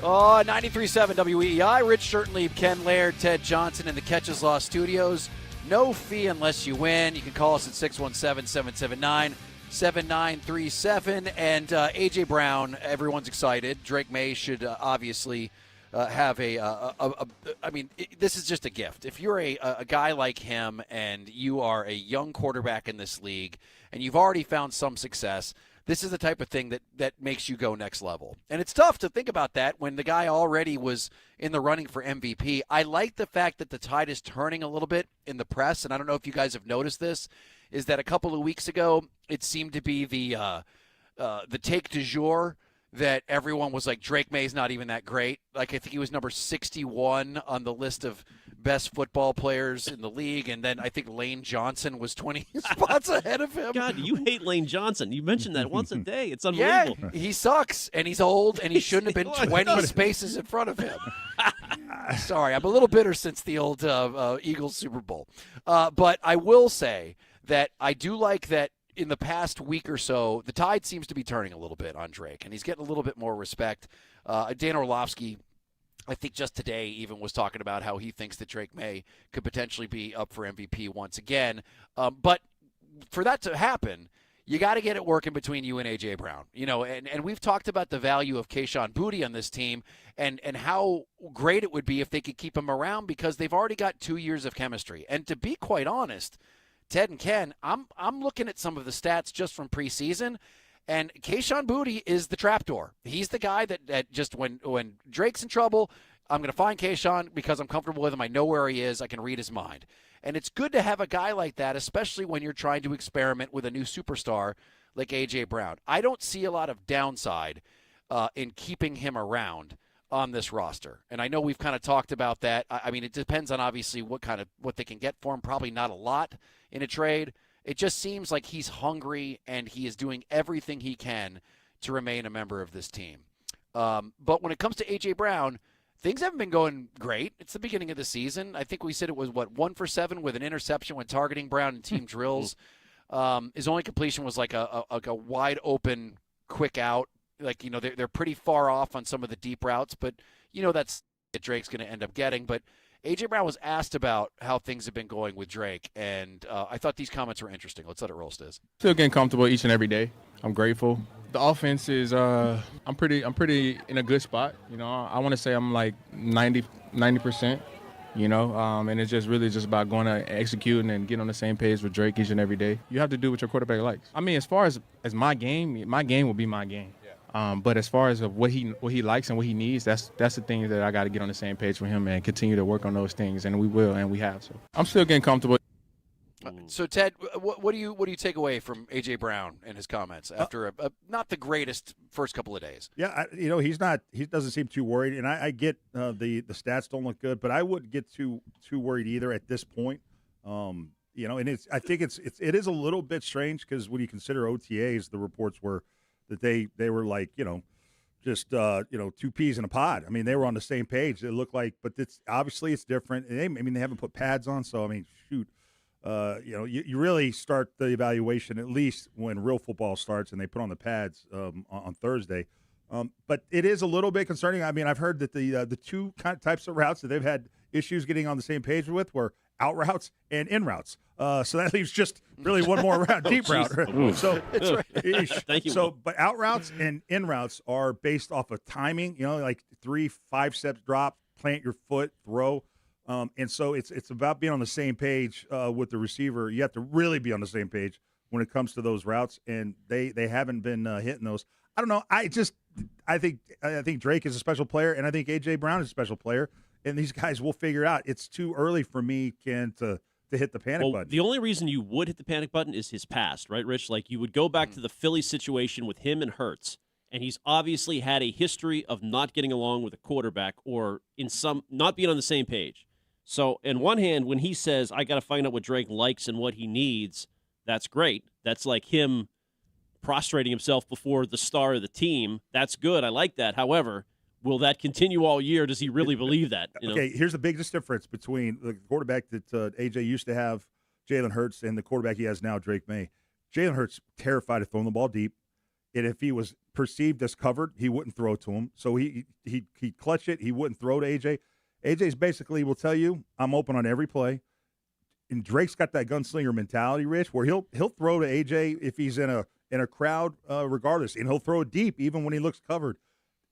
Oh, 93.7 WEEI. Rich Certainly, Ken Laird, Ted Johnson in the Catches Law Studios. No fee unless you win. You can call us at 617-779-7937. And A.J. Brown, everyone's excited. Drake May should obviously have this is just a gift. If you're a guy like him and you are a young quarterback in this league and you've already found some success, this is the type of thing that makes you go next level. And it's tough to think about that when the guy already was in the running for MVP. I like the fact that the tide is turning a little bit in the press, and I don't know if you guys have noticed this, is that a couple of weeks ago it seemed to be the take du jour that everyone was like, Drake May's not even that great. Like, I think he was number 61 on the list of best football players in the league, and then I think Lane Johnson was 20 spots ahead of him. God, you hate Lane Johnson. You mentioned that once a day. It's unbelievable. Yeah, he sucks, and he's old, and he shouldn't have been 20 spaces in front of him. Sorry, I'm a little bitter since the old Eagles Super Bowl. But I will say that I do like that in the past week or so, the tide seems to be turning a little bit on Drake, and he's getting a little bit more respect. Dan Orlovsky, I think just today even was talking about how he thinks that Drake May could potentially be up for MVP once again. But for that to happen, you got to get it working between you and A.J. Brown. And we've talked about the value of Kayshon Boutte on this team and how great it would be if they could keep him around because they've already got 2 years of chemistry. And to be quite honest, Ted and Ken, I'm looking at some of the stats just from preseason, and Kayshon Boutte is the trapdoor. He's the guy that just when Drake's in trouble, I'm going to find Kayshon because I'm comfortable with him. I know where he is. I can read his mind. And it's good to have a guy like that, especially when you're trying to experiment with a new superstar like A.J. Brown. I don't see a lot of downside in keeping him around on this roster. And I know we've kind of talked about that. I mean, it depends on obviously what they can get for him. Probably not a lot in a trade. It just seems like he's hungry and he is doing everything he can to remain a member of this team. But when it comes to A.J. Brown, things haven't been going great. It's the beginning of the season. I think we said it was, 1 for 7 with an interception when targeting Brown in team drills. His only completion was like a wide open, quick out. Like, they're pretty far off on some of the deep routes, but, that's what Drake's going to end up getting. But A.J. Brown was asked about how things have been going with Drake, and I thought these comments were interesting. Let's let it roll, Stiz. Still getting comfortable each and every day. I'm grateful. The offense is I'm pretty in a good spot. I want to say I'm like 90%. And it's just really just about going to executing and getting on the same page with Drake each and every day. You have to do what your quarterback likes. I mean, as far as my game will be my game. But as far as what he likes and what he needs, that's the thing that I got to get on the same page with him and continue to work on those things, and we will, and we have. So I'm still getting comfortable. So Ted, what do you take away from A.J. Brown and his comments after a not the greatest first couple of days? Yeah, he doesn't seem too worried, and I get the stats don't look good, but I wouldn't get too worried either at this point. And I think it is a little bit strange because when you consider OTAs, the reports were that they were like, just, two peas in a pod. I mean, they were on the same page. It looked like, but it's different. They haven't put pads on. So, I mean, shoot, you really start the evaluation at least when real football starts and they put on the pads on Thursday. But it is a little bit concerning. I mean, I've heard that the two types of routes that they've had issues getting on the same page with were out routes and in routes. So that leaves just really one more route, deep route. So that's right. Thank you. So, but out routes and in routes are based off of timing. Like 3-5 steps drop, plant your foot, throw. And so it's about being on the same page with the receiver. You have to really be on the same page when it comes to those routes, and they haven't been hitting those. I don't know. I think Drake is a special player, and I think A.J. Brown is a special player. And these guys will figure it out. It's too early for me, Ken, to hit the panic button. The only reason you would hit the panic button is his past, right, Rich? Like, you would go back to the Philly situation with him and Hurts, and he's obviously had a history of not getting along with a quarterback or not being on the same page. So, in one hand, when he says, I got to find out what Drake likes and what he needs, that's great. That's like him prostrating himself before the star of the team. That's good. I like that. However, will that continue all year? Does he really believe that? Okay, here's the biggest difference between the quarterback that A.J. used to have, Jalen Hurts, and the quarterback he has now, Drake May. Jalen Hurts terrified of throwing the ball deep, and if he was perceived as covered, he wouldn't throw it to him. So he'd clutch it. He wouldn't throw to A.J. A.J.'s basically will tell you, I'm open on every play. And Drake's got that gunslinger mentality, Rich, where he'll throw to A.J. if he's in a crowd regardless, and he'll throw it deep even when he looks covered.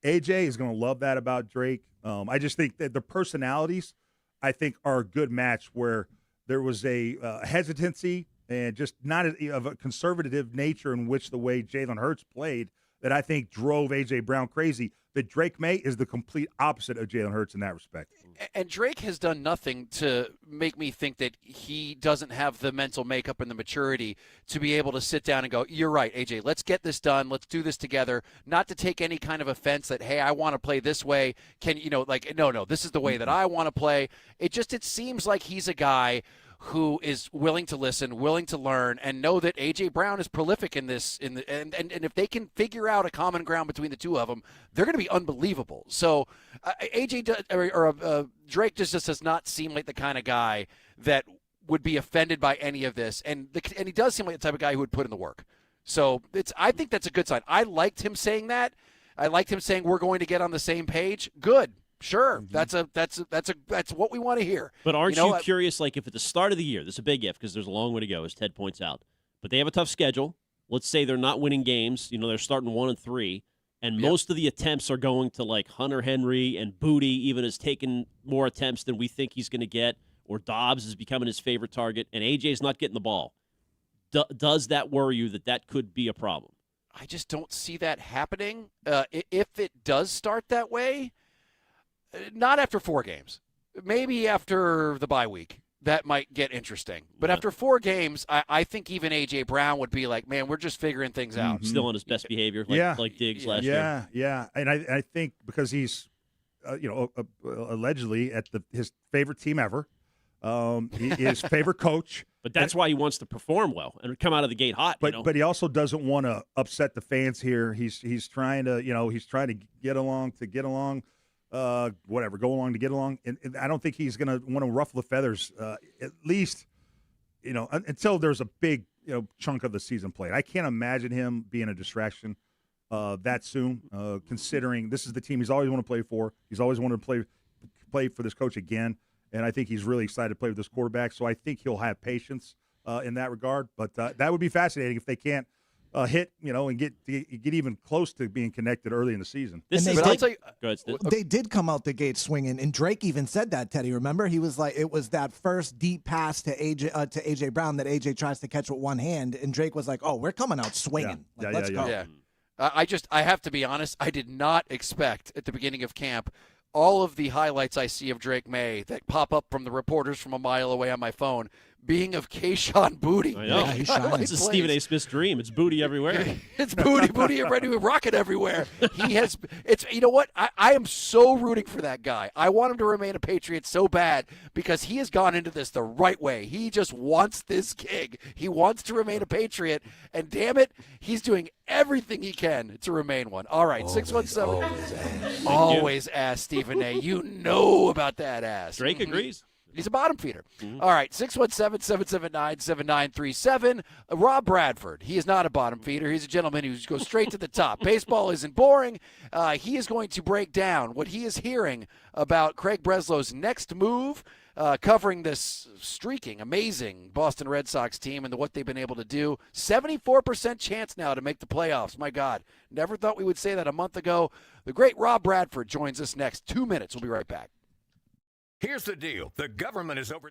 A.J. is going to love that about Drake. I just think that the personalities, I think, are a good match where there was a hesitancy and just not of a conservative nature in which the way Jalen Hurts played that I think drove A.J. Brown crazy. That Drake May is the complete opposite of Jalen Hurts in that respect. And Drake has done nothing to make me think that he doesn't have the mental makeup and the maturity to be able to sit down and go, you're right, AJ, let's get this done. Let's do this together. Not to take any kind of offense that, hey, I want to play this way. No, this is the way that I want to play. It seems like he's a guy who is willing to listen, willing to learn, and know that A.J. Brown is prolific in this. And if they can figure out a common ground between the two of them, they're going to be unbelievable. So Drake just does not seem like the kind of guy that would be offended by any of this, and he does seem like the type of guy who would put in the work. So I think that's a good sign. I liked him saying that. I liked him saying we're going to get on the same page. Good. Sure, that's what we want to hear. But aren't you curious, like if at the start of the year, this is a big if because there's a long way to go, as Ted points out, but they have a tough schedule. Let's say they're not winning games. They're starting 1-3, and most of the attempts are going to like Hunter Henry, and Booty even has taken more attempts than we think he's going to get, or Dobbs is becoming his favorite target, and AJ's not getting the ball. Does that worry you that could be a problem? I just don't see that happening. If it does start that way. Not after 4 games. Maybe after the bye week. That might get interesting. But after 4 games, I think even A.J. Brown would be like, man, we're just figuring things out. Still on his best behavior, like Diggs last year. Yeah. And I think because he's, allegedly at his favorite team ever, his favorite coach. But that's why he wants to perform well and come out of the gate hot. But he also doesn't want to upset the fans here. He's trying to get along. Whatever, go along to get along. And I don't think he's going to want to ruffle the feathers, at least, until there's a big, chunk of the season played. I can't imagine him being a distraction that soon, considering this is the team he's always wanted to play for. He's always wanted to play for this coach again, and I think he's really excited to play with this quarterback. So I think he'll have patience in that regard. But that would be fascinating if they can't hit, and get even close to being connected early in the season. They did come out the gate swinging, and Drake even said that, Teddy. Remember, he was like, it was that first deep pass to AJ Brown that AJ tries to catch with one hand, and Drake was like, "Oh, we're coming out swinging. Let's go." Yeah. I have to be honest. I did not expect at the beginning of camp all of the highlights I see of Drake May that pop up from the reporters from a mile away on my phone being of Keyshawn Booty. I know. It's a Stephen A. Smith's dream. It's Booty everywhere. It's Booty, rocket everywhere. You know what? I am so rooting for that guy. I want him to remain a Patriot so bad because he has gone into this the right way. He just wants this gig. He wants to remain a Patriot, and damn it, he's doing everything he can to remain one. All right, 617. Always ass Stephen A. You know about that ass. Drake agrees. He's a bottom feeder. All right, 617-779-7937. Rob Bradford. He is not a bottom feeder. He's a gentleman who goes straight to the top. Baseball isn't boring. He is going to break down what he is hearing about Craig Breslow's next move, covering this streaking, amazing Boston Red Sox team and what they've been able to do. 74% chance now to make the playoffs. My God, never thought we would say that a month ago. The great Rob Bradford joins us next. 2 minutes. We'll be right back. Here's the deal. The government is over...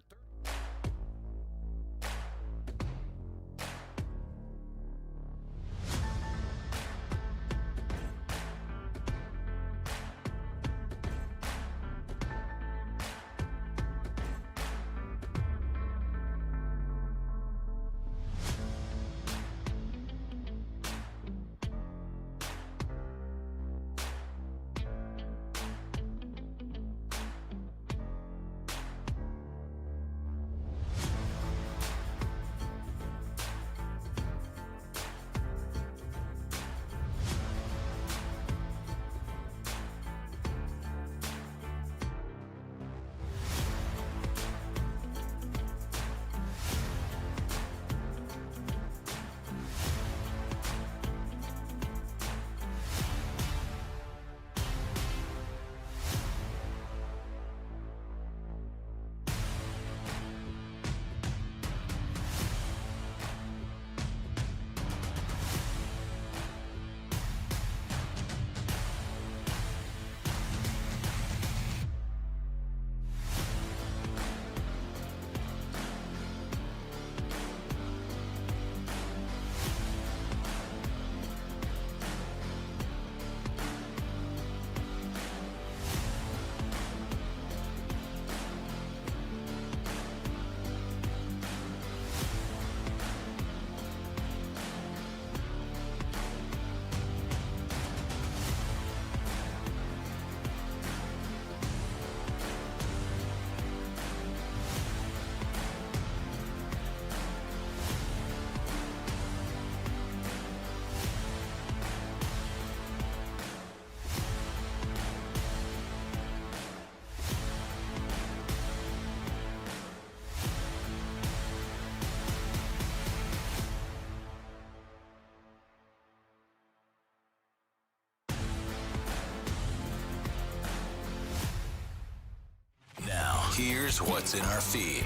Here's what's in our feed.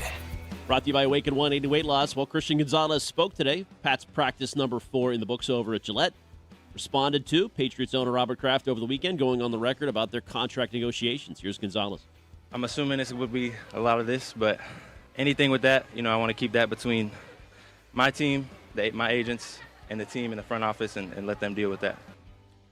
Brought to you by Awaken 180 Weight Loss. Well, Christian Gonzalez spoke today. Pat's practice number 4 in the books over at Gillette. Responded to Patriots owner Robert Kraft over the weekend, going on the record about their contract negotiations. Here's Gonzalez. I'm assuming this would be a lot of this, but anything with that, I want to keep that between my team, my agents, and the team in the front office and let them deal with that.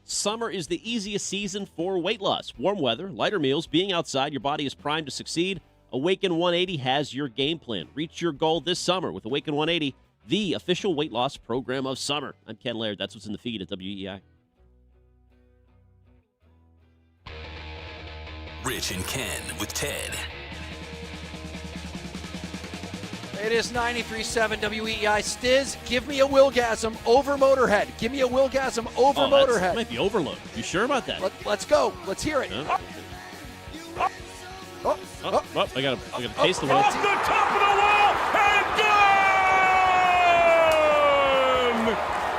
Summer is the easiest season for weight loss. Warm weather, lighter meals, being outside, your body is primed to succeed. Awaken 180 has your game plan. Reach your goal this summer with Awaken 180, the official weight loss program of summer. I'm Ken Laird. That's what's in the feed at WEEI. Rich and Ken with Ted. It is 93.7 WEEI. Stiz, give me a Willgasm over Motorhead. Give me a Willgasm over Motorhead. That might be overload. You sure about that? Let's go. Let's hear it. I got to taste the wheel. Off the top of the wall and gone!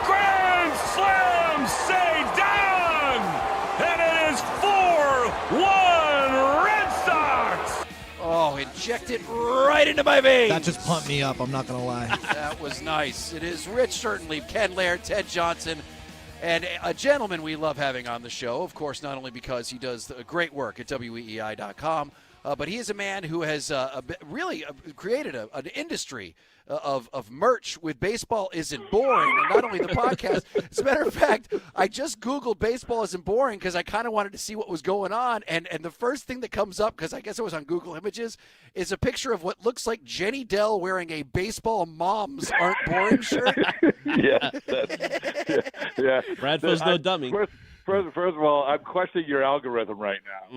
Grand Slam, say down! And it is 4-1 Red Sox! Oh, inject it right into my veins. That just pumped me up, I'm not going to lie. That was nice. It is Rich, certainly. Ken Laird, Ted Johnson, and a gentleman we love having on the show, of course, not only because he does great work at WEEI.com, but he is a man who has really created an industry of merch with Baseball Isn't Boring, and not only the podcast. As a matter of fact, I just Googled Baseball Isn't Boring because I kind of wanted to see what was going on, and the first thing that comes up, because I guess it was on Google Images, is a picture of what looks like Jenny Dell wearing a Baseball Moms Aren't Boring shirt. Yeah. Bradford's no dummy. First of all, I'm questioning your algorithm right now.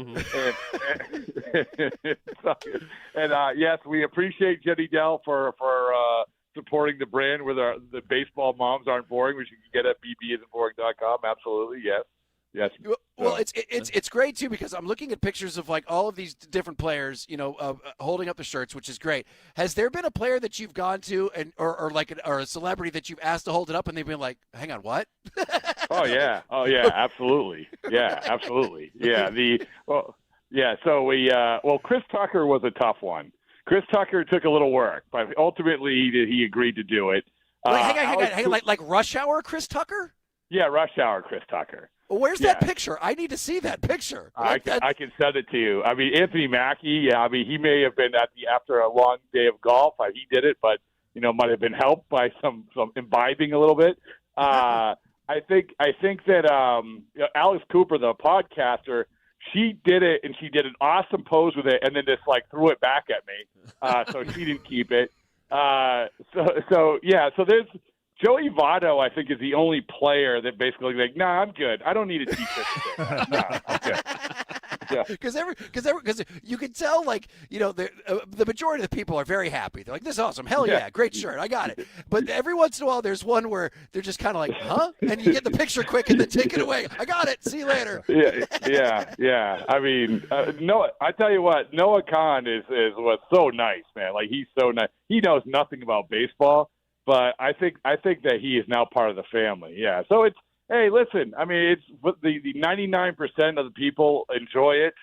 Yes, we appreciate Jenny Dell for supporting the brand with the Baseball Moms Aren't Boring, which you can get at bbisn'tboring.com. Absolutely, yes. Well, it's great too because I'm looking at pictures of like all of these different players, holding up the shirts, which is great. Has there been a player that you've gone to or a celebrity that you've asked to hold it up and they've been like, "Hang on, what?" Oh yeah, absolutely. Yeah, absolutely. Yeah. So Chris Tucker was a tough one. Chris Tucker took a little work, but ultimately he agreed to do it. Wait, hang on, like Rush Hour Chris Tucker? Yeah, Rush Hour Chris Tucker. Well, where's that picture? I need to see that picture. I can send it to you. I mean, Anthony Mackie. Yeah, I mean, he may have been after a long day of golf. He did it, but might have been helped by some imbibing a little bit. I think that Alex Cooper, the podcaster, she did it and she did an awesome pose with it, and then just threw it back at me. So she didn't keep it. So there's. Joey Votto, I think, is the only player that basically nah, I'm good. I don't need a T-shirt today. No, I'm good. Yeah. Because you can tell, the majority of the people are very happy. They're like, "This is awesome. Hell yeah, great shirt. I got it." But every once in a while, there's one where they're just kind of like, "Huh?" And you get the picture quick and then take it away. I got it. See you later. Yeah. I mean, Noah. I tell you what, Noah Khan was so nice, man. He's so nice. He knows nothing about baseball. But I think that he is now part of the family. Yeah. So listen. I mean, it's the 99% of the people enjoy it.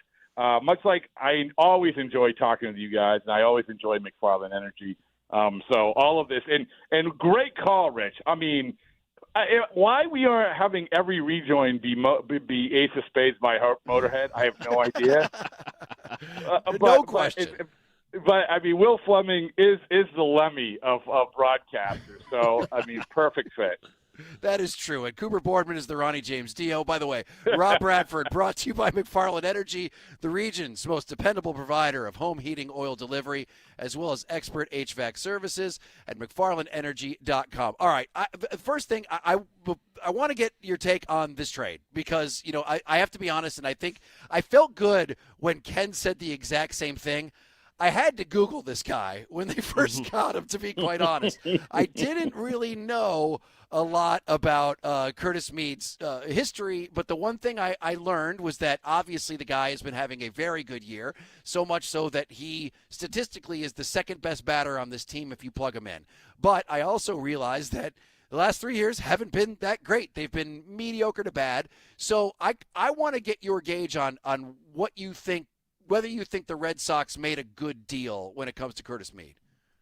Much like I always enjoy talking to you guys, and I always enjoy McFarland Energy. So all of this and great call, Rich. I mean, why we are having every rejoin be Ace of Spades by Motorhead, I have no idea. No question. But I mean, Will Fleming is the Lemmy of broadcasters. So I mean, perfect fit. That is true. And Cooper Boardman is the Ronnie James Dio. By the way, Rob Bradford, brought to you by McFarland Energy, the region's most dependable provider of home heating oil delivery, as well as expert HVAC services at McFarlandEnergy.com. All right. First thing, I want to get your take on this trade because, I have to be honest, and I think I felt good when Ken said the exact same thing. I had to Google this guy when they first got him, to be quite honest. I didn't really know a lot about Curtis Mead's history, but the one thing I learned was that obviously the guy has been having a very good year, so much so that he statistically is the second best batter on this team if you plug him in. But I also realized that the last 3 years haven't been that great. They've been mediocre to bad. So I want to get your gauge on what you think whether you think the Red Sox made a good deal when it comes to Curtis Meade.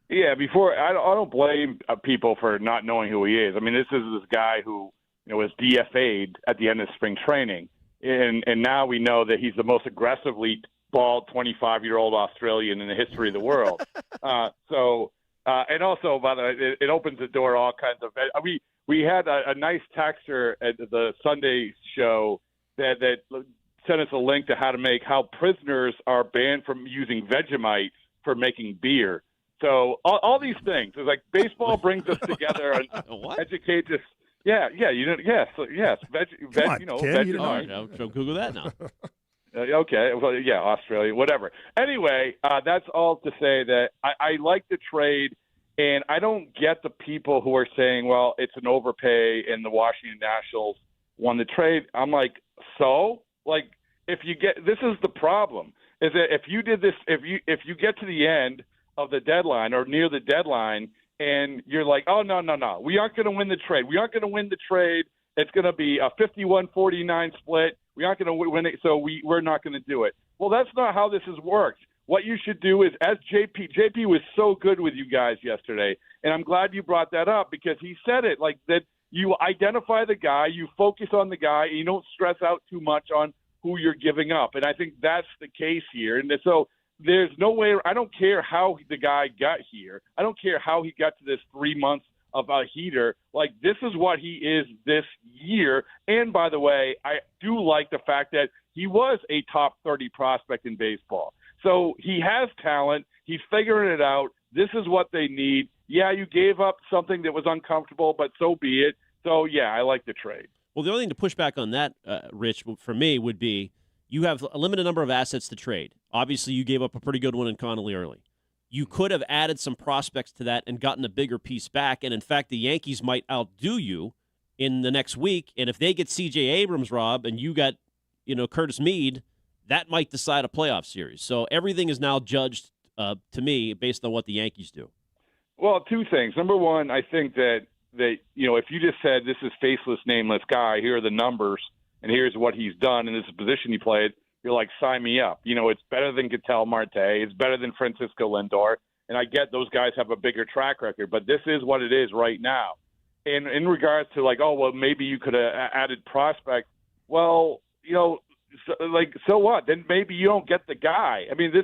Yeah, I don't blame people for not knowing who he is. I mean, this is this guy who was DFA'd at the end of spring training, and now we know that he's the most aggressively bald 25-year-old Australian in the history of the world. And also, by the way, it opens the door to all kinds of. We had a nice texter at the Sunday show that sent us a link to how prisoners are banned from using Vegemite for making beer. So all these things, it's like baseball brings us together and educates us. Yes. Ken, all right, I'll Google that now. Okay, well, yeah, Australia, whatever. Anyway, that's all to say that I like the trade, and I don't get the people who are saying, well, it's an overpay and the Washington Nationals won the trade. I'm like, so? Like, this is the problem, is that if you did this, if you get to the end of the deadline or near the deadline and you're like, oh, no, we aren't going to win the trade. We aren't going to win the trade. It's going to be a 51-49 split. We aren't going to win it, so we're not going to do it. Well, that's not how this has worked. What you should do is, as JP was so good with you guys yesterday, and I'm glad you brought that up because he said it, like that you identify the guy, you focus on the guy, and you don't stress out too much on who you're giving up. And I think that's the case here. And so there's no way – I don't care how the guy got here. I don't care how he got to this 3 months of a heater. Like, this is what he is this year. And, by the way, I do like the fact that he was a top 30 prospect in baseball. So he has talent. He's figuring it out. This is what they need. Yeah, you gave up something that was uncomfortable, but so be it. So, yeah, I like the trade. Well, the only thing to push back on that, Rich, for me would be you have a limited number of assets to trade. Obviously, you gave up a pretty good one in Connolly early. You could have added some prospects to that and gotten a bigger piece back. And, in fact, the Yankees might outdo you in the next week. And if they get C.J. Abrams, Rob, and you got, Curtis Meade, that might decide a playoff series. So everything is now judged, to me, based on what the Yankees do. Well, two things. Number one, I think that if you just said this is faceless, nameless guy, here are the numbers, and here's what he's done, and this is the position he played, you're like, sign me up. It's better than Ketel Marte. It's better than Francisco Lindor. And I get those guys have a bigger track record, but this is what it is right now. And in regards to maybe you could have added prospects. Well, so what? Then maybe you don't get the guy. I mean,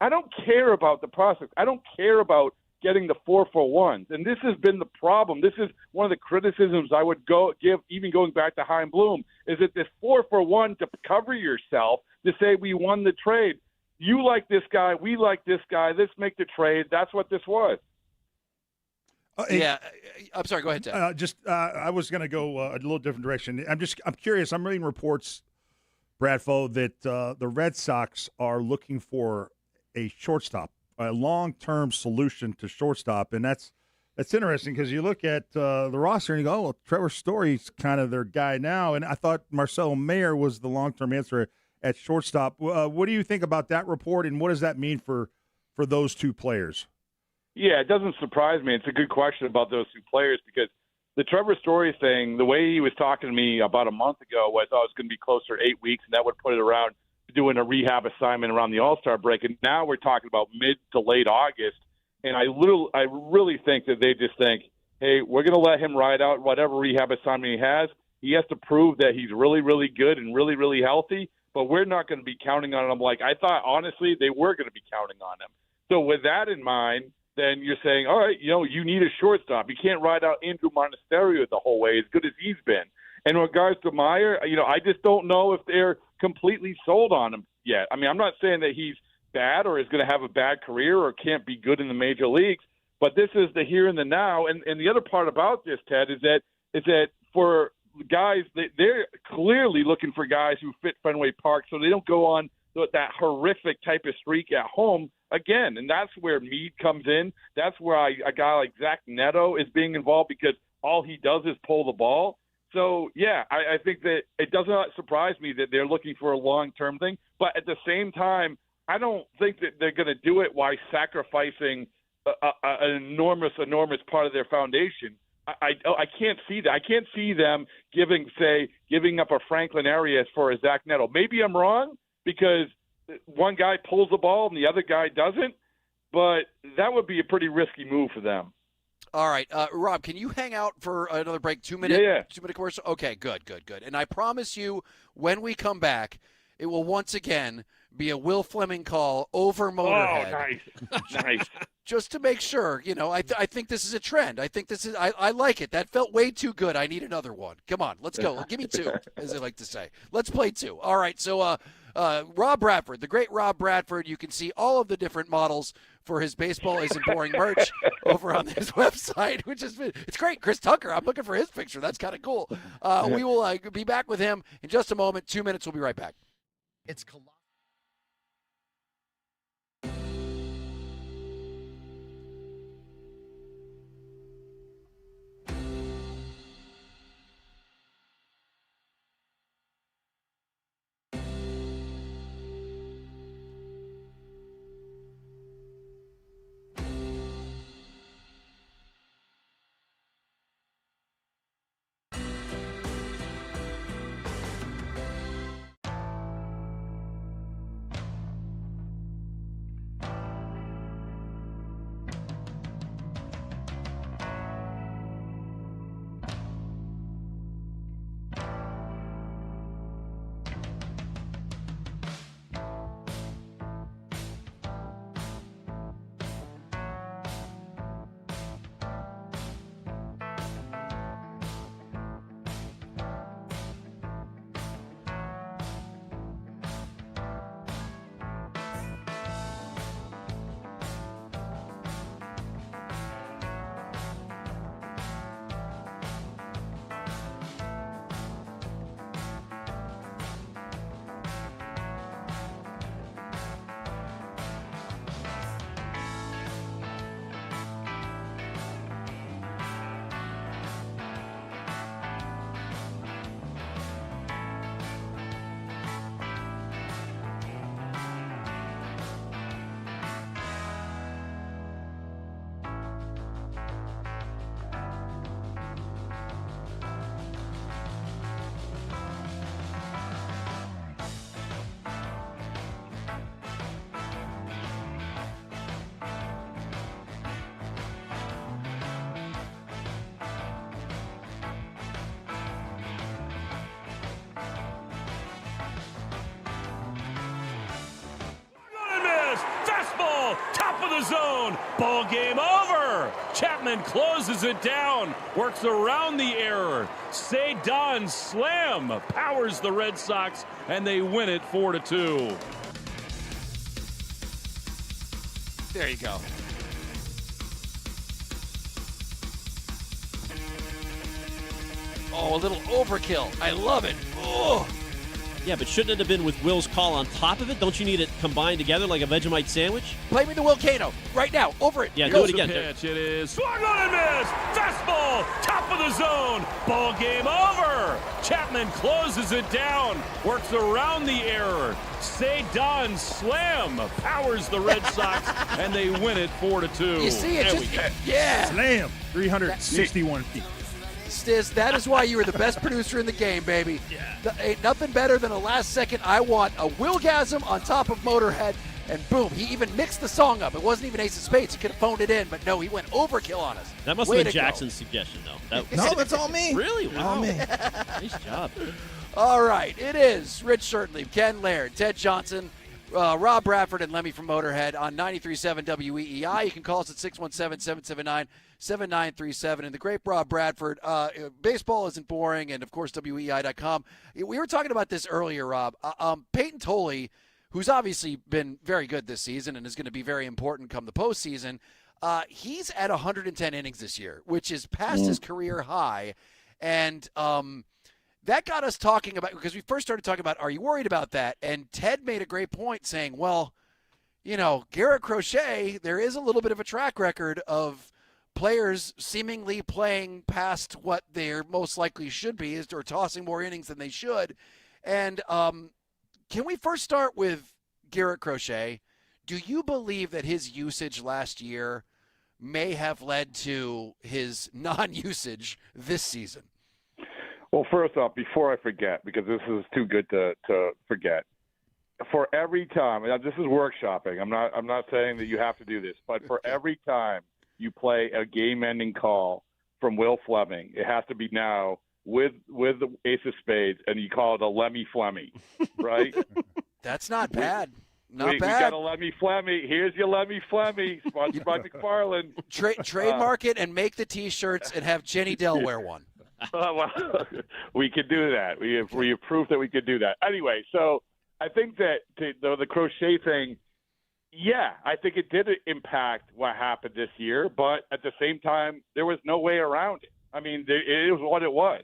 I don't care about the prospects. I don't care about getting the 4-for-1s. And this has been the problem. This is one of the criticisms I would give, even going back to Chaim Bloom, is that this 4-for-1 to cover yourself, to say we won the trade. You like this guy, we like this guy, let's make the trade. That's what this was. Yeah, I'm sorry, go ahead, Ted. I was going to go a little different direction. I'm curious. I'm reading reports, Bradfo, that the Red Sox are looking for a shortstop, a long-term solution to shortstop, and that's interesting because you look at the roster and you go, well, Trevor Story's kind of their guy now, and I thought Marcelo Mayer was the long-term answer at shortstop. What do you think about that report, and what does that mean for those two players? Yeah, it doesn't surprise me. It's a good question about those two players because the Trevor Story thing, the way he was talking to me about a month ago, I thought it was going to be closer to 8 weeks, and that would put it around doing a rehab assignment around the All-Star break. And now we're talking about mid to late August. And I really think that they just think, hey, we're going to let him ride out whatever rehab assignment he has. He has to prove that he's really, really good and really, really healthy, but we're not going to be counting on him. Like I thought, honestly, they were going to be counting on him. So with that in mind, then you're saying, all right, you need a shortstop. You can't ride out Andrew Monasterio the whole way, as good as he's been. In regards to Meyer, I just don't know if they're completely sold on him yet. I mean, I'm not saying that he's bad or is going to have a bad career or can't be good in the major leagues, but this is the here and the now. And the other part about this, Ted, is that for guys, they're clearly looking for guys who fit Fenway Park so they don't go on that horrific type of streak at home again. And that's where Meade comes in. That's where a guy like Zach Neto is being involved because all he does is pull the ball. So, yeah, I think that it does not surprise me that they're looking for a long-term thing. But at the same time, I don't think that they're going to do it while sacrificing an enormous part of their foundation. I can't see that. I can't see them giving up a Franklin Arias for a Zach Neto. Maybe I'm wrong because one guy pulls the ball and the other guy doesn't, but that would be a pretty risky move for them. All right, Rob, can you hang out for another break? 2 minute, Yeah. 2 minute commercial. Okay, good. And I promise you, when we come back, it will once again be a Will Fleming call over Motorhead. Oh, nice. Just to make sure, I think this is a trend. I like it. That felt way too good. I need another one. Come on, let's go. Give me 2, as I like to say. Let's play 2. All right, so Rob Bradford, the great Rob Bradford. You can see all of the different models for his Baseball Isn't Boring merch over on his website, which it's great. Chris Tucker, I'm looking for his picture. That's kind of cool. We will be back with him in just a moment. 2 minutes. We'll be right back. It's colossal. Top of the zone. Ball game over. Chapman closes it down. Works around the error. Cedon slam powers the Red Sox, and they win it 4-2. There you go. Oh, a little overkill. I love it. Oh. Yeah, but shouldn't it have been with Will's call on top of it? Don't you need it combined together like a Vegemite sandwich? Play me the Wilcano right now. Over it. Yeah, do it again. Pitch. It is swung on and missed. Fastball. Top of the zone. Ball game over. Chapman closes it down. Works around the error. Cedon slam powers the Red Sox, and they win it 4-2. You see it? Yeah. Slam. 361 feet. Stiz, that is why you were the best producer in the game, baby. Yeah. Ain't nothing better than a last second. I want a Willgasm on top of Motorhead, and boom, he even mixed the song up. It wasn't even Ace of Spades. He could have phoned it in, but no, he went overkill on us. That must have been Jackson's suggestion, though. No, that's all me. Really? Wow. All me. Nice job. All right, it is Rich Certainly, Ken Laird, Ted Johnson, Rob Bradford, and Lemmy from Motorhead on 93.7 WEEI. You can call us at 617-779-7937. And the great Rob Bradford, baseball isn't boring, and, of course, WEEI.com. We were talking about this earlier, Rob. Peyton Tolley, who's obviously been very good this season and is going to be very important come the postseason, he's at 110 innings this year, which is past his career high. And that got us talking about, because we first started talking about, are you worried about that? And Ted made a great point saying, well, you know, Garrett Crochet, there is a little bit of a track record of players seemingly playing past what they're most likely should be, or tossing more innings than they should. And can we first start with Garrett Crochet? Do you believe that his usage last year may have led to his non-usage this season? Well, first off, before I forget, because this is too good to forget, for every time, and this is workshopping. I'm not saying that you have to do this, but for every time you play a game-ending call from Will Fleming, it has to be now with the ace of spades, and you call it a Lemmy Flemmy, right? That's not bad. Not we bad. got a Lemmy Flemmy. Here's your Lemmy Flemmy, sponsored by McFarland. Trademark it and make the T-shirts and have Jenny Dell wear one. Well, we could do that. We have proof that we could do that. Anyway, so I think that the crochet thing, yeah, I think it did impact what happened this year, but at the same time, there was no way around it. I mean, it was what it was.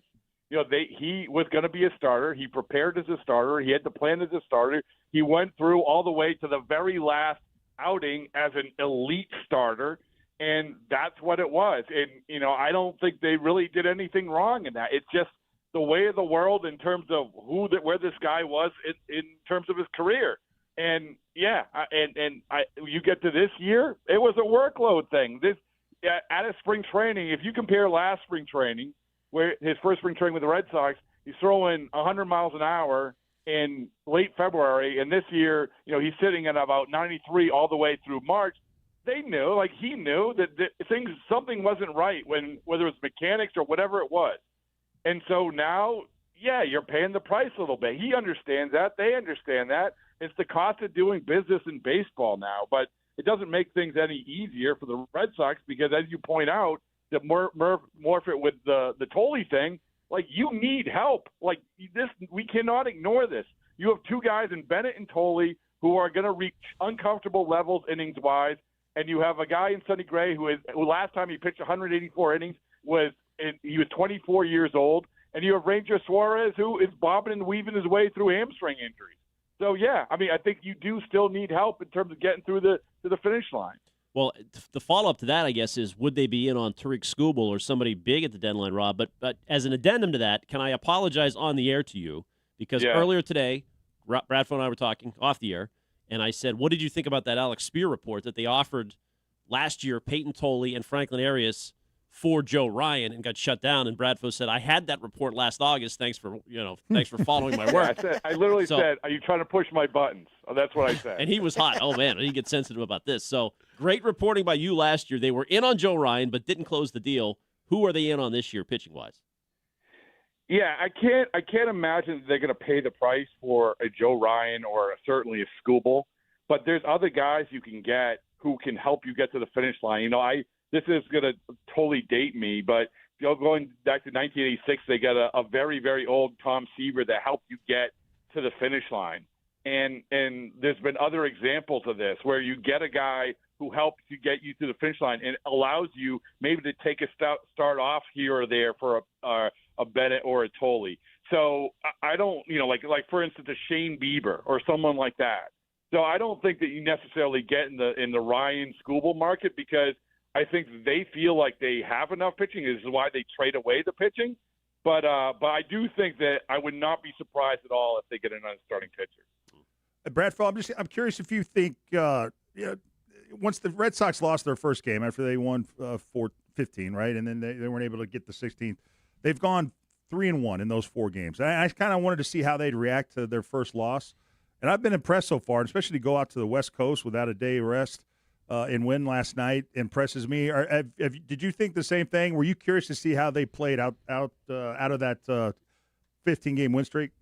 You know, he was going to be a starter. He prepared as a starter. He had the plan as a starter. He went through all the way to the very last outing as an elite starter, and that's what it was. And, you know, I don't think they really did anything wrong in that. It's just the way of the world in terms of where this guy was in terms of his career. And, yeah, you get to this year, it was a workload thing. This at a spring training, if you compare last spring training, where his first spring training with the Red Sox, he's throwing 100 miles an hour in late February, and this year, you know, he's sitting at about 93 all the way through March. He knew that something wasn't right whether it's mechanics or whatever it was. And so now, yeah, you're paying the price a little bit. He understands that. They understand that. It's the cost of doing business in baseball now, but it doesn't make things any easier for the Red Sox because, as you point out, the morph it with the Tolley thing, like, you need help. Like, this, we cannot ignore this. You have two guys in Bennett and Tolley who are going to reach uncomfortable levels innings-wise, and you have a guy in Sonny Gray who last time he pitched 184 innings he was 24 years old, and you have Ranger Suarez who is bobbing and weaving his way through hamstring injuries. So, yeah, I mean, I think you do still need help in terms of getting through to the finish line. Well, the follow-up to that, I guess, is would they be in on Tariq Skubal or somebody big at the deadline, Rob? But as an addendum to that, can I apologize on the air to you? Because earlier today, Bradford and I were talking off the air, and I said, what did you think about that Alex Spear report that they offered last year, Peyton Tolley and Franklin Arias for Joe Ryan, and got shut down? And Bradford said, I had that report last August. Thanks for following my work. I literally said, are you trying to push my buttons? Oh, that's what I said. And he was hot. Oh, man, he gets sensitive about this. So great reporting by you last year. They were in on Joe Ryan, but didn't close the deal. Who are they in on this year, pitching-wise? Yeah, I can't imagine that they're going to pay the price for a Joe Ryan or certainly a Skubal. But there's other guys you can get who can help you get to the finish line. You know, this is going to totally date me, but going back to 1986, they got a very, very old Tom Seaver that helped you get to the finish line. And there's been other examples of this where you get a guy who helps you get you to the finish line and allows you maybe to take a start off here or there for a Bennett or a Tolley. So I don't, like for instance, a Shane Bieber or someone like that. So I don't think that you necessarily get in the Ryan Skubal market because I think they feel like they have enough pitching. This is why they trade away the pitching. But I do think that I would not be surprised at all if they get another starting pitcher. Bradford, I'm curious if you think once the Red Sox lost their first game after they won 4-15, right, and then they weren't able to get the 16th, they've gone 3-1 in those 4 games. I kind of wanted to see how they'd react to their first loss, and I've been impressed so far, especially to go out to the West Coast without a day rest and win last night impresses me. Did you think the same thing? Were you curious to see how they played out of that 15-game win streak?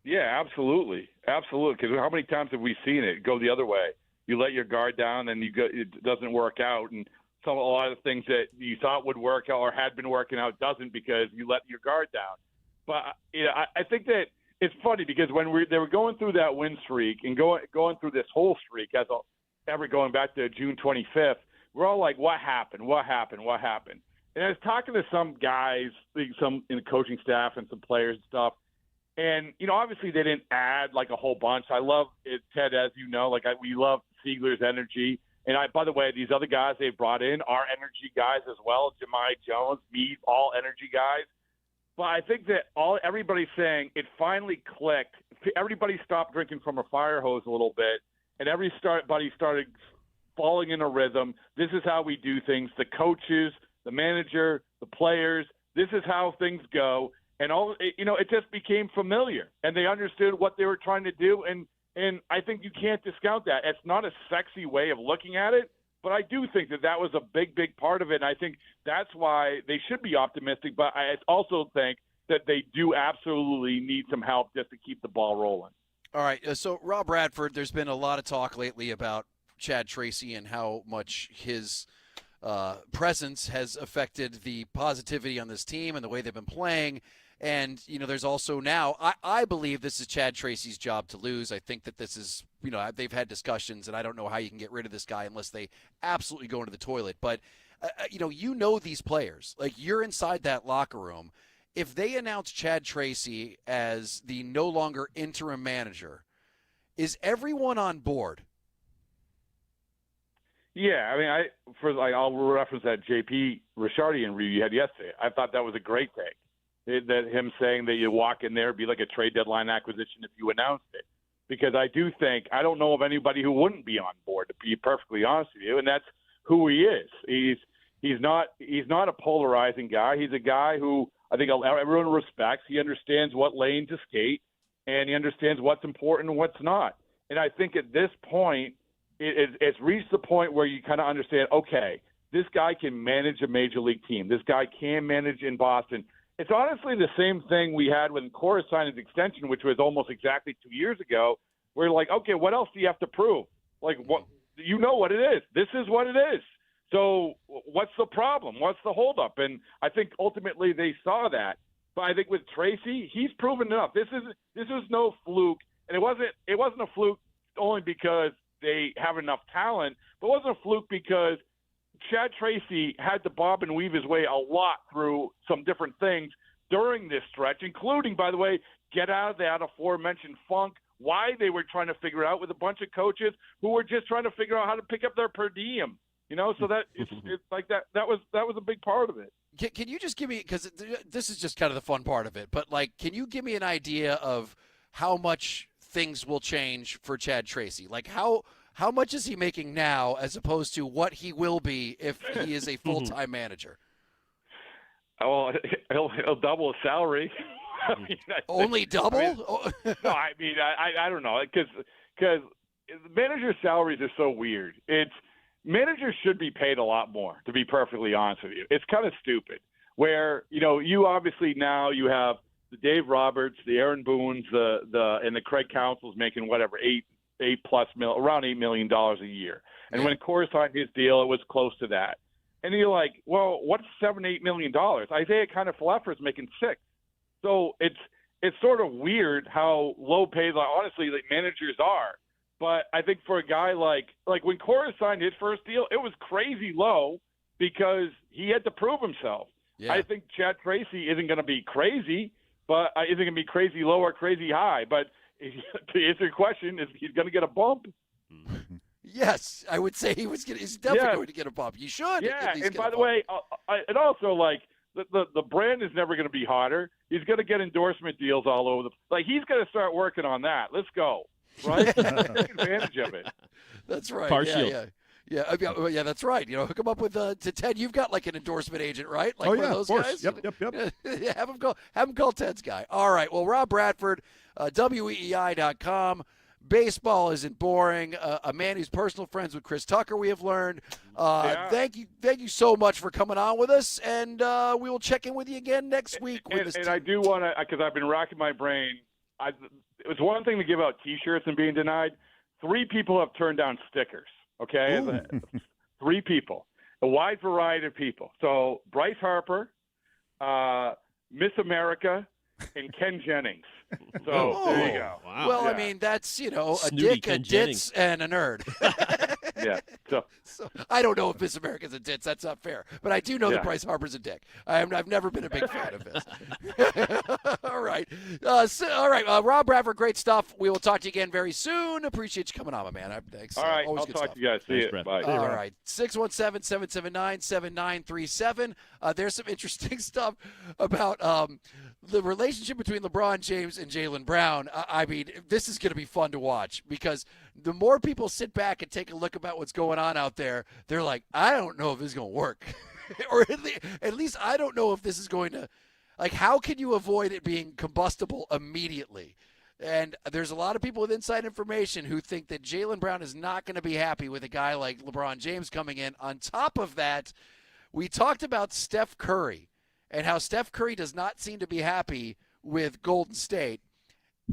Yeah, absolutely. Because how many times have we seen it go the other way? You let your guard down, and it doesn't work out, and a lot of things that you thought would work out or had been working out doesn't because you let your guard down. But I think that it's funny because when they were going through that win streak and going through this whole streak ever going back to June 25th, we're all like, what happened? And I was talking to some guys, some in the coaching staff and some players and stuff, and, obviously they didn't add like a whole bunch. I love it, Ted, as you know, we love Ziegler's energy. And by the way, these other guys they brought in are energy guys as well. Jahmai Jones, Meade, all energy guys. But I think that everybody's saying it finally clicked. Everybody stopped drinking from a fire hose a little bit, and everybody started falling in a rhythm. This is how we do things. The coaches, the manager, the players, this is how things go. And it just became familiar, and they understood what they were trying to do. And And I think you can't discount that. It's not a sexy way of looking at it, but I do think that was a big, big part of it. And I think that's why they should be optimistic. But I also think that they do absolutely need some help just to keep the ball rolling. All right. So, Rob Bradford, there's been a lot of talk lately about Chad Tracy and how much his presence has affected the positivity on this team and the way they've been playing. And, there's also now, I believe this is Chad Tracy's job to lose. I think that this is, they've had discussions, and I don't know how you can get rid of this guy unless they absolutely go into the toilet. But, these players. Like, you're inside that locker room. If they announce Chad Tracy as the no longer interim manager, is everyone on board? Yeah, I mean, I'll reference that JP Ricciardi interview you had yesterday. I thought that was a great take. That him saying that you walk in there, be like a trade deadline acquisition if you announced it. Because I don't know of anybody who wouldn't be on board, to be perfectly honest with you, and that's who he is. He's not a polarizing guy. He's a guy who I think everyone respects. He understands what lane to skate, and he understands what's important and what's not. And I think at this point, it's reached the point where you kind of understand, okay, this guy can manage a major league team. This guy can manage in Boston. It's honestly the same thing we had when Cora signed his extension, which was almost exactly 2 years ago. We're like, okay, what else do you have to prove? Like, what what it is. This is what it is. So what's the problem? What's the holdup? And I think ultimately they saw that. But I think with Tracy, he's proven enough. This is no fluke, and it wasn't a fluke only because they have enough talent, but it wasn't a fluke because Chad Tracy had to bob and weave his way a lot through some different things during this stretch, including, by the way, get out of that aforementioned funk, why they were trying to figure out with a bunch of coaches who were just trying to figure out how to pick up their per diem. So that it's like that was a big part of it. Can you just give me, because this is just kind of the fun part of it, but can you give me an idea of how much things will change for Chad Tracy? Like how much is he making now as opposed to what he will be if he is a full-time manager? Well, he'll double his salary. Only double? No, I mean, I don't know, because managers' salaries are so weird. Managers should be paid a lot more, to be perfectly honest with you. It's kind of stupid where, you obviously now you have the Dave Roberts, the Aaron Boones, and the Craig Counsell's making whatever, around $8 million a year. And when Cora signed his deal, it was close to that. And you're like, well, what's $7-8 million? Isaiah Kiner-Falefa is making $6 million. So it's sort of weird how low paid, honestly, managers are. But I think for a guy like when Cora signed his first deal, it was crazy low because he had to prove himself. Yeah. I think Chad Tracy isn't going to be crazy, but isn't going to be crazy low or crazy high. But to answer your question, he's going to get a bump. Yes, I would say he's definitely going to get a bump. You should. Yeah, and by the way, and also the brand is never going to be hotter. He's going to get endorsement deals all over he's going to start working on that. Let's go. Right? Take advantage of it. That's right. Partial. Yeah, that's right. Hook him up with to Ted. You've got an endorsement agent, right? One of those guys. Yep. Yeah, have him call Ted's guy. All right. Well, Rob Bradford, WEEI.com. Baseball isn't boring. A man who's personal friends with Chris Tucker, we have learned. Thank you so much for coming on with us, and we will check in with you again next week. And I do want to, because I've been racking my brain. It's one thing to give out T-shirts and being denied. 3 people have turned down stickers. Okay, 3 people, a wide variety of people. So Bryce Harper, Miss America, and Ken Jennings. So there you go. Wow. Well, I mean, that's a dick, Ken a ditz, Jennings. And a nerd. Yeah. So I don't know if Miss America's a ditz. That's not fair. But I do know that Bryce Harper's a dick. I've never been a big fan of his. All right. Rob Bradford, great stuff. We will talk to you again very soon. Appreciate you coming on, my man. Thanks. All right. Always I'll good talk stuff. to you guys. See you. Bye. All right. 617-779-7937. There's some interesting stuff about the relationship between LeBron James and Jaylen Brown. I mean, this is going to be fun to watch because the more people sit back and take a look about what's going on out there, they're like, I don't know if this is going to work. Or at least I don't know if this is going to – how can you avoid it being combustible immediately? And there's a lot of people with inside information who think that Jaylen Brown is not going to be happy with a guy like LeBron James coming in. On top of that, we talked about Steph Curry and how Steph Curry does not seem to be happy with Golden State.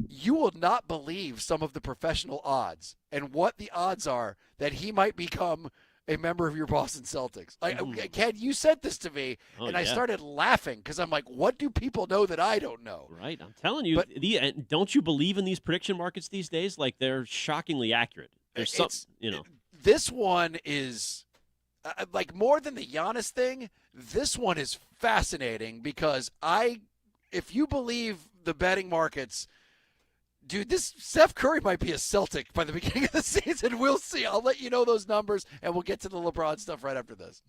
You will not believe some of the professional odds and what the odds are that he might become a member of your Boston Celtics. Ken, you sent this to me, and I started laughing because I'm like, what do people know that I don't know? Right. I'm telling you, don't you believe in these prediction markets these days? Like, they're shockingly accurate. There's some, This one is, like, more than the Giannis thing, this one is fascinating because if you believe the betting markets, dude, this Steph Curry might be a Celtic by the beginning of the season. We'll see. I'll let you know those numbers, and we'll get to the LeBron stuff right after this.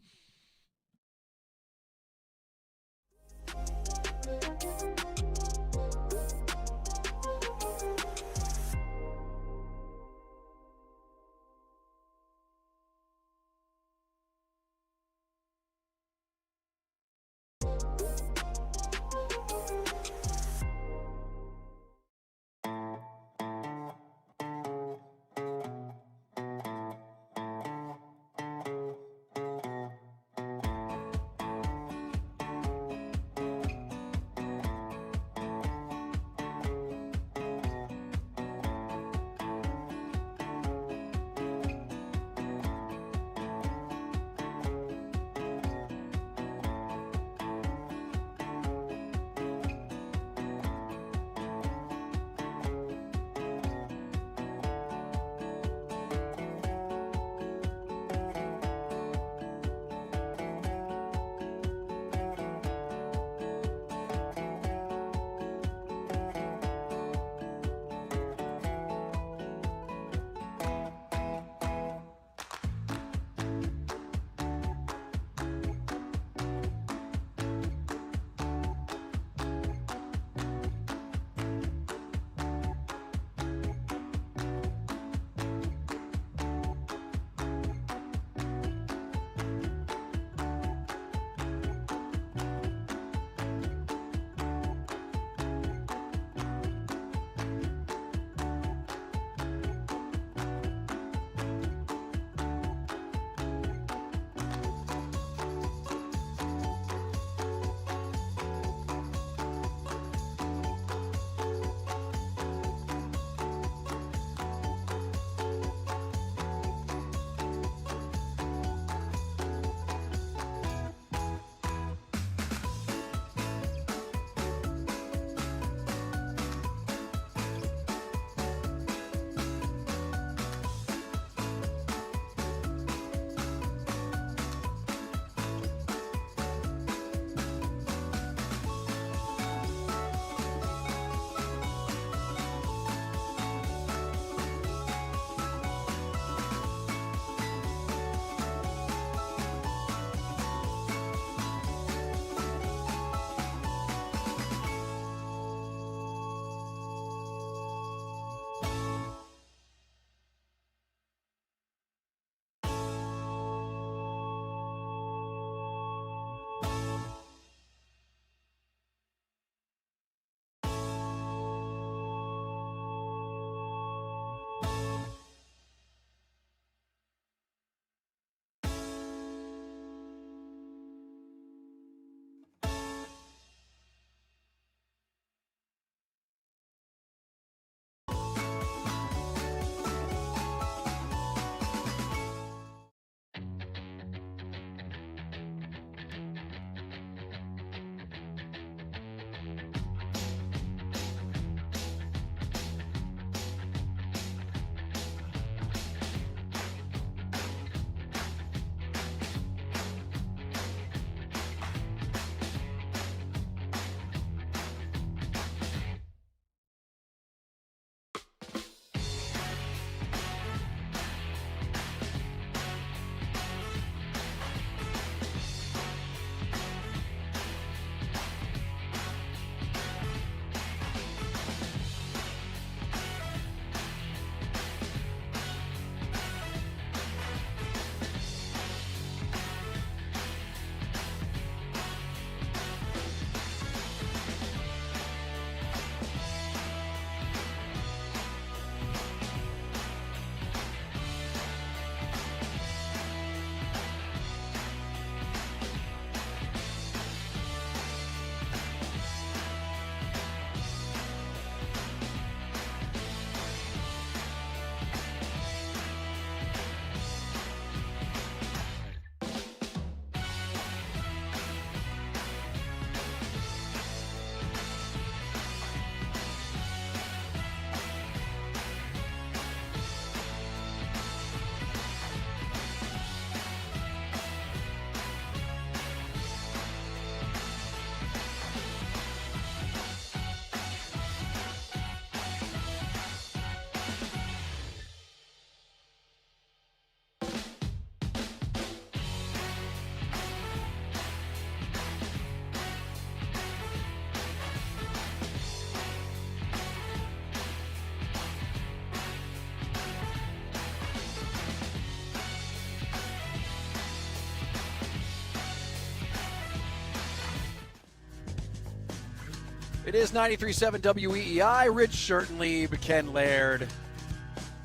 It is 93.7 WEEI. Rich Shirtenlieb, Ken Laird,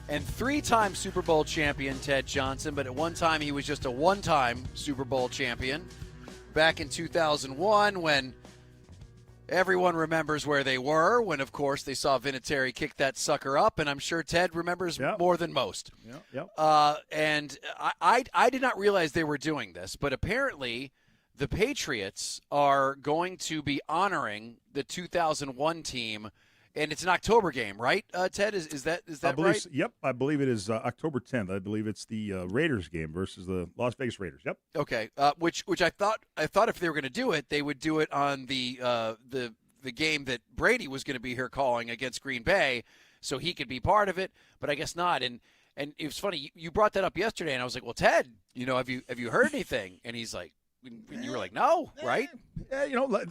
and three-time Super Bowl champion Ted Johnson. But at one time, he was just a one-time Super Bowl champion. Back in 2001, when everyone remembers where they were, when, of course, they saw Vinatieri kick that sucker up. And I'm sure Ted remembers more than most. And I did not realize they were doing this. But apparently, the Patriots are going to be honoring the 2001 team. And it's an October game, right, Ted? Is that right? Yep, I believe it is October 10th. I believe it's the Raiders game versus the Las Vegas Raiders. Yep. Okay. Which I thought if they were going to do it, they would do it on the game that Brady was going to be here calling against Green Bay, so he could be part of it. But I guess not. And it was funny. You brought that up yesterday, and I was like, "Well, Ted, have you heard anything?" And he's like, and you were like, "No, right?" Yeah,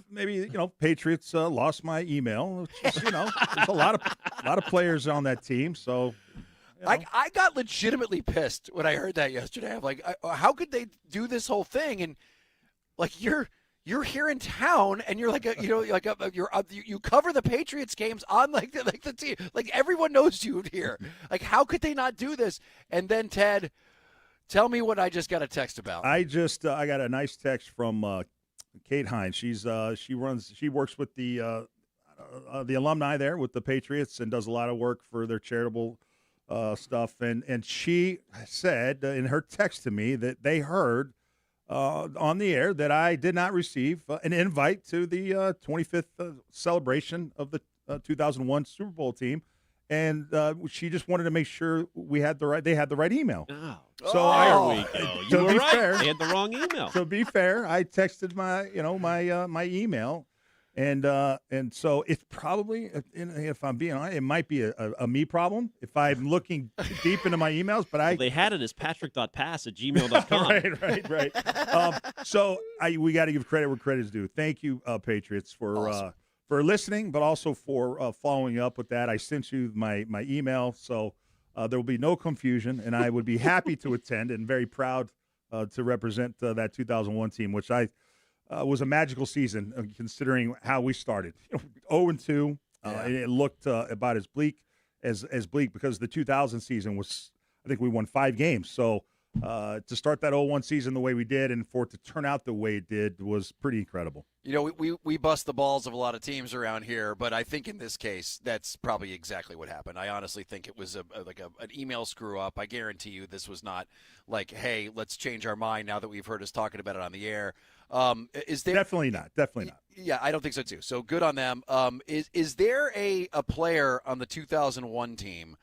maybe Patriots lost my email. Which is, there's a lot of players on that team, so. I got legitimately pissed when I heard that yesterday. I'm like, how could they do this whole thing? And like, you're here in town, and you're you cover the Patriots games on like the team. Like, everyone knows you here. Like, how could they not do this? And then Ted, tell me what I just got a text about. I got a nice text from Kate Hines. She works with the alumni there with the Patriots and does a lot of work for their charitable stuff. And she said in her text to me that they heard on the air that I did not receive an invite to the 25th celebration of the 2001 Super Bowl team. And she just wanted to make sure they had the right email. Oh. So there we go. You were right. Fair, they had the wrong email. To be fair, I texted my email, and so it's probably, if I'm being honest, it might be a me problem if I'm looking deep into my emails. But they had it as patrick.pass@gmail.com. right. So we got to give credit where credit is due. Thank you, Patriots, for. Awesome. For listening, but also for following up with that. I sent you my email, so there will be no confusion, and I would be happy to attend and very proud to represent that 2001 team, which was a magical season considering how we started. 0-2, and it looked about as bleak as bleak because the 2000 season was, I think we won 5 games. So to start that 0-1 season the way we did and for it to turn out the way it did was pretty incredible. We bust the balls of a lot of teams around here, but I think in this case, that's probably exactly what happened. I honestly think it was an email screw up. I guarantee you this was not like, hey, let's change our mind now that we've heard us talking about it on the air. Is there Definitely not. Yeah, I don't think so too. So good on them. Is there a player on the 2001 team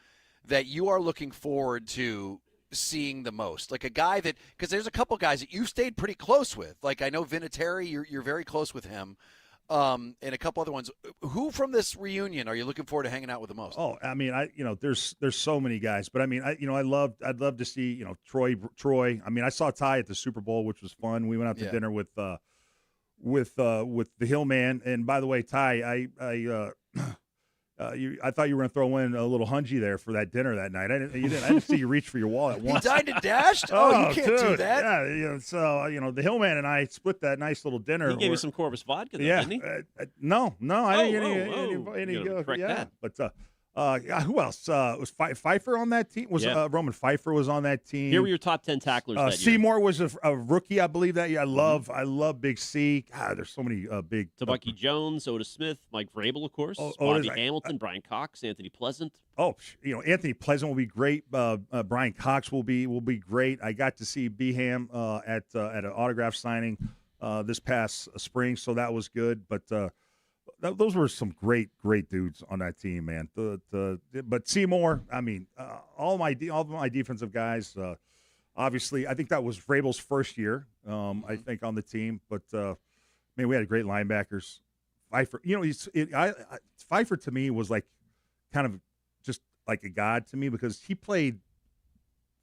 that you are looking forward to seeing the most, like a guy that, because there's a couple guys that you stayed pretty close with, like I know Vinatieri, you're very close with him, and a couple other ones. Who from this reunion are you looking forward to hanging out with the most? Oh, I mean, there's so many guys, but I mean, I'd love to see Troy. I mean, I saw Ty at the Super Bowl, which was fun. We went out to dinner with the Hillman, and by the way, Ty, I thought you were going to throw in a little hungy there for that dinner that night. I didn't see you reach for your wallet once. He dined and dashed? Oh, you can't do that. Yeah, so, the Hillman and I split that nice little dinner. He gave you some Corvus vodka, though, didn't he? No, I didn't correct that. But who else? Was Pfeiffer on that team? Roman Pfeiffer was on that team. Here were your top 10 tacklers that year. Seymour was a rookie, I believe, that year. I love Big C. God, there's so many big. Tabucky Jones, Otis Smith, Mike Vrabel, of course, Bobby Hamilton, Brian Cox, Anthony Pleasant. Oh, Anthony Pleasant will be great. Brian Cox will be great. I got to see Beham at an autograph signing this past spring, so that was good. But those were some great dudes on that team, man. But Seymour, I mean, all my defensive guys. Obviously, I think that was Vrabel's first year. I think on the team, but man, we had great linebackers. Pfeiffer, Pfeiffer to me was like kind of just like a god to me because he played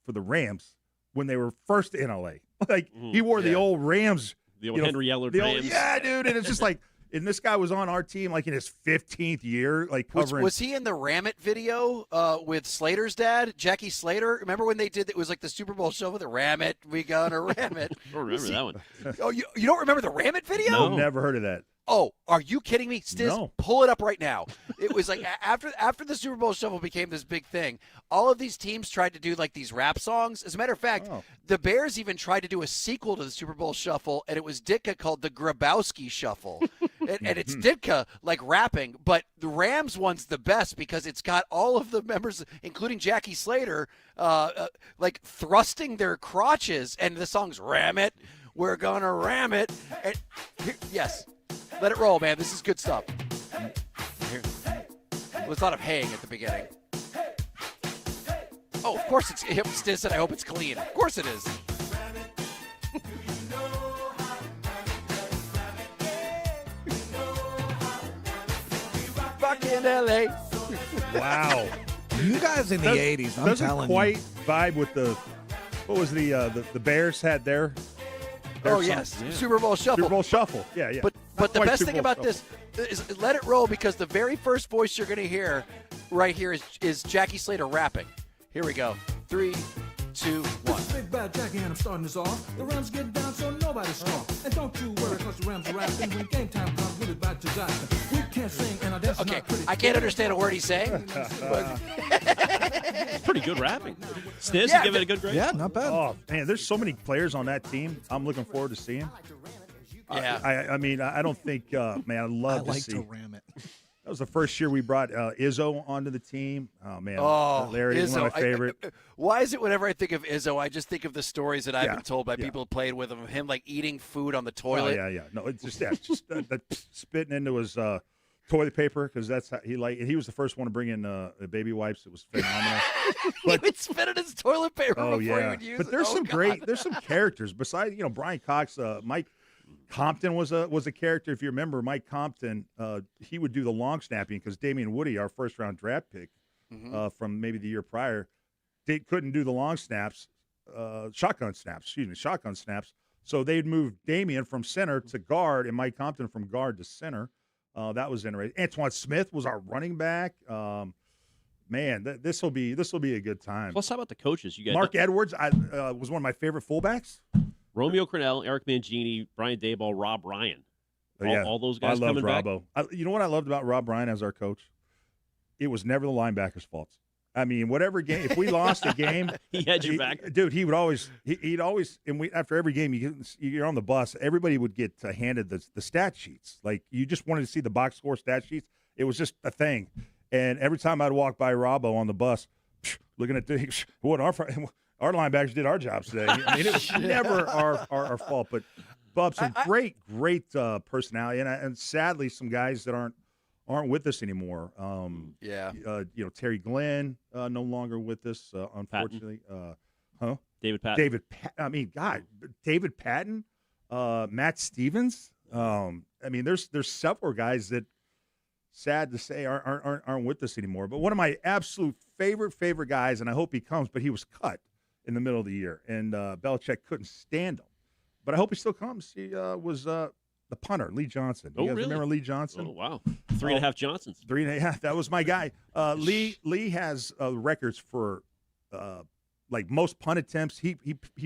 for the Rams when they were first in LA. Like he wore the old Rams, the old Henry Ellard Rams. Yeah, dude, and it's just like. And this guy was on our team like in his 15th year, like covering. Was he in the Ram It video with Slater's dad, Jackie Slater? Remember when they did it was like the Super Bowl show with the Ram It, we gonna ram it. I don't remember that one. Oh, you don't remember the Ram It video? No, never heard of that. Oh, are you kidding me? Stiz, No. pull it up right now. It was like after the Super Bowl Shuffle became this big thing, all of these teams tried to do like these rap songs. As a matter of fact, the Bears even tried to do a sequel to the Super Bowl Shuffle, and it was Ditka called the Grabowski Shuffle. and it's Ditka like rapping, but the Rams one's the best because it's got all of the members, including Jackie Slater, like thrusting their crotches, and the song's "Ram It." We're gonna ram it. And yes, let it roll, man. This is good stuff. Here. Well, it's a lot of haying at the beginning. Oh, of course it's Stiz, and I hope it's clean. Of course it is. Fucking LA. Wow. You guys in the 80s, I'm telling you. Doesn't quite vibe with the, what was the Bears had their Oh, song? yes. Yeah. Super Bowl Shuffle. Super Bowl Shuffle. Yeah. But the best thing about this is let it roll, because the very first voice you're going to hear right here is Jackie Slater rapping. Here we go. 3, 2, 1. Big bad Jackie, and I'm starting this off. The Rams get down, so nobody's strong. And don't you worry, cause the Rams are rapping. When game time comes, we'll be back to Jackson. We can't sing, and our dance is not pretty. I can't understand a word he's saying. It's pretty good rapping. Stiz, Yeah, you give it a good grade? Yeah, not bad. Oh, man, there's so many players on that team I'm looking forward to seeing. Yeah. I mean, I don't think, man, I'd love to see. to ram it. That was the first year we brought Izzo onto the team. Oh, man. Oh, Larry is one Izzo. of my favorite. Why is it whenever I think of Izzo, I just think of the stories that I've been told by people who played with him, of him like eating food on the toilet? Oh, yeah. No, it's just that. Just that spitting into his toilet paper, because that's how he he was the first one to bring in baby wipes. It was phenomenal. He would spit in his toilet paper before he would use it. But there's Oh, some God. there's some characters besides, Brian Cox, Mike Compton was a character. If you remember, Mike Compton, he would do the long snapping because Damian Woody, our first round draft pick from maybe the year prior, they couldn't do the long snaps, shotgun snaps. So they'd move Damian from center to guard and Mike Compton from guard to center. That was interesting. Antoine Smith was our running back. Man, this will be a good time. Plus, how about the coaches? You got Mark Edwards was one of my favorite fullbacks. Romeo Crennel, Eric Mangini, Brian Daboll, Rob Ryan. All those guys I loved coming back. Robbo. You know what I loved about Rob Ryan as our coach? It was never the linebackers' faults. I mean, whatever game, if we lost a game, he had your back, dude. He would always, he'd always, and after every game, you're on the bus. Everybody would get handed the stat sheets. Like you just wanted to see the box score stat sheets. It was just a thing. And every time I'd walk by Robbo on the bus, looking at what our linebackers did our jobs today. I mean, it was never our fault. But Bob, some great personality, and sadly, some guys that aren't with us anymore. Terry Glenn no longer with us, unfortunately. David Patton. David Patton, Matt Stevens. I mean, there's several guys that, sad to say, aren't with us anymore. But one of my absolute favorite guys, and I hope he comes, but he was cut in the middle of the year, and Belichick couldn't stand him. But I hope he still comes. He was the punter, Lee Johnson. You guys remember Lee Johnson? Oh, wow. 3.5 Johnsons. 3.5. That was my guy. Lee has records for like most punt attempts. He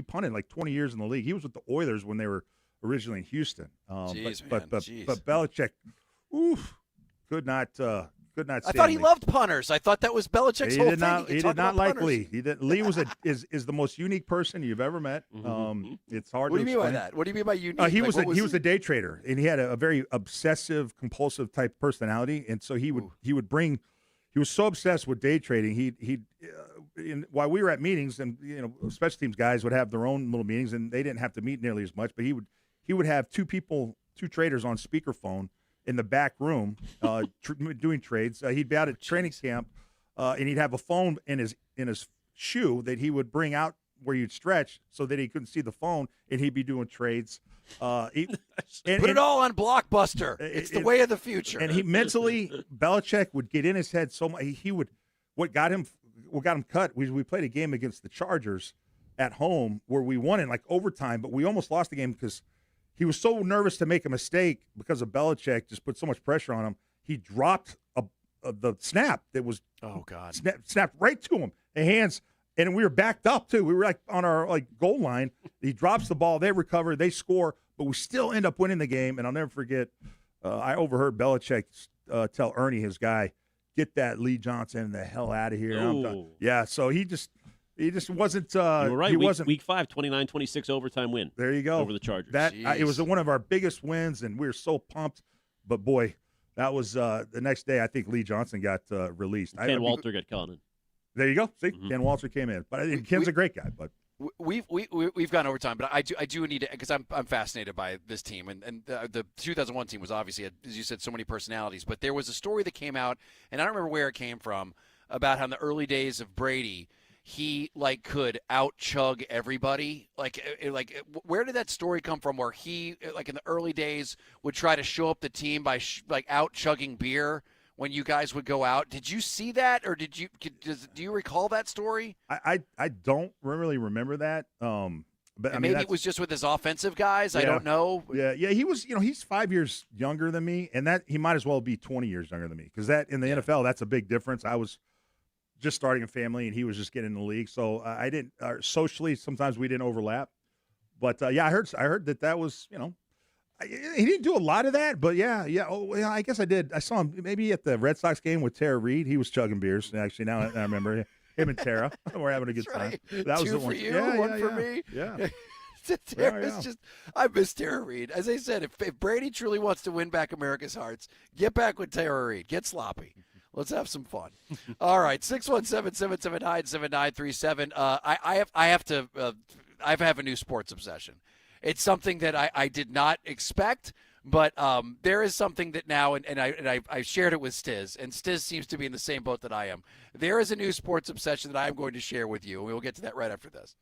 punted like 20 years in the league. He was with the Oilers when they were originally in Houston. But Belichick, could not stand I thought he Lee. loved punters. I thought that was Belichick's whole thing. He did not like Lee. Lee was is the most unique person you've ever met. It's hard. What to do you mean by explain. that? What do you mean by unique? He was a day trader, and he had a very obsessive, compulsive type personality, and so he would bring. He was so obsessed with day trading. While we were at meetings, and special teams guys would have their own little meetings, and they didn't have to meet nearly as much. But he would have two traders on speakerphone in the back room doing trades. He'd be out at training camp, and he'd have a phone in his shoe that he would bring out where you'd stretch so that he couldn't see the phone, and he'd be doing trades. Put it all on Blockbuster. It's the way of the future. And he mentally, Belichick would get in his head so much. What got him cut. We played a game against the Chargers at home where we won in like overtime, but we almost lost the game because he was so nervous to make a mistake because of Belichick just put so much pressure on him. He dropped the snap that was snapped right to him. The hands, and we were backed up too. We were like on our goal line. He drops the ball, they recover, they score, but we still end up winning the game. And I'll never forget I overheard Belichick tell Ernie, his guy, get that Lee Johnson the hell out of here. I'm done. Yeah, so he just wasn't. You were right. He week, wasn't. Week 5, 29-26 overtime win. There you go. Over the Chargers. It was one of our biggest wins, and we were so pumped. But boy, that was the next day. I think Lee Johnson got released. Ken Walter got called in. There you go. See, Ken Walter came in, but Ken's a great guy. But we've gone overtime, but I do need to, because I'm fascinated by this team, and the 2001 team was obviously, as you said, so many personalities. But there was a story that came out, and I don't remember where it came from, about how in the early days of Brady, he could out chug everybody. Where did that story come from? Where he, in the early days, would try to show up the team by out chugging beer when you guys would go out. Did you see that, or do you recall that story? I don't really remember that. But I mean, maybe it was just with his offensive guys. Yeah. I don't know. Yeah. He was. He's 5 years younger than me, and that he might as well be 20 years younger than me, because that in the NFL, that's a big difference. I was just starting a family, and he was just getting in the league, so I didn't. Socially, sometimes we didn't overlap. But I heard that was he didn't do a lot of that, but yeah. Oh, yeah. I guess I did. I saw him maybe at the Red Sox game with Tara Reid. He was chugging beers. Actually, now I remember him and Tara. We're having a good time. Right. That was Two the one. for you, yeah, one for me. Yeah. Tara's just. I miss Tara Reid. As I said, if Brady truly wants to win back America's hearts, get back with Tara Reid. Get sloppy. Let's have some fun. All right, 617-779-7937. I have a new sports obsession. It's something that I did not expect, but there is something that now, and I shared it with Stiz, and Stiz seems to be in the same boat that I am. There is a new sports obsession that I am going to share with you, and we will get to that right after this.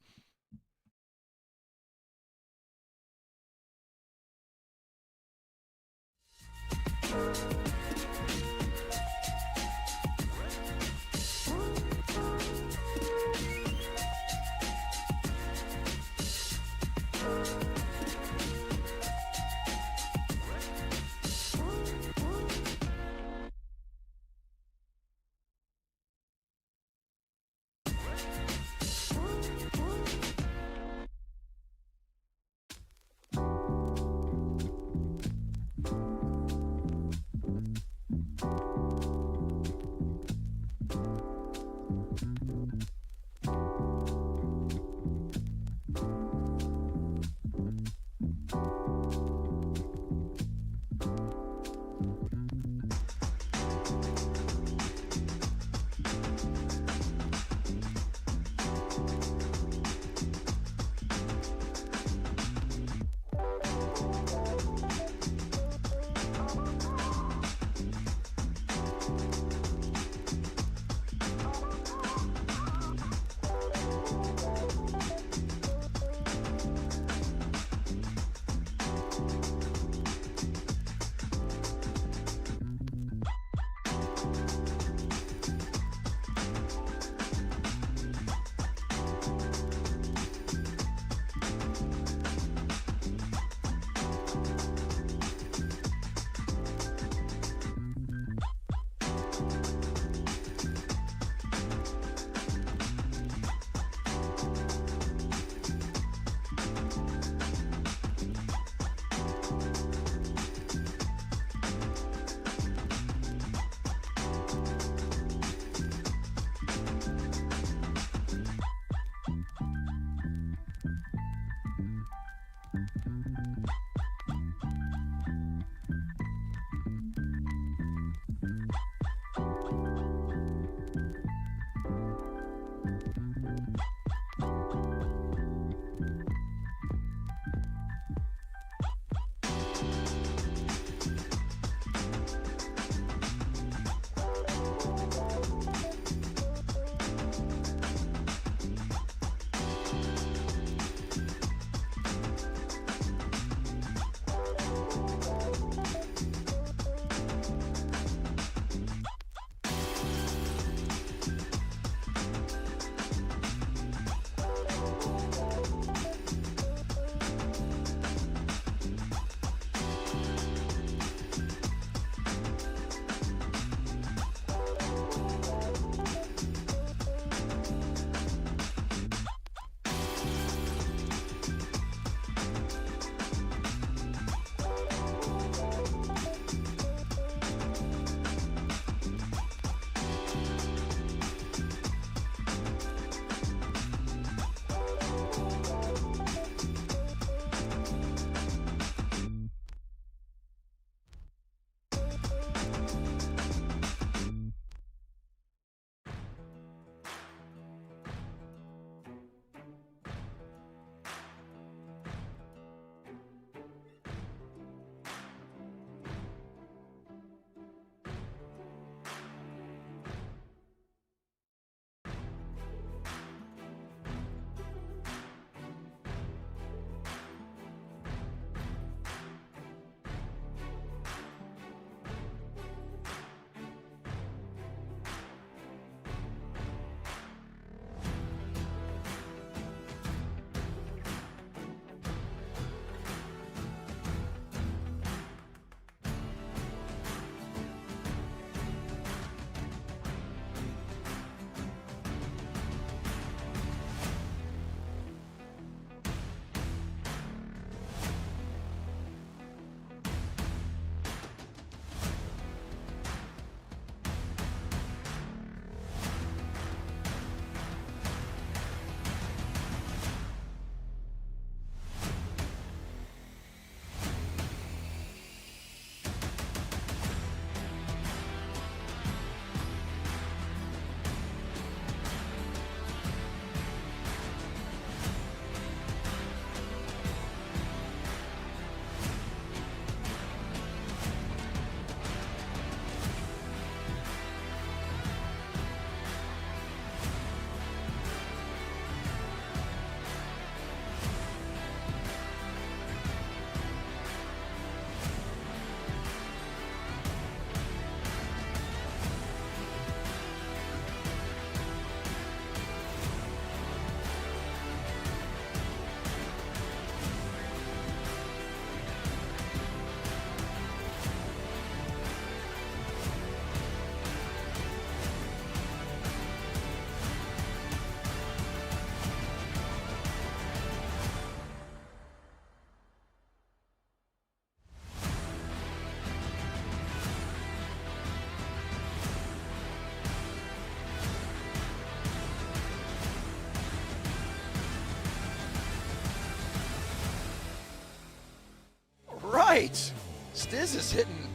right. Stiz is hitting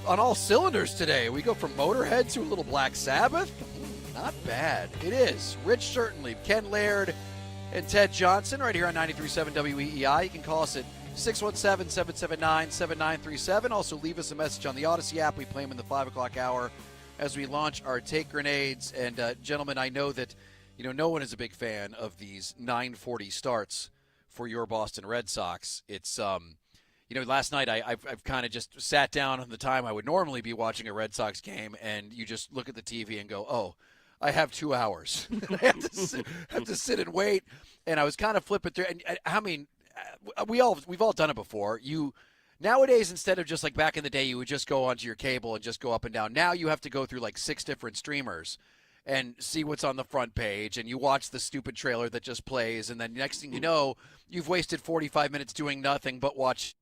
on all cylinders today. We go from Motorhead to a little Black Sabbath. Not bad. It is. Rich certainly. Ken Laird and Ted Johnson right here on 93.7 WEEI. You can call us at 617-779-7937. Also leave us a message on the Odyssey app. We play them in the 5 o'clock hour as we launch our Take Grenades. And, gentlemen, I know that, no one is a big fan of these 9:40 starts for your Boston Red Sox. It's, last night I've kind of just sat down on the time I would normally be watching a Red Sox game, and you just look at the TV and go, oh, I have 2 hours. I have to sit and wait. And I was kind of flipping through. And I mean, we've all done it before. Nowadays, instead of just like back in the day, you would just go onto your cable and just go up and down. Now you have to go through like 6 different streamers and see what's on the front page, and you watch the stupid trailer that just plays, and then next thing you know, you've wasted 45 minutes doing nothing but watch.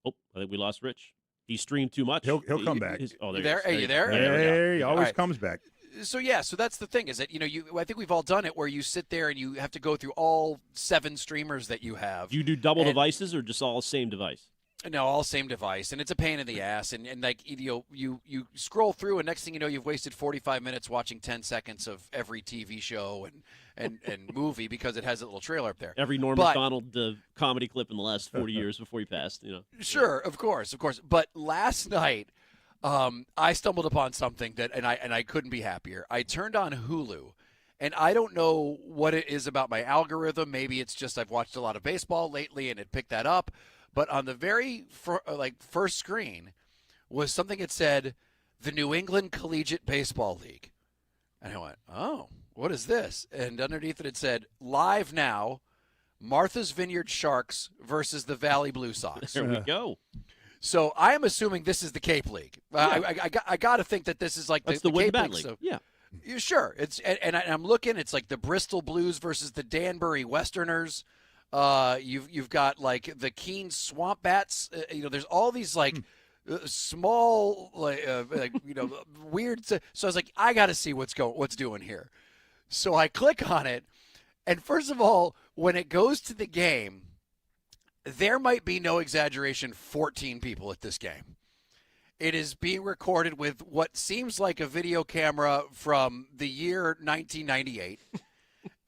Oh, I think we lost Rich. He streamed too much. He'll come back. There Hey, you there? Hey, he always comes back. So that's the thing is that I think we've all done it where you sit there and you have to go through all 7 streamers that you have. Do you do double devices or just all same device? No, all same device, and it's a pain in the ass. And like you scroll through, and next thing you know, you've wasted 45 minutes watching 10 seconds of every TV show and movie because it has a little trailer up there. Every Norm Macdonald comedy clip in the last 40 years before he passed. Sure, of course. But last night, I stumbled upon something that, and I couldn't be happier. I turned on Hulu. And I don't know what it is about my algorithm. Maybe it's just I've watched a lot of baseball lately and it picked that up. But on the very first screen was something that said the New England Collegiate Baseball League. And I went, oh, what is this? And underneath it said, live now, Martha's Vineyard Sharks versus the Valley Blue Sox. There we go. So I am assuming this is the Cape League. I got to think that this is like the Cape League. League. So. Yeah. Sure. And I'm looking. It's like the Bristol Blues versus the Danbury Westerners. You've got like the Keene Swamp Bats. There's all these like small weird. So I was like, I got to see what's doing here. So I click on it, and first of all, when it goes to the game, there might be no exaggeration 14 people at this game. It is being recorded with what seems like a video camera from the year 1998.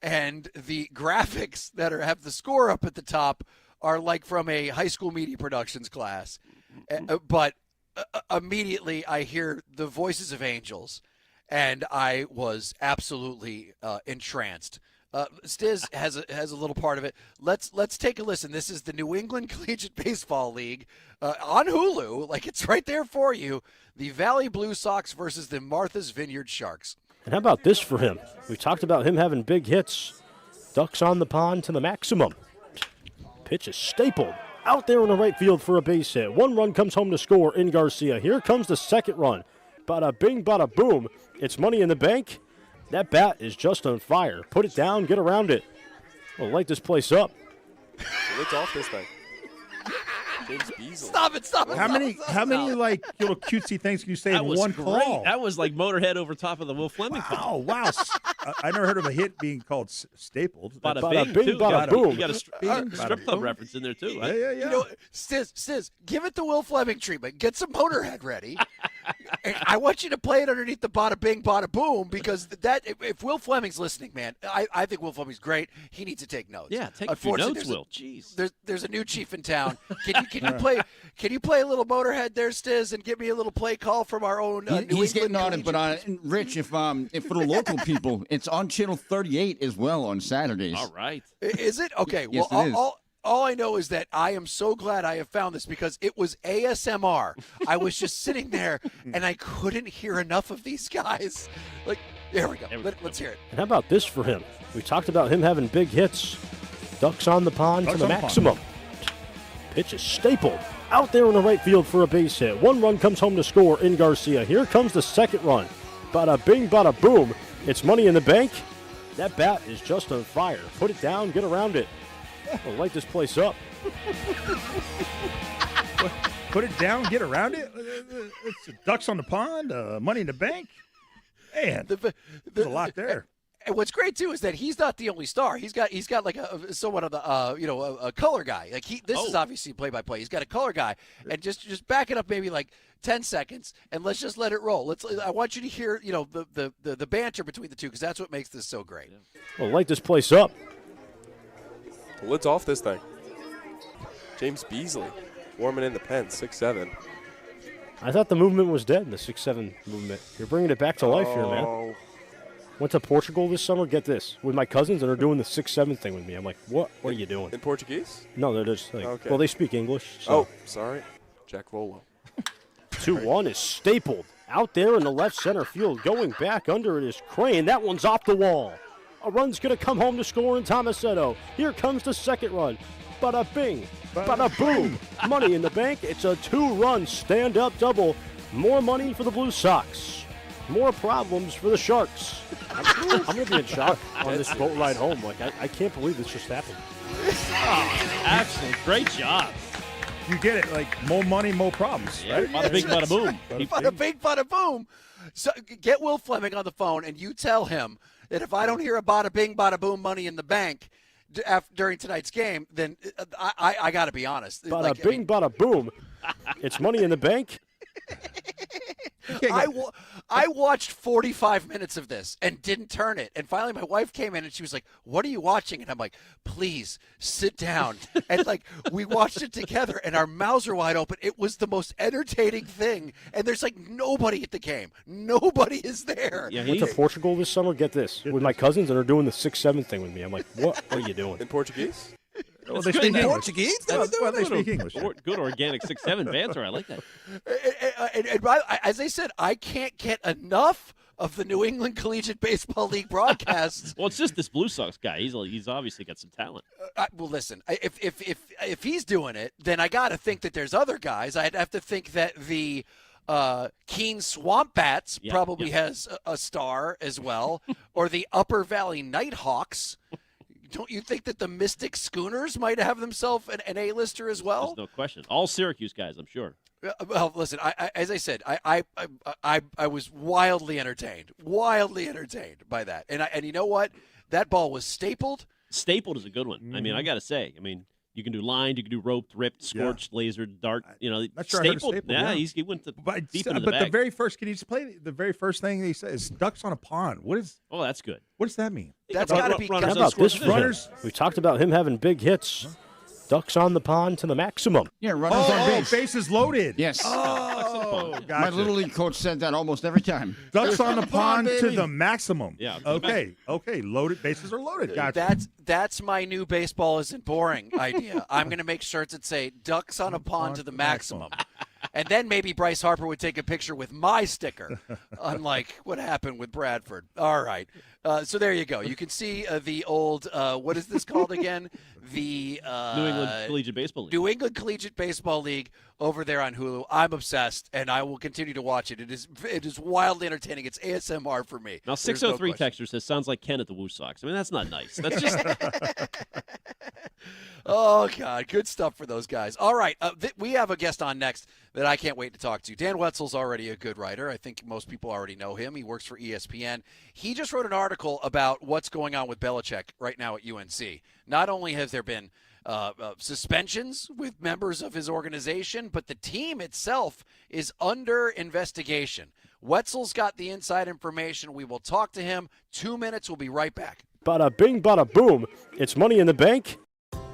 And the graphics that have the score up at the top are like from a high school media productions class. But immediately I hear the voices of angels, and I was absolutely entranced. Stiz has a little part of it. Let's take a listen. This is the New England Collegiate Baseball League on Hulu. Like, it's right there for you. The Valley Blue Sox versus the Martha's Vineyard Sharks. And how about this for him? We talked about him having big hits. Ducks on the pond to the maximum. Pitch is stapled. Out there in the right field for a base hit. 1 run comes home to score in Garcia. Here comes the second run. Bada bing, bada boom. It's money in the bank. That bat is just on fire. Put it down, get around it. We'll light this place up. What's off this thing? James Beasley. Stop it. How many like little cutesy things can you say in one call? That was like Motorhead over top of the Will Fleming call. Oh, wow. I never heard of a hit being called stapled. Bada Bada bing, bing, too. bada boom. You got a strip club reference in there, too. Yeah. Sis, give it the Will Fleming treatment. Get some Motorhead ready. And I want you to play it underneath the bada bing, bada boom, because if Will Fleming's listening, man, I think Will Fleming's great. He needs to take notes. Yeah, take a few notes, Will. Jeez. There's a new chief in town. Can you play a little Motorhead there, Stiz, and give me a little play call from our own New He's England getting on it, but Rich, if for the local people, it's on Channel 38 as well on Saturdays. All right. Is it? Okay. Yes, Well, it is. all I know is that I am so glad I have found this because it was ASMR. I was just sitting there, and I couldn't hear enough of these guys. Like, there we go. Let's hear it. And how about this for him? We talked about him having big hits. Ducks on the pond to the maximum. Pitch is stapled. Out there in the right field for a base hit. 1 run comes home to score in Garcia. Here comes the second run. Bada bing, bada boom. It's money in the bank. That bat is just on fire. Put it down, get around it. We'll light this place up. Put it down, get around it. It's ducks on the pond, money in the bank. Man, there's a lot there. And what's great too is that he's not the only star. He's got like somewhat of the a color guy. Like this is obviously play-by-play. He's got a color guy, and just back it up maybe like 10 seconds, and let's just let it roll. I want you to hear the banter between the two, because that's what makes this so great. Well, light this place up. The lid's off this thing. James Beasley warming in the pen, 6'7". I thought the movement was dead, the 6'7" movement. You're bringing it back to life here, man. Went to Portugal this summer, get this, with my cousins, and they're doing the 6'7" thing with me. I'm like, what? What are you doing? In Portuguese? No, they're just like, okay. Well, they speak English. So. Oh, sorry. Jack Volo. 2-1 is stapled out there in the left center field. Going back under it is Crane. That one's off the wall. A run's going to come home to score in Tomasetto. Here comes the second run. Bada bing, bada boom. Money in the bank. It's a 2-run stand-up double. More money for the Blue Sox. More problems for the Sharks. I'm going to be in shock on this boat ride home. Like, I can't believe this just happened. Oh, absolutely. Great job. You get it. Like, more money, more problems. Yeah, right? Bada bing, bada boom. Bada bing, bada boom. So get Will Fleming on the phone, and you tell him that if I don't hear a bada bing, bada boom money in the bank during tonight's game, then I got to be honest. Bada bing, bada boom. It's money in the bank. I watched 45 minutes of this and didn't turn it. And finally my wife came in and she was like, what are you watching? And I'm like, please sit down. And like we watched it together and our mouths are wide open. It was the most entertaining thing. And there's like nobody at the game. Nobody is there. Yeah, went to Portugal this summer, get this, with my cousins, and they're doing the 6'7" thing with me. I'm like, what are you doing? In Portuguese? Well, they speak Portuguese? Well, they speak English. Good organic 6'7" banter. I like that. And as I said, I can't get enough of the New England Collegiate Baseball League broadcasts. Well, it's just this Blue Sox guy. He's obviously got some talent. Well, listen, if he's doing it, then I got to think that there's other guys. I'd have to think that the Keene Swamp Bats probably has a star as well, or the Upper Valley Nighthawks. Don't you think that the Mystic Schooners might have themselves an A-lister as well? There's no question. All Syracuse guys, I'm sure. Well, listen, as I said, I was wildly entertained by that. And you know what? That ball was stapled. Stapled is a good one. Mm-hmm. I mean, I got to say, you can do lined, you can do roped, ripped, scorched, lasered, dart. Not sure stapled. I heard Yeah, yeah. he went deep into the But bag. the very first, can you just play the very first thing he says? Ducks on a pond. What is? Oh, that's good. What does that mean? That's got to be. How about this runners? We talked about him having big hits. Ducks on the pond to the maximum. Yeah, runners on base. Bases loaded. Yes. Oh, gotcha. My Little League coach said that almost every time. Ducks on the pond to the maximum. Yeah. Okay. Loaded. Bases are loaded. Gotcha. That's my new baseball isn't boring idea. I'm going to make shirts that say ducks on a pond to the maximum. And then maybe Bryce Harper would take a picture with my sticker, unlike what happened with Bradford. All right. So there you go. You can see the old, what is this called again? The New England Collegiate Baseball League. New England Collegiate Baseball League over there on Hulu. I'm obsessed, and I will continue to watch it. It is wildly entertaining. It's ASMR for me. Now, 603 texter says, sounds like Ken at the Woo Sox. That's not nice. That's just... Oh, God. Good stuff for those guys. All right. We have a guest on next that I can't wait to talk to. Dan Wetzel's already a good writer. I think most people already know him. He works for ESPN. He just wrote an article about what's going on with Belichick right now at UNC. Not only has there been suspensions with members of his organization, but the team itself is under investigation. Wetzel's got the inside information. We will talk to him. 2 minutes. We'll be right back. Bada bing, bada boom. It's money in the bank.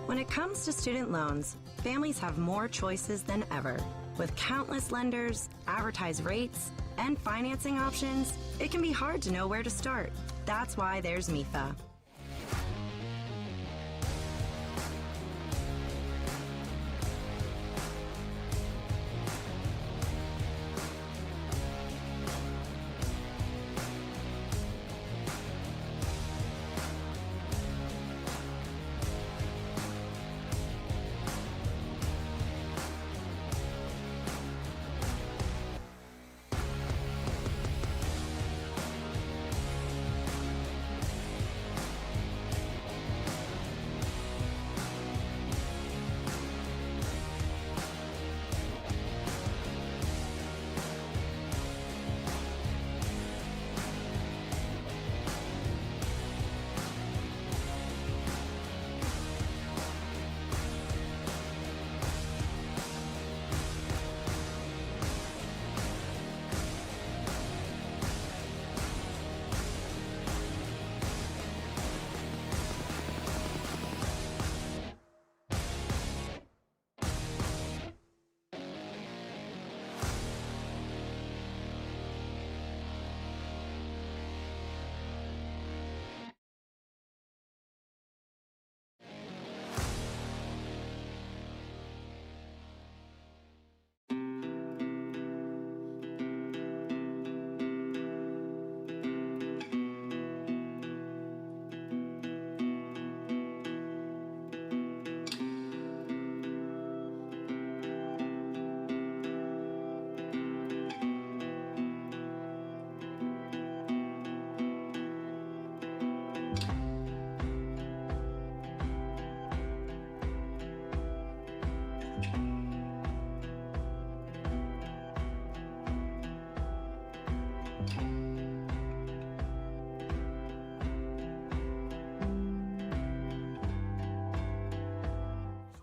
When it comes to student loans, families have more choices than ever. With countless lenders, advertised rates, and financing options, it can be hard to know where to start. That's why there's MIFA.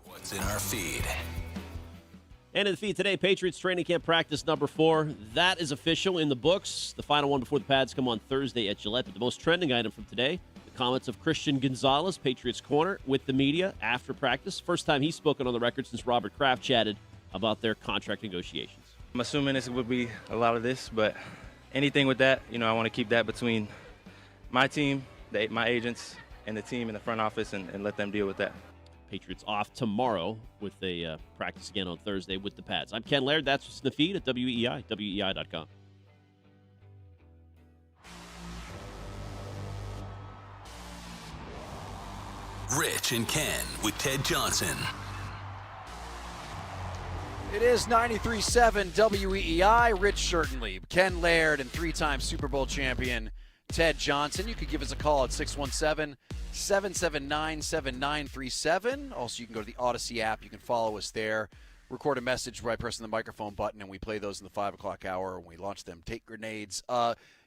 What's in our feed? And in the feed today, Patriots training camp practice number 4. That is official in the books. The final one before the pads come on Thursday at Gillette. But the most trending item from today, the comments of Christian Gonzalez, Patriots corner, with the media after practice. First time he's spoken on the record since Robert Kraft chatted about their contract negotiations. I'm assuming this would be a lot of this, but anything with that, I want to keep that between my team, my agents, and the team in the front office and let them deal with that. Patriots off tomorrow with a practice again on Thursday with the pads. I'm Ken Laird. That's what's in the feed at WEEI, WEEI.com. Rich and Ken with Ted Johnson. It is 93.7 WEEI. Rich certainly. Ken Laird and 3-time Super Bowl champion Ted Johnson. You could give us a call at 617-779-7937. Also, you can go to the Odyssey app. You can follow us there. Record a message by pressing the microphone button, and we play those in the 5 o'clock hour when we launch them. Take grenades.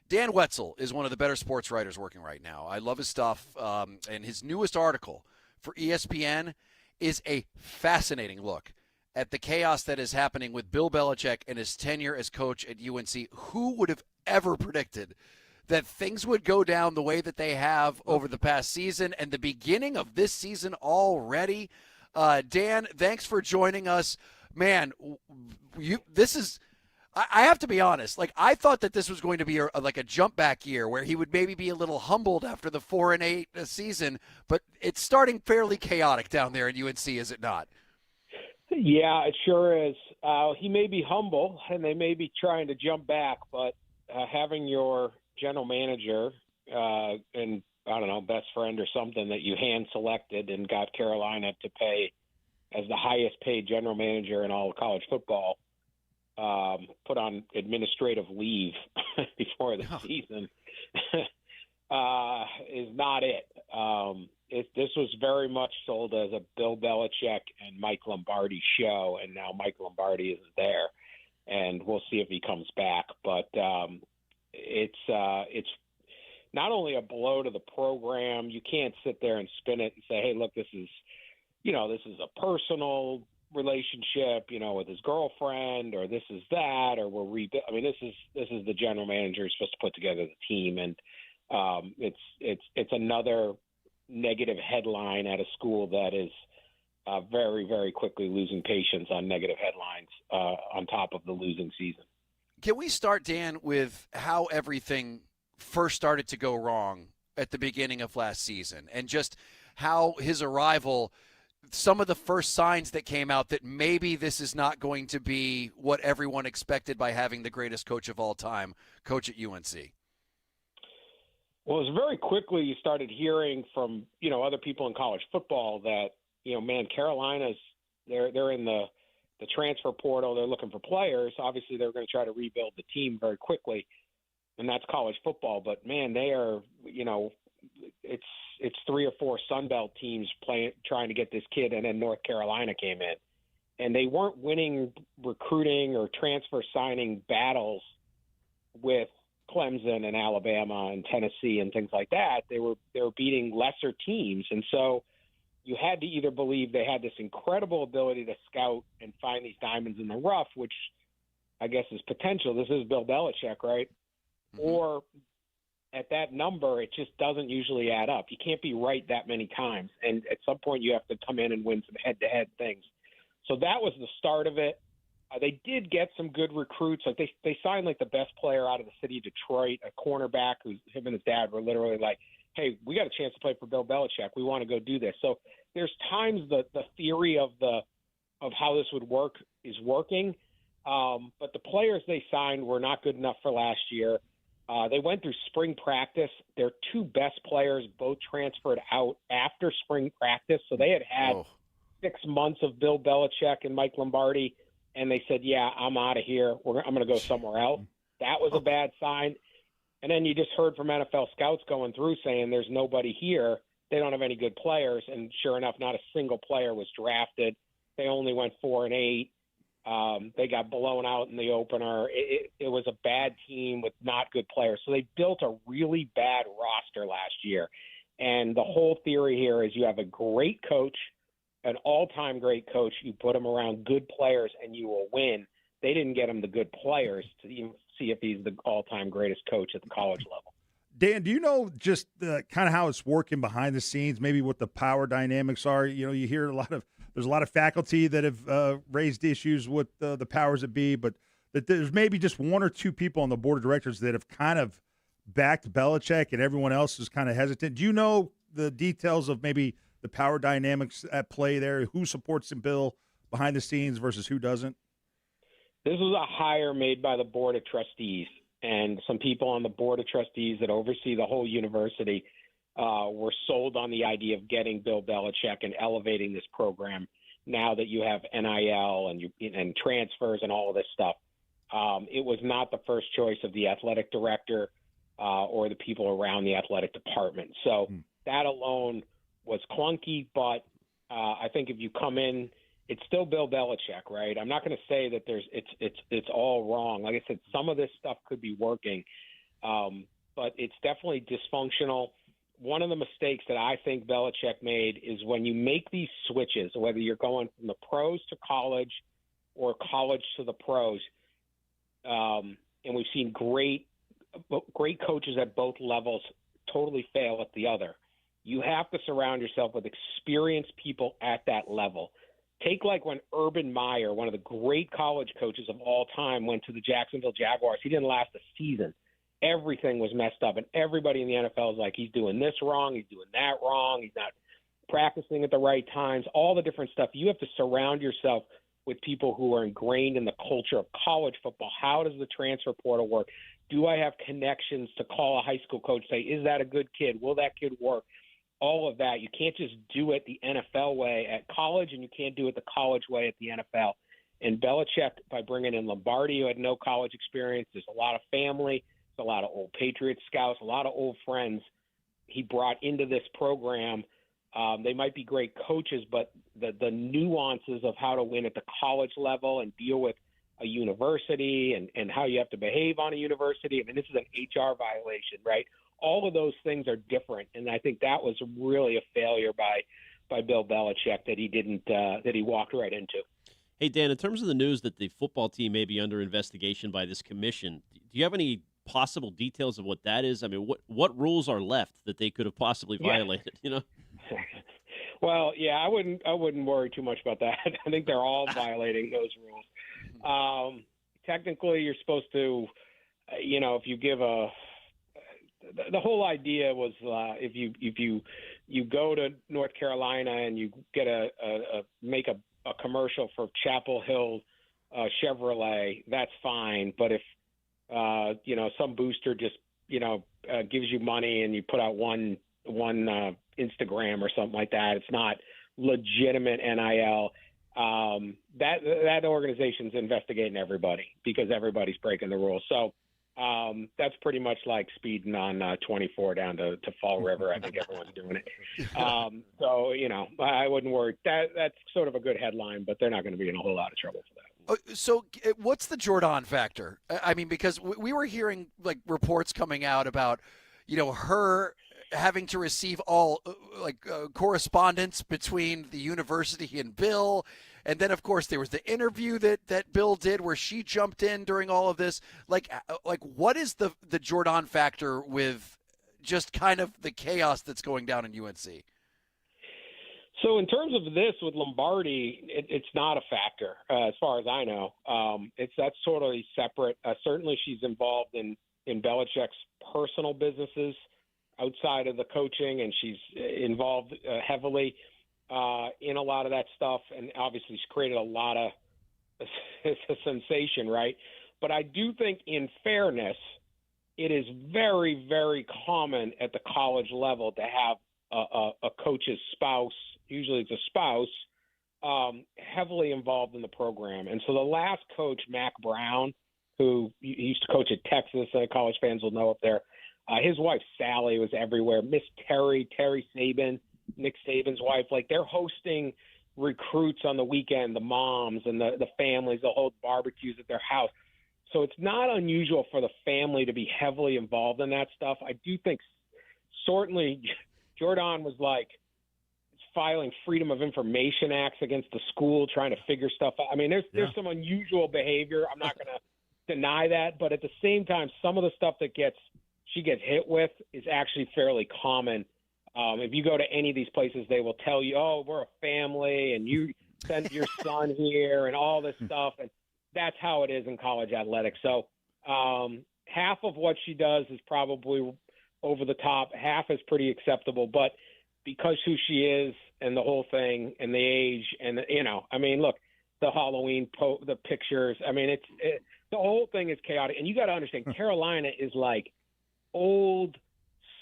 Dan Wetzel is one of the better sports writers working right now. I love his stuff, and his newest article for ESPN is a fascinating look at the chaos that is happening with Bill Belichick and his tenure as coach at UNC. Who would have ever predicted that things would go down the way that they have over the past season and the beginning of this season already? Dan, thanks for joining us. Man, I have to be honest. I thought that this was going to be a jump back year where he would maybe be a little humbled after the 4-8 season, but it's starting fairly chaotic down there at UNC, is it not? Yeah, it sure is. He may be humble, and they may be trying to jump back, but having your general manager and, I don't know, best friend or something that you hand-selected and got Carolina to pay as the highest-paid general manager in all of college football, put on administrative leave before the season is not it. This was very much sold as a Bill Belichick and Mike Lombardi show, and now Mike Lombardi isn't there, and we'll see if he comes back. But it's not only a blow to the program. You can't sit there and spin it and say, hey, look, this is a personal relationship, with his girlfriend, or this is that, or this is the general manager who's supposed to put together the team, and it's another negative headline at a school that is very, very quickly losing patience on negative headlines on top of the losing season. Can we start, Dan, with how everything first started to go wrong at the beginning of last season, and just how his arrival, some of the first signs that came out that maybe this is not going to be what everyone expected by having the greatest coach of all time coach at UNC? Well, it was very quickly you started hearing from, other people in college football that, Carolina's they're in the transfer portal. They're looking for players. Obviously, they're going to try to rebuild the team very quickly, and that's college football. But, man, they are, it's 3 or 4 Sun Belt teams trying to get this kid, and then North Carolina came in. And they weren't winning recruiting or transfer signing battles with Clemson and Alabama and Tennessee and things like that. They were beating lesser teams. And so you had to either believe they had this incredible ability to scout and find these diamonds in the rough, which I guess is potential. This is Bill Belichick, right? Mm-hmm. Or at that number, it just doesn't usually add up. You can't be right that many times. And at some point you have to come in and win some head-to-head things. So that was the start of it. They did get some good recruits. Like they signed the best player out of the city of Detroit, a cornerback who's him and his dad were literally like, hey, we got a chance to play for Bill Belichick. We want to go do this. So there's times the theory of how this would work is working. But the players they signed were not good enough for last year. They went through spring practice. Their 2 best players both transferred out after spring practice. So they had 6 months of Bill Belichick and Mike Lombardi. And they said, yeah, I'm out of here. I'm going to go somewhere else. That was a bad sign. And then you just heard from NFL scouts going through saying there's nobody here. They don't have any good players. And sure enough, not a single player was drafted. They only went 4-8. They got blown out in the opener. It was a bad team with not good players. So they built a really bad roster last year. And the whole theory here is you have a great coach, an all-time great coach. You put him around good players and you will win. They didn't get him the good players to even see if he's the all-time greatest coach at the college level. Dan, do you know just kind of how it's working behind the scenes, maybe what the power dynamics are? You know, you hear there's a lot of faculty that have raised issues with the powers that be, but that there's maybe just one or two people on the board of directors that have kind of backed Belichick and everyone else is kind of hesitant. Do you know the details of maybe the power dynamics at play there? Who supports the bill behind the scenes versus who doesn't? This was a hire made by the board of trustees. And some people on the board of trustees that oversee the whole university were sold on the idea of getting Bill Belichick and elevating this program now that you have NIL and transfers and all of this stuff. It was not the first choice of the athletic director or the people around the athletic department. So that alone was clunky, but I think if you come in, it's still Bill Belichick, right? I'm not going to say that it's all wrong. Like I said, some of this stuff could be working, but it's definitely dysfunctional. One of the mistakes that I think Belichick made is when you make these switches, whether you're going from the pros to college or college to the pros, and we've seen great coaches at both levels totally fail at the other. You have to surround yourself with experienced people at that level. Take like when Urban Meyer, one of the great college coaches of all time, went to the Jacksonville Jaguars. He didn't last a season. Everything was messed up, and everybody in the NFL is like, he's doing this wrong, he's doing that wrong, he's not practicing at the right times, all the different stuff. You have to surround yourself with people who are ingrained in the culture of college football. How does the transfer portal work? Do I have connections to call a high school coach, say, is that a good kid? Will that kid work? All of that. You can't just do it the NFL way at college, and you can't do it the college way at the NFL. And Belichick, by bringing in Lombardi, who had no college experience, there's a lot of family, there's a lot of old Patriot scouts, a lot of old friends he brought into this program. They might be great coaches, but the nuances of how to win at the college level and deal with a university and how you have to behave on a university. I mean, this is an HR violation, right? All of those things are different, and I think that was really a failure by Bill Belichick that he didn't that he walked right into. Hey, Dan, in terms of the news that the football team may be under investigation by this commission, do you have any possible details of what that is? I mean, what rules are left that they could have possibly violated? You know. Well, yeah, I wouldn't worry too much about that. I think they're all violating those rules. Technically, you're supposed to, if you give the whole idea was if you go to North Carolina and you get make a commercial for Chapel Hill Chevrolet, that's fine. But if some booster just gives you money and you put out one Instagram or something like that, it's not legitimate NIL. That organization's investigating everybody because everybody's breaking the rules. So that's pretty much like speeding on 24 down to Fall River. I think everyone's doing it. So I wouldn't worry. That's sort of a good headline, but they're not going to be in a whole lot of trouble for that. So what's the Jordan factor? I mean, because we were hearing like reports coming out about, her having to receive all correspondence between the university and Bill. And then, of course, there was the interview that Bill did where she jumped in during all of this. Like what is the Jordan factor with just kind of the chaos that's going down in UNC? So in terms of this with Lombardi, it's not a factor as far as I know. That's totally separate. Certainly she's involved in Belichick's personal businesses outside of the coaching, and she's involved heavily in a lot of that stuff. And obviously she's created a lot of it's a sensation, right? But I do think in fairness, it is very, very common at the college level to have a coach's spouse, usually it's a spouse, heavily involved in the program. And so the last coach, Mac Brown, who used to coach at Texas, college fans will know up there, his wife, Sally, was everywhere. Miss Terry Saban, Nick Saban's wife, like they're hosting recruits on the weekend, the moms and the families, they'll hold barbecues at their house. So it's not unusual for the family to be heavily involved in that stuff. I do think certainly Jordan was like filing Freedom of Information acts against the school, trying to figure stuff out. I mean, there's some unusual behavior. I'm not going to deny that, but at the same time, some of the stuff that she gets hit with is actually fairly common. If you go to any of these places, they will tell you, "Oh, we're a family, and you send your son here," and all this stuff. And that's how it is in college athletics. So half of what she does is probably over the top. Half is pretty acceptable, but because who she is and the whole thing and the age and I mean, look, the Halloween the pictures. I mean, the whole thing is chaotic. And you got to understand, Carolina is like old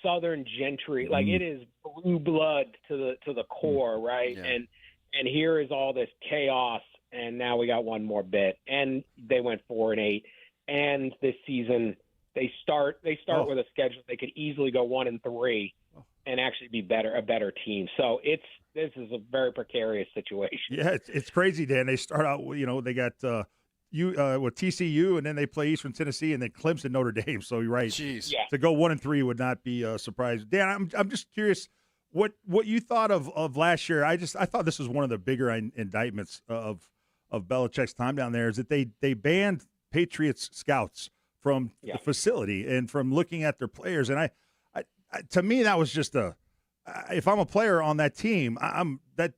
Southern gentry. Like it is blue blood to the core, right? Yeah. And here is all this chaos. And now we got one more bit. And they went 4-8. And this season they start with a schedule they could easily go 1-3 and actually be a better team. So this is a very precarious situation. Yeah, it's crazy, Dan. They start out, they got with TCU, and then they play Eastern Tennessee, and then Clemson, Notre Dame. So you're right. Jeez. Yeah. To go 1-3 would not be a surprise. Dan, I'm just curious what you thought of last year. I thought this was one of the bigger indictments of Belichick's time down there, is that they banned Patriots scouts from the facility and from looking at their players. And I to me, that was just if I'm a player on that team, that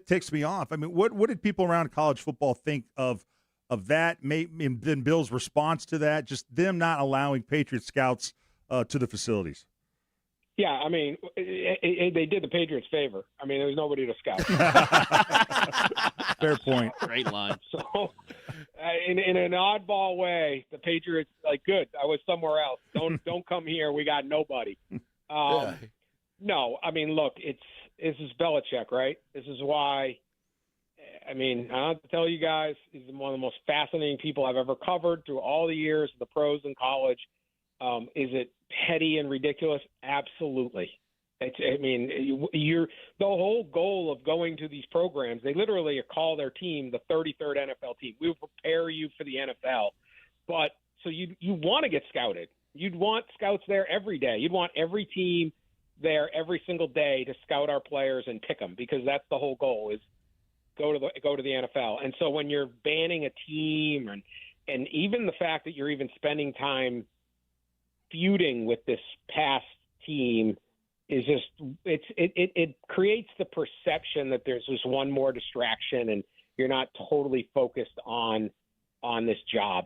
takes me off. I mean, what did people around college football think of that? Then Bill's response to that, just them not allowing Patriot scouts to the facilities. Yeah, I mean, they did the Patriots favor. I mean, there was nobody to scout. Fair point. Great line. So, in an oddball way, the Patriots good. I was somewhere else. Don't come here. We got nobody. No, I mean, look, this is Belichick, right? This is why. I mean, I don't have to tell you guys, he's one of the most fascinating people I've ever covered through all the years, the pros in college. Is it petty and ridiculous? Absolutely. The whole goal of going to these programs, they literally call their team the 33rd NFL team. We will prepare you for the NFL. But so you want to get scouted. You'd want scouts there every day. You'd want every team there every single day to scout our players and pick them, because that's the whole goal, is go to the NFL. And so when you're banning a team and even the fact that you're even spending time feuding with this past team is just it creates the perception that there's just one more distraction and you're not totally focused on this job.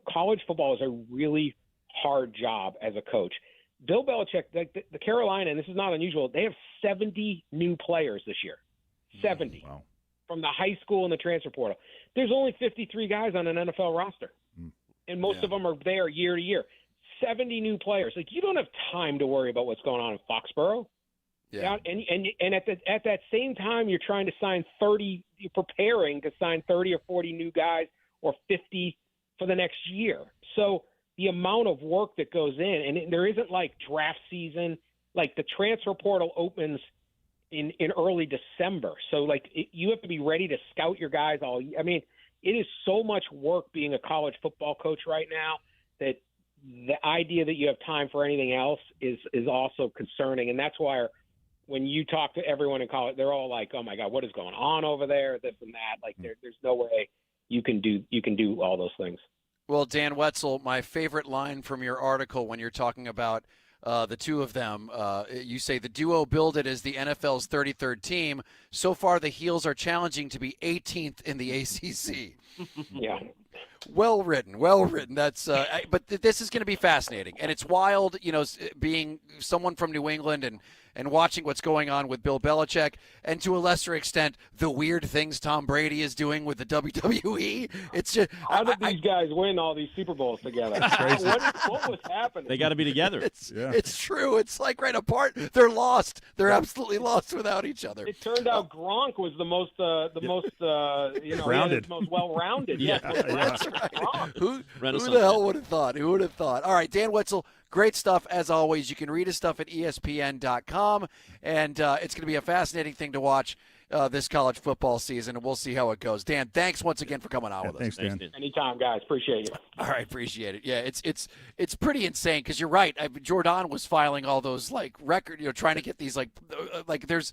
College football is a really hard job as a coach. Bill Belichick, the Carolina, and this is not unusual, they have 70 new players this year. 70. Wow. From the high school and the transfer portal. There's only 53 guys on an NFL roster. And most of them are there year to year. 70 new players. You don't have time to worry about what's going on in Foxborough. Yeah. And at that same time, you're trying to sign 30, you're preparing to sign 30 or 40 new guys or 50 for the next year. So the amount of work that goes in, and there isn't draft season, the transfer portal opens in early December. So you have to be ready to scout your guys all. I mean, it is so much work being a college football coach right now that the idea that you have time for anything else is also concerning. And that's why when you talk to everyone in college, they're all like, "Oh my God, what is going on over there?" This and that. There's no way you can do all those things. Well, Dan Wetzel, my favorite line from your article when you're talking about the two of them, you say the duo billed it as the NFL's 33rd team. So far, the Heels are challenging to be 18th in the ACC. Yeah. Well written. That's but this is going to be fascinating, and it's wild. Being someone from New England and watching what's going on with Bill Belichick, and to a lesser extent, the weird things Tom Brady is doing with the WWE. It's just how did these guys win all these Super Bowls together? What was happening? They got to be together. It's true. It's right apart. They're lost. They're absolutely lost without each other. It turned out Gronk was the most rounded, most well-rounded. Yeah. That's right. Who the hell would have thought? Who would have thought? All right, Dan Wetzel. Great stuff, as always. You can read his stuff at ESPN.com, and it's going to be a fascinating thing to watch this college football season, and we'll see how it goes. Dan, thanks once again for coming on with us. Thanks, Dan. Anytime, guys. Appreciate it. All right, appreciate it. Yeah, it's pretty insane because you're right. Jordan was filing all those record, trying to get these there's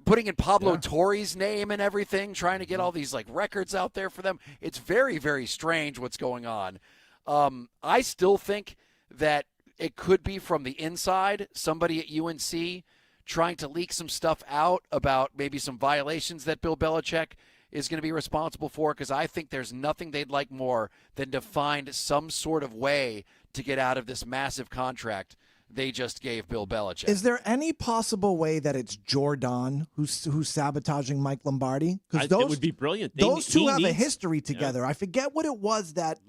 putting in Pablo Torre's name and everything, trying to get all these records out there for them. It's very, very strange what's going on. I still think that it could be from the inside, somebody at UNC trying to leak some stuff out about maybe some violations that Bill Belichick is going to be responsible for, because I think there's nothing they'd like more than to find some sort of way to get out of this massive contract they just gave Bill Belichick. Is there any possible way that it's Jordan who's sabotaging Mike Lombardi? Because it would be brilliant. Those two have a history together. Yeah. I forget what it was that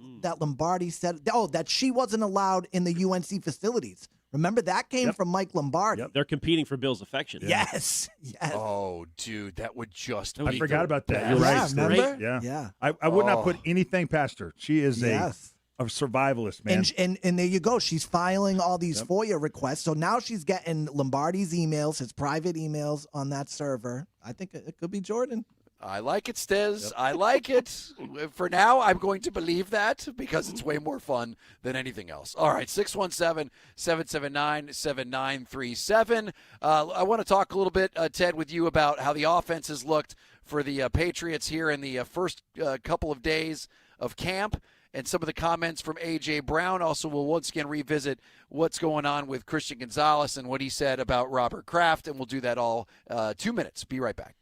Lombardi said. Oh, that she wasn't allowed in the UNC facilities. Remember, that came from Mike Lombardi. Yep. They're competing for Bill's affection. Yeah. Yes. Oh, dude, that would just be I forgot about that. You're right. Remember? Yeah. I would not put anything past her. She is a survivalist, man. And there you go. She's filing all these FOIA requests. So now she's getting Lombardi's emails, his private emails on that server. I think it could be Jordan. I like it, Stiz. I like it. For now, I'm going to believe that because it's way more fun than anything else. All right, 617-779-7937. I want to talk a little bit, Ted, with you about how the offense has looked for the Patriots here in the first couple of days of camp, and some of the comments from A.J. Brown. Also, we'll once again revisit what's going on with Christian Gonzalez and what he said about Robert Kraft, and we'll do that all 2 minutes. Be right back.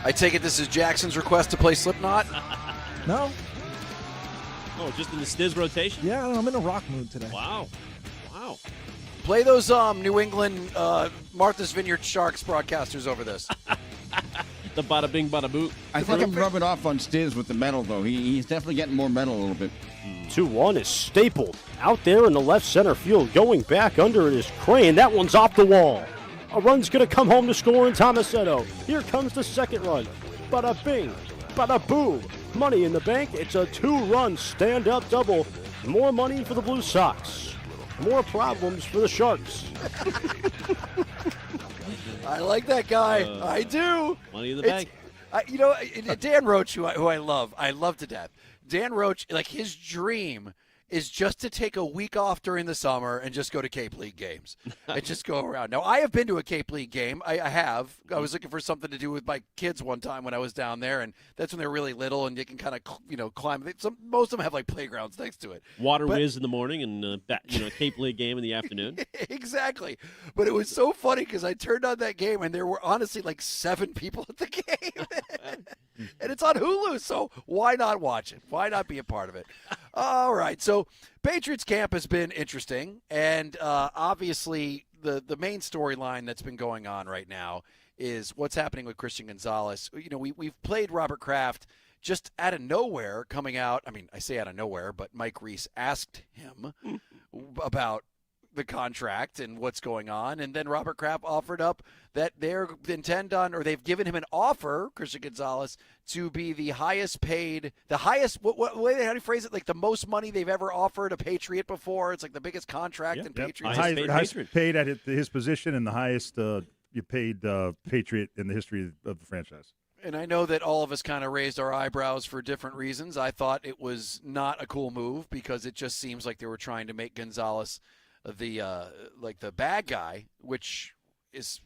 I take it this is Jackson's request to play Slipknot? No. Oh, just in the Stiz rotation? Yeah, I'm in a rock mood today. Wow. Play those New England Martha's Vineyard Sharks broadcasters over this. The bada bing, bada boot. I think I'm rubbing off on Stiz with the metal, though. He's definitely getting more metal a little bit. 2-1 is stapled out there in the left center field. Going back under it is Crane. That one's off the wall. A run's going to come home to score in Tomasetto. Here comes the second run. Bada bing, bada boom. Money in the bank. It's a 2-run stand-up double. More money for the Blue Sox. More problems for the Sharks. I like that guy. I do. Money in the bank. Dan Roach, who I love to death. Dan Roach, his dream is just to take a week off during the summer and just go to Cape League games and just go around. Now, I have been to a Cape League game. I have. I was looking for something to do with my kids one time when I was down there, and that's when they're really little and you can kind of, climb. Most of them have like playgrounds next to it. Water whiz in the morning and a Cape League game in the afternoon. Exactly. But it was so funny because I turned on that game and there were honestly like 7 people at the game. And it's on Hulu, so why not watch it? Why not be a part of it? All right, so Patriots camp has been interesting, and obviously the main storyline that's been going on right now is what's happening with Christian Gonzalez. We've played Robert Kraft just out of nowhere coming out. I mean, I say out of nowhere, but Mike Reese asked him about the contract and what's going on, and then Robert Kraft offered up that they've given him an offer, Christian Gonzalez, to be the highest paid, how do you phrase it? Like the most money they've ever offered a Patriot before. It's like the biggest contract in Patriots. Highest paid at his position and the highest you paid Patriot in the history of the franchise. And I know that all of us kind of raised our eyebrows for different reasons. I thought it was not a cool move because it just seems like they were trying to make Gonzalez the bad guy, which is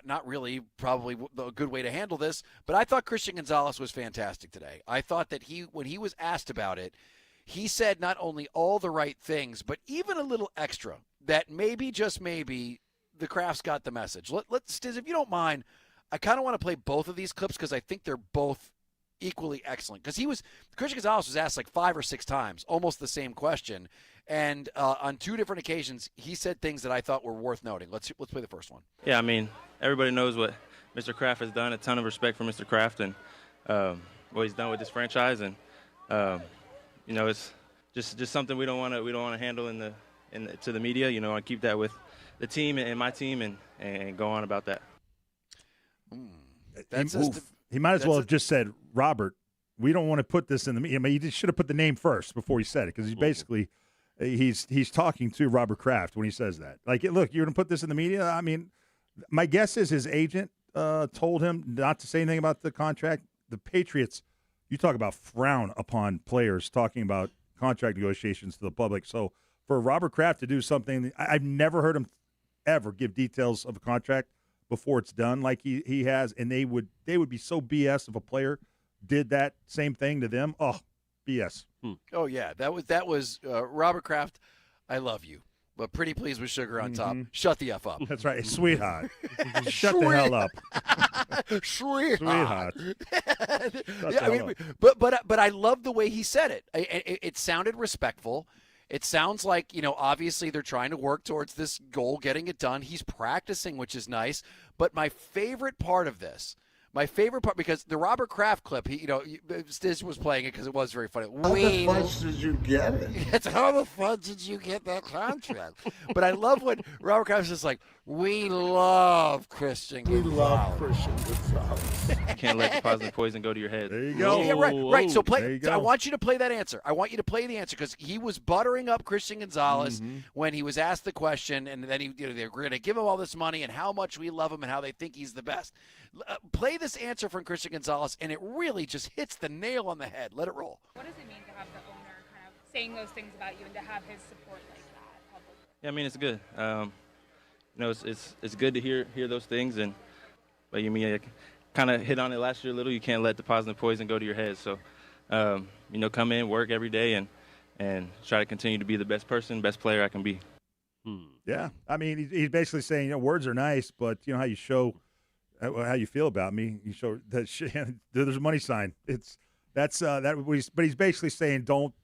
not really probably a good way to handle this. But I thought Christian Gonzalez was fantastic today. I thought that when he was asked about it, he said not only all the right things, but even a little extra that maybe, just maybe, the Crafts got the message. Let's, Stiz, if you don't mind, I kind of want to play both of these clips because I think they're both equally excellent. Because Christian Gonzalez was asked like 5 or 6 times, almost the same question. And on 2 different occasions, he said things that I thought were worth noting. Let's play the first one. Yeah, I mean, everybody knows what Mr. Kraft has done. A ton of respect for Mr. Kraft and what he's done with this franchise. And it's just something we don't want to handle to the media. I keep that with the team and my team and go on about that. He might as well have just said, Robert, we don't want to put this in the media. I mean, he should have put the name first before he said it because he's talking to Robert Kraft when he says that. Like, look, you're going to put this in the media? I mean, my guess is his agent told him not to say anything about the contract. The Patriots, you talk about frown upon players talking about contract negotiations to the public. So for Robert Kraft to do something, I've never heard him ever give details of a contract before it's done like he has, and they would be so BS if a player did that same thing to them. Oh, BS. Oh yeah, that was Robert Kraft. I love you, but pretty please with sugar on top. Shut the F up. That's right, sweetheart. Shut the hell up. Sweetheart. Sweetheart. But I love the way he said it. It sounded respectful. It sounds like, obviously they're trying to work towards this goal, getting it done. He's practicing, which is nice. But my favorite part, because the Robert Kraft clip, Stiz was playing it because it was very funny. How the fudge did you get it? It's how the fudge did you get that contract? But I love when Robert Kraft is just like, we love Christian Gonzalez. We love Christian Gonzalez. You can't let the positive poison go to your head. There you go. Yeah, right. So There you go. I want you to play that answer. I want you to play the answer because he was buttering up Christian Gonzalez when he was asked the question, and then they were going to give him all this money and how much we love him and how they think he's the best. Play this answer from Christian Gonzalez, and it really just hits the nail on the head. Let it roll. What does it mean to have the owner kind of saying those things about you and to have his support like that publicly? Yeah, I mean, it's good. It's good to hear those things, but I kind of hit on it last year a little. You can't let the positive poison go to your head. So, come in, work every day, and try to continue to be the best player I can be. Yeah, I mean, he's basically saying, words are nice, but how you show how you feel about me, you show that there's a money sign. But he's basically saying don't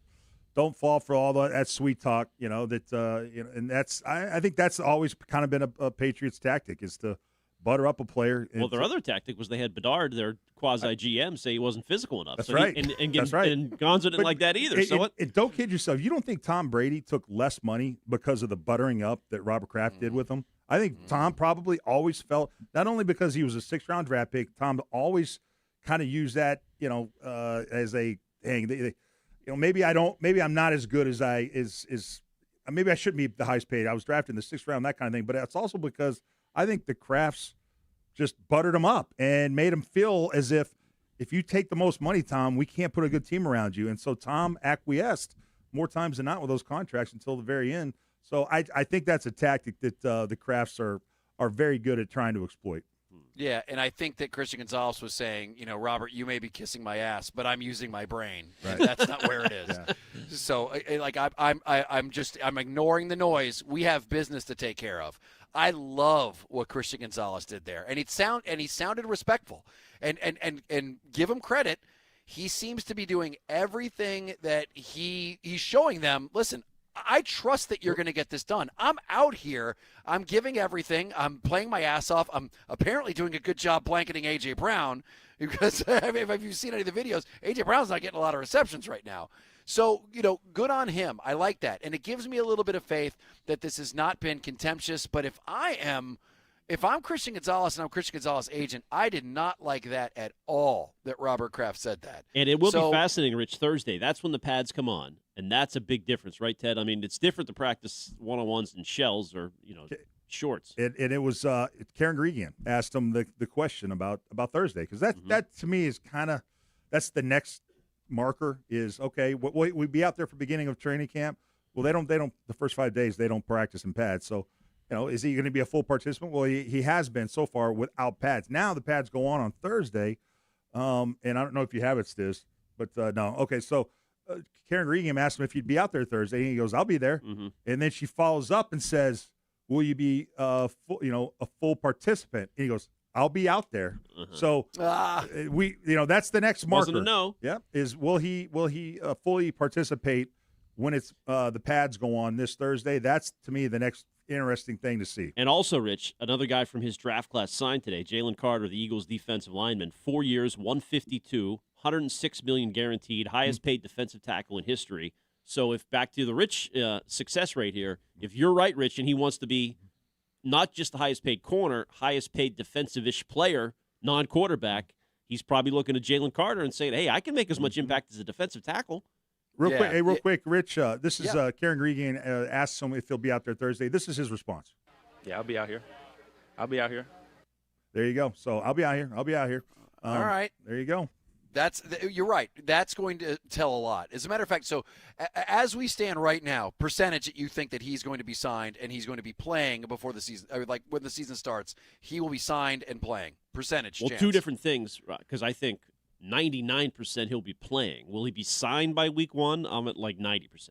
fall for all that sweet talk, and that's I think that's always kind of been a Patriots tactic is to butter up a player. Well, their other tactic was they had Bedard, their quasi-GM, say he wasn't physical enough. That's right. And Gonzo Gonzo didn't like that either. Don't kid yourself. You don't think Tom Brady took less money because of the buttering up that Robert Kraft did with him? I think Tom probably always felt, not only because he was a 6th-round draft pick, Tom always kind of used that, as a thing. Maybe I'm not as good as maybe I shouldn't be the highest paid. I was drafted in the 6th round, that kind of thing. But it's also because I think the Crafts just buttered him up and made him feel as if you take the most money, Tom, we can't put a good team around you. And so Tom acquiesced more times than not with those contracts until the very end. So I think that's a tactic that the Crafts are very good at trying to exploit. Yeah, and I think that Christian Gonzalez was saying, Robert, you may be kissing my ass, but I'm using my brain. Right. That's not where it is. Yeah. So, I'm ignoring the noise. We have business to take care of. I love what Christian Gonzalez did there, and he sounded respectful. And give him credit. He seems to be doing everything that he's showing them. Listen, I trust that you're going to get this done. I'm out here. I'm giving everything. I'm playing my ass off. I'm apparently doing a good job blanketing A.J. Brown because if you've seen any of the videos, A.J. Brown's not getting a lot of receptions right now. So, good on him. I like that. And it gives me a little bit of faith that this has not been contemptuous. But if I'm Christian Gonzalez and I'm Christian Gonzalez' agent, I did not like that at all that Robert Kraft said that. And it will be fascinating, Rich, Thursday. That's when the pads come on, and that's a big difference, right, Ted? I mean, it's different to practice one-on-ones and shells or, shorts. And it was Karen Gregan asked him the question about Thursday because that to me is that's the next marker is, okay, we'd be out there for beginning of training camp. Well, they don't the first 5 days they don't practice in pads, so is he going to be a full participant? Well, he has been so far without pads. Now the pads go on Thursday, and I don't know if you have it, Stiz, but no. Okay, so Karen Regan asked him if he'd be out there Thursday, and he goes, "I'll be there." Mm-hmm. And then she follows up and says, "Will you be a full participant?" And he goes, "I'll be out there." Uh-huh. So that's the next marker. Wasn't a no. Yeah, is will he fully participate when it's the pads go on this Thursday? That's to me the next interesting thing to see. And also, Rich, another guy from his draft class signed today, Jalen Carter, the Eagles' defensive lineman, 4 years, $152, $106 million guaranteed, highest paid defensive tackle in history. So if back to the Rich success rate here, if you're right, Rich, and he wants to be not just the highest paid corner, highest paid defensive-ish player, non-quarterback, he's probably looking at Jalen Carter and saying, hey, I can make as much impact as a defensive tackle. Real quick, Rich, this is Karen Gregan asks him if he'll be out there Thursday. This is his response. Yeah, I'll be out here. There you go. So I'll be out here. All right. There you go. You're right. That's going to tell a lot. As a matter of fact, so as we stand right now, percentage that you think that he's going to be signed and he's going to be playing before the season, like when the season starts, he will be signed and playing. Percentage. Well, chance. two different things, because I think 99% he'll be playing. Will he be signed by week one? I'm at like 90%.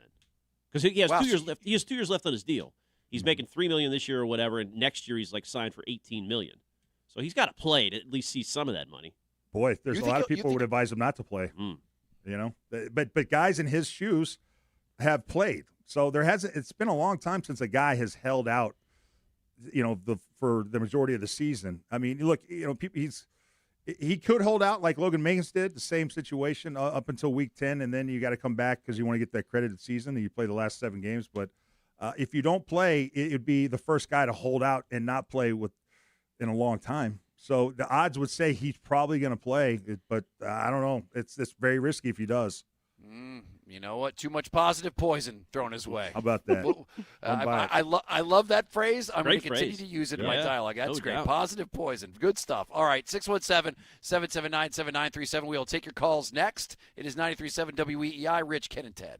Because he has 2 years left. He has 2 years left on his deal. He's making $3 million this year or whatever, and next year he's like signed for $18 million. So he's got to play to at least see some of that money. Boy, there's a lot of people who would advise him not to play. But guys in his shoes have played. So it's been a long time since a guy has held out, for the majority of the season. I mean, look, he could hold out like Logan Magens did, the same situation up until week 10, and then you got to come back because you want to get that credited season and you play the last 7 games. But if you don't play, it would be the first guy to hold out and not play in a long time. So the odds would say he's probably going to play, but I don't know. It's very risky if he does. You know what? Too much positive poison thrown his way. How about that? I love that phrase. I'm going to continue phrase. to use it in my dialogue. That's no great. doubt. Positive poison. Good stuff. All right, 617-779-7937. We'll take your calls next. It is 93.7 WEEI. Rich, Ken, and Ted.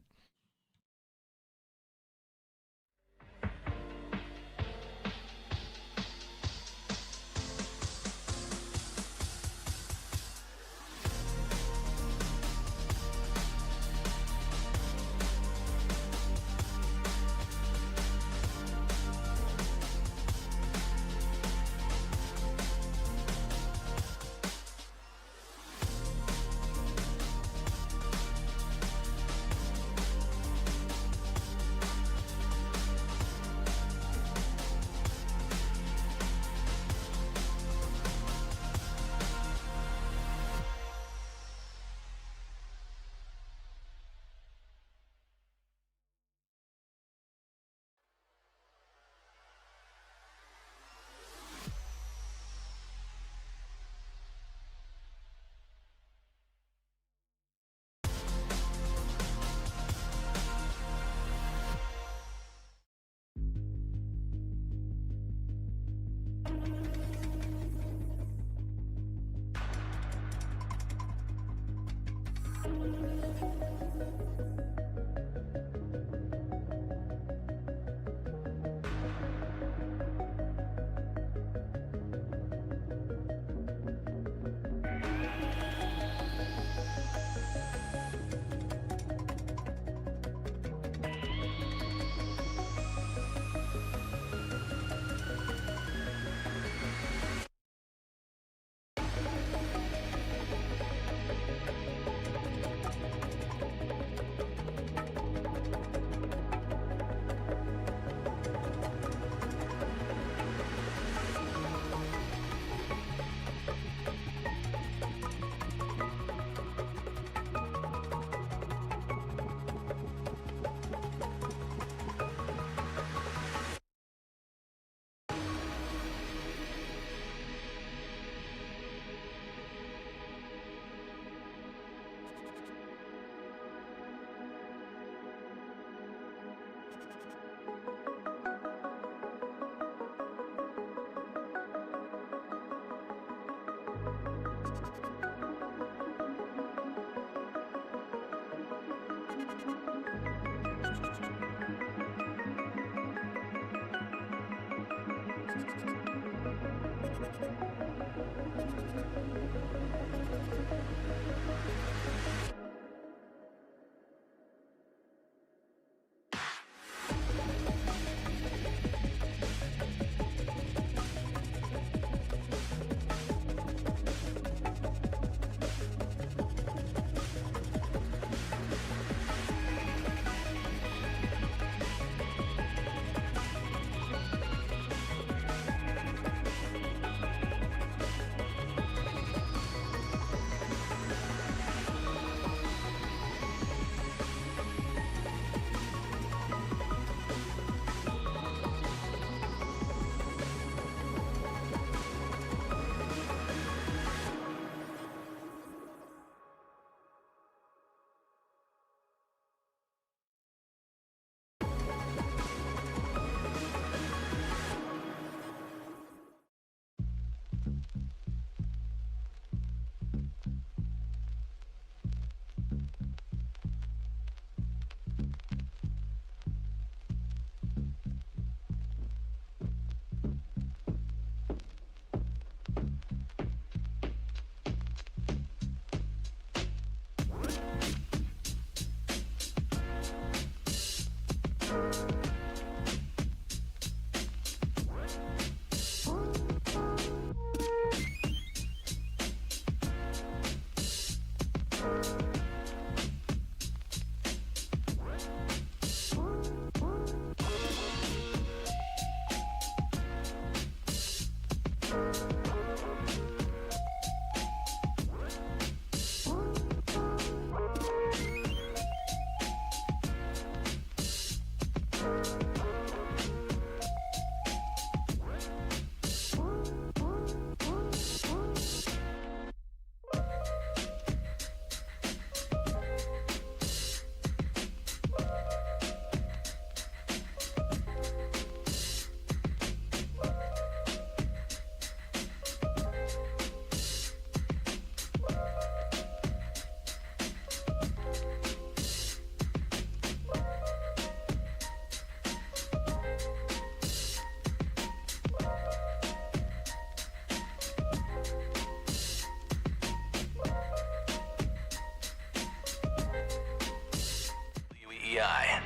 WEEI.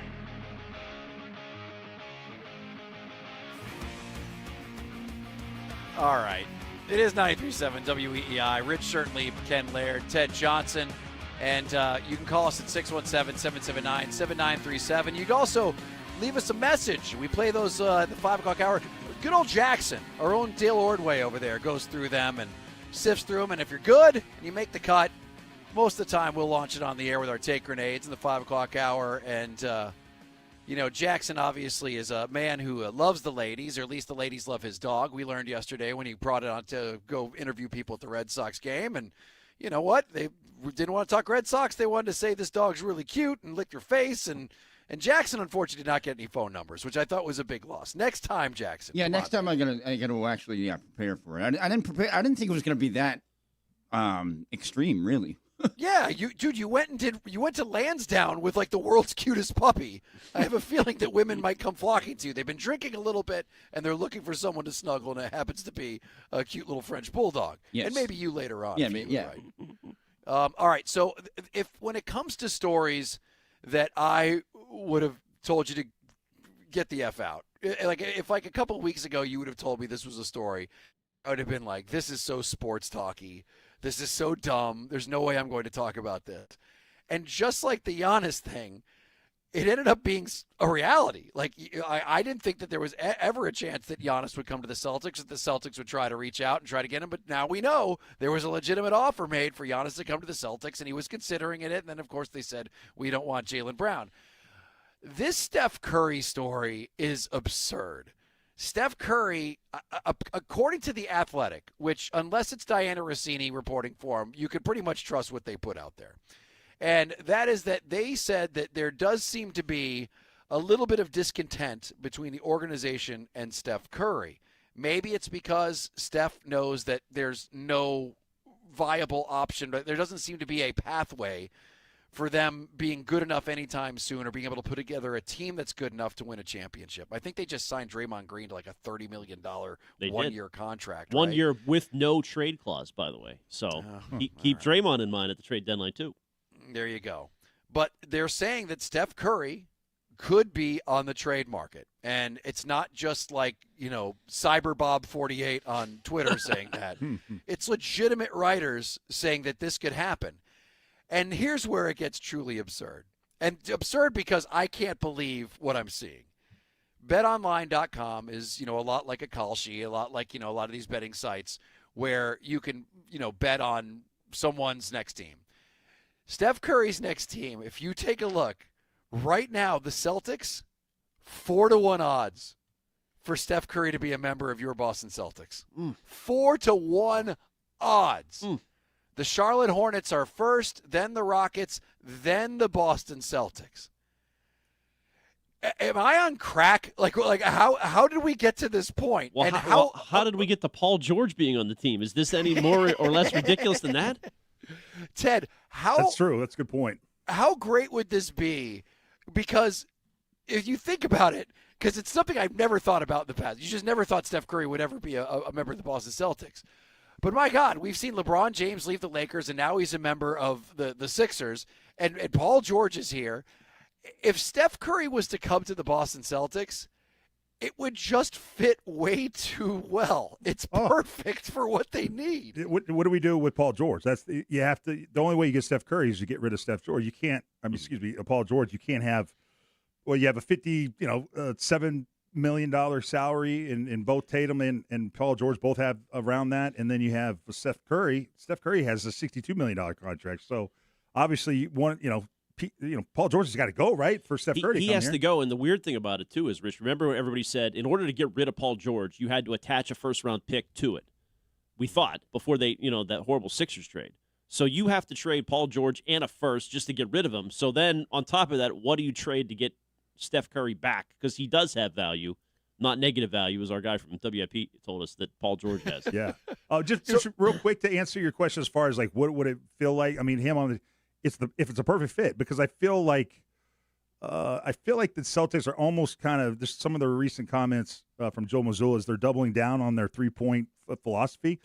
All right. It is 93.7 WEEI. Rich Certainly, Ken Laird, Ted Johnson. And you can call us at 617-779-7937. You can also leave us a message. We play those at the 5 o'clock hour. Good old Jackson, our own Dale Ordway over there, goes through them and sifts through them. And if you're good and you make the cut, most of the time we'll launch it on the air with our take grenades in the 5 o'clock hour. And, Jackson obviously is a man who loves the ladies, or at least the ladies love his dog. We learned yesterday when he brought it on to go interview people at the Red Sox game. And you know what? They didn't want to talk Red Sox. They wanted to say this dog's really cute and lick your face. And Jackson, unfortunately, did not get any phone numbers, which I thought was a big loss. Next time, Jackson. Yeah, next time I gotta actually prepare for it. I didn't prepare. I didn't think it was gonna be that extreme, really. Yeah, you went to Lansdowne with like the world's cutest puppy. I have a feeling that women might come flocking to you. They've been drinking a little bit and they're looking for someone to snuggle, and it happens to be a cute little French bulldog. Yes. And maybe you later on. Yeah, Right. All right. So when it comes to stories that I would have told you to get the F out, if a couple of weeks ago you would have told me this was a story, I would have been like, this is so sports talky. This is so dumb. There's no way I'm going to talk about this. And just like the Giannis thing, it ended up being a reality. Like, I didn't think that there was ever a chance that Giannis would come to the Celtics, that the Celtics would try to reach out and try to get him. But now we know there was a legitimate offer made for Giannis to come to the Celtics, and he was considering it. And then, of course, they said, we don't want Jaylen Brown. This Steph Curry story is absurd. Steph Curry, according to The Athletic, which unless it's Diana Rossini reporting for him, you could pretty much trust what they put out there. And that is that they said that there does seem to be a little bit of discontent between the organization and Steph Curry. Maybe it's because Steph knows that there's no viable option, but there doesn't seem to be a pathway for them being good enough anytime soon, or being able to put together a team that's good enough to win a championship. I think they just signed Draymond Green to like a $30 million one-year contract. 1 year with no trade clause, by the way. So keep Draymond in mind at the trade deadline, too. There you go. But they're saying that Steph Curry could be on the trade market. And it's not just like, CyberBob48 on Twitter saying that. It's legitimate writers saying that this could happen. And here's where it gets truly absurd. And absurd because I can't believe what I'm seeing. BetOnline.com is, a lot like a Kalshi, a lot like, a lot of these betting sites where you can, bet on someone's next team. Steph Curry's next team, if you take a look, right now the Celtics, 4-1 odds for Steph Curry to be a member of your Boston Celtics. 4-1 odds. The Charlotte Hornets are first, then the Rockets, then the Boston Celtics. Am I on crack? Like how did we get to this point? Well, and how did we get to Paul George being on the team? Is this any more or less ridiculous than that? Ted, That's true. That's a good point. How great would this be? Because if you think about it, because it's something I've never thought about in the past. You just never thought Steph Curry would ever be a member of the Boston Celtics. But my God, we've seen LeBron James leave the Lakers, and now he's a member of the Sixers, and Paul George is here. If Steph Curry was to come to the Boston Celtics, it would just fit way too well. It's perfect for what they need. What do we do with Paul George? The only way you get Steph Curry is to get rid of Steph George. You can't. Paul George. You can't have. Well, you have a $7 million salary, and both Tatum and Paul George both have around that, and then you have Steph Curry. Steph Curry has a $62 million contract. So obviously, Paul George has got to go, right, for Steph Curry. He has to go, and the weird thing about it too is, Rich, remember what everybody said? In order to get rid of Paul George, you had to attach a first-round pick to it. We thought before they, that horrible Sixers trade. So you have to trade Paul George and a first just to get rid of him. So then on top of that, what do you trade to get Steph Curry back? Because he does have value, not negative value, as our guy from WIP told us that Paul George has. Yeah. Just real quick to answer your question as far as like what would it feel like? I mean, him on the if it's a perfect fit, because I feel like the Celtics are almost kind of just some of the recent comments from Joe Mazzulla is they're doubling down on their 3-point philosophy.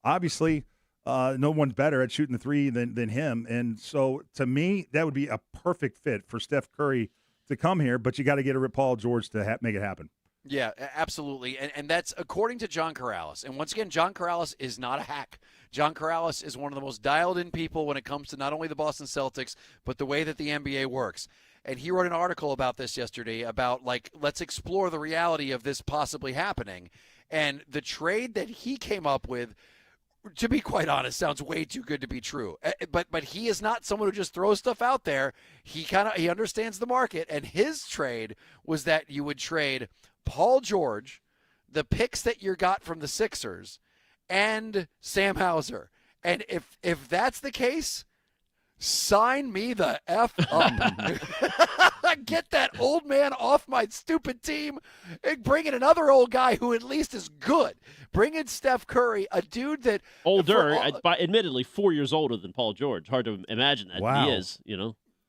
Obviously, no one's better at shooting the three than him, and so to me that would be a perfect fit for Steph Curry to come here, but you got to get a Paul George to make it happen. Yeah, absolutely. And that's according to John Corrales. And once again, John Corrales is not a hack. John Corrales is one of the most dialed-in people when it comes to not only the Boston Celtics, but the way that the NBA works. And he wrote an article about this yesterday about, like, let's explore the reality of this possibly happening. And the trade that he came up with, to be quite honest, sounds way too good to be true. But he is not someone who just throws stuff out there. He understands the market. And his trade was that you would trade Paul George, the picks that you got from the Sixers, and Sam Hauser. And if that's the case, sign me the F up. Get that old man off my stupid team and bring in another old guy who at least is good. Bring in Steph Curry, a dude that... Older, admittedly 4 years older than Paul George. Hard to imagine that. Wow. He is,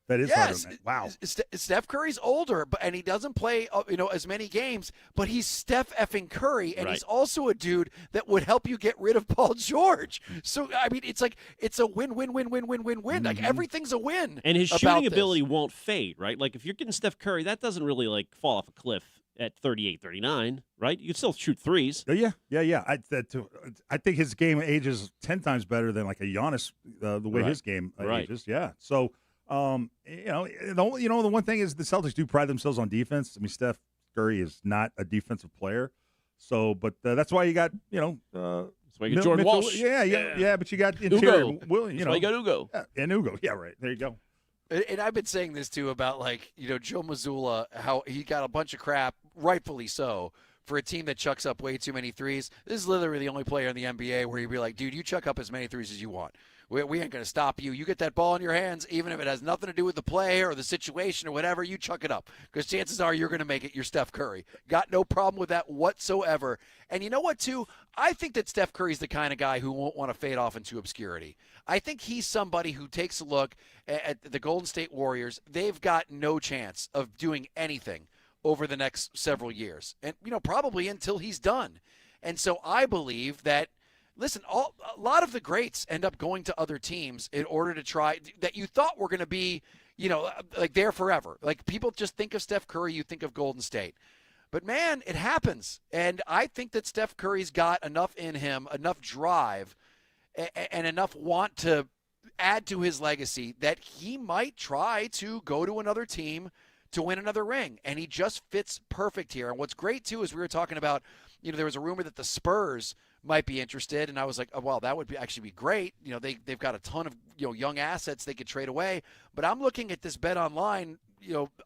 That is hard to imagine. Wow. Steph Curry's older, and he doesn't play as many games, but he's Steph effing Curry, and he's also a dude that would help you get rid of Paul George. So, I mean, it's a win-win-win-win-win-win-win. Mm-hmm. Like, everything's a win. And his shooting ability won't fade, right? Like, if you're getting Steph Curry, that doesn't really, like, fall off a cliff at 38, 39, right? You can still shoot threes. Yeah. I think his game ages 10 times better than, like, a Giannis, the way his game ages. Yeah. So... the one thing is the Celtics do pride themselves on defense. I mean, Steph Curry is not a defensive player, so but that's why you got that's why you got Jordan Walsh. Yeah, but you got interior. Ugo. Well, That's why you got Ugo. Yeah, and Ugo. Yeah, right. There you go. And I've been saying this, too, about, like, Joe Mazzulla, how he got a bunch of crap, rightfully so, for a team that chucks up way too many threes. This is literally the only player in the NBA where you'd be like, dude, you chuck up as many threes as you want. We ain't going to stop you. You get that ball in your hands, even if it has nothing to do with the play or the situation or whatever, you chuck it up. Because chances are you're going to make it. You're Steph Curry. Got no problem with that whatsoever. And you know what, too? I think that Steph Curry's the kind of guy who won't want to fade off into obscurity. I think he's somebody who takes a look at the Golden State Warriors. They've got no chance of doing anything over the next several years. And, probably until he's done. And so I believe that, listen, a lot of the greats end up going to other teams in order to try that you thought were going to be, like there forever. Like people just think of Steph Curry, you think of Golden State. But man, it happens. And I think that Steph Curry's got enough in him, enough drive, and enough want to add to his legacy that he might try to go to another team to win another ring. And he just fits perfect here. And what's great, too, is we were talking about, there was a rumor that the Spurs might be interested, and I was like, oh, well, that would actually be great. They've got a ton of young assets they could trade away. But I'm looking at this Bet Online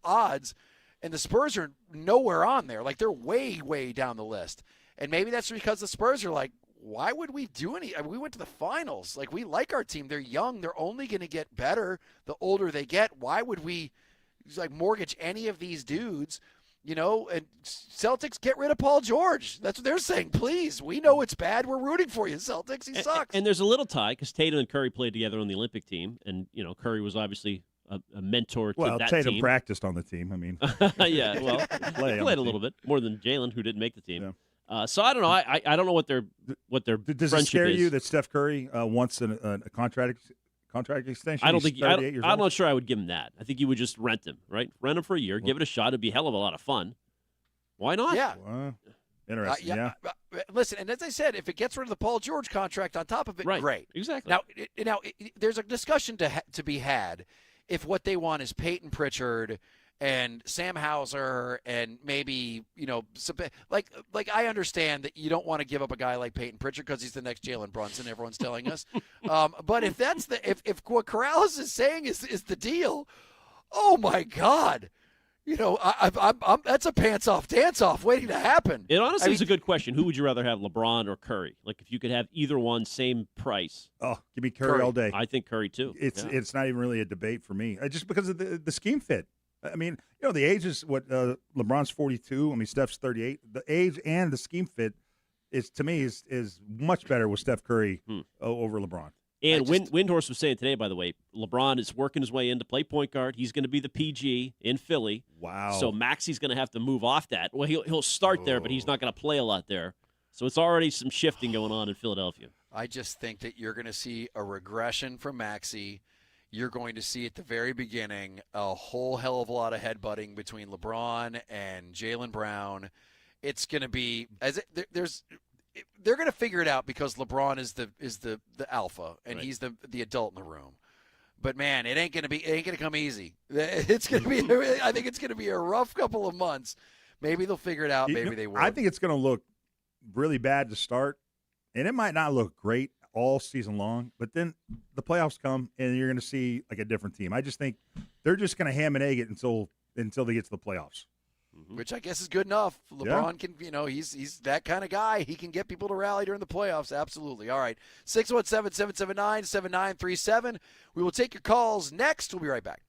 odds, and the Spurs are nowhere on there. Like they're way, way down the list. And maybe that's because the Spurs are like, why would we do any? I mean, we went to the finals. Like we like our team. They're young. They're only going to get better the older they get. Why would we mortgage any of these dudes? And Celtics, get rid of Paul George. That's what they're saying. Please, we know it's bad. We're rooting for you, Celtics. He sucks. And there's a little tie because Tatum and Curry played together on the Olympic team, and Curry was obviously a mentor to that team. Well, Tatum practiced on the team. I mean, yeah, well, he played a little bit more than Jalen, who didn't make the team. Yeah. So I don't know. I don't know what their does it scare you that Steph Curry wants a contract extension? I don't think. I'm not sure I would give him that. I think you would just rent him, right? Rent him for a year, give it a shot. It'd be a hell of a lot of fun. Why not? Yeah. Interesting. Yeah. Listen, and as I said, if it gets rid of the Paul George contract on top of it, great. Exactly. Now, there's a discussion to be had if what they want is Peyton Pritchard and Sam Hauser and maybe, like I understand that you don't want to give up a guy like Peyton Pritchard because he's the next Jalen Brunson, everyone's telling us. But if that's if what Corrales is saying is the deal, oh my God. I'm that's a pants off, dance off waiting to happen. It honestly is a good question. Who would you rather have, LeBron or Curry? Like if you could have either one, same price. Oh, give me Curry all day. I think Curry too. It's not even really a debate for me, just because of the scheme fit. I mean, the age is what LeBron's 42. I mean, Steph's 38. The age and the scheme fit is much better with Steph Curry over LeBron. And Windhorst was saying today, by the way, LeBron is working his way in to play point guard. He's going to be the PG in Philly. Wow. So Maxi's going to have to move off that. Well, he'll start there, but he's not going to play a lot there. So it's already some shifting going on in Philadelphia. I just think that you're going to see a regression from Maxey. you're going to see at the very beginning a whole hell of a lot of headbutting between LeBron and Jaylen Brown. It's going to be they're going to figure it out because LeBron is the alpha and he's the adult in the room. But man, it ain't going to come easy. It's going to be I think it's going to be a rough couple of months. Maybe they'll figure it out, maybe they won't. I think it's going to look really bad to start, and it might not look great all season long, but then the playoffs come and you're going to see like a different team. I just think they're just going to ham and egg it until they get to the playoffs. Which I guess is good enough. LeBron can, he's that kind of guy. He can get people to rally during the playoffs. Absolutely. All right. 617-779-7937. We will take your calls next. We'll be right back.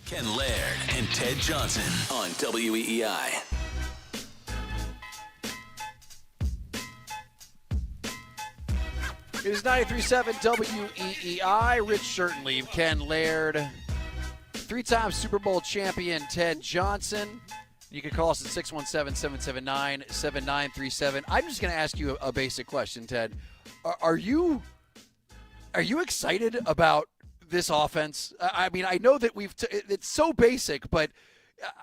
Ken Laird and Ted Johnson on WEEI. It is 93.7 WEEI. Rich Shirtleaf, Ken Laird, three-time Super Bowl champion Ted Johnson. You can call us at 617-779-7937. I'm just going to ask you a basic question, Ted. Are you excited about this offense? I mean, I know that it's so basic, but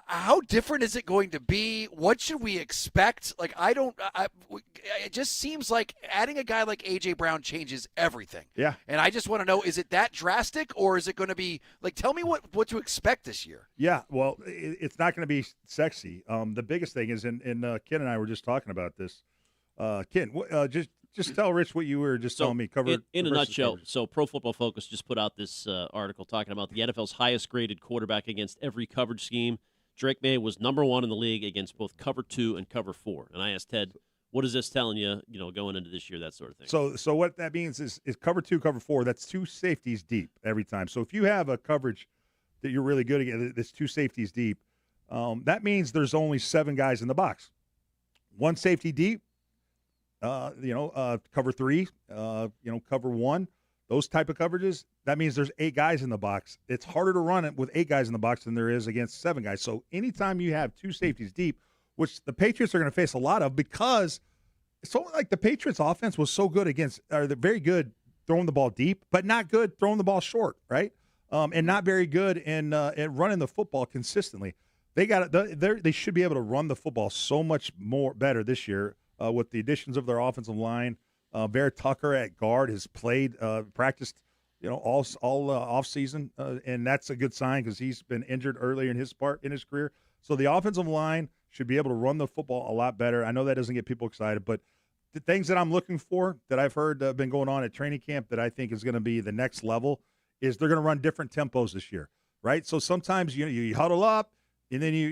how different is it going to be? What should we expect? Like, it just seems like adding a guy like A.J. Brown changes everything. Yeah. And I just want to know, is it that drastic, or is it going to be, like, tell me what to expect this year? Yeah, well, it's not going to be sexy. The biggest thing is, and Ken and I were just talking about this. Ken, just tell Rich what you were just telling me. Cover in a nutshell. Coverage. So Pro Football Focus just put out this article talking about the NFL's highest graded quarterback against every coverage scheme. Drake May was number 1 in the league against both cover 2 and cover 4. And I asked Ted, what is this telling you, going into this year, that sort of thing? So what that means is cover 2, cover 4, that's 2 safeties deep every time. So if you have a coverage that you're really good at, that's 2 safeties deep, that means there's only 7 guys in the box. 1 safety deep, cover 3, cover 1, those type of coverages, that means there's 8 guys in the box. It's harder to run it with 8 guys in the box than there is against 7 guys. So anytime you have 2 safeties deep, which the Patriots are going to face a lot of, because the Patriots offense was so good they're very good throwing the ball deep, but not good throwing the ball short, right? And not very good in running the football consistently. They should be able to run the football so much more better this year with the additions of their offensive line. Bear Tucker at guard has practiced, all off season, and that's a good sign because he's been injured earlier in his career. So the offensive line should be able to run the football a lot better. I know that doesn't get people excited, but the things that I'm looking for that I've heard been going on at training camp that I think is going to be the next level is they're going to run different tempos this year, right? So sometimes you huddle up, and then you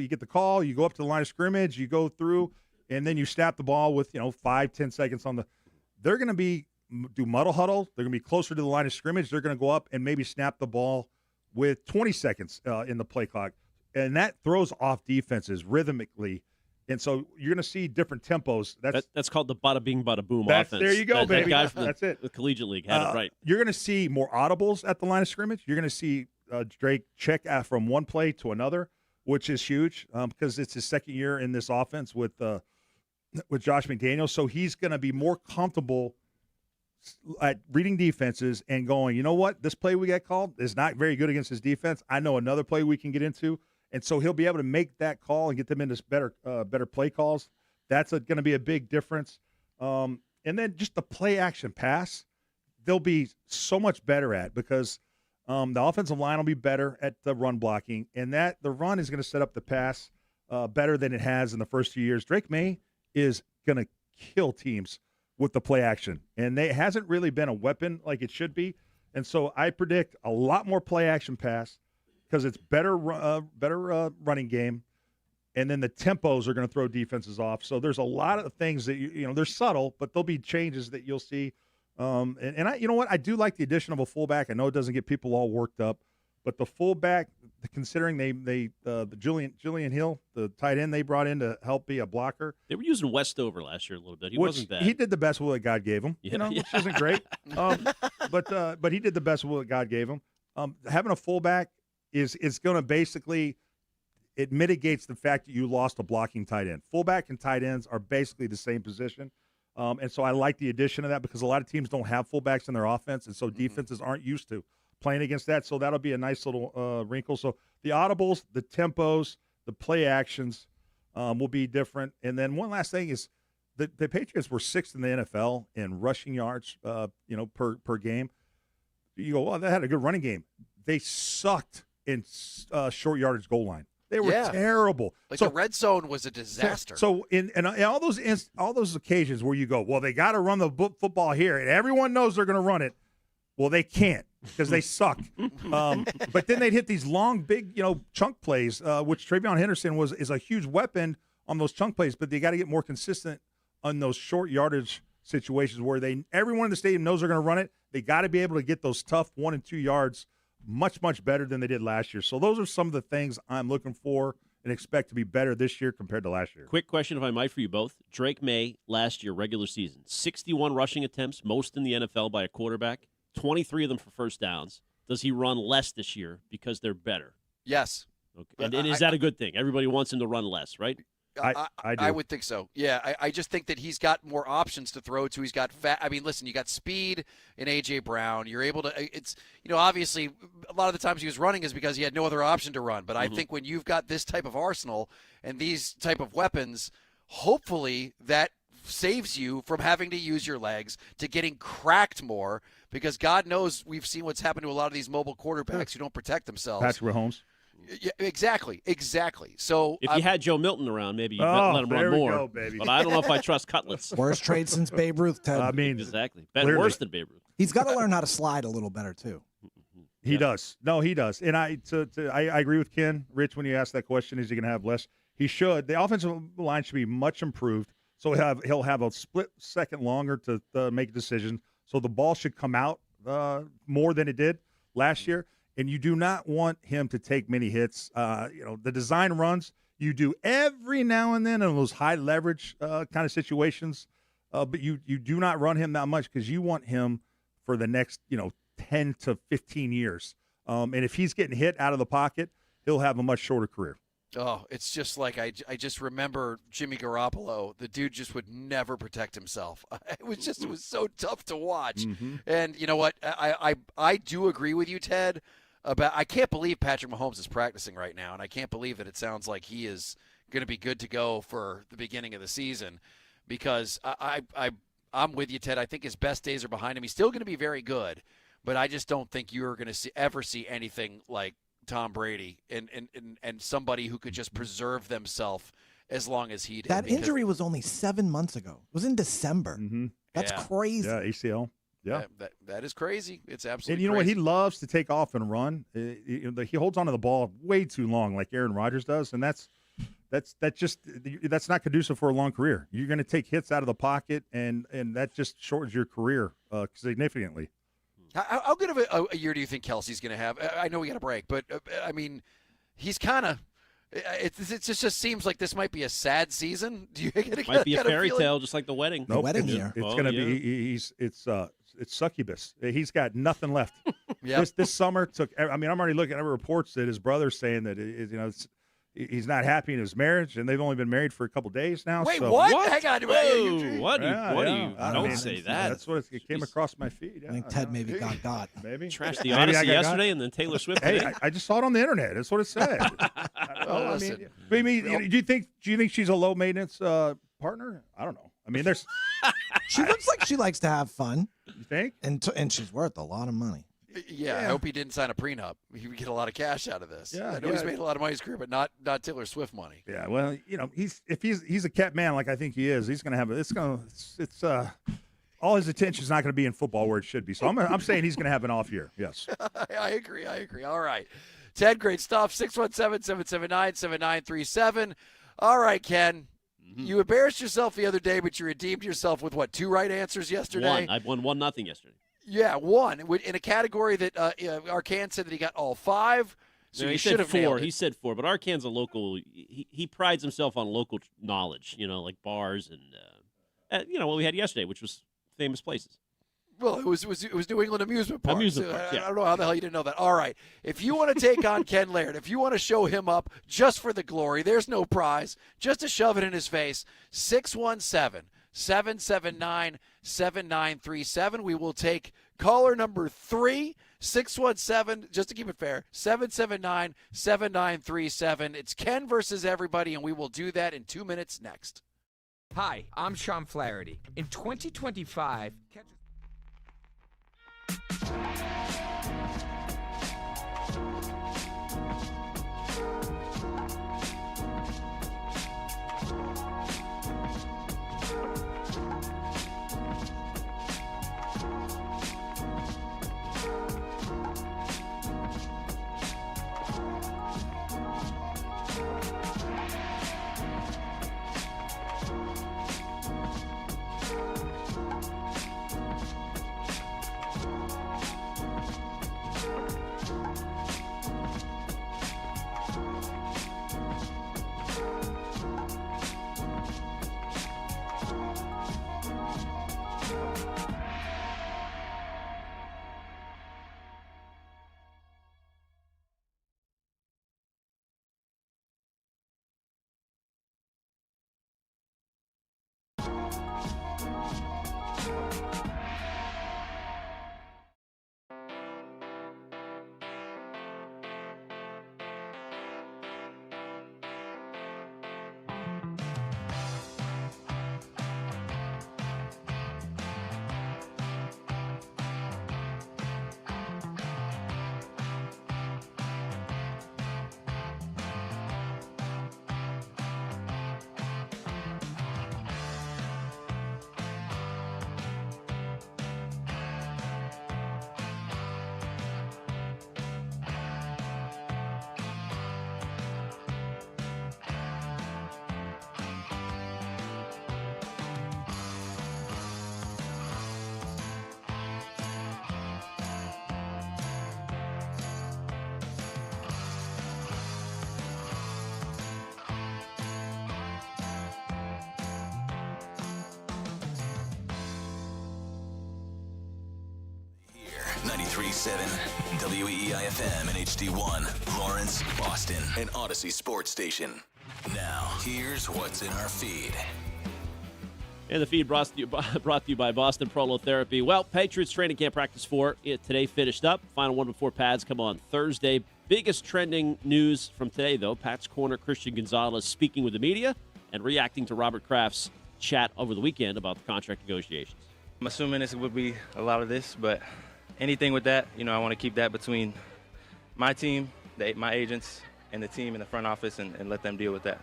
get the call, you go up to the line of scrimmage, you go through. And then you snap the ball with 5-10 seconds on the. They're going to do muddle huddle. They're going to be closer to the line of scrimmage. They're going to go up and maybe snap the ball with 20 seconds in the play clock, and that throws off defenses rhythmically. And so you're going to see different tempos. That's called the bada bing bada boom offense. There you go, baby. That's it. The collegiate league had it right. You're going to see more audibles at the line of scrimmage. You're going to see Drake check from one play to another, which is huge because it's his second year in this offense with Josh McDaniels, so he's going to be more comfortable at reading defenses and going, you know what, this play we got called is not very good against his defense. I know another play we can get into, and so he'll be able to make that call and get them into better play calls. That's going to be a big difference. And then just the play action pass, they'll be so much better at because the offensive line will be better at the run blocking, and that the run is going to set up the pass better than it has in the first few years. Drake May is going to kill teams with the play action, and it hasn't really been a weapon like it should be. And so I predict a lot more play action pass because it's better running game, and then the tempos are going to throw defenses off. So there's a lot of things that they're subtle, but there'll be changes that you'll see. And I, I do like the addition of a fullback. I know it doesn't get people all worked up, but the fullback, considering the Julian Hill, the tight end they brought in to help be a blocker. They were using Westover last year a little bit. He wasn't bad. He did the best with what God gave him, which isn't great. But he did the best with what God gave him. Having a fullback is going to basically, it mitigates the fact that you lost a blocking tight end. Fullback and tight ends are basically the same position. And so I like the addition of that because a lot of teams don't have fullbacks in their offense, and so defenses aren't used to playing against that. So that'll be a nice little wrinkle. So the audibles, the tempos, the play actions will be different. And then one last thing is the Patriots were 6th in the NFL in rushing yards, per game. You go, well, they had a good running game. They sucked in short yardage goal line. They were terrible. The red zone was a disaster. So in all those occasions where you go, well, they got to run the football here, and everyone knows they're going to run it. Well, they can't because they suck. But then they'd hit these long, big, chunk plays, which Travion Henderson is a huge weapon on those chunk plays. But they got to get more consistent on those short yardage situations where everyone in the stadium knows they're going to run it. They got to be able to get those tough 1 and 2 yards much, much better than they did last year. So those are some of the things I'm looking for and expect to be better this year compared to last year. Quick question, if I might, for you both. Drake May, last year, regular season, 61 rushing attempts, most in the NFL by a quarterback, 23 of them for first downs. Does he run less this year because they're better? Yes. Okay. And is that a good thing? Everybody wants him to run less, right? I do. I would think so. Yeah, I just think that he's got more options to throw to. He's got listen, you got speed in A.J. Brown. You're able to it's obviously a lot of the times he was running is because he had no other option to run. But I think when you've got this type of arsenal and these type of weapons, hopefully that saves you from having to use your legs, to getting cracked more, because God knows we've seen what's happened to a lot of these mobile quarterbacks who don't protect themselves. Patrick Mahomes. Yeah, exactly. So if you had Joe Milton around, maybe you'd let him run more. Go, baby. But I don't know if I trust Cutlets. Worst trade since Babe Ruth, Ted. I mean, exactly. Worse than Babe Ruth. He's got to learn how to slide a little better too. He does. No, he does. And I agree with Ken, Rich, when you ask that question, is he going to have less? He should. The offensive line should be much improved. So he'll have a split second longer to make a decision. So the ball should come out more than it did last year. And you do not want him to take many hits. The design runs you do every now and then in those high leverage kind of situations, but you do not run him that much because you want him for the next 10 to 15 years. And if he's getting hit out of the pocket, he'll have a much shorter career. Oh, it's just like I just remember Jimmy Garoppolo. The dude just would never protect himself. It was so tough to watch. Mm-hmm. And you know what? I do agree with you, Ted. I can't believe Patrick Mahomes is practicing right now, and I can't believe that it sounds like he is going to be good to go for the beginning of the season, because I'm with you, Ted. I think his best days are behind him. He's still going to be very good, but I just don't think you're going to ever see anything like Tom Brady and somebody who could just preserve themselves as long as he did. That injury was only 7 months ago. It was in December. Mm-hmm. That's crazy. Yeah, ACL. Yeah, that is crazy. It's absolutely. And you know crazy. what? He loves to take off and run. He holds onto the ball way too long, like Aaron Rodgers does, and that's not conducive for a long career. You're going to take hits out of the pocket, and that just shortens your career significantly. How good of a year do you think Kelsey's going to have? I know we got a break, but I mean, he's kind of. It just seems like this might be a sad season. Do you might be a fairy tale, just like the wedding? Nope, the wedding year. It's going to be. It's succubus. He's got nothing left. Yep. This summer took. I mean, I'm already looking at reports that his brother's saying that he's not happy in his marriage, and they've only been married for a couple days now. Wait, so. what? Hang on. What do you? Don't say that. That's what it came across my feed. Yeah, I think Ted maybe got. Maybe trashed the Odyssey yesterday, and then Taylor Swift. Hey, I just saw it on the internet. That's what it said. Do you think she's a low maintenance partner? I don't know. I mean, there's. She looks like she likes to have fun. You think? And she's worth a lot of money. Yeah, I hope he didn't sign a prenup. He would get a lot of cash out of this. Yeah, I know he's made a lot of money in his career, but not Taylor Swift money. Yeah, well, he's a kept man like I think he is. He's going to have all his attention's not going to be in football where it should be. So I'm saying he's going to have an off year. Yes. I agree. All right. Ted, great stuff. 617-779-7937. All right, Ken. You embarrassed yourself the other day, but you redeemed yourself with, what, 2 right answers yesterday? I won 1-0 yesterday. Yeah, 1. In a category that Arcan said that he got all 5. So no, you should have 4. nailed it. He said 4, but Arcan's a local. He prides himself on local knowledge, like bars and, what we had yesterday, which was famous places. Well, it was New England amusement parks. Amusement parks, yeah. I don't know how the hell you didn't know that. All right. If you want to take on Ken Laird, if you want to show him up just for the glory, there's no prize, just to shove it in his face, 617-779-7937. We will take caller number 3, 617, just to keep it fair, 779-7937. It's Ken versus everybody, and we will do that in 2 minutes next. Hi, I'm Sean Flaherty. In 2025, 97.7 WEEI-FM and HD1, Lawrence, Boston, and Odyssey Sports Station. Now, here's what's in our feed. And the feed brought to you by Boston Prolotherapy. Well, Patriots training camp practice 4 today finished up. Final one before pads come on Thursday. Biggest trending news from today, though, Pat's corner Christian Gonzalez speaking with the media and reacting to Robert Kraft's chat over the weekend about the contract negotiations. I'm assuming this would be a lot of this, but anything with that, I want to keep that between my team, my agents, and the team in the front office and let them deal with that.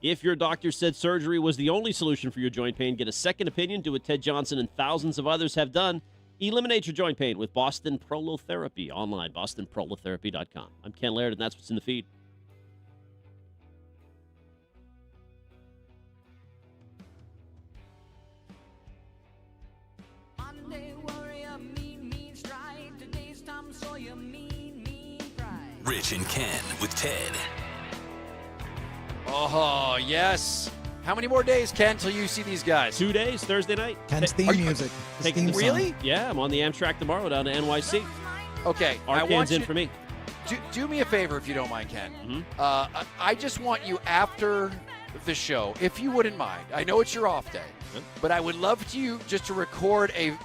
If your doctor said surgery was the only solution for your joint pain, get a second opinion. Do what Ted Johnson and thousands of others have done. Eliminate your joint pain with Boston Prolotherapy. Online, bostonprolotherapy.com. I'm Ken Laird, and that's what's in the feed. Rich and Ken with Ted. Oh, yes. How many more days, Ken, till you see these guys? 2 days, Thursday night. Ken's theme music. His theme song. Really? Yeah, I'm on the Amtrak tomorrow down to NYC. Okay. Arcan's in for me. Do me a favor, if you don't mind, Ken. Mm-hmm. I just want you after the show, if you wouldn't mind. I know it's your off day, but I would love you just to record a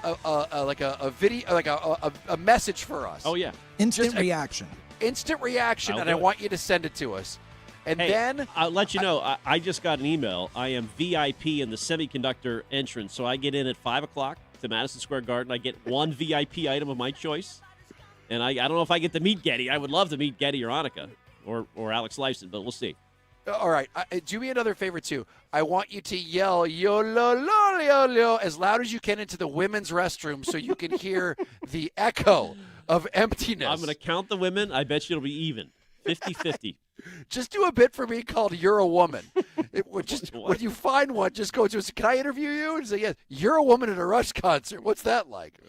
video, like a message for us. Oh yeah, instant reaction. Instant reaction, and I want you to send it to us. And then I'll let you know, I just got an email. I am VIP in the semiconductor entrance, so I get in at 5 o'clock to Madison Square Garden. I get one VIP item of my choice, and I don't know if I get to meet Getty. I would love to meet Getty or Annika or Alex Lifeson, but we'll see. All right, do me another favor too. I want you to yell "yo lo lo yo lo" as loud as you can into the women's restroom, so you can hear the echo of emptiness. I'm going to count the women. I bet you it'll be even, 50-50. Just do a bit for me called "You're a Woman." When you find one, just go to us. Can I interview you? And say, yes, you're a woman at a Rush concert. What's that like?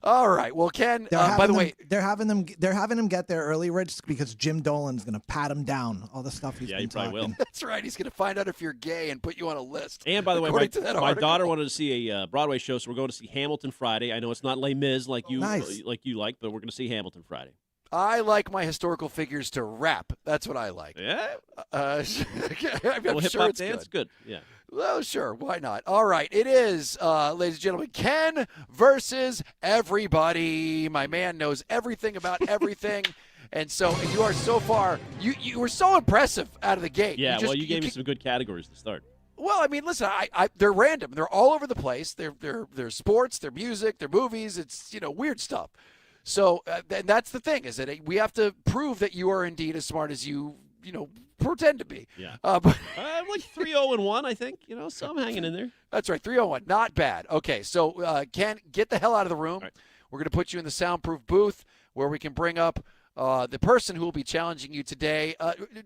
All right. Well, Ken. By the way, they're having him get there early, Rich, because Jim Dolan's going to pat him down. All the stuff he's been he probably talking. will. That's right. He's going to find out if you're gay and put you on a list. And by the way, my article. daughter wanted to see a Broadway show, so we're going to see Hamilton Friday. I know it's not Les Mis like you like, but we're going to see Hamilton Friday. I like my historical figures to rap. That's what I like. Yeah. I'm Hip-hop sure it's dance, good. Yeah. Well, sure. Why not? All right. It is, ladies and gentlemen, Ken versus everybody. My man knows everything about everything. And so you are so far, you were so impressive out of the gate. Yeah, you gave me some good categories to start. Well, I mean, listen, they're random. They're all over the place. They're sports, they're music, they're movies. It's, weird stuff. So and that's the thing, is that we have to prove that you are indeed as smart as you pretend to be. Yeah. But I'm like 3-0-1, I think. So I'm hanging in there. That's right, 3-0-1. Not bad. Okay, so Ken, get the hell out of the room. Right. We're going to put you in the soundproof booth where we can bring up the person who will be challenging you today.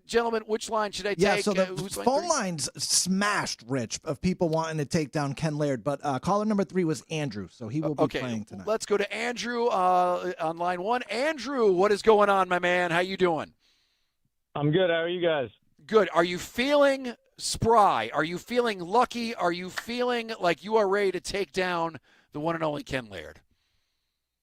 Gentlemen, which line should I take? Yeah, so the phone line's smashed, Rich, of people wanting to take down Ken Laird. But caller number 3 was Andrew, so he will be playing tonight. Let's go to Andrew on line 1. Andrew, what is going on, my man? How you doing? I'm good. How are you guys? Good. Are you feeling spry? Are you feeling lucky? Are you feeling like you are ready to take down the one and only Ken Laird?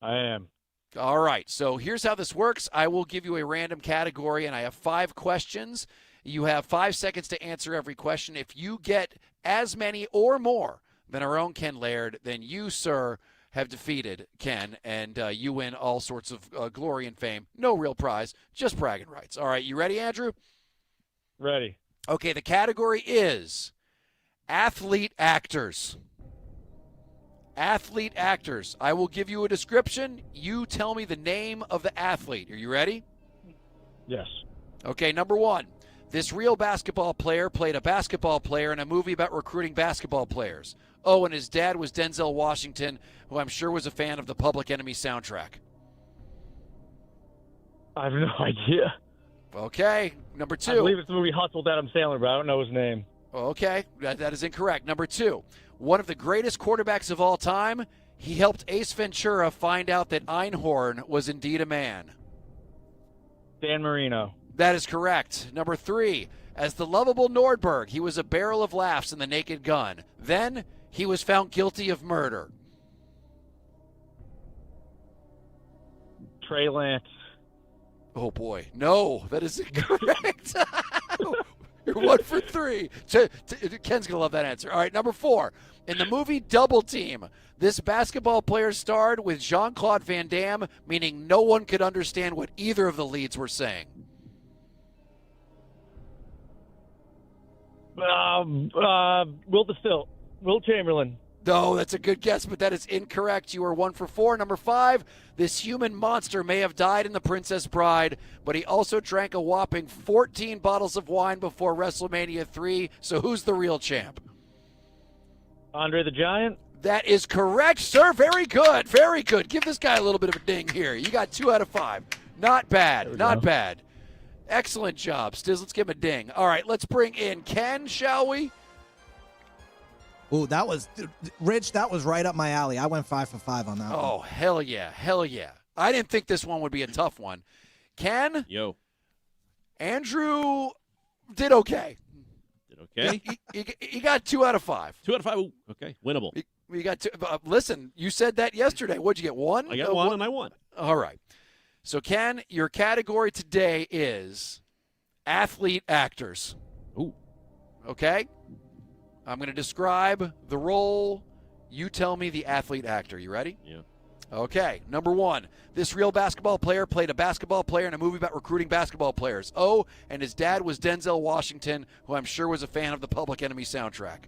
I am. All right, so here's how this works. I will give you a random category, and I have 5 questions. You have 5 seconds to answer every question. If you get as many or more than our own Ken Laird, then you, sir, have defeated Ken, and you win all sorts of glory and fame. No real prize, just bragging rights. All right, you ready, Andrew? Ready. Okay, the category is athlete actors. Athlete actors. I will give you a description. You tell me the name of the athlete. Are you ready? Yes. Okay, number 1. This real basketball player played a basketball player in a movie about recruiting basketball players. Oh, and his dad was Denzel Washington, who I'm sure was a fan of the Public Enemy soundtrack. I have no idea. Okay, number 2. I believe it's the movie Hustle with Adam Sandler, but I don't know his name. Okay, that is incorrect. Number 2. One of the greatest quarterbacks of all time, he helped Ace Ventura find out that Einhorn was indeed a man. Dan Marino. That is correct. Number 3. As the lovable Nordberg, he was a barrel of laughs in The Naked Gun. Then he was found guilty of murder. Trey Lance. Oh, boy. No, that is incorrect. You're 1 for 3. Ken's going to love that answer. All right, number 4. In the movie Double Team, this basketball player starred with Jean-Claude Van Damme, meaning no one could understand what either of the leads were saying. Will Chamberlain. No, that's a good guess, but that is incorrect. You are 1 for 4. Number 5, this human monster may have died in The Princess Bride, but he also drank a whopping 14 bottles of wine before WrestleMania 3. So who's the real champ? Andre the Giant. That is correct, sir. Very good. Very good. Give this guy a little bit of a ding here. You got 2 out of 5. Not bad. Not bad. Excellent job, Stiz. Let's give him a ding. All right, let's bring in Ken, shall we? Ooh, that was Rich. That was right up my alley. I went 5 for 5 on that one. Oh, hell yeah. Hell yeah. I didn't think this one would be a tough one. Ken? Yo. Andrew did okay. Okay. He got 2 out of 5. 2 out of 5. Ooh, okay. Winnable. We got 2. Listen, you said that yesterday. What'd you get? 1? I got 1 and I won. All right. So, Ken, your category today is athlete actors. Ooh. Okay? I'm going to describe the role. You tell me the athlete actor. You ready? Yeah. Okay. Number 1. This real basketball player played a basketball player in a movie about recruiting basketball players. Oh, and his dad was Denzel Washington, who I'm sure was a fan of the Public Enemy soundtrack.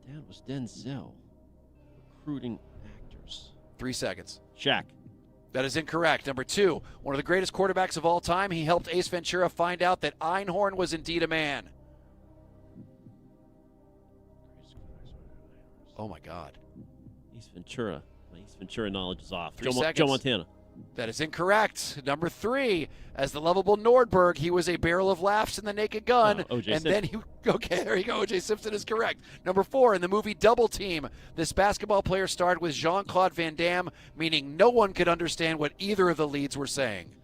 Dad was Denzel. Recruiting actors. 3 seconds. Shaq. That is incorrect. Number 2, one of the greatest quarterbacks of all time. He helped Ace Ventura find out that Einhorn was indeed a man. Oh, my God. Ace Ventura. My Ace Ventura knowledge is off. 3 seconds. Joe Montana. That is incorrect. Number 3, as the lovable Nordberg, he was a barrel of laughs in The Naked Gun. O.J. And Simpson. then he. Okay, there you go. O.J. Simpson is correct. Number 4, in the movie Double Team, this basketball player starred with Jean-Claude Van Damme, meaning no one could understand what either of the leads were saying.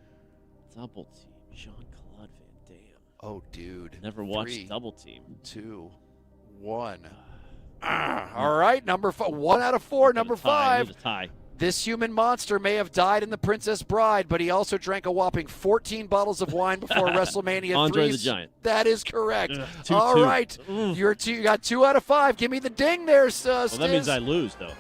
Double Team. Jean-Claude Van Damme. Oh, dude. Never watched 3, Double Team. 2, 1. All right, number 4. 1 out of 4. Number 5. Tie. This human monster may have died in The Princess Bride, but he also drank a whopping 14 bottles of wine before WrestleMania 3. Andre the Giant. That is correct. 2-2. All right. You got 2 out of 5. Give me the ding there, Stiz. Well, that means I lose, though.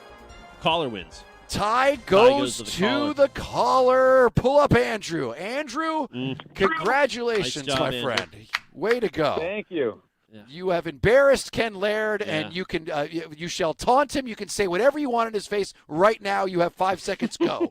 Caller wins. Tie goes to the caller. Pull up Andrew. Andrew, congratulations, nice job, my friend. Way to go. Thank you. Yeah. You have embarrassed Ken Laird, and you can you shall taunt him. You can say whatever you want in his face right now. You have 5 seconds. Go.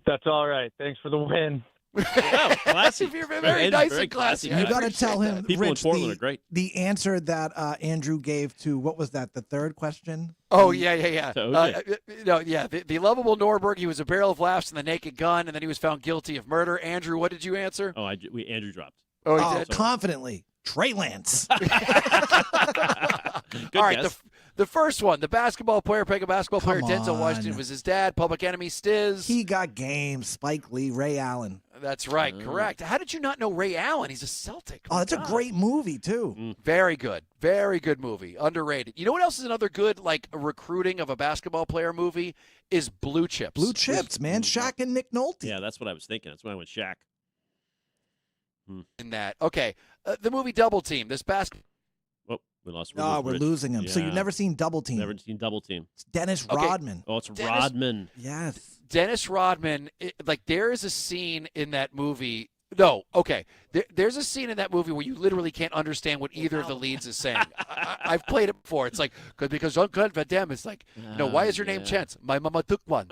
That's all right. Thanks for the win. Oh, classy. You're very nice and classy. You got to tell him, People Rich, in Portland are great. the answer that Andrew gave to, what was that, the third question? Oh, yeah. To The lovable Nordberg, he was a barrel of laughs in The Naked Gun, and then he was found guilty of murder. Andrew, what did you answer? Oh, Andrew dropped. Oh, he did? Confidently. Trey Lance. All right, the first one, the basketball player playing a basketball player, Denzel Washington, was his dad, Public Enemy, Stiz. He got game. Spike Lee, Ray Allen. That's right, correct. How did you not know Ray Allen? He's a Celtic. Oh, that's a great movie, too. Very good. Very good movie. Underrated. You know what else is another good, like, recruiting of a basketball player movie? Is Blue Chips. Blue Chips, man. Shaq and Nick Nolte. Yeah, that's what I was thinking. That's why I went Shaq. In that. Okay. The movie Double Team. This basketball. Oh, we lost. We're losing him. Yeah. So you've never seen Double Team. Never seen Double Team. It's Dennis Rodman. Oh, it's Rodman. Yes. Dennis Rodman. There is a scene in that movie. No, okay. There's a scene in that movie where you literally can't understand what either of the leads is saying. I've played it before. It's like, because Jean-Claude Van Damme is like, why is your name Chance? My mama took one.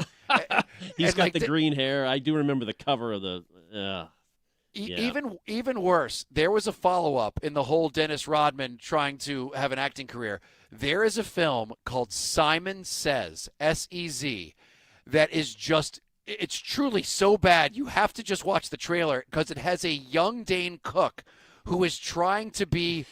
He's got the green hair. I do remember the cover of the. Even worse, there was a follow-up in the whole Dennis Rodman trying to have an acting career. There is a film called Simon Says, S-E-Z, that is just, it's truly so bad. You have to just watch the trailer because it has a young Dane Cook who is trying to be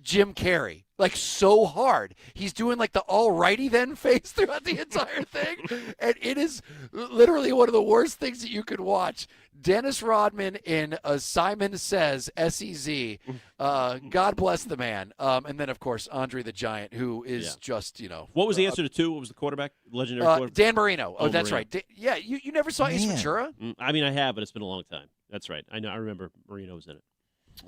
Jim Carrey, like so hard. He's doing like the alrighty then face throughout the entire thing. And it is literally one of the worst things that you could watch. Dennis Rodman in Simon Says, S-E-Z. God bless the man. And then, of course, Andre the Giant, who is just, What was the answer to 2? What was the quarterback? Legendary quarterback? Dan Marino. Oh, that's Marino. right. You never saw Ace Ventura? I mean, I have, but it's been a long time. That's right. I know. I remember Marino was in it.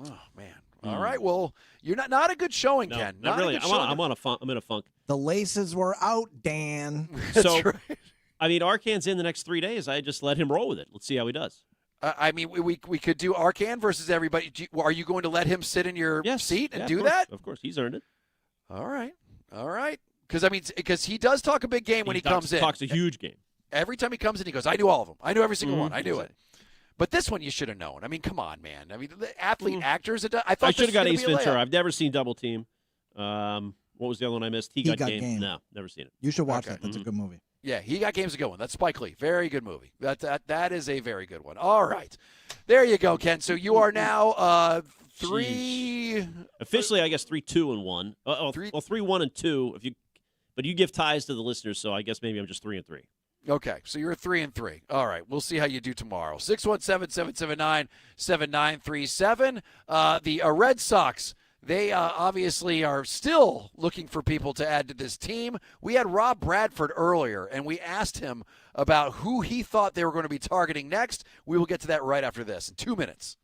Oh, man. All right. Well, you're not a good showing, No, Ken. not really. A good showing. I'm in a funk. The laces were out, Dan. So, I mean, Arcan's in the next 3 days. I just let him roll with it. Let's see how he does. I mean, we could do Arcan versus everybody. Are you going to let him sit in your seat and do that? Of course. He's earned it. All right. Because he does talk a big game when he comes in. He talks a huge game. Every time he comes in, he goes, I knew all of them. I knew every single one. I knew it. But this one you should have known. I mean, come on, man. I mean, the athlete actors. I should have got Ace Ventura. I've never seen Double Team. What was the other one I missed? He got game. No, never seen it. You should watch that. That's a good movie. Yeah, He Got Game's a good one. That's Spike Lee. Very good movie. That is a very good one. All right. There you go, Ken. So you are now 3 officially, I guess 3-2-1. 3-1-2 but you give ties to the listeners, so I guess maybe I'm just 3-3. Okay, so you're 3-3. All right, we'll see how you do tomorrow. 617-779-7937. The Red Sox, they obviously are still looking for people to add to this team. We had Rob Bradford earlier, and we asked him about who he thought they were going to be targeting next. We will get to that right after this in 2 minutes.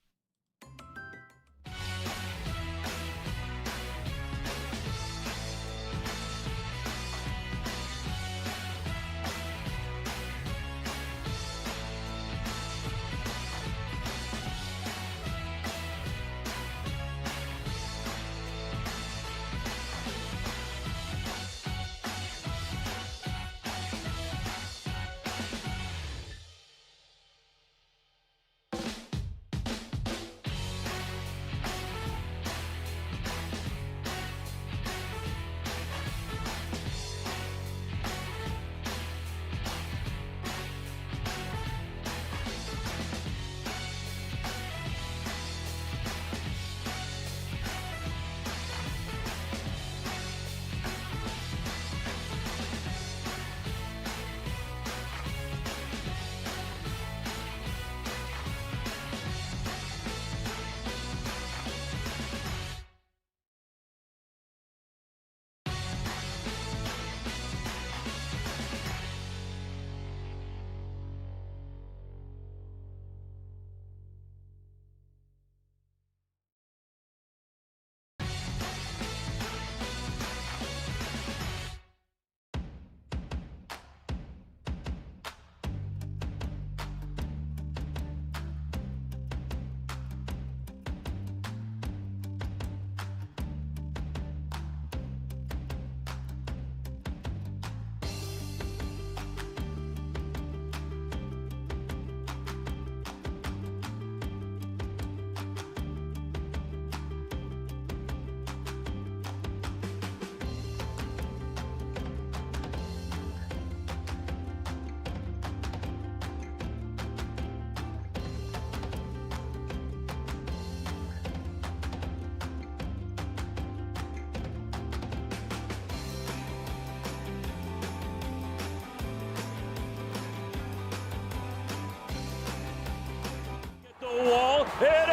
Wall. It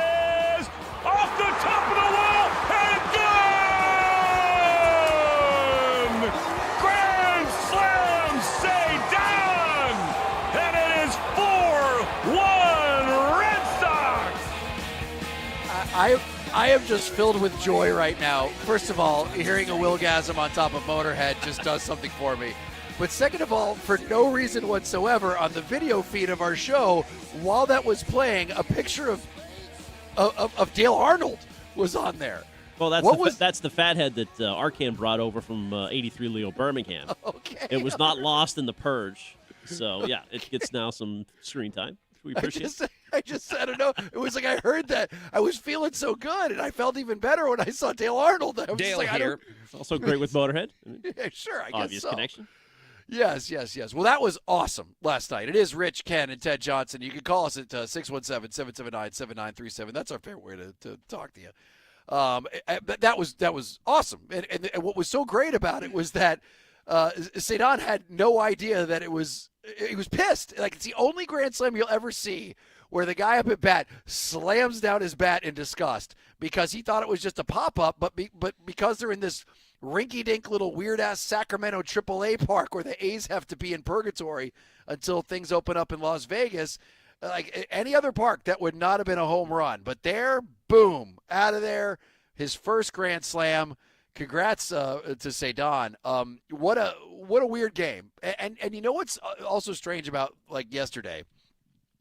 is off the top of the wall and gone! Grand Slam, say down! And it is 4-1 Red Sox! I am just filled with joy right now. First of all, hearing a Willgasm on top of Motorhead just does something for me. But second of all, for no reason whatsoever, on the video feed of our show, while that was playing, a picture of Dale Arnold was on there. Well, that's the fathead that Arcan brought over from 83 Leo Birmingham. Okay. It was not lost in the purge. So, yeah, it gets now some screen time. We appreciate it. I don't know. It was like I heard that. I was feeling so good, and I felt even better when I saw Dale Arnold. I was Dale just like, here. Also great with Motorhead. Yeah, sure, I guess Obvious so. connection. Yes. Well, that was awesome last night. It is Rich, Ken, and Ted Johnson. You can call us at 617-779-7937. That's our favorite way to talk to you. That was awesome. And what was so great about it was that Cedon had no idea that he was pissed. Like, it's the only Grand Slam you'll ever see where the guy up at bat slams down his bat in disgust because he thought it was just a pop-up, but because they're in this rinky-dink little weird-ass Sacramento AAA park where the A's have to be in purgatory until things open up in Las Vegas, like any other park, that would not have been a home run. But there, boom, out of there, his first Grand Slam. Congrats to Cedon. What a weird game. And you know what's also strange about like yesterday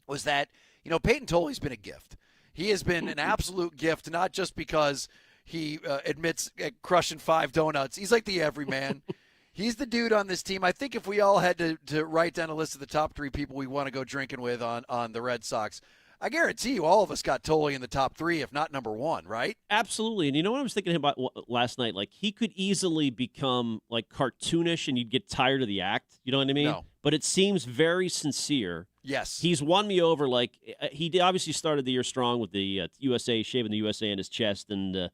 was that, you know, Peyton Toley's been a gift. He has been an absolute gift, not just because he admits crushing 5 donuts. He's like the everyman. He's the dude on this team. I think if we all had to write down a list of the top 3 people we want to go drinking with on the Red Sox, I guarantee you all of us got Toley in the top 3, if not number 1, right? Absolutely. And you know what I was thinking about last night? Like, he could easily become, like, cartoonish and you'd get tired of the act. You know what I mean? No. But it seems very sincere. Yes. He's won me over. Like, he obviously started the year strong with the USA, shaving the USA in his chest and,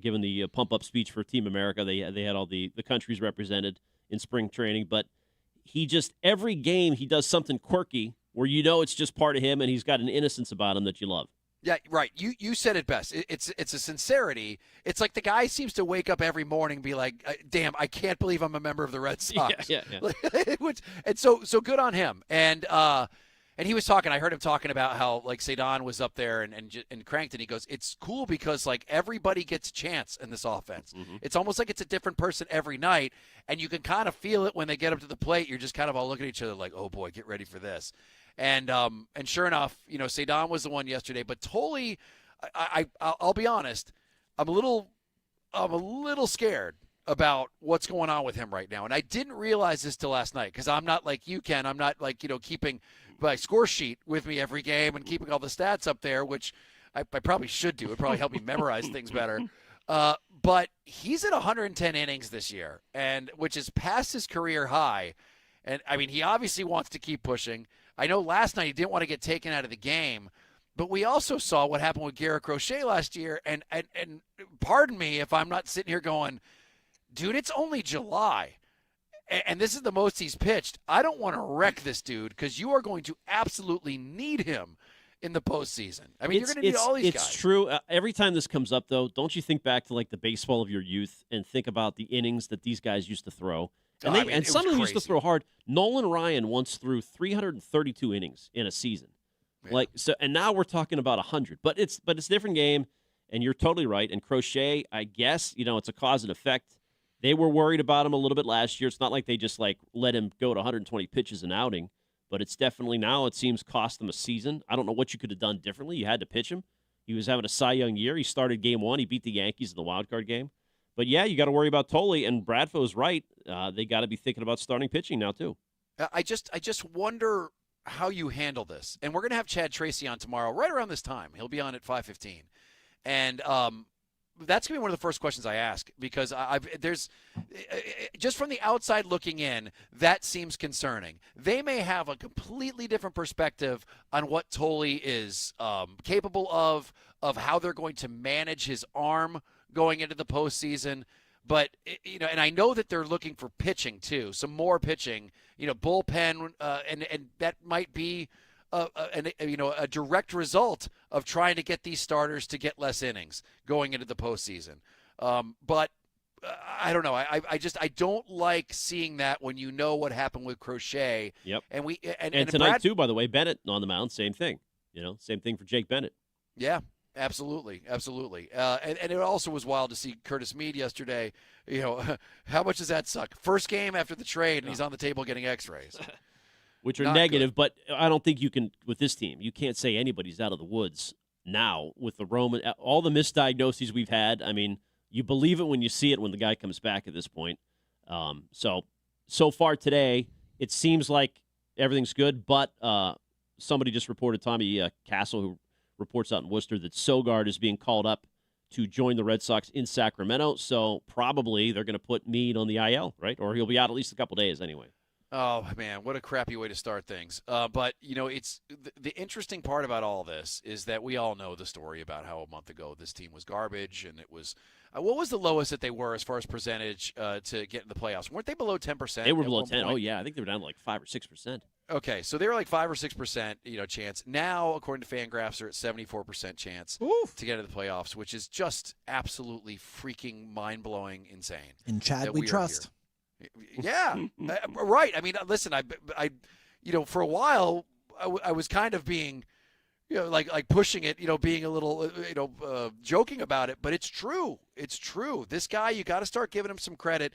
giving the pump-up speech for Team America. They had all the countries represented in spring training. But he just, every game, he does something quirky where you know it's just part of him and he's got an innocence about him that you love. Yeah, right. You said it best. It's a sincerity. It's like the guy seems to wake up every morning and be like, damn, I can't believe I'm a member of the Red Sox. Yeah. And so good on him. And he was talking, I heard him talking about how, like, Cedon was up there and cranked, and he goes, it's cool because, like, everybody gets a chance in this offense. Mm-hmm. It's almost like it's a different person every night, and you can kind of feel it when they get up to the plate. You're just kind of all looking at each other like, oh, boy, get ready for this. And sure enough, you know, Cedon was the one yesterday. But Toley, I'll be honest, I'm a little scared about what's going on with him right now. And I didn't realize this till last night because I'm not like you, Ken. I'm not like, keeping my score sheet with me every game and keeping all the stats up there, which I probably should do. It would probably help me memorize things better. But he's at 110 innings this year, and which is past his career high. And, I mean, he obviously wants to keep pushing. I know last night he didn't want to get taken out of the game, but we also saw what happened with Garrett Crochet last year. And pardon me if I'm not sitting here going, dude, it's only July, and this is the most he's pitched. I don't want to wreck this dude because you are going to absolutely need him in the postseason. I mean, you're going to need all these guys. It's true. Every time this comes up, though, don't you think back to, like, the baseball of your youth and think about the innings that these guys used to throw? And some of them used to throw hard. Nolan Ryan once threw 332 innings in a season. Yeah. And now we're talking about 100. But it's a different game, and you're totally right. And Crochet, I guess, it's a cause and effect. They were worried about him a little bit last year. It's not like they just let him go to 120 pitches an outing, but it's definitely now it seems cost them a season. I don't know what you could have done differently. You had to pitch him. He was having a Cy Young year. He started game 1. He beat the Yankees in the wild card game. But, yeah, you got to worry about Toley, and Bradfo's right. They got to be thinking about starting pitching now, too. I just wonder how you handle this. And we're going to have Chad Tracy on tomorrow right around this time. He'll be on at 5:15. And that's going to be one of the first questions I ask because there's just from the outside looking in, that seems concerning. They may have a completely different perspective on what Toley is capable of how they're going to manage his arm going into the postseason. But, and I know that they're looking for pitching too, some more pitching, bullpen, and that might be a direct result of trying to get these starters to get less innings going into the postseason. But I don't know. I don't like seeing that when you know what happened with Crochet. Yep. And tonight too, by the way, Bennett on the mound, same thing. Same thing for Jake Bennett. Yeah. Absolutely. And it also was wild to see Curtis Meade yesterday. How much does that suck? First game after the trade, and he's on the table getting x-rays. Which are negative, but I don't think you can, with this team, you can't say anybody's out of the woods now with the Roman, all the misdiagnoses we've had. I mean, you believe it when you see it when the guy comes back at this point. So far today, it seems like everything's good, but somebody just reported, Tommy Castle, who reports out in Worcester, that Sogard is being called up to join the Red Sox in Sacramento. So probably they're going to put Meade on the IL, right? Or he'll be out at least a couple days anyway. Oh, man, what a crappy way to start things. But, it's the interesting part about all this is that we all know the story about how a month ago this team was garbage, and it was what was the lowest that they were as far as percentage to get in the playoffs? Weren't they below 10%? They were below 10. Oh, yeah. I think they were down to like 5 or 6%. Okay, so they were like 5 or 6%, chance. Now, according to FanGraphs, they're at 74% chance to get into the playoffs, which is just absolutely freaking mind-blowing insane. In Chad, we trust. Yeah, right. I mean, listen, I for a while, I was kind of being, like pushing it, being a little, joking about it. But it's true. It's true. This guy, you got to start giving him some credit